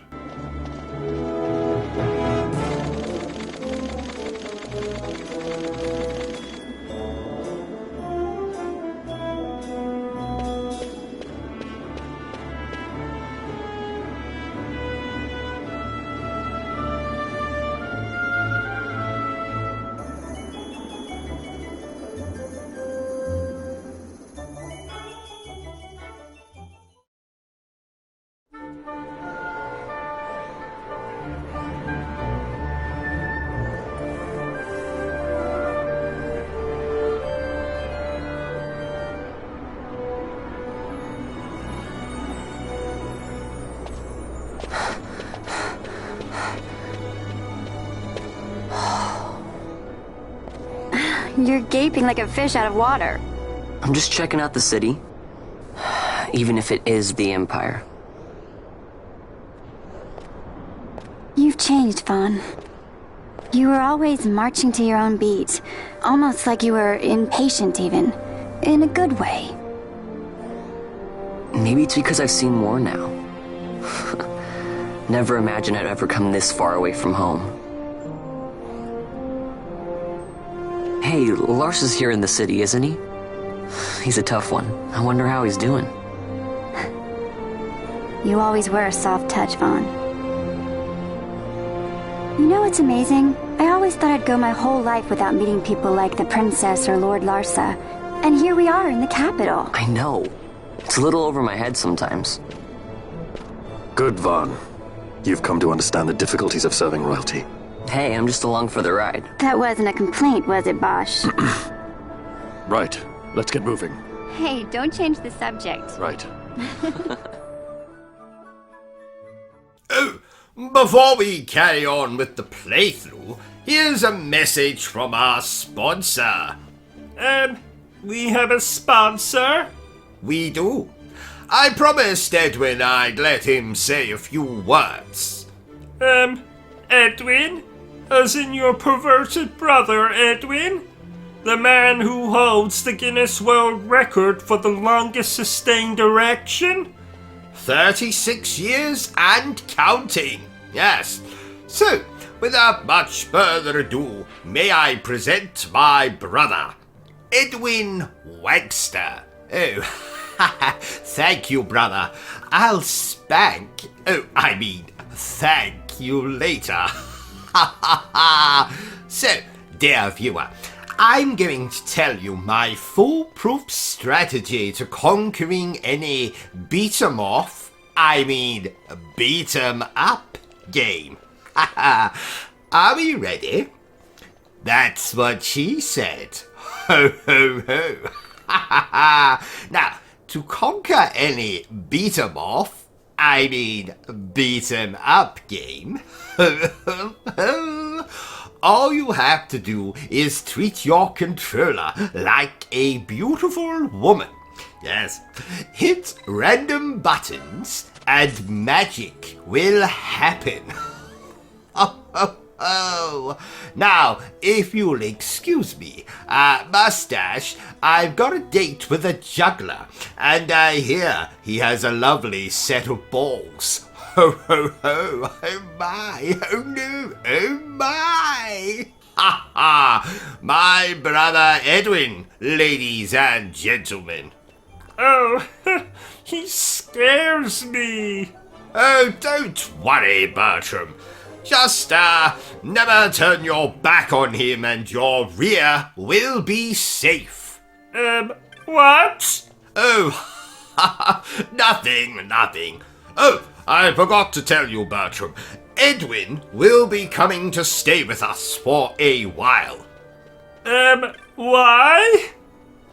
You're gaping like a fish out of water. I'm just checking out the city. Even if it is the Empire. You've changed, Vaughn. You were always marching to your own beat. Almost like you were impatient, even. In a good way. Maybe it's because I've seen more now. Never imagined I'd ever come this far away from home. Hey, Lars is here in the city, isn't he? He's a tough one. I wonder how he's doing. You always were a soft touch, Vaughn. You know what's amazing? I always thought I'd go my whole life without meeting people like the Princess or Lord Larsa. And here we are in the capital. I know. It's a little over my head sometimes. Good, Vaughn. You've come to understand the difficulties of serving royalty. Hey, I'm just along for the ride. That wasn't a complaint, was it, Bosch? Right. Let's get moving. Hey, don't change the subject. Right. Oh, before we carry on with the playthrough, here's a message from our sponsor. We have a sponsor? We do. I promised Edwin I'd let him say a few words. Edwin? As in your perverted brother, Edwin? The man who holds the Guinness World Record for the longest sustained erection? 36 years and counting. Yes. So, without much further ado, may I present my brother, Edwin Wagster. Oh, thank you, brother. I'll thank you later. So, dear viewer, I'm going to tell you my foolproof strategy to conquering any beat 'em up game. Are we ready? That's what she said. Ho ho ho. Now, to conquer any beat 'em up game, all you have to do is treat your controller like a beautiful woman. Yes, hit random buttons and magic will happen. Oh. Now, if you'll excuse me, Mustache, I've got a date with a juggler, and I hear he has a lovely set of balls. Ho, ho, ho, oh my, oh no, oh my. Ha ha, my brother Edwin, ladies and gentlemen. Oh, he scares me. Oh, don't worry, Bertram. Just, never turn your back on him and your rear will be safe. What? Oh, nothing. Oh, I forgot to tell you, Bertram. Edwin will be coming to stay with us for a while. Why?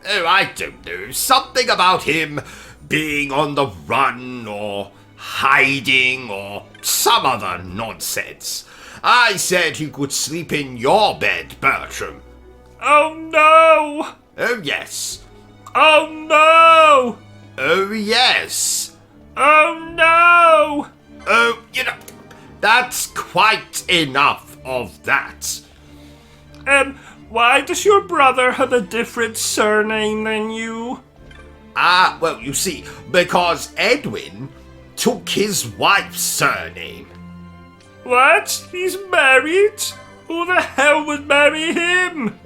Oh, I don't know. Something about him being on the run or hiding or some other nonsense. I said he could sleep in your bed, Bertram. Oh no! Oh yes. Oh no! Oh yes. Oh no! Oh, that's quite enough of that. Why does your brother have a different surname than you? Well, you see, because Edwin took his wife's surname. What? He's married? Who the hell would marry him?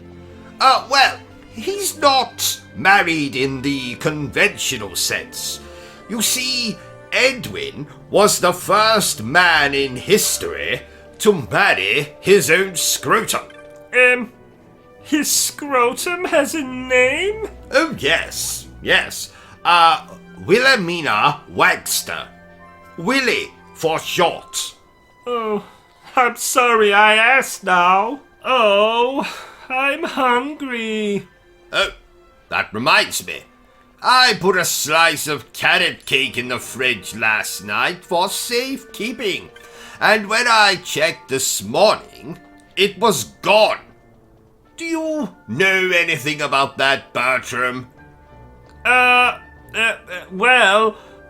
Well, he's not married in the conventional sense. You see, Edwin was the first man in history to marry his own scrotum. His scrotum has a name? Oh, yes. Wilhelmina Wagster. Willie, for short. Oh, I'm sorry I asked now. Oh, I'm hungry. Oh, that reminds me. I put a slice of carrot cake in the fridge last night for safekeeping, and when I checked this morning, it was gone. Do you know anything about that, Bertram? Well,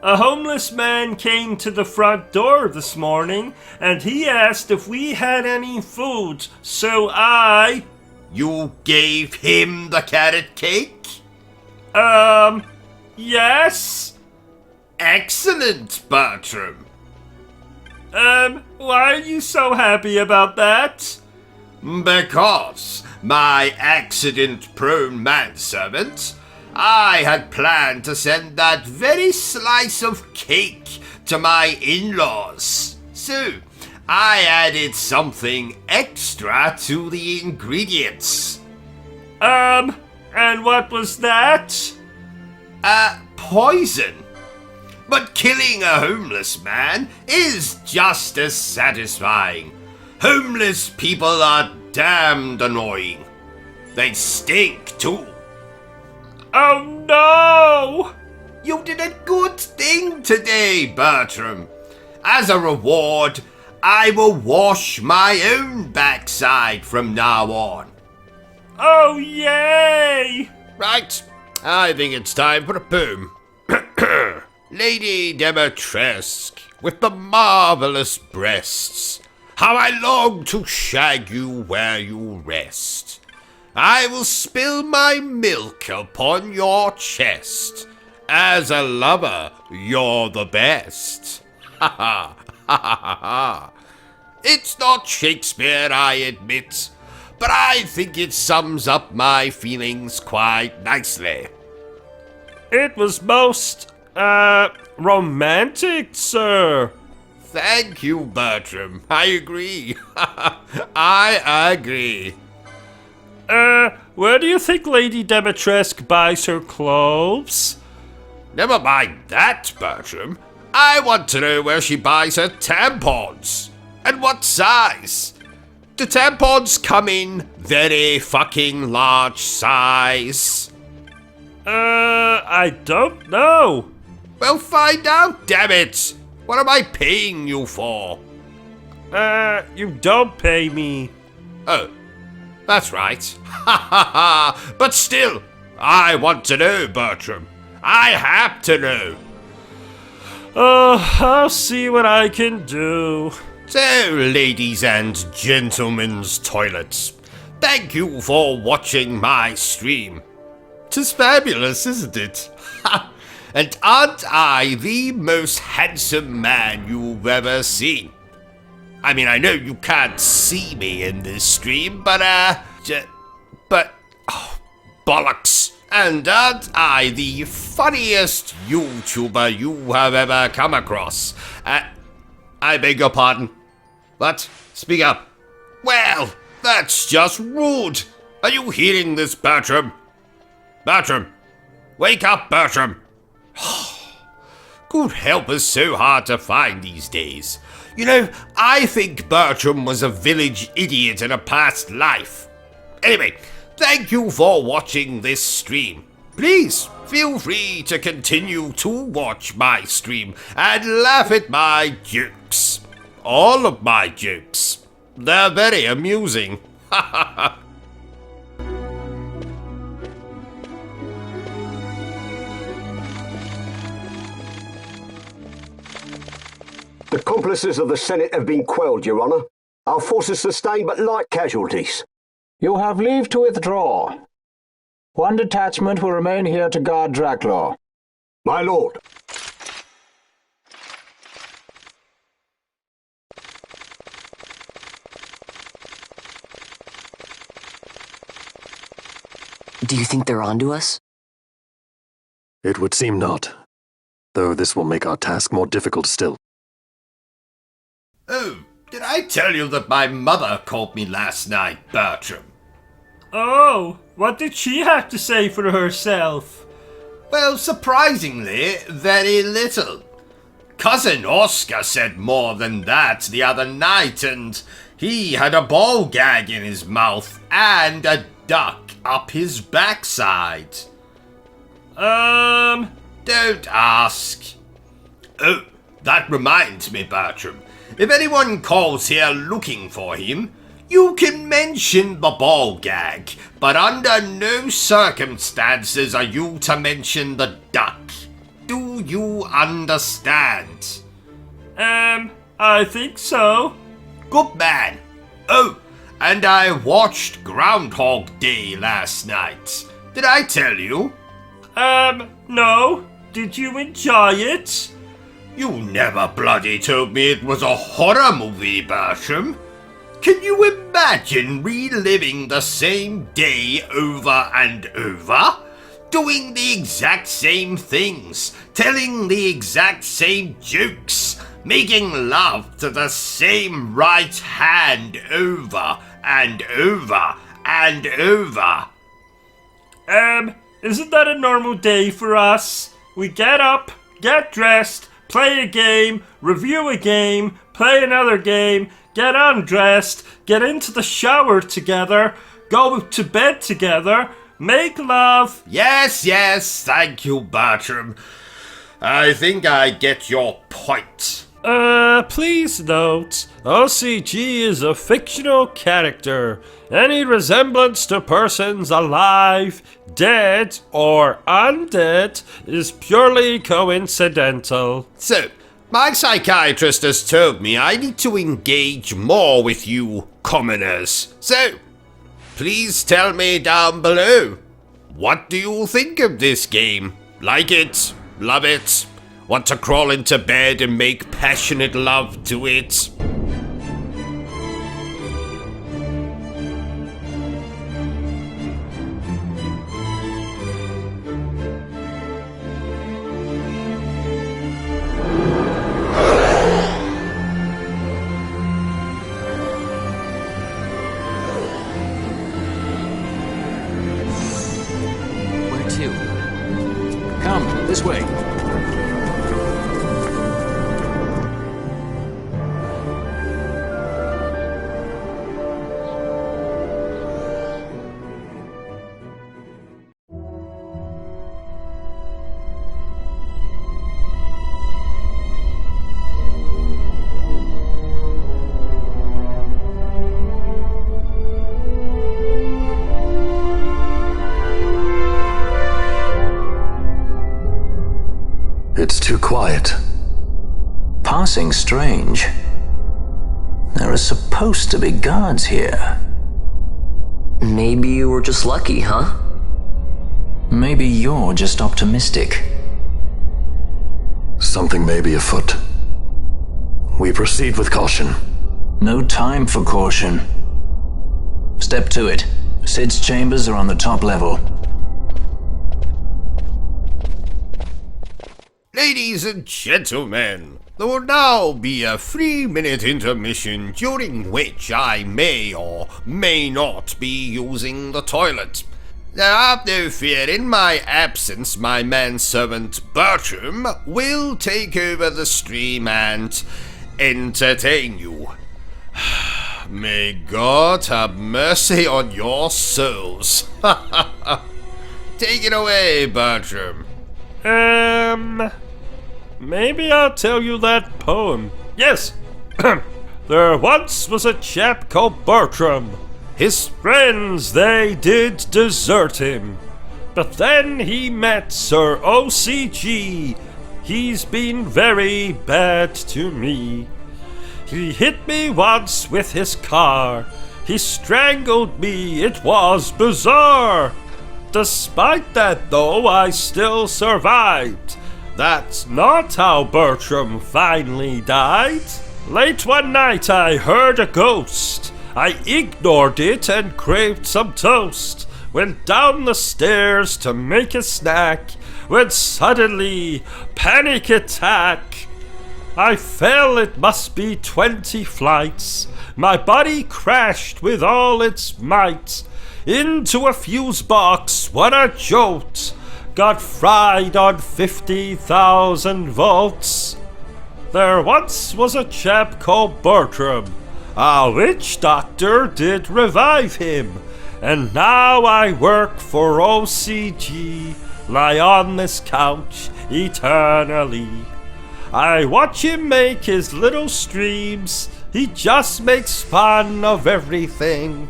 a homeless man came to the front door this morning, and he asked if we had any food, so I... You gave him the carrot cake? Yes? Excellent, Bertram. Why are you so happy about that? Because, my accident-prone manservant, I had planned to send that very slice of cake to my in-laws. So, I added something extra to the ingredients. And what was that? Poison. But killing a homeless man is just as satisfying. Homeless people are damned annoying. They stink too. Oh no! You did a good thing today, Bertram. As a reward, I will wash my own backside from now on. Oh, yay! Right, I think it's time for a poem. Lady Demetresque, with the marvelous breasts, how I long to shag you where you rest. I will spill my milk upon your chest. As a lover, you're the best. Ha ha ha ha ha. It's not Shakespeare, I admit, but I think it sums up my feelings quite nicely. It was most, romantic, sir. Thank you, Bertram. I agree. I agree. Where do you think Lady Demetresque buys her clothes? Never mind that, Bertram. I want to know where she buys her tampons. And what size. Do tampons come in very fucking large size? I don't know. Well, find out, damn it! What am I paying you for? You don't pay me. Oh, that's right. Ha ha ha! But still, I want to know, Bertram. I have to know. I'll see what I can do. So, ladies and gentlemen's toilets, thank you for watching my stream. 'Tis fabulous, isn't it? Ha! And aren't I the most handsome man you've ever seen? I mean, I know you can't see me in this stream, but, bollocks. And aren't I the funniest YouTuber you have ever come across? I beg your pardon. What? Speak up. Well, that's just rude. Are you hearing this, Bertram? Bertram! Wake up, Bertram! Good help is so hard to find these days. You know, I think Bertram was a village idiot in a past life. Anyway, thank you for watching this stream. Please, feel free to continue to watch my stream and laugh at my jokes. All of my jokes. They're very amusing. Ha ha ha. The accomplices of the Senate have been quelled, Your Honour. Our forces sustained but light casualties. You have leave to withdraw. One detachment will remain here to guard Draclaw. My lord. Do you think they're onto us? It would seem not, though this will make our task more difficult still. Oh, did I tell you that my mother called me last night, Bertram? Oh, what did she have to say for herself? Well, surprisingly, very little. Cousin Oscar said more than that the other night, and he had a ball gag in his mouth and a duck up his backside. Don't ask. Oh, that reminds me, Bertram. If anyone calls here looking for him, You can mention the ball gag, but under no circumstances are you to mention the duck. Do you understand? I think so. Good man. Oh, and I watched Groundhog Day last night. Did I tell you? No. Did you enjoy it? You never bloody told me it was a horror movie, Bertram. Can you imagine reliving the same day over and over? Doing the exact same things, telling the exact same jokes, making love to the same right hand over and over and over. Isn't that a normal day for us? We get up, get dressed, play a game, review a game, play another game, get undressed, get into the shower together, go to bed together, make love. Yes, thank you, Bertram. I think I get your point. Please note, OCG is a fictional character. Any resemblance to persons alive, dead, or undead is purely coincidental. So, my psychiatrist has told me I need to engage more with you commoners. So, please tell me down below, what do you think of this game? Like it? Love it? Want to crawl into bed and make passionate love to it? Where to? Come, this way. It's too quiet. Passing strange. There are supposed to be guards here. Maybe you were just lucky, huh? Maybe you're just optimistic. Something may be afoot. We proceed with caution. No time for caution. Step to it. Sid's chambers are on the top level. Ladies and gentlemen, there will now be a 3-minute intermission during which I may or may not be using the toilet. Now have no fear, in my absence my manservant Bertrum will take over the stream and entertain you. May God have mercy on your souls. Take it away, Bertrum. Maybe I'll tell you that poem. Yes. There once was a chap called Bertrum. His friends, they did desert him. But then he met Sir O.C.G. He's been very bad to me. He hit me once with his car. He strangled me, it was bizarre. Despite that though, I still survived. That's not how Bertrum finally died. Late one night I heard a ghost. I ignored it and craved some toast. Went down the stairs to make a snack, when suddenly, panic attack. I fell, it must be 20 flights. My body crashed with all its might into a fuse box, what a jolt! Got fried on 50,000 volts. There once was a chap called Bertrum. A witch doctor did revive him, and now I work for OCG, lie on this couch eternally. I watch him make his little streams, He just makes fun of everything.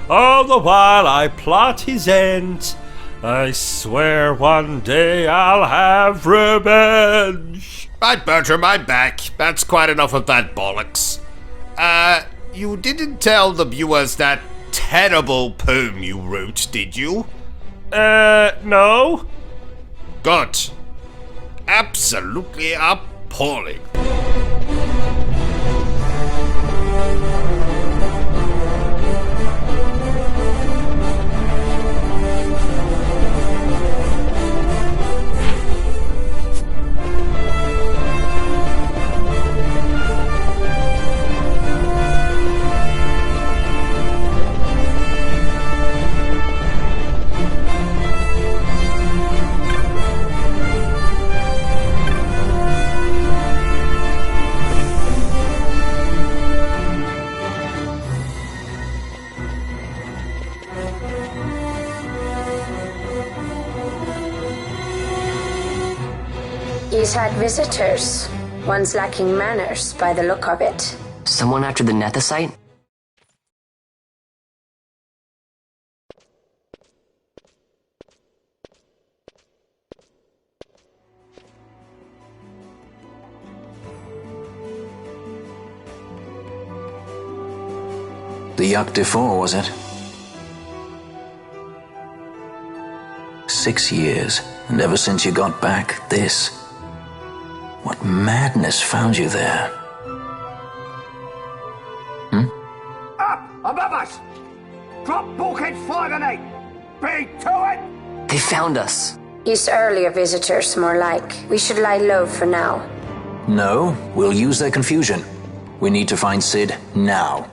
All the while I plot his end. I swear one day I'll have revenge. Right, Bertram, I'm back. That's quite enough of that bollocks. You didn't tell the viewers that terrible poem you wrote, did you? No? Good. Absolutely appalling. He's had visitors. One's lacking manners by the look of it. Someone after the Nethicite? The Yuck de Four, was it? 6 years, and ever since you got back, this. What madness found you there? Up above us! Drop bulkhead 5 and 8! Be to it! They found us. He's earlier visitors, more like. We should lie low for now. No, we'll use their confusion. We need to find Sid now.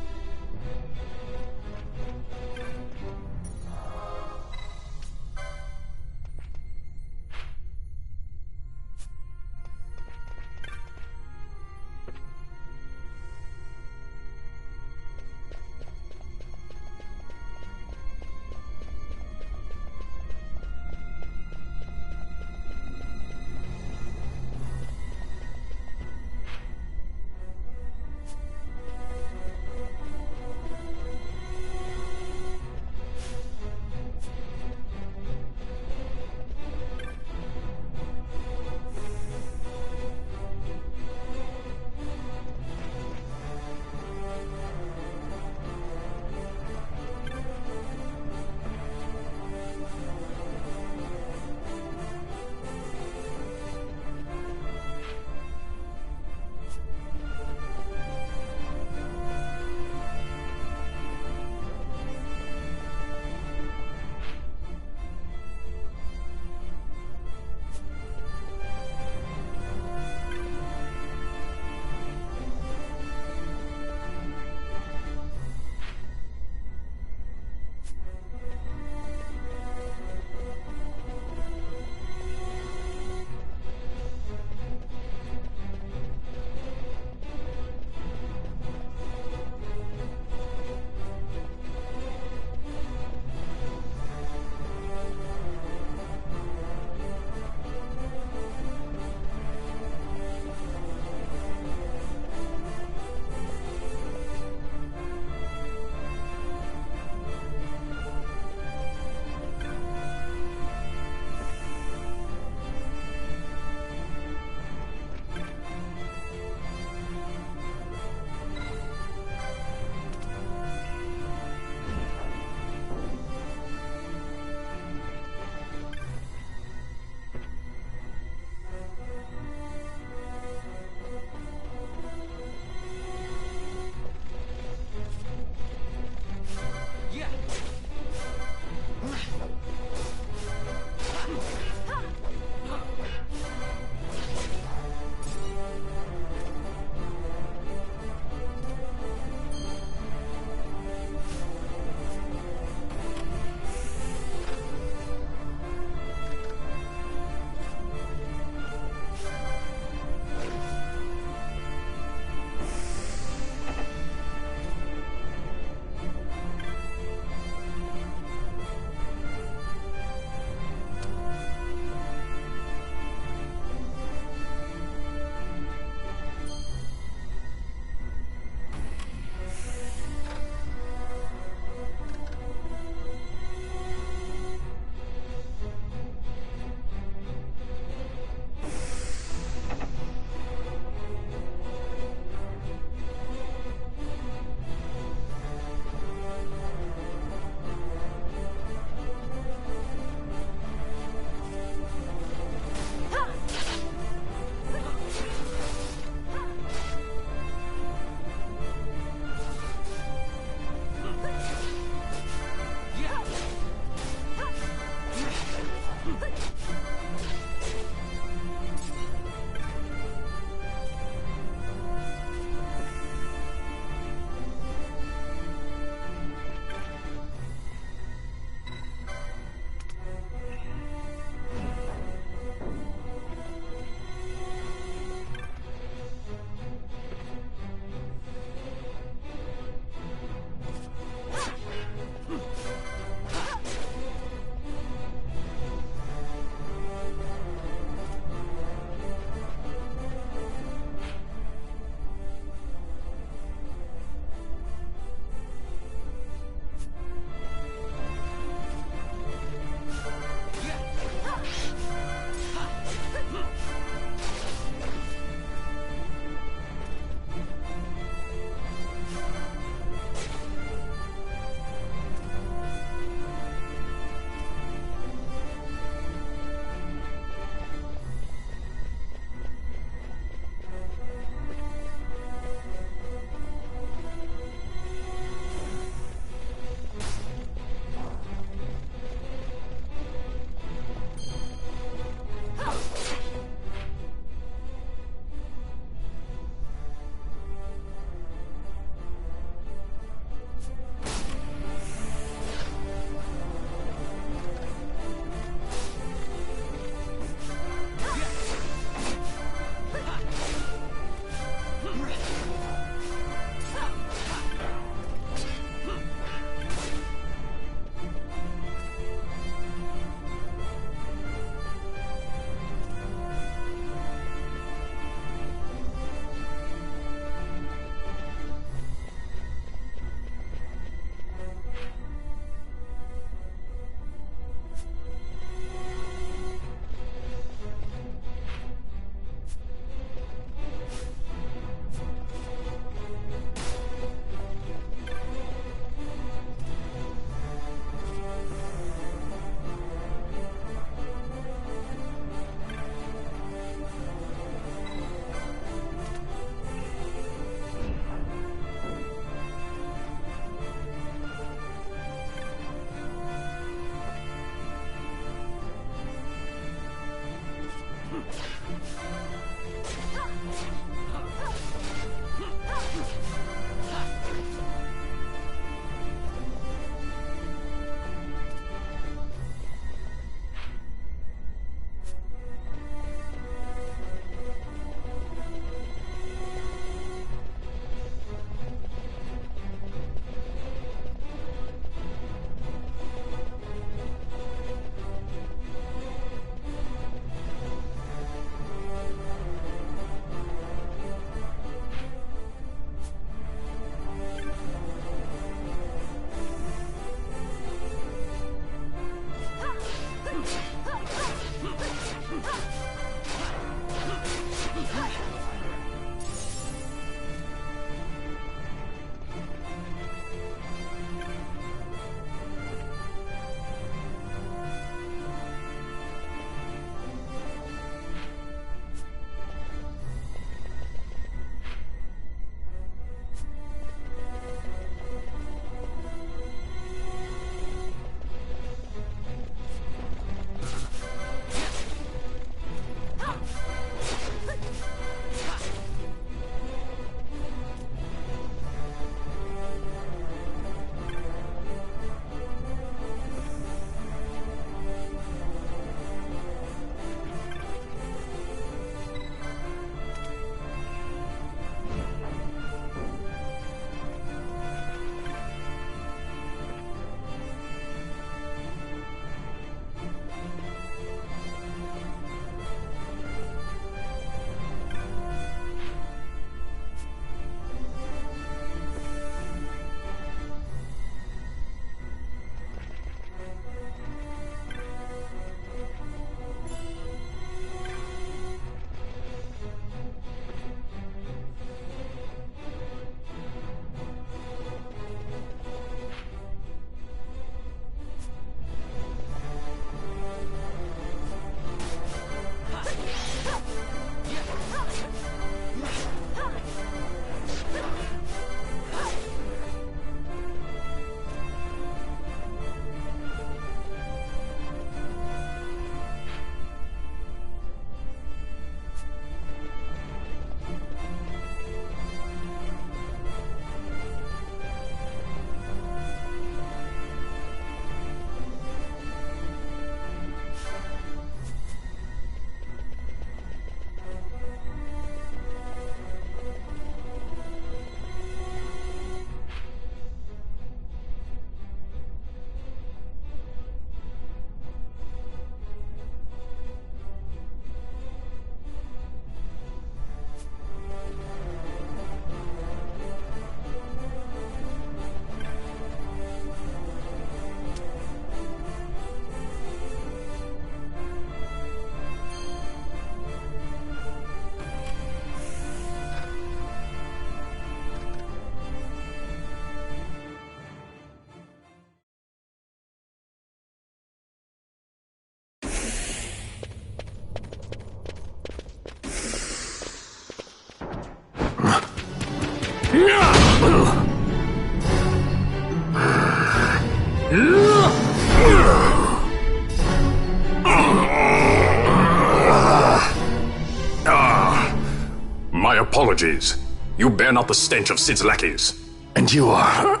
My apologies. You bear not the stench of Sid's lackeys. And you are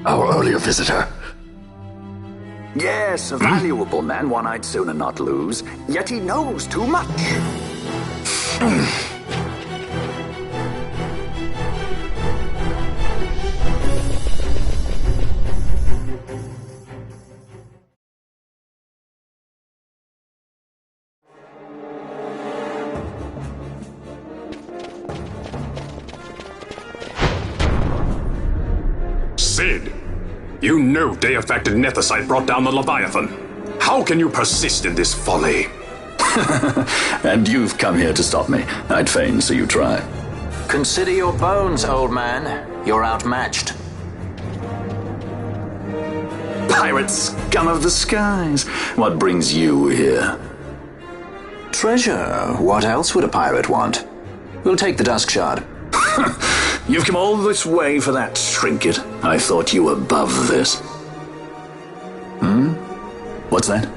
our earlier visitor. Yes, a valuable man, one I'd sooner not lose. Yet he knows too much. Sid, you know Deifacted Nethicite brought down the Leviathan. How can you persist in this folly? And you've come here to stop me. I'd fain see you try. Consider your bones, old man. You're outmatched. Pirate scum of the skies. What brings you here? Treasure. What else would a pirate want? We'll take the Dusk Shard. You've come all this way for that trinket. I thought you were above this. What's that?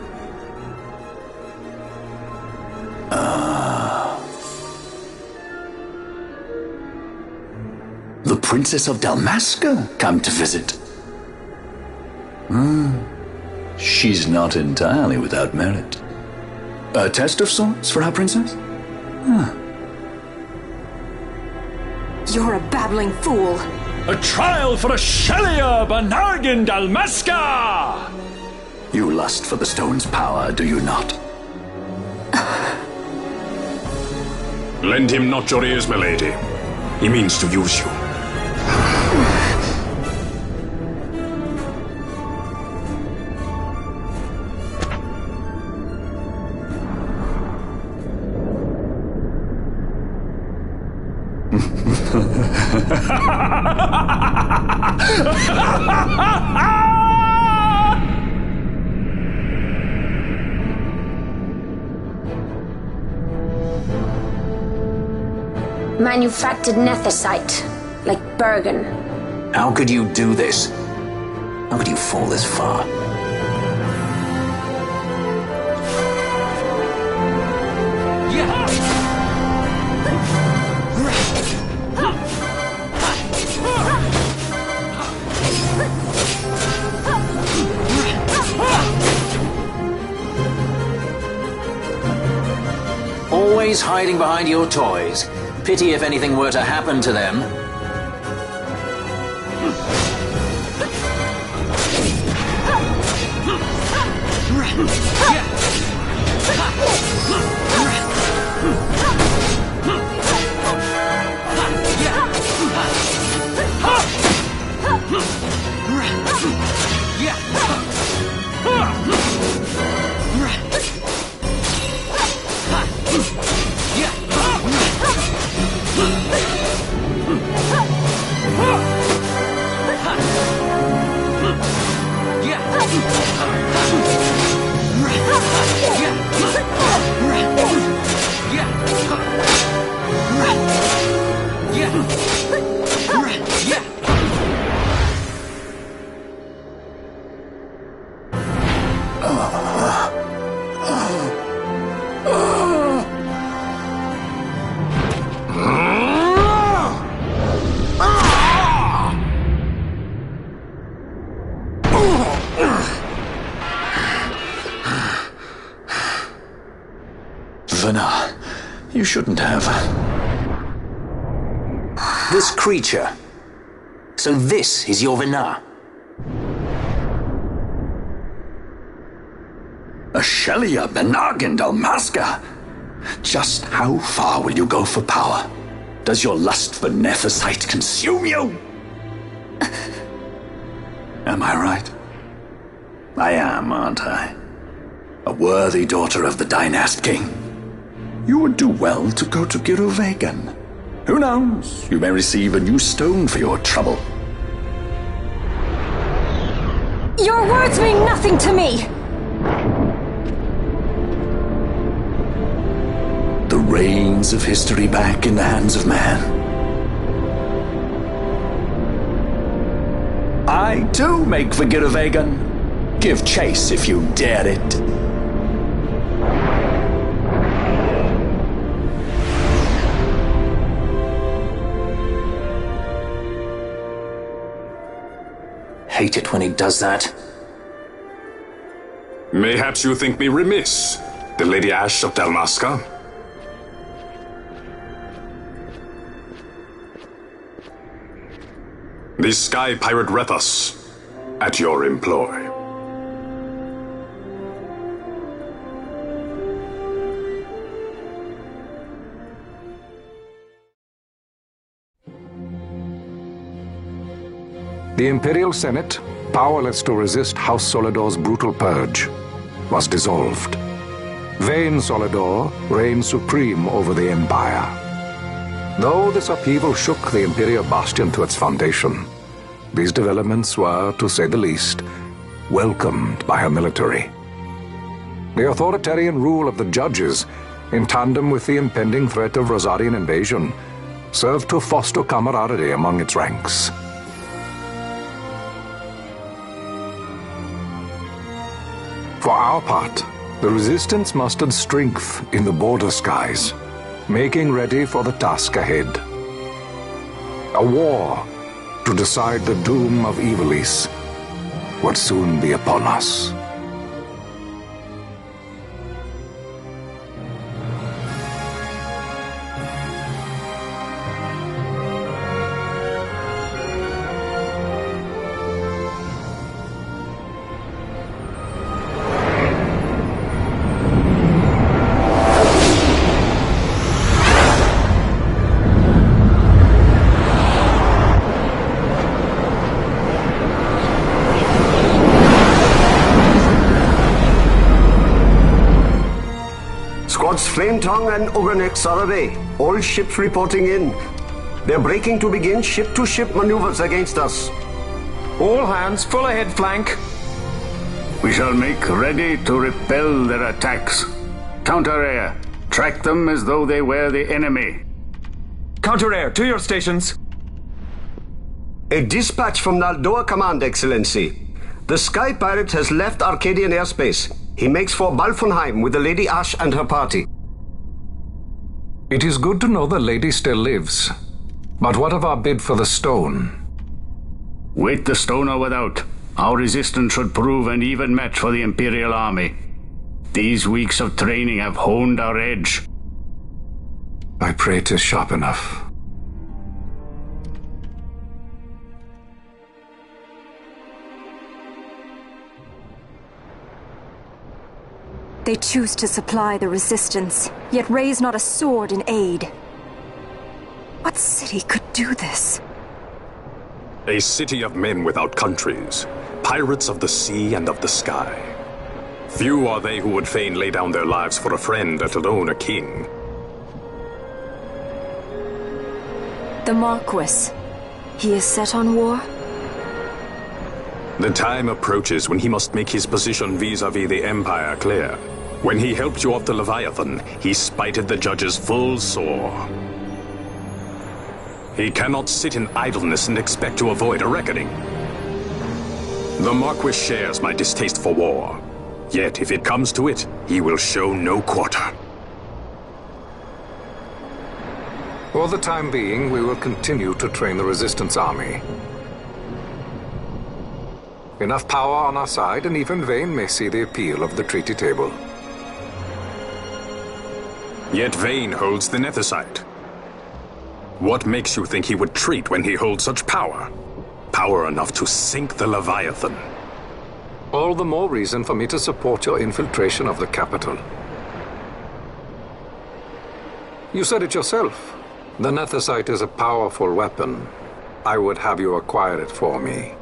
Princess of Dalmasca come to visit. She's not entirely without merit. A test of sorts for our princess? You're a babbling fool. A trial for a Shelia Banargin Dalmasca! You lust for the stone's power, do you not? Lend him not your ears, milady. He means to use you. Manufactured nethicite, like Bergen. How could you do this? How could you fall this far? Always hiding behind your toys. Pity if anything were to happen to them. You shouldn't have. This creature. So this is your Vina. A Shelia Banargin Dalmasca? Just how far will you go for power? Does your lust for nethicite consume you? Am I right? I am, aren't I? A worthy daughter of the Dynast King. You would do well to go to Giruvegan. Who knows? You may receive a new stone for your trouble. Your words mean nothing to me! The reins of history back in the hands of man. I too make for Giruvegan. Give chase if you dare it. Hate it when he does that. Mayhaps you think me remiss, the Lady Ash of Dalmasca? The Sky Pirate Rethus, at your employ. The Imperial Senate, powerless to resist House Solidor's brutal purge, was dissolved. Vayne Solidor reigned supreme over the Empire. Though this upheaval shook the Imperial Bastion to its foundation, these developments were, to say the least, welcomed by her military. The authoritarian rule of the judges, in tandem with the impending threat of Rosarian invasion, served to foster camaraderie among its ranks. For our part, the Resistance mustered strength in the border skies, making ready for the task ahead. A war to decide the doom of Evilise would soon be upon us. Squads Flametongue and Ogrenex are away. All ships reporting in. They're breaking to begin ship-to-ship maneuvers against us. All hands, full ahead flank. We shall make ready to repel their attacks. Counter-air. Track them as though they were the enemy. Counter-air, to your stations. A dispatch from Naldoa Command, Excellency. The Sky Pirate has left Arcadian airspace. He makes for Balfonheim with the Lady Ash and her party. It is good to know the lady still lives. But what of our bid for the stone? With the stone or without, our resistance should prove an even match for the Imperial Army. These weeks of training have honed our edge. I pray 'tis sharp enough. They choose to supply the resistance, yet raise not a sword in aid. What city could do this? A city of men without countries, pirates of the sea and of the sky. Few are they who would fain lay down their lives for a friend, let alone a king. The Marquis. He is set on war? The time approaches when he must make his position vis-à-vis the Empire clear. When he helped you off the Leviathan, he spited the judges full sore. He cannot sit in idleness and expect to avoid a reckoning. The Marquis shares my distaste for war. Yet, if it comes to it, he will show no quarter. For the time being, we will continue to train the Resistance Army. Enough power on our side, and even Vane may see the appeal of the treaty table. Yet Vane holds the Nethicite. What makes you think he would treat when he holds such power? Power enough to sink the Leviathan. All the more reason for me to support your infiltration of the capital. You said it yourself. The Nethicite is a powerful weapon. I would have you acquire it for me.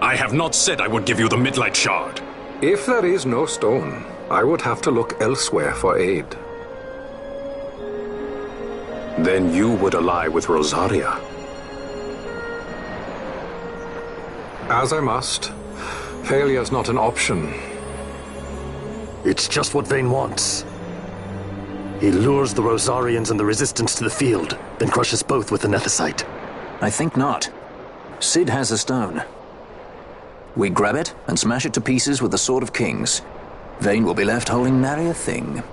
I have not said I would give you the Midlight Shard. If there is no stone, I would have to look elsewhere for aid. Then you would ally with Rosaria. As I must. Failure's not an option. It's just what Vane wants. He lures the Rosarians and the Resistance to the field, then crushes both with the Nethicite. I think not. Cid has a stone. We grab it and smash it to pieces with the Sword of Kings. Vane will be left holding nary a thing.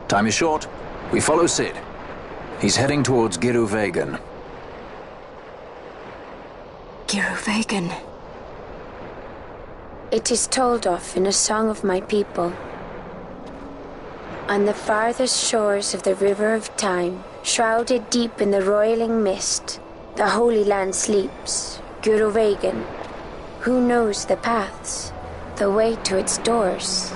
Time is short. We follow Cid. He's heading towards Giruvegan. Giruvegan. It is told of in a song of my people. On the farthest shores of the river of time, shrouded deep in the roiling mist, the Holy Land sleeps, Giruvegan. Who knows the paths, the way to its doors?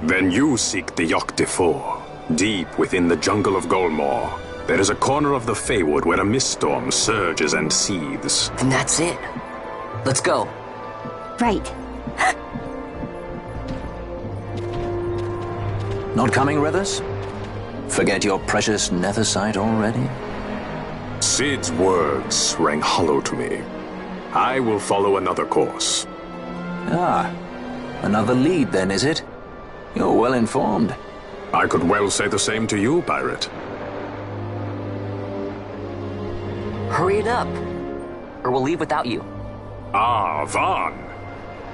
Then you seek the Yogg Defour. Deep within the jungle of Golmore, there is a corner of the Feywood where a mist storm surges and seethes. And that's it. Let's go. Right. Not coming with us? Forget your precious Nethicite already? Cid's words rang hollow to me. I will follow another course. Ah, another lead then, is it? You're well informed. I could well say the same to you, pirate. Hurry it up, or we'll leave without you. Ah, Vaughn.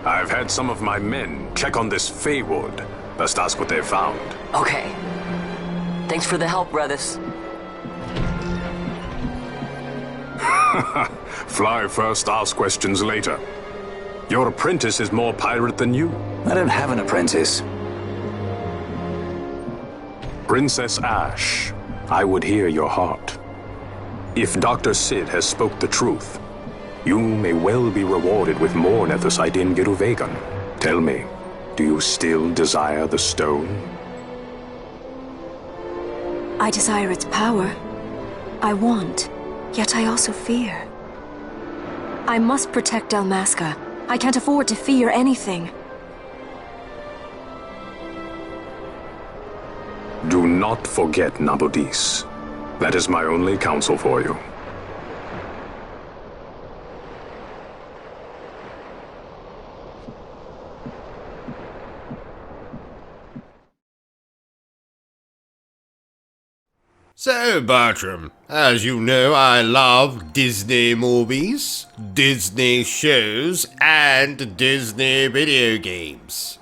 I've had some of my men check on this Feywood. Best ask what they've found. Okay. Thanks for the help, brothers. Fly first, ask questions later. Your apprentice is more pirate than you. I don't have an apprentice. Princess Ash, I would hear your heart. If Dr. Sid has spoke the truth, you may well be rewarded with more nethicite in Giruvegan. Tell me, do you still desire the stone? I desire its power. I want, yet I also fear. I must protect Dalmasca. I can't afford to fear anything. Do not forget Nabudis. That is my only counsel for you. So, Bertram, as you know, I love Disney movies, Disney shows, and Disney video games.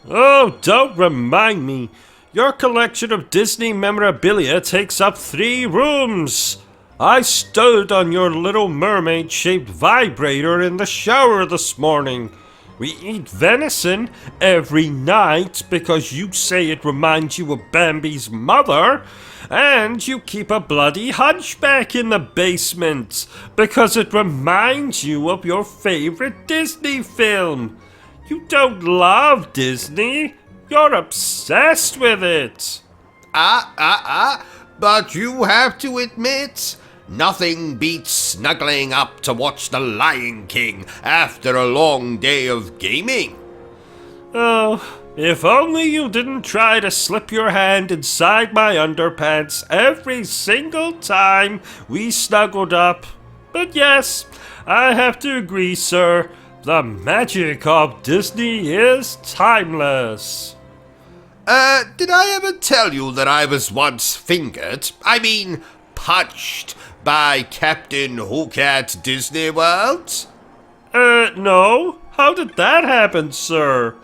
Oh, don't remind me. Your collection of Disney memorabilia takes up 3 rooms. I stood on your Little Mermaid-shaped vibrator in the shower this morning. We eat venison every night because you say it reminds you of Bambi's mother. And you keep a bloody hunchback in the basement because it reminds you of your favorite Disney film. You don't love Disney. You're obsessed with it. But you have to admit, nothing beats snuggling up to watch The Lion King after a long day of gaming. Oh, if only you didn't try to slip your hand inside my underpants every single time we snuggled up. But yes, I have to agree, sir. The magic of Disney is timeless. Did I ever tell you that I was once punched by Captain Hook at Disney World? No. How did that happen, sir?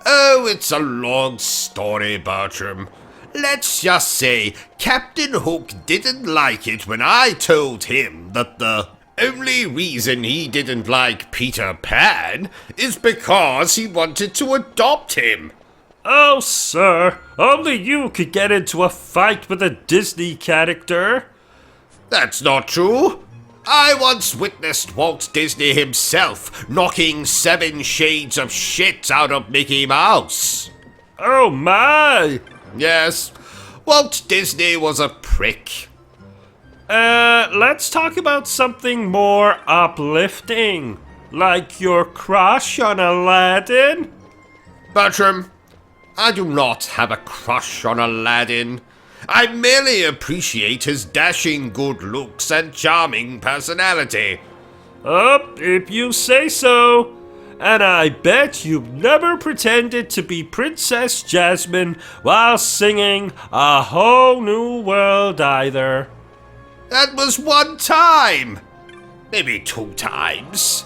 Oh, it's a long story, Bertram. Let's just say Captain Hook didn't like it when I told him that the only reason he didn't like Peter Pan is because he wanted to adopt him. Oh, sir, only you could get into a fight with a Disney character. That's not true. I once witnessed Walt Disney himself knocking 7 shades of shit out of Mickey Mouse. Oh my! Yes, Walt Disney was a prick. Let's talk about something more uplifting. Like your crush on Aladdin? Bertram, I do not have a crush on Aladdin. I merely appreciate his dashing good looks and charming personality. Oh, if you say so. And I bet you've never pretended to be Princess Jasmine while singing A Whole New World either. That was 1 time. Maybe 2 times.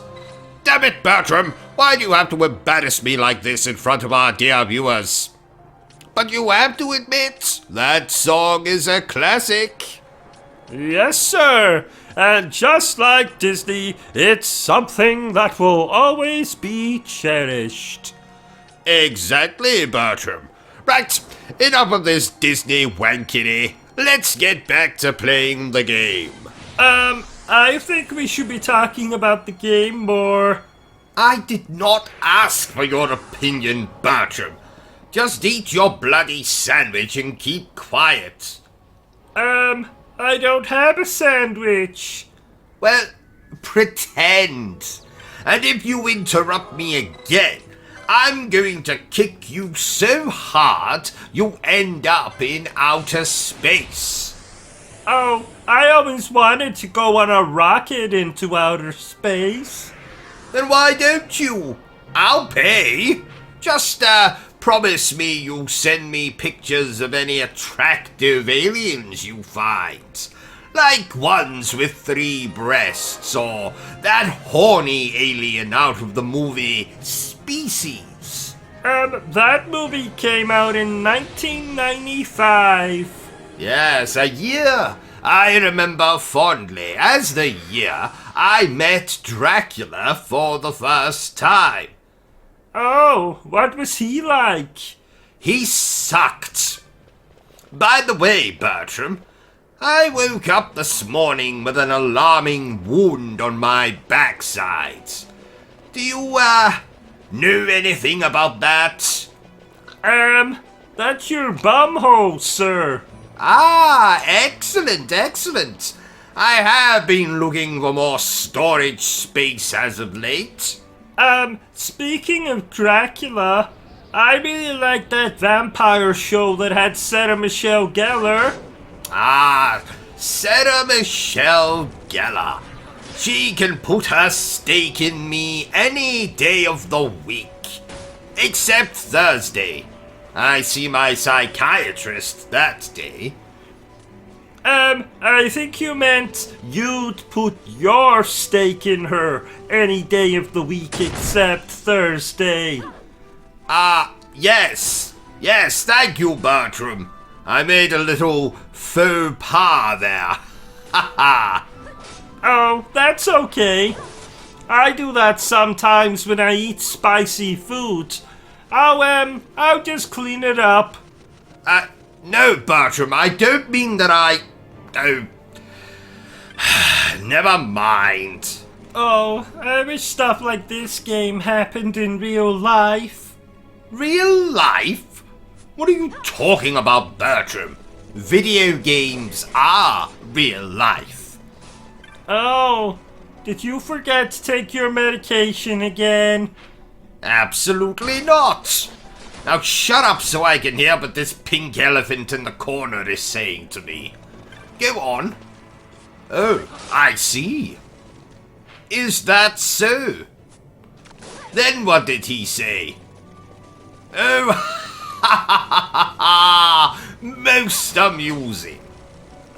Damn it, Bertram, why do you have to embarrass me like this in front of our dear viewers? But you have to admit, that song is a classic. Yes, sir. And just like Disney, it's something that will always be cherished. Exactly, Bertram. Right, enough of this Disney wankity. Let's get back to playing the game. I think we should be talking about the game more. I did not ask for your opinion, Bertram. Just eat your bloody sandwich and keep quiet. I don't have a sandwich. Well, pretend. And if you interrupt me again, I'm going to kick you so hard you'll end up in outer space. Oh, I always wanted to go on a rocket into outer space. Then why don't you? I'll pay. Just, promise me you'll send me pictures of any attractive aliens you find. Like ones with 3 breasts, or that horny alien out of the movie Species. That movie came out in 1995. Yes, a year I remember fondly as the year I met Dracula for the first time. Oh, what was he like? He sucked. By the way, Bertram, I woke up this morning with an alarming wound on my backside. Do you, know anything about that? That's your bumhole, sir. Ah, excellent, excellent. I have been looking for more storage space as of late. Speaking of Dracula, I really like that vampire show that had Sarah Michelle Gellar. Ah, Sarah Michelle Gellar. She can put her stake in me any day of the week. Except Thursday. I see my psychiatrist that day. I think you meant you'd put your stake in her any day of the week except Thursday. Yes. Yes, thank you, Bertram. I made a little faux pas there. Ha ha. Oh, that's okay. I do that sometimes when I eat spicy food. I'll just clean it up. No, Bertram, I don't mean that Oh, never mind. Oh, I wish stuff like this game happened in real life. Real life? What are you talking about, Bertram? Video games are real life. Oh, did you forget to take your medication again? Absolutely not. Now shut up so I can hear what this pink elephant in the corner is saying to me. Go on. Oh, I see. Is that so? Then what did he say? Oh, most amusing.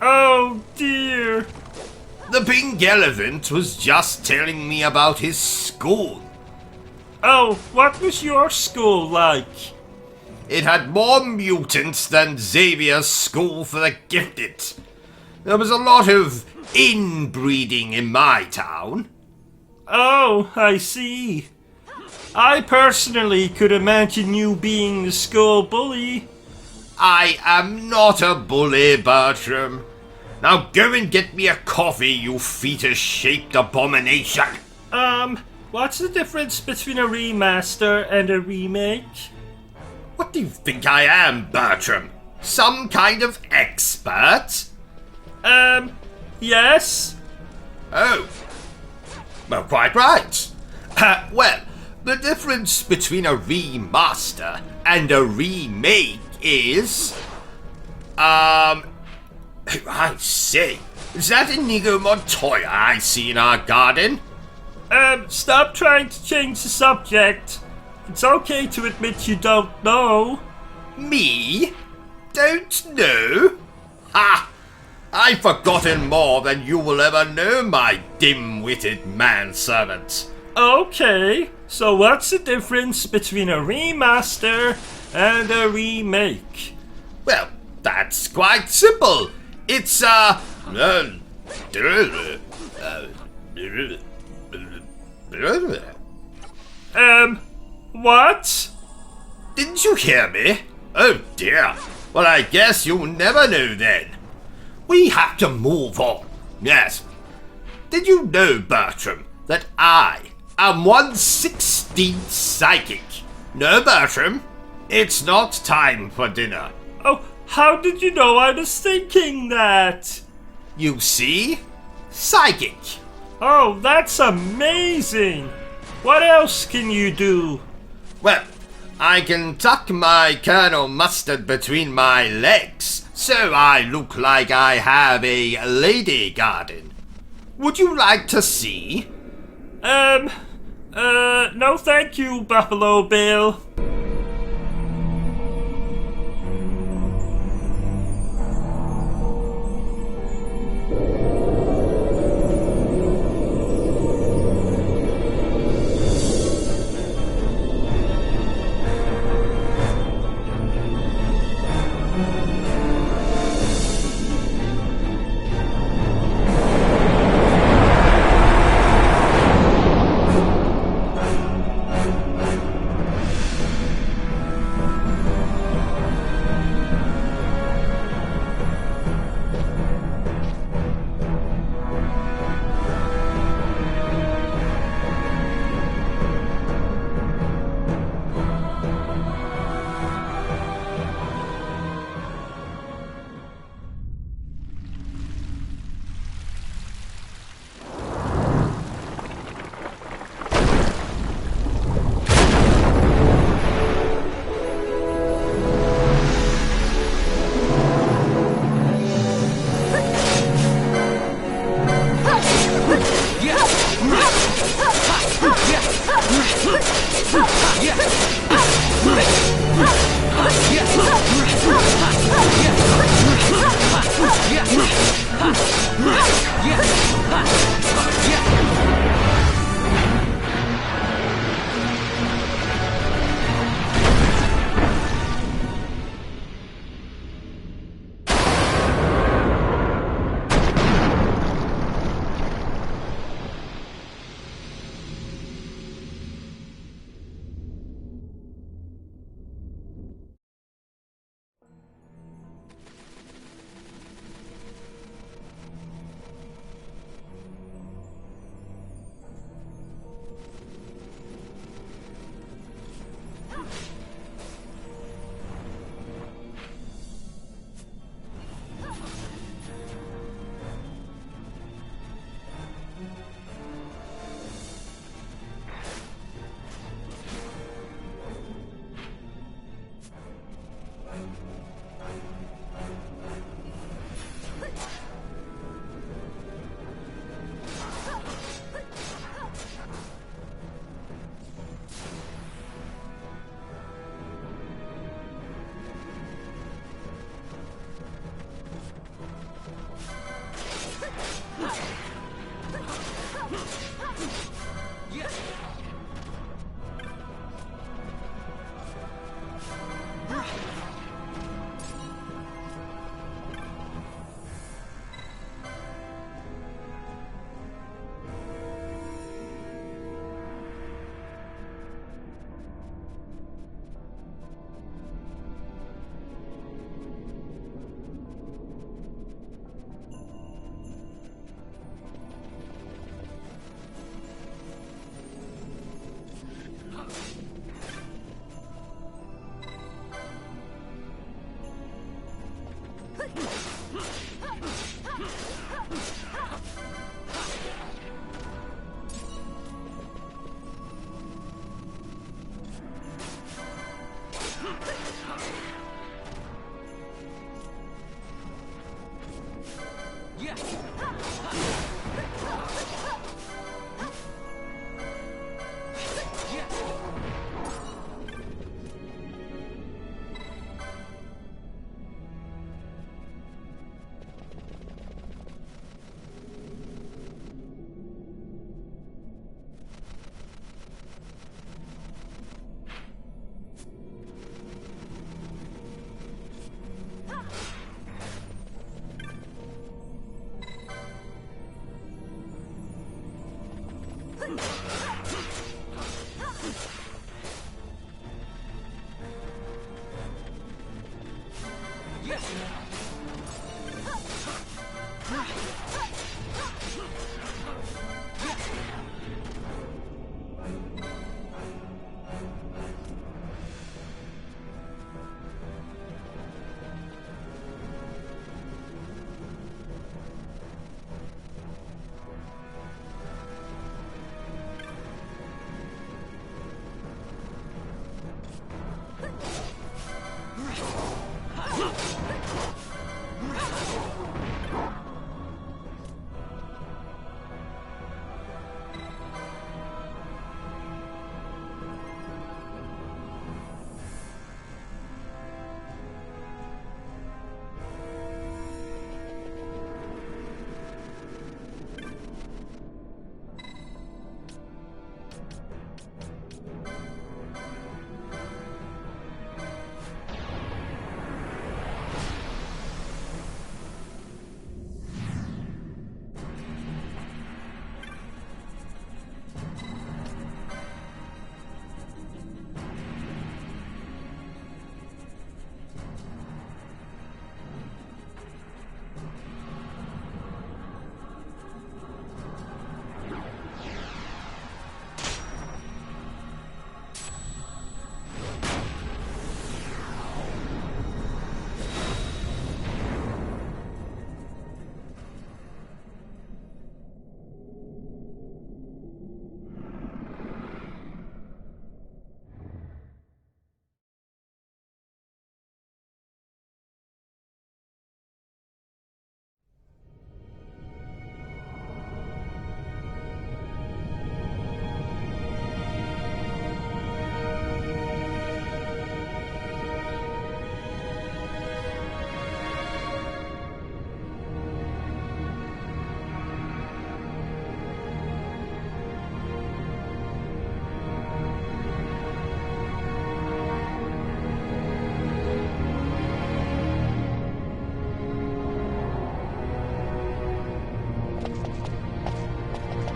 Oh dear. The pink elephant was just telling me about his school. Oh, what was your school like? It had more mutants than Xavier's School for the Gifted. There was a lot of inbreeding in my town. Oh, I see. I personally could imagine you being the school bully. I am not a bully, Bertram. Now go and get me a coffee, you fetus-shaped abomination. What's the difference between a remaster and a remake? What do you think I am, Bertram? Some kind of expert? Yes. Oh. Well, quite right. Well, the difference between a remaster and a remake is... I say, is that Inigo Montoya I see in our garden? Stop trying to change the subject. It's okay to admit you don't know. Me? Don't know? Ha! I've forgotten more than you will ever know, my dim-witted manservant. Okay, so what's the difference between a remaster and a remake? Well, that's quite simple. It's, what? Didn't you hear me? Oh dear. Well, I guess you'll never know then. We have to move on. Yes. Did you know, Bertram, that I am 1/16 psychic? No, Bertram. It's not time for dinner. Oh, how did you know I was thinking that? You see? Psychic. Oh, that's amazing. What else can you do? Well, I can tuck my Colonel Mustard between my legs, so I look like I have a lady garden. Would you like to see? No thank you, Buffalo Bill.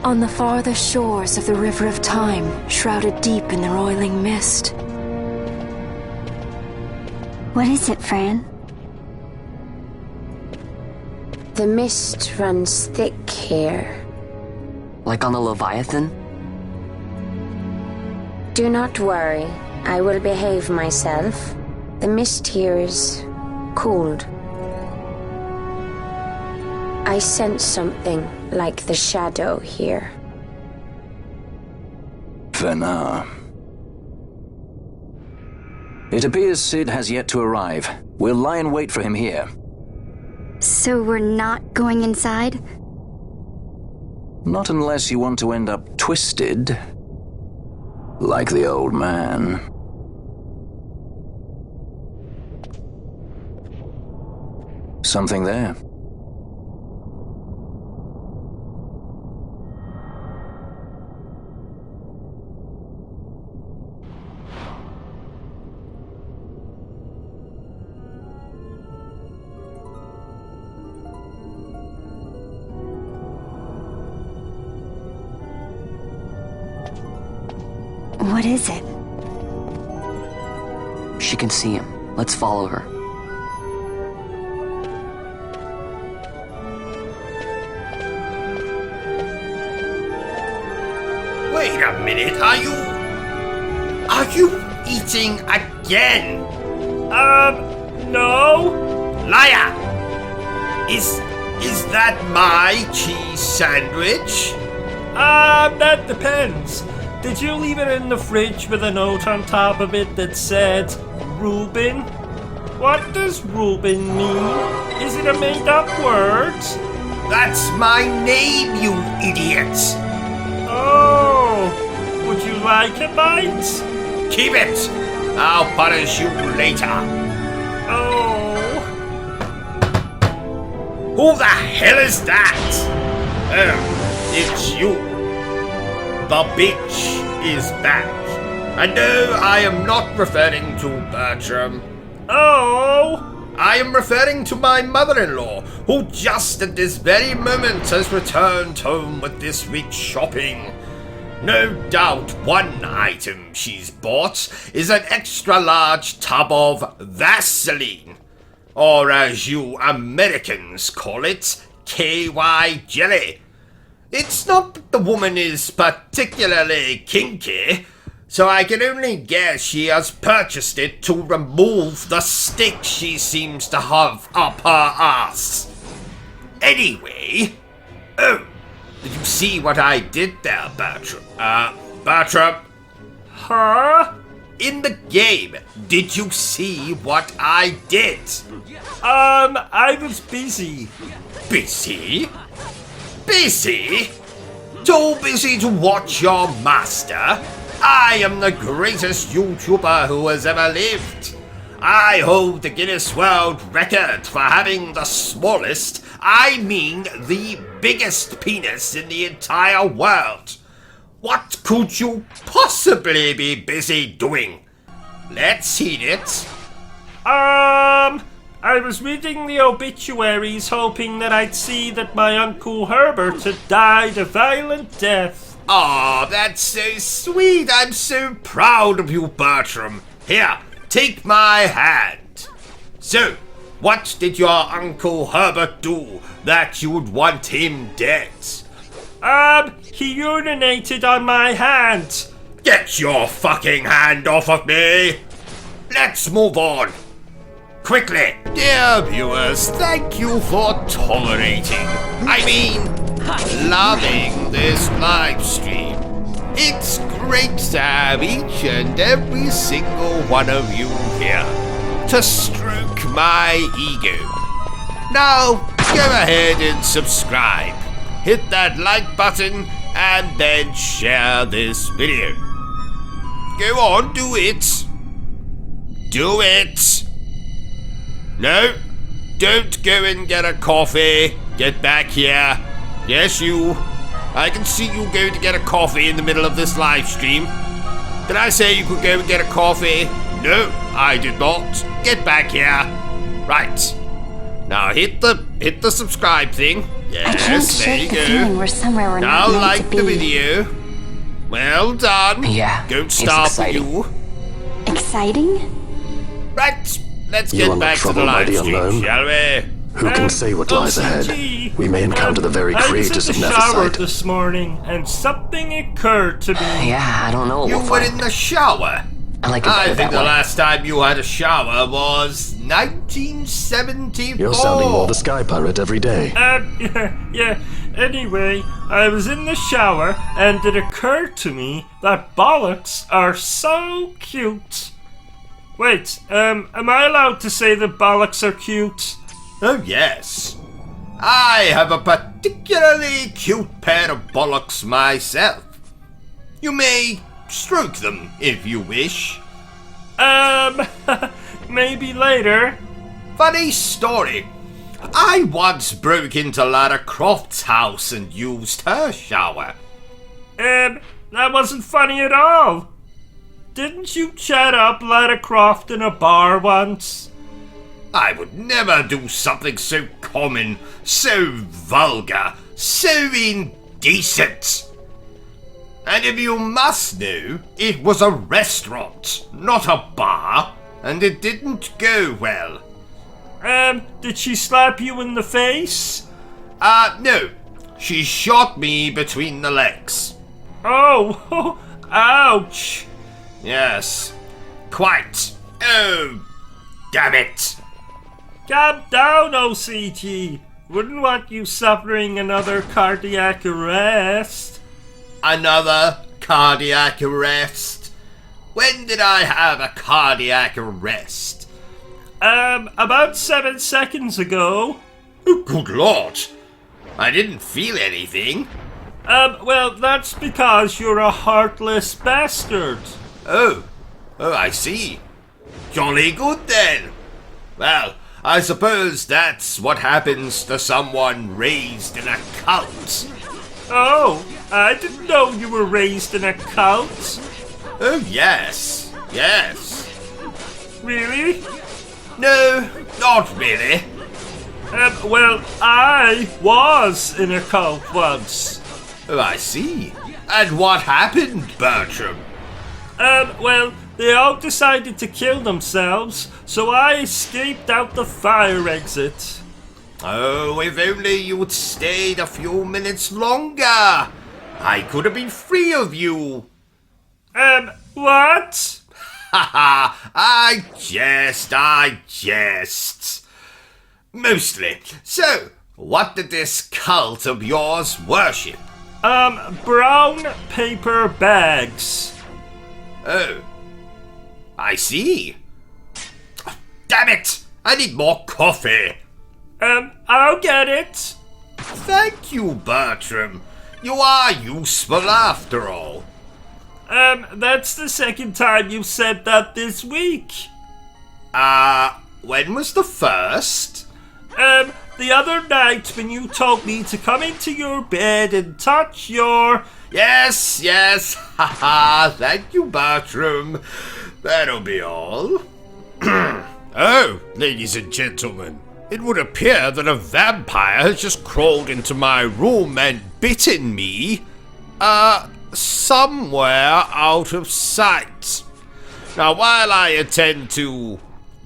On the farthest shores of the River of Time, shrouded deep in the roiling mist. What is it, Fran? The mist runs thick here. Like on the Leviathan? Do not worry. I will behave myself. The mist here is cooled. I sense something like the shadow here. Fenar. It appears Sid has yet to arrive. We'll lie in wait for him here. So we're not going inside? Not unless you want to end up twisted. Like the old man. Something there. What is it? She can see him. Let's follow her. Wait a minute, are you eating again? No? Liar! Is that my cheese sandwich? That depends. Did you leave it in the fridge with a note on top of it that said Reuben? What does Reuben mean? Is it a made-up word? That's my name, you idiot! Oh, would you like a bite? Keep it! I'll punish you later. Oh. Who the hell is that? Oh, it's you. The bitch is back. And no, I am not referring to Bertram. Oh! I am referring to my mother-in-law, who just at this very moment has returned home with this week's shopping. No doubt one item she's bought is an extra-large tub of Vaseline, or as you Americans call it, KY jelly. It's not that the woman is particularly kinky, so I can only guess she has purchased it to remove the stick she seems to have up her ass. Anyway, oh, did you see what I did there, Bertram? Bertram? Huh? In the game, did you see what I did? I was busy. Busy? Busy? Too busy to watch your master? I am the greatest YouTuber who has ever lived. I hold the Guinness World Record for having the smallest, I mean the biggest penis in the entire world. What could you possibly be busy doing? Let's hear it. I was reading the obituaries hoping that I'd see that my Uncle Herbert had died a violent death. Aw, that's so sweet. I'm so proud of you, Bertram. Here, take my hand. So, what did your Uncle Herbert do that you'd want him dead? He urinated on my hand. Get your fucking hand off of me. Let's move on. Quickly, dear viewers, thank you for tolerating, loving this live stream. It's great to have each and every single one of you here to stroke my ego. Now, go ahead and subscribe. Hit that like button and then share this video. Go on, do it. Do it. No, don't go and get a coffee. Get back here. Yes, you. I can see you going to get a coffee in the middle of this live stream. Did I say you could go and get a coffee? No, I did not. Get back here. Right. Now hit the subscribe thing. Yes, there you go. We're somewhere we're now not meant like to be. the video. Well done. Yeah, Don't it's start exciting. you. Exciting? Right. Let's You are get not back to the troubled by live the stream, unknown. shall we? Who can say what lies ahead? O.C.G. We may encounter the very creators of I was in the shower Netherside. this morning, and something occurred to me. Yeah, I don't know. You We'll were find. in the shower. I like it better I think that the way. last time you had a shower was 1974. You're sounding more the Sky Pirate every day. Yeah. Anyway, I was in the shower, and it occurred to me that bollocks are so cute. Wait, am I allowed to say that bollocks are cute? Oh, yes. I have a particularly cute pair of bollocks myself. You may stroke them if you wish. Maybe later. Funny story. I once broke into Lara Croft's house and used her shower. That wasn't funny at all. Didn't you chat up Lara Croft in a bar once? I would never do something so common, so vulgar, so indecent. And if you must know, it was a restaurant, not a bar, and it didn't go well. Did she slap you in the face? No. She shot me between the legs. Oh, ouch. Yes, quite. Oh, damn it. Calm down, O.C.G. Wouldn't want you suffering another cardiac arrest. Another cardiac arrest? When did I have a cardiac arrest? About 7 seconds ago. Oh, good lord. I didn't feel anything. Well, that's because you're a heartless bastard. Oh, I see. Jolly good then. Well, I suppose that's what happens to someone raised in a cult. Oh, I didn't know you were raised in a cult. Oh, yes. Really? No, not really. Well, I was in a cult once. Oh, I see. And what happened, Bertram? Well, they all decided to kill themselves, so I escaped out the fire exit. Oh, if only you'd stayed a few minutes longer. I could have been free of you. What? Haha, I jest. Mostly. So, what did this cult of yours worship? Brown paper bags. Oh, I see. Damn it! I need more coffee. I'll get it. Thank you, Bertram. You are useful after all. That's the second time you've said that this week. When was the first? The other night when you told me to come into your bed and touch your... Yes, haha, thank you, Bertram. That'll be all. Oh, ladies and gentlemen, it would appear that a vampire has just crawled into my room and bitten me, somewhere out of sight. Now, while I attend to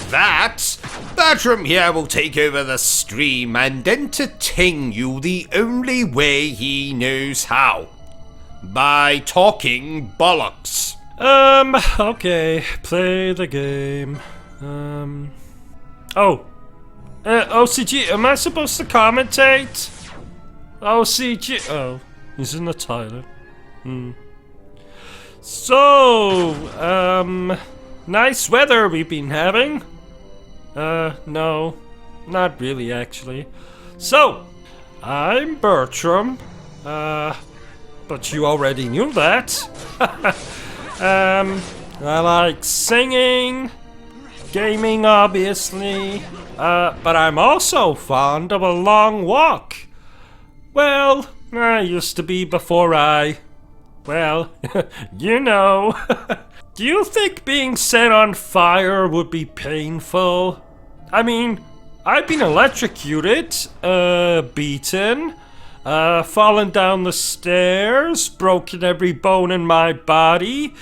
that, Bertram here will take over the stream and entertain you the only way he knows how. By talking bollocks. Okay, play the game. OCG, am I supposed to commentate? OCG, oh, he's in the title. So, nice weather we've been having. No, not really actually. So, I'm Bertram, but you already knew that. I like singing, gaming obviously, but I'm also fond of a long walk. Well, I used to be before well, you know. Do you think being set on fire would be painful? I mean, I've been electrocuted, beaten, fallen down the stairs, broken every bone in my body,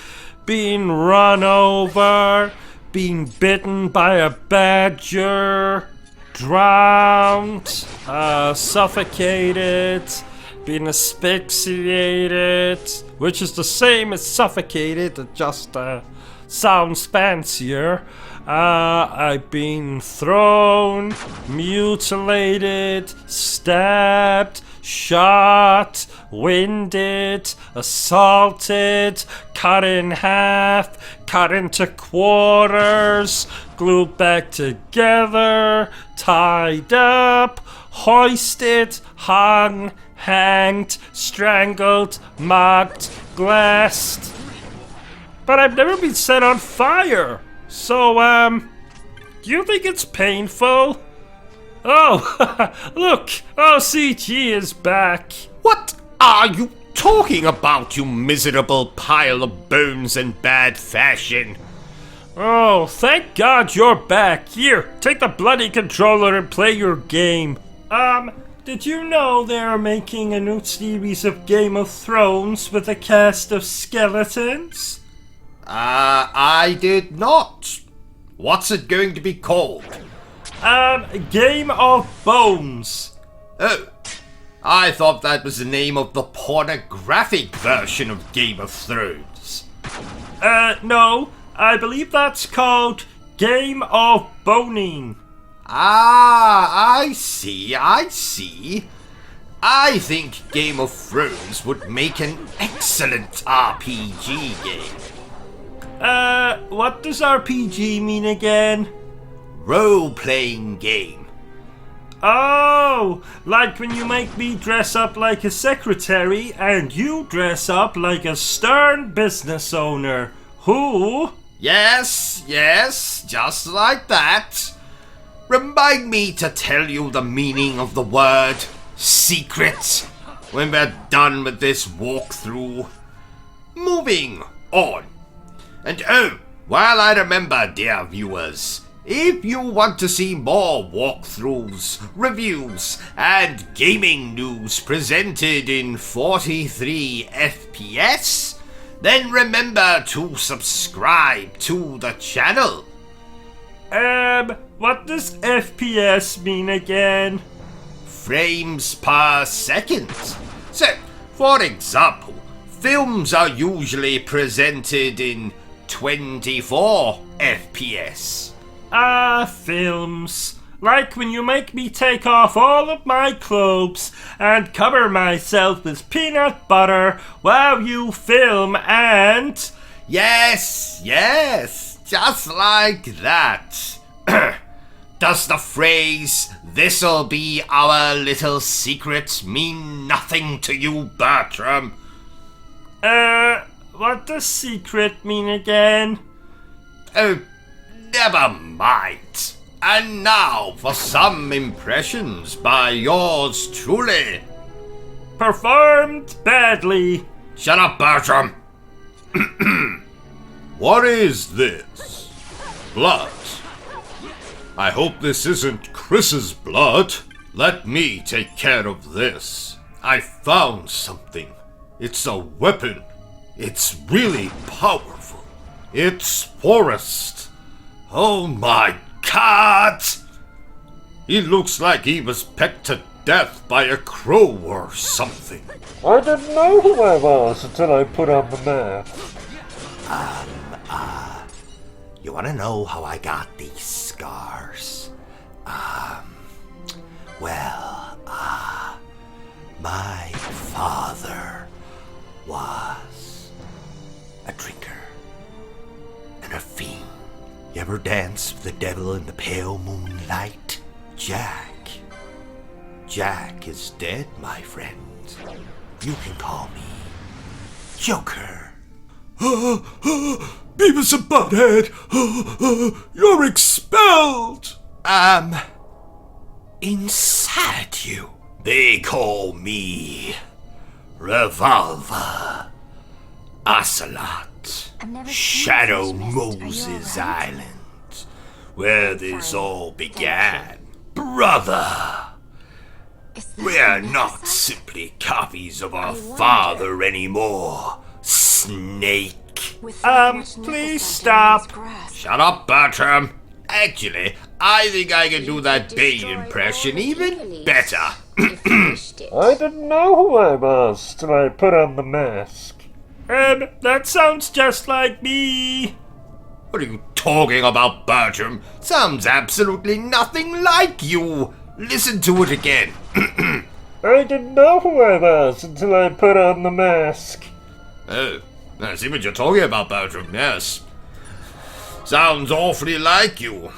being run over, being bitten by a badger, drowned, suffocated, being asphyxiated, which is the same as suffocated, it just sounds fancier. I've been thrown, mutilated, stabbed, shot, winded, assaulted, cut in half, cut into quarters, glued back together, tied up, hoisted, hung, hanged, strangled, mocked, glassed. But I've never been set on fire. So, do you think it's painful? Oh, look, O.C.G is back. What are you talking about, you miserable pile of bones and bad fashion? Oh, thank God you're back. Here, take the bloody controller and play your game. Did you know they're making a new series of Game of Thrones with a cast of skeletons? I did not. What's it going to be called? Game of Bones. Oh, I thought that was the name of the pornographic version of Game of Thrones. No, I believe that's called Game of Boning. Ah, I see. I think Game of Thrones would make an excellent RPG game. What does RPG mean again? Role-playing game. Oh, like when you make me dress up like a secretary and you dress up like a stern business owner. Who? Yes, just like that. Remind me to tell you the meaning of the word secret when we're done with this walkthrough. Moving on. And oh, while I remember, dear viewers, if you want to see more walkthroughs, reviews, and gaming news presented in 43 FPS, then remember to subscribe to the channel. What does FPS mean again? Frames per second. So, for example, films are usually presented in 24 FPS. Films. Like when you make me take off all of my clothes and cover myself with peanut butter while you film and... Yes, just like that. Does the phrase, "this'll be our little secret," mean nothing to you, Bertram? What does secret mean again? Oh, never mind. And now for some impressions by yours truly. Performed badly. Shut up, Bertram. What is this? Blood. I hope this isn't Chris's blood. Let me take care of this. I found something. It's a weapon. It's really powerful. It's Forrest. Oh my God! He looks like he was pecked to death by a crow or something. I didn't know who I was until I put on the mask. You wanna know how I got these scars? My father was a drinker and a fiend. You ever dance with the devil in the pale moonlight? Jack is dead, my friend. You can call me Joker. Beavis and Butthead! You're expelled! Inside you. They call me Revolver, Ocelot, Shadow Moses Island, where this all began. Brother, we're not simply copies of our father anymore, Snake. Please stop. Shut up, Bertram. Actually, I think I can do that Bane impression even better. I didn't know who I was till I put on the mask. That sounds just like me. What are you talking about, Bertram? Sounds absolutely nothing like you. Listen to it again. I didn't know who I was until I put on the mask. Oh, I see what you're talking about, Bertram, yes. Sounds awfully like you.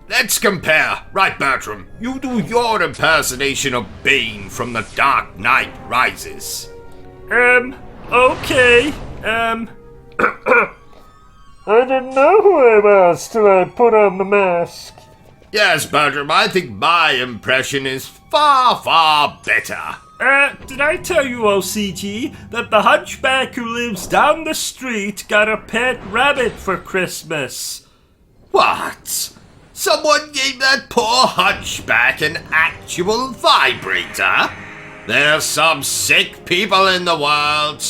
Let's compare. Right, Bertram, you do your impersonation of Bane from The Dark Knight Rises. Okay. I didn't know who I was till I put on the mask. Yes, Bertram, I think my impression is far, far better. Did I tell you, O.C.G, that the hunchback who lives down the street got a pet rabbit for Christmas? What? Someone gave that poor hunchback an actual vibrator? There's some sick people in the world.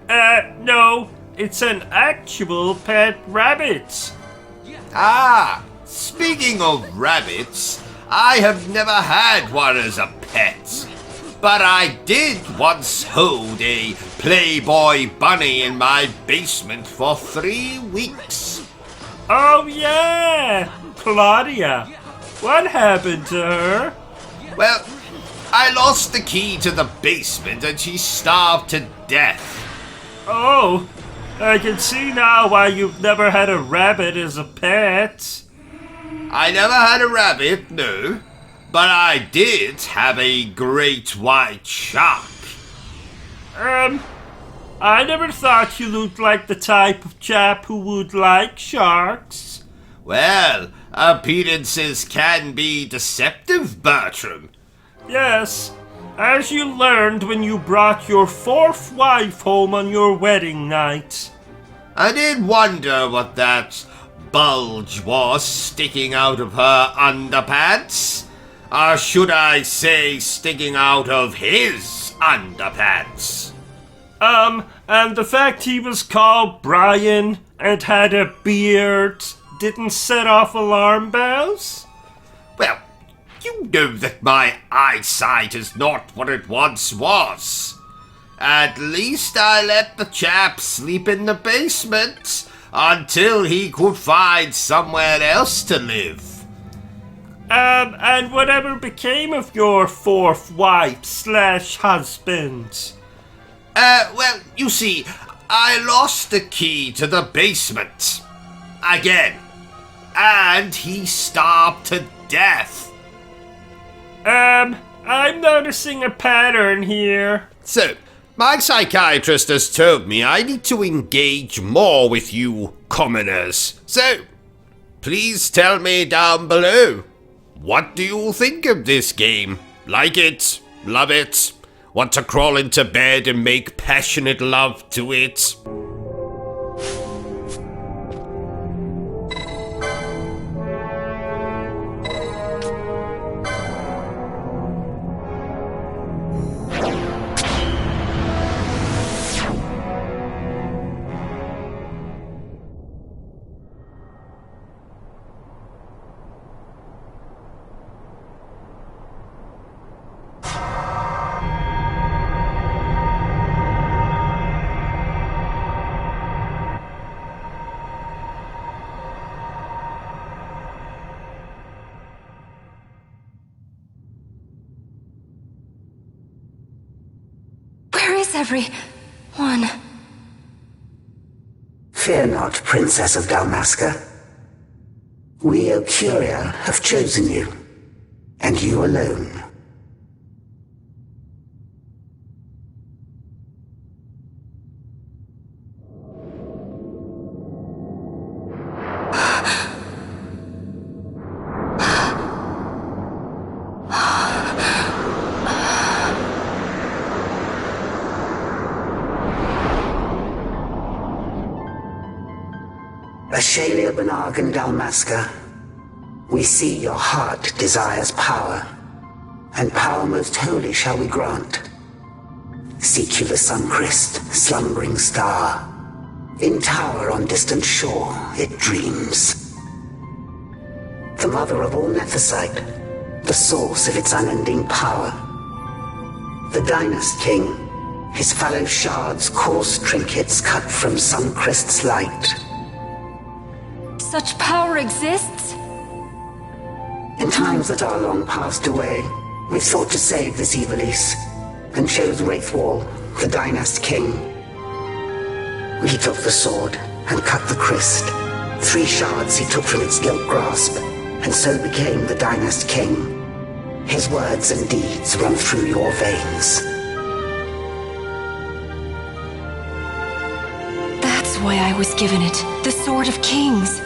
No. It's an actual pet rabbit. Ah, speaking of rabbits, I have never had one as a pet. But I did once hold a Playboy bunny in my basement for 3 weeks. Oh yeah, Claudia. What happened to her? Well, I lost the key to the basement and she starved to death. Oh, I can see now why you've never had a rabbit as a pet. I never had a rabbit, no. But I did have a great white shark. I never thought you looked like the type of chap who would like sharks. Well, appearances can be deceptive, Bertram. Yes, as you learned when you brought your fourth wife home on your wedding night. I did wonder what that bulge was sticking out of her underpants. Or should I say sticking out of his underpants? And the fact he was called Brian and had a beard didn't set off alarm bells? Well, you know that my eyesight is not what it once was. At least I let the chap sleep in the basement until he could find somewhere else to live. And whatever became of your fourth wife/husband? Well, you see, I lost the key to the basement. Again. And he starved to death. I'm noticing a pattern here. So, my psychiatrist has told me I need to engage more with you commoners. So, please tell me down below. What do you think of this game? Like it? Love it? Want to crawl into bed and make passionate love to it? Everyone. Fear not, Princess of Dalmasca. We, Ocuria, have chosen you, and you alone. Ashalia Benarg and Dalmasca, we see your heart desires power, and power most holy shall we grant. Seek you the sun-crest, slumbering star. In tower on distant shore it dreams. The mother of all Nethicite, the source of its unending power. The Dynast King, his fallow shards coarse trinkets cut from Suncrest's light. Such power exists? In times that are long passed away, we sought to save this Evilise, and chose Wraithwall, the Dynast King. He took the sword and cut the crest. 3 shards he took from its gilt grasp, and so became the Dynast King. His words and deeds run through your veins. That's why I was given it, the Sword of Kings.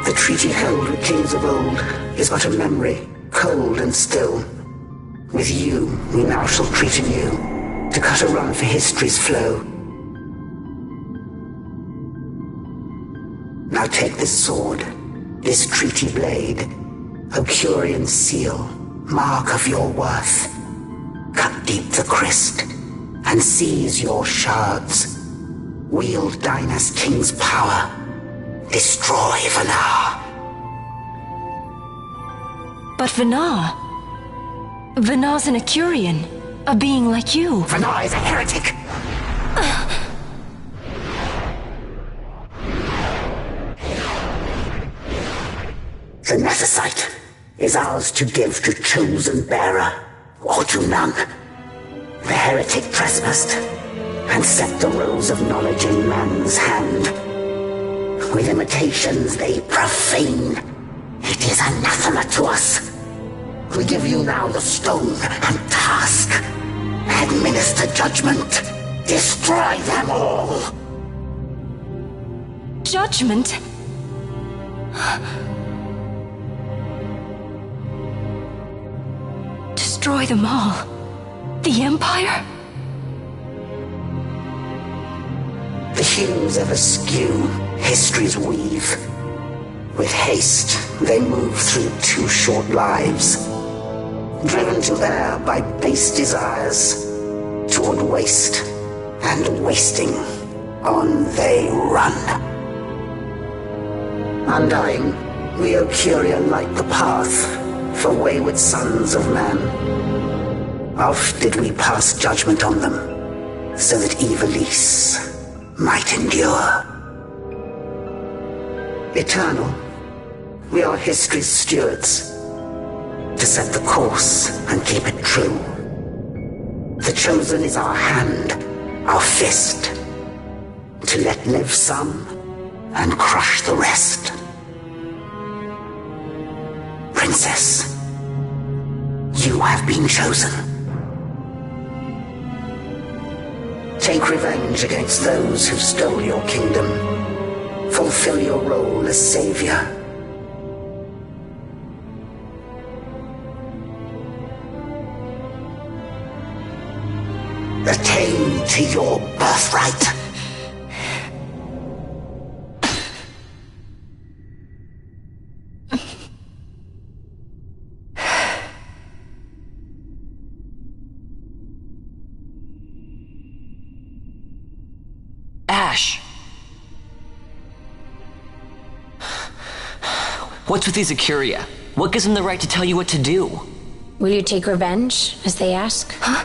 The treaty held with kings of old is but a memory, cold and still. With you, we now shall treat anew, to cut a run for history's flow. Now take this sword, this treaty blade, Ocurian seal, mark of your worth. Cut deep the crest, and seize your shards. Wield Dynast King's power. Destroy Vinar. But Vinar? Vinar's an Ocurian, a being like you. Vinar is a heretic. The Nephesite is ours to give to chosen bearer, or to none. The heretic trespassed, and set the rose of knowledge in man's hand. With imitations they profane. It is anathema to us. We give you now the stone and task. Administer judgment. Destroy them all. Judgment? Destroy them all? The Empire? The hues of askew, history's weave. With haste, they move through too short lives. Driven to there by base desires, toward waste, and wasting, on they run. Undying, we Ocuria light the path for wayward sons of man. Oft did we pass judgment on them, so that Ivalice might endure. Eternal, we are history's stewards, to set the course and keep it true. The chosen is our hand, our fist, to let live some and crush the rest. Princess, you have been chosen. Take revenge against those who stole your kingdom. Fulfill your role as savior. Attain to your birthright. Ash! What's with these Ocuria? What gives them the right to tell you what to do? Will you take revenge, as they ask? Huh?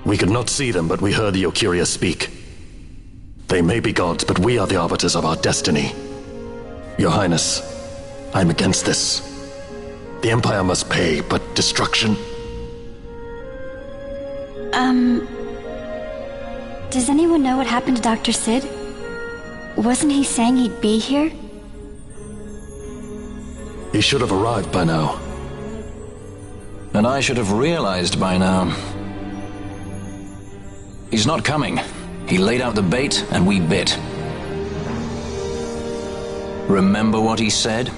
We could not see them, but we heard the Ocuria speak. They may be gods, but we are the arbiters of our destiny. Your Highness, I'm against this. The Empire must pay, but destruction? Does anyone know what happened to Dr. Sid? Wasn't he saying he'd be here? He should have arrived by now. And I should have realized by now. He's not coming. He laid out the bait, and we bit. Remember what he said?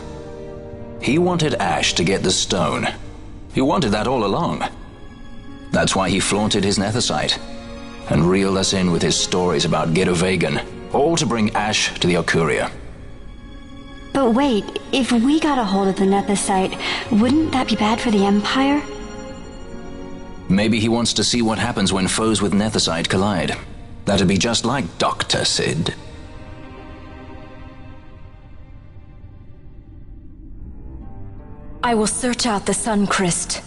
He wanted Ash to get the stone. He wanted that all along. That's why he flaunted his nethicite, and reeled us in with his stories about Gidovegan, all to bring Ash to the Ocuria. But wait, if we got a hold of the nethicite, wouldn't that be bad for the Empire? Maybe he wants to see what happens when foes with nethicite collide. That'd be just like Dr. Sid. I will search out the Sun Crest.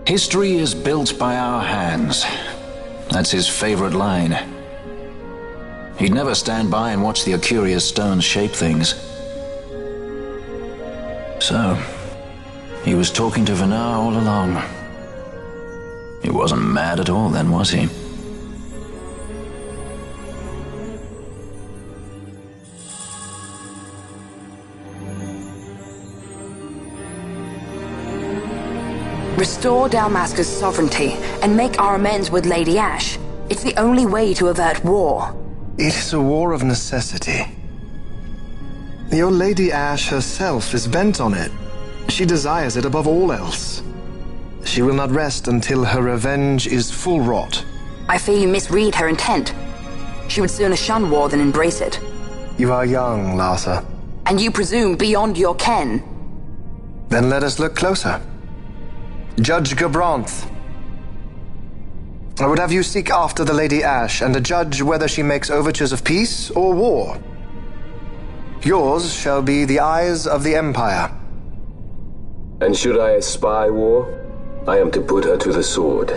History is built by our hands. That's his favorite line. He'd never stand by and watch the Ocuria's stones shape things. So, he was talking to Vinar all along. He wasn't mad at all then, was he? Restore Dalmasca's sovereignty and make our amends with Lady Ash. It's the only way to avert war. It is a war of necessity. Your Lady Ash herself is bent on it. She desires it above all else. She will not rest until her revenge is full wrought. I fear you misread her intent. She would sooner shun war than embrace it. You are young, Larsa. And you presume beyond your ken. Then let us look closer. Judge Gabranth. I would have you seek after the Lady Ash and judge whether she makes overtures of peace or war. Yours shall be the eyes of the Empire. And should I espy war, I am to put her to the sword.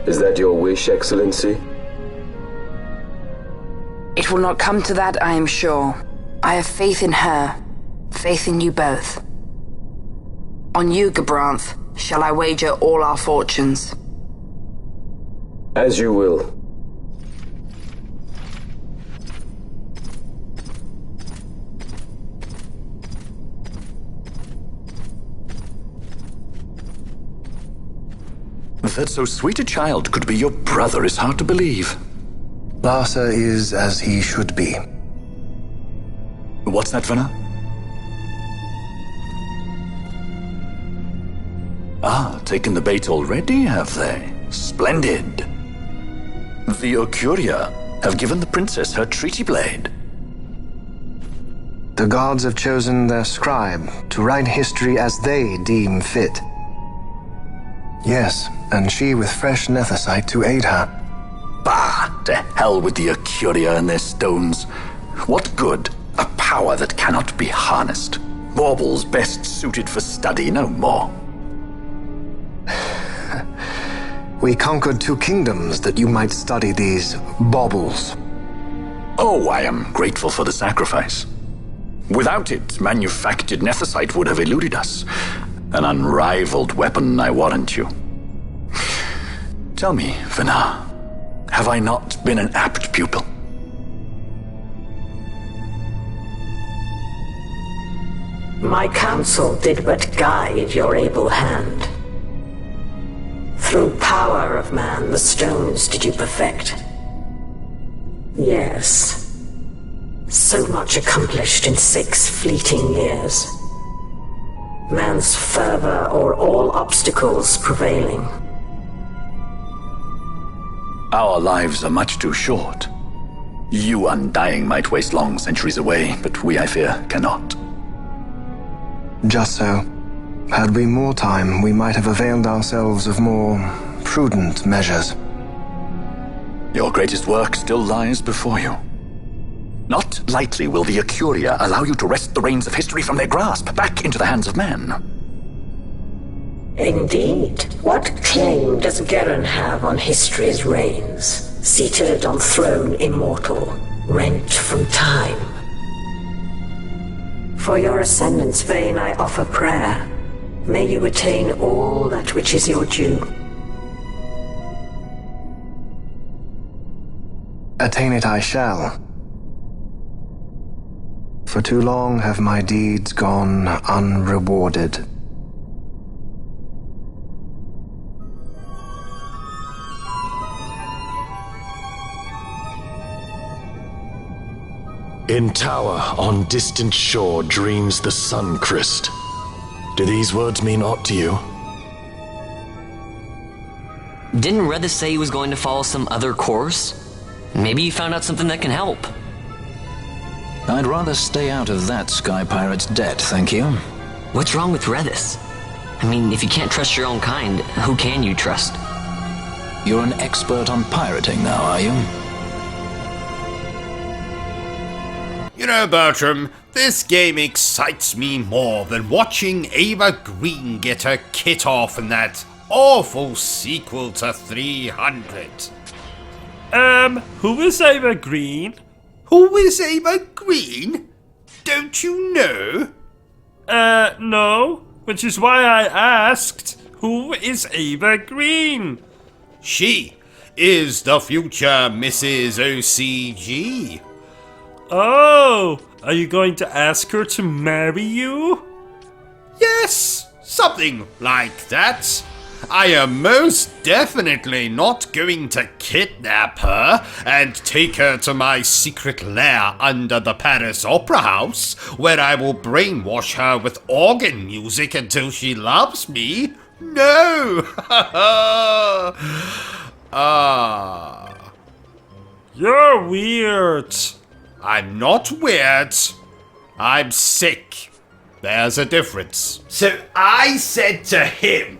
Is that your wish, Excellency? It will not come to that, I am sure. I have faith in her, faith in you both. On you, Gabranth, shall I wager all our fortunes? As you will. That so sweet a child could be your brother is hard to believe. Larsa is as he should be. What's that, Vana? Ah, taken the bait already, have they? Splendid. The Ocuria have given the princess her treaty blade. The gods have chosen their scribe to write history as they deem fit. Yes, and she with fresh nethicite to aid her. Bah! To hell with the Ocuria and their stones. What good? A power that cannot be harnessed. Baubles best suited for study, no more. We conquered 2 kingdoms that you might study these baubles. Oh, I am grateful for the sacrifice. Without it, manufactured nethicite would have eluded us. An unrivaled weapon, I warrant you. Tell me, Vana, have I not been an apt pupil? My counsel did but guide your able hand. Through power of man, the stones did you perfect. Yes. So much accomplished in 6 fleeting years. Man's fervor o'er all obstacles prevailing. Our lives are much too short. You undying might waste long centuries away, but we, I fear, cannot. Just so. Had we more time, we might have availed ourselves of more prudent measures. Your greatest work still lies before you. Not lightly will the Ocuria allow you to wrest the reins of history from their grasp, back into the hands of man. Indeed. What claim does Geren have on history's reins, seated on throne immortal, rent from time? For your ascendant's vein I offer prayer. May you attain all that which is your due. Attain it I shall. For too long have my deeds gone unrewarded. In tower on distant shore dreams the sun Christ. Do these words mean aught to you? Didn't Redis say he was going to follow some other course? Maybe he found out something that can help. I'd rather stay out of that Sky Pirate's debt, thank you. What's wrong with Redis? I mean, if you can't trust your own kind, who can you trust? You're an expert on pirating now, are you? You know, Bertram, this game excites me more than watching Ava Green get her kit off in that awful sequel to 300. Who is Ava Green? Who is Ava Green? Don't you know? No. Which is why I asked, who is Ava Green? She is the future Mrs. O.C.G. Oh, are you going to ask her to marry you? Yes, something like that. I am most definitely not going to kidnap her and take her to my secret lair under the Paris Opera House, where I will brainwash her with organ music until she loves me. No! You're weird. I'm not weird. I'm sick. There's a difference. So I said to him,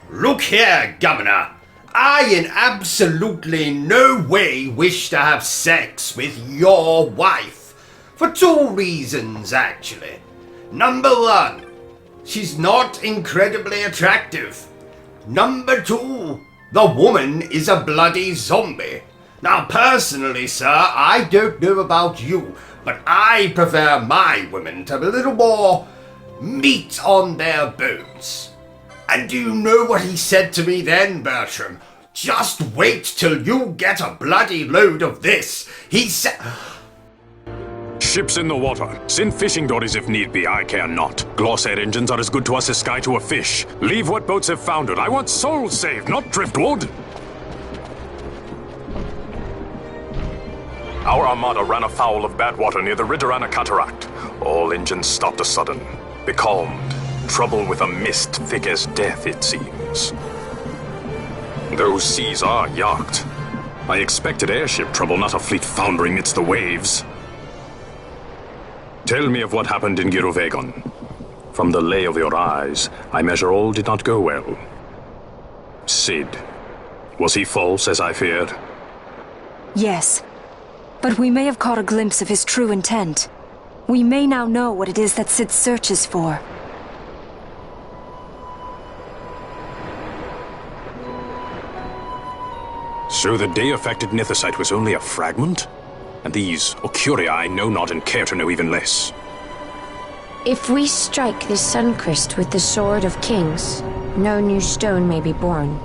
"Look here, Governor. I in absolutely no way wish to have sex with your wife. For 2 reasons, actually. Number 1, she's not incredibly attractive. Number 2, the woman is a bloody zombie. Now, personally, sir, I don't know about you, but I prefer my women to have a little more meat on their bones. And do you know what he said to me then, Bertram? Just wait till you get a bloody load of this. He said... Ships in the water. Send fishing dories if need be, I care not. Glossair engines are as good to us as sky to a fish. Leave what boats have foundered. I want souls saved, not driftwood. Our armada ran afoul of bad water near the Ridorana Cataract. All engines stopped a sudden. Becalmed. Trouble with a mist thick as death, it seems. Those seas are yacht. I expected airship trouble, not a fleet foundering midst the waves. Tell me of what happened in Girovegon. From the lay of your eyes, I measure all did not go well. Sid. Was he false, as I feared? Yes. But we may have caught a glimpse of his true intent. We may now know what it is that Sid searches for. So the day-affected Nithosite was only a fragment? And these Ocuria I know not and care to know even less. If we strike this Suncrest with the Sword of Kings, no new stone may be born.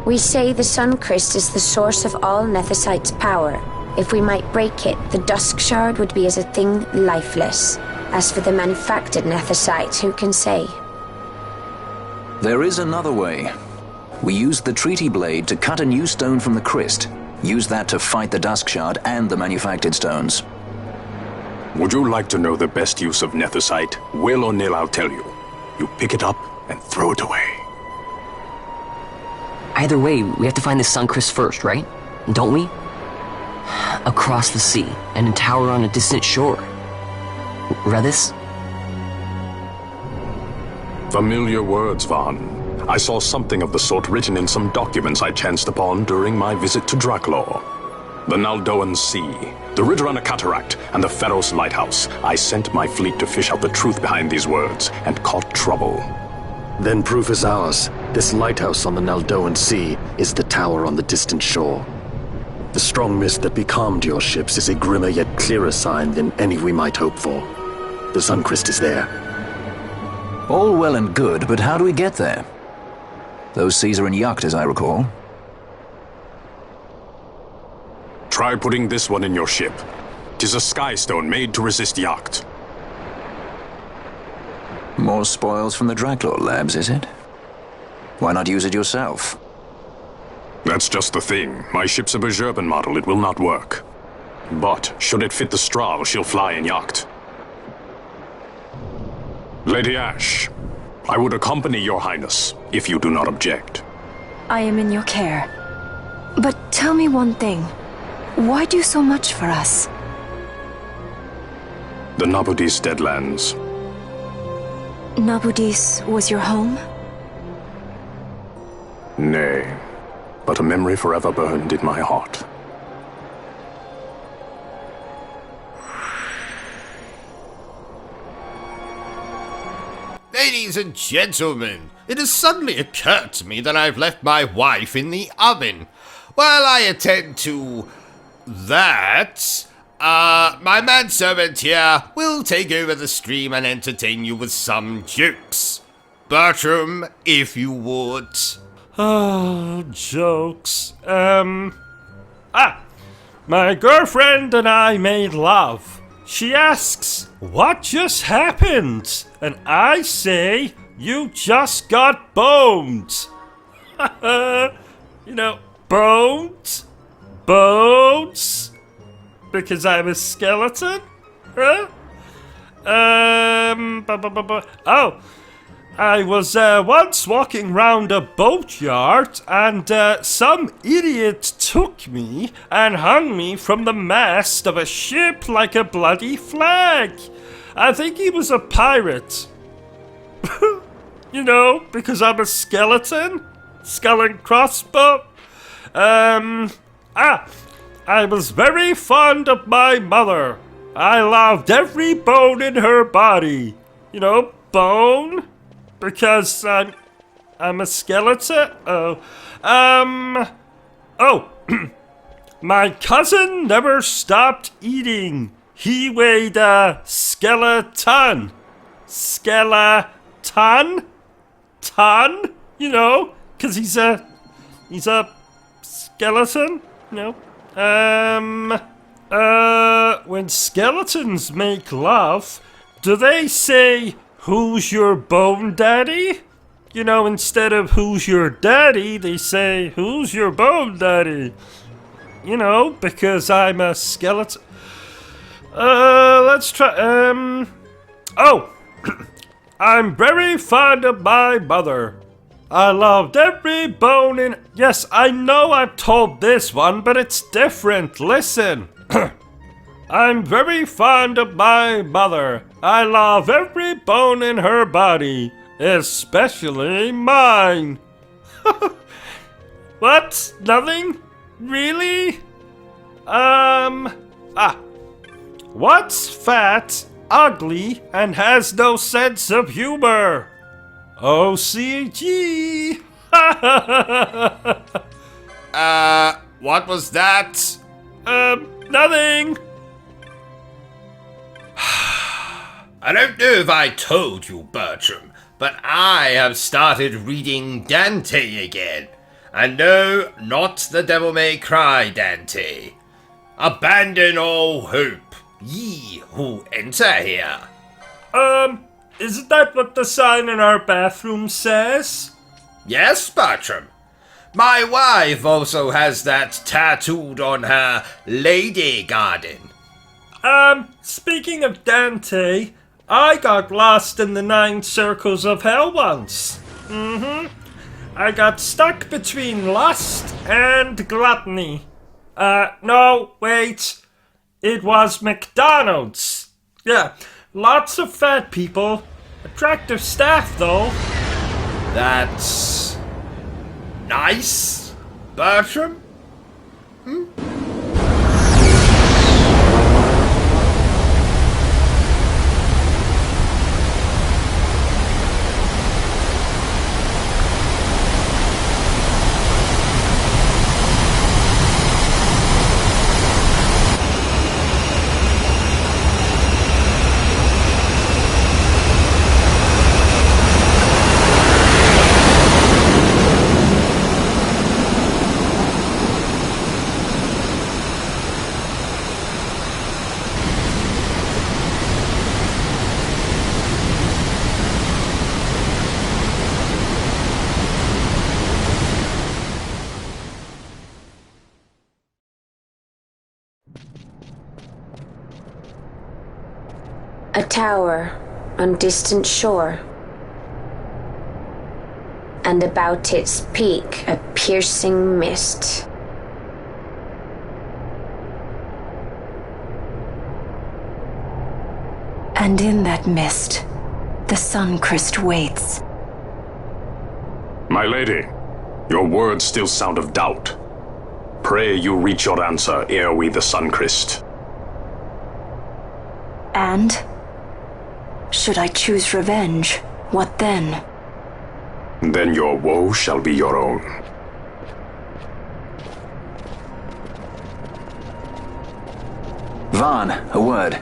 We say the Suncrest is the source of all Nethosite's power. If we might break it, the Dusk Shard would be as a thing lifeless. As for the manufactured Nethosite, who can say? There is another way. We used the Treaty Blade to cut a new stone from the Crest. Use that to fight the Dusk Shard and the manufactured stones. Would you like to know the best use of Nethosite? Will or nil, I'll tell you. You pick it up and throw it away. Either way, we have to find the Suncrest first, right? Don't we? Across the sea, and a tower on a distant shore. Redis? Familiar words, Vaughn. I saw something of the sort written in some documents I chanced upon during my visit to Draklor. The Naldoan Sea, the Ridorana Cataract, and the Pharos Lighthouse. I sent my fleet to fish out the truth behind these words, and caught trouble. Then proof is ours. This lighthouse on the Naldoan Sea is the tower on the distant shore. The strong mist that becalmed your ships is a grimmer yet clearer sign than any we might hope for. The Suncrest is there. All well and good, but how do we get there? Those seas are in Yacht, as I recall. Try putting this one in your ship. 'Tis a skystone made to resist Yacht. More spoils from the Draklor labs, is it? Why not use it yourself? That's just the thing. My ship's a Bergerben model, it will not work. But, should it fit the Strahl, she'll fly in Yacht. Lady Ash, I would accompany your highness, if you do not object. I am in your care. But tell me one thing. Why do so much for us? The Nabudis Deadlands. Nabudis was your home? Nay, but a memory forever burned in my heart. Ladies and gentlemen, it has suddenly occurred to me that I've left my wife in the oven. While I attend to that, my manservant here will take over the stream and entertain you with some jokes. Bertram, if you would. Oh, jokes. My girlfriend and I made love. She asks, what just happened? And I say, you just got boned. Boned? Bones? Because I'm a skeleton? Huh? Oh, I was once walking round a boatyard and some idiot took me and hung me from the mast of a ship like a bloody flag. I think he was a pirate. Because I'm a skeleton? Skull and crossbow? I was very fond of my mother. I loved every bone in her body. Bone? Because I'm a skeleton? My cousin never stopped eating. He weighed a skeleton. Skeleton? Ton? You know, 'cause he's a skeleton, you know. When skeletons make love, do they say, "Who's your bone daddy?" You know, instead of "Who's your daddy," they say, "Who's your bone daddy?" You know, because I'm a skeleton. Let's try, oh! I'm very fond of my mother. I loved every bone in... Yes, I know I've told this one, but it's different. Listen. I'm very fond of my mother. I love every bone in her body, especially mine. What? Nothing? Really? What's fat, ugly, and has no sense of humor? OCG. What was that? Nothing. I don't know if I told you, Bertram, but I have started reading Dante again. And no, not the Devil May Cry Dante. Abandon all hope, ye who enter here. Isn't that what the sign in our bathroom says? Yes, Bertram. My wife also has that tattooed on her lady garden. Speaking of Dante, I got lost in the 9 circles of hell once. I got stuck between lust and gluttony. No, wait. It was McDonald's. Yeah, lots of fat people. Attractive staff, though. That's... nice, Bertram? A tower on distant shore, and about its peak a piercing mist. And in that mist, the Sunchrist waits. My lady, your words still sound of doubt. Pray you reach your answer ere we the Sunchrist. And? Should I choose revenge, what then? Then your woe shall be your own. Vaughn, a word.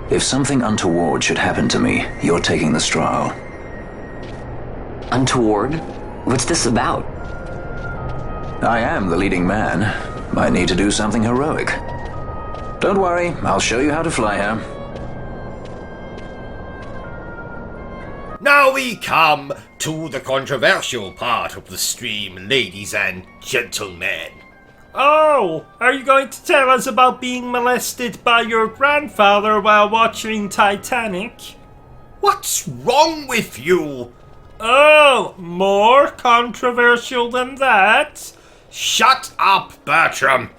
If something untoward should happen to me, you're taking the straw. Untoward? What's this about? I am the leading man. Might need to do something heroic. Don't worry, I'll show you how to fly her. Now we come to the controversial part of the stream, ladies and gentlemen. Oh, are you going to tell us about being molested by your grandfather while watching Titanic? What's wrong with you? Oh, more controversial than that? Shut up, Bertram.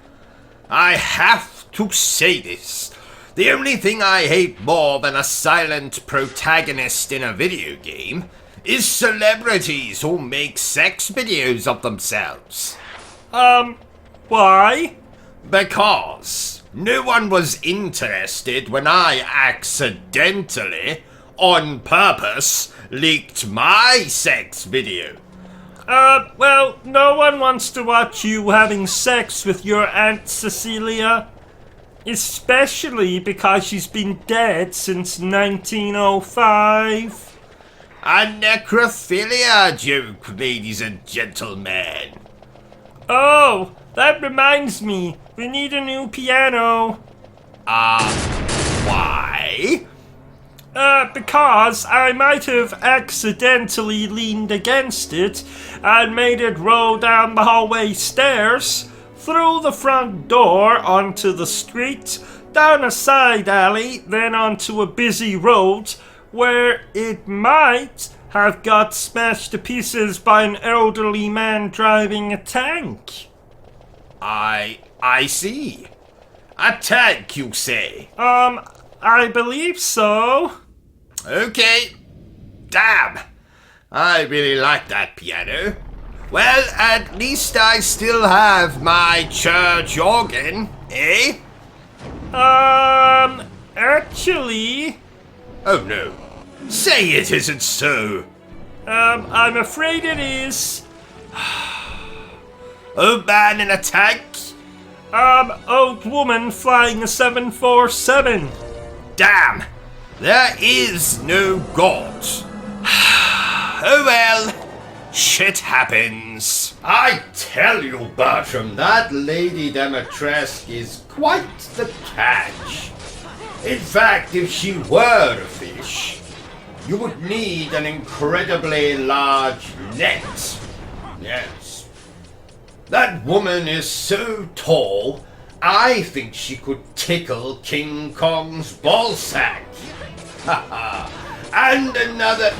I have to say this. The only thing I hate more than a silent protagonist in a video game is celebrities who make sex videos of themselves. Why? Because no one was interested when I accidentally, on purpose, leaked my sex video. Well, no one wants to watch you having sex with your Aunt Cecilia. Especially because she's been dead since 1905. A necrophilia joke, ladies and gentlemen. Oh, that reminds me. We need a new piano. Why? Because I might have accidentally leaned against it and made it roll down the hallway stairs, through the front door onto the street, down a side alley, then onto a busy road, where it might have got smashed to pieces by an elderly man driving a tank. I see. A tank, you say? I believe so. Okay. Damn. I really like that piano. Well, at least I still have my church organ, eh? Actually... Oh no. Say it isn't so. I'm afraid it is. Old man in a tank? Old woman flying a 747. Damn. There is no God. Oh well. Shit happens. I tell you, Bertram, that Lady Demetresque is quite the catch. In fact, if she were a fish, you would need an incredibly large net. Yes. That woman is so tall, I think she could tickle King Kong's ballsack. Haha. And another...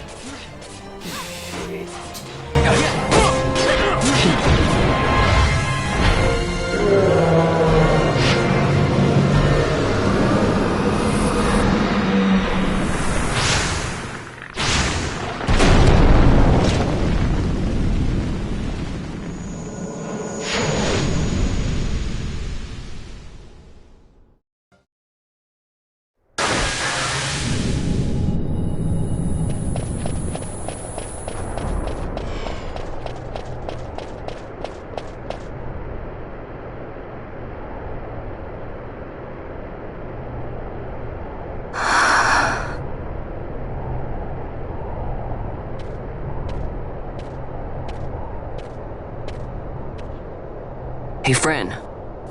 Hey, Fran.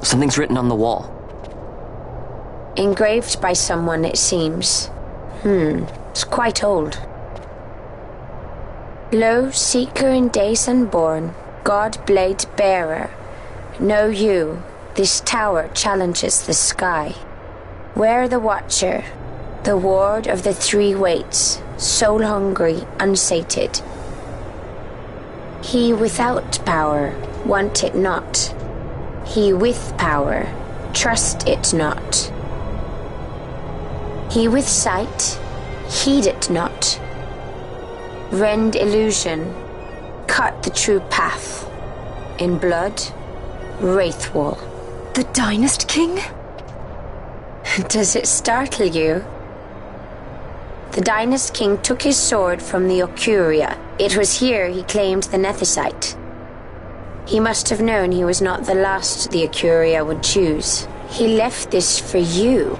Something's written on the wall. Engraved by someone, it seems. It's quite old. Lo, seeker in days unborn, God blade bearer. Know you, this tower challenges the sky. Where the watcher, the ward of the three waits, soul hungry, unsated. He without power, want it not. He with power, trust it not. He with sight, heed it not. Rend illusion, cut the true path. In blood, Wraithwall. The Dynast King? Does it startle you? The Dynast King took his sword from the Ocuria. It was here he claimed the Nethicite. He must have known he was not the last the Ocuria would choose. He left this for you.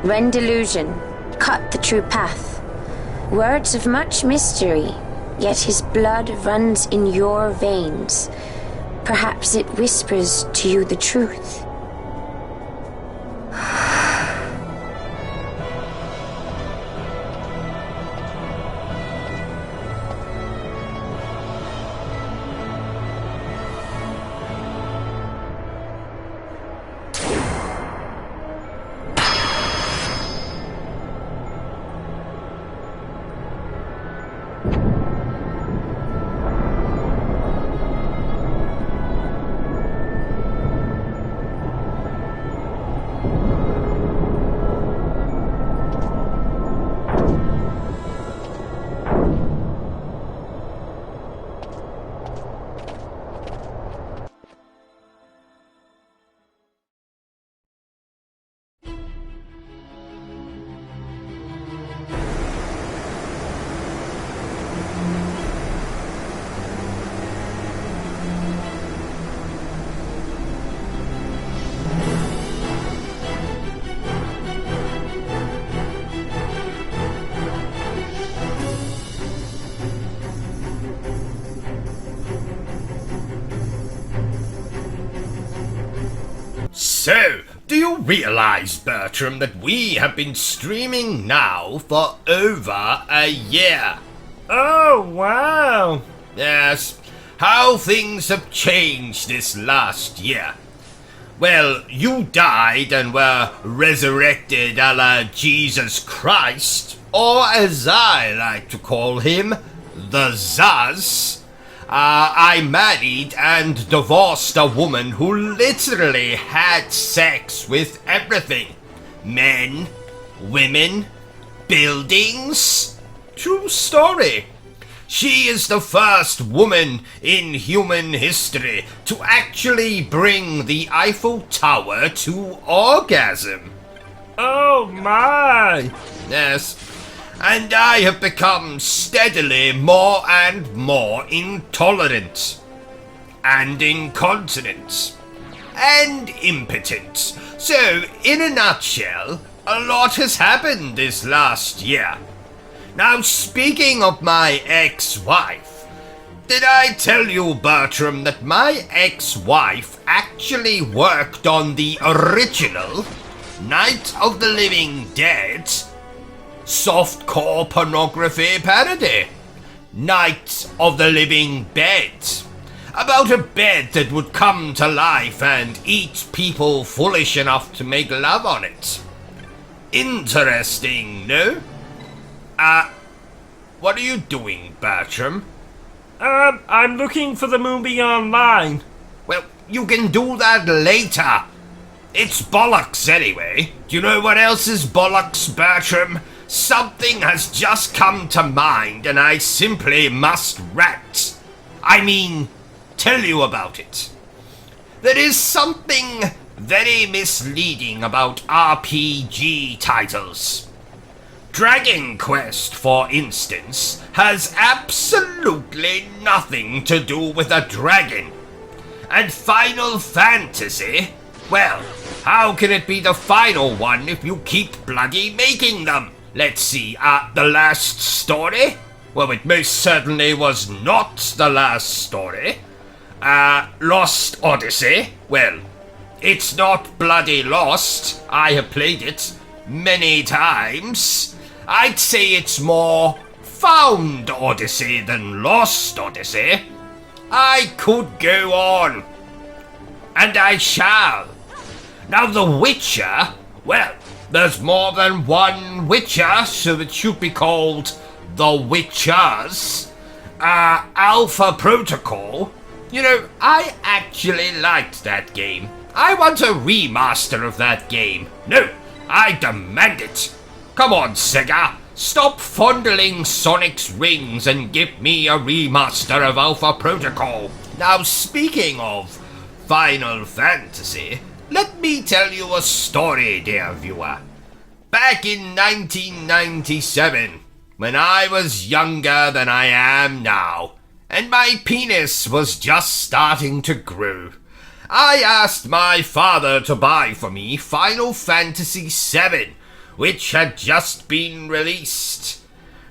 Rend illusion, cut the true path. Words of much mystery, yet his blood runs in your veins. Perhaps it whispers to you the truth. So, do you realize, Bertram, that we have been streaming now for over a year? Oh, wow. Yes, how things have changed this last year. Well, you died and were resurrected a la Jesus Christ, or as I like to call him, the Zaz. I married and divorced a woman who literally had sex with everything. Men, women, buildings. True story. She is the first woman in human history to actually bring the Eiffel Tower to orgasm. Oh my! Yes, and I have become steadily more and more intolerant, and incontinent, and impotent. So, in a nutshell, a lot has happened this last year. Now, speaking of my ex-wife, did I tell you, Bertram, that my ex-wife actually worked on the original Night of the Living Dead softcore pornography parody? Night of the Living Bed. About a bed that would come to life and eat people foolish enough to make love on it. Interesting, no? What are you doing, Bertram? I'm looking for the movie online. Well, you can do that later. It's bollocks anyway. Do you know what else is bollocks, Bertram? Something has just come to mind and I simply must rant. Tell you about it. There is something very misleading about RPG titles. Dragon Quest, for instance, has absolutely nothing to do with a dragon. And Final Fantasy, well, how can it be the final one if you keep bloody making them? Let's see, the last story? Well, it most certainly was not the last story. Lost Odyssey? Well, it's not bloody lost. I have played it many times. I'd say it's more Found Odyssey than Lost Odyssey. I could go on. And I shall. Now the Witcher, well, there's more than one Witcher, so it should be called The Witchers. Alpha Protocol. You know, I actually liked that game. I want a remaster of that game. No, I demand it. Come on, Sega. Stop fondling Sonic's rings and give me a remaster of Alpha Protocol. Now, speaking of Final Fantasy, let me tell you a story, dear viewer. Back in 1997, when I was younger than I am now, and my penis was just starting to grow, I asked my father to buy for me Final Fantasy VII, which had just been released.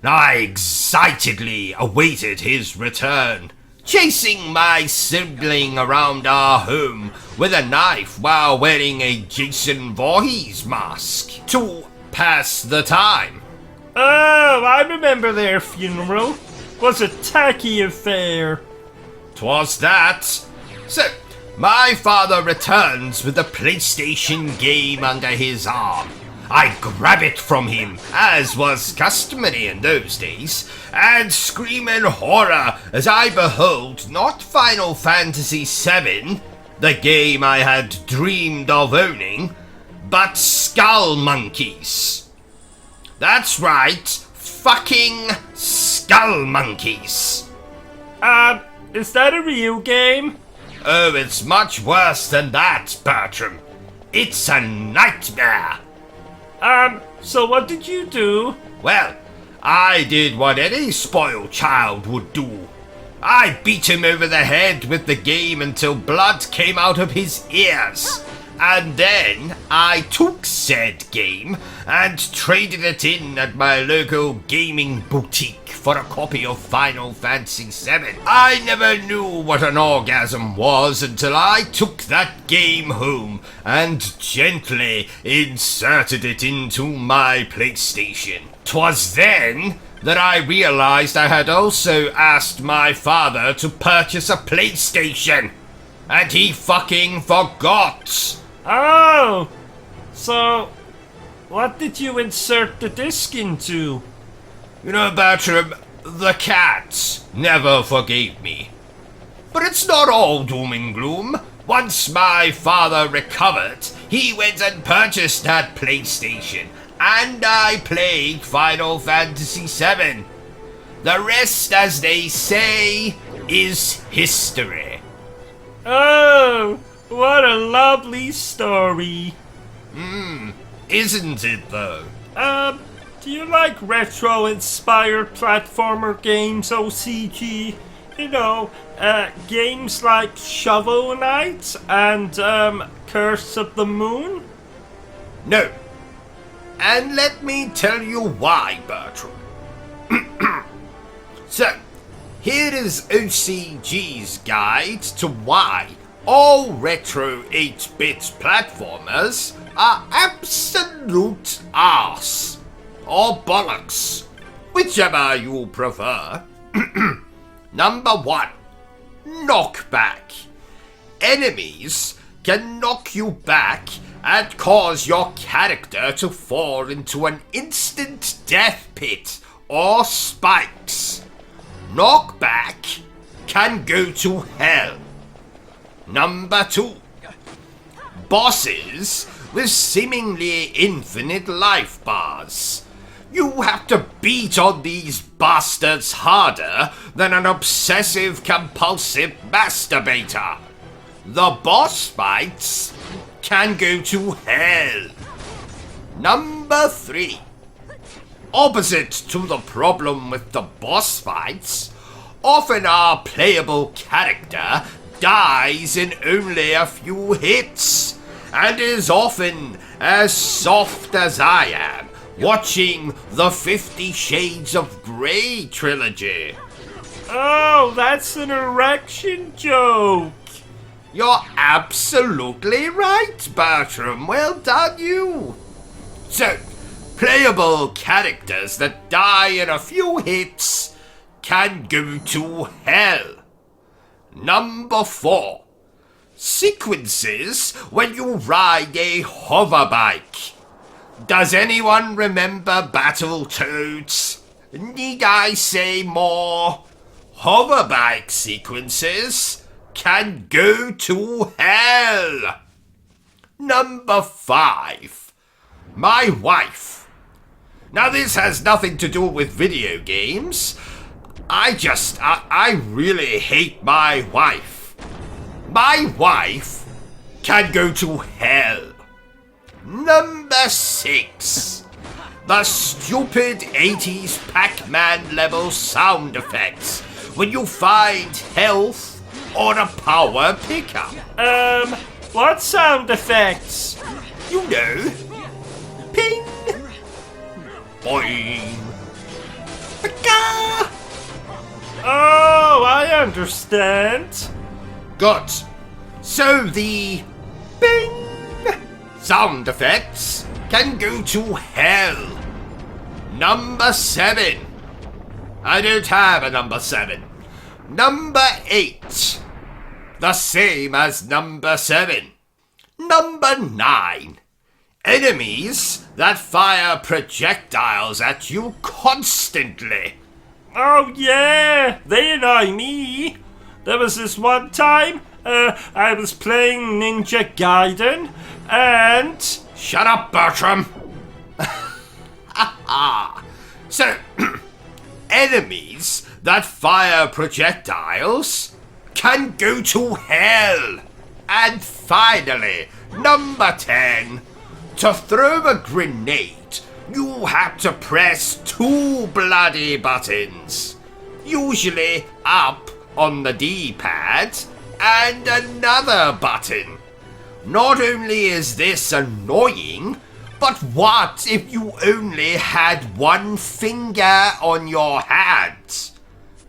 I excitedly awaited his return, chasing my sibling around our home with a knife while wearing a Jason Voorhees mask to pass the time. Oh, I remember their funeral. Was a tacky affair. 'Twas that. So, my father returns with the PlayStation game under his arm. I grab it from him, as was customary in those days, and scream in horror as I behold not Final Fantasy VII, the game I had dreamed of owning, but Skull Monkeys. That's right, fucking Skull Monkeys. Is that a real game? Oh, it's much worse than that, Bertram. It's a nightmare. So what did you do? Well, I did what any spoiled child would do. I beat him over the head with the game until blood came out of his ears. And then I took said game and traded it in at my local gaming boutique for a copy of Final Fantasy VII. I never knew what an orgasm was until I took that game home and gently inserted it into my PlayStation. 'Twas then that I realized I had also asked my father to purchase a PlayStation, and he fucking forgot. Oh! So, what did you insert the disc into? You know, Bertram, the cat never forgave me. But it's not all doom and gloom. Once my father recovered, he went and purchased that PlayStation, and I played Final Fantasy VII. The rest, as they say, is history. Oh, what a lovely story. Isn't it though? Do you like retro-inspired platformer games, OCG? You know, games like Shovel Knight and, Curse of the Moon? No. And let me tell you why, Bertram. So, here is OCG's guide to why all retro 8-bit platformers are absolute arse. Or bollocks. Whichever you prefer. Number 1. Knockback. Enemies can knock you back and cause your character to fall into an instant death pit or spikes. Knockback can go to hell. Number 2. Bosses with seemingly infinite life bars. You have to beat on these bastards harder than an obsessive compulsive masturbator. The boss fights can go to hell. Number 3. Opposite to the problem with the boss fights, often our playable character dies in only a few hits, and is often as soft as I am watching the 50 Shades of Grey trilogy. Oh, that's an erection joke. You're absolutely right, Bertram. Well done, you. So, playable characters that die in a few hits can go to hell. Number 4. Sequences when you ride a hoverbike. Does anyone remember Battletoads? Need I say more? Hoverbike sequences can go to hell. Number 5. My wife. Now this has nothing to do with video games. I really hate my wife. My wife can go to hell. Number 6. The stupid 80s Pac-Man level sound effects when you find health or a power pickup. What sound effects? You know. Ping. Boing. Pika. Oh, I understand. Good. So the bing sound effects can go to hell. Number 7. I don't have a number 7. Number 8. The same as number 7. Number 9. Enemies that fire projectiles at you constantly. Oh yeah, they annoy me. There was this one time, I was playing Ninja Gaiden, and... Shut up, Bertram! So, enemies that fire projectiles can go to hell. And finally, number 10. To throw a grenade, you have to press 2 bloody buttons. Usually up on the D-pad and another button. Not only is this annoying, But what if you only had one finger on your hand?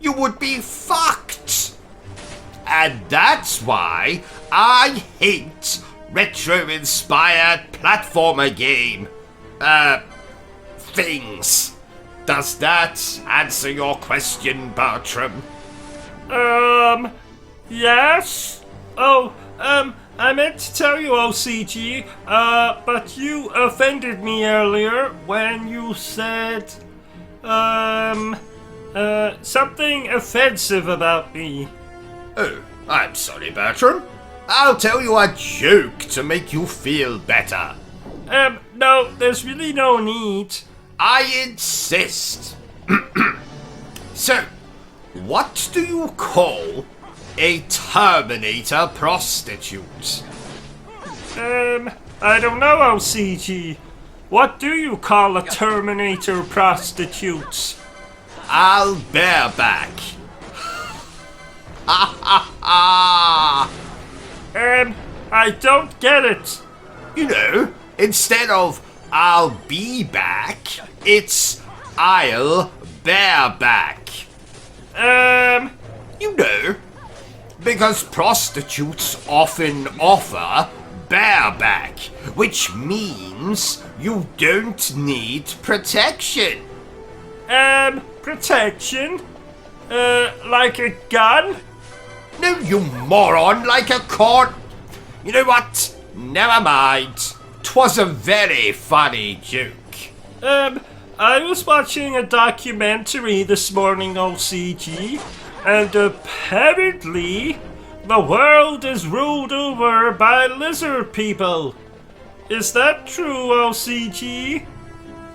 You would be fucked. And that's why I hate retro-inspired platformer game. Things. Does that answer your question, Bertram? Yes? Oh, I meant to tell you, OCG, but you offended me earlier when you said, something offensive about me. Oh, I'm sorry, Bertram. I'll tell you a joke to make you feel better. No, there's really no need. I insist. So, what do you call a Terminator prostitute? I don't know, OCG. What do you call a Terminator prostitute? I'll bareback. Ha ha ha! I don't get it. You know, instead of I'll be back, it's I'll bareback. You know, because prostitutes often offer bareback, which means you don't need protection. Protection? Like a gun? No, you moron, like a cord. You know what? Never mind. 'Twas a very funny joke. I was watching a documentary this morning, OCG, and apparently the world is ruled over by lizard people. Is that true, OCG?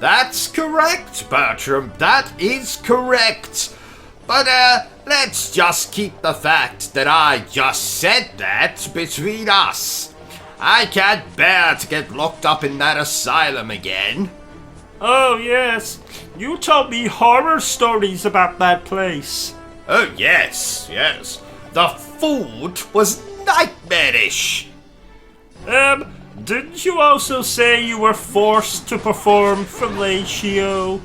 That's correct, Bertram. That is correct. But, let's just keep the fact that I just said that between us. I can't bear to get locked up in that asylum again. Oh, yes. You told me horror stories about that place. Oh, yes, yes. The food was nightmarish. Didn't you also say you were forced to perform fellatio?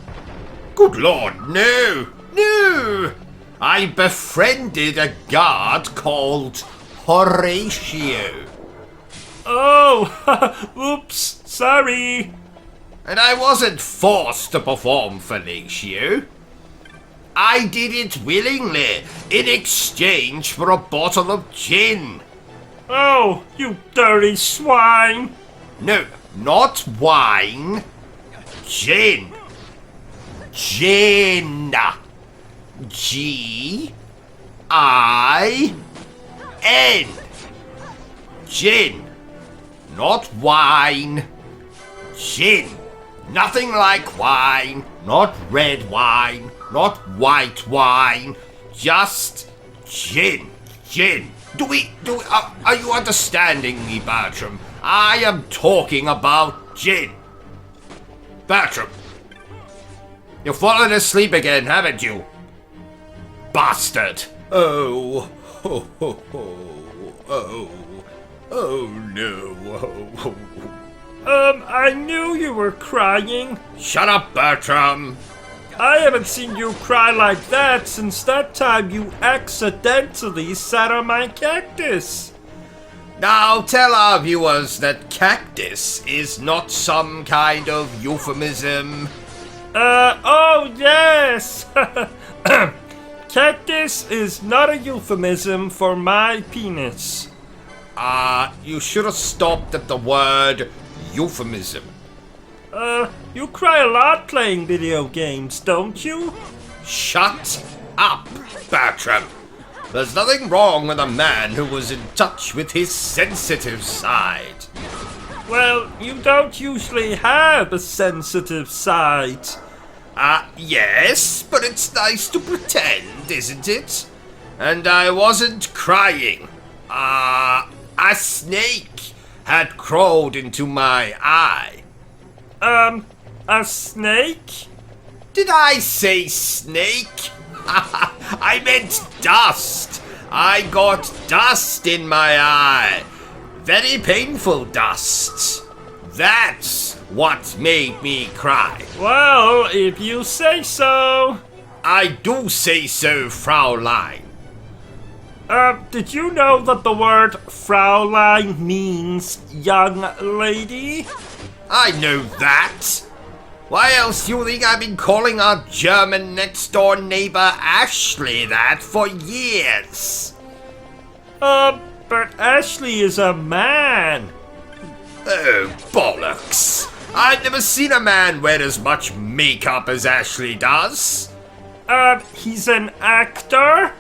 Good Lord, no! No! I befriended a guard called Horatio. Oh, oops, sorry. And I wasn't forced to perform fellatio. I did it willingly, in exchange for a bottle of gin. Oh, you dirty swine. No, not wine. Gin. Gin. G-I-N. Gin. Not wine. Gin. Nothing like wine. Not red wine. Not white wine. Just gin. Gin. Are you understanding me, Bertram? I am talking about gin. Bertram. You've fallen asleep again, haven't you? Bastard. Oh. Oh, oh, oh. Oh. Oh, no. I knew you were crying. Shut up, Bertram. I haven't seen you cry like that since that time you accidentally sat on my cactus. Now tell our viewers that cactus is not some kind of euphemism. Oh yes! Cactus is not a euphemism for my penis. You should have stopped at the word euphemism. You cry a lot playing video games, don't you? Shut up, Bertram. There's nothing wrong with a man who was in touch with his sensitive side. Well, you don't usually have a sensitive side. Yes, but it's nice to pretend, isn't it? And I wasn't crying. A snake had crawled into my eye. A snake? Did I say snake? I meant dust. I got dust in my eye. Very painful dust. That's what made me cry. Well, if you say so. I do say so, Fraulein. Did you know that the word Fraulein means young lady? I know that. Why else do you think I've been calling our German next-door neighbor Ashley that for years? But Ashley is a man. Oh, bollocks. I've never seen a man wear as much makeup as Ashley does. He's an actor?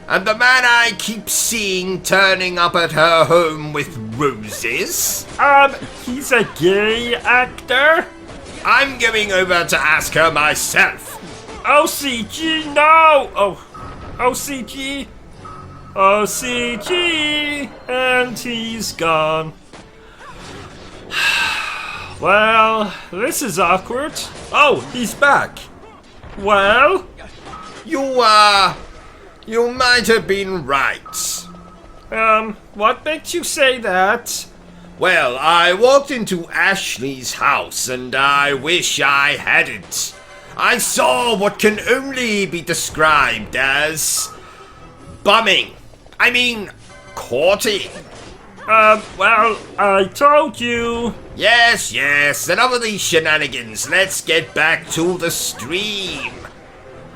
And the man I keep seeing turning up at her home with roses? He's a gay actor? I'm going over to ask her myself. O.C.G, no! Oh, O.C.G. O.C.G, and he's gone. Well, this is awkward. Oh, he's back. Well? You might have been right. What makes you say that? Well, I walked into Ashley's house and I wish I hadn't. I saw what can only be described as bumming. I mean, courting. Well, I told you. Yes, enough of these shenanigans. Let's get back to the stream.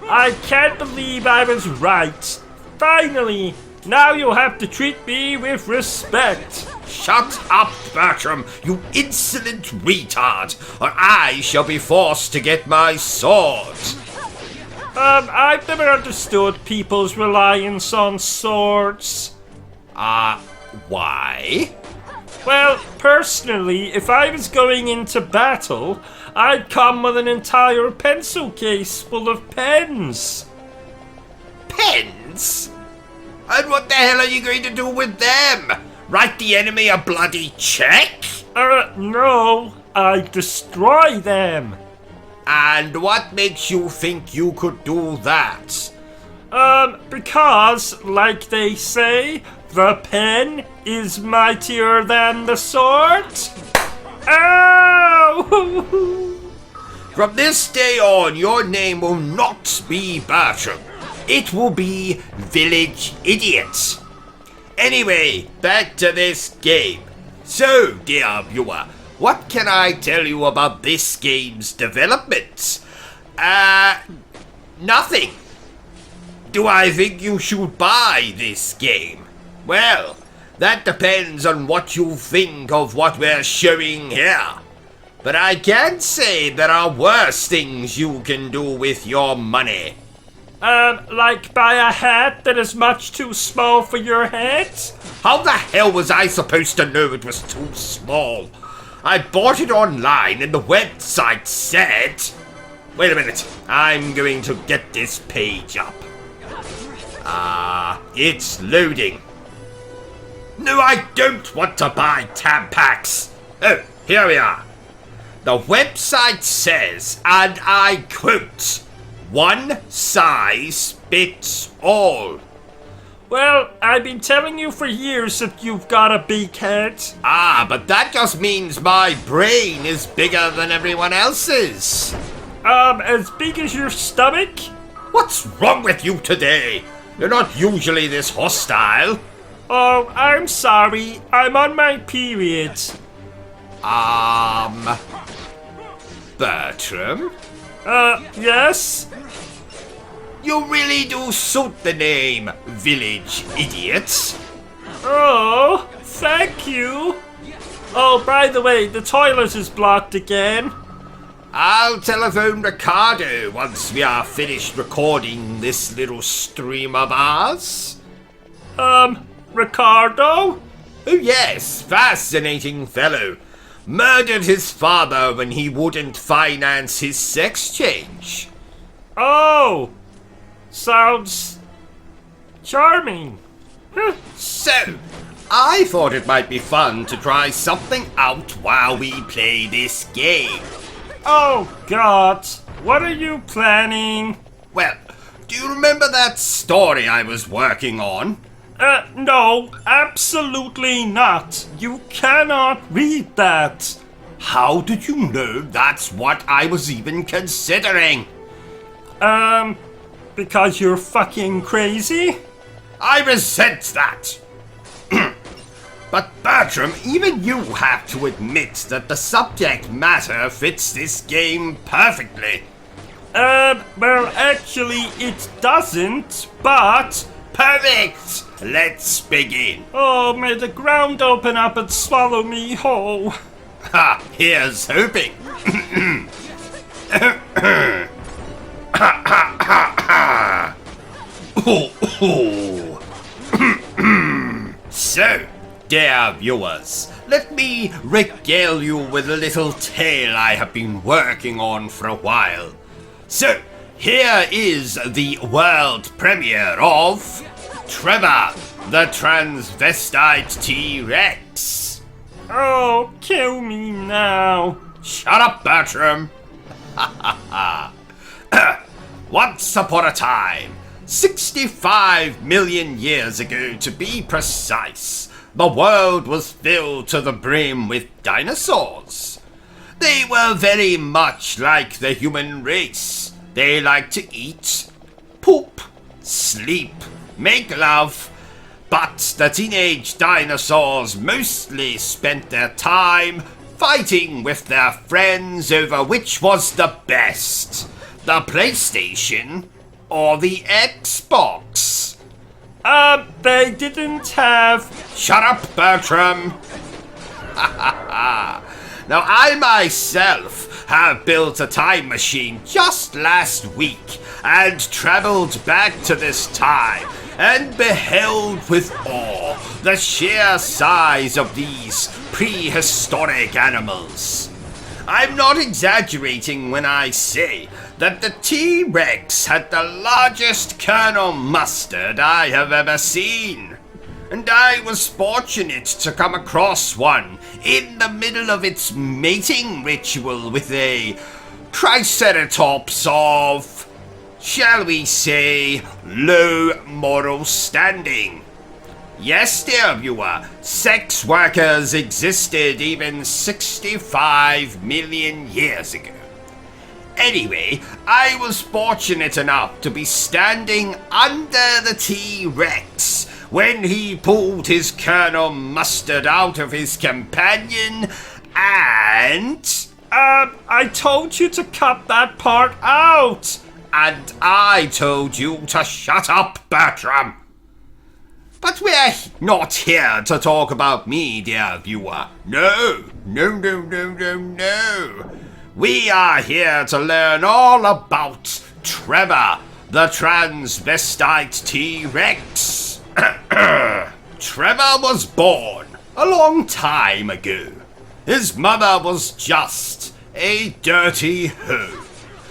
I can't believe I was right. Finally, now you'll have to treat me with respect. Shut up, Bertrum, you insolent retard, or I shall be forced to get my sword. I've never understood people's reliance on swords. Why? Well, personally, if I was going into battle, I'd come with an entire pencil case full of pens. Pens? And what the hell are you going to do with them? Write the enemy a bloody check? No, I destroy them. And what makes you think you could do that? Because, like they say, the pen is mightier than the sword. Ow! From this day on, your name will not be Bertram. It will be Village Idiot. Anyway, back to this game. So, dear viewer, what can I tell you about this game's development? Nothing. Do I think you should buy this game? Well, that depends on what you think of what we're showing here. But I can say there are worse things you can do with your money. Like buy a hat that is much too small for your head? How the hell was I supposed to know it was too small? I bought it online and the website said... Wait a minute, I'm going to get this page up. It's loading. No, I don't want to buy Tampax. Oh, here we are. The website says, and I quote, "One size fits all." Well, I've been telling you for years that you've got a big head. But that just means my brain is bigger than everyone else's. As big as your stomach? What's wrong with you today? You're not usually this hostile. Oh, I'm sorry. I'm on my period. Bertram? Yes? You really do suit the name Village Idiot. Oh, thank you. Oh, by the way, the toilet is blocked again. I'll telephone Ricardo once we are finished recording this little stream of ours. Ricardo? Oh yes, fascinating fellow. Murdered his father when he wouldn't finance his sex change. Oh, sounds charming. So, I thought it might be fun to try something out while we play this game. Oh God, what are you planning? Well, do you remember that story I was working on? No, absolutely not. You cannot read that. How did you know that's what I was even considering? Because you're fucking crazy? I resent that! But Bertram, even you have to admit that the subject matter fits this game perfectly. Well, actually, it doesn't, but... Perfect! Let's begin. Oh, may the ground open up and swallow me whole. Ha! Here's hoping. So, dear viewers, let me regale you with a little tale I have been working on for a while. So, here is the world premiere of Trevor, the transvestite T-Rex. Oh, kill me now. Shut up, Bertram. Once upon a time, 65 million years ago to be precise, the world was filled to the brim with dinosaurs. They were very much like the human race. They liked to eat, poop, sleep, make love, but the teenage dinosaurs mostly spent their time fighting with their friends over which was the best, the PlayStation or the Xbox. They didn't have... Shut up, Bertram! Now, I myself have built a time machine just last week and traveled back to this time and beheld with awe the sheer size of these prehistoric animals. I'm not exaggerating when I say that the T-Rex had the largest Colonel Mustard I have ever seen. And I was fortunate to come across one in the middle of its mating ritual with a Triceratops of, shall we say, low moral standing. Yes, dear viewer, sex workers existed even 65 million years ago. Anyway, I was fortunate enough to be standing under the T-Rex when he pulled his Colonel Mustard out of his companion and... I told you to cut that part out! And I told you to shut up, Bertram! But we're not here to talk about me, dear viewer. No. We are here to learn all about Trevor, the transvestite T-Rex. Trevor was born a long time ago. His mother was just a dirty hoe.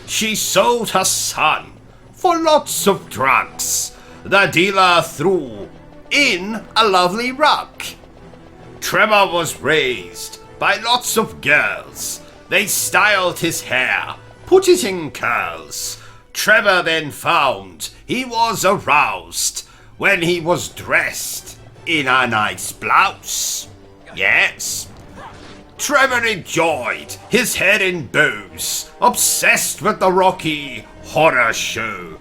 She sold her son for lots of drugs. The dealer threw in a lovely rug. Trevor was raised by lots of girls. They styled his hair, put it in curls. Trevor then found he was aroused when he was dressed in a nice blouse. Yes. Trevor enjoyed his head in bows, obsessed with the Rocky Horror Show.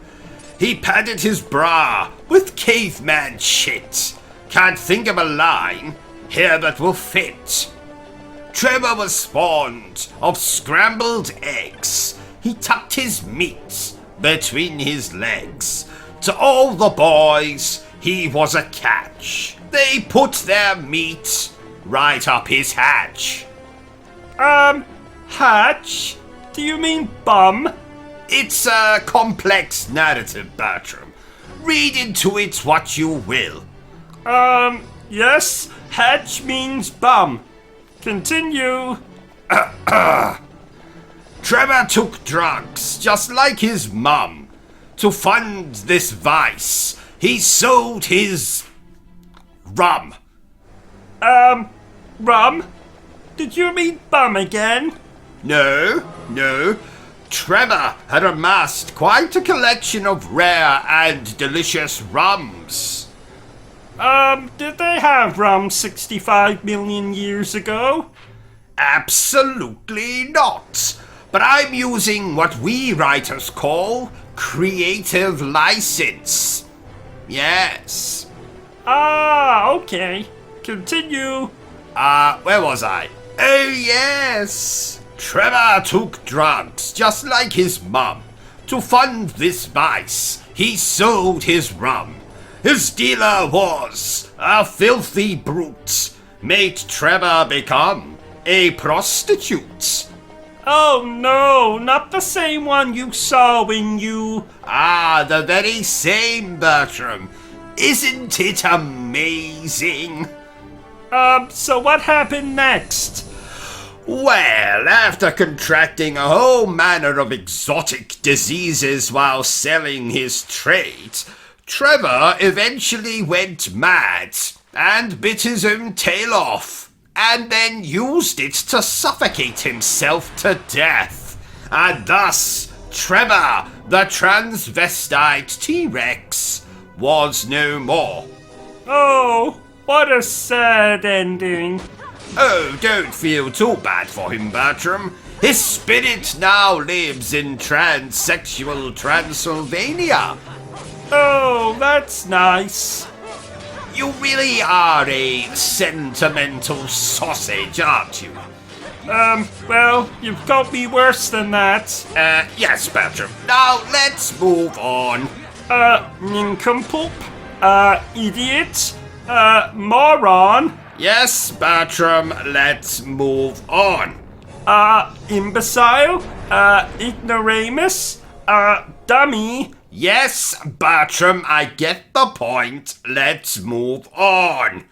He padded his bra with caveman shit. Can't think of a line here that will fit. Trevor was fond of scrambled eggs. He tucked his meat between his legs. To all the boys, he was a catch. They put their meat right up his hatch. Hatch? Do you mean bum? It's a complex narrative, Bertram. Read into it what you will. Yes, hatch means bum. Continue. Trevor took drugs, just like his mum. To fund this vice, he sold his rum. Rum? Did you mean bum again? No. Trevor had amassed quite a collection of rare and delicious rums. Did they have rum 65 million years ago? Absolutely not. But I'm using what we writers call creative license. Yes. Ah, okay. Continue. Where was I? Oh, yes. Trevor took drugs, just like his mum. To fund this vice, he sold his rum. His dealer was a filthy brute. Made Trevor become a prostitute. Oh no, not the same one you saw when you... Ah, the very same, Bertram. Isn't it amazing? So what happened next? Well, after contracting a whole manner of exotic diseases while selling his trade, Trevor eventually went mad and bit his own tail off, and then used it to suffocate himself to death. And thus, Trevor, the transvestite T-Rex, was no more. Oh, what a sad ending. Oh, don't feel too bad for him, Bertram. His spirit now lives in transsexual Transylvania. Oh, that's nice. You really are a sentimental sausage, aren't you? Well, you've got me worse than that. Yes, Bertram. Now, let's move on. Nincompoop, idiot, moron. Yes, Bertram, let's move on. Imbecile, ignoramus, dummy. Yes, Bertram, I get the point. Let's move on.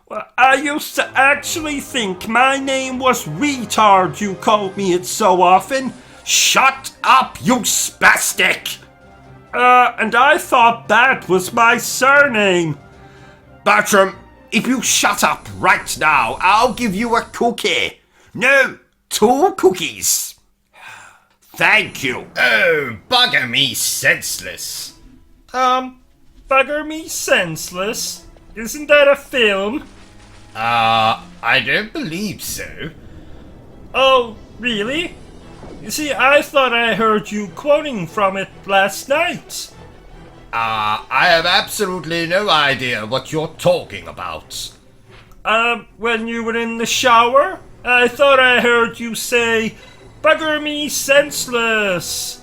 Well, I used to actually think my name was retard, you called me it so often. Shut up, you spastic! And I thought that was my surname. Bertram, if you shut up right now, I'll give you a cookie. No, 2 cookies. Thank you. Oh, bugger me senseless. Bugger me senseless? Isn't that a film? I don't believe so. Oh, really? You see, I thought I heard you quoting from it last night. I have absolutely no idea what you're talking about. When you were in the shower, I thought I heard you say, "Bugger me senseless."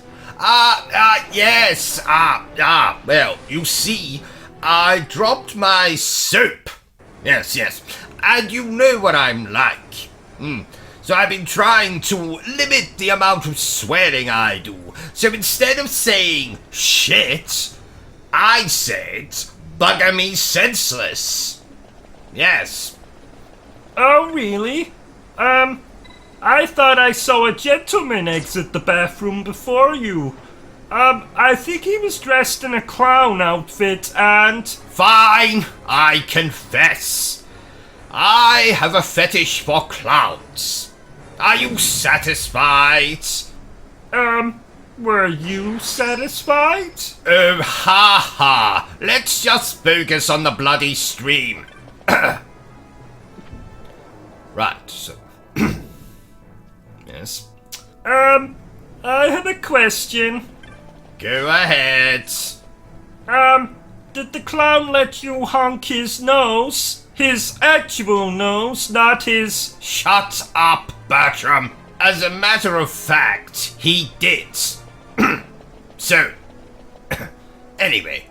Yes. Well, you see, I dropped my soap. Yes. And you know what I'm like. So I've been trying to limit the amount of swearing I do. So instead of saying shit, I said, "Bugger me senseless." Yes. Oh, really? I thought I saw a gentleman exit the bathroom before you. I think he was dressed in a clown outfit and... Fine, I confess. I have a fetish for clowns. Are you satisfied? Were you satisfied? Oh, ha. Let's just focus on the bloody stream. Right, so... Yes? I have a question. Go ahead. Did the clown let you honk his nose? His actual nose, not his... Shut up, Bertram. As a matter of fact, he did. So, anyway,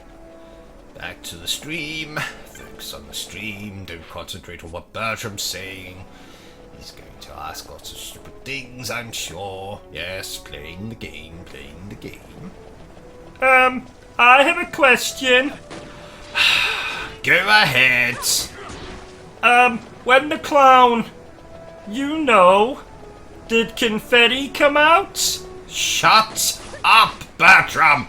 back to the stream. Focus on the stream. Don't concentrate on what Bertram's saying. He's going to ask lots of stupid things, I'm sure. Yes, playing the game. I have a question. Go ahead. When the clown... You know... Did confetti come out? Shut up, Bertram!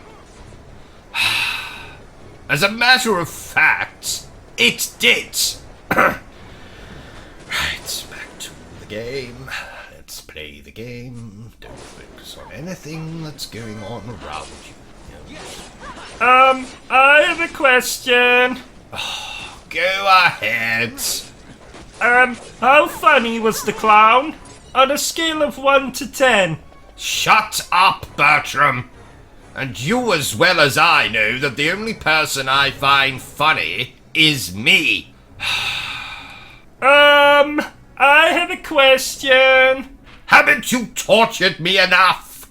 As a matter of fact, it did. Right, back to the game. Let's play the game. Don't focus on anything that's going on around you. I have a question. Go ahead. How funny was the clown? On a scale of 1 to 10. Shut up, Bertram! And you as well as I know that the only person I find funny is me. I have a question. Haven't you tortured me enough?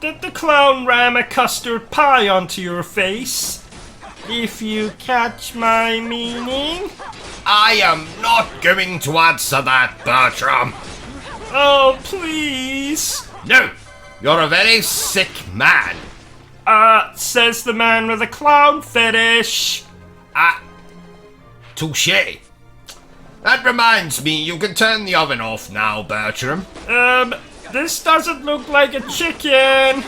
Did the clown ram a custard pie onto your face? If you catch my meaning? I am not going to answer that, Bertram. Oh, please. No, you're a very sick man. Says the man with a clown fetish. Touché. That reminds me, you can turn the oven off now, Bertram. This doesn't look like a chicken.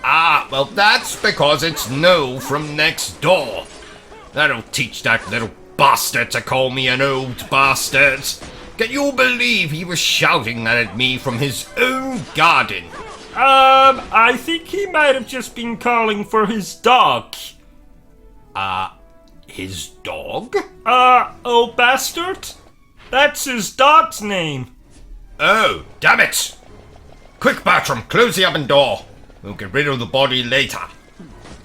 Well, that's because it's No from next door. That'll teach that little bastard to call me an old bastard. Can you believe he was shouting that at me from his own garden? I think he might have just been calling for his dog. His dog? Oh, bastard? That's his dog's name. Oh, damn it! Quick, Bertram, close the oven door. We'll get rid of the body later.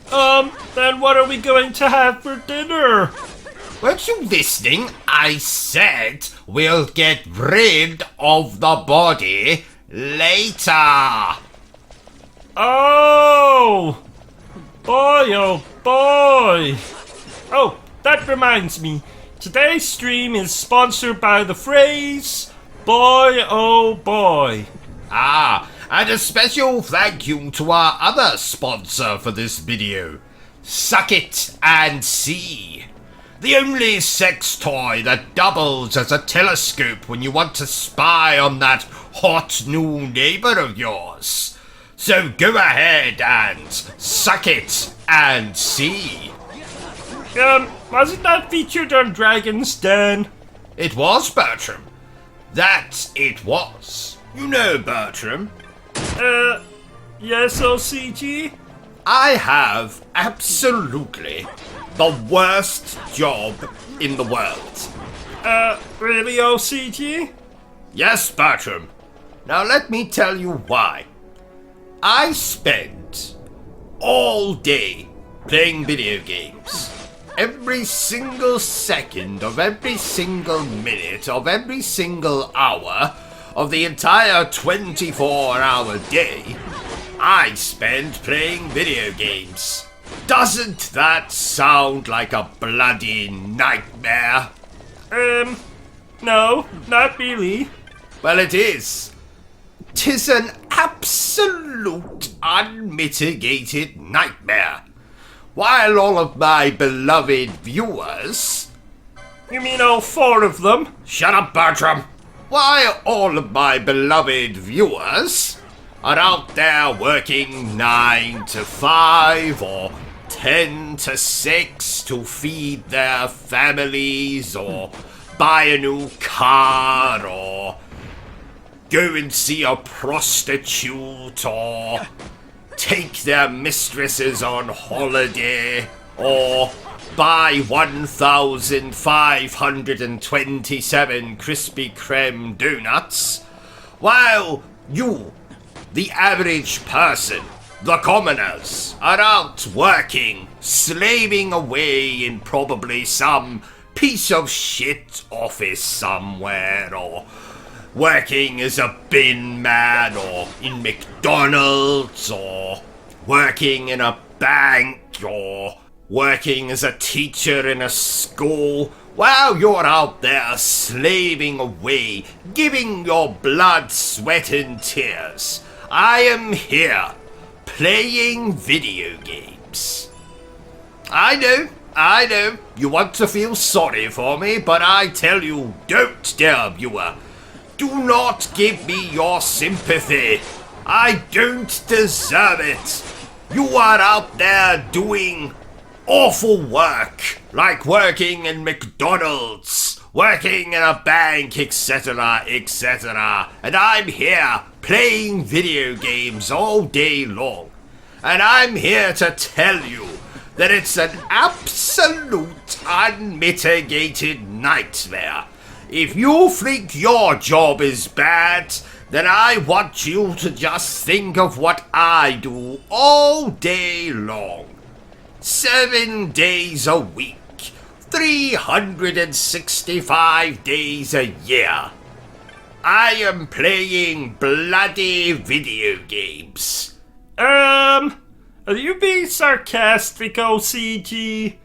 Then what are we going to have for dinner? Weren't you listening? I said we'll get rid of the body later. Oh! Boy, oh boy! Oh, that reminds me. Today's stream is sponsored by the phrase, boy oh boy. And a special thank you to our other sponsor for this video, Suck It and See. The only sex toy that doubles as a telescope when you want to spy on that hot new neighbor of yours. So go ahead and suck it and see. Wasn't that featured on Dragon's Den? It was, Bertram. That it was. You know, Bertram. Yes, O.C.G? I have absolutely the worst job in the world. Really, O.C.G? Yes, Bertram. Now let me tell you why. I spent all day playing video games. Every single second of every single minute of every single hour of the entire 24-hour day, I spent playing video games. Doesn't that sound like a bloody nightmare? No, not really. Well, it is. 'Tis an absolute unmitigated nightmare. While all of my beloved viewers... You mean all 4 of them? Shut up, Bertram! While all of my beloved viewers are out there working 9 to 5 or 10 to 6 to feed their families or buy a new car or go and see a prostitute or take their mistresses on holiday or buy 1,527 Krispy Kreme donuts, while you, the average person, the commoners, are out working, slaving away in probably some piece of shit office somewhere, or working as a bin man, or in McDonald's, or working in a bank, or working as a teacher in a school, while you're out there slaving away, giving your blood, sweat and tears, I am here, playing video games. I know, you want to feel sorry for me, but I tell you, don't, dear viewer. Do not give me your sympathy. I don't deserve it. You are out there doing awful work, like working in McDonald's, working in a bank, etc., etc. And I'm here playing video games all day long. And I'm here to tell you that it's an absolute unmitigated nightmare. If you think your job is bad, then I want you to just think of what I do all day long. 7 days a week, 365 days a year. I am playing bloody video games. Are you being sarcastic, OCG?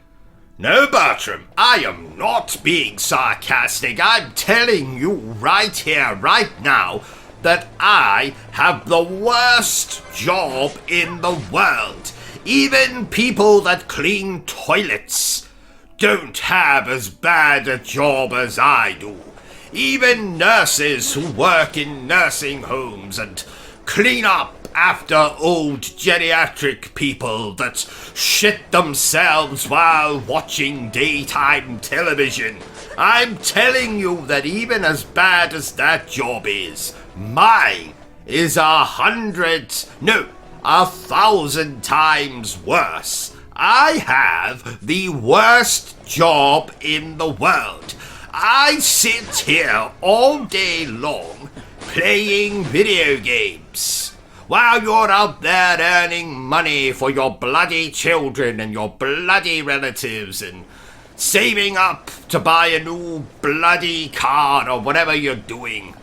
No, Bertram, I am not being sarcastic. I'm telling you right here, right now, that I have the worst job in the world. Even people that clean toilets don't have as bad a job as I do. Even nurses who work in nursing homes and clean up after old geriatric people that shit themselves while watching daytime television. I'm telling you that even as bad as that job is, mine is 1,000 times worse. I have the worst job in the world. I sit here all day long playing video games while you're out there earning money for your bloody children and your bloody relatives and saving up to buy a new bloody car or whatever you're doing.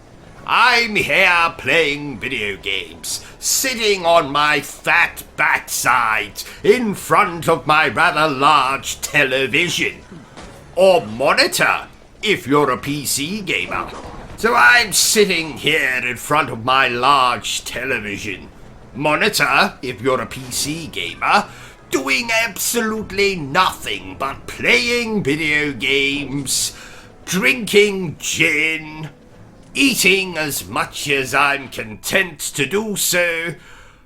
I'm here playing video games, sitting on my fat backside in front of my rather large television. Or monitor, if you're a PC gamer. So I'm sitting here in front of my large television. Monitor, if you're a PC gamer, doing absolutely nothing but playing video games, drinking gin, eating as much as I'm content to do so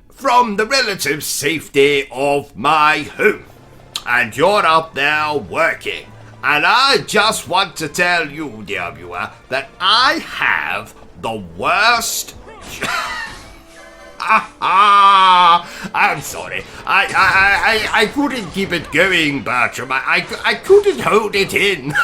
from the relative safety of my home. And you're out there working. And I just want to tell you, dear viewer, that I have the worst... I'm sorry. I couldn't keep it going, Bertram. I couldn't hold it in.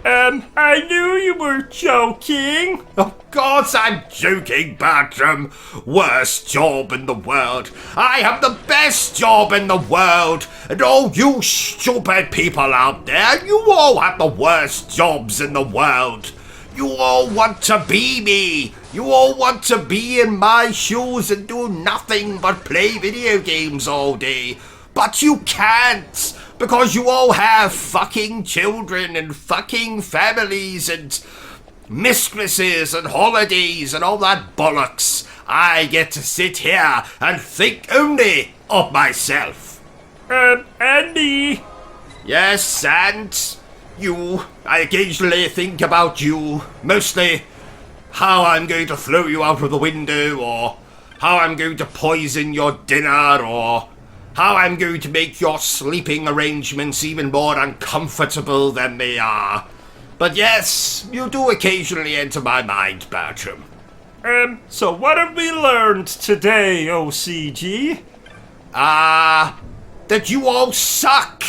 I knew you were joking. Of course I'm joking, Bertram. Worst job in the world. I have the best job in the world. And all you stupid people out there, you all have the worst jobs in the world. You all want to be me. You all want to be in my shoes and do nothing but play video games all day. But you can't. Because you all have fucking children and fucking families and mistresses and holidays and all that bollocks. I get to sit here and think only of myself. Andy? Yes, and you. I occasionally think about you. Mostly how I'm going to throw you out of the window, or how I'm going to poison your dinner, or how I'm going to make your sleeping arrangements even more uncomfortable than they are. But yes, you do occasionally enter my mind, Bertram. So what have we learned today, OCG? That you all suck,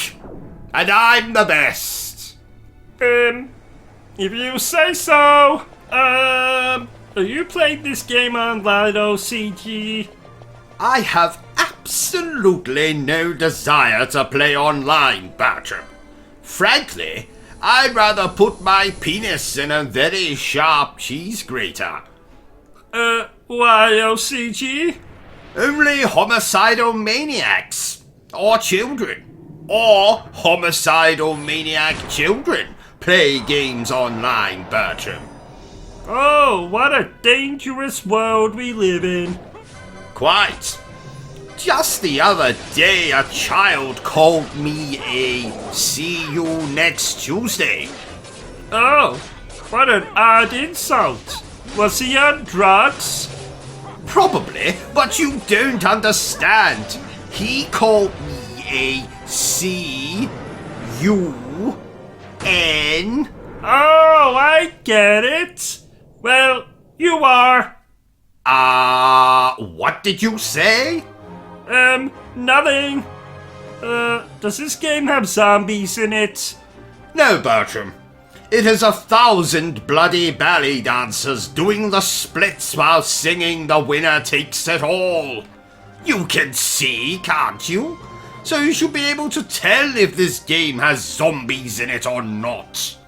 and I'm the best. If you say so. Are you playing this game online, OCG? I have absolutely no desire to play online, Bertram. Frankly, I'd rather put my penis in a very sharp cheese grater. Why, OCG? Only homicidal maniacs, or children, or homicidal maniac children play games online, Bertram. Oh, what a dangerous world we live in. Quite. Just the other day, a child called me a "see you next Tuesday." Oh, what an odd insult. Was he on drugs? Probably, but you don't understand. He called me a C-U-N. Oh, I get it. Well, you are. What did you say? Nothing. Does this game have zombies in it? No, Bertram. It is 1,000 bloody ballet dancers doing the splits while singing The Winner Takes It All. You can see, can't you? So you should be able to tell if this game has zombies in it or not.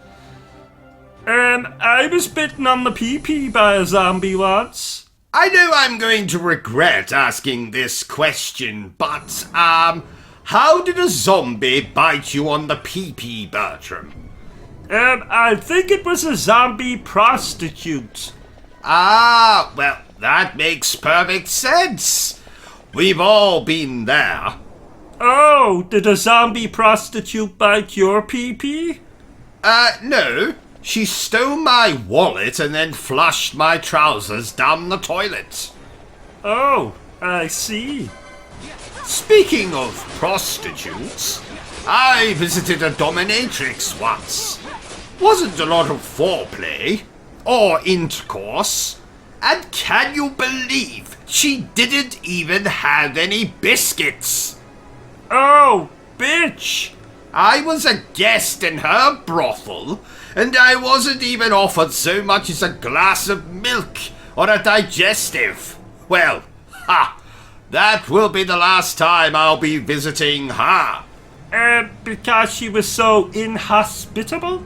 I was bitten on the pee-pee by a zombie once. I know I'm going to regret asking this question, but, how did a zombie bite you on the pee-pee, Bertram? I think it was a zombie prostitute. Ah, well, that makes perfect sense. We've all been there. Oh, did a zombie prostitute bite your pee-pee? No. She stole my wallet and then flushed my trousers down the toilet. Oh, I see. Speaking of prostitutes, I visited a dominatrix once. Wasn't a lot of foreplay or intercourse. And can you believe she didn't even have any biscuits? Oh, bitch! I was a guest in her brothel, and I wasn't even offered so much as a glass of milk or a digestive. Well, that will be the last time I'll be visiting her. Because she was so inhospitable?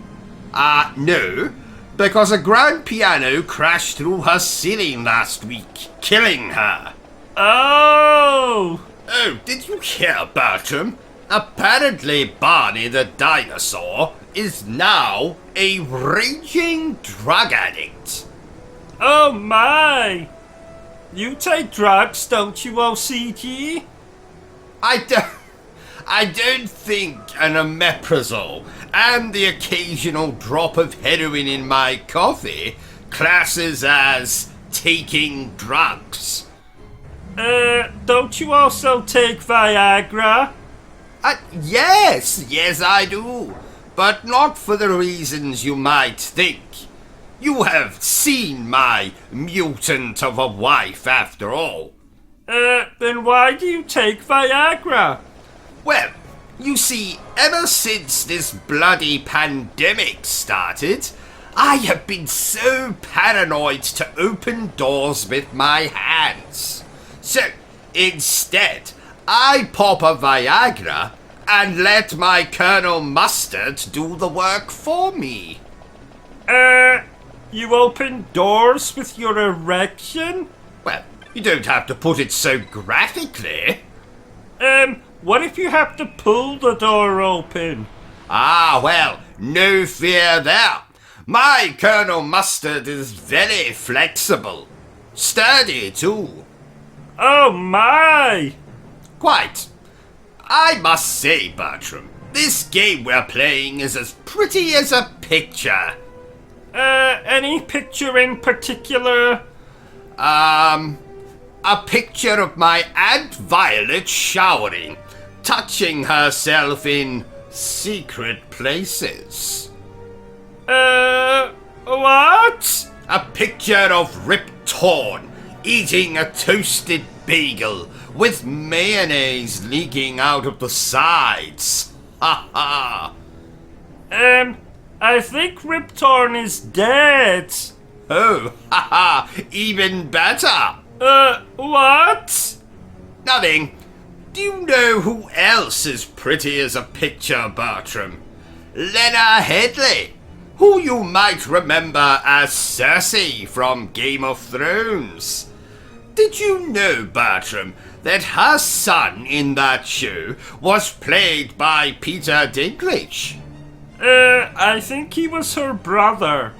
No. Because a grand piano crashed through her ceiling last week, killing her. Oh! Oh, did you hear, Bertram? Apparently Barney the dinosaur is now a raging drug addict. Oh my! You take drugs, don't you, O.C.G? I don't think an omeprazole and the occasional drop of heroin in my coffee classes as taking drugs. Don't you also take Viagra? Yes, I do. But not for the reasons you might think. You have seen my mutant of a wife, after all. Then why do you take Viagra? Well, you see, ever since this bloody pandemic started, I have been so paranoid to open doors with my hands. So, instead, I pop a Viagra and let my Colonel Mustard do the work for me. You open doors with your erection? Well, you don't have to put it so graphically. What if you have to pull the door open? Well, no fear there. My Colonel Mustard is very flexible. Sturdy, too. Oh my! Quite. I must say, Bertram, this game we're playing is as pretty as a picture. Any picture in particular? A picture of my Aunt Violet showering, touching herself in secret places. What? A picture of Rip Torn eating a toasted bagel with mayonnaise leaking out of the sides. Ha ha. I think Rip Torn is dead. Oh, ha ha, even better. What? Nothing. Do you know who else is pretty as a picture, Bertram? Lena Headley, who you might remember as Cersei from Game of Thrones. Did you know, Bertram, that her son in that show was played by Peter Dinklage? I think he was her brother.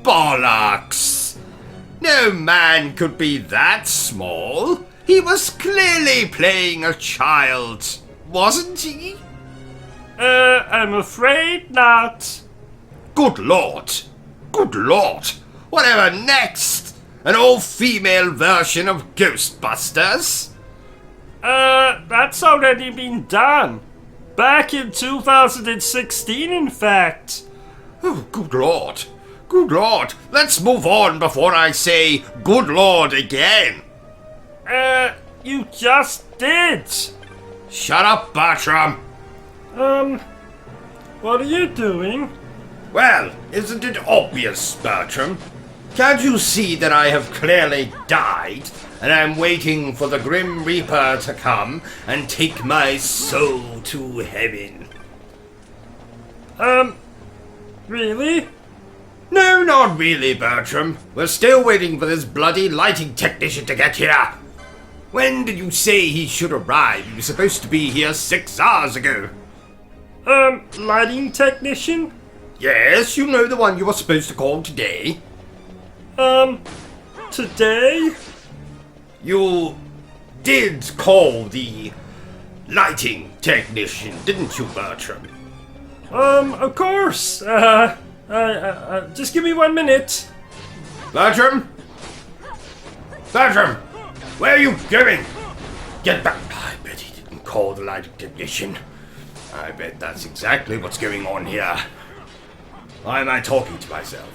Bollocks! No man could be that small. He was clearly playing a child, wasn't he? I'm afraid not. Good Lord! Good Lord! Whatever next? An all-female version of Ghostbusters? That's already been done. Back in 2016, in fact. Oh, good Lord. Good Lord. Let's move on before I say good Lord again. You just did. Shut up, Bertram. What are you doing? Well, isn't it obvious, Bertram? Can't you see that I have clearly died, and I'm waiting for the Grim Reaper to come and take my soul to heaven? Really? No, not really, Bertram. We're still waiting for this bloody lighting technician to get here. When did you say he should arrive? He was supposed to be here 6 hours ago. Lighting technician? Yes, you know the one you were supposed to call today. Today? You did call the lighting technician, didn't you, Bertram? Of course. Just give me 1 minute. Bertram? Bertram! Where are you going? Get back. I bet he didn't call the lighting technician. I bet that's exactly what's going on here. Why am I talking to myself?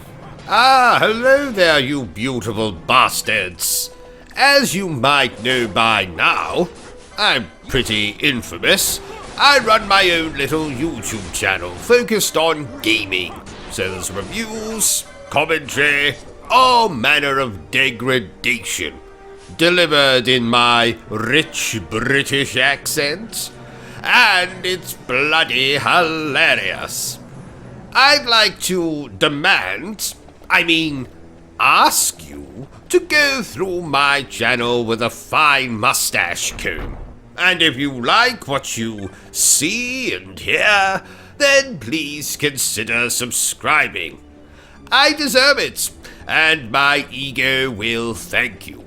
Ah, hello there, you beautiful bastards. As you might know by now, I'm pretty infamous. I run my own little YouTube channel focused on gaming. So there's reviews, commentary, all manner of degradation, delivered in my rich British accent, and it's bloody hilarious. I'd like to ask you to go through my channel with a fine mustache comb. And if you like what you see and hear, then please consider subscribing. I deserve it, and my ego will thank you.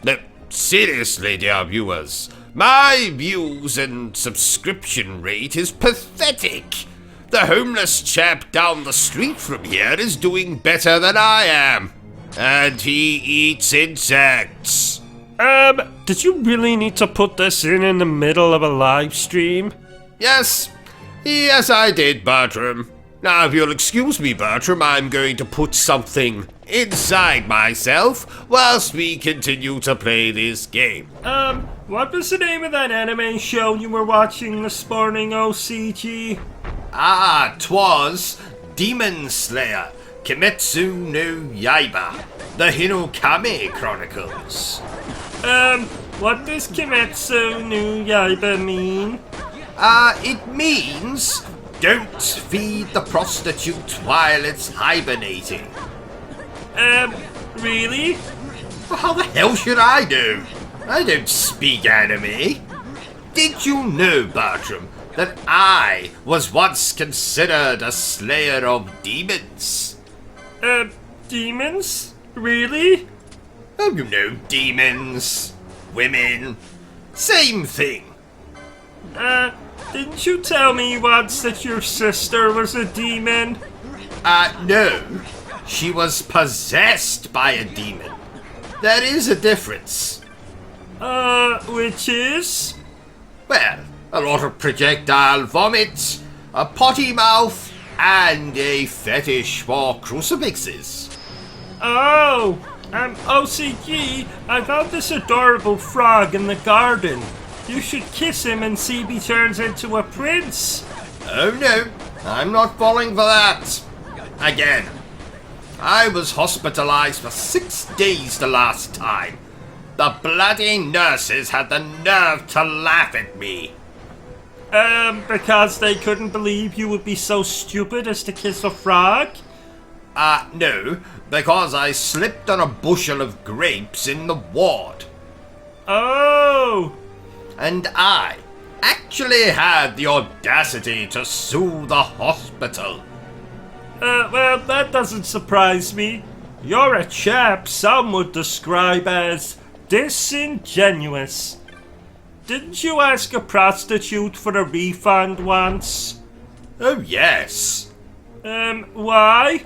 No, seriously, dear viewers, my views and subscription rate is pathetic. The homeless chap down the street from here is doing better than I am. And he eats insects. Did you really need to put this in the middle of a live stream? Yes, I did, Bertram. Now, if you'll excuse me, Bertram, I'm going to put something inside myself whilst we continue to play this game. What was the name of that anime show you were watching this morning, OCG? 'Twas Demon Slayer, Kimetsu no Yaiba, the Hinokami Chronicles. What does Kimetsu no Yaiba mean? It means don't feed the prostitute while it's hibernating. Really? Well, how the hell should I know? I don't speak anime. Did you know, Bertram, that I was once considered a slayer of demons? Demons? Really? Oh, you know, demons, women, same thing. Didn't you tell me once that your sister was a demon? No. She was possessed by a demon. There is a difference. Which is? Well, a lot of projectile vomit, a potty mouth, and a fetish for crucifixes. Oh, OCG, I found this adorable frog in the garden. You should kiss him and see if he turns into a prince. Oh no, I'm not falling for that. Again. I was hospitalized for 6 days the last time. The bloody nurses had the nerve to laugh at me. Because they couldn't believe you would be so stupid as to kiss a frog? No, because I slipped on a bushel of grapes in the ward. Oh! And I actually had the audacity to sue the hospital. Well, that doesn't surprise me. You're a chap some would describe as disingenuous. Didn't you ask a prostitute for a refund once? Oh, yes. Why?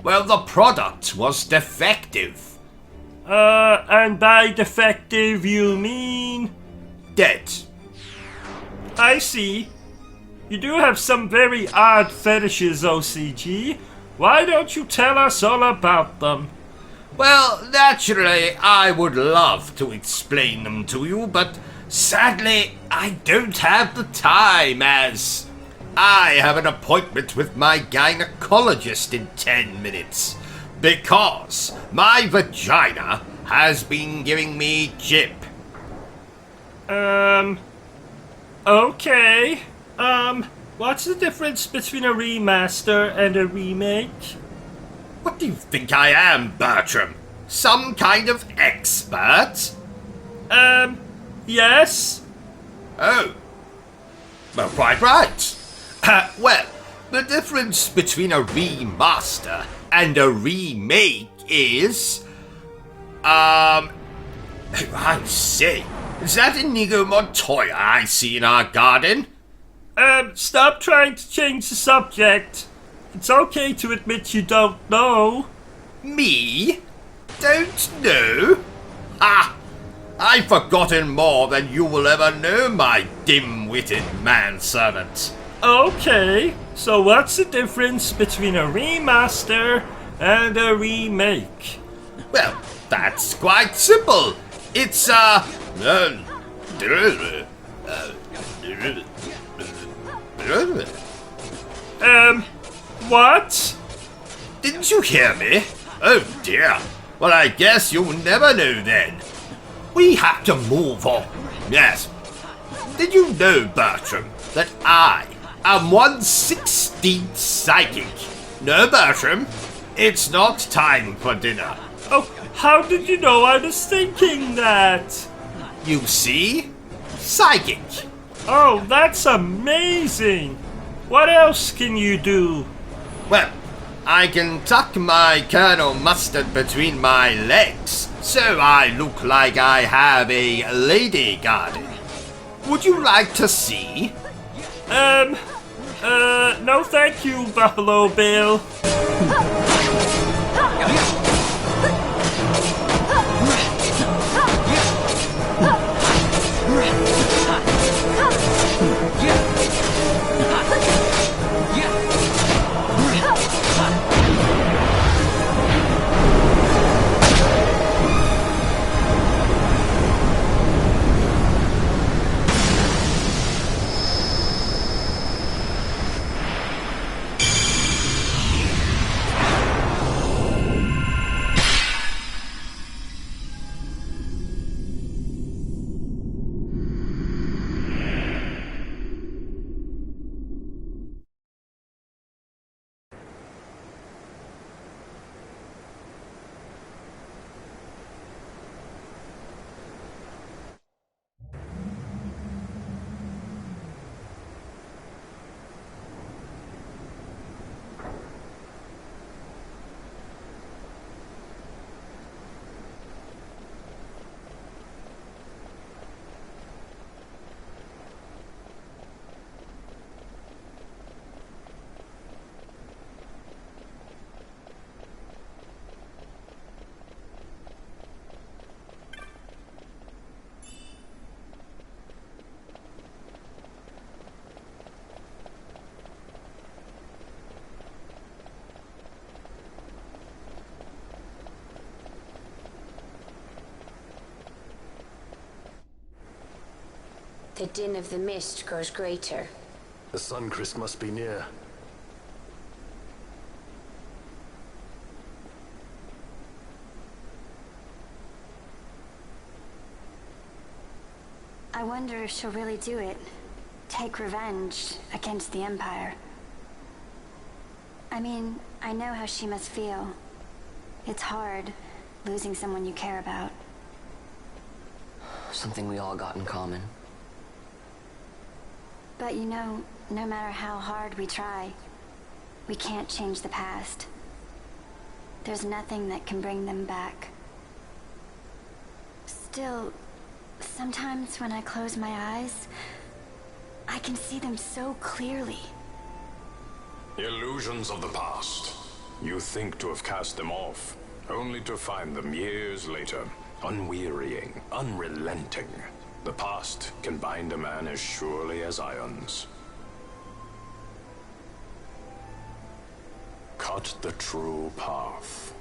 Well, the product was defective. And by defective you mean? Dead. I see. You do have some very odd fetishes, OCG. Why don't you tell us all about them? Well, naturally, I would love to explain them to you, but sadly, I don't have the time as... I have an appointment with my gynecologist in 10 minutes. Because my vagina has been giving me jip. Okay. What's the difference between a remaster and a remake? What do you think I am, Bertram? Some kind of expert? Yes? Oh. Well, quite right. Well, the difference between a remaster and a remake is... I say, is that Inigo Montoya I see in our garden? Stop trying to change the subject. It's okay to admit you don't know. Me? Don't know? Ha! I've forgotten more than you will ever know, my dim-witted manservant. Okay, so what's the difference between a remaster and a remake? Well, that's quite simple. It's what? Didn't you hear me? Oh dear. Well, I guess you'll never know then. We have to move on. Yes. Did you know, Bertram, that I am 1/16 psychic? No, Bertram, it's not time for dinner. Oh, how did you know I was thinking that? You see? Psychic. Oh, that's amazing. What else can you do? Well, I can tuck my Colonel Mustard between my legs, so I look like I have a lady guardian. Would you like to see? No thank you, Buffalo Bill. The din of the mist grows greater. The Suncrest must be near. I wonder if she'll really do it. Take revenge against the Empire. I mean, I know how she must feel. It's hard, losing someone you care about. Something we all got in common. But you know, no matter how hard we try, we can't change the past. There's nothing that can bring them back. Still, sometimes when I close my eyes, I can see them so clearly. Illusions of the past. You think to have cast them off, only to find them years later, unwearying, unrelenting. The past can bind a man as surely as irons. Cut the true path,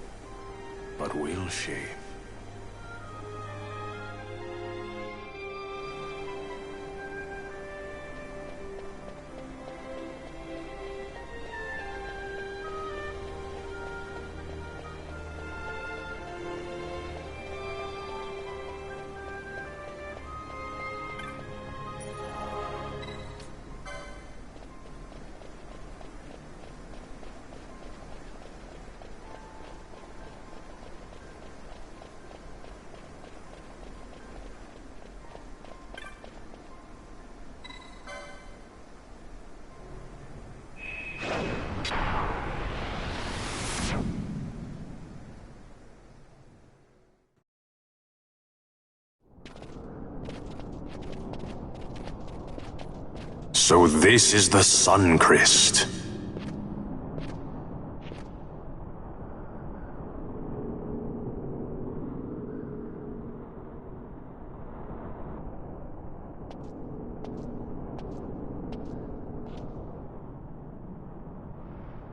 but will she? So this is the Suncrest.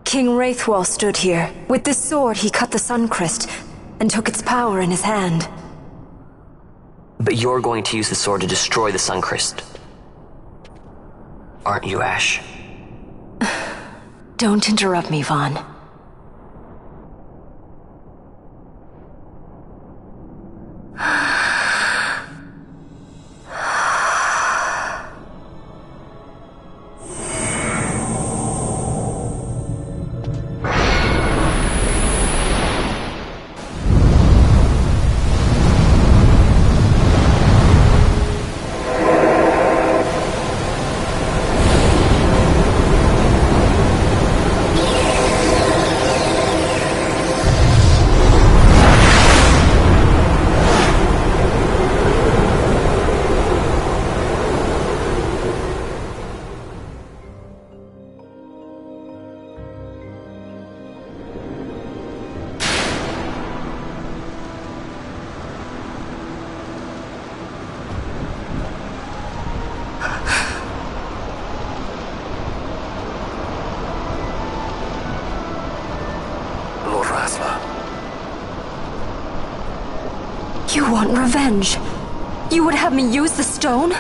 King Wraithwall stood here. With this sword, he cut the Suncrest and took its power in his hand. But you're going to use the sword to destroy the Suncrest. Aren't you, Ash? Don't interrupt me, Vaughn. You want revenge? You would have me use the stone?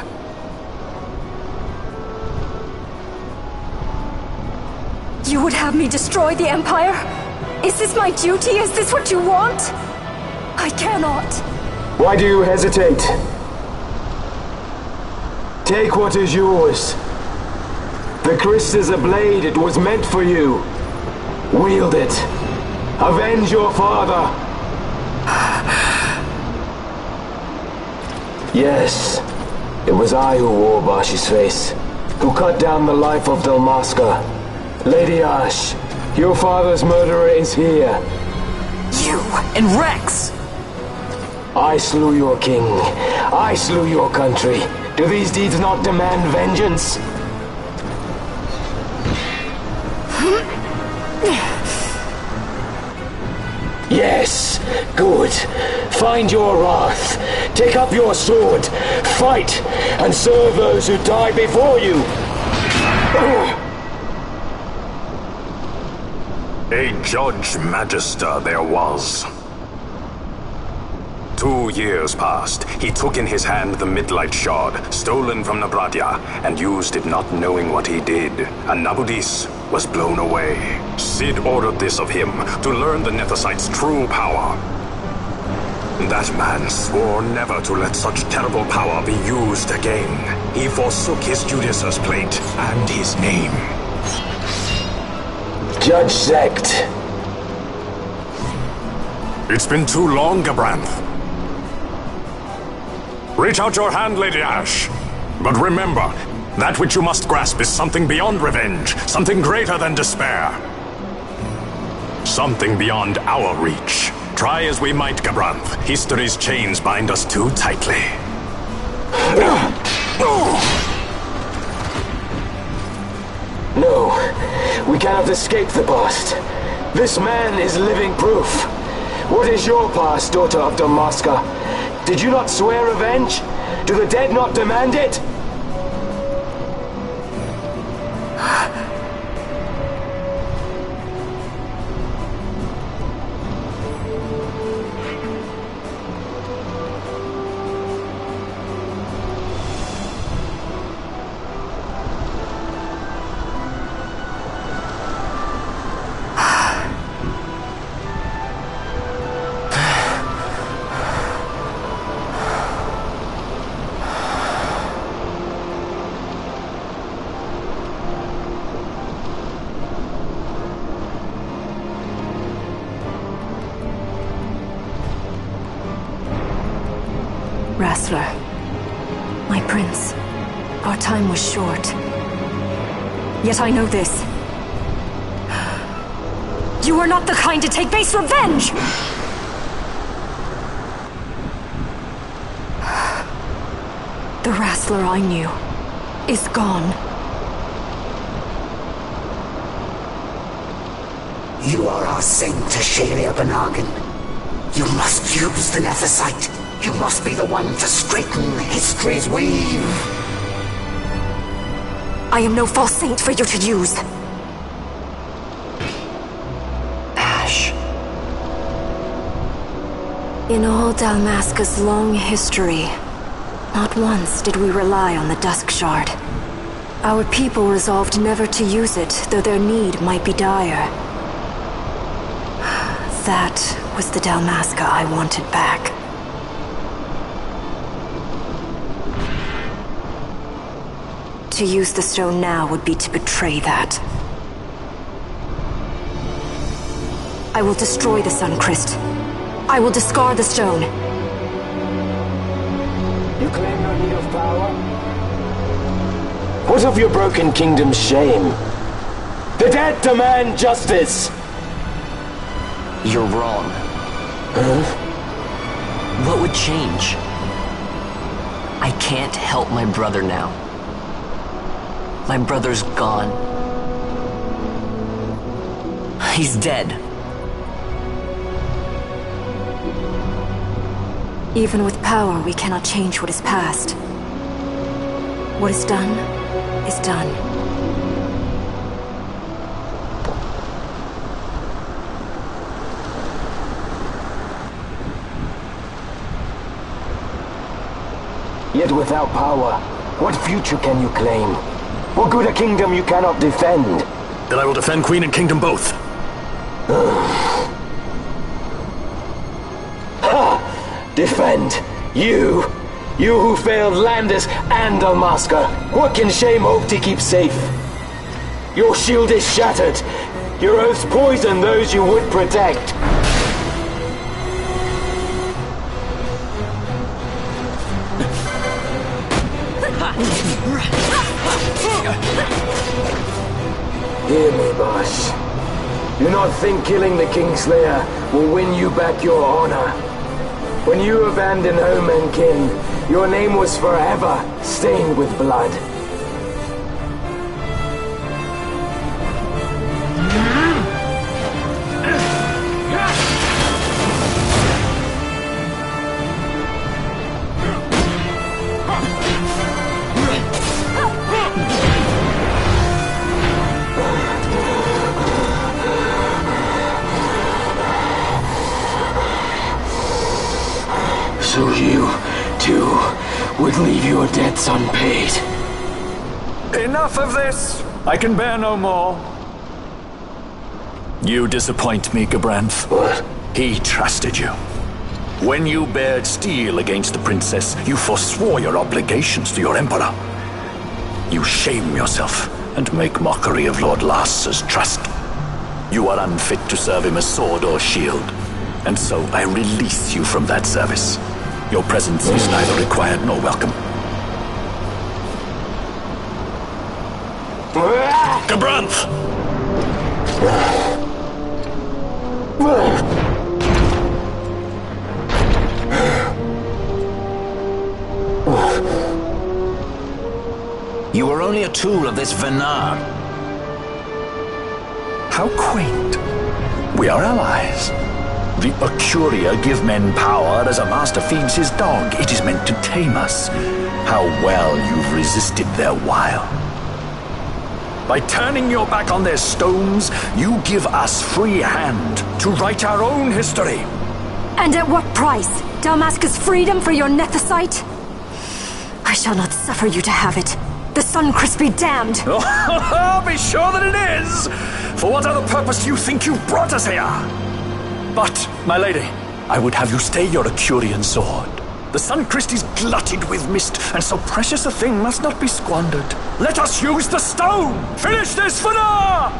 You would have me destroy the Empire? Is this my duty? Is this what you want? I cannot. Why do you hesitate? Take what is yours. The Christ is a blade. It was meant for you. Wield it. Avenge your father. Yes, it was I who wore Bashi's face, who cut down the life of Dalmasca. Lady Ash, your father's murderer is here. You and Rex! I slew your king. I slew your country. Do these deeds not demand vengeance? Yes, good. Find your wrath. Take up your sword. Fight, and serve those who die before you. A Judge Magister there was. 2 years passed. He took in his hand the Midlight Shard, stolen from Nabradia, and used it not knowing what he did. And Nabudis was blown away. Sid ordered this of him, to learn the Nethicite's true power. That man swore never to let such terrible power be used again. He forsook his Judicious plate and his name. Judge Zect. It's been too long, Gabranth. Reach out your hand, Lady Ash. But remember, that which you must grasp is something beyond revenge, something greater than despair. Something beyond our reach. Try as we might, Gabranth, history's chains bind us too tightly. No, we cannot escape the past. This man is living proof. What is your past, daughter of Dalmasca? Did you not swear revenge? Do the dead not demand it? Wrestler, my prince, our time was short. Yet I know this. You are not the kind to take base revenge! The Wrestler I knew is gone. You are our saint, Ashalia Benagan. You must use the Nethicite. You must be the one to straighten history's weave. I am no false saint for you to use. Ash. In all Dalmasca's long history, not once did we rely on the Dusk Shard. Our people resolved never to use it, though their need might be dire. That was the Dalmasca I wanted back. To use the stone now would be to betray that. I will destroy the Sun Christ. I will discard the stone. You claim no need of power? What of your broken kingdom's shame? The dead demand justice! You're wrong. Huh? What would change? I can't help my brother now. My brother's gone. He's dead. Even with power, we cannot change what is past. What is done, is done. Yet without power, what future can you claim? What good a kingdom you cannot defend? Then I will defend Queen and Kingdom both. Ha! Defend? You? You who failed Landis and Dalmasca. What can shame hope to keep safe? Your shield is shattered. Your oaths poison those you would protect. Hear me, boss. Do not think killing the Kingslayer will win you back your honor. When you abandoned home and kin, your name was forever stained with blood. So you, too, would leave your debts unpaid. Enough of this! I can bear no more. You disappoint me, Gabranth. What? He trusted you. When you bared steel against the princess, you forswore your obligations to your emperor. You shame yourself and make mockery of Lord Lars's trust. You are unfit to serve him as sword or shield, and so I release you from that service. Your presence is neither required nor welcome. Gabranth! You were only a tool of this Venar. How quaint. We are allies. The Ocuria give men power as a master feeds his dog. It is meant to tame us. How well you've resisted their wile. By turning your back on their stones, you give us free hand to write our own history. And at what price? Dalmasca's freedom for your Nethicite? I shall not suffer you to have it. The Sun Christ be damned! Be sure that it is! For what other purpose do you think you brought us here? But, my lady, I would have you stay your Acurian sword. The Sun Christ is glutted with mist, and so precious a thing must not be squandered. Let us use the stone! Finish this for now!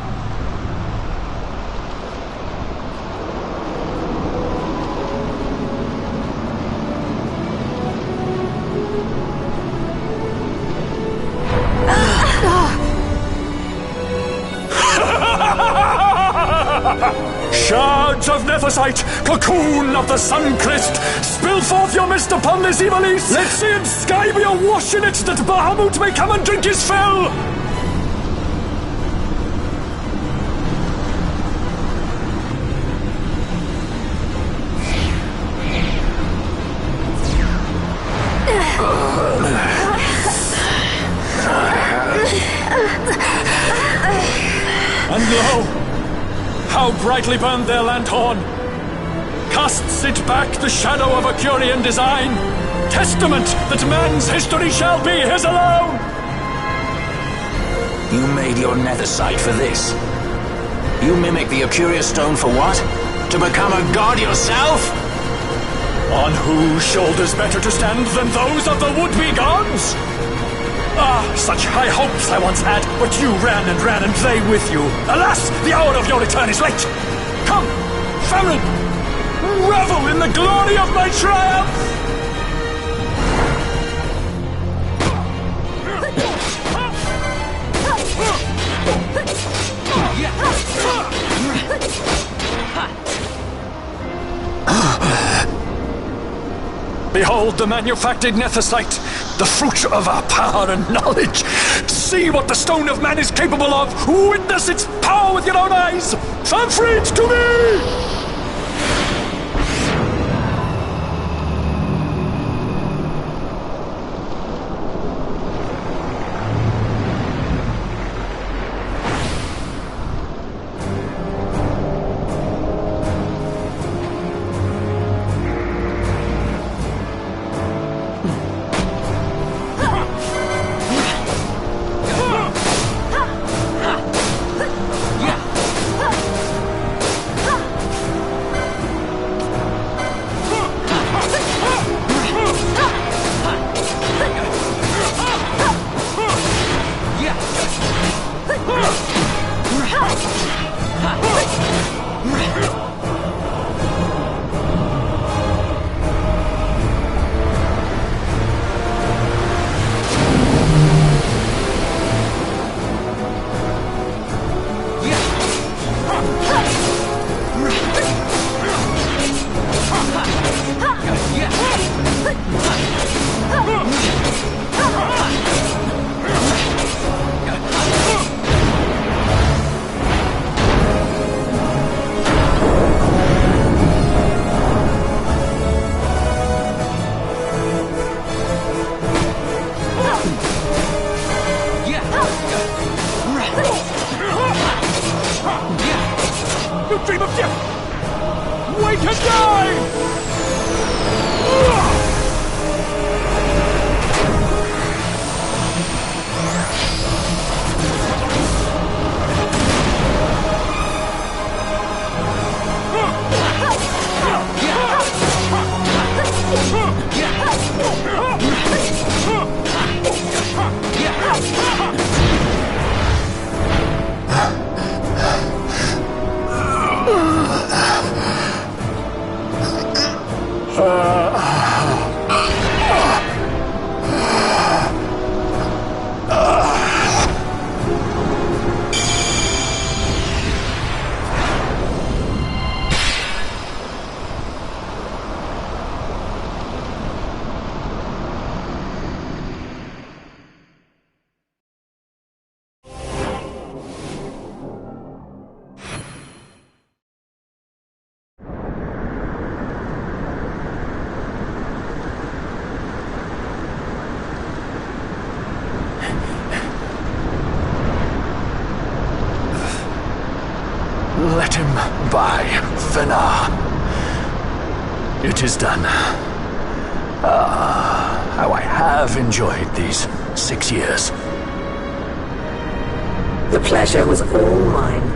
Shards of Nethicite, cocoon of the Sun Christ, spill forth your mist upon this evil east. Let sea and sky be awash in it, that Bahamut may come and drink his fill. how brightly burned their lanthorn. Casts it back the shadow of a Curian design, testament that man's history shall be his alone! You made your nethersight for this. You mimic the Ocuria stone for what? To become a god yourself? On whose shoulders better to stand than those of the would-be gods? Ah, such high hopes I once had, but you ran and they with you. Alas, the hour of your return is late. Come, family, revel in the glory of my triumph! Behold the manufactured nethersight, the fruit of our power and knowledge. See what the stone of man is capable of. Witness its power with your own eyes. Famfrit to me! Let him by, Finar. It is done. Ah, how I have enjoyed these 6 years. The pleasure was all mine.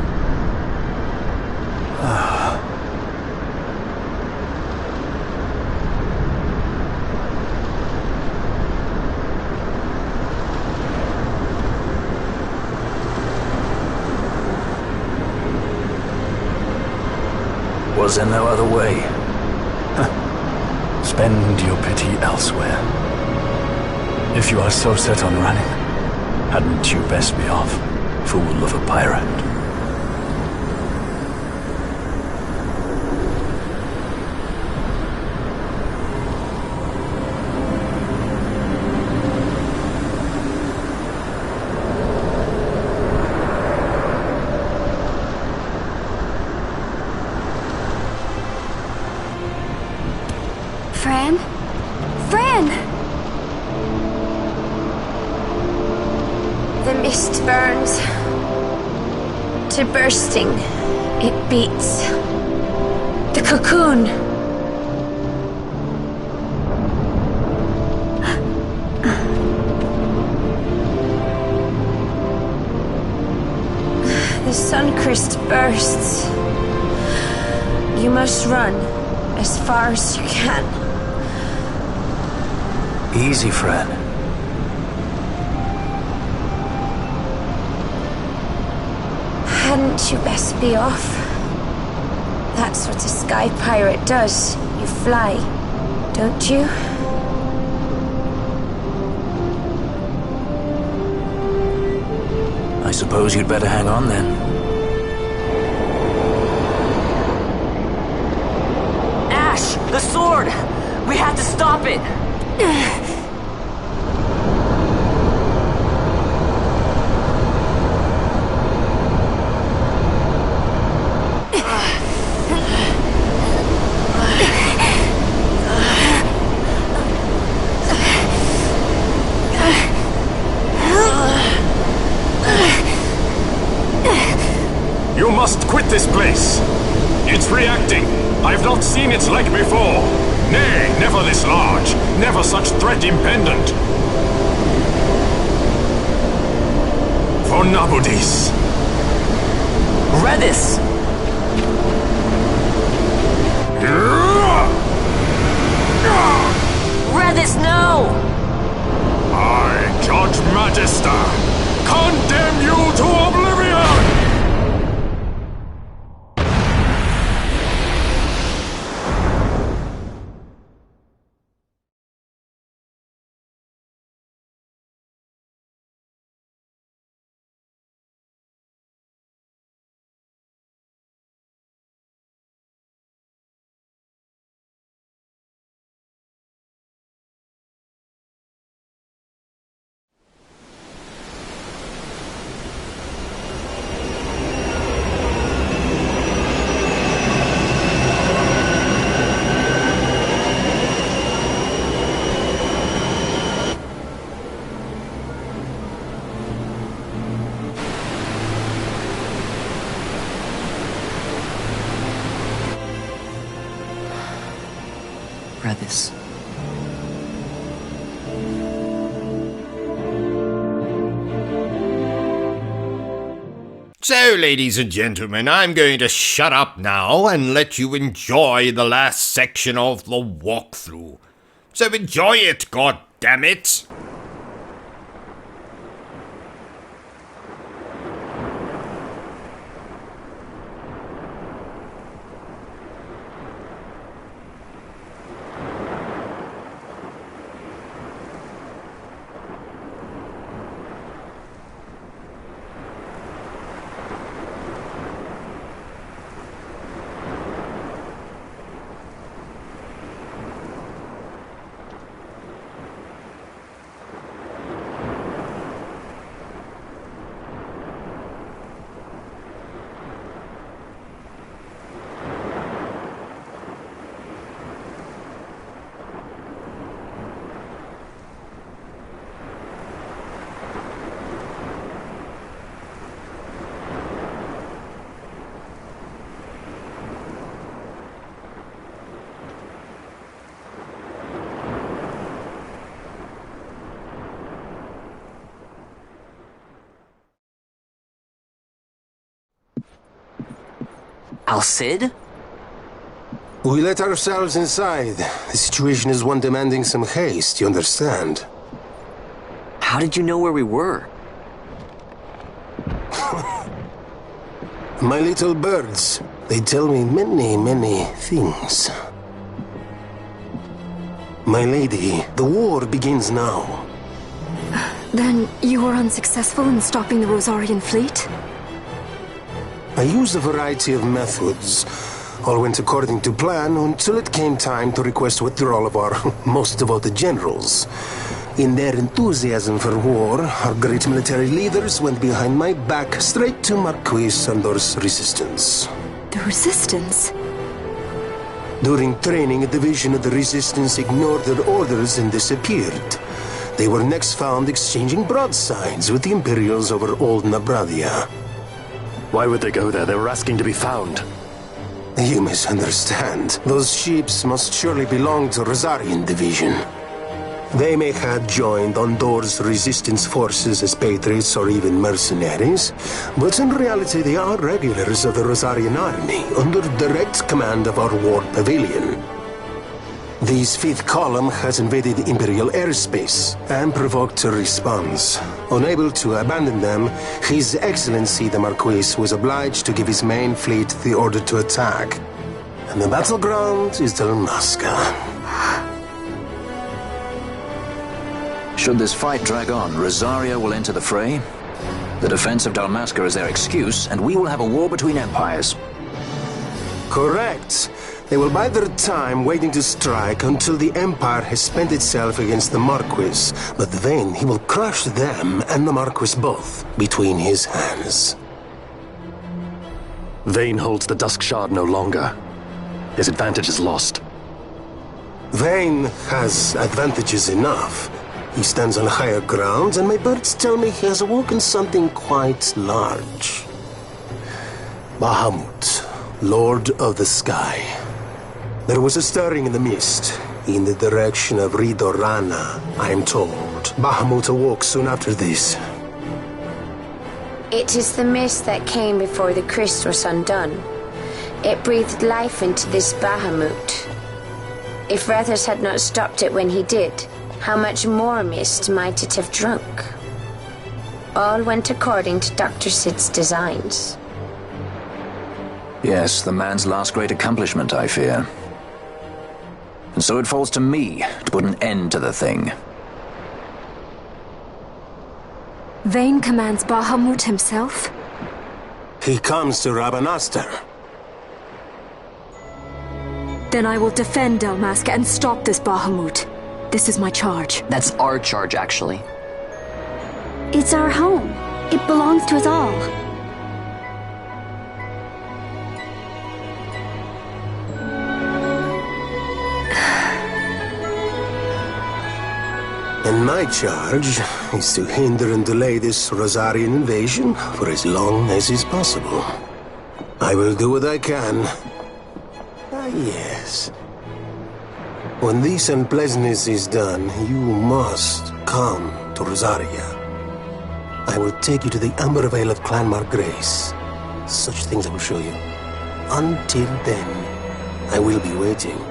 Was there no other way? Spend your pity elsewhere. If you are so set on running, hadn't you best be off, fool of a pirate? Fran? Fran! The mist burns to bursting It beats. The cocoon. The Suncrist bursts. You must run as far as you can. Easy, friend. Hadn't you best be off? That's what a sky pirate does. You fly, don't you? I suppose you'd better hang on then. Ash! The sword! We have to stop it! You must quit this place. It's reacting. I've not seen its like before. Nay, never this large. Never such threat impendent. For Nabudis. Redis! Redis, no! I, Judge Magister, condemn you to oblivion! Redis. So, ladies and gentlemen, I'm going to shut up now and let you enjoy the last section of the walkthrough. So enjoy it, goddammit! Al-Cid? We let ourselves inside. The situation is one demanding some haste, you understand? How did you know where we were? My little birds. They tell me many, many things. My lady, the war begins now. Then you were unsuccessful in stopping the Rosarian fleet? I used a variety of methods. All went according to plan until it came time to request withdrawal of our most devoted generals. In their enthusiasm for war, our great military leaders went behind my back straight to Marquis Sandor's resistance. The resistance? During training, a division of the resistance ignored their orders and disappeared. They were next found exchanging broadsides with the Imperials over Old Nabradia. Why would they go there? They were asking to be found. You misunderstand. Those ships must surely belong to Rosarian Division. They may have joined Ondor's resistance forces as patriots or even mercenaries, but in reality they are regulars of the Rosarian army, under direct command of our war pavilion. This fifth column has invaded Imperial airspace and provoked a response. Unable to abandon them, His Excellency the Marquis was obliged to give his main fleet the order to attack. And the battleground is Dalmasca. Should this fight drag on, Rosaria will enter the fray. The defense of Dalmasca is their excuse, and we will have a war between empires. Correct. They will bide their time waiting to strike until the Empire has spent itself against the Marquis. But then he will crush them and the Marquis both between his hands. Vayne holds the Dusk Shard no longer. His advantage is lost. Vayne has advantages enough. He stands on higher ground, and my birds tell me he has awoken something quite large. Bahamut, Lord of the Sky. There was a stirring in the mist, in the direction of Ridorana, I am told. Bahamut awoke soon after this. It is the mist that came before the Christ was undone. It breathed life into this Bahamut. If Rethers had not stopped it when he did, how much more mist might it have drunk? All went according to Dr. Sid's designs. Yes, the man's last great accomplishment, I fear. And so it falls to me to put an end to the thing. Vayne commands Bahamut himself? He comes to Rabanastar. Then I will defend Dalmasca and stop this Bahamut. This is my charge. That's our charge, actually. It's our home. It belongs to us all. And my charge is to hinder and delay this Rosarian invasion for as long as is possible. I will do what I can. Ah, yes. When this unpleasantness is done, you must come to Rosaria. I will take you to the Amber Vale of Clan Margrace. Such things I will show you. Until then, I will be waiting.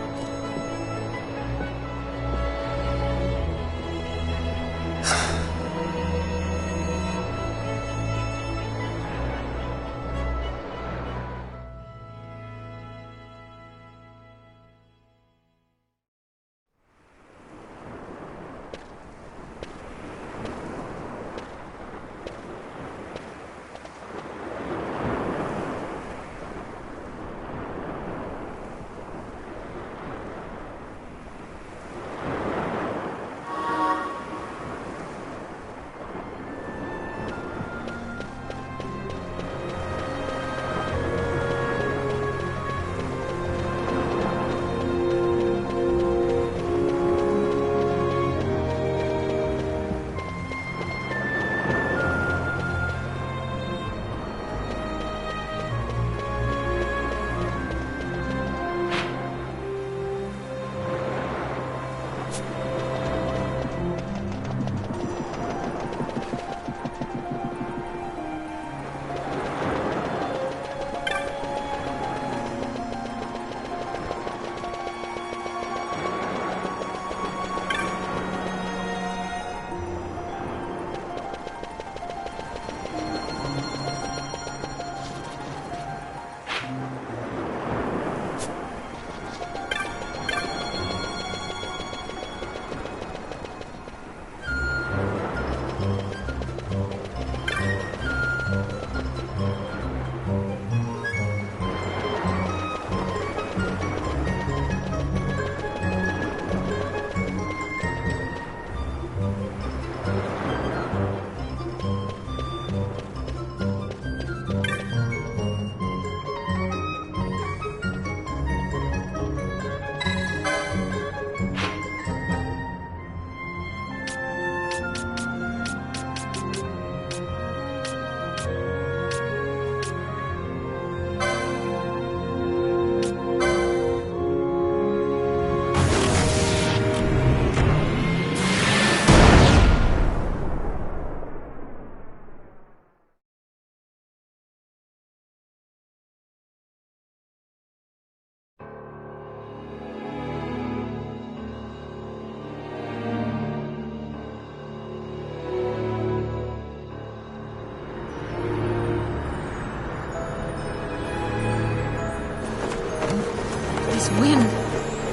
wind.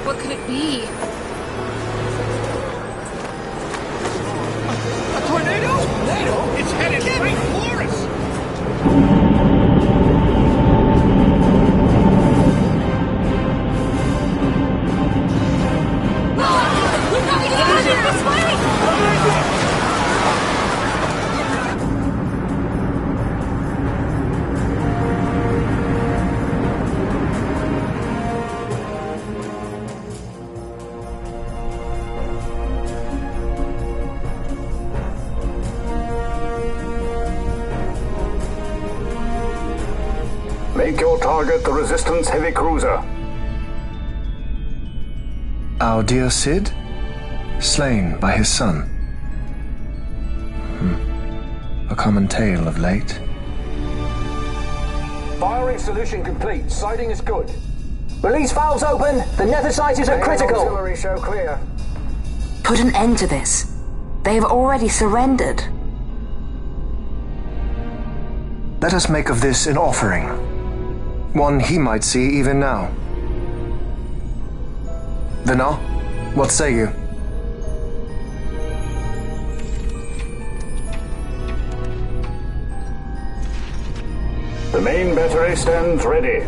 What could it be? A tornado? Tornado? It's headed right for us! We've got to get out of here! This way! Make your target the Resistance heavy cruiser. Our dear Cid, slain by his son. A common tale of late. Firing solution complete. Sighting is good. Release valves open. The nether is at critical. Auxiliary show clear. Put an end to this. They have already surrendered. Let us make of this an offering. One he might see even now. Vinal, what say you? The main battery stands ready.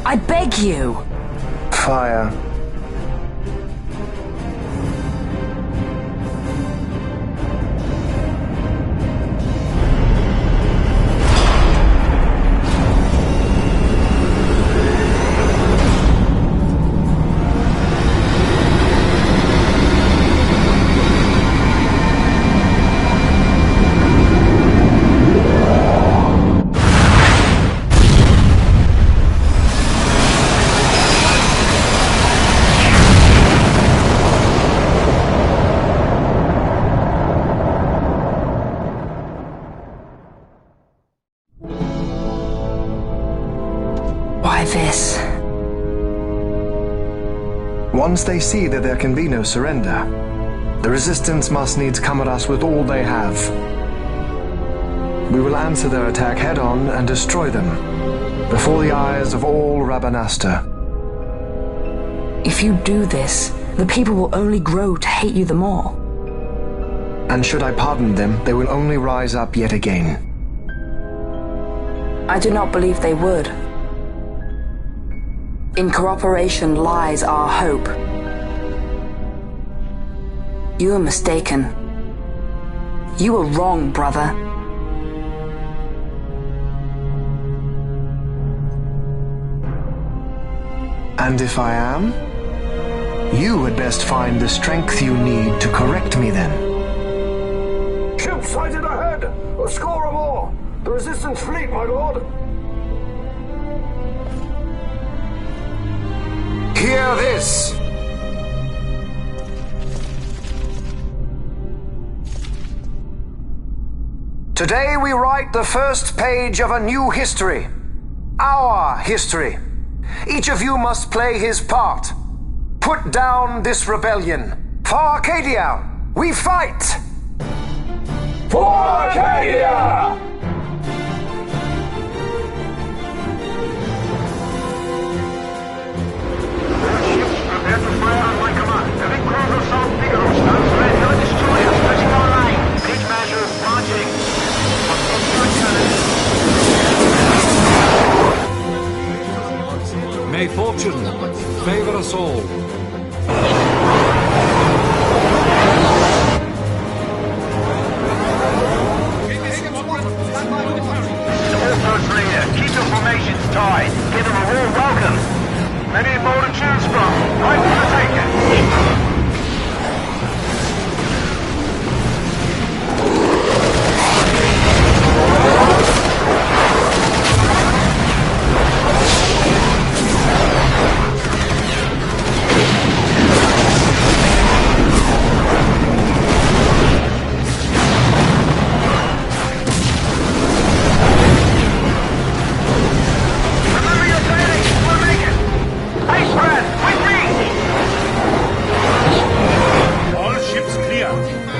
I beg you! Fire. Why this? Once they see that there can be no surrender, the Resistance must needs come at us with all they have. We will answer their attack head-on and destroy them, before the eyes of all Rabanastre. If you do this, the people will only grow to hate you the more. And should I pardon them, they will only rise up yet again. I do not believe they would. In cooperation lies our hope. You are mistaken. You are wrong, brother. And if I am? You had best find the strength you need to correct me then. Ship sighted ahead! A score or more! The Resistance fleet, my lord! Hear this! Today we write the first page of a new history. Our history. Each of you must play his part. Put down this rebellion. For Arcadia, we fight! For Arcadia! Prepare to fire on my command. The big cruiser South Figaro stands ready. Your destroyer stretching our line. Pitch measure launching. May fortune favor us all. Keep your formations tight. Give them a warm welcome. Many more to choose from. I'm gonna take it.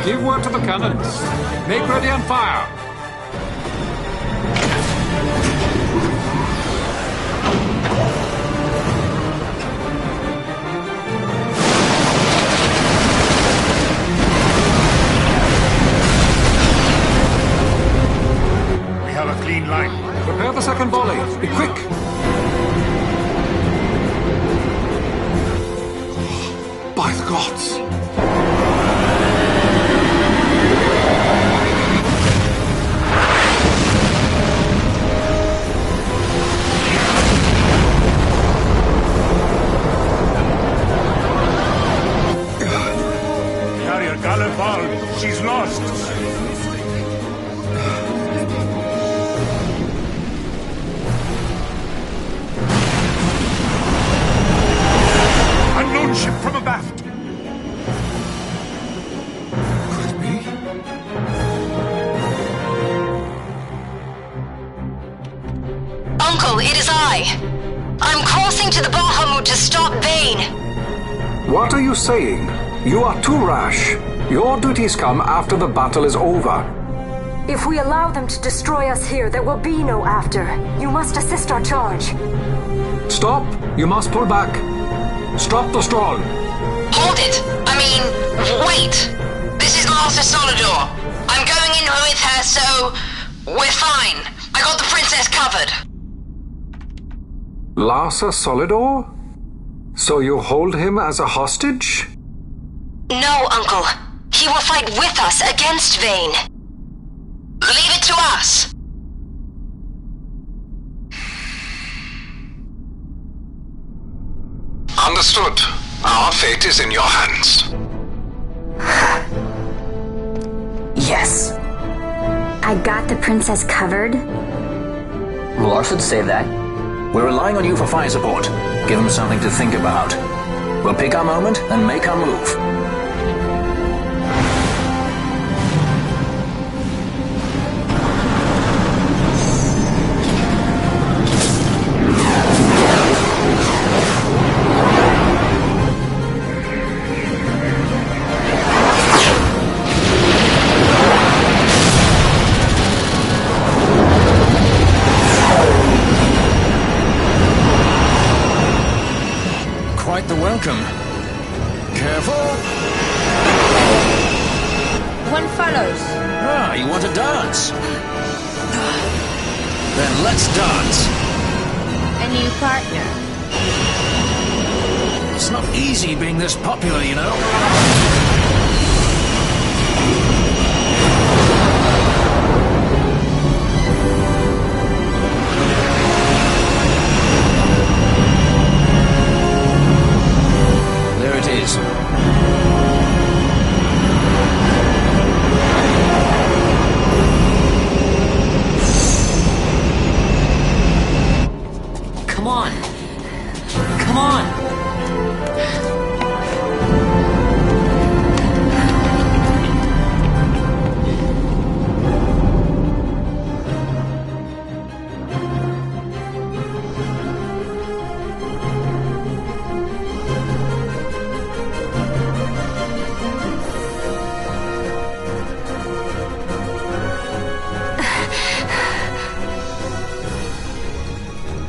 Give word to the cannons. Make ready and fire. gods. Carrier Galifard, she's lost. Unknown ship from abaft. Could it be? Uncle, it is I. I'm crossing to the Bahamut to stop Vane. What are you saying? You are too rash. Your duties come after the battle is over. If we allow them to destroy us here, there will be no after. You must assist our charge. Stop! You must pull back. Stop the Strawn. Hold it! Wait! This is Master Solidor. I'm going in with her, so we're fine. I got the princess covered. Larsa Solidor? So you hold him as a hostage? No, Uncle. He will fight with us against Vane. Leave it to us. Understood. Our fate is in your hands. Yes. I got the princess covered. Lars would say that. We're relying on you for fire support. Give them something to think about. We'll pick our moment and make our move. Quite the welcome. Careful. One follows. Ah, you want to dance? Then let's dance. A new partner. It's not easy being this popular, you know. Come on. Come on.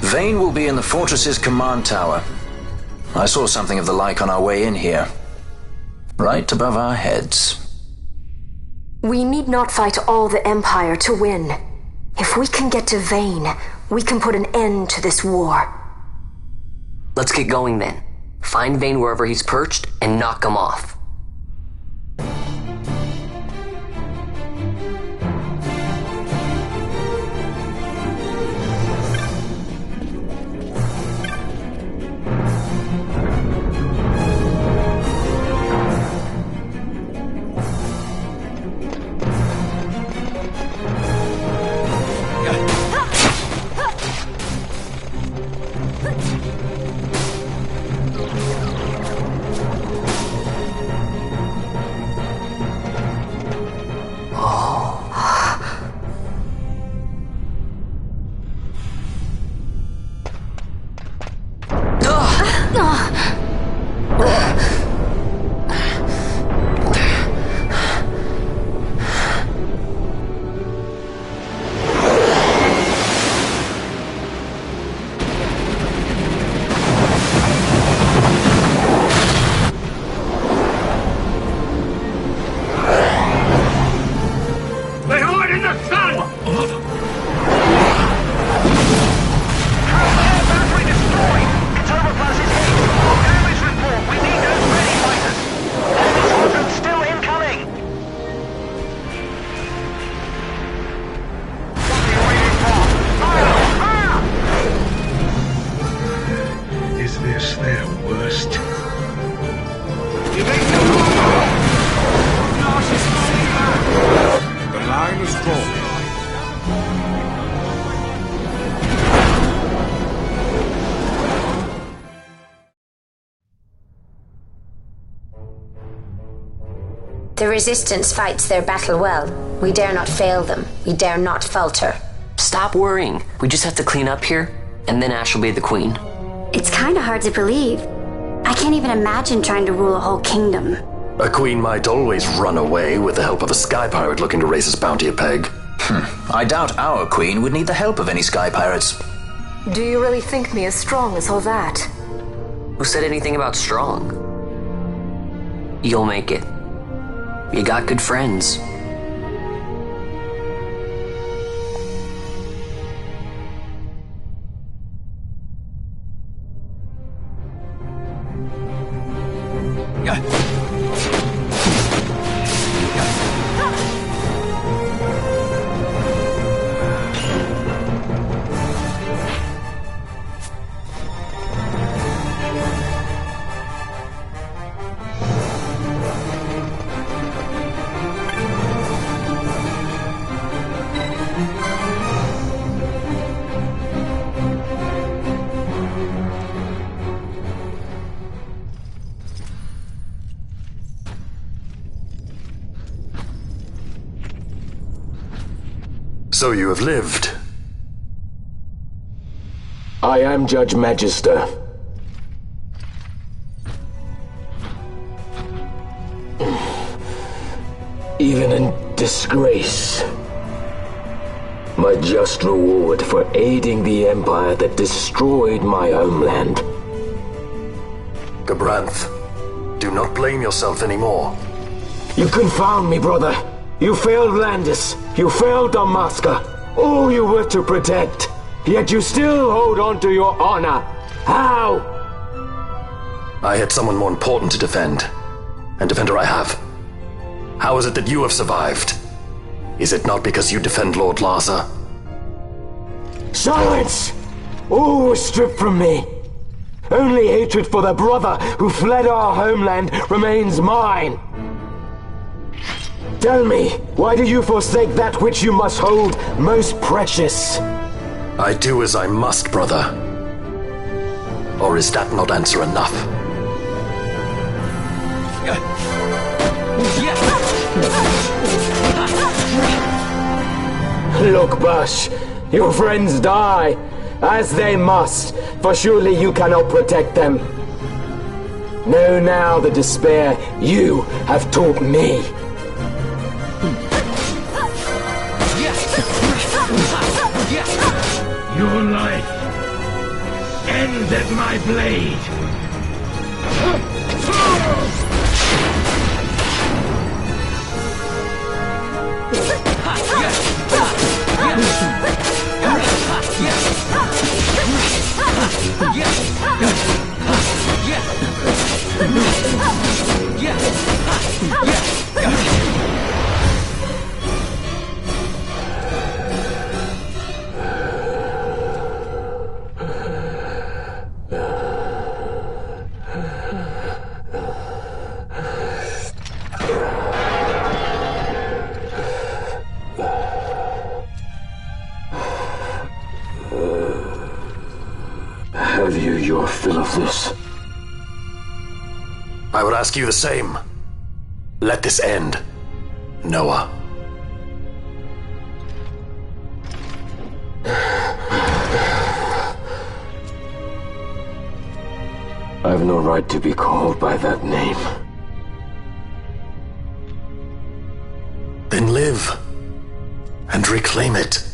Vane will be in the fortress's command tower. I saw something of the like on our way in here. Right above our heads. We need not fight all the Empire to win. If we can get to Vane, we can put an end to this war. Let's get going then. Find Vane wherever he's perched and knock him off. The line is drawn. The Resistance fights their battle well. We dare not fail them. We dare not falter. Stop worrying. We just have to clean up here, and then Ash will be the queen. It's kinda hard to believe. I can't even imagine trying to rule a whole kingdom. A queen might always run away with the help of a sky pirate looking to raise his bounty a peg. I doubt our queen would need the help of any sky pirates. Do you really think me as strong as all that? Who said anything about strong? You'll make it. You got good friends. So you have lived. I am Judge Magister. Even in disgrace, my just reward for aiding the empire that destroyed my homeland. Gabranth, do not blame yourself anymore. You confound me, brother. You failed Landis. You failed Damaska. All you were to protect. Yet you still hold on to your honor. How? I had someone more important to defend. And defender I have. How is it that you have survived? Is it not because you defend Lord Larsa? Silence! All was stripped from me. Only hatred for the brother who fled our homeland remains mine. Tell me, why do you forsake that which you must hold most precious? I do as I must, brother. Or is that not answer enough? Look, Bush, your friends die, as they must, for surely you cannot protect them. Know now the despair you have taught me. Your life ends at my blade. Have you your fill of this? I would ask you the same. Let this end, Noah. I've no right to be called by that name. Then live and reclaim it.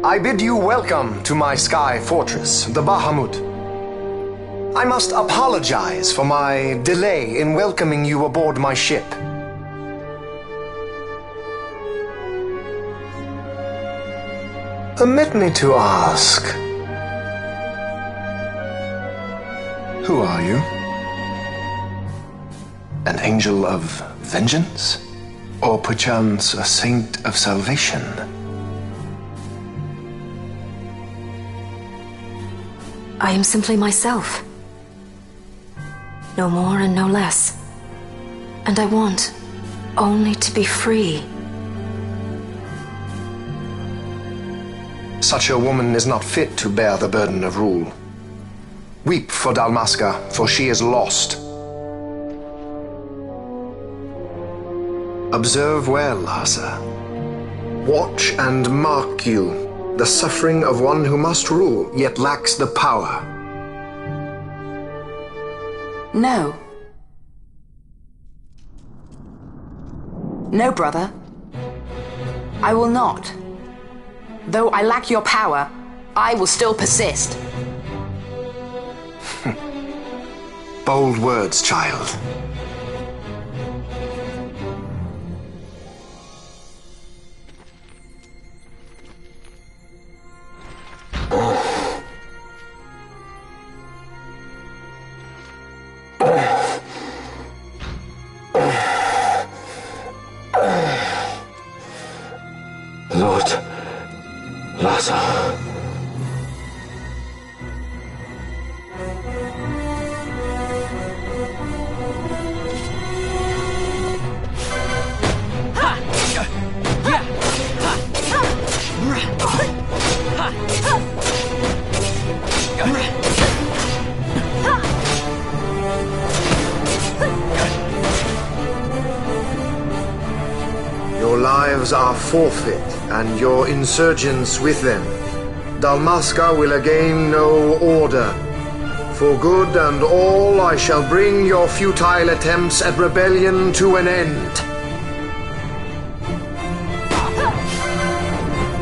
I bid you welcome to my sky fortress, the Bahamut. I must apologize for my delay in welcoming you aboard my ship. Permit me to ask, who are you? An angel of vengeance? Or perchance a saint of salvation? I am simply myself. No more and no less. And I want only to be free. Such a woman is not fit to bear the burden of rule. Weep for Dalmasca, for she is lost. Observe well, Asa. Watch and mark you the suffering of one who must rule, yet lacks the power. No. No, brother. I will not. Though I lack your power, I will still persist. Bold words, child. Lord Lazar. Your lives are forfeit, and your insurgents with them. Dalmasca will again know order. For good and all, I shall bring your futile attempts at rebellion to an end.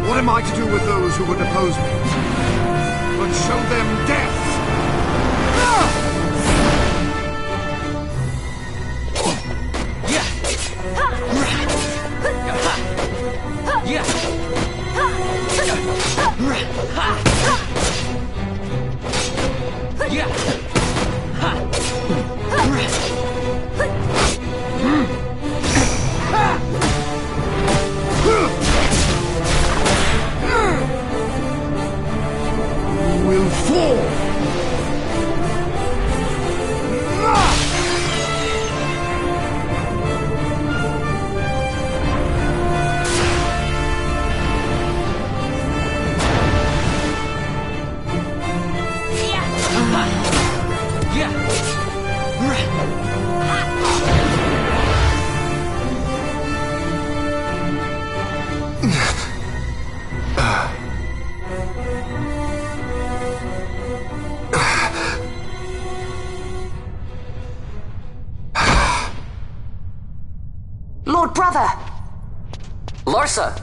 What am I to do with those who would oppose me? But show them death! Will fall. Lord Brother! Larsa!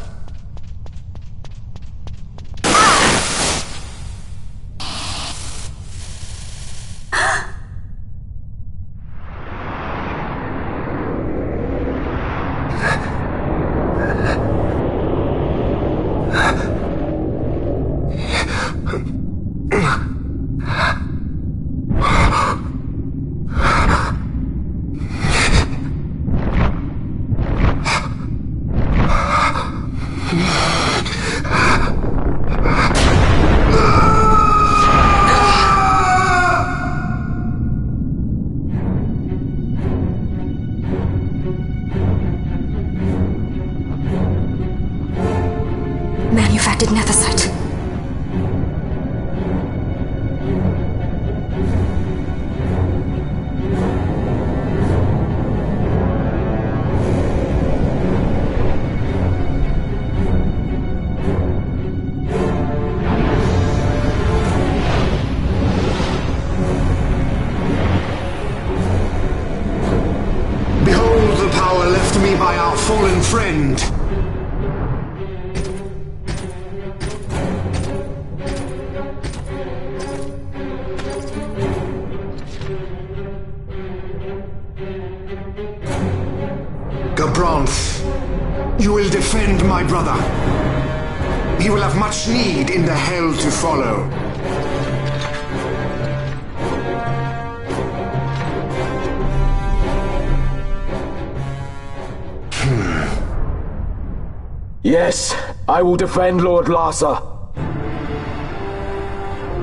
Manufactured nethicite. Behold the power left me by our fallen friend. will defend my brother. He will have much need in the hell to follow. Yes, I will defend Lord Larsa.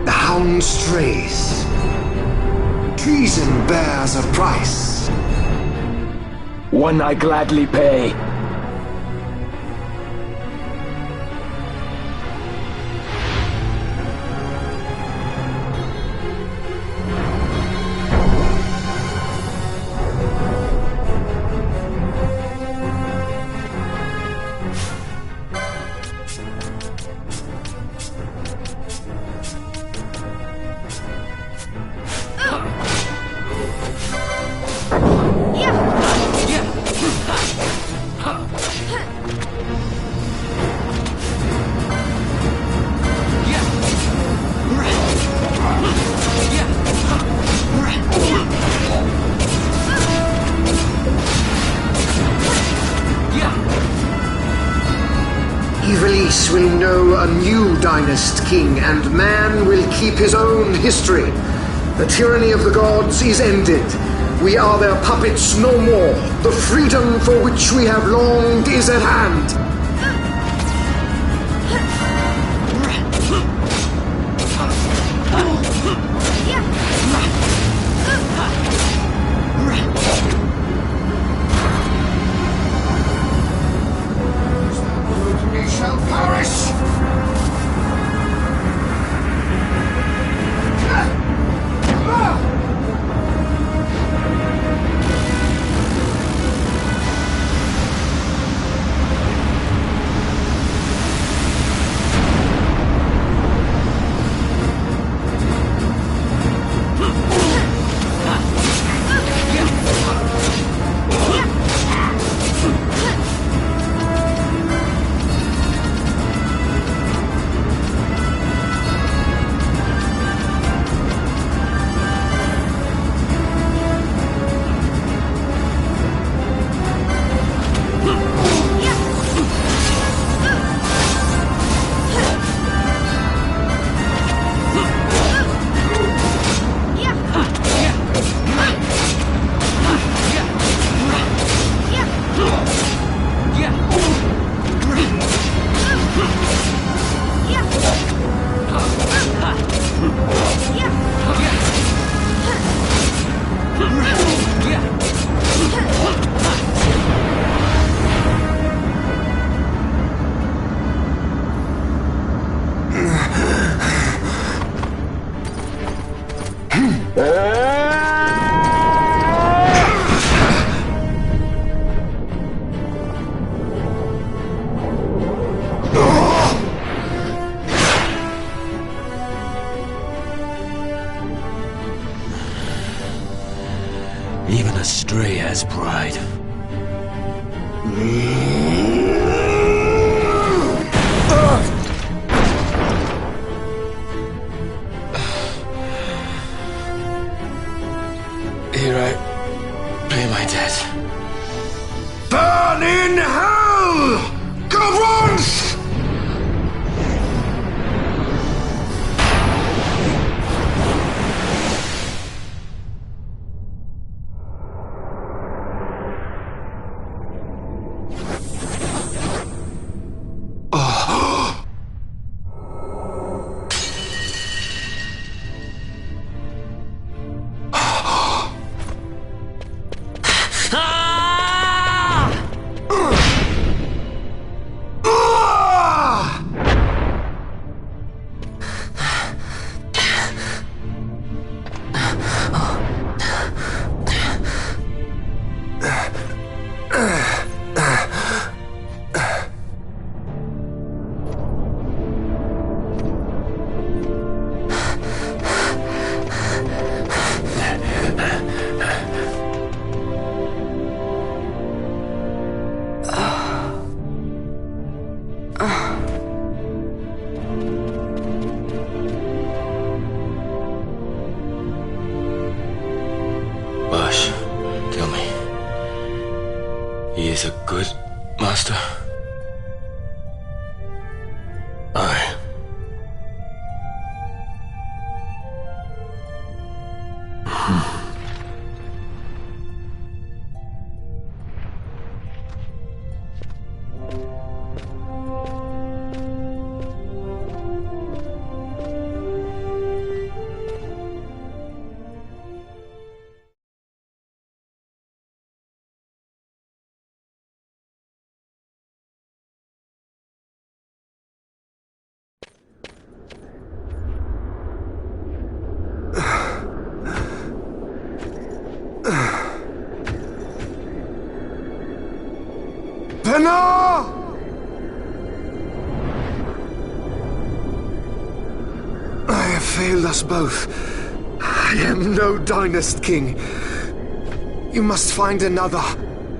The hound strays. Treason bears a price. One I gladly pay. Ivalice will know a new dynast king, and man will keep his own history. The tyranny of the gods is ended. We are their puppets no more. The freedom for which we have longed is at hand. We shall perish! Even a stray has pride. Here I pay my debt. Burn in hell! Govrons! He is a good master. failed us both. I am no dynast king. You must find another,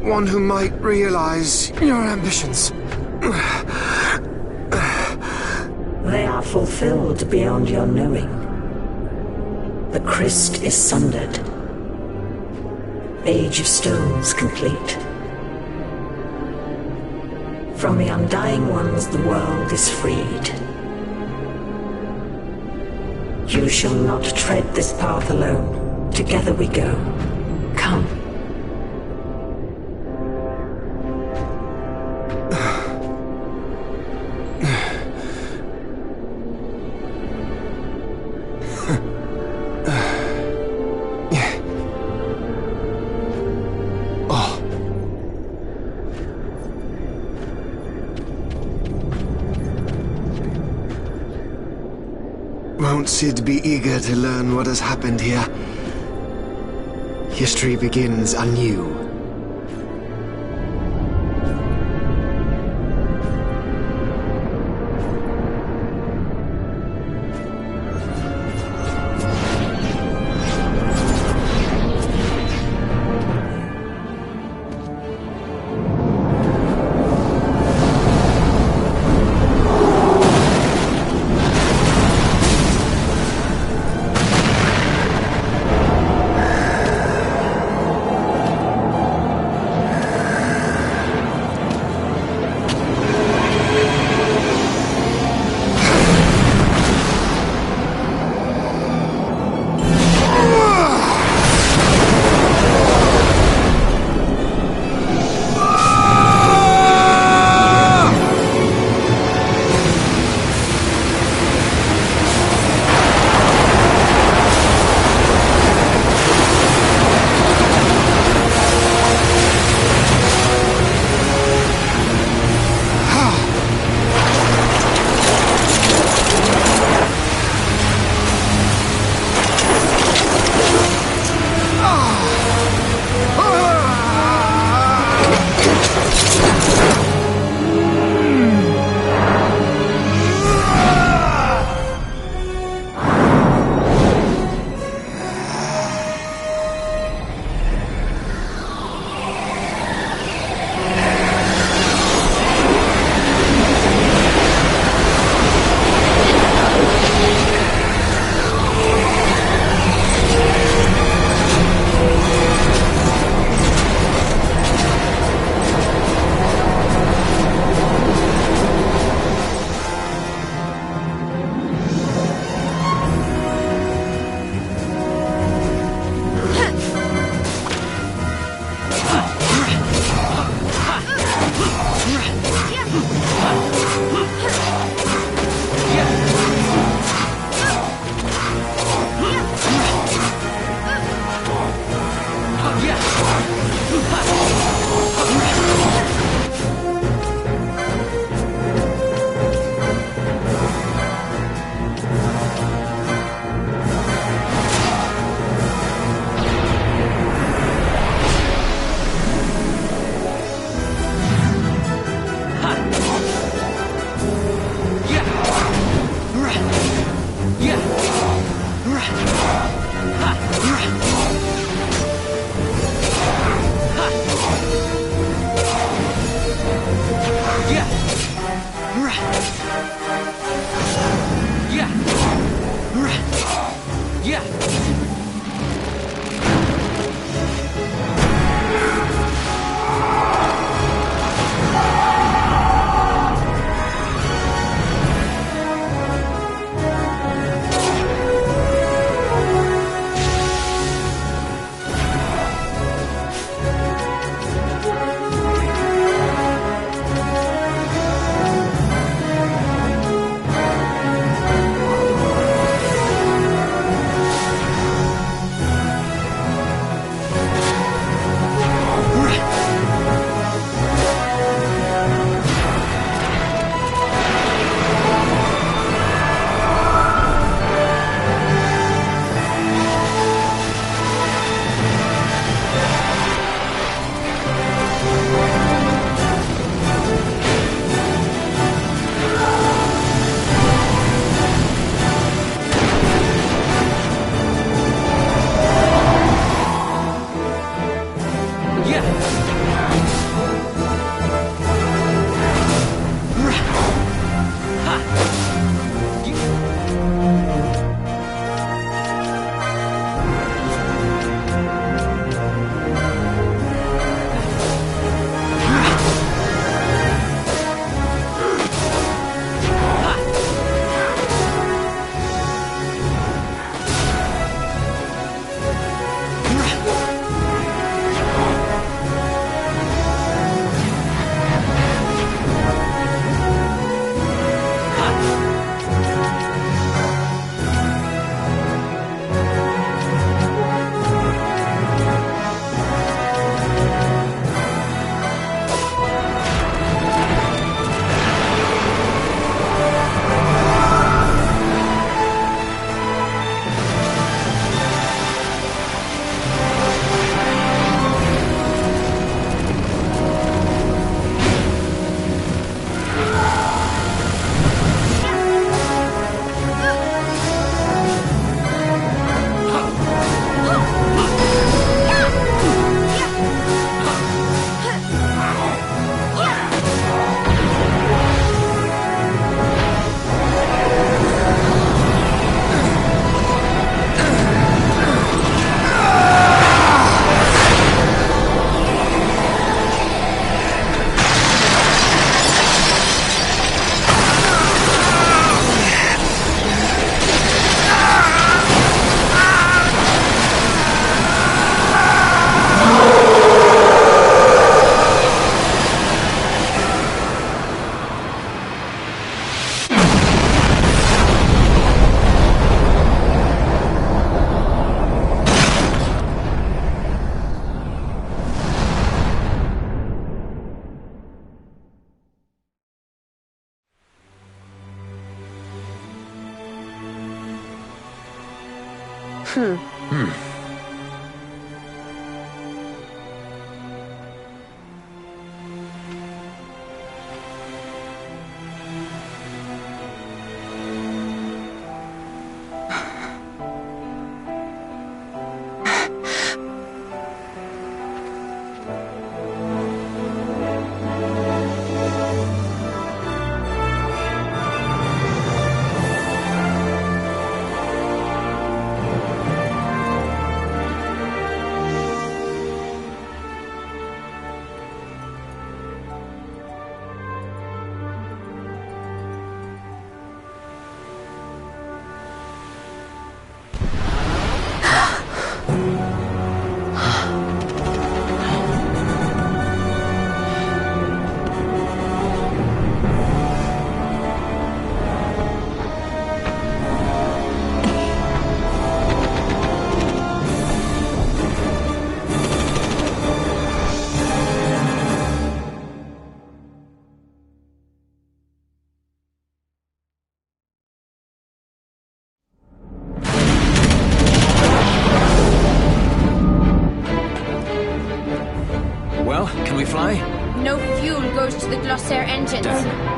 one who might realize your ambitions. They are fulfilled beyond your knowing. The Christ is sundered. Age of Stones complete. From the Undying Ones the world is freed. You shall not tread this path alone. Together we go. Come. Won't Sid be eager to learn what has happened here? History begins anew.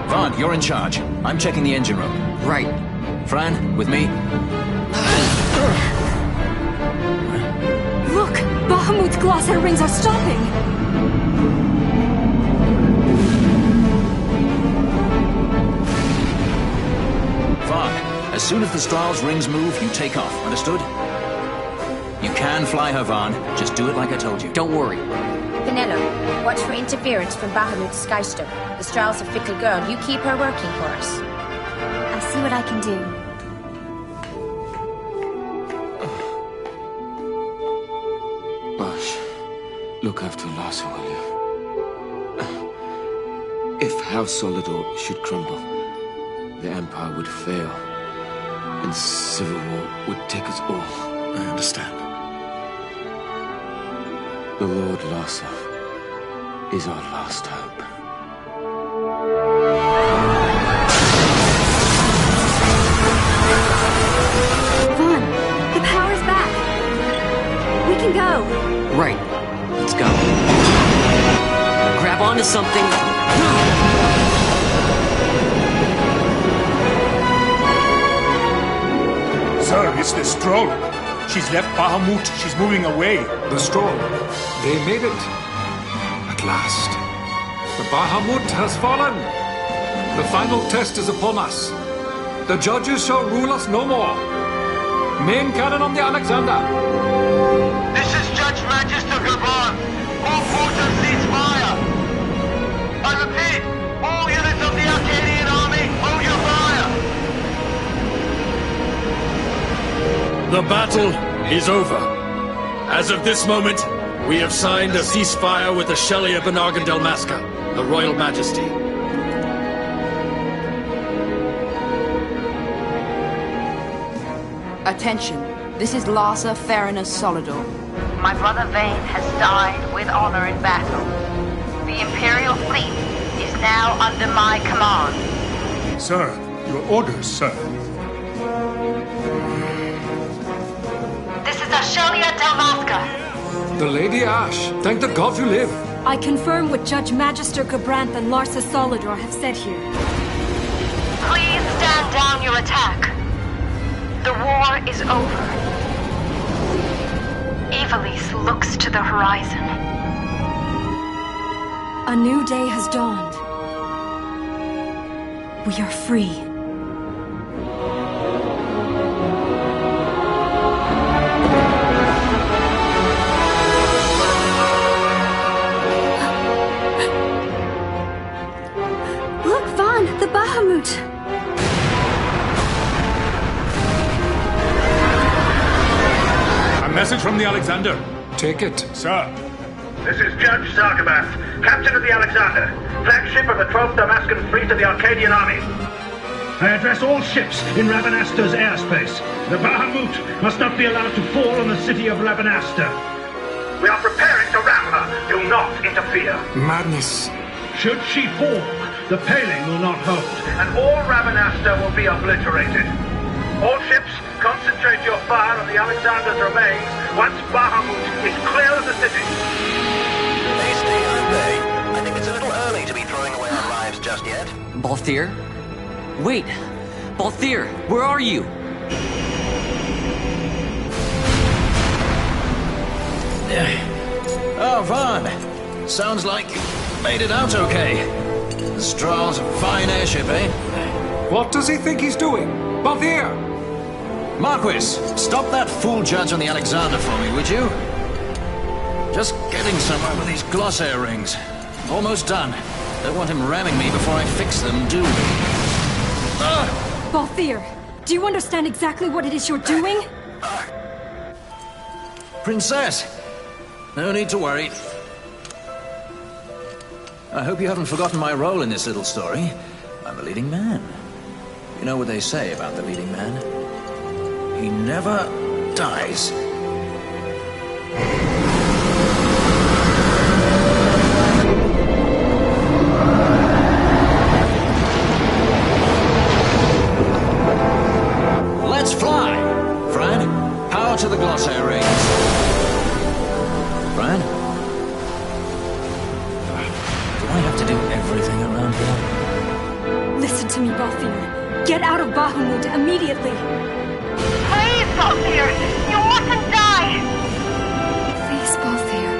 Vaughn, you're in charge. I'm checking the engine room. Right. Fran, with me? Look! Bahamut's glossaire rings are stopping! Vaughn, as soon as the Strahl's rings move, you take off. Understood? You can fly her, Vaughn. Just do it like I told you. Don't worry. Penelo, watch for interference from Bahamut's Skyster. The Strahl's a fickle girl. You keep her working for us. I'll see what I can do. Bash, look after Larsa, will you? If House Solidor should crumble, the Empire would fail, and civil war would take us all. I understand. The Lord Larsa is our last hope. Vaughn, the power's back. We can go. Right. Let's go. Grab onto something. Sir, it's the Stroll. She's left Bahamut. She's moving away. The Stroll. They made it. At last. The Bahamut has fallen. The final test is upon us. The judges shall rule us no more. Main cannon on the Alexander. This is Judge Magister Gaban. All forces cease fire. I repeat, all units of the Arcadian army, hold your fire. The battle is over. As of this moment, we have signed a ceasefire with the Shelia Benargan Delmasca, the Royal Majesty. Attention. This is Larsa Farinus Solidor. My brother Vane has died with honor in battle. The Imperial fleet is now under my command. Sir, your orders, sir. This is Ashelia Delmasca. The Lady Ash. Thank the gods you live. I confirm what Judge Magister Gabranth and Larsa Solidor have said here. Please stand down your attack. The war is over. Evilise looks to the horizon. A new day has dawned. We are free. Look, Vaughn, the Bahamut! Message from the Alexander. Take it. Sir. This is Judge Sargabath, Captain of the Alexander, flagship of the 12th Damascan Fleet of the Arcadian Army. I address all ships in Rabanasta's airspace. The Bahamut must not be allowed to fall on the city of Rabanasta. We are preparing to ram her. Do not interfere. Madness. Should she fall, the paling will not hold, and all Rabanasta will be obliterated. All ships, concentrate your fire on the Alexander's remains once Bahamut is clear of the city. Hasty, aren't they? I think it's a little early to be throwing away our lives just yet. Balthier? Wait! Balthier, where are you? Oh, Vaughn. Sounds like you made it out okay. The Strahl's a fine airship, eh? What does he think he's doing? Balthier! Marquis, stop that fool judge on the Alexander for me, would you? Just getting somewhere with these glossair rings. Almost done. Don't want him ramming me before I fix them, do we? Balthier, do you understand exactly what it is you're doing? Princess! No need to worry. I hope you haven't forgotten my role in this little story. I'm the leading man. You know what they say about the leading man? He never dies. Let's fly! Fran, power to the glossair rings. Fran? Do I have to do everything around here? Listen to me, Balthier. Get out of Bahamut immediately! Please, Balthier! You mustn't die! Please, Balthier.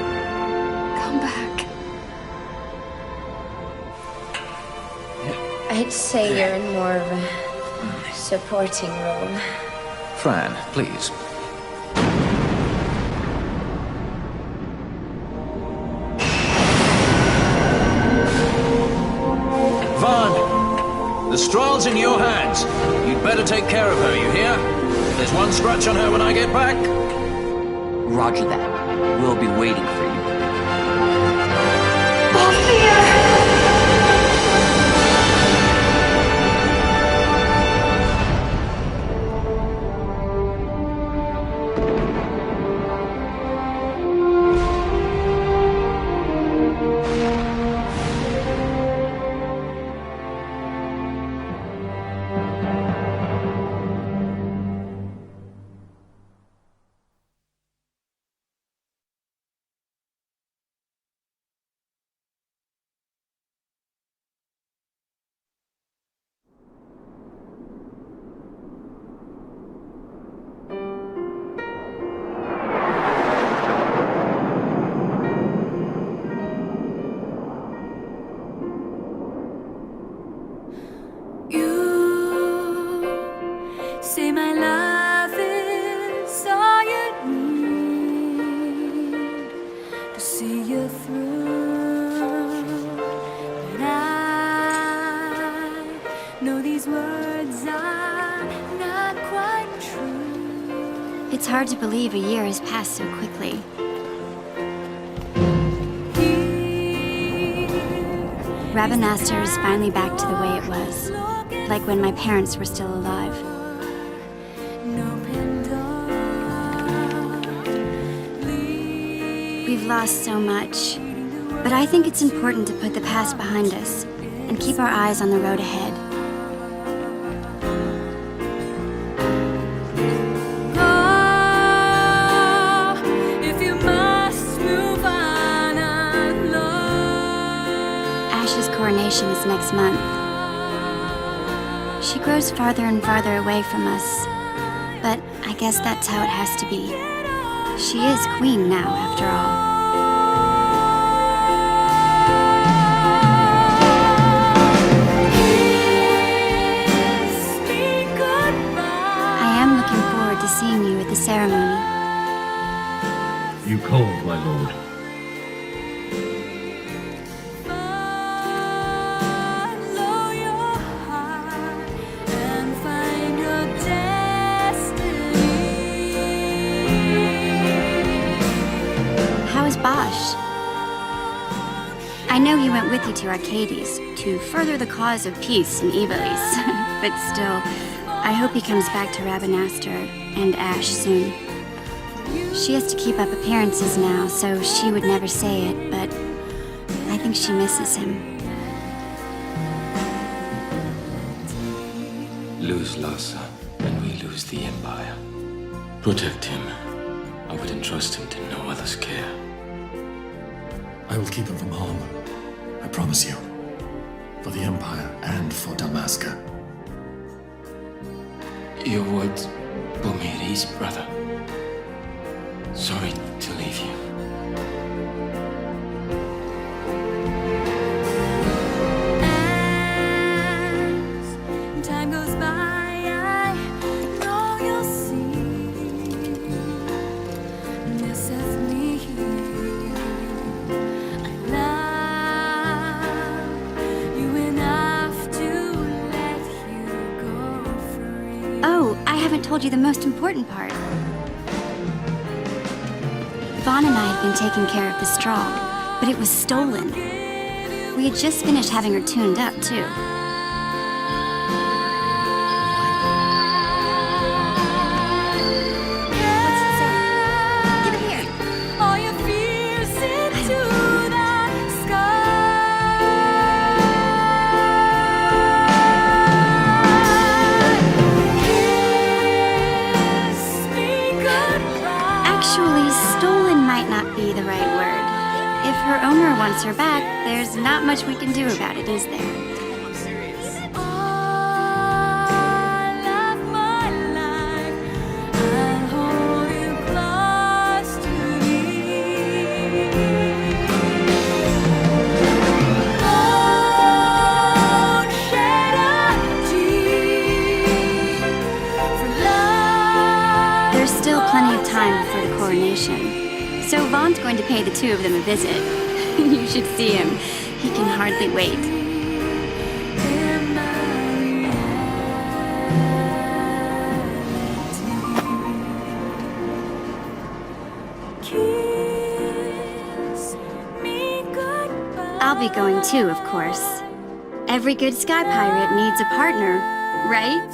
Come back. I'd say you're in more of a supporting role. Fran, please. Vaughn! The Strahl's in your hands. You'd better take care of her, you hear? If there's one scratch on her when I get back... Roger that. We'll be waiting for you. Say my love is all you need to see you through. But I know these words are not quite true. It's hard to believe a year has passed so quickly. Rabanastre is finally back to the way it was, like when my parents were still alive. We've lost so much, but I think it's important to put the past behind us and keep our eyes on the road ahead. If you must move on alone. Ash's coronation is next month. She grows farther and farther away from us, but I guess that's how it has to be. She is queen now, after all. I am looking forward to seeing you at the ceremony. You called, my lord. Bosh. I know he went with you to Arcades to further the cause of peace in Ivalice, but still, I hope he comes back to Rabanastre and Ash soon. She has to keep up appearances now, so she would never say it, but I think she misses him. Luz Lhasa. and we lose the Empire. Protect him. I would entrust him to no other's care. I will keep him from harm. I promise you. For the Empire and for Damaska. Your words put me at ease, brother. Sorry to leave you. As time goes by, I know you'll see this is me. I love you enough to let you go free. Oh, I haven't told you the most important part. Vaughn and I had been taking care of the straw, but it was stolen. We had just finished having her tuned up, too. What's it say? Give it here. All your fears into the Actually, stolen might not be the right word. If her owner wants her back, there's not much we can do about it, is there? There's still plenty of time before the coronation. So Vaughn's going to pay the two of them a visit. You should see him. He can hardly wait. I'll be going too, of course. Every good sky pirate needs a partner, right?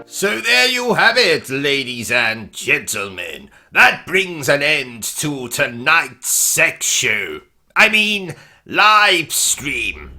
So there you have it, ladies and gentlemen. That brings an end to tonight's sex show. I mean, live stream.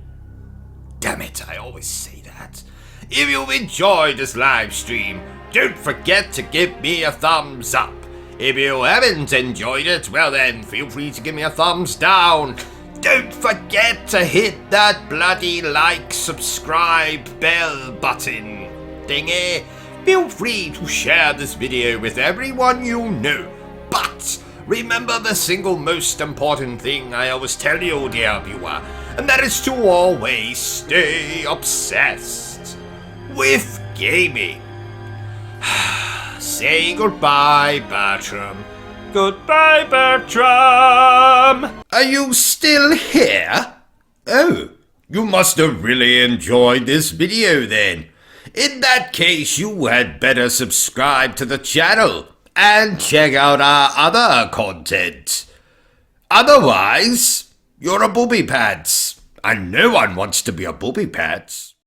Damn it, I always say that. If you've enjoyed this live stream, don't forget to give me a thumbs up. If you haven't enjoyed it, well then, feel free to give me a thumbs down. Don't forget to hit that bloody like, subscribe, bell button thingy. Feel free to share this video with everyone you know. But remember the single most important thing I always tell you, dear viewer, and that is to always stay obsessed with gaming. Say goodbye, Bertrum. Goodbye, Bertrum! Are you still here? Oh, you must have really enjoyed this video then. In that case, you had better subscribe to the channel and check out our other content. Otherwise, you're a booby pants, and no one wants to be a booby pants.